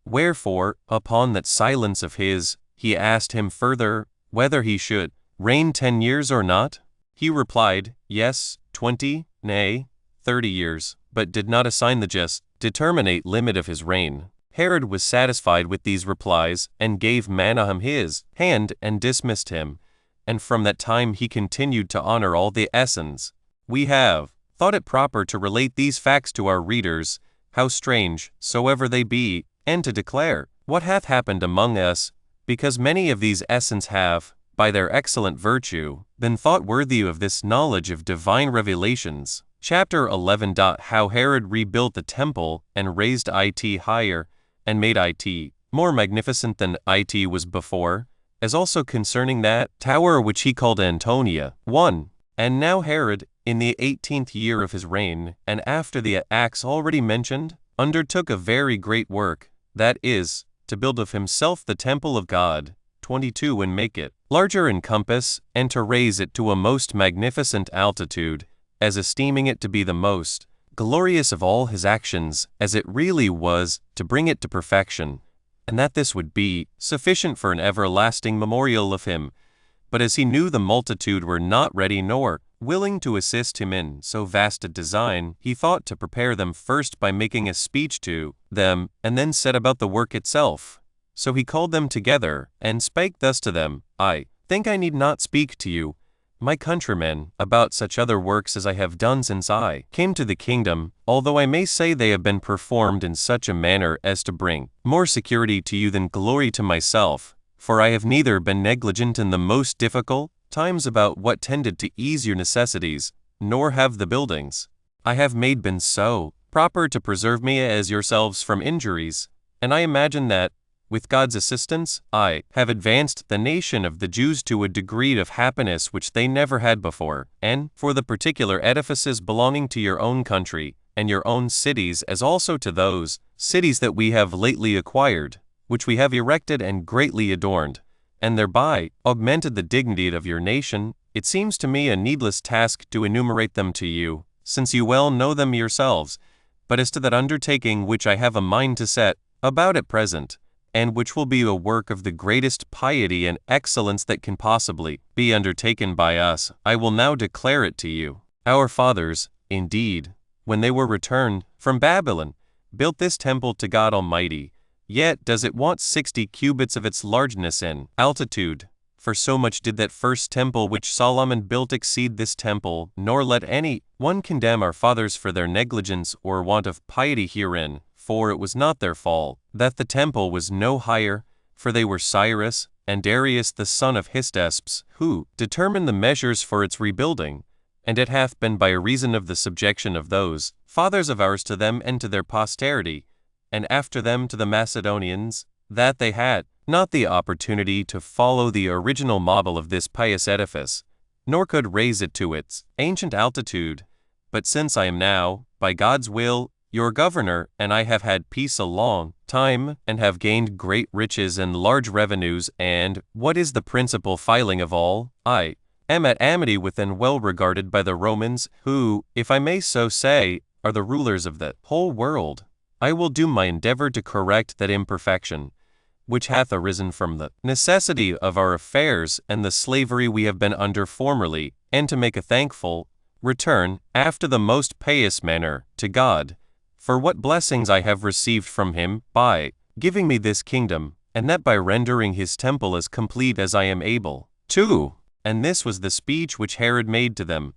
Wherefore, upon that silence of his, he asked him further, whether he should reign 10 years or not? He replied, Yes, 20, nay, 30 years, but did not assign the just determinate limit of his reign. Herod was satisfied with these replies, and gave Menahem his hand, and dismissed him. And from that time he continued to honor all the Essenes. We have thought it proper to relate these facts to our readers, how strange soever they be, and to declare what hath happened among us, because many of these Essenes have, by their excellent virtue, been thought worthy of this knowledge of divine revelations. Chapter 11. How Herod rebuilt the temple, and raised it higher, and made it more magnificent than it was before, as also concerning that tower which he called Antonia. 1. And now Herod, in the 18th year of his reign, and after the acts already mentioned, undertook a very great work, that is, to build of himself the temple of God. 22. And make it larger in compass, and to raise it to a most magnificent altitude, as esteeming it to be the most glorious of all his actions, as it really was, to bring it to perfection, and that this would be sufficient for an everlasting memorial of him. But as he knew the multitude were not ready nor willing to assist him in so vast a design, he thought to prepare them first by making a speech to them, and then set about the work itself. So he called them together, and spake thus to them, I think I need not speak to you my countrymen, about such other works as I have done since I came to the kingdom, although I may say they have been performed in such a manner as to bring more security to you than glory to myself, for I have neither been negligent in the most difficult times about what tended to ease your necessities, nor have the buildings I have made been so proper to preserve me as yourselves from injuries, and I imagine that, with God's assistance, I have advanced the nation of the Jews to a degree of happiness which they never had before, and for the particular edifices belonging to your own country, and your own cities, as also to those cities that we have lately acquired, which we have erected and greatly adorned, and thereby augmented the dignity of your nation, it seems to me a needless task to enumerate them to you, since you well know them yourselves. But as to that undertaking which I have a mind to set about at present, and which will be a work of the greatest piety and excellence that can possibly be undertaken by us, I will now declare it to you. Our fathers, indeed, when they were returned from Babylon, built this temple to God Almighty, yet does it want 60 cubits of its largeness in altitude. For so much did that first temple which Solomon built exceed this temple, nor let any one condemn our fathers for their negligence or want of piety herein, for it was not their fault that the temple was no higher, for they were Cyrus and Darius the son of Hystesps, who determined the measures for its rebuilding, and it hath been by reason of the subjection of those fathers of ours to them and to their posterity, and after them to the Macedonians, that they had not the opportunity to follow the original model of this pious edifice, nor could raise it to its ancient altitude. But since I am now, by God's will, your governor, and I have had peace a long time, and have gained great riches and large revenues, and, what is the principal filing of all, I am at amity with and well regarded by the Romans, who, if I may so say, are the rulers of the whole world. I will do my endeavor to correct that imperfection, which hath arisen from the necessity of our affairs and the slavery we have been under formerly, and to make a thankful return, after the most pious manner, to God, for what blessings I have received from him, by giving me this kingdom, and that by rendering his temple as complete as I am able. 2. And this was the speech which Herod made to them,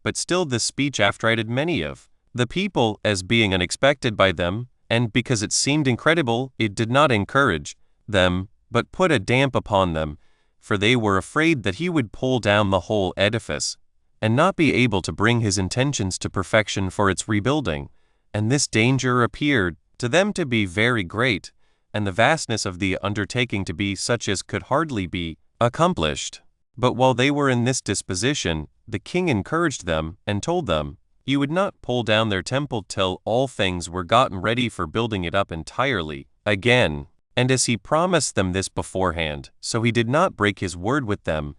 but still this speech affrighted many of the people, as being unexpected by them, and because it seemed incredible, it did not encourage them, but put a damp upon them, for they were afraid that he would pull down the whole edifice, and not be able to bring his intentions to perfection for its rebuilding. And this danger appeared to them to be very great, and the vastness of the undertaking to be such as could hardly be accomplished. But while they were in this disposition, the king encouraged them, and told them, he would not pull down their temple till all things were gotten ready for building it up entirely again. And as he promised them this beforehand, so he did not break his word with them,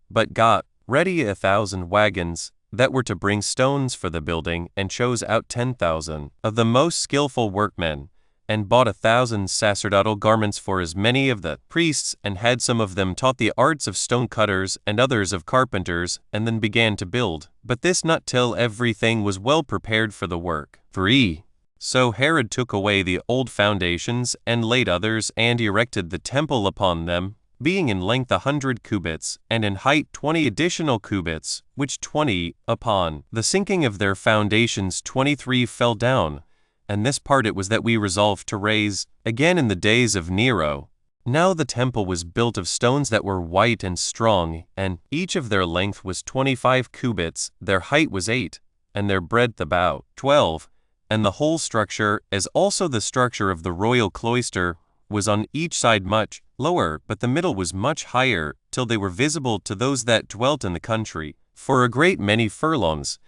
but got ready 1,000 wagons that were to bring stones for the building, and chose out 10,000 of the most skillful workmen, and bought 1,000 sacerdotal garments for as many of the priests, and had some of them taught the arts of stone cutters and others of carpenters, and then began to build. But this not till everything was well prepared for the work. 3. So Herod took away the old foundations, and laid others, and erected the temple upon them, being in length 100 cubits, and in height 20 additional cubits, which 20, upon the sinking of their foundations 23 fell down. And this part it was that we resolved to raise again in the days of Nero. Now the temple was built of stones that were white and strong, and each of their length was 25 cubits, their height was 8, and their breadth about 12. And the whole structure, as also the structure of the royal cloister, was on each side much lower, but the middle was much higher, till they were visible to those that dwelt in the country, for a great many furlongs,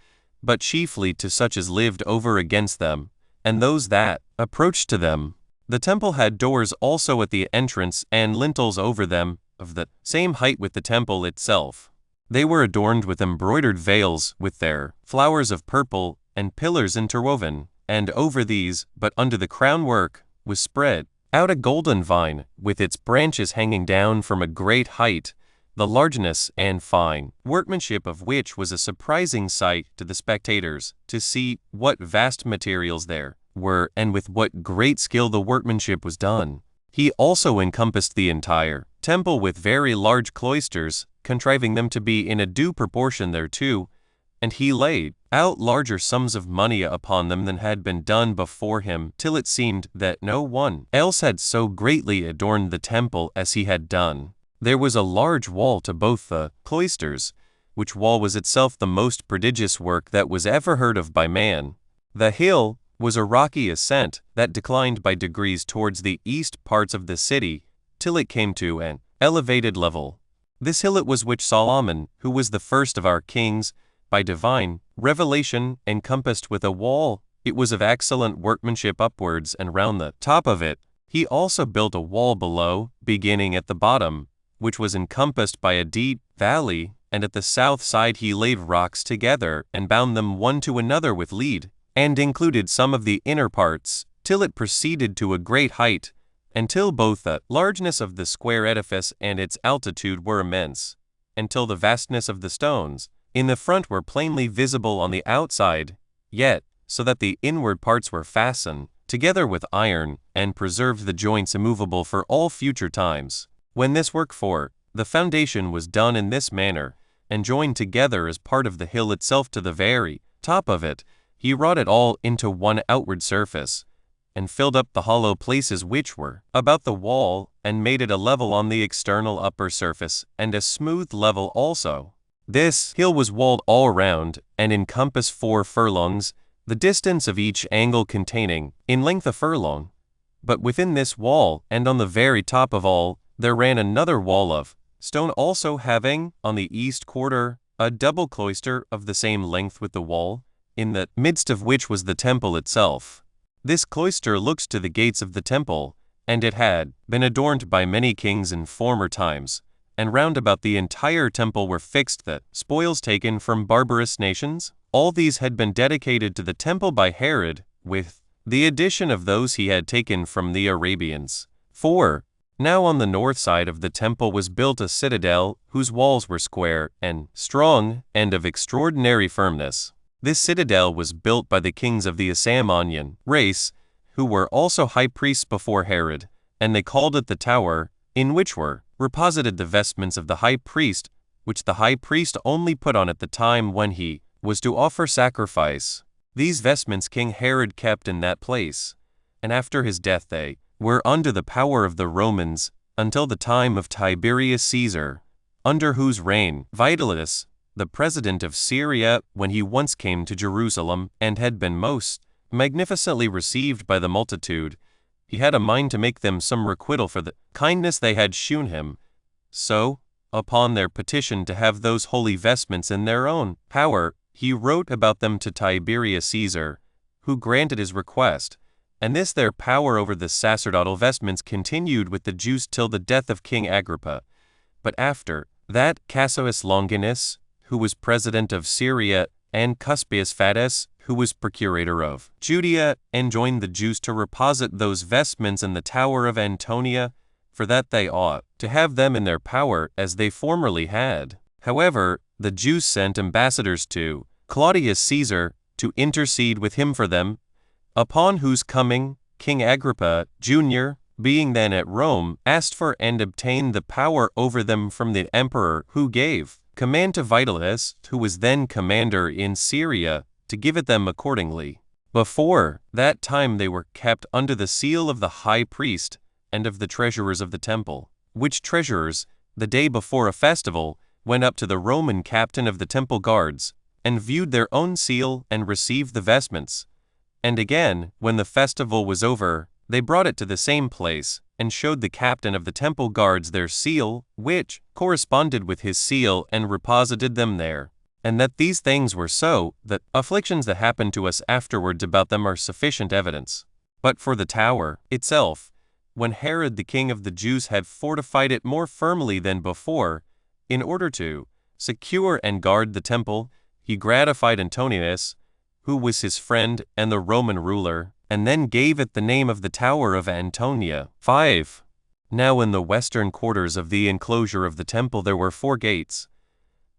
but chiefly to such as lived over against them, and those that approached to them. The temple had doors also at the entrance, and lintels over them, of the same height with the temple itself. They were adorned with embroidered veils, with their flowers of purple, and pillars interwoven, and over these, but under the crown work, was spread out a golden vine, with its branches hanging down from a great height, the largeness and fine workmanship of which was a surprising sight to the spectators, to see what vast materials there were, and with what great skill the workmanship was done. He also encompassed the entire temple with very large cloisters, contriving them to be in a due proportion thereto, and he laid out larger sums of money upon them than had been done before him, till it seemed that no one else had so greatly adorned the temple as he had done. There was a large wall to both the cloisters, which wall was itself the most prodigious work that was ever heard of by man. The hill was a rocky ascent that declined by degrees towards the east parts of the city, till it came to an elevated level. This hill it was which Solomon, who was the first of our kings, by divine revelation encompassed with a wall. It was of excellent workmanship upwards and round the top of it. He also built a wall below, beginning at the bottom, which was encompassed by a deep valley, and at the south side he laid rocks together, and bound them one to another with lead, and included some of the inner parts, till it proceeded to a great height, until both the largeness of the square edifice and its altitude were immense, until the vastness of the stones in the front were plainly visible on the outside, yet so that the inward parts were fastened together with iron, and preserved the joints immovable for all future times. When this work for the foundation was done in this manner, and joined together as part of the hill itself to the very top of it, he wrought it all into one outward surface, and filled up the hollow places which were about the wall, and made it a level on the external upper surface, and a smooth level also. This hill was walled all round, and encompassed 4 furlongs, the distance of each angle containing in length a furlong. But within this wall, and on the very top of all, there ran another wall of stone also, having, on the east quarter, a double cloister of the same length with the wall, in the midst of which was the temple itself. This cloister looks to the gates of the temple, and it had been adorned by many kings in former times, and round about the entire temple were fixed the spoils taken from barbarous nations. All these had been dedicated to the temple by Herod, with the addition of those he had taken from the Arabians. 4. Now on the north side of the temple was built a citadel, whose walls were square and strong, and of extraordinary firmness. This citadel was built by the kings of the Asamonean race, who were also high priests before Herod, and they called it the Tower, in which were reposited the vestments of the high priest, which the high priest only put on at the time when he was to offer sacrifice. These vestments King Herod kept in that place, and after his death they were under the power of the Romans until the time of Tiberius Caesar, under whose reign Vitellius, the president of Syria, when he once came to Jerusalem and had been most magnificently received by the multitude, he had a mind to make them some requital for the kindness they had shewn him. So, upon their petition to have those holy vestments in their own power, he wrote about them to Tiberius Caesar, who granted his request, and this their power over the sacerdotal vestments continued with the Jews till the death of King Agrippa. But after that Cassius Longinus, who was president of Syria, and Cuspius Fadus, who was procurator of Judea, enjoined the Jews to reposit those vestments in the Tower of Antonia, for that they ought to have them in their power as they formerly had. However, the Jews sent ambassadors to Claudius Caesar to intercede with him for them, upon whose coming King Agrippa, Jr., being then at Rome, asked for and obtained the power over them from the emperor, who gave command to Vitellius, who was then commander in Syria, to give it them accordingly. Before that time they were kept under the seal of the high priest and of the treasurers of the temple, which treasurers, the day before a festival, went up to the Roman captain of the temple guards, and viewed their own seal and received the vestments. And again, when the festival was over, they brought it to the same place, and showed the captain of the temple guards their seal, which corresponded with his seal, and reposited them there. And that these things were so, that afflictions that happened to us afterwards about them are sufficient evidence. But for the tower itself, when Herod the king of the Jews had fortified it more firmly than before, in order to secure and guard the temple, he gratified Antonius, who was his friend and the Roman ruler, and then gave it the name of the Tower of Antonia. 5. Now in the western quarters of the enclosure of the temple there were 4 gates.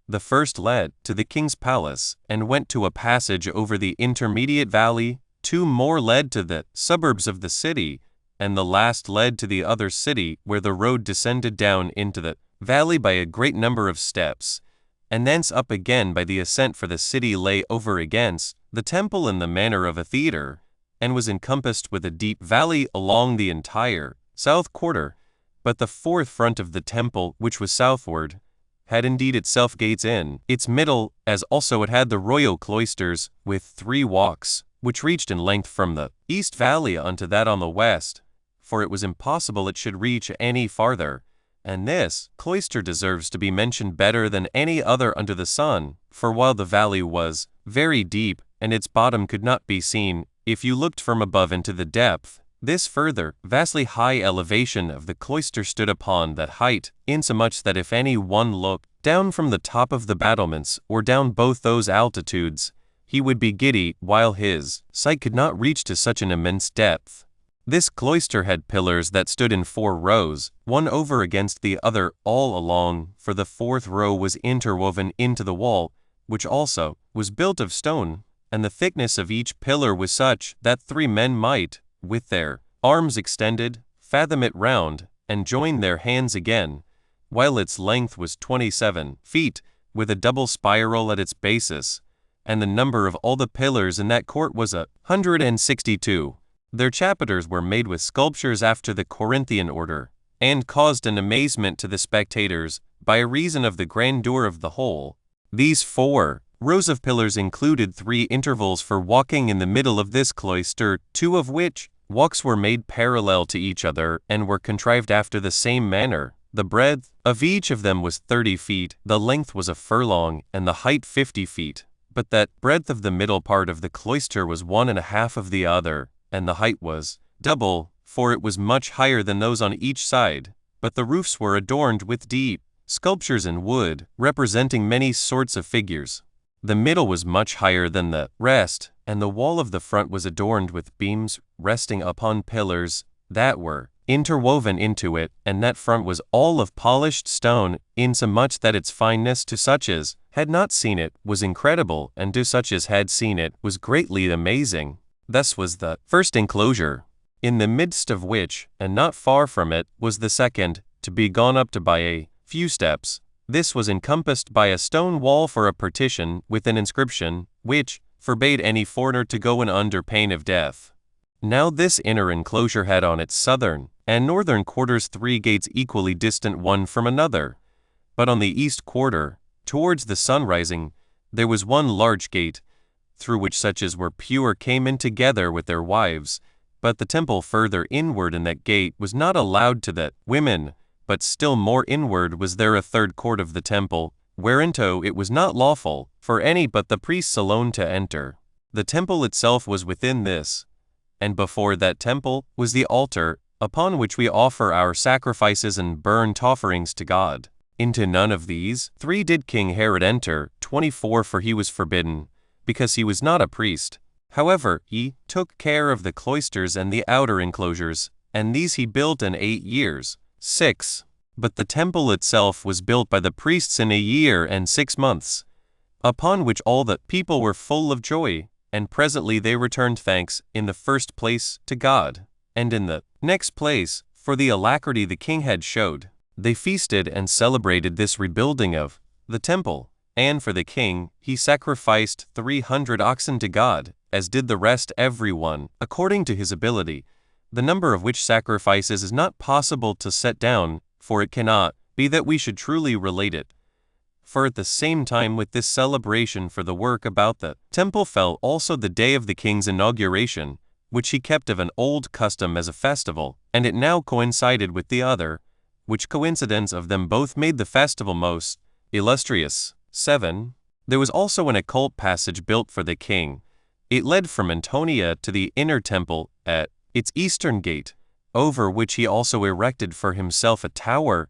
The first led to the king's palace, and went to a passage over the intermediate valley. 2 more led to the suburbs of the city, and the last led to the other city, where the road descended down into the valley by a great number of steps, and thence up again by the ascent, for the city lay over against the temple in the manner of a theater, and was encompassed with a deep valley along the entire south quarter. But the fourth front of the temple, which was southward, had indeed itself gates in its middle, as also it had the royal cloisters, with 3 walks, which reached in length from the east valley unto that on the west, for it was impossible it should reach any farther. And this cloister deserves to be mentioned better than any other under the sun, for while the valley was very deep, and its bottom could not be seen if you looked from above into the depth, this further vastly high elevation of the cloister stood upon that height, insomuch that if any one looked down from the top of the battlements, or down both those altitudes, he would be giddy, while his sight could not reach to such an immense depth. This cloister had pillars that stood in 4 rows, one over against the other all along, for the 4th row was interwoven into the wall, which also was built of stone, and the thickness of each pillar was such that 3 men might, with their arms extended, fathom it round, and join their hands again, while its length was 27 feet, with a double spiral at its basis, and the number of all the pillars in that court was 162. Their chapiters were made with sculptures after the Corinthian order, and caused an amazement to the spectators by reason of the grandeur of the whole. These 4 rows of pillars included 3 intervals for walking in the middle of this cloister, 2 of which walks were made parallel to each other, and were contrived after the same manner. The breadth of each of them was 30 feet, the length was a furlong, and the height 50 feet. But that breadth of the middle part of the cloister was 1.5 of the other, and the height was double, for it was much higher than those on each side. But the roofs were adorned with deep sculptures in wood, representing many sorts of figures. The middle was much higher than the rest, and the wall of the front was adorned with beams resting upon pillars that were interwoven into it, and that front was all of polished stone, insomuch that its fineness to such as had not seen it was incredible, and to such as had seen it was greatly amazing. Thus was the first enclosure, in the midst of which, and not far from it, was the second, to be gone up to by a few steps. This was encompassed by a stone wall for a partition, with an inscription, which forbade any foreigner to go in under pain of death. Now this inner enclosure had on its southern and northern quarters 3 gates equally distant one from another, but on the east quarter, towards the sun rising, there was one large gate, through which such as were pure came in together with their wives. But the temple further inward in that gate was not allowed to the women, but still more inward was there a 3rd court of the temple, whereinto it was not lawful for any but the priests alone to enter. The temple itself was within this, and before that temple was the altar, upon which we offer our sacrifices and burnt offerings to God. Into none of these 3 did King Herod enter, 24, for he was forbidden, because he was not a priest. However, he took care of the cloisters and the outer enclosures, and these he built in 8 years. 6. But the temple itself was built by the priests in 1 year and 6 months, upon which all the people were full of joy, and presently they returned thanks, in the first place, to God, and in the next place, for the alacrity the king had showed. They feasted and celebrated this rebuilding of the temple, and for the king, he sacrificed 300 oxen to God, as did the rest every one, according to his ability, the number of which sacrifices is not possible to set down, for it cannot be that we should truly relate it. For at the same time with this celebration for the work about the temple fell also the day of the king's inauguration, which he kept of an old custom as a festival, and it now coincided with the other, which coincidence of them both made the festival most illustrious. 7. There was also an occult passage built for the king. It led from Antonia to the inner temple at its eastern gate, over which he also erected for himself a tower,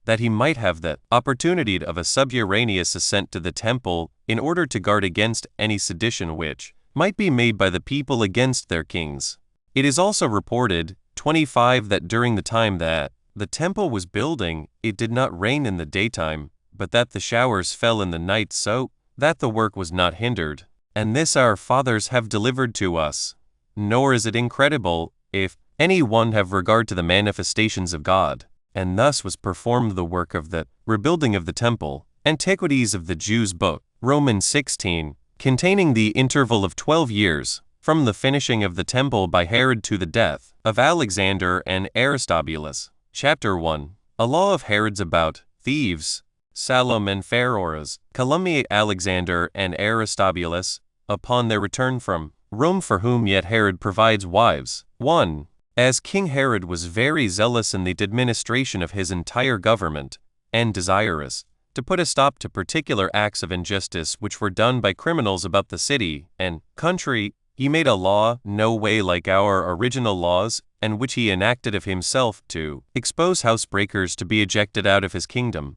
that he might have the opportunity of a subterraneous ascent to the temple, in order to guard against any sedition which might be made by the people against their kings. It is also reported, 25, that during the time that the temple was building, it did not rain in the daytime, but that the showers fell in the night, so that the work was not hindered. And this our fathers have delivered to us. Nor is it incredible, if any one have regard to the manifestations of God, and thus was performed the work of the rebuilding of the temple. Antiquities of the Jews book, Romans 16, containing the interval of 12 years, from the finishing of the temple by Herod to the death of Alexander and Aristobulus. Chapter 1. A law of Herod's about thieves. Salome and Pharoahs calumniate Alexander and Aristobulus upon their return from Rome, for whom yet Herod provides wives. 1. As King Herod was very zealous in the administration of his entire government, and desirous to put a stop to particular acts of injustice which were done by criminals about the city and country, he made a law no way like our original laws, and which he enacted of himself, to expose housebreakers to be ejected out of his kingdom,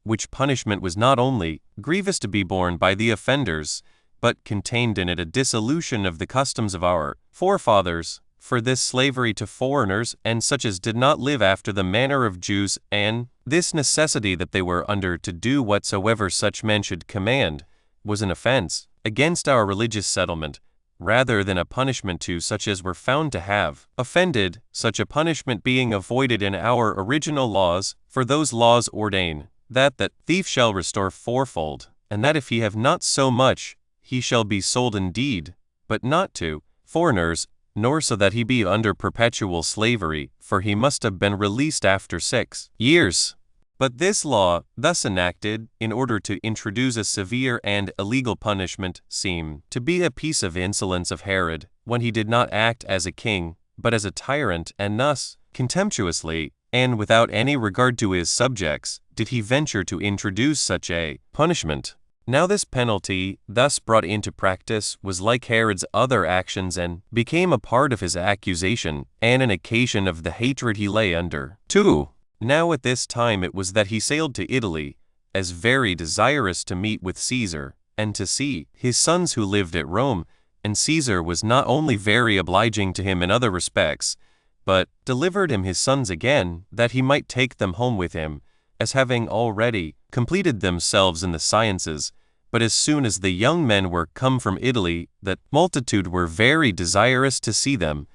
which punishment was not only grievous to be borne by the offenders, but contained in it a dissolution of the customs of our forefathers, for this slavery to foreigners and such as did not live after the manner of Jews, and this necessity that they were under to do whatsoever such men should command, was an offense against our religious settlement, rather than a punishment to such as were found to have offended, such a punishment being avoided in our original laws, for those laws ordain that thief shall restore fourfold, and that if he have not so much, he shall be sold indeed, but not to foreigners, nor so that he be under perpetual slavery, for he must have been released after 6 years. But this law, thus enacted, in order to introduce a severe and illegal punishment, seemed to be a piece of insolence of Herod, when he did not act as a king, but as a tyrant, and thus, contemptuously, and without any regard to his subjects, did he venture to introduce such a punishment. Now this penalty, thus brought into practice, was like Herod's other actions and became a part of his accusation, and an occasion of the hatred he lay under. 2. Now at this time it was that he sailed to Italy, as very desirous to meet with Caesar, and to see his sons who lived at Rome, and Caesar was not only very obliging to him in other respects, but delivered him his sons again, that he might take them home with him, as having already completed themselves in the sciences. But as soon as the young men were come from Italy, that multitude were very desirous to see them,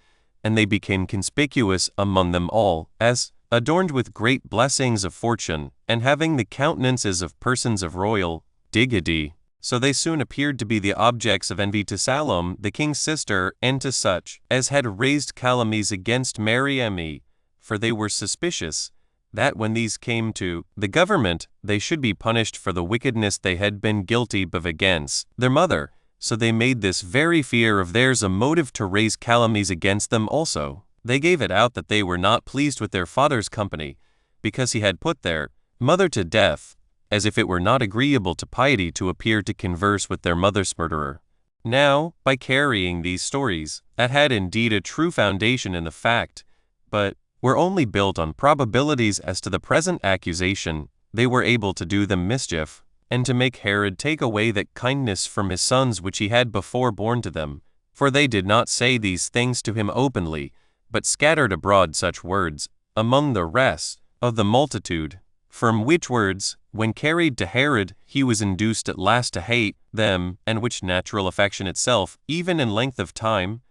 and they became conspicuous among them all, as adorned with great blessings of fortune, and having the countenances of persons of royal dignity. So they soon appeared to be the objects of envy to Salome, the king's sister, and to such as had raised calumnies against Mariamne, for they were suspicious that when these came to the government, they should be punished for the wickedness they had been guilty of against their mother. So they made this very fear of theirs a motive to raise calumnies against them also. They gave it out that they were not pleased with their father's company, because he had put their mother to death, as if it were not agreeable to piety to appear to converse with their mother's murderer. Now, by carrying these stories, that had indeed a true foundation in the fact, but were only built on probabilities as to the present accusation, they were able to do them mischief, and to make Herod take away that kindness from his sons which he had before borne to them. For they did not say these things to him openly, but scattered abroad such words among the rest of the multitude, from which words, when carried to Herod, he was induced at last to hate them, and which natural affection itself, even in length of time,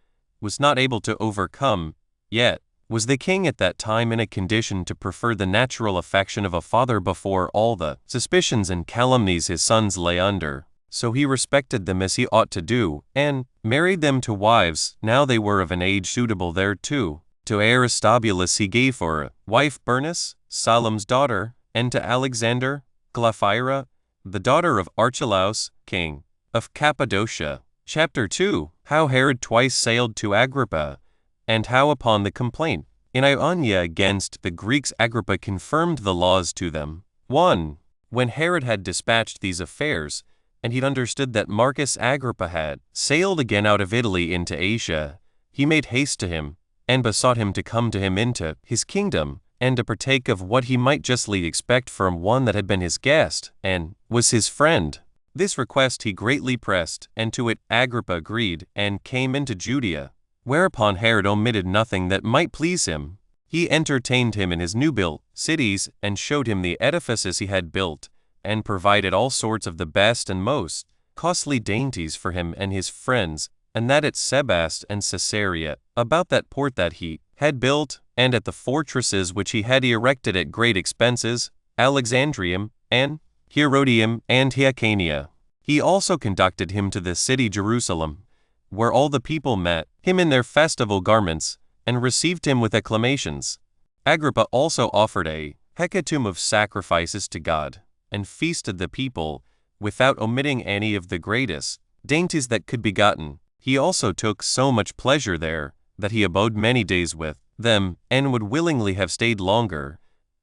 was not able to overcome. Yet was the king at that time in a condition to prefer the natural affection of a father before all the suspicions and calumnies his sons lay under. So he respected them as he ought to do, and married them to wives, now they were of an age suitable thereto. To Aristobulus he gave for a wife Bernice, Salome's daughter, and to Alexander, Glaphyra, the daughter of Archelaus, king of Cappadocia. Chapter 2. How Herod twice sailed to Agrippa, and how upon the complaint in Ionia against the Greeks Agrippa confirmed the laws to them. 1. When Herod had dispatched these affairs, and he'd understood that Marcus Agrippa had sailed again out of Italy into Asia, he made haste to him, and besought him to come to him into his kingdom, and to partake of what he might justly expect from one that had been his guest, and was his friend. This request he greatly pressed, and to it Agrippa agreed, and came into Judea. Whereupon Herod omitted nothing that might please him. He entertained him in his new-built cities, and showed him the edifices he had built, and provided all sorts of the best and most costly dainties for him and his friends, and that at Sebast and Caesarea, about that port that he had built, and at the fortresses which he had erected at great expenses, Alexandrium, and Herodium, and Hyrcania. He also conducted him to the city Jerusalem, where all the people met him in their festival garments, and received him with acclamations. Agrippa also offered a hecatomb of sacrifices to God, and feasted the people, without omitting any of the greatest dainties that could be gotten. He also took so much pleasure there, that he abode many days with them, and would willingly have stayed longer,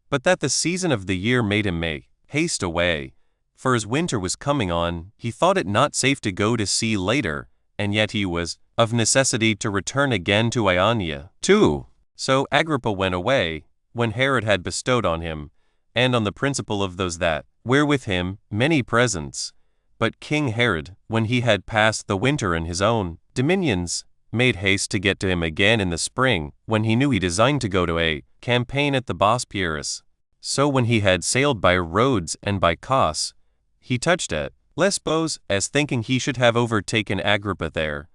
but that the season of the year made him make haste away. For as winter was coming on, he thought it not safe to go to sea later, and yet he was of necessity to return again to Ionia too. So Agrippa went away, when Herod had bestowed on him, and on the principal of those that were with him, many presents. But King Herod, when he had passed the winter in his own dominions, made haste to get to him again in the spring, when he knew he designed to go to a campaign at the Bosporus. So when he had sailed by Rhodes and by Kos, he touched at Lesbos, as thinking he should have overtaken Agrippa there.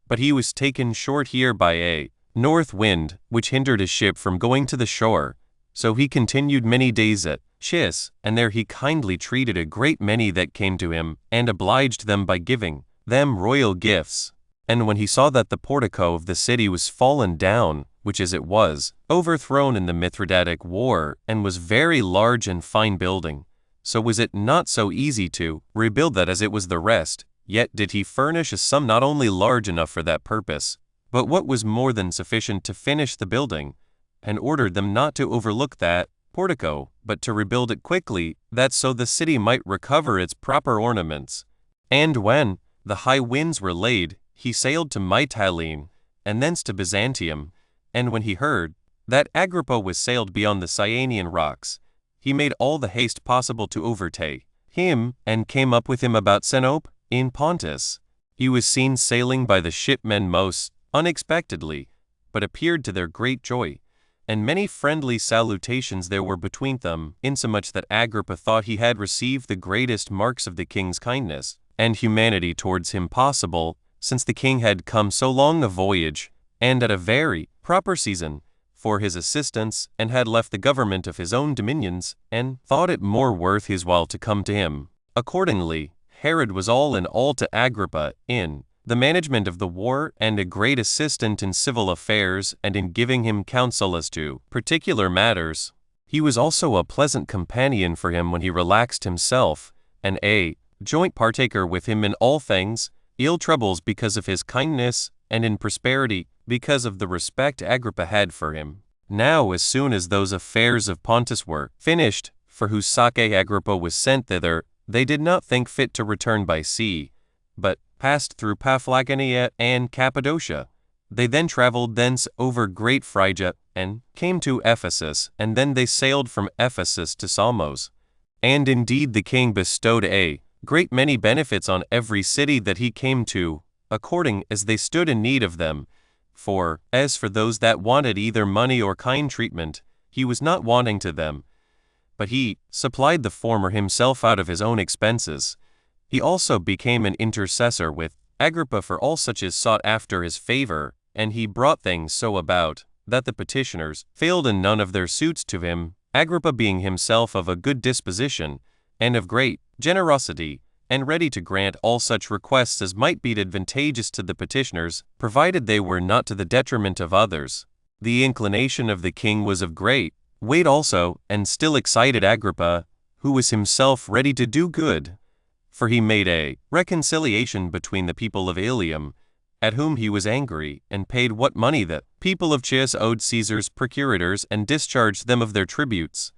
But he was taken short here by a north wind, which hindered his ship from going to the shore. So he continued many days at Chius, and there he kindly treated a great many that came to him, and obliged them by giving them royal gifts. And when he saw that the portico of the city was fallen down, which as it was, overthrown in the Mithridatic war, and was very large and fine building, so was it not so easy to rebuild that as it was the rest, yet did he furnish a sum not only large enough for that purpose, but what was more than sufficient to finish the building, and ordered them not to overlook that portico, but to rebuild it quickly, that so the city might recover its proper ornaments. And when the high winds were laid, he sailed to Mytilene, and thence to Byzantium. And when he heard that Agrippa was sailed beyond the Cyanean rocks, he made all the haste possible to overtake him, and came up with him about Sinope, in Pontus. He was seen sailing by the shipmen most unexpectedly, but appeared to their great joy, and many friendly salutations there were between them, insomuch that Agrippa thought he had received the greatest marks of the king's kindness and humanity towards him possible, since the king had come so long a voyage, and at a very proper season, for his assistance, and had left the government of his own dominions, and thought it more worth his while to come to him. Accordingly, Herod was all in all to Agrippa in the management of the war, and a great assistant in civil affairs, and in giving him counsel as to particular matters. He was also a pleasant companion for him when he relaxed himself, and a joint partaker with him in all things, ill troubles because of his kindness, and in prosperity because of the respect Agrippa had for him. Now as soon as those affairs of Pontus were finished, for whose sake Agrippa was sent thither, they did not think fit to return by sea, but passed through Paphlagonia and Cappadocia. They then traveled thence over Great Phrygia, and came to Ephesus, and then they sailed from Ephesus to Samos. And indeed the king bestowed a great many benefits on every city that he came to, according as they stood in need of them. For, as for those that wanted either money or kind treatment, he was not wanting to them, but he supplied the former himself out of his own expenses. He also became an intercessor with Agrippa for all such as sought after his favor, and he brought things so about, that the petitioners failed in none of their suits to him, Agrippa being himself of a good disposition, and of great generosity, and ready to grant all such requests as might be advantageous to the petitioners, provided they were not to the detriment of others. The inclination of the king was of great weight also, and still excited Agrippa, who was himself ready to do good. For he made a reconciliation between the people of Ilium, at whom he was angry, and paid what money the people of Chius owed Caesar's procurators, and discharged them of their tributes,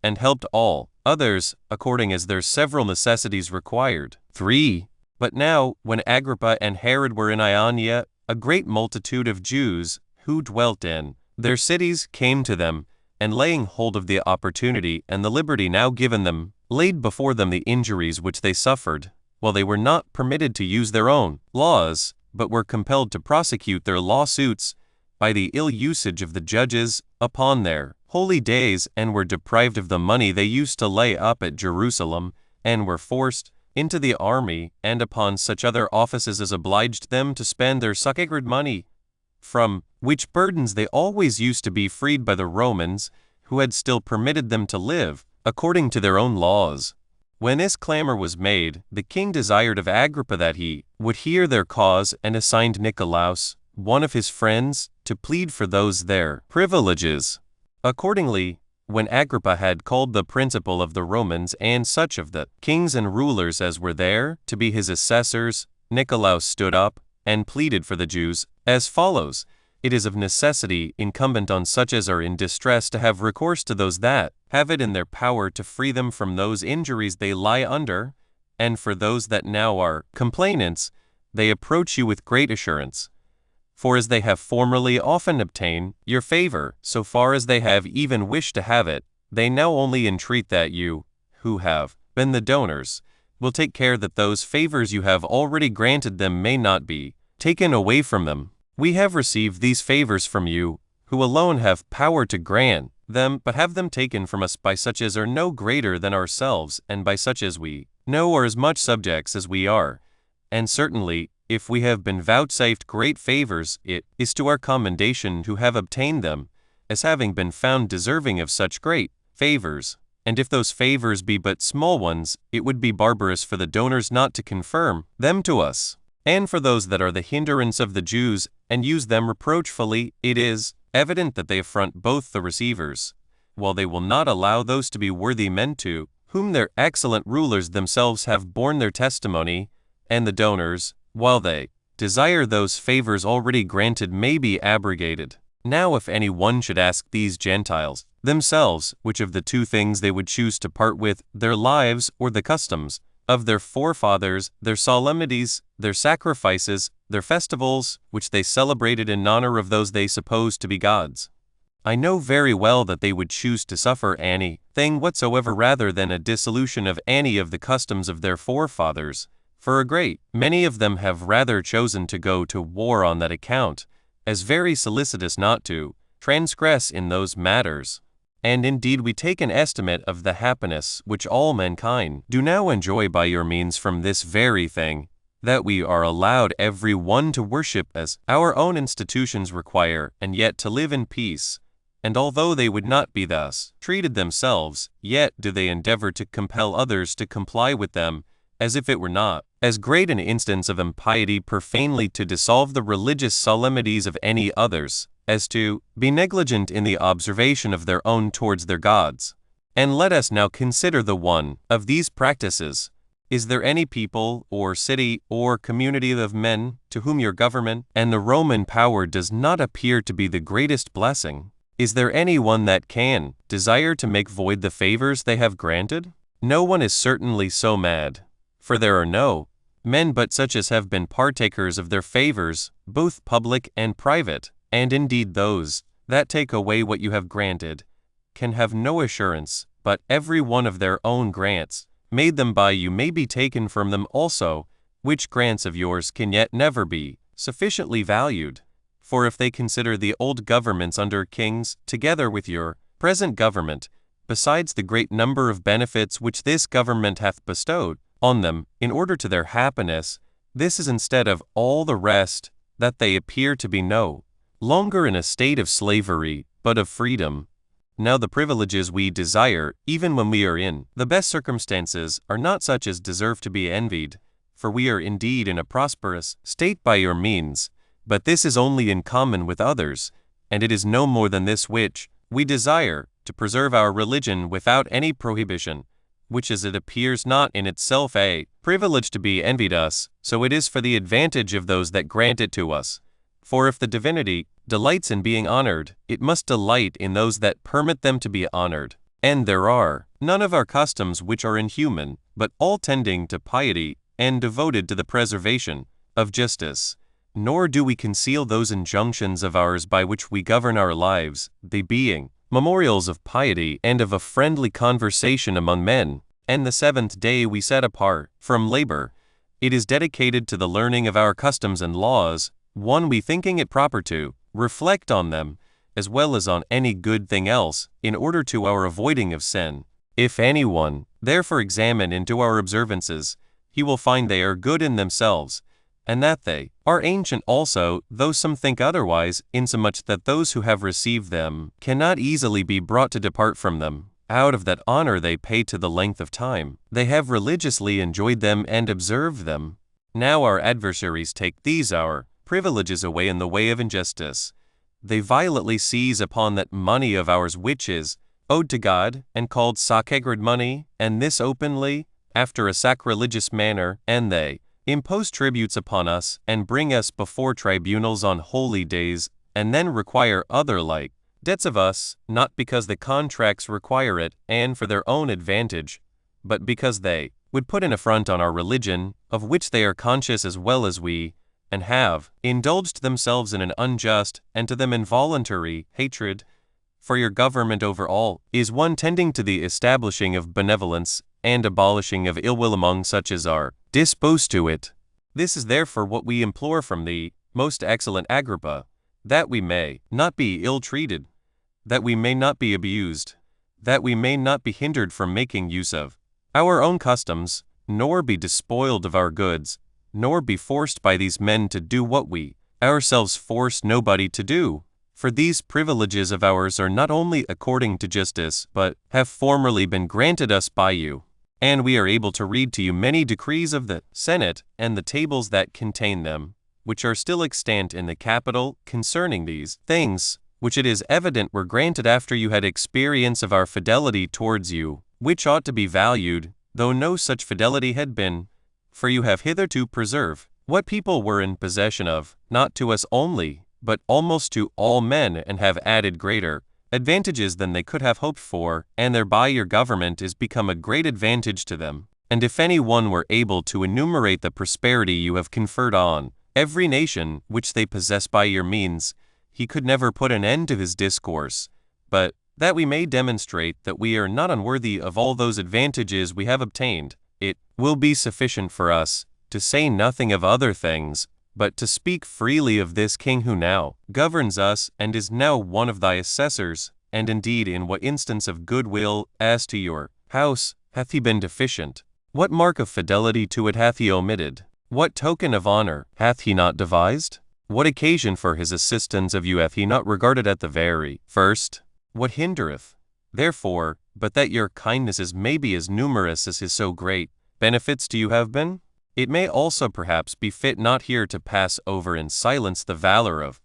and helped all others, according as their several necessities required. 3. But now, when Agrippa and Herod were in Ionia, a great multitude of Jews, who dwelt in their cities, came to them, and laying hold of the opportunity and the liberty now given them, laid before them the injuries which they suffered, while they were not permitted to use their own laws, but were compelled to prosecute their lawsuits by the ill usage of the judges upon their holy days, and were deprived of the money they used to lay up at Jerusalem, and were forced into the army, and upon such other offices as obliged them to spend their sacred money. from which burdens they always used to be freed by the Romans, who had still permitted them to live according to their own laws. When this clamor was made, the king desired of Agrippa that he would hear their cause, and assigned Nicolaus, one of his friends, to plead for those their privileges. Accordingly, when Agrippa had called the principal of the Romans and such of the kings and rulers as were there to be his assessors, Nicolaus stood up and pleaded for the Jews as follows: It is of necessity incumbent on such as are in distress to have recourse to those that have it in their power to free them from those injuries they lie under, and for those that now are complainants, they approach you with great assurance. For as they have formerly often obtained your favor, so far as they have even wished to have it, they now only entreat that you, who have been the donors, will take care that those favors you have already granted them may not be taken away from them. We have received these favors from you, who alone have power to grant them, but have them taken from us by such as are no greater than ourselves, and by such as we know are as much subjects as we are. And certainly, if we have been vouchsafed great favors, it is to our commendation to have obtained them, as having been found deserving of such great favors. And if those favors be but small ones, it would be barbarous for the donors not to confirm them to us. And for those that are the hindrance of the Jews, and use them reproachfully, it is evident that they affront both the receivers, while they will not allow those to be worthy men to whom their excellent rulers themselves have borne their testimony, and the donors, while they desire those favors already granted may be abrogated. Now if any one should ask these Gentiles themselves which of the two things they would choose to part with, their lives or the customs of their forefathers, their solemnities, their sacrifices, their festivals, which they celebrated in honor of those they supposed to be gods, I know very well that they would choose to suffer any thing whatsoever rather than a dissolution of any of the customs of their forefathers. For a great many of them have rather chosen to go to war on that account, as very solicitous not to transgress in those matters. And indeed we take an estimate of the happiness which all mankind do now enjoy by your means from this very thing, that we are allowed every one to worship as our own institutions require, and yet to live in peace. And although they would not be thus treated themselves, yet do they endeavor to compel others to comply with them, as if it were not as great an instance of impiety profanely to dissolve the religious solemnities of any others, as to be negligent in the observation of their own towards their gods. And let us now consider the one of these practices. Is there any people, or city, or community of men, to whom your government and the Roman power does not appear to be the greatest blessing? Is there any one that can desire to make void the favors they have granted? No one is certainly so mad, for there are no men but such as have been partakers of their favors, both public and private, and indeed those that take away what you have granted can have no assurance, but every one of their own grants made them by you may be taken from them also, which grants of yours can yet never be sufficiently valued. For if they consider the old governments under kings, together with your present government, besides the great number of benefits which this government hath bestowed on them, in order to their happiness, this is instead of all the rest, that they appear to be no longer in a state of slavery, but of freedom. Now the privileges we desire, even when we are in the best circumstances, are not such as deserve to be envied, for we are indeed in a prosperous state by your means, but this is only in common with others, and it is no more than this which we desire, to preserve our religion without any prohibition, which as it appears not in itself a privilege to be envied us, so it is for the advantage of those that grant it to us. For if the divinity delights in being honored, it must delight in those that permit them to be honored. And there are none of our customs which are inhuman, but all tending to piety, and devoted to the preservation of justice. Nor do we conceal those injunctions of ours by which we govern our lives, they being memorials of piety and of a friendly conversation among men. And the seventh day we set apart from labor. It is dedicated to the learning of our customs and laws, one we thinking it proper to reflect on them, as well as on any good thing else, in order to our avoiding of sin. If any one therefore examine into our observances, he will find they are good in themselves, and that they are ancient also, though some think otherwise, insomuch that those who have received them cannot easily be brought to depart from them. Out of that honor they pay to the length of time they have religiously enjoyed them and observed them. Now our adversaries take these our privileges away in the way of injustice. They violently seize upon that money of ours which is owed to God, and called sacred money, and this openly, after a sacrilegious manner, and they impose tributes upon us, and bring us before tribunals on holy days, and then require other like debts of us, not because the contracts require it, and for their own advantage, but because they would put an affront on our religion, of which they are conscious as well as we, and have indulged themselves in an unjust, and to them involuntary, hatred. For your government over all is one tending to the establishing of benevolence, and abolishing of ill will among such as are disposed to it. This is therefore what we implore from thee, most excellent Agrippa, that we may not be ill-treated, that we may not be abused, that we may not be hindered from making use of our own customs, nor be despoiled of our goods, nor be forced by these men to do what we ourselves force nobody to do. For these privileges of ours are not only according to justice, but have formerly been granted us by you. And we are able to read to you many decrees of the Senate, and the tables that contain them, which are still extant in the Capitol, concerning these things, which it is evident were granted after you had experience of our fidelity towards you, which ought to be valued, though no such fidelity had been. For you have hitherto preserved what people were in possession of, not to us only, but almost to all men, and have added greater advantages than they could have hoped for, and thereby your government is become a great advantage to them. And if any one were able to enumerate the prosperity you have conferred on every nation which they possess by your means, he could never put an end to his discourse. But that we may demonstrate that we are not unworthy of all those advantages we have obtained, it will be sufficient for us to say nothing of other things, but to speak freely of this king who now governs us, and is now one of thy assessors, and indeed in what instance of goodwill as to your house hath he been deficient? What mark of fidelity to it hath he omitted? What token of honor hath he not devised? What occasion for his assistance of you hath he not regarded at the very first? What hindereth, therefore, but that your kindnesses may be as numerous as his so great benefits to you have been? It may also perhaps be fit not here to pass over in silence the valor of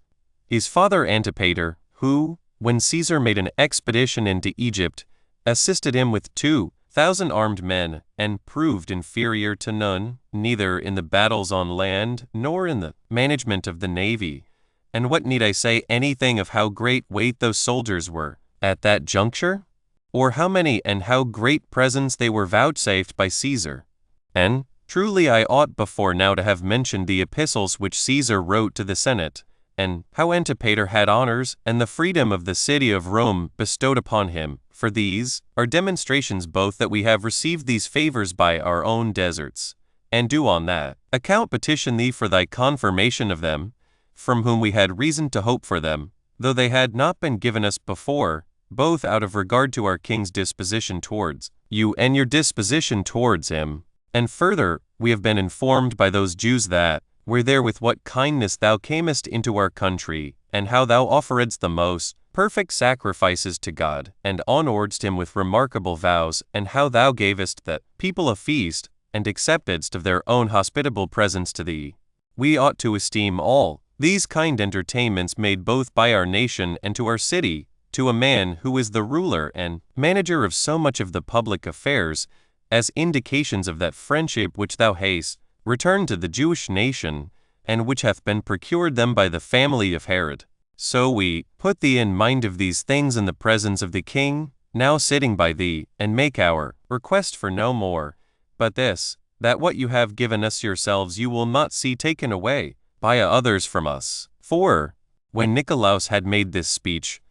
his father Antipater, who, when Caesar made an expedition into Egypt, assisted him with 2,000 armed men, and proved inferior to none, neither in the battles on land, nor in the management of the navy. And what need I say anything of how great weight those soldiers were at that juncture? Or how many and how great presents they were vouchsafed by Caesar? And truly I ought before now to have mentioned the epistles which Caesar wrote to the Senate, and how Antipater had honors and the freedom of the city of Rome bestowed upon him. For these are demonstrations both that we have received these favors by our own deserts, and do on that account petition thee for thy confirmation of them, from whom we had reason to hope for them, though they had not been given us before, both out of regard to our king's disposition towards you and your disposition towards him. And further, we have been informed by those Jews that were there with what kindness thou camest into our country, and how thou offeredst the most perfect sacrifices to God, and honoredst him with remarkable vows, and how thou gavest the people a feast, and acceptedst of their own hospitable presents to thee. We ought to esteem all these kind entertainments made both by our nation and to our city, to a man who is the ruler and manager of so much of the public affairs, as indications of that friendship which thou hast returned to the Jewish nation, and which hath been procured them by the family of Herod. So we put thee in mind of these things in the presence of the king, now sitting by thee, and make our request for no more, but this, that what you have given us yourselves you will not see taken away by others from us. For, when Nicolaus had made this speech,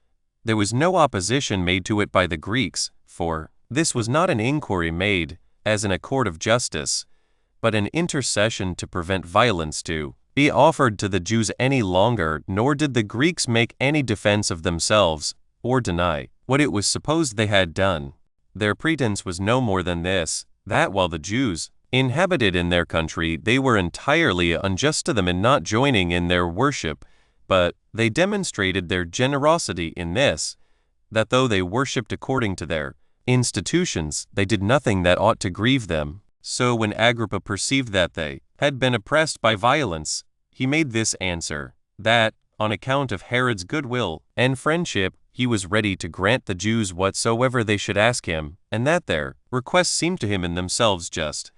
there was no opposition made to it by the Greeks, for this was not an inquiry made, as in a court of justice, but an intercession to prevent violence to be offered to the Jews any longer, nor did the Greeks make any defense of themselves, or deny what it was supposed they had done. Their pretense was no more than this, that while the Jews inhabited in their country, they were entirely unjust to them in not joining in their worship, but they demonstrated their generosity in this, that though they worshipped according to their institutions, they did nothing that ought to grieve them. So when Agrippa perceived that they had been oppressed by violence, he made this answer, that, on account of Herod's goodwill and friendship, he was ready to grant the Jews whatsoever they should ask him, and that their requests seemed to him in themselves just,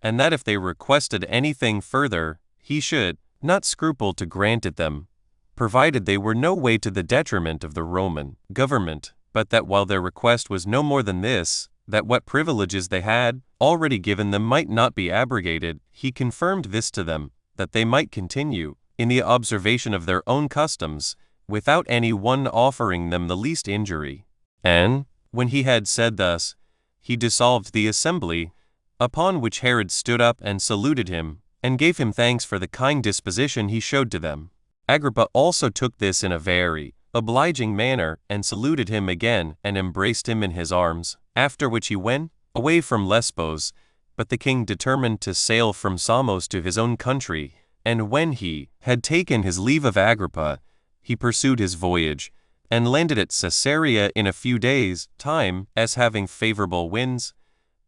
and that if they requested anything further, he should not scruple to grant it them, provided they were no way to the detriment of the Roman government, but that while their request was no more than this, that what privileges they had already given them might not be abrogated, he confirmed this to them, that they might continue in the observation of their own customs, without any one offering them the least injury. And, when he had said thus, he dissolved the assembly, upon which Herod stood up and saluted him, and gave him thanks for the kind disposition he showed to them. Agrippa also took this in a very obliging manner, and saluted him again, and embraced him in his arms, after which he went away from Lesbos, but the king determined to sail from Samos to his own country, and when he had taken his leave of Agrippa, he pursued his voyage, and landed at Caesarea in a few days' time, as having favorable winds,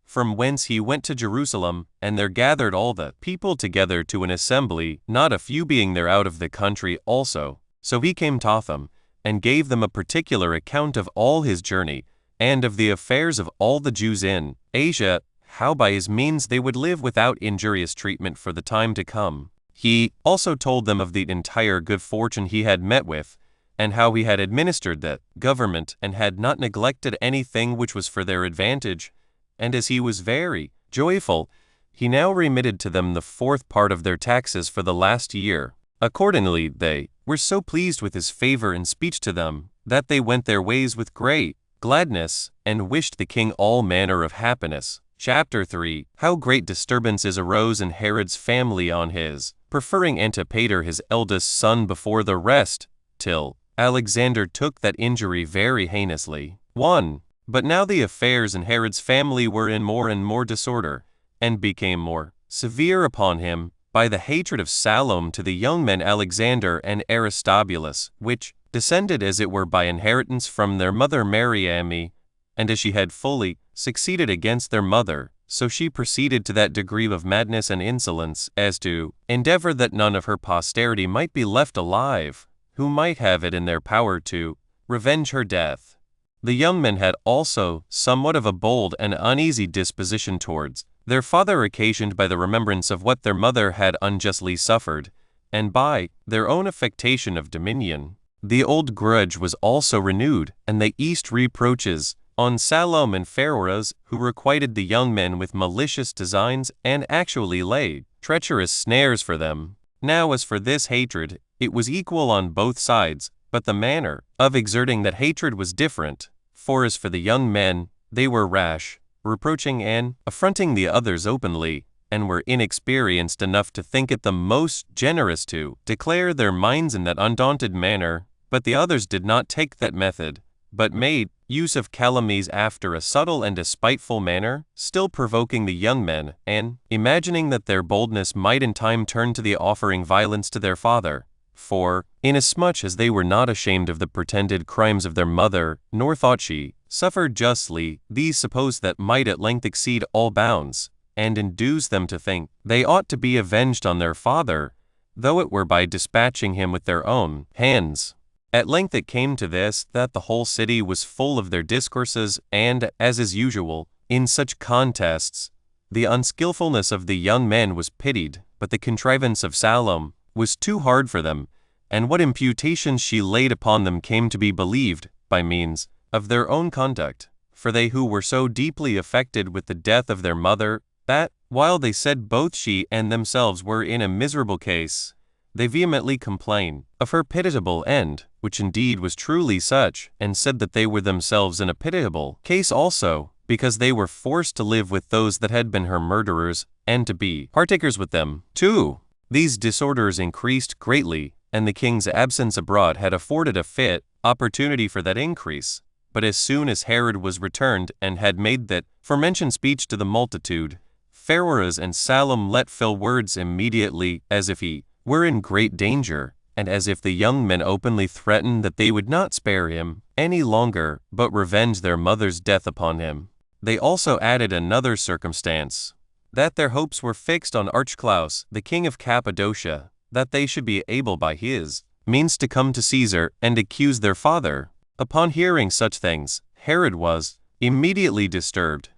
from whence he went to Jerusalem, and there gathered all the people together to an assembly, not a few being there out of the country also. So he came to them, and gave them a particular account of all his journey, and of the affairs of all the Jews in Asia, how by his means they would live without injurious treatment for the time to come. He also told them of the entire good fortune he had met with, and how he had administered the government, and had not neglected anything which was for their advantage. And as he was very joyful, he now remitted to them the fourth part of their taxes for the last year. Accordingly, they were so pleased with his favor and speech to them, that they went their ways with great gladness, and wished the king all manner of happiness. Chapter 3. How great disturbances arose in Herod's family on his preferring Antipater his eldest son before the rest, till Alexander took that injury very heinously. 1. But now the affairs in Herod's family were in more and more disorder, and became more severe upon him, by the hatred of Salome to the young men Alexander and Aristobulus, which descended as it were by inheritance from their mother Mariamne, and as she had fully succeeded against their mother, so she proceeded to that degree of madness and insolence as to endeavor that none of her posterity might be left alive, who might have it in their power to revenge her death. The young men had also somewhat of a bold and uneasy disposition towards their father, occasioned by the remembrance of what their mother had unjustly suffered, and by their own affectation of dominion. The old grudge was also renewed, and they east reproaches on Salome and Phares, who requited the young men with malicious designs, and actually laid treacherous snares for them. Now as for this hatred, it was equal on both sides, but the manner of exerting that hatred was different. For as for the young men, they were rash, reproaching and affronting the others openly, and were inexperienced enough to think it the most generous to declare their minds in that undaunted manner. But the others did not take that method, but made use of calumnies after a subtle and despiteful manner, still provoking the young men, and imagining that their boldness might in time turn to the offering violence to their father. For, inasmuch as they were not ashamed of the pretended crimes of their mother, nor thought she suffered justly, these supposed that might at length exceed all bounds, and induce them to think they ought to be avenged on their father, though it were by dispatching him with their own hands. At length it came to this, that the whole city was full of their discourses, and, as is usual, in such contests, the unskillfulness of the young men was pitied, but the contrivance of Salome was too hard for them, and what imputations she laid upon them came to be believed, by means of their own conduct. For they who were so deeply affected with the death of their mother, that, while they said both she and themselves were in a miserable case, they vehemently complained of her pitiable end, which indeed was truly such, and said that they were themselves in a pitiable case also, because they were forced to live with those that had been her murderers, and to be partakers with them. 2. These disorders increased greatly, and the king's absence abroad had afforded a fit opportunity for that increase. But as soon as Herod was returned and had made that forementioned speech to the multitude, Phares and Salome let fill words immediately, as if he were in great danger, and as if the young men openly threatened that they would not spare him any longer, but revenge their mother's death upon him. They also added another circumstance, that their hopes were fixed on Archelaus, the king of Cappadocia, that they should be able by his means to come to Caesar and accuse their father. Upon hearing such things, Herod was immediately disturbed,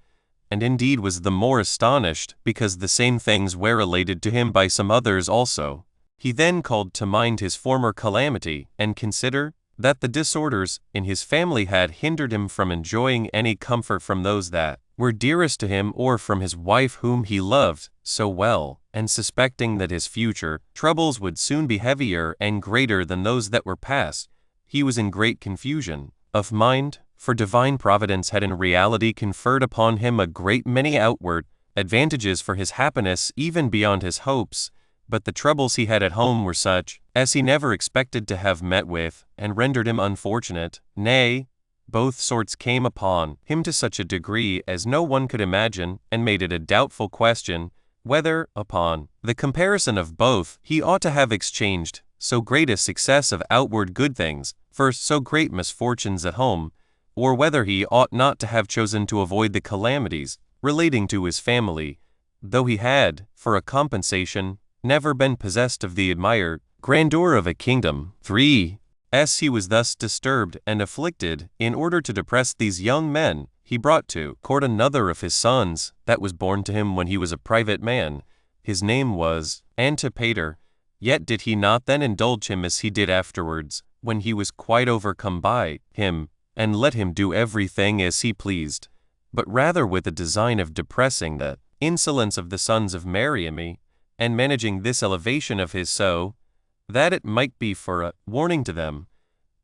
and indeed was the more astonished, because the same things were related to him by some others also. He then called to mind his former calamity, and considered that the disorders in his family had hindered him from enjoying any comfort from those that were dearest to him, or from his wife whom he loved so well, and suspecting that his future troubles would soon be heavier and greater than those that were past, he was in great confusion of mind, for divine providence had in reality conferred upon him a great many outward advantages for his happiness even beyond his hopes, but the troubles he had at home were such as he never expected to have met with, and rendered him unfortunate. Nay, both sorts came upon him to such a degree as no one could imagine, and made it a doubtful question whether, upon the comparison of both, he ought to have exchanged so great a success of outward good things for so great misfortunes at home, or whether he ought not to have chosen to avoid the calamities relating to his family, though he had, for a compensation, never been possessed of the admired grandeur of a kingdom. 3. As he was thus disturbed and afflicted, in order to depress these young men, he brought to court another of his sons, that was born to him when he was a private man. His name was Antipater. Yet did he not then indulge him as he did afterwards, when he was quite overcome by him, and let him do everything as he pleased, but rather with the design of depressing the insolence of the sons of Mariamne, and managing this elevation of his so, that it might be for a warning to them.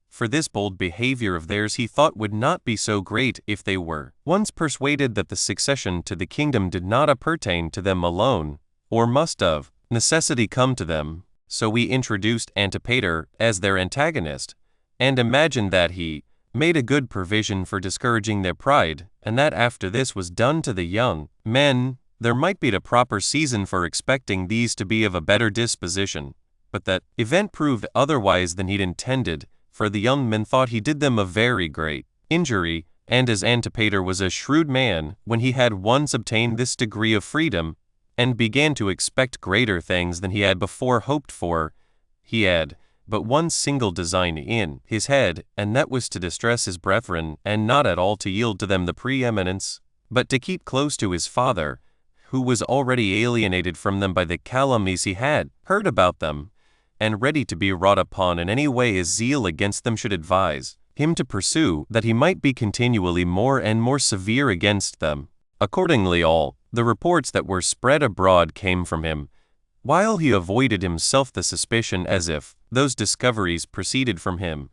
For this bold behavior of theirs he thought would not be so great if they were once persuaded that the succession to the kingdom did not appertain to them alone, or must of necessity come to them. So we introduced Antipater as their antagonist, and imagined that he made a good provision for discouraging their pride, and that after this was done to the young men, there might be a proper season for expecting these to be of a better disposition. But that event proved otherwise than he'd intended, for the young men thought he did them a very great injury, and as Antipater was a shrewd man, when he had once obtained this degree of freedom, and began to expect greater things than he had before hoped for, he had but one single design in his head, and that was to distress his brethren, and not at all to yield to them the preeminence, but to keep close to his father, who was already alienated from them by the calumnies he had heard about them, and ready to be wrought upon in any way his zeal against them should advise him to pursue, that he might be continually more and more severe against them. Accordingly all the reports that were spread abroad came from him, while he avoided himself the suspicion as if those discoveries proceeded from him,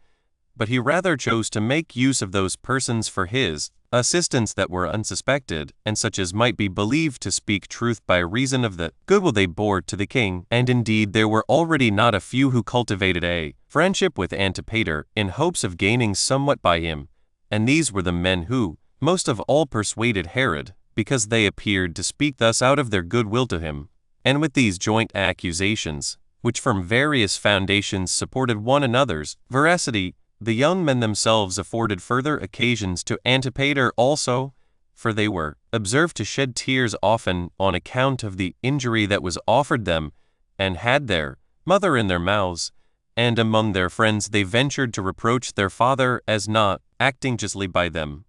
but he rather chose to make use of those persons for his assistance that were unsuspected, and such as might be believed to speak truth by reason of the goodwill they bore to the king. And indeed there were already not a few who cultivated a friendship with Antipater, in hopes of gaining somewhat by him, and these were the men who most of all persuaded Herod, because they appeared to speak thus out of their goodwill to him. And with these joint accusations, which from various foundations supported one another's veracity, the young men themselves afforded further occasions to Antipater also, for they were observed to shed tears often on account of the injury that was offered them, and had their mother in their mouths, and among their friends they ventured to reproach their father as not acting justly by them.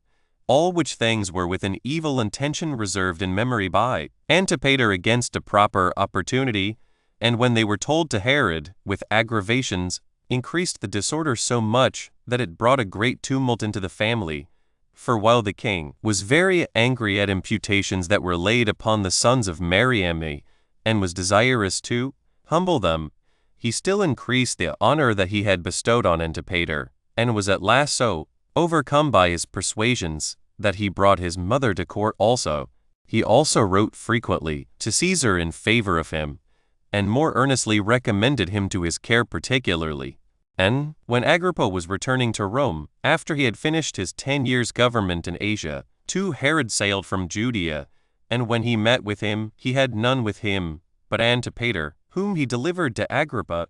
All which things were with an evil intention reserved in memory by Antipater against a proper opportunity, and when they were told to Herod, with aggravations, increased the disorder so much that it brought a great tumult into the family. For while the king was very angry at imputations that were laid upon the sons of Mariamne, and was desirous to humble them, he still increased the honor that he had bestowed on Antipater, and was at last so overcome by his persuasions that he brought his mother to court also. He also wrote frequently to Caesar in favor of him, and more earnestly recommended him to his care particularly. And when Agrippa was returning to Rome, after he had finished his 10 years' government in Asia, Herod sailed from Judea, And when he met with him, he had none with him, but Antipater, whom he delivered to Agrippa,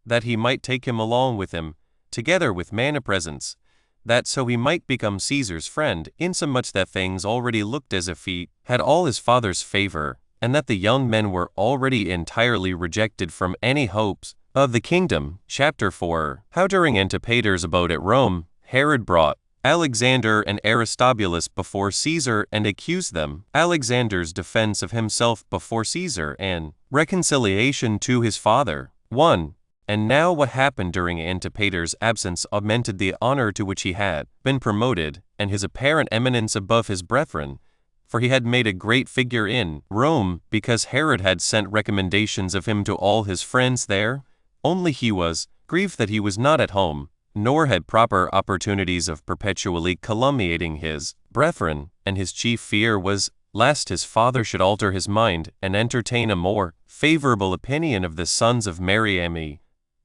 that he might take him along with him, together with manna presents, that so he might become Caesar's friend, insomuch that things already looked as if he had all his father's favor, and that the young men were already entirely rejected from any hopes of the kingdom. Chapter 4. How during Antipater's abode at Rome, Herod brought Alexander and Aristobulus before Caesar and accused them. Alexander's defense of himself before Caesar and reconciliation to his father. 1. And now what happened during Antipater's absence augmented the honor to which he had been promoted, and his apparent eminence above his brethren, for he had made a great figure in Rome, because Herod had sent recommendations of him to all his friends there. Only he was grieved that he was not at home, nor had proper opportunities of perpetually calumniating his brethren, and his chief fear was lest his father should alter his mind and entertain a more favorable opinion of the sons of Mariamne.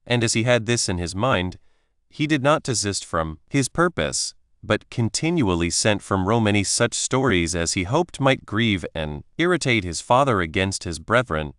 And as he had this in his mind, he did not desist from his purpose, but continually sent from Rome any such stories as he hoped might grieve and irritate his father against his brethren,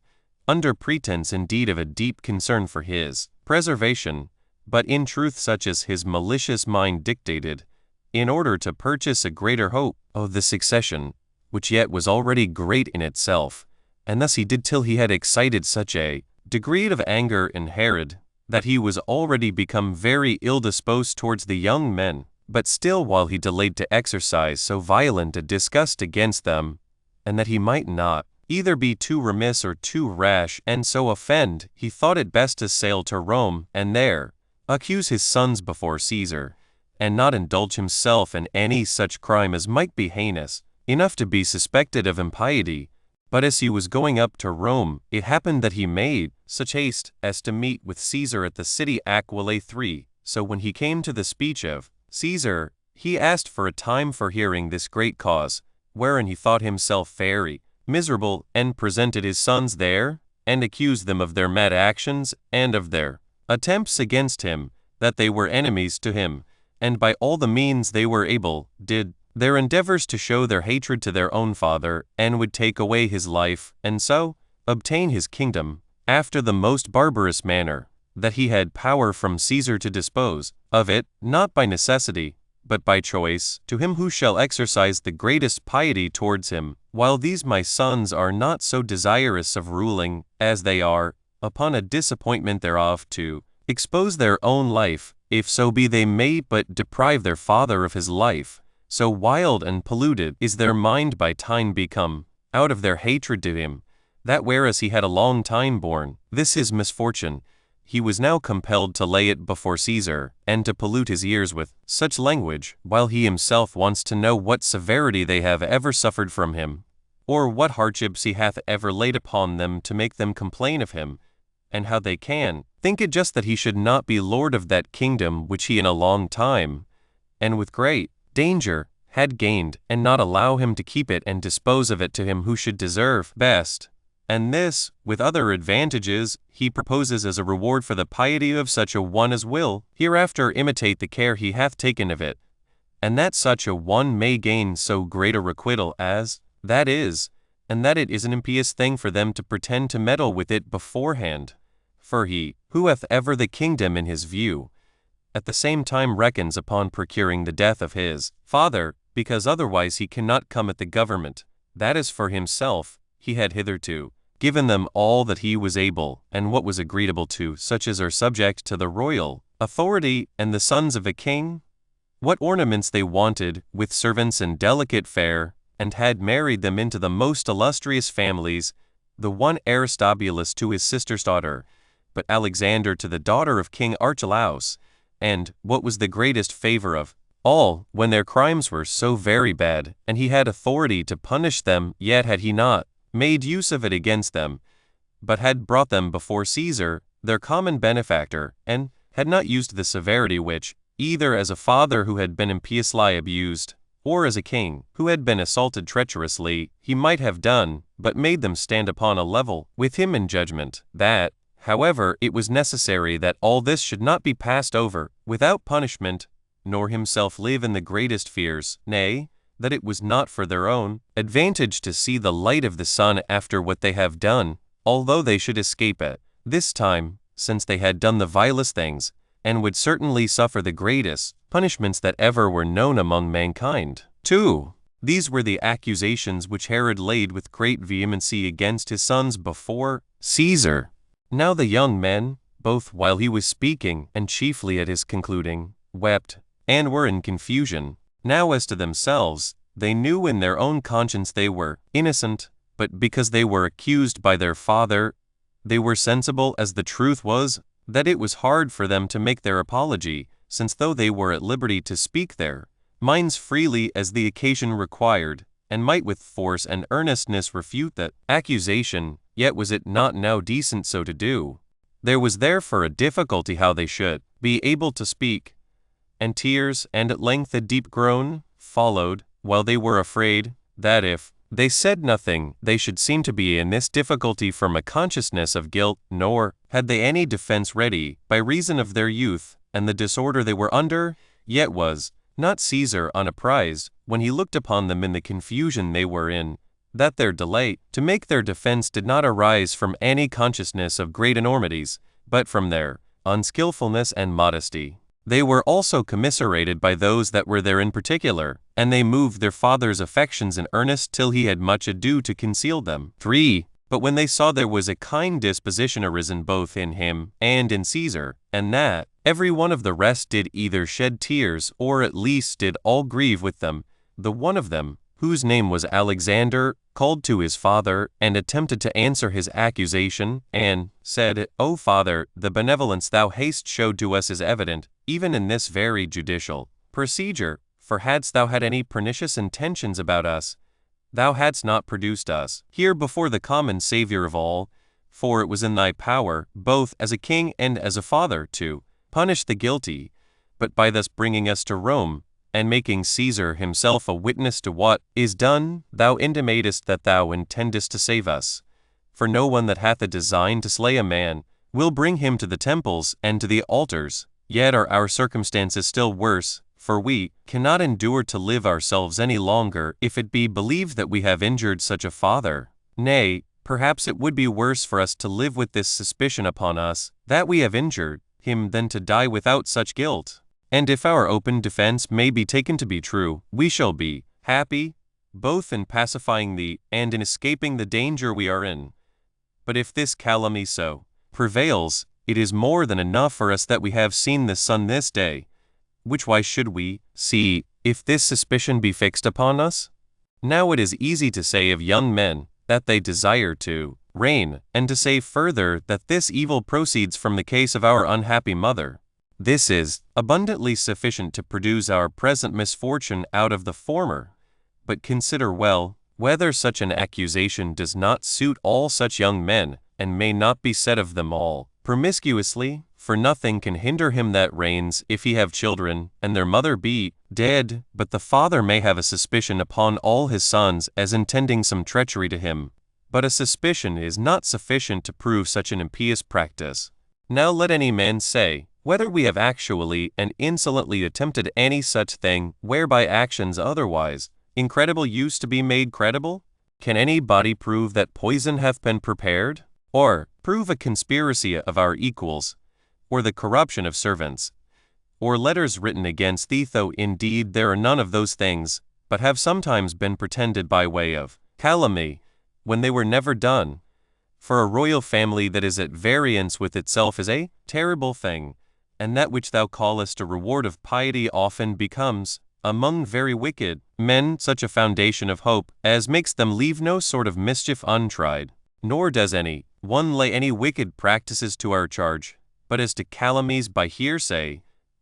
under pretense indeed of a deep concern for his preservation, but in truth such as his malicious mind dictated, in order to purchase a greater hope of the succession, which yet was already great in itself. And thus he did till he had excited such a degree of anger in Herod, that he was already become very ill-disposed towards the young men, but still while he delayed to exercise so violent a disgust against them, and that he might not either be too remiss or too rash and so offend, he thought it best to sail to Rome, and there accuse his sons before Caesar, and not indulge himself in any such crime as might be heinous enough to be suspected of impiety. But as he was going up to Rome, it happened that he made such haste as to meet with Caesar at the city Aquilae 3. So when he came to the speech of Caesar, he asked for a time for hearing this great cause, wherein he thought himself very miserable, and presented his sons there, and accused them of their mad actions, and of their attempts against him, that they were enemies to him, and by all the means they were able, did their endeavors to show their hatred to their own father, and would take away his life, and so obtain his kingdom, after the most barbarous manner, that he had power from Caesar to dispose of it, not by necessity, but by choice, to him who shall exercise the greatest piety towards him, while these my sons are not so desirous of ruling, as they are, upon a disappointment thereof, to expose their own life, if so be they may but deprive their father of his life. So wild and polluted is their mind by time become, out of their hatred to him, that whereas he had a long time borne this his misfortune, he was now compelled to lay it before Caesar, and to pollute his ears with such language, while he himself wants to know what severity they have ever suffered from him, or what hardships he hath ever laid upon them to make them complain of him, and how they can think it just that he should not be lord of that kingdom which he in a long time, and with great danger, had gained, and not allow him to keep it and dispose of it to him who should deserve best. And this, with other advantages, he proposes as a reward for the piety of such a one as will hereafter imitate the care he hath taken of it, and that such a one may gain so great a requital as that is, and that it is an impious thing for them to pretend to meddle with it beforehand. For he, who hath ever the kingdom in his view, at the same time reckons upon procuring the death of his father, because otherwise he cannot come at the government. That is for himself, he had hitherto given them all that he was able, and what was agreeable to such as are subject to the royal authority, and the sons of a king, what ornaments they wanted, with servants and delicate fare, and had married them into the most illustrious families, the one Aristobulus to his sister's daughter, but Alexander to the daughter of King Archelaus. And, what was the greatest favor of all, when their crimes were so very bad, and he had authority to punish them, yet had he not made use of it against them, but had brought them before Caesar, their common benefactor, and had not used the severity which, either as a father who had been impiously abused, or as a king who had been assaulted treacherously, he might have done, but made them stand upon a level with him in judgment, that, however, it was necessary that all this should not be passed over without punishment, nor himself live in the greatest fears, nay, that it was not for their own advantage to see the light of the sun after what they have done, although they should escape it this time, since they had done the vilest things, and would certainly suffer the greatest punishments that ever were known among mankind. 2. These were the accusations which Herod laid with great vehemency against his sons before Caesar. Now the young men, both while he was speaking and chiefly at his concluding, wept, and were in confusion. Now as to themselves, they knew in their own conscience they were innocent, but because they were accused by their father, they were sensible, as the truth was, that it was hard for them to make their apology, since though they were at liberty to speak their minds freely as the occasion required, and might with force and earnestness refute that accusation, yet was it not now decent so to do. There was therefore a difficulty how they should be able to speak, and tears, and at length a deep groan, followed, while they were afraid that if they said nothing, they should seem to be in this difficulty from a consciousness of guilt, nor had they any defense ready, by reason of their youth, and the disorder they were under. Yet was not Caesar unapprised, when he looked upon them in the confusion they were in, that their delight to make their defense did not arise from any consciousness of great enormities, but from their unskillfulness and modesty. They were also commiserated by those that were there in particular, and they moved their father's affections in earnest till he had much ado to conceal them. 3. But when they saw there was a kind disposition arisen both in him and in Caesar, and that every one of the rest did either shed tears, or at least did all grieve with them, the one of them, whose name was Alexander, called to his father, and attempted to answer his accusation, and said, O father, the benevolence thou hast showed to us is evident, even in this very judicial procedure, for hadst thou had any pernicious intentions about us, thou hadst not produced us here before the common Savior of all, for it was in thy power, both as a king and as a father, to punish the guilty, but by thus bringing us to Rome, and making Caesar himself a witness to what is done, thou intimatest that thou intendest to save us. For no one that hath a design to slay a man will bring him to the temples and to the altars. Yet are our circumstances still worse, for we cannot endure to live ourselves any longer if it be believed that we have injured such a father. Nay, perhaps it would be worse for us to live with this suspicion upon us, that we have injured him, than to die without such guilt. And if our open defense may be taken to be true, we shall be happy, both in pacifying thee and in escaping the danger we are in. But if this calumny so prevails, it is more than enough for us that we have seen the sun this day, which why should we see, if this suspicion be fixed upon us? Now it is easy to say of young men, that they desire to reign, and to say further that this evil proceeds from the case of our unhappy mother. This is abundantly sufficient to produce our present misfortune out of the former. But consider well, whether such an accusation does not suit all such young men, and may not be said of them all promiscuously, for nothing can hinder him that reigns if he have children, and their mother be dead, but the father may have a suspicion upon all his sons as intending some treachery to him. But a suspicion is not sufficient to prove such an impious practice. Now let any man say, whether we have actually and insolently attempted any such thing, whereby actions otherwise incredible used to be made credible? Can anybody prove that poison hath been prepared? Or prove a conspiracy of our equals, or the corruption of servants, or letters written against thee, though indeed there are none of those things, but have sometimes been pretended by way of calumny, when they were never done? For a royal family that is at variance with itself is a terrible thing, and that which thou callest a reward of piety often becomes, among very wicked men, such a foundation of hope as makes them leave no sort of mischief untried. Nor does any one lay any wicked practices to our charge, but as to calumnies by hearsay,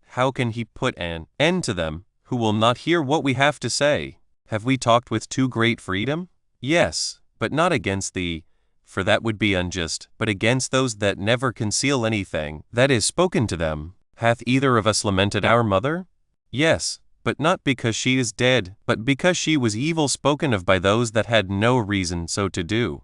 how can he put an end to them, who will not hear what we have to say? Have we talked with too great freedom? Yes, but not against thee, for that would be unjust, but against those that never conceal anything that is spoken to them. Hath either of us lamented our mother? Yes, but not because she is dead, but because she was evil spoken of by those that had no reason so to do.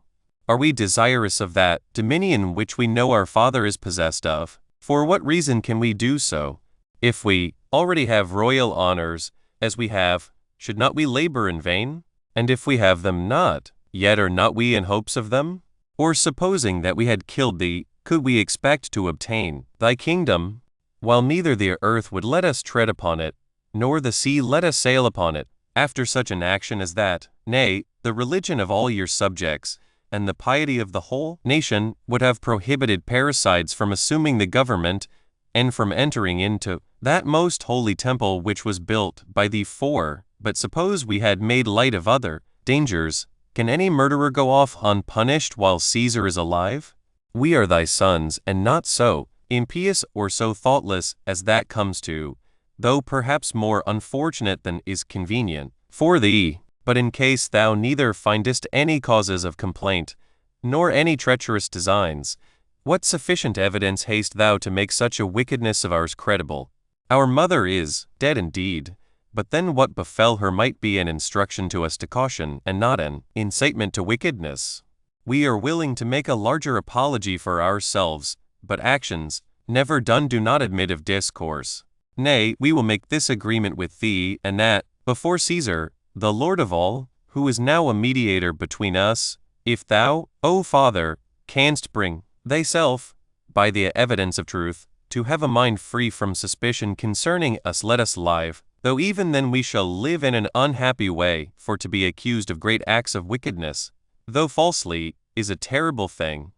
Are we desirous of that dominion which we know our Father is possessed of? For what reason can we do so, if we already have royal honors, as we have should not we labor in vain? And if we have them not, yet are not we in hopes of them? Or supposing that we had killed thee, could we expect to obtain thy kingdom? While neither the earth would let us tread upon it, nor the sea let us sail upon it, after such an action as that, nay, the religion of all your subjects, and the piety of the whole nation, would have prohibited parricides from assuming the government, and from entering into that most holy temple which was built by thee for. But suppose we had made light of other dangers, can any murderer go off unpunished while Caesar is alive? We are thy sons, and not so impious or so thoughtless as that comes to, though perhaps more unfortunate than is convenient for thee. But in case thou neither findest any causes of complaint, nor any treacherous designs, what sufficient evidence hast thou to make such a wickedness of ours credible? Our mother is dead indeed, but then what befell her might be an instruction to us to caution, and not an incitement to wickedness. We are willing to make a larger apology for ourselves, but actions, never done, do not admit of discourse. Nay, we will make this agreement with thee, and that, before Caesar, the Lord of all, who is now a mediator between us, if thou, O Father, canst bring thyself, by the evidence of truth, to have a mind free from suspicion concerning us, let us live, though even then we shall live in an unhappy way, for to be accused of great acts of wickedness, though falsely, is a terrible thing.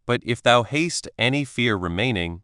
But if thou hast any fear remaining,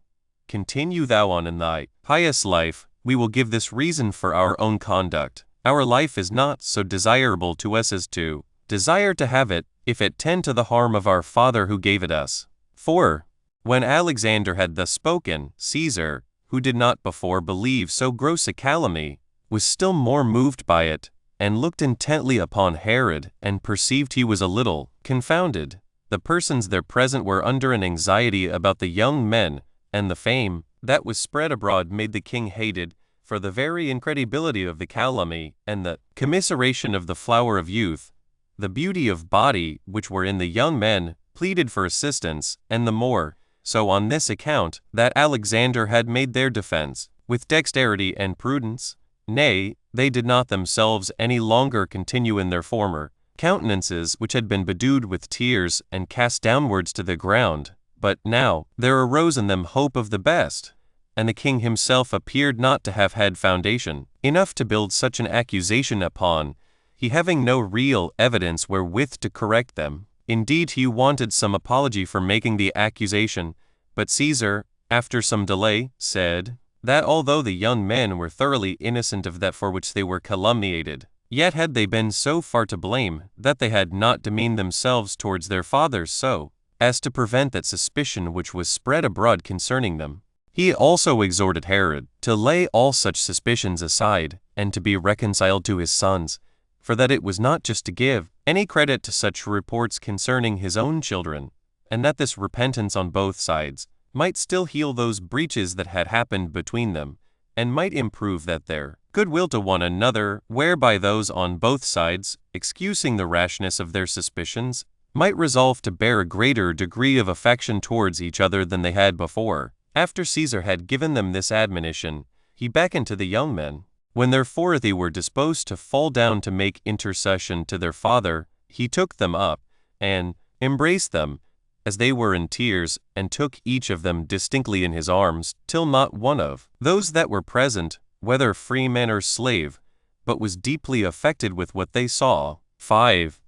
continue thou on in thy pious life. We will give this reason for our own conduct. Our life is not so desirable to us as to desire to have it, if it tend to the harm of our Father who gave it us. For, when Alexander had thus spoken, Caesar, who did not before believe so gross a calumny, was still more moved by it, and looked intently upon Herod, and perceived he was a little confounded. The persons there present were under an anxiety about the young men, and the fame that was spread abroad made the king hated, for the very incredibility of the calumny, and the commiseration of the flower of youth, the beauty of body which were in the young men, pleaded for assistance, and the more so on this account, that Alexander had made their defense with dexterity and prudence. Nay, they did not themselves any longer continue in their former countenances, which had been bedewed with tears and cast downwards to the ground, but now there arose in them hope of the best, and the king himself appeared not to have had foundation enough to build such an accusation upon, he having no real evidence wherewith to correct them. Indeed, he wanted some apology for making the accusation, but Caesar, after some delay, said that although the young men were thoroughly innocent of that for which they were calumniated, yet had they been so far to blame that they had not demeaned themselves towards their fathers so as to prevent that suspicion which was spread abroad concerning them. He also exhorted Herod to lay all such suspicions aside, and to be reconciled to his sons, for that it was not just to give any credit to such reports concerning his own children, and that this repentance on both sides might still heal those breaches that had happened between them, and might improve that their goodwill to one another, whereby those on both sides, excusing the rashness of their suspicions, might resolve to bear a greater degree of affection towards each other than they had before. After Caesar had given them this admonition, he beckoned to the young men. When therefore they were disposed to fall down to make intercession to their father, he took them up, and embraced them, as they were in tears, and took each of them distinctly in his arms, till not one of those that were present, whether freeman or slave, but was deeply affected with what they saw. 5.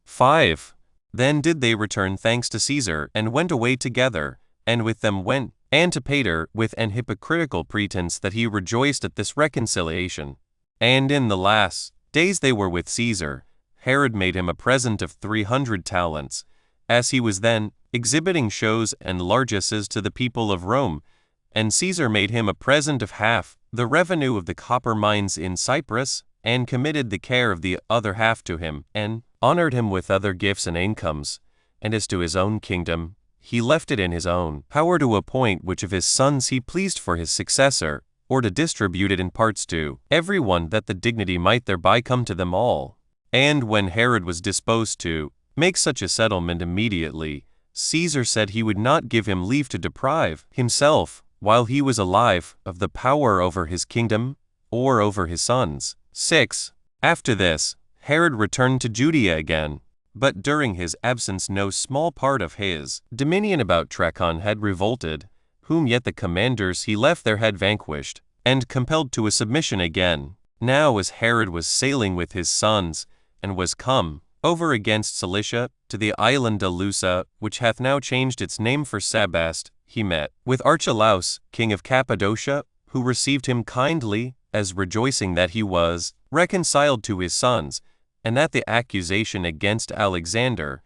Then did they return thanks to Caesar, and went away together, and with them went Antipater, with an hypocritical pretense that he rejoiced at this reconciliation. And in the last days they were with Caesar. Herod made him a present of 300 talents, as he was then exhibiting shows and largesses to the people of Rome, and Caesar made him a present of half the revenue of the copper mines in Cyprus, and committed the care of the other half to him, and honored him with other gifts and incomes. And as to his own kingdom, he left it in his own power to appoint which of his sons he pleased for his successor, or to distribute it in parts to every one, that the dignity might thereby come to them all. And when Herod was disposed to make such a settlement immediately, Caesar said he would not give him leave to deprive himself, while he was alive, of the power over his kingdom, or over his sons. 6. After this, Herod returned to Judea again. But during his absence no small part of his dominion about Trachon had revolted, whom yet the commanders he left there had vanquished, and compelled to a submission again. Now as Herod was sailing with his sons, and was come over against Cilicia to the island Alusa, which hath now changed its name for Sabast, he met with Archelaus, king of Cappadocia, who received him kindly, as rejoicing that he was reconciled to his sons, and that the accusation against Alexander,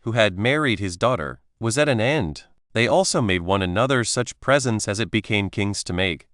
who had married his daughter, was at an end. They also made one another such presents as it became kings to make.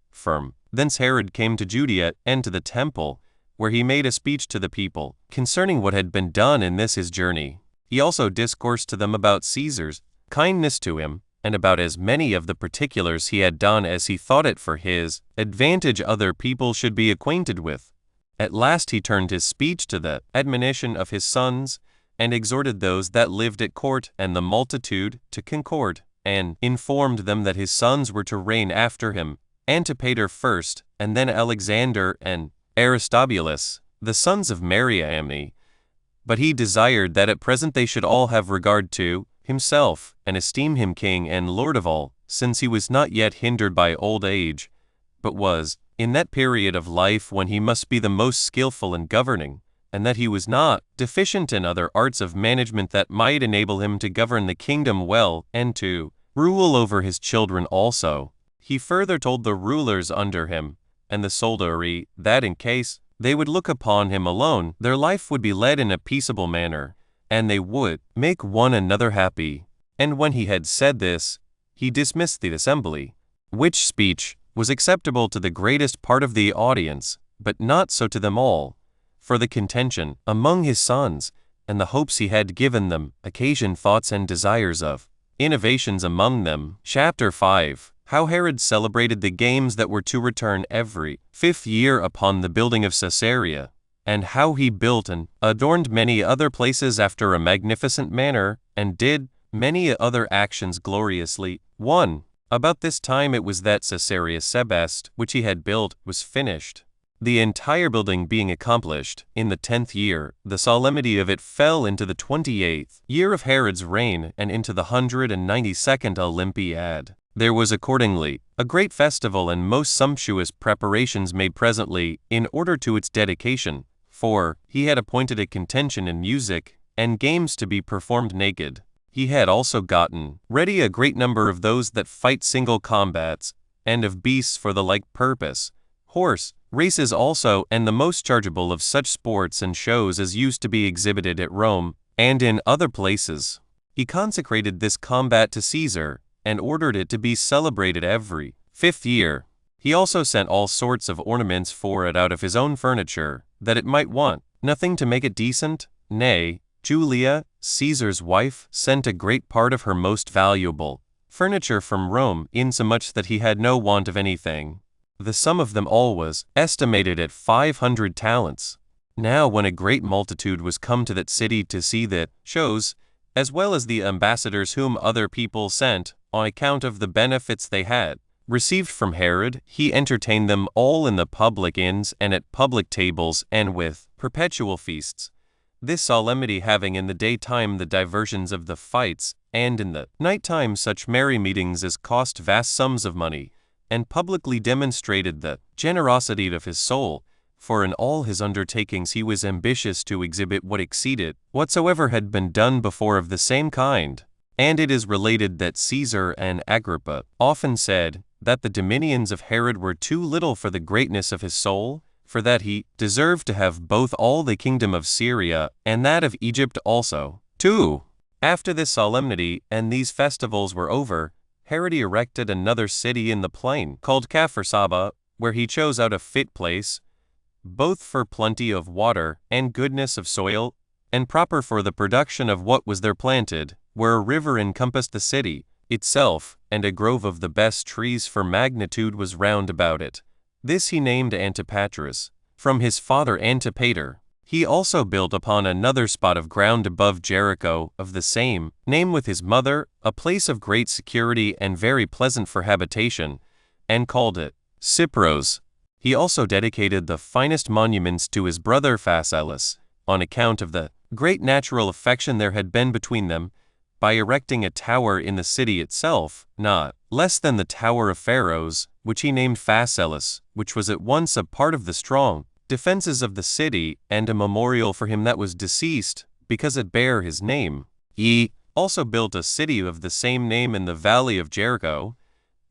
Thence Herod came to Judea and to the temple, where he made a speech to the people concerning what had been done in this his journey. He also discoursed to them about Caesar's kindness to him, and about as many of the particulars he had done as he thought it for his advantage other people should be acquainted with. At last he turned his speech to the admonition of his sons, and exhorted those that lived at court and the multitude to concord, and informed them that his sons were to reign after him, Antipater first, and then Alexander and Aristobulus, the sons of Mariamne. But he desired that at present they should all have regard to himself, and esteem him king and lord of all, since he was not yet hindered by old age, but was in that period of life when he must be the most skillful in governing, and that he was not deficient in other arts of management that might enable him to govern the kingdom well, and to rule over his children also. He further told the rulers under him, and the soldiery, that in case they would look upon him alone, their life would be led in a peaceable manner, and they would make one another happy. And when he had said this, he dismissed the assembly, which speech was acceptable to the greatest part of the audience, but not so to them all, for the contention among his sons, and the hopes he had given them, occasioned thoughts and desires of innovations among them. Chapter 5. How Herod celebrated the games that were to return every 5th year upon the building of Caesarea, and how he built and adorned many other places after a magnificent manner, and did many other actions gloriously. 1. About this time it was that Caesarea Sebast, which he had built, was finished. The entire building being accomplished, in the 10th year, the solemnity of it fell into the 28th year of Herod's reign, and into the 192nd Olympiad. There was accordingly a great festival and most sumptuous preparations made presently in order to its dedication, for he had appointed a contention in music, and games to be performed naked. He had also gotten ready a great number of those that fight single combats, and of beasts for the like purpose, horse races also, and the most chargeable of such sports and shows as used to be exhibited at Rome, and in other places. He consecrated this combat to Caesar, and ordered it to be celebrated every 5th year. He also sent all sorts of ornaments for it out of his own furniture, that it might want nothing to make it decent. Nay, Julia, Caesar's wife, sent a great part of her most valuable furniture from Rome, insomuch that he had no want of anything. The sum of them all was estimated at 500 talents. Now when a great multitude was come to that city to see the shows, as well as the ambassadors whom other people sent, on account of the benefits they had received from Herod, he entertained them all in the public inns and at public tables and with perpetual feasts. This solemnity having in the daytime the diversions of the fights, and in the night time such merry meetings as cost vast sums of money, and publicly demonstrated the generosity of his soul, for in all his undertakings he was ambitious to exhibit what exceeded whatsoever had been done before of the same kind. And it is related that Caesar and Agrippa often said that the dominions of Herod were too little for the greatness of his soul, for that he deserved to have both all the kingdom of Syria and that of Egypt also. 2. After this solemnity and these festivals were over, Herod erected another city in the plain, called Capharsaba, where he chose out a fit place, both for plenty of water and goodness of soil, and proper for the production of what was there planted, where a river encompassed the city itself, and a grove of the best trees for magnitude was round about it. This he named Antipatris, from his father Antipater. He also built upon another spot of ground above Jericho, of the same name with his mother, a place of great security and very pleasant for habitation, and called it Cypros. He also dedicated the finest monuments to his brother Phasaelus, on account of the great natural affection there had been between them, by erecting a tower in the city itself, not less than the Tower of Pharaohs, which he named Phasaelus, which was at once a part of the strong defenses of the city and a memorial for him that was deceased, because it bare his name. He also built a city of the same name in the valley of Jericho,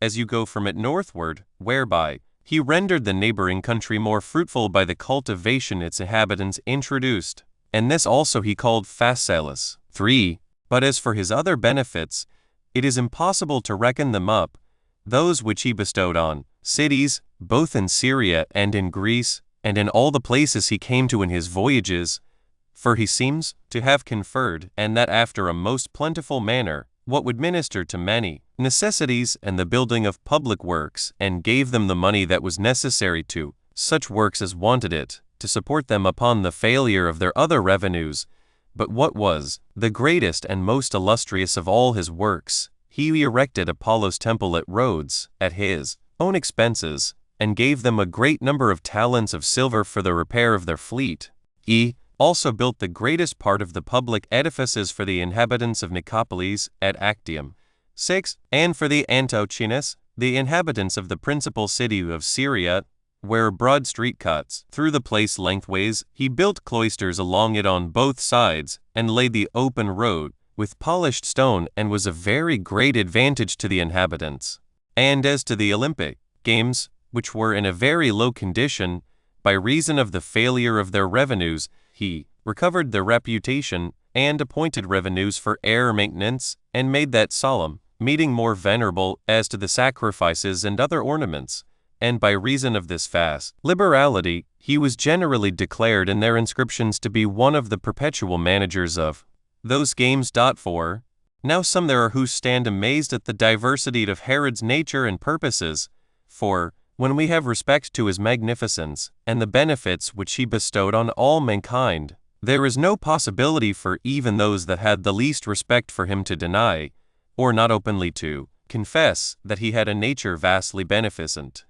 as you go from it northward, whereby he rendered the neighboring country more fruitful by the cultivation its inhabitants introduced, and this also he called Phasaelus. 3. But as for his other benefits, it is impossible to reckon them up, those which he bestowed on cities, both in Syria and in Greece, and in all the places he came to in his voyages, for he seems to have conferred, and that after a most plentiful manner, what would minister to many necessities and the building of public works, and gave them the money that was necessary to such works as wanted it, to support them upon the failure of their other revenues. But what was the greatest and most illustrious of all his works, he erected Apollo's temple at Rhodes, at his own expenses, and gave them a great number of talents of silver for the repair of their fleet. He also built the greatest part of the public edifices for the inhabitants of Nicopolis at Actium. 6. And for the Antiquities, the inhabitants of the principal city of Syria, where broad street cuts through the place lengthways, he built cloisters along it on both sides, and laid the open road with polished stone, and was a very great advantage to the inhabitants. And as to the Olympic games, which were in a very low condition, by reason of the failure of their revenues, he recovered their reputation, and appointed revenues for air maintenance, and made that solemn meeting more venerable as to the sacrifices and other ornaments. And by reason of this vast liberality, he was generally declared in their inscriptions to be one of the perpetual managers of those games. 4. Now some there are who stand amazed at the diversity of Herod's nature and purposes, for when we have respect to his magnificence, and the benefits which he bestowed on all mankind, there is no possibility for even those that had the least respect for him to deny, or not openly to confess, that he had a nature vastly beneficent.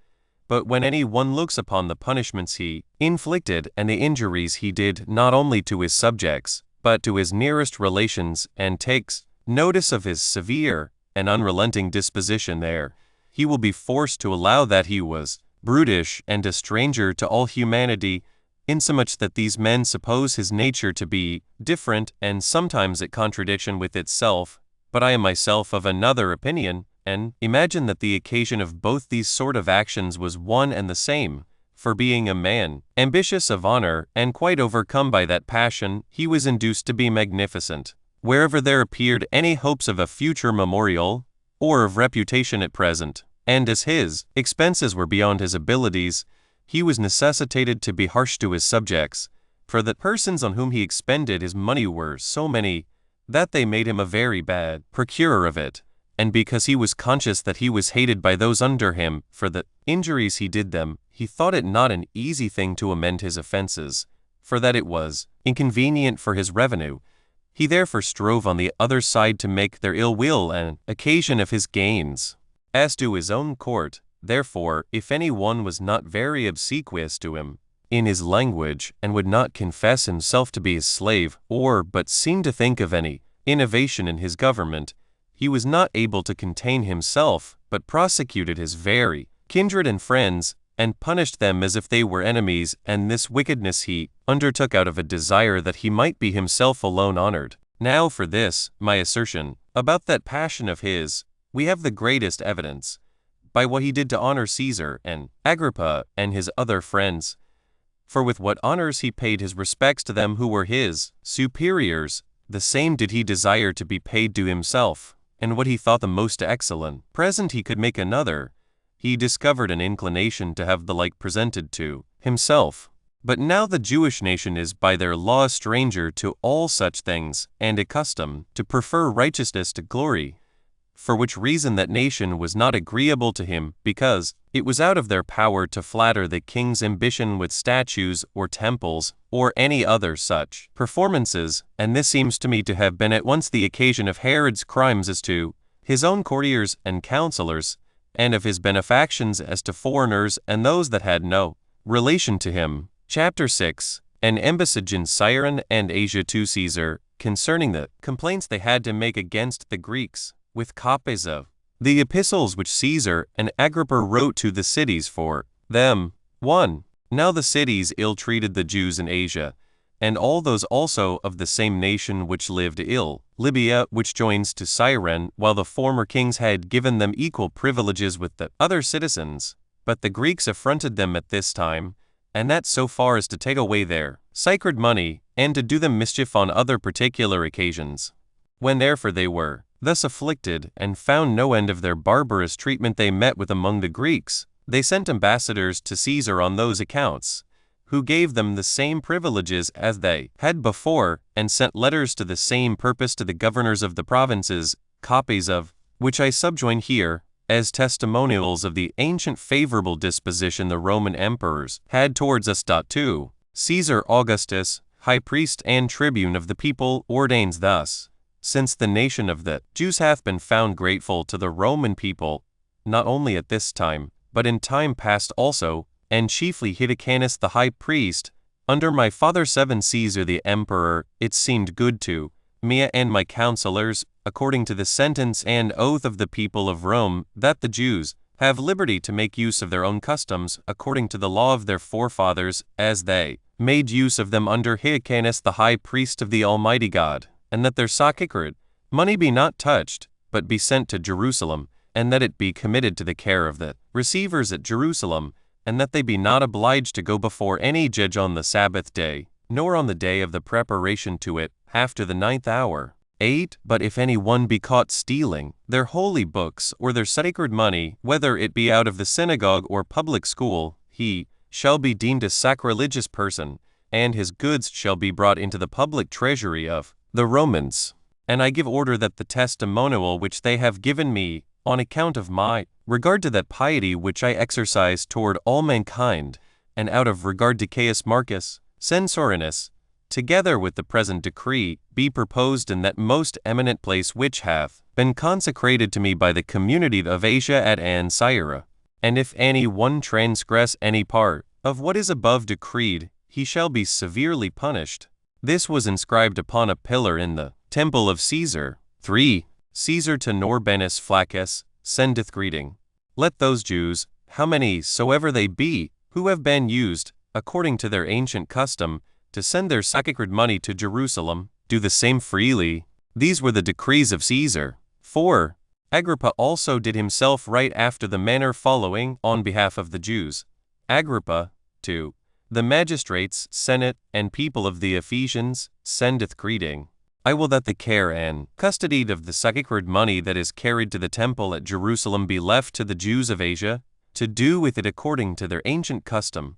But when any one looks upon the punishments he inflicted and the injuries he did not only to his subjects, but to his nearest relations, and takes notice of his severe and unrelenting disposition there, he will be forced to allow that he was brutish and a stranger to all humanity, insomuch that these men suppose his nature to be different and sometimes at contradiction with itself. But I am myself of another opinion, and imagine that the occasion of both these sort of actions was one and the same, for being a man ambitious of honor and quite overcome by that passion, he was induced to be magnificent, wherever there appeared any hopes of a future memorial, or of reputation at present, and as his expenses were beyond his abilities, he was necessitated to be harsh to his subjects, for the persons on whom he expended his money were so many, that they made him a very bad procurer of it, and because he was conscious that he was hated by those under him for the injuries he did them, he thought it not an easy thing to amend his offenses, for that it was inconvenient for his revenue. He therefore strove on the other side to make their ill will an occasion of his gains. As to his own court, therefore, if any one was not very obsequious to him in his language, and would not confess himself to be his slave, or but seemed to think of any innovation in his government, he was not able to contain himself, but prosecuted his very kindred and friends, and punished them as if they were enemies, and this wickedness he undertook out of a desire that he might be himself alone honored. Now for this, my assertion, about that passion of his, we have the greatest evidence, by what he did to honor Caesar, and Agrippa, and his other friends. For with what honors he paid his respects to them who were his superiors, the same did he desire to be paid to himself, and what he thought the most excellent present he could make another, he discovered an inclination to have the like presented to himself. But now the Jewish nation is by their law a stranger to all such things, and accustomed to prefer righteousness to glory, for which reason that nation was not agreeable to him, because it was out of their power to flatter the king's ambition with statues or temples or any other such performances, and this seems to me to have been at once the occasion of Herod's crimes as to his own courtiers and counselors, and of his benefactions as to foreigners and those that had no relation to him. Chapter 6. An embassage in Cyrene and Asia to Caesar, concerning the complaints they had to make against the Greeks, with copies of the epistles which Caesar and Agrippa wrote to the cities for them. 1. Now the cities ill-treated the Jews in Asia, and all those also of the same nation which lived ill, Libya, which joins to Cyrene, while the former kings had given them equal privileges with the other citizens. But the Greeks affronted them at this time, and that so far as to take away their sacred money, and to do them mischief on other particular occasions. When therefore they were thus afflicted, and found no end of their barbarous treatment they met with among the Greeks, they sent ambassadors to Caesar on those accounts, who gave them the same privileges as they had before, and sent letters to the same purpose to the governors of the provinces, copies of which I subjoin here, as testimonials of the ancient favorable disposition the Roman emperors had towards us. 2. Caesar Augustus, high priest and tribune of the people, ordains thus: since the nation of the Jews hath been found grateful to the Roman people, not only at this time, but in time past also, and chiefly Hyrcanus the high priest, under my father Caesar the emperor, it seemed good to me and my counselors, according to the sentence and oath of the people of Rome, that the Jews have liberty to make use of their own customs, according to the law of their forefathers, as they made use of them under Hyrcanus the high priest of the Almighty God, and that their sacred money be not touched, but be sent to Jerusalem, and that it be committed to the care of the receivers at Jerusalem, and that they be not obliged to go before any judge on the Sabbath day, nor on the day of the preparation to it, after the 9th hour. 8. But if any one be caught stealing their holy books or their sacred money, whether it be out of the synagogue or public school, he shall be deemed a sacrilegious person, and his goods shall be brought into the public treasury of the Romans. And I give order that the testimonial which they have given me, on account of my regard to that piety which I exercise toward all mankind, and out of regard to Caius Marcus, Censorinus, together with the present decree, be proposed in that most eminent place which hath been consecrated to me by the community of Asia at Ancyra. And if any one transgress any part of what is above decreed, he shall be severely punished. This was inscribed upon a pillar in the temple of Caesar. 3. Caesar to Norbanus Flaccus sendeth greeting. Let those Jews, how many soever they be, who have been used, according to their ancient custom, to send their sacred money to Jerusalem, do the same freely. These were the decrees of Caesar. 4. Agrippa also did himself write after the manner following on behalf of the Jews. Agrippa, to the magistrates, senate, and people of the Ephesians, sendeth greeting. I will that the care and custody of the sacred money that is carried to the temple at Jerusalem be left to the Jews of Asia, to do with it according to their ancient custom,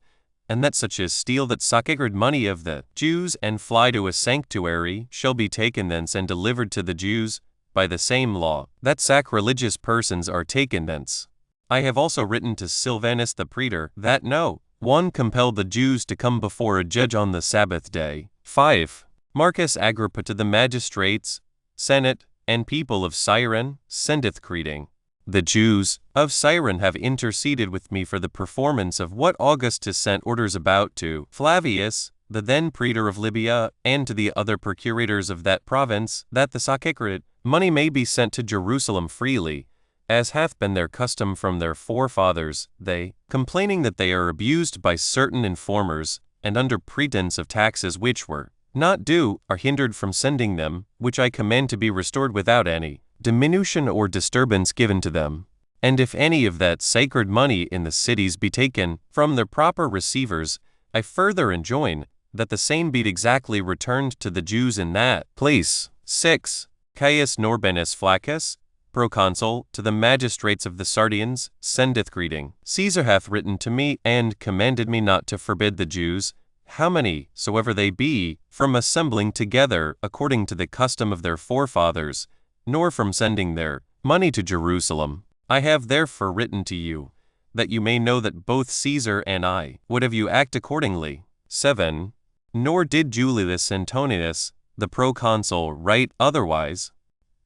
and that such as steal that sacred money of the Jews and fly to a sanctuary shall be taken thence and delivered to the Jews, by the same law, that sacrilegious persons are taken thence. I have also written to Silvanus the praetor, that no one compelled the Jews to come before a judge on the Sabbath day. 5. Marcus Agrippa to the magistrates, senate, and people of Cyrene, sendeth greeting. The Jews of Cyrene have interceded with me for the performance of what Augustus sent orders about to Flavius, the then praetor of Libya, and to the other procurators of that province, that the sacred money may be sent to Jerusalem freely, as hath been their custom from their forefathers, they, complaining that they are abused by certain informers, and under pretense of taxes which were not due, are hindered from sending them, which I command to be restored without any diminution or disturbance given to them. And if any of that sacred money in the cities be taken from their proper receivers, I further enjoin that the same be exactly returned to the Jews in that place. 6. Caius Norbanus Flaccus, proconsul, to the magistrates of the Sardians, sendeth greeting. Caesar hath written to me and commanded me not to forbid the Jews, how many soever they be, from assembling together according to the custom of their forefathers, nor from sending their money to Jerusalem. I have therefore written to you, that you may know that both Caesar and I would have you act accordingly. 7. Nor did Julius Antonius, the proconsul, write otherwise.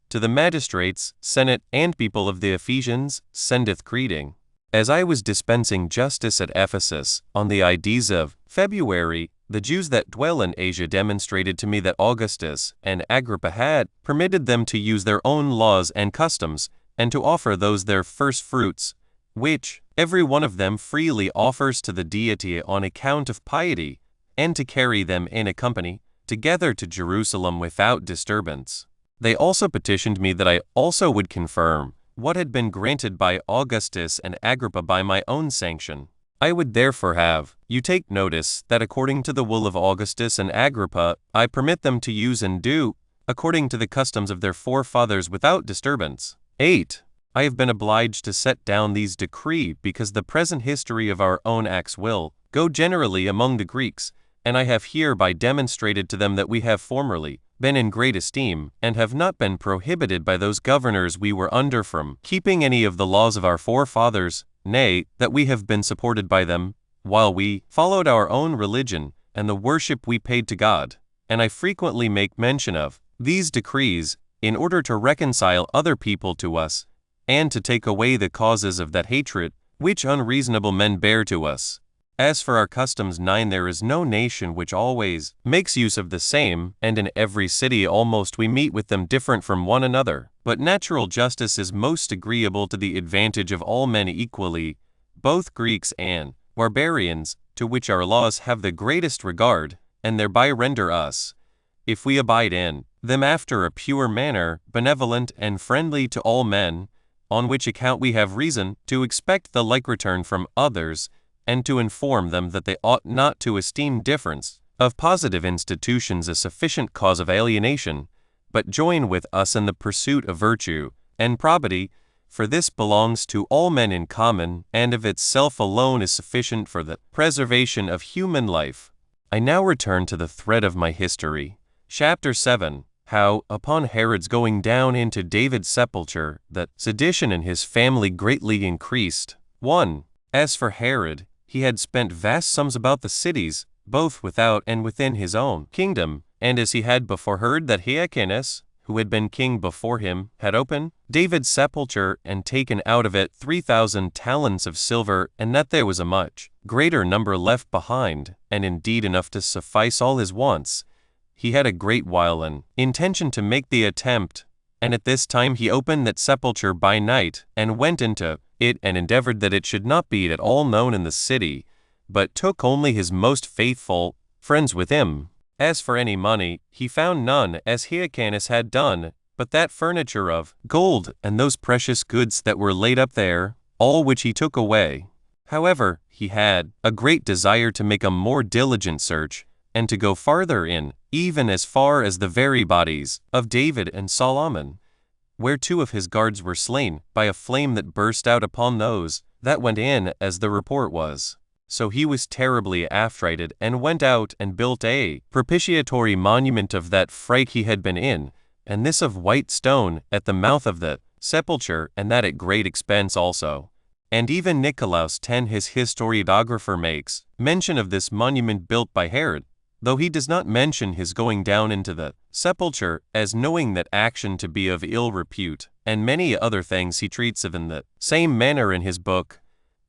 to the magistrates, senate, and people of the Ephesians, sendeth greeting. As I was dispensing justice at Ephesus, on the Ides of February, the Jews that dwell in Asia demonstrated to me that Augustus and Agrippa had permitted them to use their own laws and customs, and to offer those their first fruits, which every one of them freely offers to the deity on account of piety, and to carry them in a company together to Jerusalem without disturbance. They also petitioned me that I also would confirm what had been granted by Augustus and Agrippa by my own sanction. I would therefore have you take notice that according to the will of Augustus and Agrippa, I permit them to use and do according to the customs of their forefathers without disturbance. 8. I have been obliged to set down these decree because the present history of our own acts will go generally among the Greeks, and I have hereby demonstrated to them that we have formerly been in great esteem, and have not been prohibited by those governors we were under from keeping any of the laws of our forefathers, nay, that we have been supported by them, while we followed our own religion and the worship we paid to God. And I frequently make mention of these decrees in order to reconcile other people to us, and to take away the causes of that hatred which unreasonable men bear to us. As for our customs, 9, there is no nation which always makes use of the same, and in every city almost we meet with them different from one another. But natural justice is most agreeable to the advantage of all men equally, both Greeks and barbarians, to which our laws have the greatest regard, and thereby render us, if we abide in them after a pure manner, benevolent and friendly to all men, on which account we have reason to expect the like return from others, and to inform them that they ought not to esteem difference of positive institutions a sufficient cause of alienation, but join with us in the pursuit of virtue and probity, for this belongs to all men in common, and of itself alone is sufficient for the preservation of human life. I now return to the thread of my history. Chapter 7. How, upon Herod's going down into David's sepulchre, that sedition in his family greatly increased. 1. As for Herod, he had spent vast sums about the cities, both without and within his own kingdom, and as he had before heard that Hyrcanus, who had been king before him, had opened David's sepulchre and taken out of it 3,000 talents of silver, and that there was a much greater number left behind, and indeed enough to suffice all his wants, he had a great while an intention to make the attempt, and at this time he opened that sepulchre by night, and went into it, and endeavored that it should not be at all known in the city, but took only his most faithful friends with him. As for any money, he found none, as Hyrcanus had done, but that furniture of gold, and those precious goods that were laid up there, all which he took away. However, he had a great desire to make a more diligent search, and to go farther in, even as far as the very bodies of David and Solomon, where 2 of his guards were slain by a flame that burst out upon those that went in, as the report was. So he was terribly affrighted, and went out and built a propitiatory monument of that fright he had been in, and this of white stone, at the mouth of the sepulchre, and that at great expense also. And even Nicolaus 10, his historiographer, makes mention of this monument built by Herod, though he does not mention his going down into the sepulchre, as knowing that action to be of ill repute, and many other things he treats of in the same manner in his book.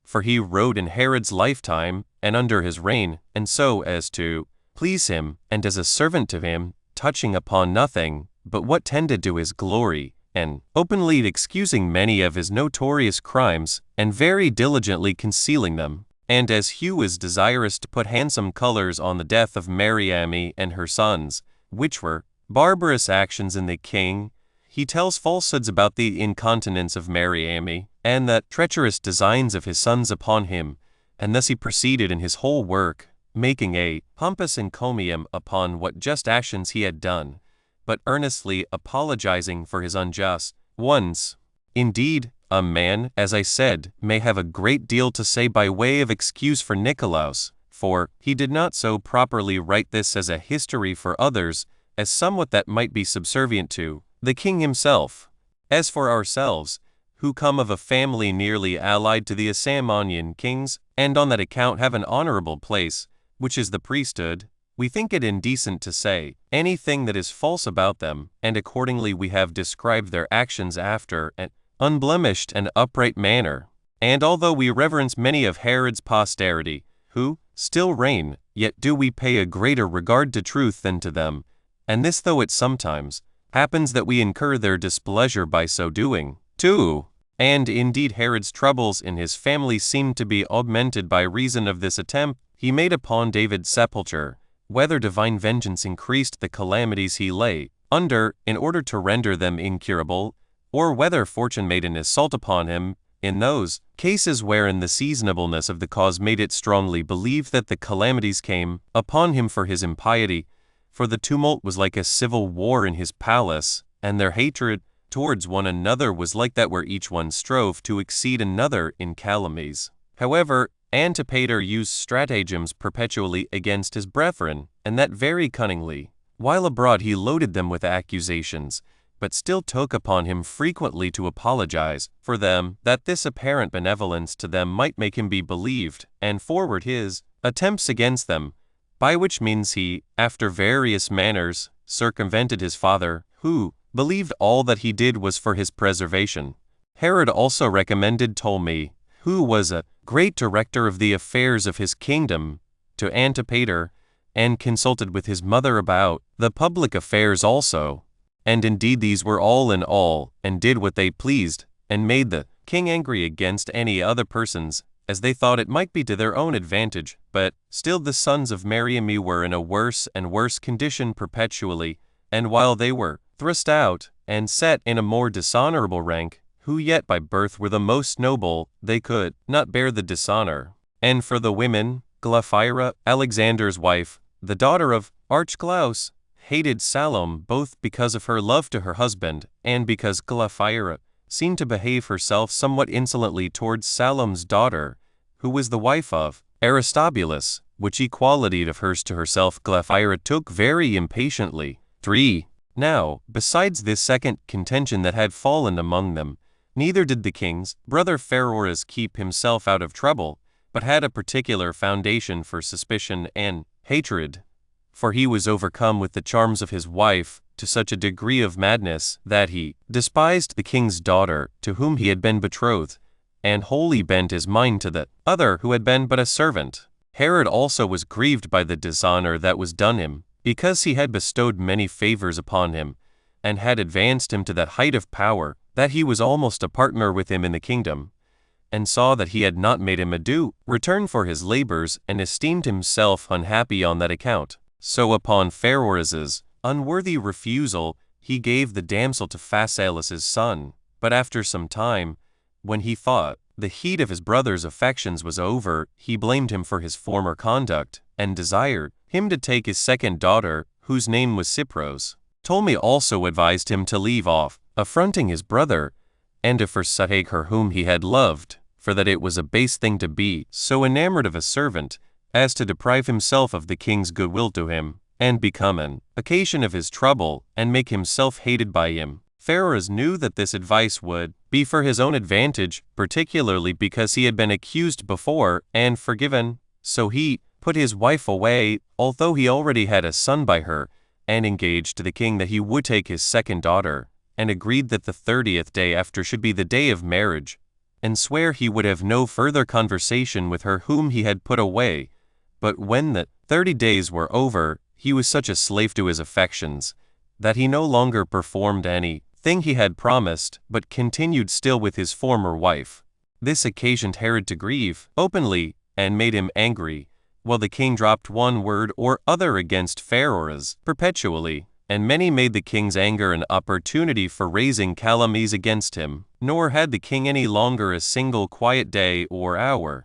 For he wrote in Herod's lifetime, and under his reign, and so as to please him, and as a servant to him, touching upon nothing but what tended to his glory, and openly excusing many of his notorious crimes, and very diligently concealing them. And as Hugh was desirous to put handsome colors on the death of Mariamne and her sons, which were barbarous actions in the king, he tells falsehoods about the incontinence of Mariamne, and the treacherous designs of his sons upon him, and thus he proceeded in his whole work, making a pompous encomium upon what just actions he had done, but earnestly apologizing for his unjust ones. Indeed, a man, as I said, may have a great deal to say by way of excuse for Nicolaus, for he did not so properly write this as a history for others, as somewhat that might be subservient to the king himself. As for ourselves, who come of a family nearly allied to the Asamonean kings, and on that account have an honorable place, which is the priesthood, we think it indecent to say anything that is false about them, and accordingly we have described their actions after an unblemished and upright manner. And although we reverence many of Herod's posterity, who still reign, yet do we pay a greater regard to truth than to them, and this though it sometimes happens that we incur their displeasure by so doing, too. And indeed Herod's troubles in his family seemed to be augmented by reason of this attempt he made upon David's sepulchre, whether divine vengeance increased the calamities he lay under in order to render them incurable, or whether fortune made an assault upon him in those cases wherein the seasonableness of the cause made it strongly believed that the calamities came upon him for his impiety, for the tumult was like a civil war in his palace, and their hatred towards one another was like that where each one strove to exceed another in calumnies. However, Antipater used stratagems perpetually against his brethren, and that very cunningly. While abroad he loaded them with accusations, but still took upon him frequently to apologize for them, that this apparent benevolence to them might make him be believed, and forward his attempts against them, by which means he, after various manners, circumvented his father, who believed all that he did was for his preservation. Herod also recommended Ptolemy, who was a great director of the affairs of his kingdom, to Antipater, and consulted with his mother about the public affairs also. And indeed these were all in all, and did what they pleased, and made the king angry against any other persons, as they thought it might be to their own advantage. But still the sons of Mariamne were in a worse and worse condition perpetually, and while they were thrust out, and set in a more dishonorable rank, who yet by birth were the most noble, they could not bear the dishonor. And for the women, Glaphyra, Alexander's wife, the daughter of Archelaus, hated Salome both because of her love to her husband, and because Glaphyra seemed to behave herself somewhat insolently towards Salome's daughter, who was the wife of Aristobulus, which equality of hers to herself Glaphyra took very impatiently. 3. Now, besides this second contention that had fallen among them, neither did the king's brother Pheroras keep himself out of trouble, but had a particular foundation for suspicion and hatred. For he was overcome with the charms of his wife to such a degree of madness that he despised the king's daughter to whom he had been betrothed, and wholly bent his mind to the other who had been but a servant. Herod also was grieved by the dishonor that was done him, because he had bestowed many favors upon him, and had advanced him to that height of power, that he was almost a partner with him in the kingdom, and saw that he had not made him a due return for his labors, and esteemed himself unhappy on that account. So upon Pheroras's unworthy refusal, he gave the damsel to Phasaelus's son. But after some time, when he thought the heat of his brother's affections was over, he blamed him for his former conduct, and desired him to take his second daughter, whose name was Cypros. Ptolemy also advised him to leave off affronting his brother, and to forsake her whom he had loved, for that it was a base thing to be so enamored of a servant as to deprive himself of the king's goodwill to him, and become an occasion of his trouble, and make himself hated by him. Pheroras knew that this advice would be for his own advantage, particularly because he had been accused before and forgiven, so he put his wife away, although he already had a son by her, and engaged to the king that he would take his second daughter, and agreed that the 30th day after should be the day of marriage, and swear he would have no further conversation with her whom he had put away. But when the 30 days were over, he was such a slave to his affections, that he no longer performed any thing he had promised, but continued still with his former wife. This occasioned Herod to grieve openly, and made him angry, while the king dropped one word or other against Pheroras perpetually, and many made the king's anger an opportunity for raising calumnies against him. Nor had the king any longer a single quiet day or hour,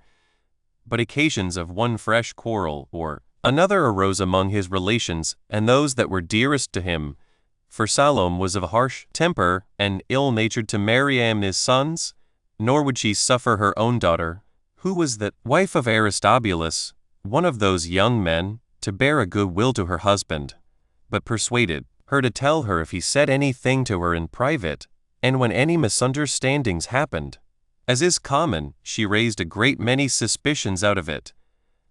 but occasions of one fresh quarrel or another arose among his relations and those that were dearest to him. For Salome was of a harsh temper and ill-natured to Mariamne's sons, nor would she suffer her own daughter, who was the wife of Aristobulus, one of those young men, to bear a good will to her husband, but persuaded her to tell her if he said anything to her in private, and when any misunderstandings happened, as is common, she raised a great many suspicions out of it,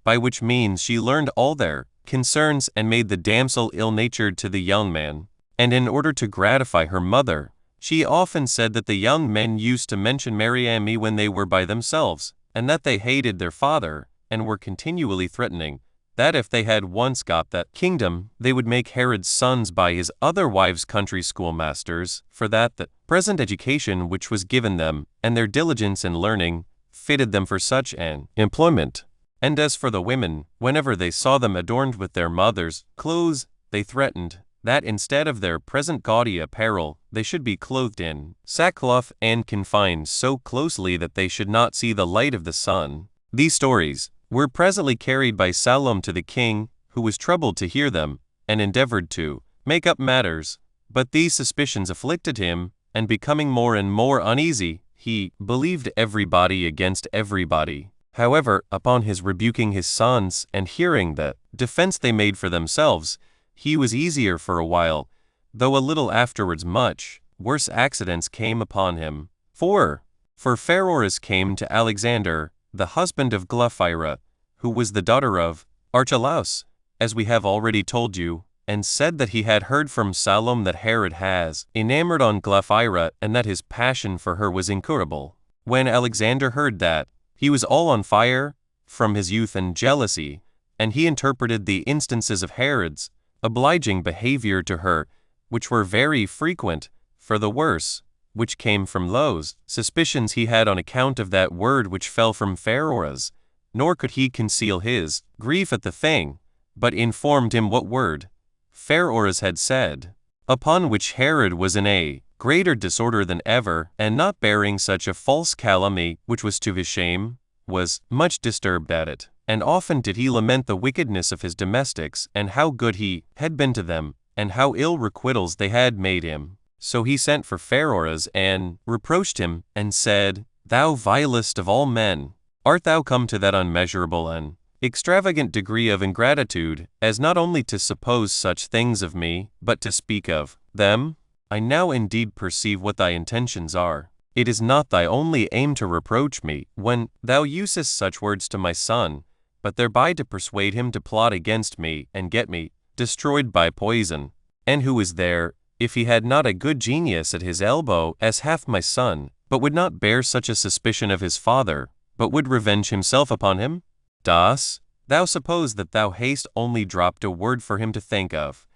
by which means she learned all their concerns and made the damsel ill-natured to the young man. And in order to gratify her mother, she often said that the young men used to mention Mariamne when they were by themselves, and that they hated their father, and were continually threatening that if they had once got that kingdom, they would make Herod's sons by his other wives country schoolmasters, for that the present education which was given them, and their diligence in learning, fitted them for such an employment. And as for the women, whenever they saw them adorned with their mothers' clothes, they threatened that instead of their present gaudy apparel, they should be clothed in sackcloth and confined so closely that they should not see the light of the sun. These stories were presently carried by Salome to the king, who was troubled to hear them, and endeavored to make up matters. But these suspicions afflicted him, and becoming more and more uneasy, he believed everybody against everybody. However, upon his rebuking his sons, and hearing the defense they made for themselves, he was easier for a while, though a little afterwards much worse accidents came upon him. For Pheroras came to Alexander, the husband of Glaphyra, who was the daughter of Archelaus, as we have already told you, and said that he had heard from Salome that Herod has enamored on Glaphyra, and that his passion for her was incurable. When Alexander heard that, he was all on fire from his youth and jealousy, and he interpreted the instances of Herod's obliging behavior to her, which were very frequent, for the worse, which came from those suspicions he had on account of that word which fell from Pheroras, nor could he conceal his grief at the thing, but informed him what word Pheroras had said. Upon which Herod was in a greater disorder than ever, and not bearing such a false calumny, which was to his shame, was much disturbed at it. And often did he lament the wickedness of his domestics, and how good he had been to them, and how ill requitals they had made him. So he sent for Pheroras, and reproached him, and said, Thou vilest of all men, art thou come to that unmeasurable and extravagant degree of ingratitude, as not only to suppose such things of me, but to speak of them? I now indeed perceive what thy intentions are. It is not thy only aim to reproach me, when thou usest such words to my son, but thereby to persuade him to plot against me, and get me destroyed by poison. And who is there, if he had not a good genius at his elbow, as hath my son, but would not bear such a suspicion of his father, but would revenge himself upon him? Dost thou suppose that thou hast only dropped a word for him to think of,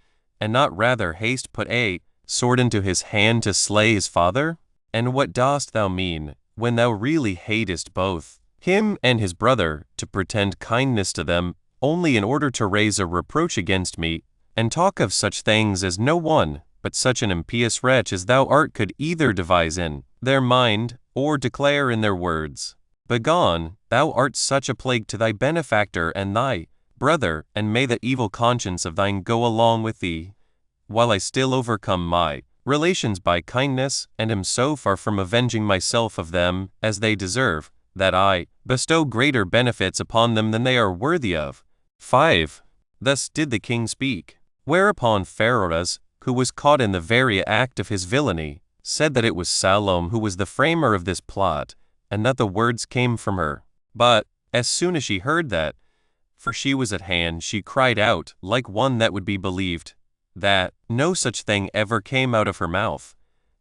and not rather hast put a sword into his hand to slay his father? And what dost thou mean, when thou really hatest both him and his brother, to pretend kindness to them, only in order to raise a reproach against me, and talk of such things as no one but such an impious wretch as thou art could either devise in their mind, or declare in their words? Begone, thou art such a plague to thy benefactor and thy brother, and may the evil conscience of thine go along with thee, while I still overcome my relations by kindness, and am so far from avenging myself of them as they deserve, that I bestow greater benefits upon them than they are worthy of. 5. Thus did the king speak. Whereupon Pheroras, who was caught in the very act of his villainy, said that it was Salome who was the framer of this plot, and that the words came from her. But, as soon as she heard that, for she was at hand, she cried out, like one that would be believed, that no such thing ever came out of her mouth,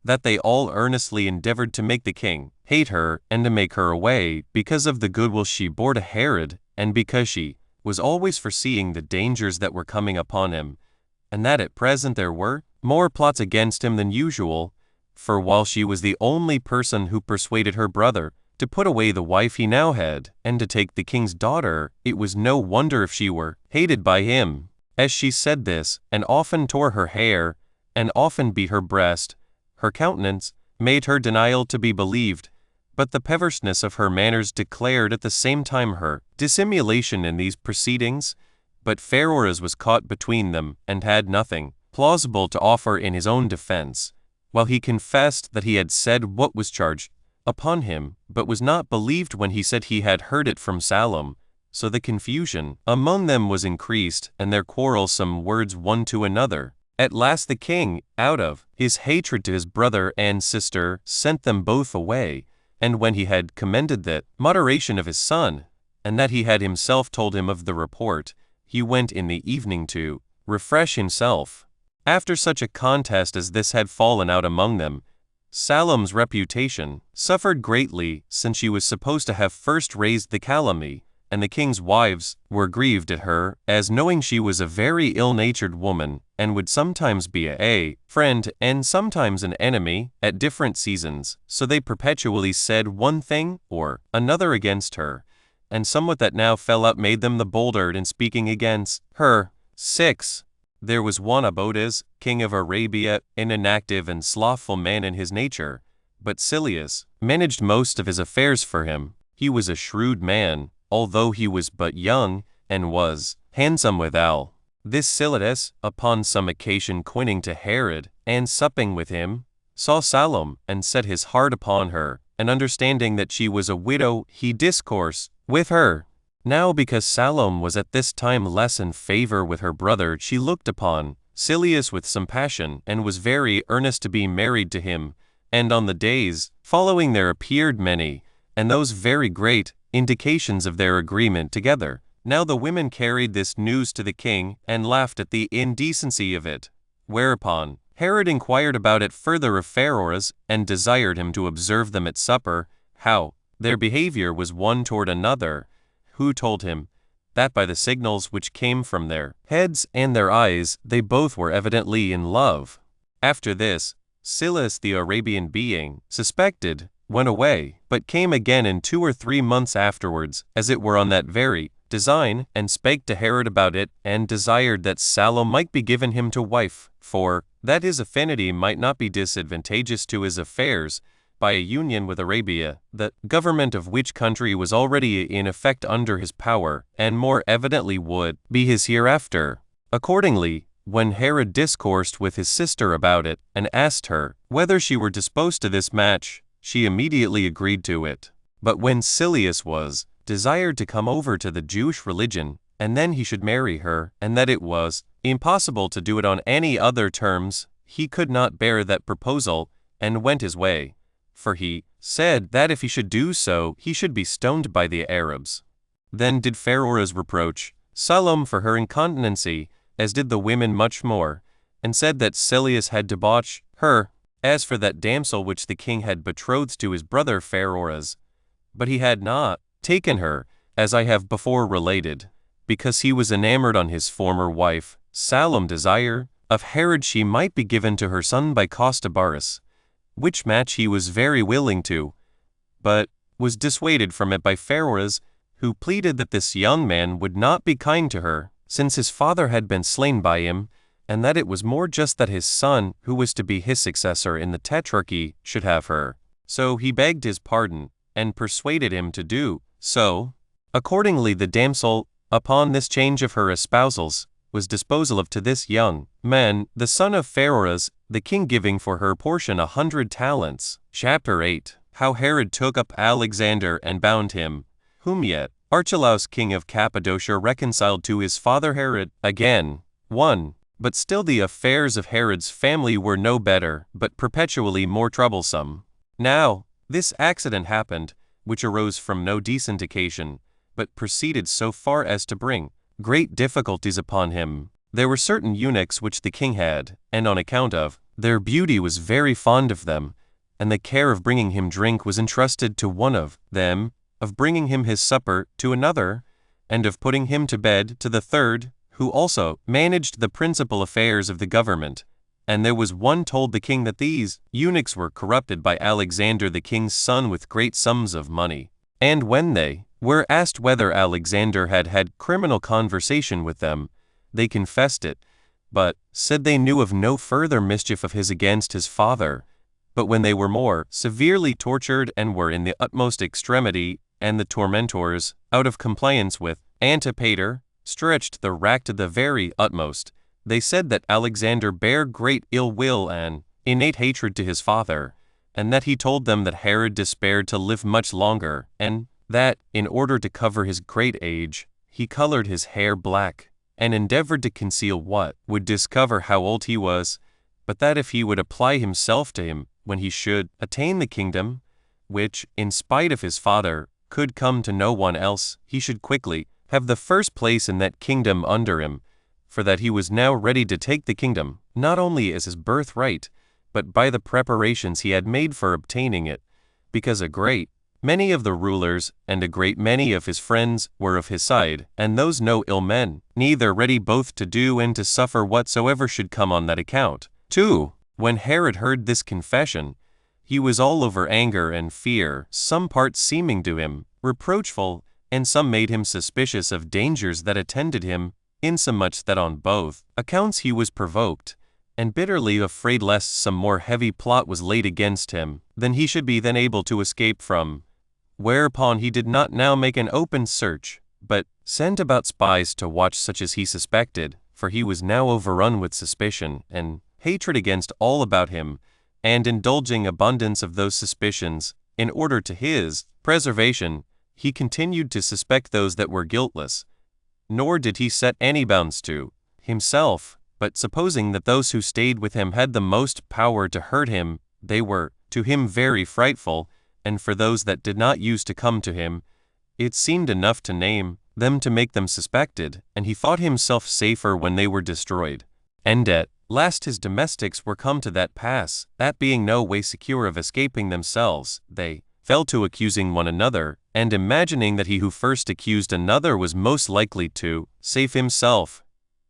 that they all earnestly endeavored to make the king hate her, and to make her away, because of the goodwill she bore to Herod, and because she was always foreseeing the dangers that were coming upon him, and that at present there were more plots against him than usual. For while she was the only person who persuaded her brother to put away the wife he now had, and to take the king's daughter, it was no wonder if she were hated by him. As she said this, and often tore her hair, and often beat her breast, her countenance made her denial to be believed, but the perverseness of her manners declared at the same time her dissimulation in these proceedings. But Pheroras was caught between them, and had nothing plausible to offer in his own defense, while he confessed that he had said what was charged upon him, but was not believed when he said he had heard it from Salome. So the confusion among them was increased, and their quarrelsome words one to another. At last the king, out of his hatred to his brother and sister, sent them both away. And when he had commended the moderation of his son, and that he had himself told him of the report, he went in the evening to refresh himself. After such a contest as this had fallen out among them, Salom's reputation suffered greatly, since she was supposed to have first raised the calumny, and the king's wives were grieved at her, as knowing she was a very ill-natured woman, and would sometimes be a friend and sometimes an enemy at different seasons, so they perpetually said one thing or another against her, and somewhat that now fell out made them the bolder in speaking against her. 6. There was one Abodas, king of Arabia, an inactive and slothful man in his nature, but Silius managed most of his affairs for him. He was a shrewd man, although he was but young, and was handsome withal. This Silius, upon some occasion coining to Herod, and supping with him, saw Salome, and set his heart upon her, and understanding that she was a widow, he discoursed with her. Now because Salome was at this time less in favor with her brother, she looked upon Silius with some passion, and was very earnest to be married to him. And on the days following there appeared many, and those very great, indications of their agreement together. Now the women carried this news to the king, and laughed at the indecency of it. Whereupon Herod inquired about it further of Pharoah's, and desired him to observe them at supper, how their behavior was one toward another, who told him that by the signals which came from their heads and their eyes, they both were evidently in love. After this, Silius the Arabian being suspected, went away, but came again in 2 or 3 months afterwards, as it were on that very design, and spake to Herod about it, and desired that Salome might be given him to wife, for that his affinity might not be disadvantageous to his affairs, by a union with Arabia, the government of which country was already in effect under his power, and more evidently would be his hereafter. Accordingly, when Herod discoursed with his sister about it, and asked her whether she were disposed to this match, she immediately agreed to it. But when Silius was desired to come over to the Jewish religion, and then he should marry her, and that it was impossible to do it on any other terms, he could not bear that proposal, and went his way. For he said that if he should do so, he should be stoned by the Arabs. Then did Pharoah's reproach Salome for her incontinency, as did the women much more, and said that Silius had debauched her. As for that damsel which the king had betrothed to his brother Pharoah's, but he had not taken her, as I have before related, because he was enamored on his former wife, Salome desired of Herod she might be given to her son by Costobarus, which match he was very willing to, but was dissuaded from it by Pharoah's, who pleaded that this young man would not be kind to her, since his father had been slain by him, and that it was more just that his son, who was to be his successor in the tetrarchy, should have her. So he begged his pardon, and persuaded him to do so. Accordingly the damsel, upon this change of her espousals, was disposal of to this young man, the son of Pharoah's, the king giving for her portion 100 talents. Chapter 8. How Herod took up Alexander and bound him, whom yet Archelaus king of Cappadocia reconciled to his father Herod. Again, 1. But still the affairs of Herod's family were no better, but perpetually more troublesome. Now, this accident happened, which arose from no decent occasion, but proceeded so far as to bring great difficulties upon him. There were certain eunuchs which the king had, and on account of their beauty was very fond of them, and the care of bringing him drink was entrusted to one of them, of bringing him his supper to another, and of putting him to bed to the third, who also managed the principal affairs of the government. And there was one told the king that these eunuchs were corrupted by Alexander the king's son with great sums of money. And when they were asked whether Alexander had had criminal conversation with them, they confessed it, but said they knew of no further mischief of his against his father. But when they were more severely tortured and were in the utmost extremity, and the tormentors, out of compliance with Antipater, stretched the rack to the very utmost, they said that Alexander bare great ill will and innate hatred to his father, and that he told them that Herod despaired to live much longer, and that, in order to cover his great age, he colored his hair black, and endeavored to conceal what would discover how old he was, but that if he would apply himself to him when he should attain the kingdom, which, in spite of his father, could come to no one else, he should quickly have the first place in that kingdom under him, for that he was now ready to take the kingdom, not only as his birthright, but by the preparations he had made for obtaining it, because a great many of the rulers and a great many of his friends were of his side, and those no ill men, neither ready both to do and to suffer whatsoever should come on that account. 2. When Herod heard this confession, he was all over anger and fear, some parts seeming to him reproachful, and some made him suspicious of dangers that attended him, insomuch that on both accounts he was provoked, and bitterly afraid lest some more heavy plot was laid against him than he should be then able to escape from. Whereupon he did not now make an open search, but sent about spies to watch such as he suspected, for he was now overrun with suspicion and hatred against all about him, and indulging abundance of those suspicions, in order to his preservation, he continued to suspect those that were guiltless, nor did he set any bounds to himself, but supposing that those who stayed with him had the most power to hurt him, they were to him very frightful, and for those that did not use to come to him, it seemed enough to name them to make them suspected, and he thought himself safer when they were destroyed. And at last his domestics were come to that pass, that being no way secure of escaping themselves, they fell to accusing one another, and imagining that he who first accused another was most likely to save himself.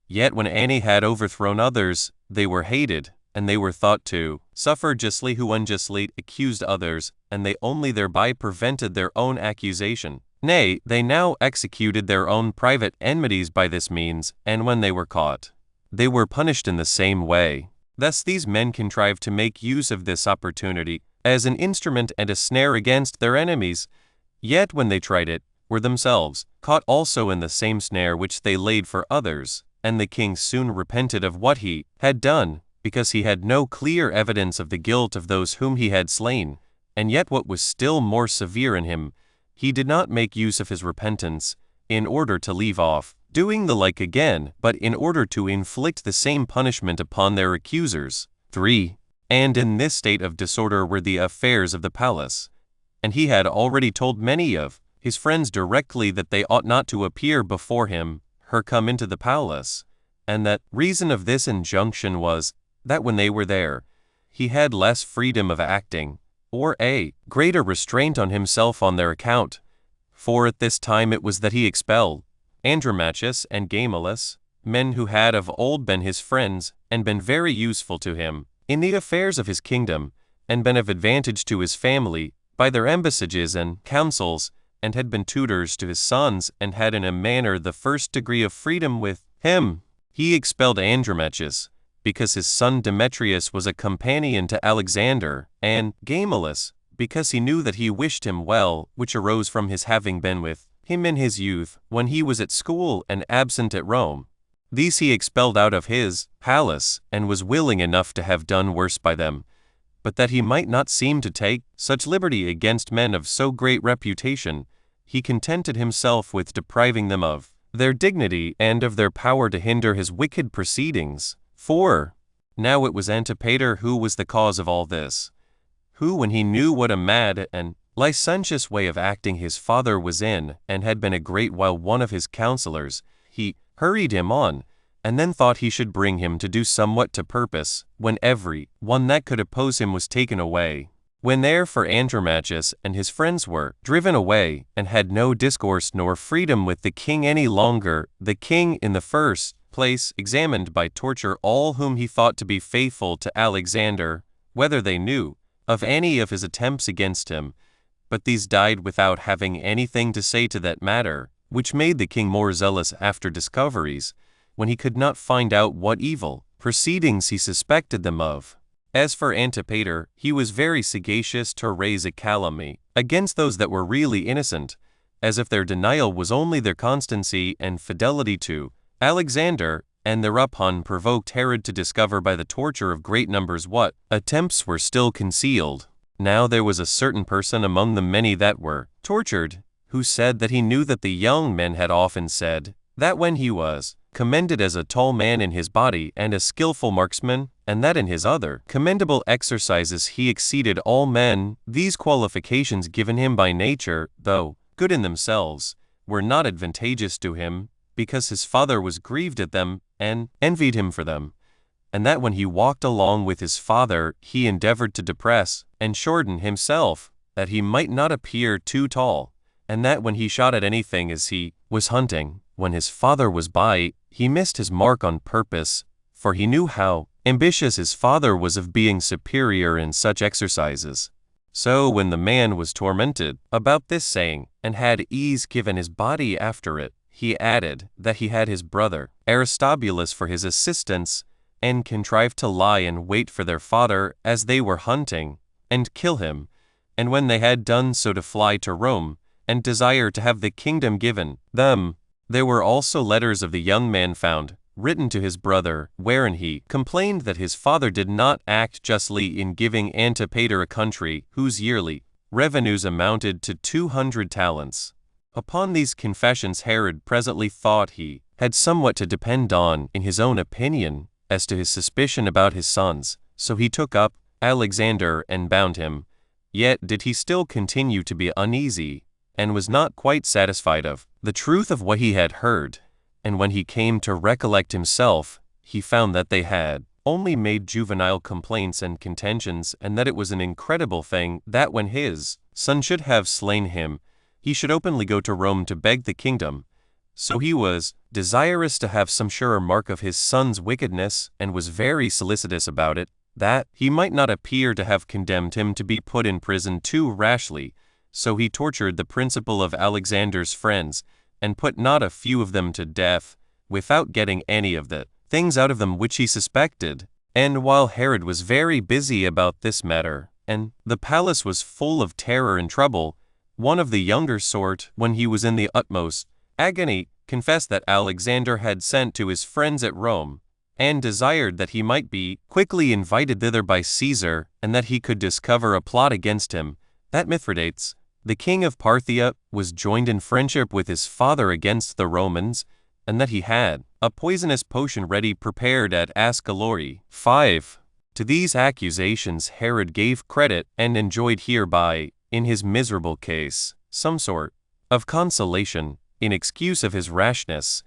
Yet when any had overthrown others, they were hated, and they were thought to suffer justly who unjustly accused others, and they only thereby prevented their own accusation. Nay, they now executed their own private enmities by this means, and when they were caught, they were punished in the same way. Thus these men contrived to make use of this opportunity as an instrument and a snare against their enemies, yet when they tried it, were themselves caught also in the same snare which they laid for others, and the king soon repented of what he had done, because he had no clear evidence of the guilt of those whom he had slain, and yet what was still more severe in him, he did not make use of his repentance, in order to leave off doing the like again, but in order to inflict the same punishment upon their accusers. 3. And in this state of disorder were the affairs of the palace, and he had already told many of his friends directly that they ought not to appear before him, her come into the palace, and that reason of this injunction was, that when they were there, he had less freedom of acting, or a greater restraint on himself on their account. For at this time it was that he expelled Andromachus and Gamaliel, men who had of old been his friends, and been very useful to him in the affairs of his kingdom, and been of advantage to his family by their embassages and counsels, and had been tutors to his sons, and had in a manner the first degree of freedom with him. He expelled Andromachus, because his son Demetrius was a companion to Alexander, and Gamaliel, because he knew that he wished him well, which arose from his having been with him in his youth, when he was at school and absent at Rome. These he expelled out of his palace, and was willing enough to have done worse by them, but that he might not seem to take such liberty against men of so great reputation, he contented himself with depriving them of their dignity and of their power to hinder his wicked proceedings. 4. Now it was Antipater who was the cause of all this, who, when he knew what a mad and licentious way of acting his father was in, and had been a great while one of his counselors, he hurried him on, and then thought he should bring him to do somewhat to purpose, when every one that could oppose him was taken away. When therefore Andromachus and his friends were driven away, and had no discourse nor freedom with the king any longer, the king in the first place examined by torture all whom he thought to be faithful to Alexander, whether they knew of any of his attempts against him, but these died without having anything to say to that matter, which made the king more zealous after discoveries, when he could not find out what evil proceedings he suspected them of. As for Antipater, he was very sagacious to raise a calumny against those that were really innocent, as if their denial was only their constancy and fidelity to Alexander, and thereupon provoked Herod to discover by the torture of great numbers what attempts were still concealed. Now there was a certain person among the many that were tortured, who said that he knew that the young men had often said, that when he was commended as a tall man in his body and a skillful marksman, and that in his other commendable exercises he exceeded all men, these qualifications given him by nature, though good in themselves, were not advantageous to him, because his father was grieved at them and envied him for them, and that when he walked along with his father he endeavored to depress and shorten himself, that he might not appear too tall, and that when he shot at anything as he was hunting, when his father was by, he missed his mark on purpose, for he knew how ambitious his father was of being superior in such exercises. So when the man was tormented about this saying, and had ease given his body after it, he added that he had his brother Aristobulus for his assistance, and contrived to lie in wait for their father as they were hunting, and kill him, and when they had done so to fly to Rome, and desire to have the kingdom given them. There were also letters of the young man found, written to his brother, wherein he complained that his father did not act justly in giving Antipater a country whose yearly revenues amounted to 200 talents. Upon these confessions Herod presently thought he had somewhat to depend on in his own opinion as to his suspicion about his sons, so he took up Alexander and bound him. Yet did he still continue to be uneasy, and was not quite satisfied of the truth of what he had heard. And when he came to recollect himself, he found that they had only made juvenile complaints and contentions, and that it was an incredible thing that when his son should have slain him, he should openly go to Rome to beg the kingdom. So he was desirous to have some surer mark of his son's wickedness, and was very solicitous about it, that he might not appear to have condemned him to be put in prison too rashly. So he tortured the principal of Alexander's friends, and put not a few of them to death, without getting any of the things out of them which he suspected. And while Herod was very busy about this matter, and the palace was full of terror and trouble, one of the younger sort, when he was in the utmost agony, confessed that Alexander had sent to his friends at Rome, and desired that he might be quickly invited thither by Caesar, and that he could discover a plot against him, that Mithridates, the king of Parthia, was joined in friendship with his father against the Romans, and that he had a poisonous potion ready prepared at Ascalori. 5. To these accusations Herod gave credit, and enjoyed hereby, in his miserable case, some sort of consolation, in excuse of his rashness,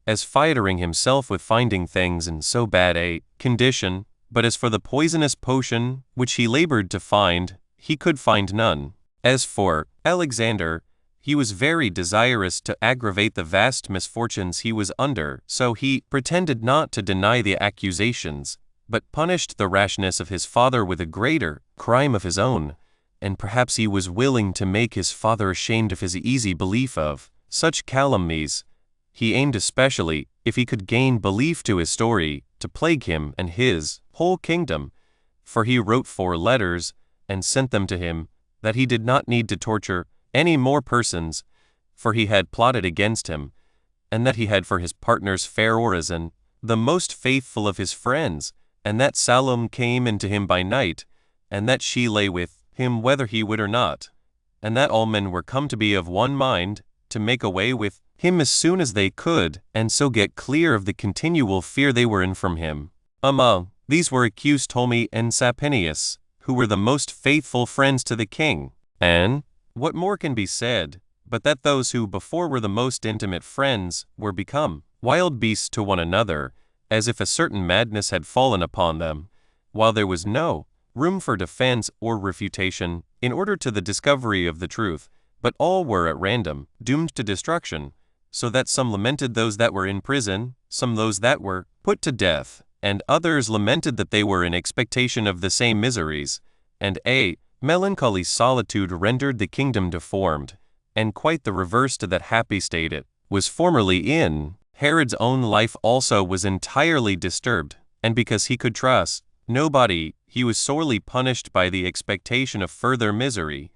as flattering himself with finding things in so bad a condition. But as for the poisonous potion which he labored to find, he could find none. As for Alexander, he was very desirous to aggravate the vast misfortunes he was under, so he pretended not to deny the accusations, but punished the rashness of his father with a greater crime of his own, and perhaps he was willing to make his father ashamed of his easy belief of such calumnies. He aimed especially, if he could gain belief to his story, to plague him and his whole kingdom, for he wrote 4 letters, and sent them to him, that he did not need to torture any more persons, for he had plotted against him, and that he had for his partners fair Orazan, the most faithful of his friends, and that Salome came into him by night, and that she lay with him whether he would or not, and that all men were come to be of one mind, to make away with him as soon as they could, and so get clear of the continual fear they were in from him. Among these were accused Ptolemy and Sapinius, who were the most faithful friends to the king. And what more can be said, but that those who before were the most intimate friends were become wild beasts to one another, as if a certain madness had fallen upon them, while there was no room for defense or refutation in order to the discovery of the truth, but all were at random doomed to destruction, so that some lamented those that were in prison, some those that were put to death, and others lamented that they were in expectation of the same miseries, and a melancholy solitude rendered the kingdom deformed, and quite the reverse to that happy state it was formerly in. Herod's own life also was entirely disturbed, and because he could trust nobody, he was sorely punished by the expectation of further misery,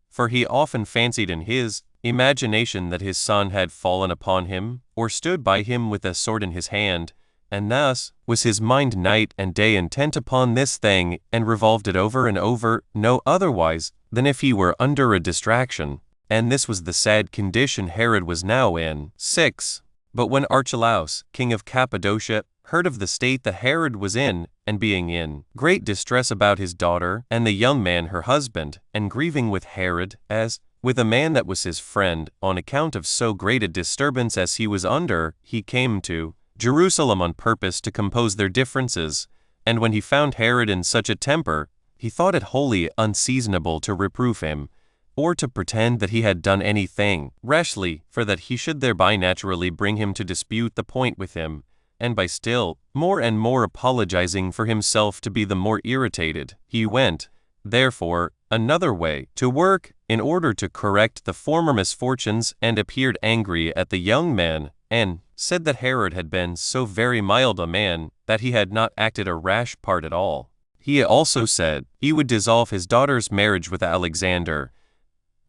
for he often fancied in his imagination that his son had fallen upon him, or stood by him with a sword in his hand, and thus was his mind night and day intent upon this thing, and revolved it over and over, no otherwise than if he were under a distraction. And this was the sad condition Herod was now in. 6. But when Archelaus, king of Cappadocia, heard of the state that Herod was in, and being in great distress about his daughter, and the young man her husband, and grieving with Herod, as with a man that was his friend, on account of so great a disturbance as he was under, he came to Jerusalem on purpose to compose their differences. And when he found Herod in such a temper, he thought it wholly unseasonable to reprove him, or to pretend that he had done anything rashly, for that he should thereby naturally bring him to dispute the point with him, and by still more and more apologizing for himself to be the more irritated, he went, therefore, another way to work in order to correct the former misfortunes, and appeared angry at the young man, and said that Herod had been so very mild a man that he had not acted a rash part at all. He also said he would dissolve his daughter's marriage with Alexander,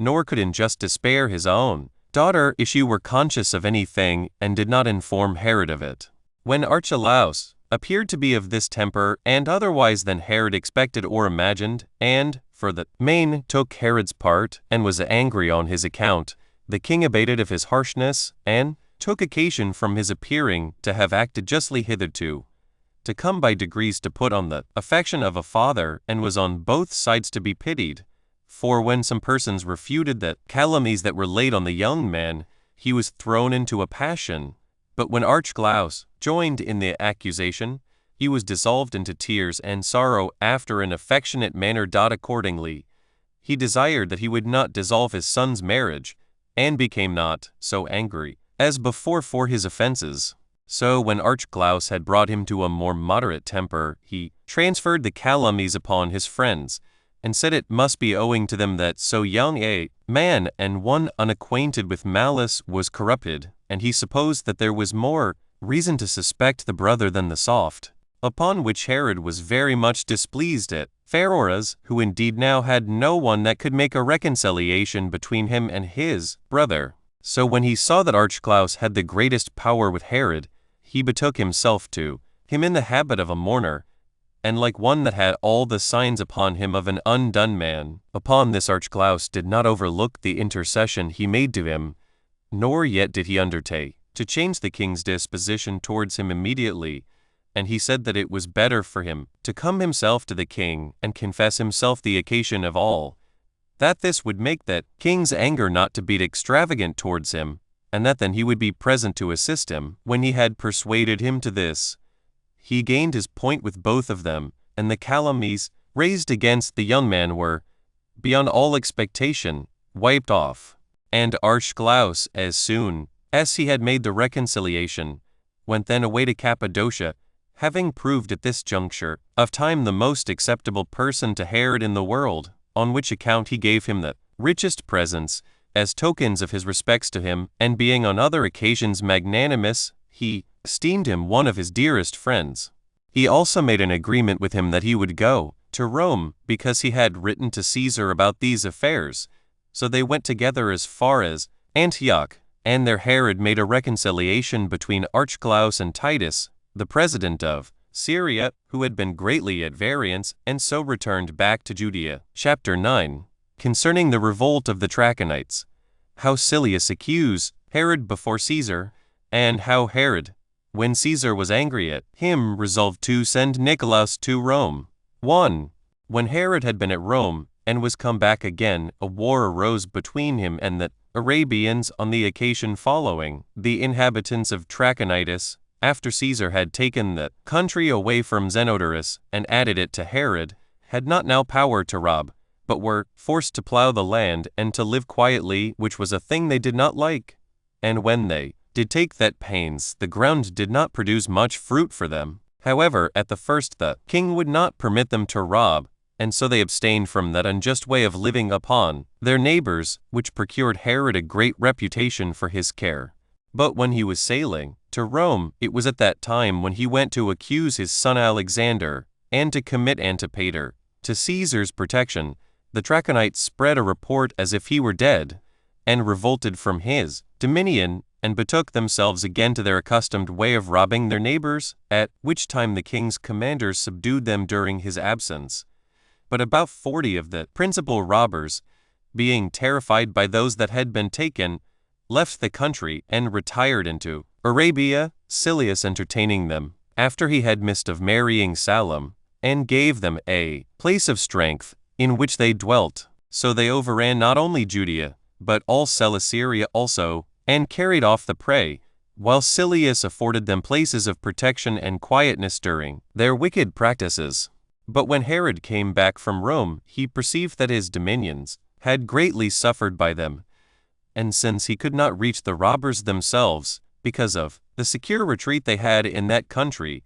nor could in justice spare his own daughter if she were conscious of anything, and did not inform Herod of it. When Archelaus appeared to be of this temper and otherwise than Herod expected or imagined, and, for the main, took Herod's part, and was angry on his account, the king abated of his harshness, and took occasion from his appearing to have acted justly hitherto, to come by degrees to put on the affection of a father, and was on both sides to be pitied. For when some persons refuted the calumnies that were laid on the young man, he was thrown into a passion. But when Archelaus joined in the accusation, he was dissolved into tears and sorrow after an affectionate manner. Accordingly, he desired that he would not dissolve his son's marriage, and became not so angry as before for his offenses. So when Archelaus had brought him to a more moderate temper, he transferred the calumnies upon his friends, and said it must be owing to them that so young a man and one unacquainted with malice was corrupted, and he supposed that there was more reason to suspect the brother than the soft. Upon which Herod was very much displeased at Pharoras, who indeed now had no one that could make a reconciliation between him and his brother. So when he saw that Archelaus had the greatest power with Herod, he betook himself to him in the habit of a mourner, and like one that had all the signs upon him of an undone man. Upon this Archelaus did not overlook the intercession he made to him, nor yet did he undertake to change the king's disposition towards him immediately, and he said that it was better for him to come himself to the king and confess himself the occasion of all, that this would make that king's anger not to be extravagant towards him, and that then he would be present to assist him. When he had persuaded him to this, he gained his point with both of them, and the calumnies raised against the young man were, beyond all expectation, wiped off. And Archelaus, as soon as he had made the reconciliation, went then away to Cappadocia, having proved at this juncture of time the most acceptable person to Herod in the world, on which account he gave him the richest presents, as tokens of his respects to him, and being on other occasions magnanimous, he esteemed him one of his dearest friends. He also made an agreement with him that he would go to Rome, because he had written to Caesar about these affairs. So they went together as far as Antioch, and there Herod made a reconciliation between Archelaus and Titus, the president of Syria, who had been greatly at variance, and so returned back to Judea. Chapter 9. Concerning the revolt of the Trachonites, how Silius accused Herod before Caesar, and how Herod, when Caesar was angry at him, resolved to send Nicolaus to Rome. 1. When Herod had been at Rome, and was come back again, a war arose between him and the Arabians on the occasion following. The inhabitants of Trachonitis, after Caesar had taken the country away from Zenodorus and added it to Herod, had not now power to rob, but were forced to plow the land and to live quietly, which was a thing they did not like. And when they did take that pains, the ground did not produce much fruit for them. However, at the first the king would not permit them to rob, and so they abstained from that unjust way of living upon their neighbors, which procured Herod a great reputation for his care. But when he was sailing to Rome, it was at that time when he went to accuse his son Alexander, and to commit Antipater to Caesar's protection, the Trachonites spread a report as if he were dead, and revolted from his dominion, and betook themselves again to their accustomed way of robbing their neighbors, at which time the king's commanders subdued them during his absence. But about 40 of the principal robbers, being terrified by those that had been taken, left the country and retired into Arabia, Silius entertaining them, after he had missed of marrying Salome, and gave them a place of strength, in which they dwelt. So they overran not only Judea, but all Celesyria also, and carried off the prey, while Silius afforded them places of protection and quietness during their wicked practices. But when Herod came back from Rome, he perceived that his dominions had greatly suffered by them, and since he could not reach the robbers themselves, because of the secure retreat they had in that country,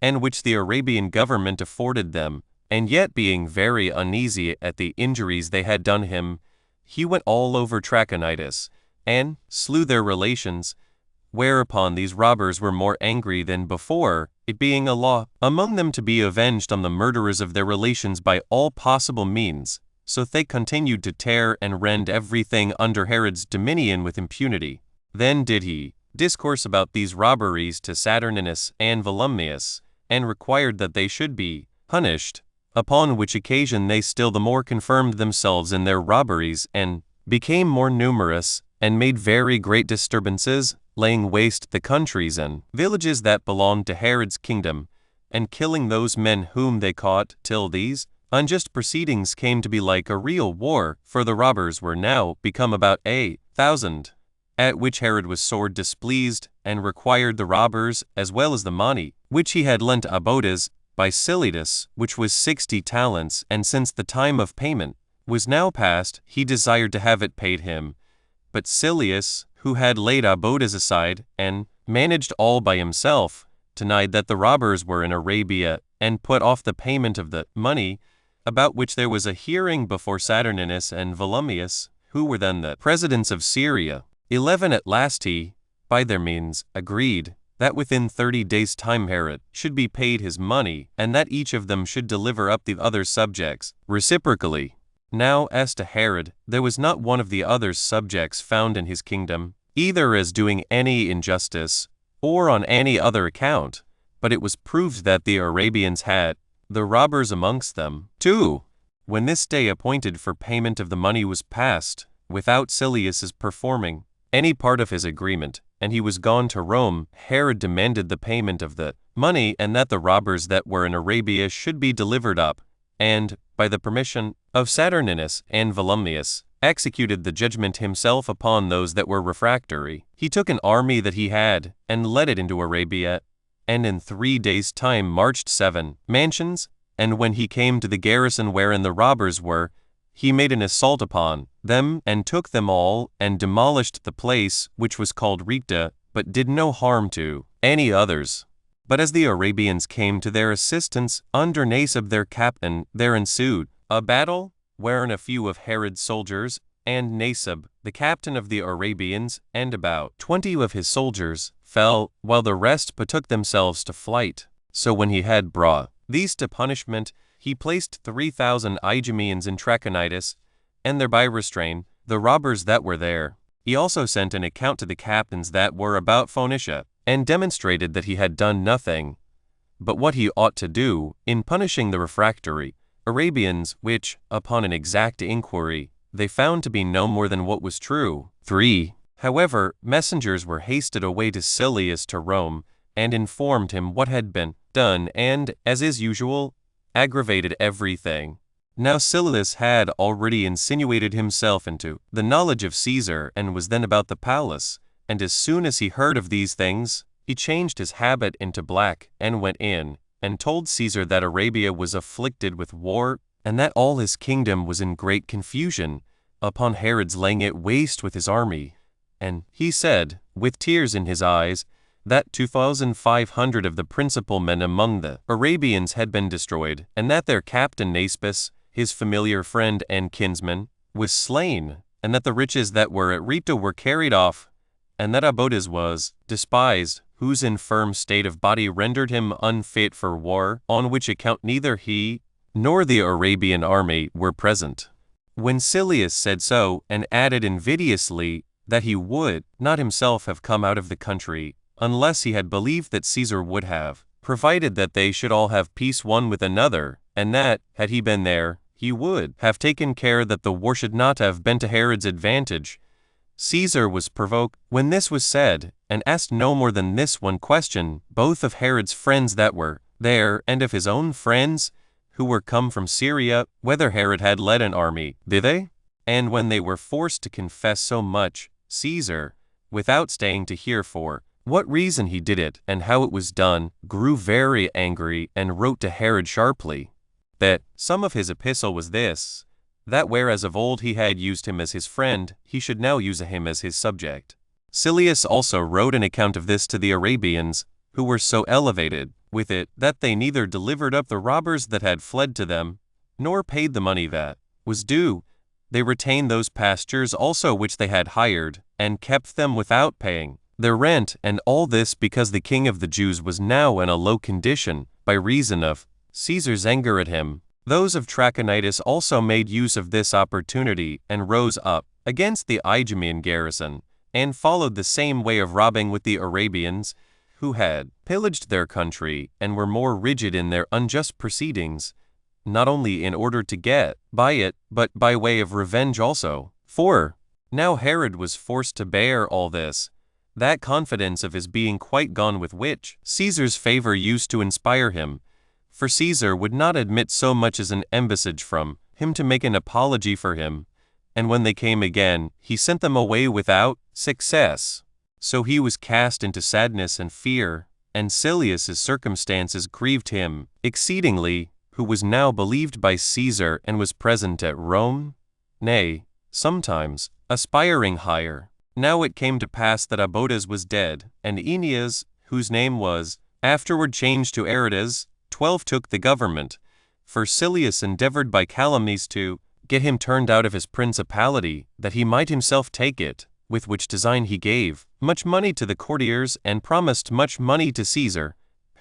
and which the Arabian government afforded them, and yet being very uneasy at the injuries they had done him, he went all over Trachonitis, and slew their relations, whereupon these robbers were more angry than before, it being a law among them to be avenged on the murderers of their relations by all possible means. So they continued to tear and rend everything under Herod's dominion with impunity. Then did he discourse about these robberies to Saturninus and Volumnius, and required that they should be punished, upon which occasion they still the more confirmed themselves in their robberies, and became more numerous, and made very great disturbances, laying waste the countries and villages that belonged to Herod's kingdom, and killing those men whom they caught, till these unjust proceedings came to be like a real war, for the robbers were now become about 1,000, at which Herod was sore displeased, and required the robbers, as well as the money, which he had lent Abodes, by Silius, which was 60 talents, and since the time of payment was now past, he desired to have it paid him. But Silius, who had laid Abodes aside, and managed all by himself, denied that the robbers were in Arabia, and put off the payment of the money, about which there was a hearing before Saturninus and Volumnius, who were then the presidents of Syria. 11 At last he, by their means, agreed that within 30 days' time Herod should be paid his money, and that each of them should deliver up the other subjects reciprocally. Now as to Herod, there was not one of the other subjects found in his kingdom, either as doing any injustice, or on any other account, but it was proved that the Arabians had the robbers amongst them, too. When this day appointed for payment of the money was passed, without Silius's performing any part of his agreement, and he was gone to Rome, Herod demanded the payment of the money, and that the robbers that were in Arabia should be delivered up, and, by the permission of Saturninus and Volumnius, executed the judgment himself upon those that were refractory. He took an army that he had, and led it into Arabia, and in 3 days' time marched 7 mansions, and when he came to the garrison wherein the robbers were, he made an assault upon them, and took them all, and demolished the place, which was called Rita, but did no harm to any others. But as the Arabians came to their assistance, under Nasab their captain, there ensued a battle, wherein a few of Herod's soldiers, and Nasab, the captain of the Arabians, and about 20 of his soldiers, fell, while the rest betook themselves to flight. So when he had brought these to punishment, he placed 3,000 Idumeans in Trachonitis, and thereby restrained the robbers that were there. He also sent an account to the captains that were about Phoenicia, and demonstrated that he had done nothing but what he ought to do in punishing the refractory Arabians, which, upon an exact inquiry, they found to be no more than what was true. 3. However, messengers were hasted away to Silius to Rome, and informed him what had been done, and, as is usual, aggravated everything. Now Silius had already insinuated himself into the knowledge of Caesar, and was then about the palace, and as soon as he heard of these things, he changed his habit into black, and went in, and told Caesar that Arabia was afflicted with war, and that all his kingdom was in great confusion, upon Herod's laying it waste with his army. And he said, with tears in his eyes, that 2,500 of the principal men among the Arabians had been destroyed, and that their captain Naspus, his familiar friend and kinsman, was slain, and that the riches that were at Rita were carried off, and that Abodes was despised, whose infirm state of body rendered him unfit for war, on which account neither he nor the Arabian army were present. When Silius said so, and added invidiously that he would not himself have come out of the country, unless he had believed that Caesar would have provided that they should all have peace one with another, and that, had he been there, he would have taken care that the war should not have been to Herod's advantage, Caesar was provoked when this was said, and asked no more than this one question, both of Herod's friends that were there, and of his own friends, who were come from Syria, whether Herod had led an army thither, And when they were forced to confess so much, Caesar, without staying to hear for what reason he did it and how it was done, grew very angry and wrote to Herod sharply that some of his epistle was this, that whereas of old he had used him as his friend, he should now use him as his subject. Silius also wrote an account of this to the Arabians, who were so elevated with it that they neither delivered up the robbers that had fled to them, nor paid the money that was due. They retained those pastures also which they had hired, and kept them without paying their rent, and all this because the king of the Jews was now in a low condition, by reason of Caesar's anger at him. Those of Trachonitis also made use of this opportunity, and rose up against the Idumean garrison, and followed the same way of robbing with the Arabians, who had pillaged their country, and were more rigid in their unjust proceedings, not only in order to get by it, but by way of revenge also. For now Herod was forced to bear all this, that confidence of his being quite gone with which Caesar's favor used to inspire him, for Caesar would not admit so much as an embassage from him to make an apology for him, and when they came again, he sent them away without success. So he was cast into sadness and fear, and Silius's circumstances grieved him exceedingly, who was now believed by Caesar and was present at Rome, nay, sometimes aspiring higher. Now it came to pass that Abodas was dead, and Aeneas, whose name was afterward changed to Aridas, 12 took the government. For Silius endeavored by calumnies to get him turned out of his principality, that he might himself take it, with which design he gave much money to the courtiers and promised much money to Caesar,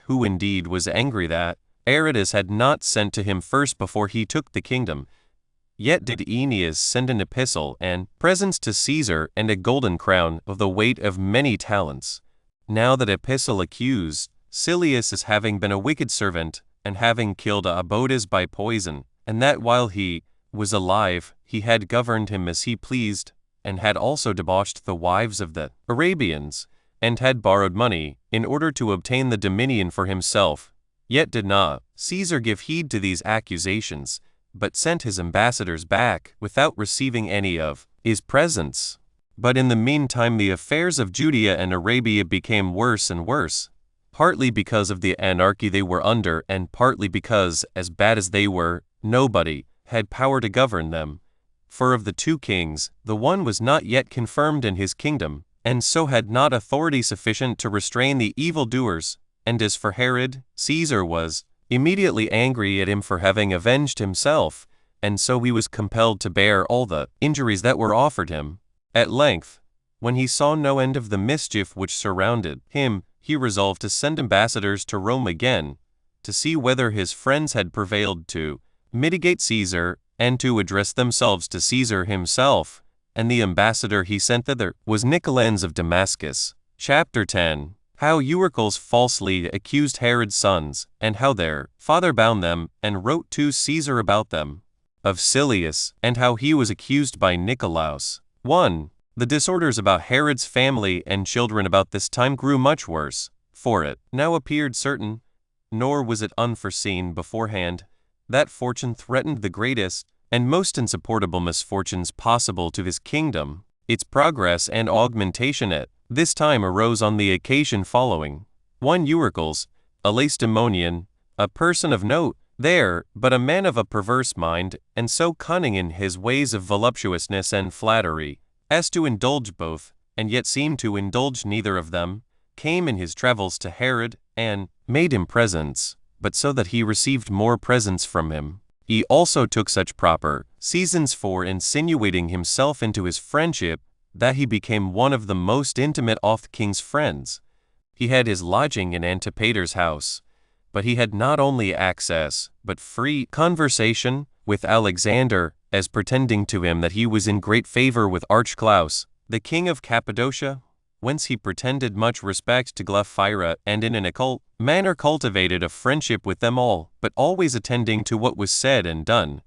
who indeed was angry that Aridas had not sent to him first before he took the kingdom. Yet did Aeneas send an epistle and presents to Caesar and a golden crown of the weight of many talents. Now that epistle accused Silius as having been a wicked servant, and having killed Abodas by poison, and that while he was alive he had governed him as he pleased, and had also debauched the wives of the Arabians, and had borrowed money in order to obtain the dominion for himself. Yet did not Caesar give heed to these accusations, but sent his ambassadors back without receiving any of his presents. But in the meantime the affairs of Judea and Arabia became worse and worse, partly because of the anarchy they were under, and partly because, as bad as they were, nobody had power to govern them. For of the two kings, the one was not yet confirmed in his kingdom, and so had not authority sufficient to restrain the evildoers. And as for Herod, Caesar was immediately angry at him for having avenged himself, and so he was compelled to bear all the injuries that were offered him. At length, when he saw no end of the mischief which surrounded him, he resolved to send ambassadors to Rome again, to see whether his friends had prevailed to mitigate Caesar, and to address themselves to Caesar himself. And the ambassador he sent thither was Nicolaus of Damascus. Chapter 10. How Eurycles falsely accused Herod's sons, and how their father bound them, and wrote to Caesar about them. Of Silius, and how he was accused by Nicolaus. 1. The disorders about Herod's family and children about this time grew much worse, for it now appeared certain, nor was it unforeseen beforehand, that fortune threatened the greatest and most insupportable misfortunes possible to his kingdom. Its progress and augmentation at this time arose on the occasion following. 1. Eurycles, a Lacedaemonian, a person of note there, but a man of a perverse mind, and so cunning in his ways of voluptuousness and flattery, as to indulge both, and yet seem to indulge neither of them, came in his travels to Herod, and made him presents, but so that he received more presents from him. He also took such proper seasons for insinuating himself into his friendship, that he became one of the most intimate of the king's friends. He had his lodging in Antipater's house, but he had not only access, but free conversation with Alexander, as pretending to him that he was in great favor with Archelaus, the king of Cappadocia, whence he pretended much respect to Glaphyra, and in an occult manner cultivated a friendship with them all, but always attending to what was said and done,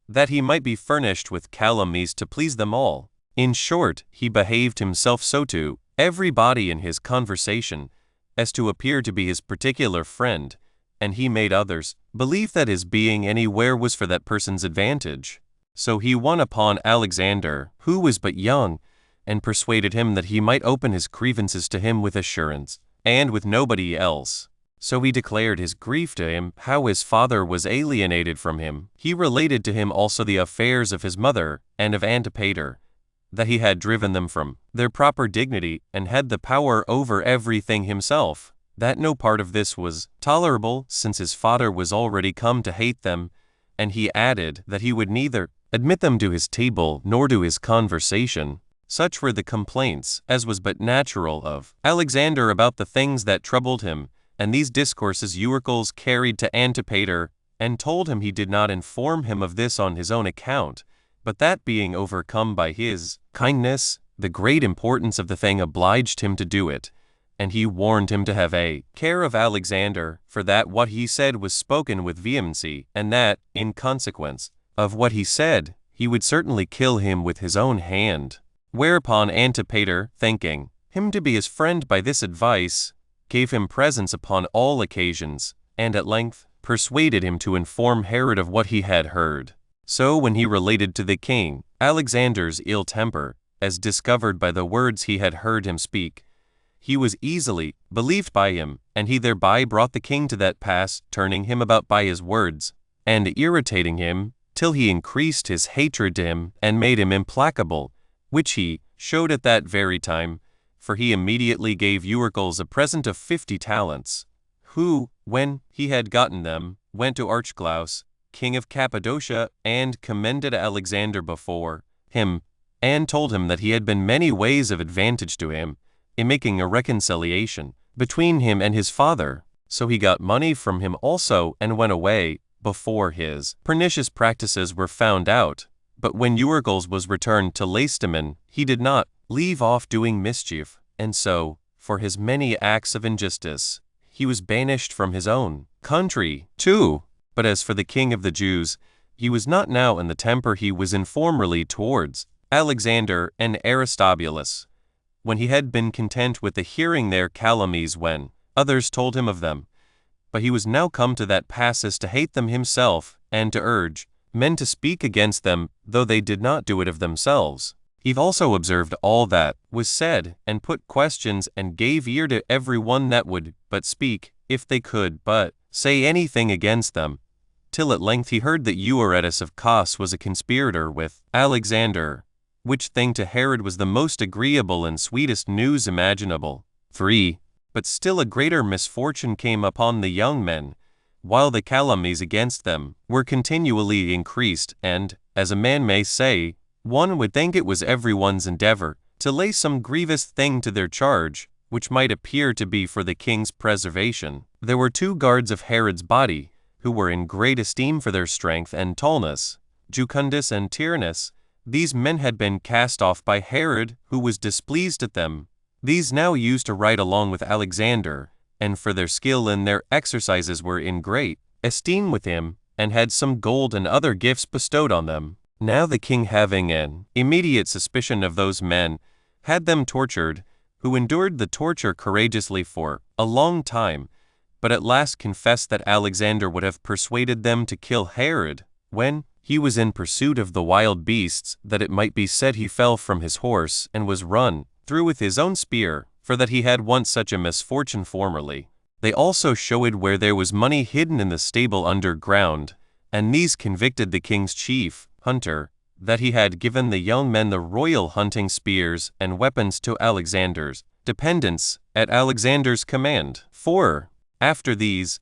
that he might be furnished with calumnies to please them all. In short, he behaved himself so to everybody in his conversation, as to appear to be his particular friend, and he made others believe that his being anywhere was for that person's advantage. So he won upon Alexander, who was but young, and persuaded him that he might open his grievances to him with assurance, and with nobody else. So he declared his grief to him, how his father was alienated from him. He related to him also the affairs of his mother and of Antipater, that he had driven them from their proper dignity, and had the power over everything himself, that no part of this was tolerable, since his father was already come to hate them, and he added that he would neither admit them to his table nor to his conversation. Such were the complaints, as was but natural, of Alexander about the things that troubled him, and these discourses Eurycles carried to Antipater, and told him he did not inform him of this on his own account, but that being overcome by his kindness, the great importance of the thing obliged him to do it, and he warned him to have a care of Alexander, for that what he said was spoken with vehemency, and that, in consequence of what he said, he would certainly kill him with his own hand. Whereupon Antipater, thinking him to be his friend by this advice, gave him presents upon all occasions, and at length persuaded him to inform Herod of what he had heard. So when he related to the king Alexander's ill temper, as discovered by the words he had heard him speak, he was easily believed by him, and he thereby brought the king to that pass, turning him about by his words, and irritating him, till he increased his hatred to him, and made him implacable, which he showed at that very time, for he immediately gave Eurycles a present of 50 talents, who, when he had gotten them, went to Archelaus, king of Cappadocia, and commended Alexander before him, and told him that he had been many ways of advantage to him, in making a reconciliation between him and his father. So he got money from him also, and went away, before his pernicious practices were found out. But when Eurycles was returned to Lacedaemon, he did not leave off doing mischief, and so, for his many acts of injustice, he was banished from his own country too. But as for the king of the Jews, he was not now in the temper he was in formerly towards Alexander and Aristobulus, when he had been content with the hearing their calumnies when others told him of them. But he was now come to that pass as to hate them himself, and to urge men to speak against them, though they did not do it of themselves. He also observed all that was said, and put questions, and gave ear to every one that would but speak, if they could but say anything against them, till at length he heard that Euaretus of Cos was a conspirator with Alexander, which thing to Herod was the most agreeable and sweetest news imaginable. 3. But still a greater misfortune came upon the young men, while the calumnies against them were continually increased, and, as a man may say, one would think it was everyone's endeavor to lay some grievous thing to their charge, which might appear to be for the king's preservation. There were 2 guards of Herod's body, who were in great esteem for their strength and tallness, Jucundus and Tyrannus. These men had been cast off by Herod, who was displeased at them. These now used to ride along with Alexander, and for their skill in their exercises were in great esteem with him, and had some gold and other gifts bestowed on them. Now the king, having an immediate suspicion of those men, had them tortured, who endured the torture courageously for a long time, but at last confessed that Alexander would have persuaded them to kill Herod, when he was in pursuit of the wild beasts, that it might be said he fell from his horse, and was run through with his own spear, for that he had once such a misfortune formerly. They also showed where there was money hidden in the stable underground, and these convicted the king's chief hunter, that he had given the young men the royal hunting spears and weapons to Alexander's dependents, at Alexander's command. 4. After these,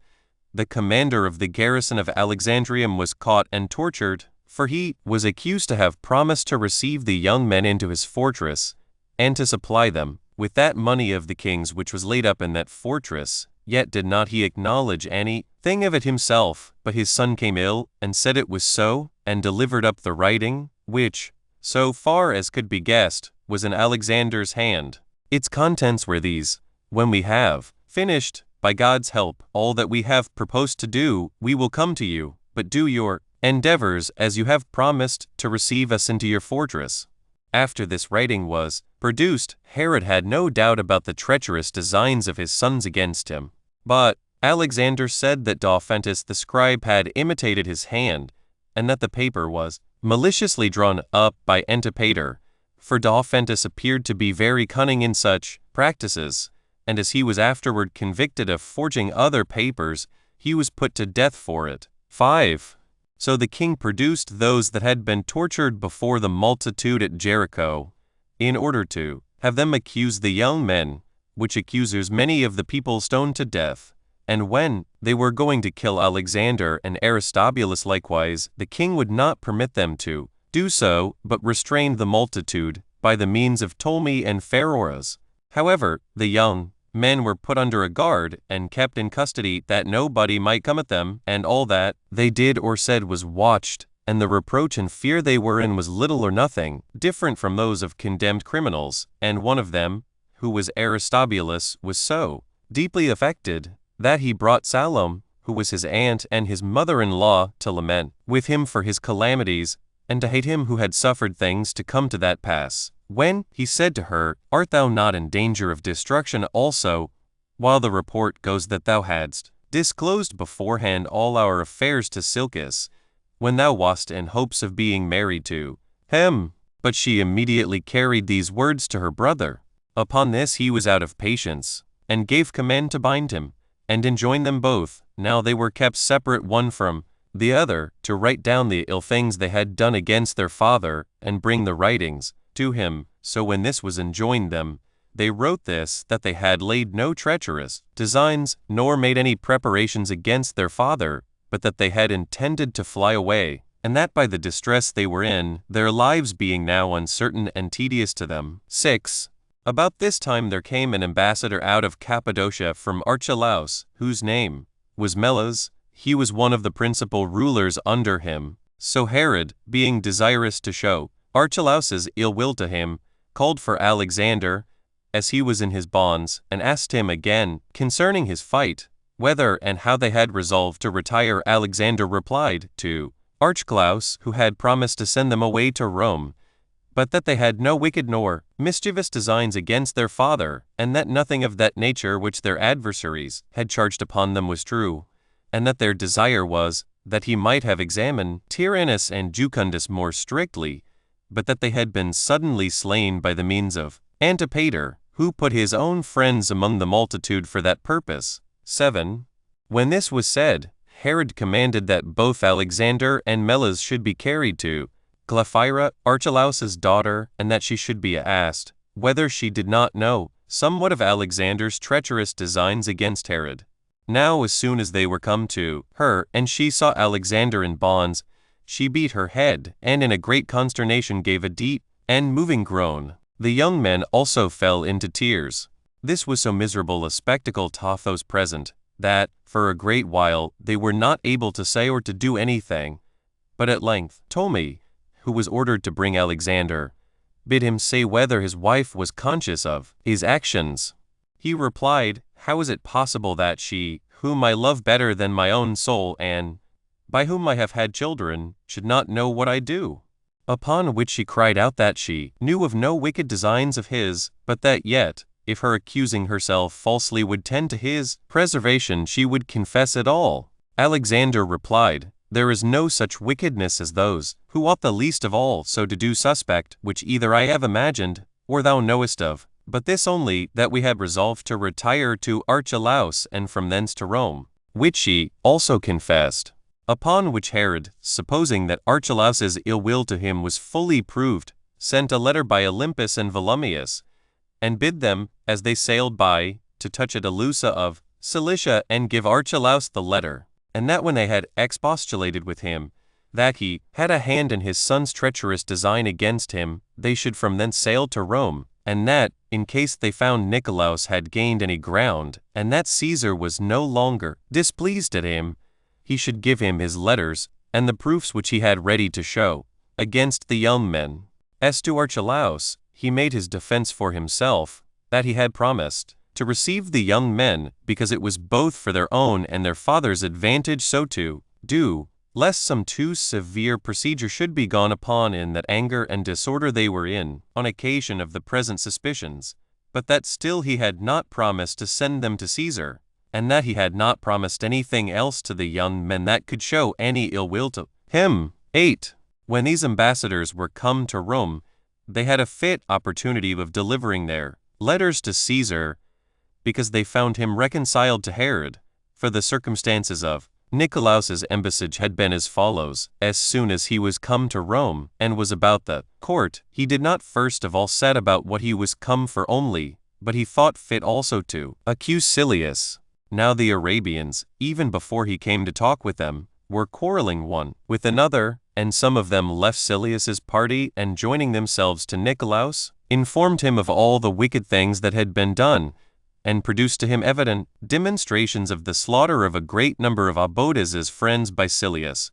the commander of the garrison of Alexandrium was caught and tortured, for he was accused to have promised to receive the young men into his fortress, and to supply them with that money of the king's which was laid up in that fortress. Yet did not he acknowledge any thing of it himself, but his son came ill, and said it was so, and delivered up the writing, which, so far as could be guessed, was in Alexander's hand. Its contents were these: when we have finished, by God's help, all that we have proposed to do, we will come to you, but do your endeavors as you have promised to receive us into your fortress. After this writing was produced, Herod had no doubt about the treacherous designs of his sons against him. But Alexander said that Dauphentus the scribe had imitated his hand, and that the paper was maliciously drawn up by Antipater, for Dauphintus appeared to be very cunning in such practices, and as he was afterward convicted of forging other papers, he was put to death for it. 5. So the king produced those that had been tortured before the multitude at Jericho, in order to have them accuse the young men, which accusers many of the people stoned to death. And when they were going to kill Alexander and Aristobulus likewise, the king would not permit them to do so, but restrained the multitude by the means of Ptolemy and Pharoras. However, the young men were put under a guard and kept in custody, that nobody might come at them, and all that they did or said was watched, and the reproach and fear they were in was little or nothing different from those of condemned criminals. And one of them, who was Aristobulus, was so deeply affected that he brought Salome, who was his aunt and his mother-in-law, to lament with him for his calamities, and to hate him who had suffered things to come to that pass. When he said to her, "Art thou not in danger of destruction also, while the report goes that thou hadst disclosed beforehand all our affairs to Silchas, when thou wast in hopes of being married to him?" But she immediately carried these words to her brother. Upon this he was out of patience, and gave command to bind him, and enjoined them both, now they were kept separate one from the other, to write down the ill things they had done against their father, and bring the writings to him. So when this was enjoined them, they wrote this, that they had laid no treacherous designs, nor made any preparations against their father, but that they had intended to fly away, and that by the distress they were in, their lives being now uncertain and tedious to them. 6. About this time there came an ambassador out of Cappadocia from Archelaus, whose name was Melas. He was one of the principal rulers under him. So Herod, being desirous to show Archelaus's ill will to him, called for Alexander, as he was in his bonds, and asked him again concerning his fight, whether and how they had resolved to retire. Alexander replied to Archelaus, who had promised to send them away to Rome, but that they had no wicked nor mischievous designs against their father, and that nothing of that nature which their adversaries had charged upon them was true, and that their desire was that he might have examined Tyrannus and Jucundus more strictly, but that they had been suddenly slain by the means of Antipater, who put his own friends among the multitude for that purpose. 7. When this was said, Herod commanded that both Alexander and Melas should be carried to Glaphyra, Archelaus's daughter, and that she should be asked whether she did not know somewhat of Alexander's treacherous designs against Herod. Now as soon as they were come to her, and she saw Alexander in bonds, she beat her head, and in a great consternation gave a deep and moving groan. The young men also fell into tears. This was so miserable a spectacle to those present, that, for a great while, they were not able to say or to do anything. But at length Ptolemy, who was ordered to bring Alexander, bid him say whether his wife was conscious of his actions. He replied, "How is it possible that she, whom I love better than my own soul, and by whom I have had children, should not know what I do?" Upon which she cried out that she knew of no wicked designs of his, but that yet, if her accusing herself falsely would tend to his preservation, she would confess it all. Alexander replied, "There is no such wickedness as those, who ought the least of all so to do suspect, which either I have imagined, or thou knowest of, but this only, that we had resolved to retire to Archelaus, and from thence to Rome," which she also confessed. Upon which Herod, supposing that Archelaus's ill will to him was fully proved, sent a letter by Olympus and Volumius, and bid them, as they sailed by, to touch at Alusa of Cilicia, and give Archelaus the letter, and that when they had expostulated with him, that he had a hand in his son's treacherous design against him, they should from thence sail to Rome, and that, in case they found Nicolaus had gained any ground, and that Caesar was no longer displeased at him, he should give him his letters, and the proofs which he had ready to show, against the young men. As to Archelaus, he made his defense for himself, that he had promised to receive the young men, because it was both for their own and their father's advantage so to do, lest some too severe procedure should be gone upon in that anger and disorder they were in, on occasion of the present suspicions, but that still he had not promised to send them to Caesar, and that he had not promised anything else to the young men that could show any ill will to him. 8. When these ambassadors were come to Rome, they had a fit opportunity of delivering their letters to Caesar, because they found him reconciled to Herod. For the circumstances of Nicolaus's embassage had been as follows: as soon as he was come to Rome, and was about the court, he did not first of all set about what he was come for only, but he thought fit also to accuse Silius. Now the Arabians, even before he came to talk with them, were quarreling one with another, and some of them left Silius's party, and joining themselves to Nicolaus, informed him of all the wicked things that had been done, and produced to him evident demonstrations of the slaughter of a great number of Obodas' friends by Silius.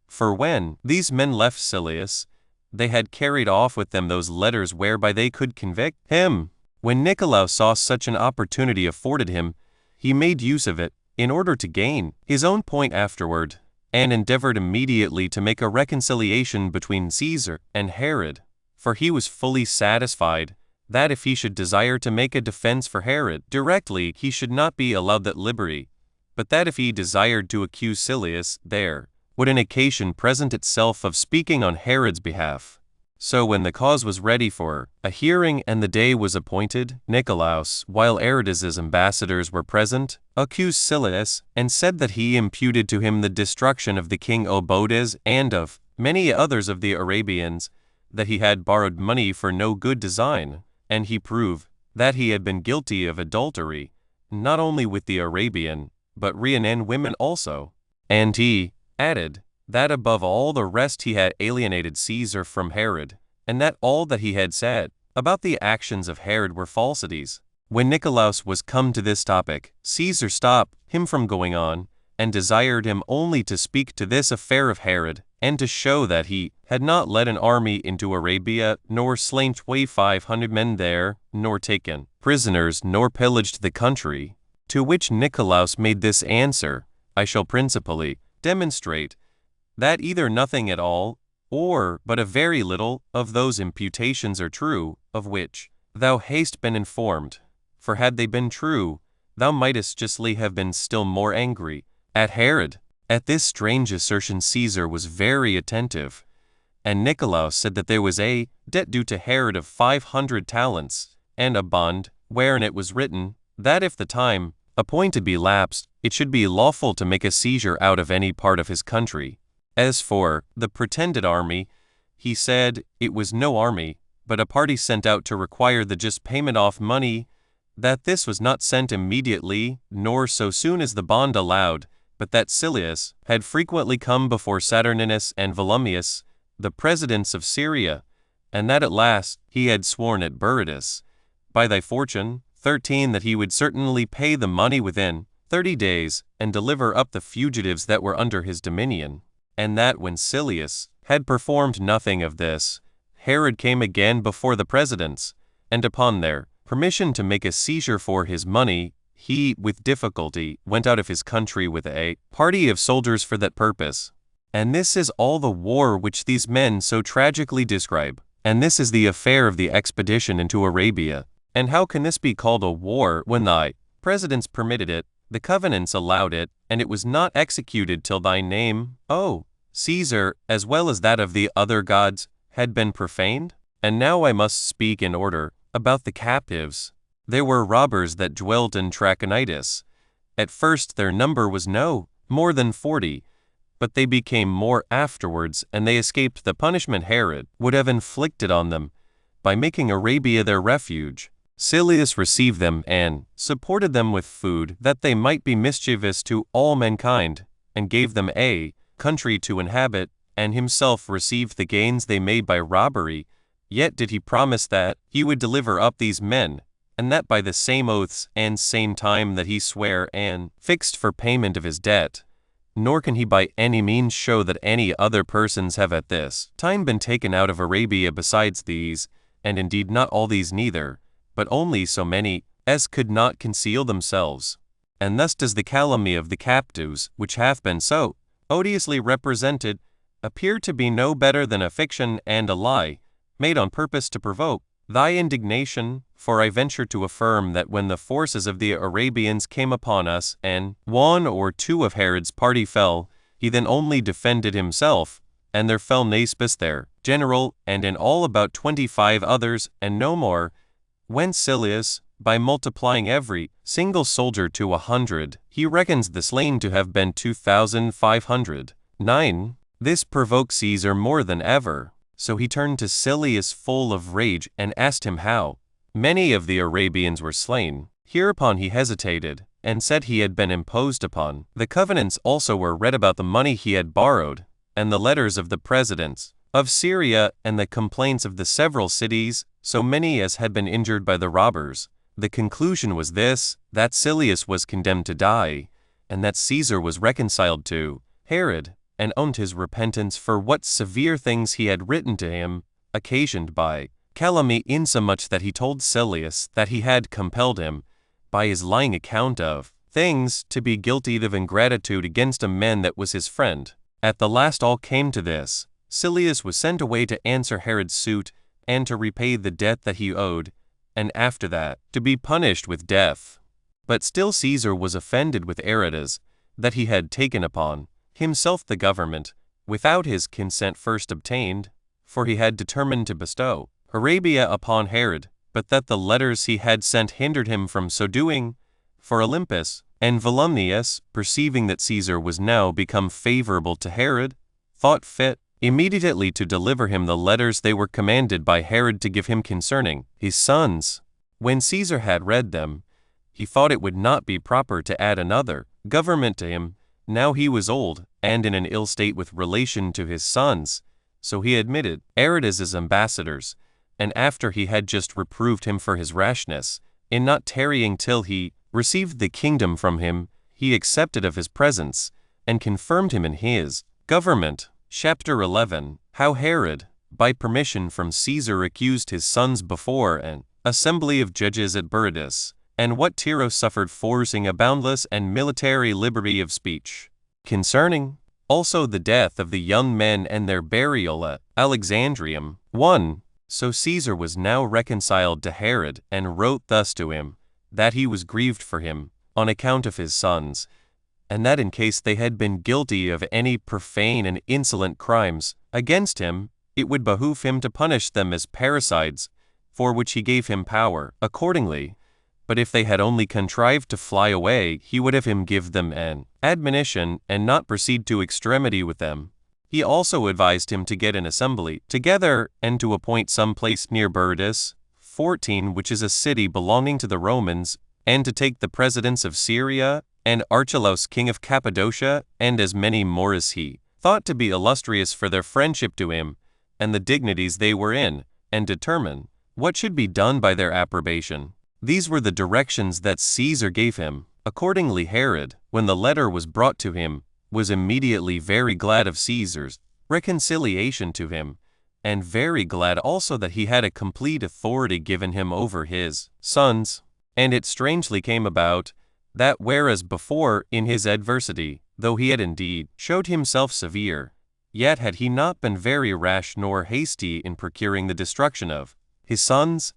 For when these men left Silius, they had carried off with them those letters whereby they could convict him. When Nicolaus saw such an opportunity afforded him, he made use of it, in order to gain his own point afterward, and endeavored immediately to make a reconciliation between Caesar and Herod. For he was fully satisfied that if he should desire to make a defense for Herod directly, he should not be allowed that liberty, but that if he desired to accuse Silius, there would an occasion present itself of speaking on Herod's behalf. So when the cause was ready for a hearing and the day was appointed, Nicolaus, while Herod's ambassadors were present, accused Silius, and said that he imputed to him the destruction of the king Obodas and of many others of the Arabians, that he had borrowed money for no good design, and he proved that he had been guilty of adultery, not only with the Arabian, but Rhenan women also. And he added that above all the rest he had alienated Caesar from Herod, and that all that he had said about the actions of Herod were falsities. When Nicolaus was come to this topic, Caesar stopped him from going on, and desired him only to speak to this affair of Herod, and to show that he had not led an army into Arabia, nor slain 500 men there, nor taken prisoners, nor pillaged the country. To which Nicolaus made this answer: I shall principally demonstrate that either nothing at all, or but a very little, of those imputations are true, of which thou hast been informed. For had they been true, thou mightest justly have been still more angry at Herod. At this strange assertion Caesar was very attentive, and Nicolaus said that there was a debt due to Herod of 500 talents, and a bond, wherein it was written, that if the time appointed be lapsed, it should be lawful to make a seizure out of any part of his country. As for the pretended army, he said it was no army, but a party sent out to require the just payment off money, that this was not sent immediately, nor so soon as the bond allowed, but that Silius had frequently come before Saturninus and Volumius, the presidents of Syria, and that at last he had sworn at Berytus, by thy fortune, 13, that he would certainly pay the money within 30 days, and deliver up the fugitives that were under his dominion. And that when Silius had performed nothing of this, Herod came again before the presidents, and upon their permission to make a seizure for his money, he, with difficulty, went out of his country with a party of soldiers for that purpose. And this is all the war which these men so tragically describe. And this is the affair of the expedition into Arabia. And how can this be called a war when thy presidents permitted it, the covenants allowed it, and it was not executed till thy name, O Caesar, as well as that of the other gods, had been profaned? And now I must speak in order about the captives. There were robbers that dwelt in Trachonitis. At first their number was no more than 40, but they became more afterwards, and they escaped the punishment Herod would have inflicted on them, by making Arabia their refuge. Silius received them and supported them with food, that they might be mischievous to all mankind, and gave them a country to inhabit, and himself received the gains they made by robbery. Yet did he promise that he would deliver up these men, and that by the same oaths and same time that he sware and fixed for payment of his debt. Nor can he by any means show that any other persons have at this time been taken out of Arabia besides these, and indeed not all these neither, but only so many as could not conceal themselves. And thus does the calumny of the captives, which hath been so odiously represented, appear to be no better than a fiction and a lie, made on purpose to provoke thy indignation. For I venture to affirm that when the forces of the Arabians came upon us, and 1 or 2 of Herod's party fell, he then only defended himself, and there fell Naspus their general, and in all about 25 others, and no more. When Silius, by multiplying every single soldier to 100, he reckons the slain to have been 2,500. 9. This provoked Caesar more than ever. So he turned to Silius full of rage and asked him how many of the Arabians were slain. Hereupon he hesitated, and said he had been imposed upon. The covenants also were read about the money he had borrowed, and the letters of the presidents of Syria, and the complaints of the several cities, so many as had been injured by the robbers. The conclusion was this, that Silius was condemned to die, and that Caesar was reconciled to Herod, and owned his repentance for what severe things he had written to him, occasioned by calumny, insomuch that he told Silius that he had compelled him, by his lying account of things, to be guilty of ingratitude against a man that was his friend. At the last all came to this. Silius was sent away to answer Herod's suit, and to repay the debt that he owed, and after that, to be punished with death. But still Caesar was offended with Aretas, that he had taken upon himself the government, without his consent first obtained, for he had determined to bestow Arabia upon Herod, but that the letters he had sent hindered him from so doing. For Olympus and Volumnius, perceiving that Caesar was now become favorable to Herod, thought fit immediately to deliver him the letters they were commanded by Herod to give him concerning his sons. When Caesar had read them, he thought it would not be proper to add another government to him. Now he was old, and in an ill state with relation to his sons, so he admitted Aretas as ambassadors, and after he had just reproved him for his rashness, in not tarrying till he received the kingdom from him, he accepted of his presence, and confirmed him in his government. Chapter 11. How Herod, by permission from Caesar, accused his sons before an assembly of judges at Buridas, and what Tiro suffered, forcing a boundless and military liberty of speech. Concerning also the death of the young men and their burial at Alexandrium. 1. So Caesar was now reconciled to Herod, and wrote thus to him, that he was grieved for him, on account of his sons, and that in case they had been guilty of any profane and insolent crimes against him, it would behoove him to punish them as parricides, for which he gave him power accordingly. But if they had only contrived to fly away, he would have him give them an admonition, and not proceed to extremity with them. He also advised him to get an assembly together, and to appoint some place near Buridas, 14, which is a city belonging to the Romans, and to take the presidents of Syria, and Archelaus king of Cappadocia, and as many more as he thought to be illustrious for their friendship to him, and the dignities they were in, and determine what should be done by their approbation. These were the directions that Caesar gave him. Accordingly Herod, when the letter was brought to him, was immediately very glad of Caesar's reconciliation to him, and very glad also that he had a complete authority given him over his sons. And it strangely came about, that whereas before, in his adversity, though he had indeed showed himself severe, yet had he not been very rash nor hasty in procuring the destruction of his sons,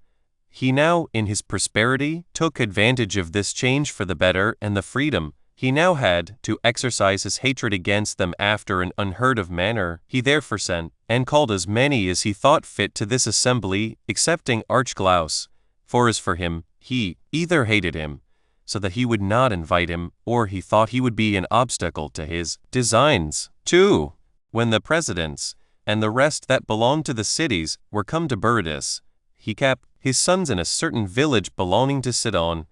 he now, in his prosperity, took advantage of this change for the better, and the freedom he now had to exercise his hatred against them after an unheard of manner. He therefore sent, and called as many as he thought fit to this assembly, excepting Archelaus, for as for him, he either hated him, so that he would not invite him, or he thought he would be an obstacle to his designs. 2. When the presidents, and the rest that belonged to the cities, were come to Buridas, he kept his sons in a certain village belonging to Sidon,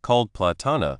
called Platana,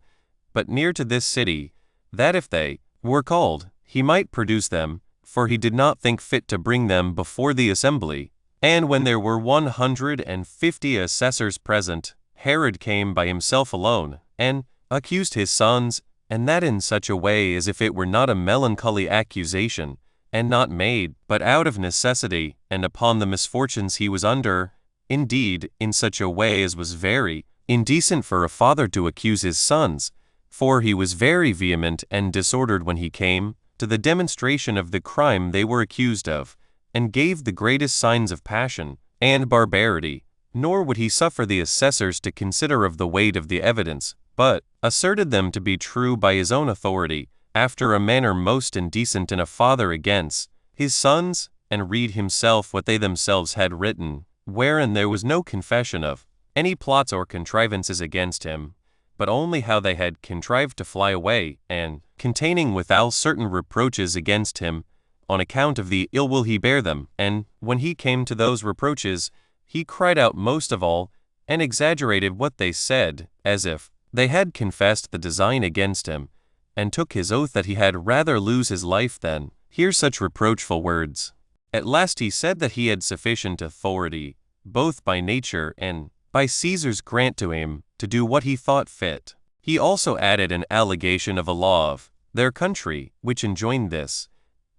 but near to this city, that if they were called, he might produce them, for he did not think fit to bring them before the assembly. And when there were 150 assessors present, Herod came by himself alone, and accused his sons, and that in such a way as if it were not a melancholy accusation, and not made but out of necessity, and upon the misfortunes he was under, indeed, in such a way as was very indecent for a father to accuse his sons, for he was very vehement and disordered when he came to the demonstration of the crime they were accused of, and gave the greatest signs of passion and barbarity, nor would he suffer the assessors to consider of the weight of the evidence, but asserted them to be true by his own authority, after a manner most indecent in a father against his sons, and read himself what they themselves had written, wherein there was no confession of any plots or contrivances against him, but only how they had contrived to fly away, and containing withal certain reproaches against him, on account of the ill will he bare them. And when he came to those reproaches, he cried out most of all, and exaggerated what they said, as if they had confessed the design against him, and took his oath that he had rather lose his life than hear such reproachful words. At last he said that he had sufficient authority, both by nature and by Caesar's grant to him, to do what he thought fit. He also added an allegation of a law of their country, which enjoined this,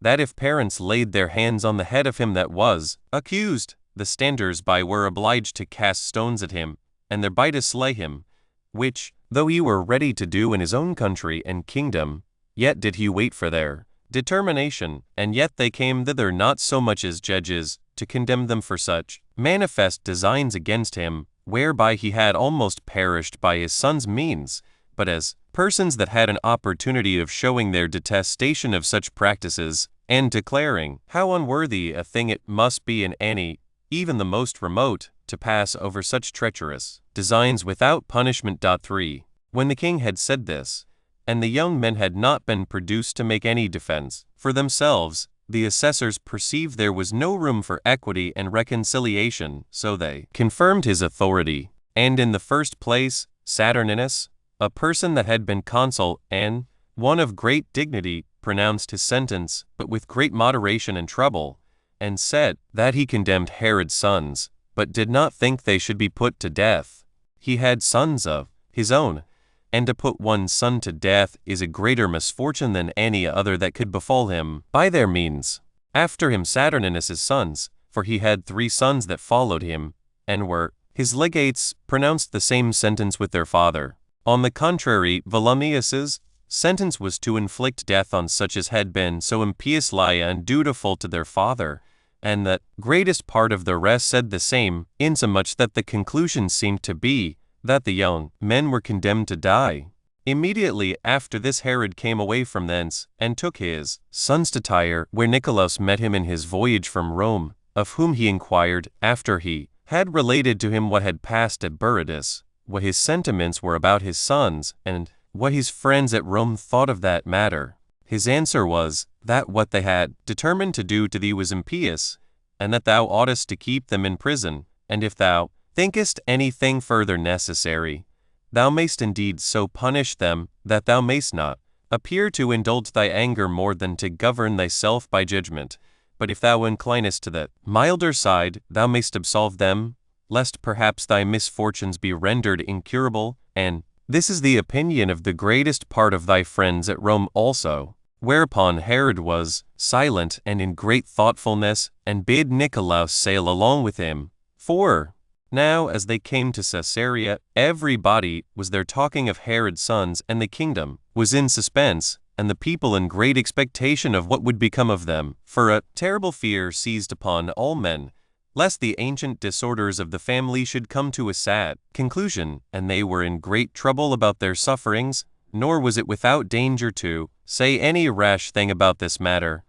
that if parents laid their hands on the head of him that was accused, the standers by were obliged to cast stones at him, and thereby to slay him, which, though he were ready to do in his own country and kingdom, yet did he wait for their determination, and yet they came thither not so much as judges, to condemn them for such manifest designs against him, whereby he had almost perished by his son's means, but as persons that had an opportunity of showing their detestation of such practices, and declaring how unworthy a thing it must be in any, even the most remote, to pass over such treacherous designs without punishment. 3. When the king had said this, and the young men had not been produced to make any defense for themselves, the assessors perceived there was no room for equity and reconciliation, so they confirmed his authority. And in the first place, Saturninus, a person that had been consul and one of great dignity, pronounced his sentence, but with great moderation and trouble, and said that he condemned Herod's sons, but did not think they should be put to death. He had sons of his own, and to put one's son to death is a greater misfortune than any other that could befall him by their means. After him Saturninus's sons, for he had 3 sons that followed him, and were his legates, pronounced the same sentence with their father. On the contrary, Volumnius's sentence was to inflict death on such as had been so impiously undutiful to their father, and that greatest part of the rest said the same, insomuch that the conclusion seemed to be that the young men were condemned to die. Immediately after this Herod came away from thence, and took his sons to Tyre, where Nicolaus met him in his voyage from Rome, of whom he inquired, after he had related to him what had passed at Berytus, what his sentiments were about his sons, and what his friends at Rome thought of that matter. His answer was, that what they had determined to do to thee was impious, and that thou oughtest to keep them in prison, and if thou thinkest anything further necessary, thou mayst indeed so punish them, that thou mayst not appear to indulge thy anger more than to govern thyself by judgment. But if thou inclinest to the milder side, thou mayst absolve them, lest perhaps thy misfortunes be rendered incurable, and this is the opinion of the greatest part of thy friends at Rome also. Whereupon Herod was silent and in great thoughtfulness, and bid Nicolaus sail along with him. 4. Now as they came to Caesarea, everybody was there talking of Herod's sons, and the kingdom was in suspense, and the people in great expectation of what would become of them. For a terrible fear seized upon all men, lest the ancient disorders of the family should come to a sad conclusion, and they were in great trouble about their sufferings, nor was it without danger to say any rash thing about this matter,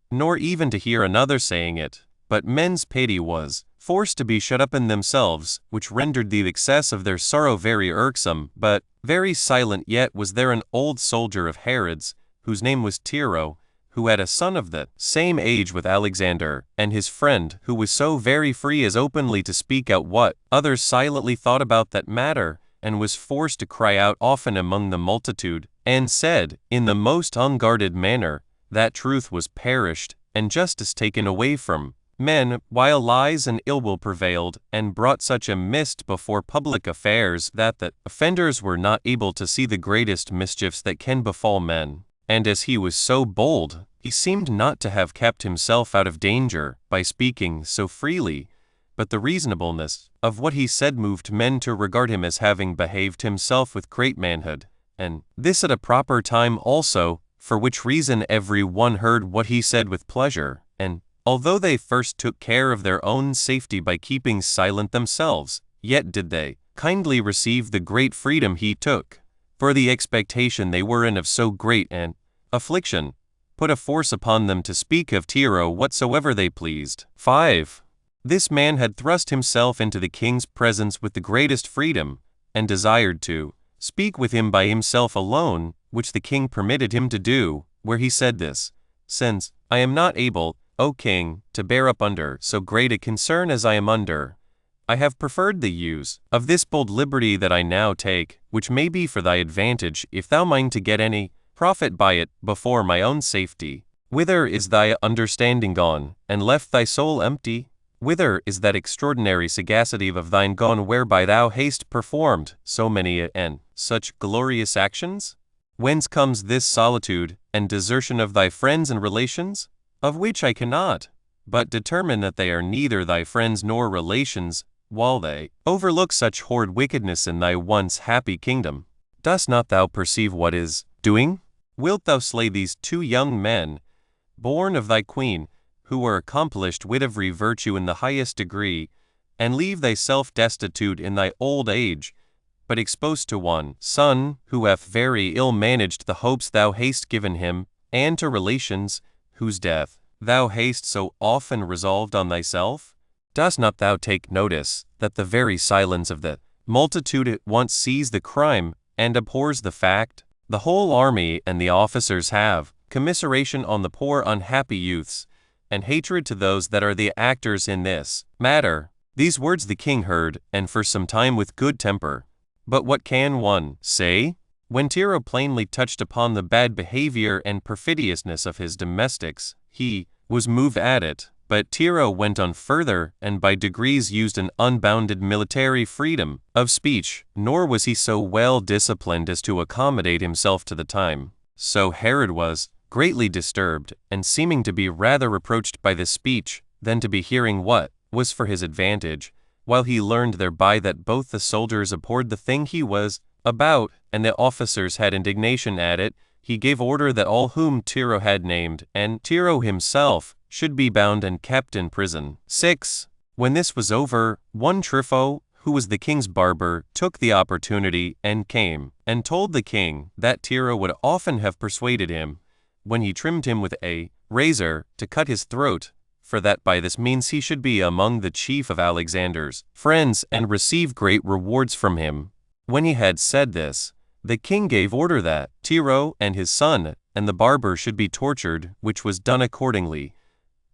nor even to hear another saying it, but men's pity was forced to be shut up in themselves, which rendered the excess of their sorrow very irksome. But very silent yet was there an old soldier of Herod's, whose name was Tiro, who had a son of the same age with Alexander, and his friend, who was so very free as openly to speak out what others silently thought about that matter, and was forced to cry out often among the multitude, and said, in the most unguarded manner, that truth was perished, and justice taken away from men, while lies and ill will prevailed, and brought such a mist before public affairs that the offenders were not able to see the greatest mischiefs that can befall men. And as he was so bold, he seemed not to have kept himself out of danger by speaking so freely, but the reasonableness of what he said moved men to regard him as having behaved himself with great manhood, and this at a proper time also, for which reason every one heard what he said with pleasure, and although they first took care of their own safety by keeping silent themselves, yet did they kindly receive the great freedom he took, for the expectation they were in of so great an affliction, put a force upon them to speak of Tiro whatsoever they pleased. 5. This man had thrust himself into the king's presence with the greatest freedom, and desired to speak with him by himself alone, which the king permitted him to do, where he said this: Since I am not able, O king, to bear up under so great a concern as I am under, I have preferred the use of this bold liberty that I now take, which may be for thy advantage, if thou mind to get any profit by it before my own safety. Whither is thy understanding gone, and left thy soul empty? Whither is that extraordinary sagacity of thine gone, whereby thou hast performed so many and such glorious actions? Whence comes this solitude and desertion of thy friends and relations? Of which I cannot but determine that they are neither thy friends nor relations, while they overlook such horrid wickedness in thy once happy kingdom. Dost not thou perceive what is doing? Wilt thou slay these 2 young men, born of thy queen, who are accomplished with every virtue in the highest degree, and leave thyself destitute in thy old age, but exposed to one son who hath very ill managed the hopes thou hast given him, and to relations whose death thou hast so often resolved on thyself? Dost not thou take notice that the very silence of the multitude at once sees the crime and abhors the fact? The whole army and the officers have commiseration on the poor unhappy youths, and hatred to those that are the actors in this matter. These words the king heard, and for some time with good temper. But what can one say? When Tiro plainly touched upon the bad behavior and perfidiousness of his domestics, he was moved at it. But Tiro went on further, and by degrees used an unbounded military freedom of speech, nor was he so well disciplined as to accommodate himself to the time. So Herod was greatly disturbed, and seeming to be rather reproached by this speech than to be hearing what was for his advantage, while he learned thereby that both the soldiers abhorred the thing he was about, and the officers had indignation at it, he gave order that all whom Tiro had named, and Tiro himself, should be bound and kept in prison. 6. When this was over, one Trypho, who was the king's barber, took the opportunity and came, and told the king that Tiro would often have persuaded him, when he trimmed him with a razor, to cut his throat, for that by this means he should be among the chief of Alexander's friends and receive great rewards from him. When he had said this, the king gave order that Tiro and his son and the barber should be tortured, which was done accordingly.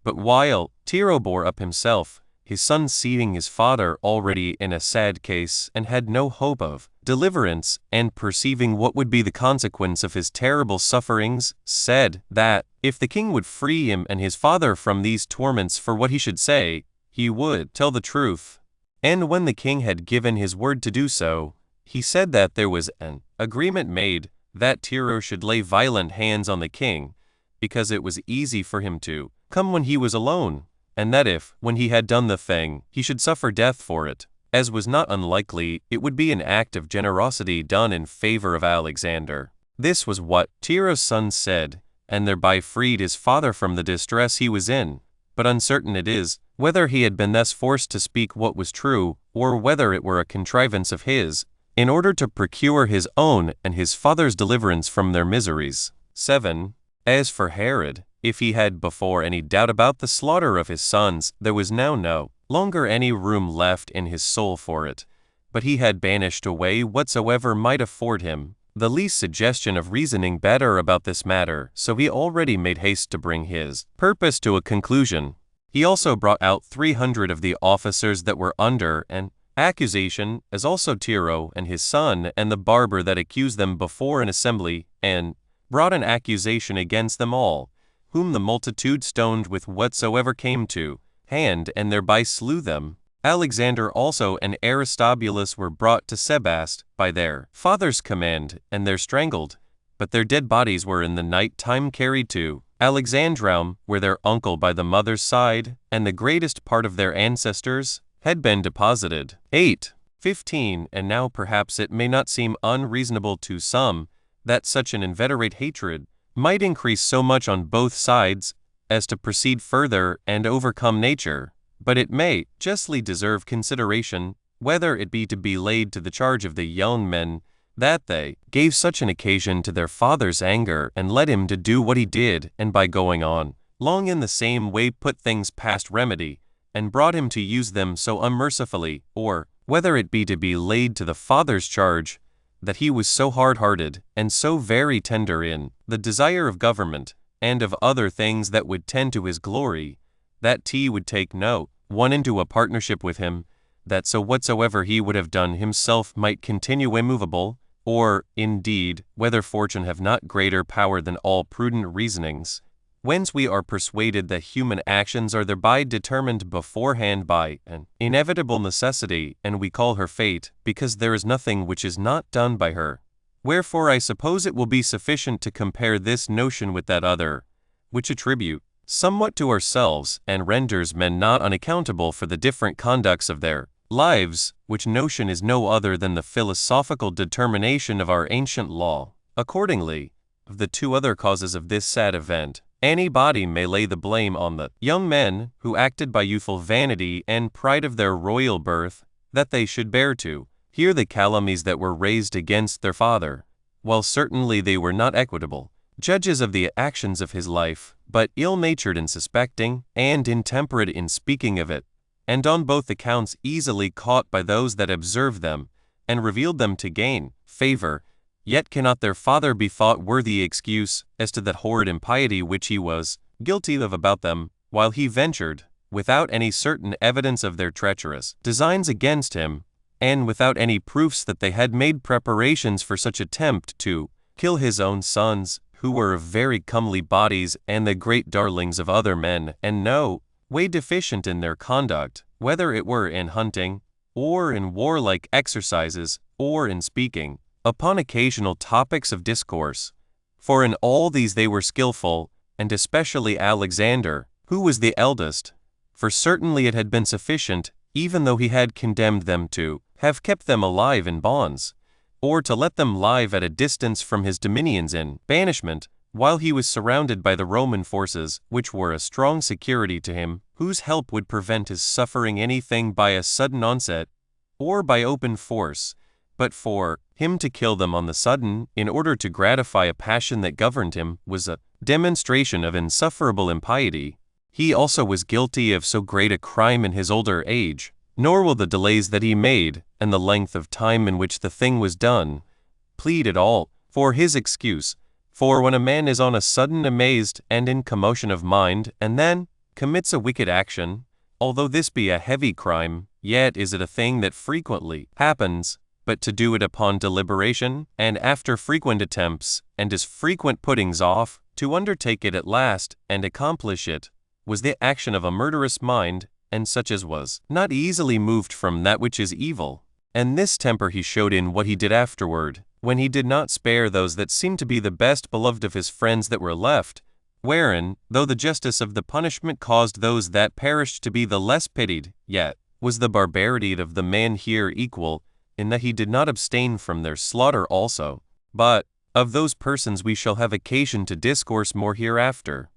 But while Tiro bore up himself, his son, seeing his father already in a sad case and had no hope of deliverance, and perceiving what would be the consequence of his terrible sufferings, said that if the king would free him and his father from these torments for what he should say, he would tell the truth. And when the king had given his word to do so, he said that there was an agreement made that Tiro should lay violent hands on the king, because it was easy for him to come when he was alone, and that if, when he had done the thing, he should suffer death for it, as was not unlikely, it would be an act of generosity done in favor of Alexander. This was what Tiro's son said, and thereby freed his father from the distress he was in. But uncertain it is whether he had been thus forced to speak what was true, or whether it were a contrivance of his, in order to procure his own and his father's deliverance from their miseries. 7. As for Herod, if he had before any doubt about the slaughter of his sons, there was now no longer any room left in his soul for it, but he had banished away whatsoever might afford him the least suggestion of reasoning better about this matter, so he already made haste to bring his purpose to a conclusion. He also brought out 300 of the officers that were under an accusation, as also Tiro and his son and the barber that accused them before an assembly, and brought an accusation against them all, whom the multitude stoned with whatsoever came to hand, and thereby slew them. Alexander also and Aristobulus were brought to Sebaste by their father's command, and there strangled, but their dead bodies were in the night time carried to Alexandrium, where their uncle by the mother's side, and the greatest part of their ancestors, had been deposited. 8. 15. And now perhaps it may not seem unreasonable to some that such an inveterate hatred might increase so much on both sides as to proceed further and overcome nature, but it may justly deserve consideration whether it be to be laid to the charge of the young men that they gave such an occasion to their father's anger and led him to do what he did, and by going on long in the same way put things past remedy, and brought him to use them so unmercifully, or whether it be to be laid to the father's charge, that he was so hard-hearted, and so very tender in the desire of government, and of other things that would tend to his glory, that he would take no one into a partnership with him, that so whatsoever he would have done himself might continue immovable, or, indeed, whether fortune have not greater power than all prudent reasonings, whence we are persuaded that human actions are thereby determined beforehand by an inevitable necessity, and we call her fate, because there is nothing which is not done by her. Wherefore I suppose it will be sufficient to compare this notion with that other, which attribute somewhat to ourselves, and renders men not unaccountable for the different conducts of their lives, which notion is no other than the philosophical determination of our ancient law. Accordingly, of the two other causes of this sad event, any body may lay the blame on the young men, who acted by youthful vanity and pride of their royal birth, that they should bear to hear the calumnies that were raised against their father, while certainly they were not equitable judges of the actions of his life, but ill-natured in suspecting, and intemperate in speaking of it, and on both accounts easily caught by those that observed them, and revealed them to gain favor. Yet cannot their father be thought worthy excuse as to that horrid impiety which he was guilty of about them, while he ventured, without any certain evidence of their treacherous designs against him, and without any proofs that they had made preparations for such attempt, to kill his own sons, who were of very comely bodies and the great darlings of other men, and no way deficient in their conduct, whether it were in hunting, or in warlike exercises, or in speaking upon occasional topics of discourse. For in all these they were skillful, and especially Alexander, who was the eldest, for certainly it had been sufficient, even though he had condemned them, to have kept them alive in bonds, or to let them live at a distance from his dominions in banishment, while he was surrounded by the Roman forces, which were a strong security to him, whose help would prevent his suffering anything by a sudden onset, or by open force. But for him to kill them on the sudden, in order to gratify a passion that governed him, was a demonstration of insufferable impiety. He also was guilty of so great a crime in his older age, nor will the delays that he made, and the length of time in which the thing was done, plead at all for his excuse. For when a man is on a sudden amazed and in commotion of mind, and then commits a wicked action, although this be a heavy crime, yet is it a thing that frequently happens, but to do it upon deliberation, and after frequent attempts, and as frequent puttings off, to undertake it at last, and accomplish it, was the action of a murderous mind, and such as was not easily moved from that which is evil. And this temper he showed in what he did afterward, when he did not spare those that seemed to be the best beloved of his friends that were left, wherein, though the justice of the punishment caused those that perished to be the less pitied, yet was the barbarity of the man here equal, in that he did not abstain from their slaughter also. But of those persons we shall have occasion to discourse more hereafter.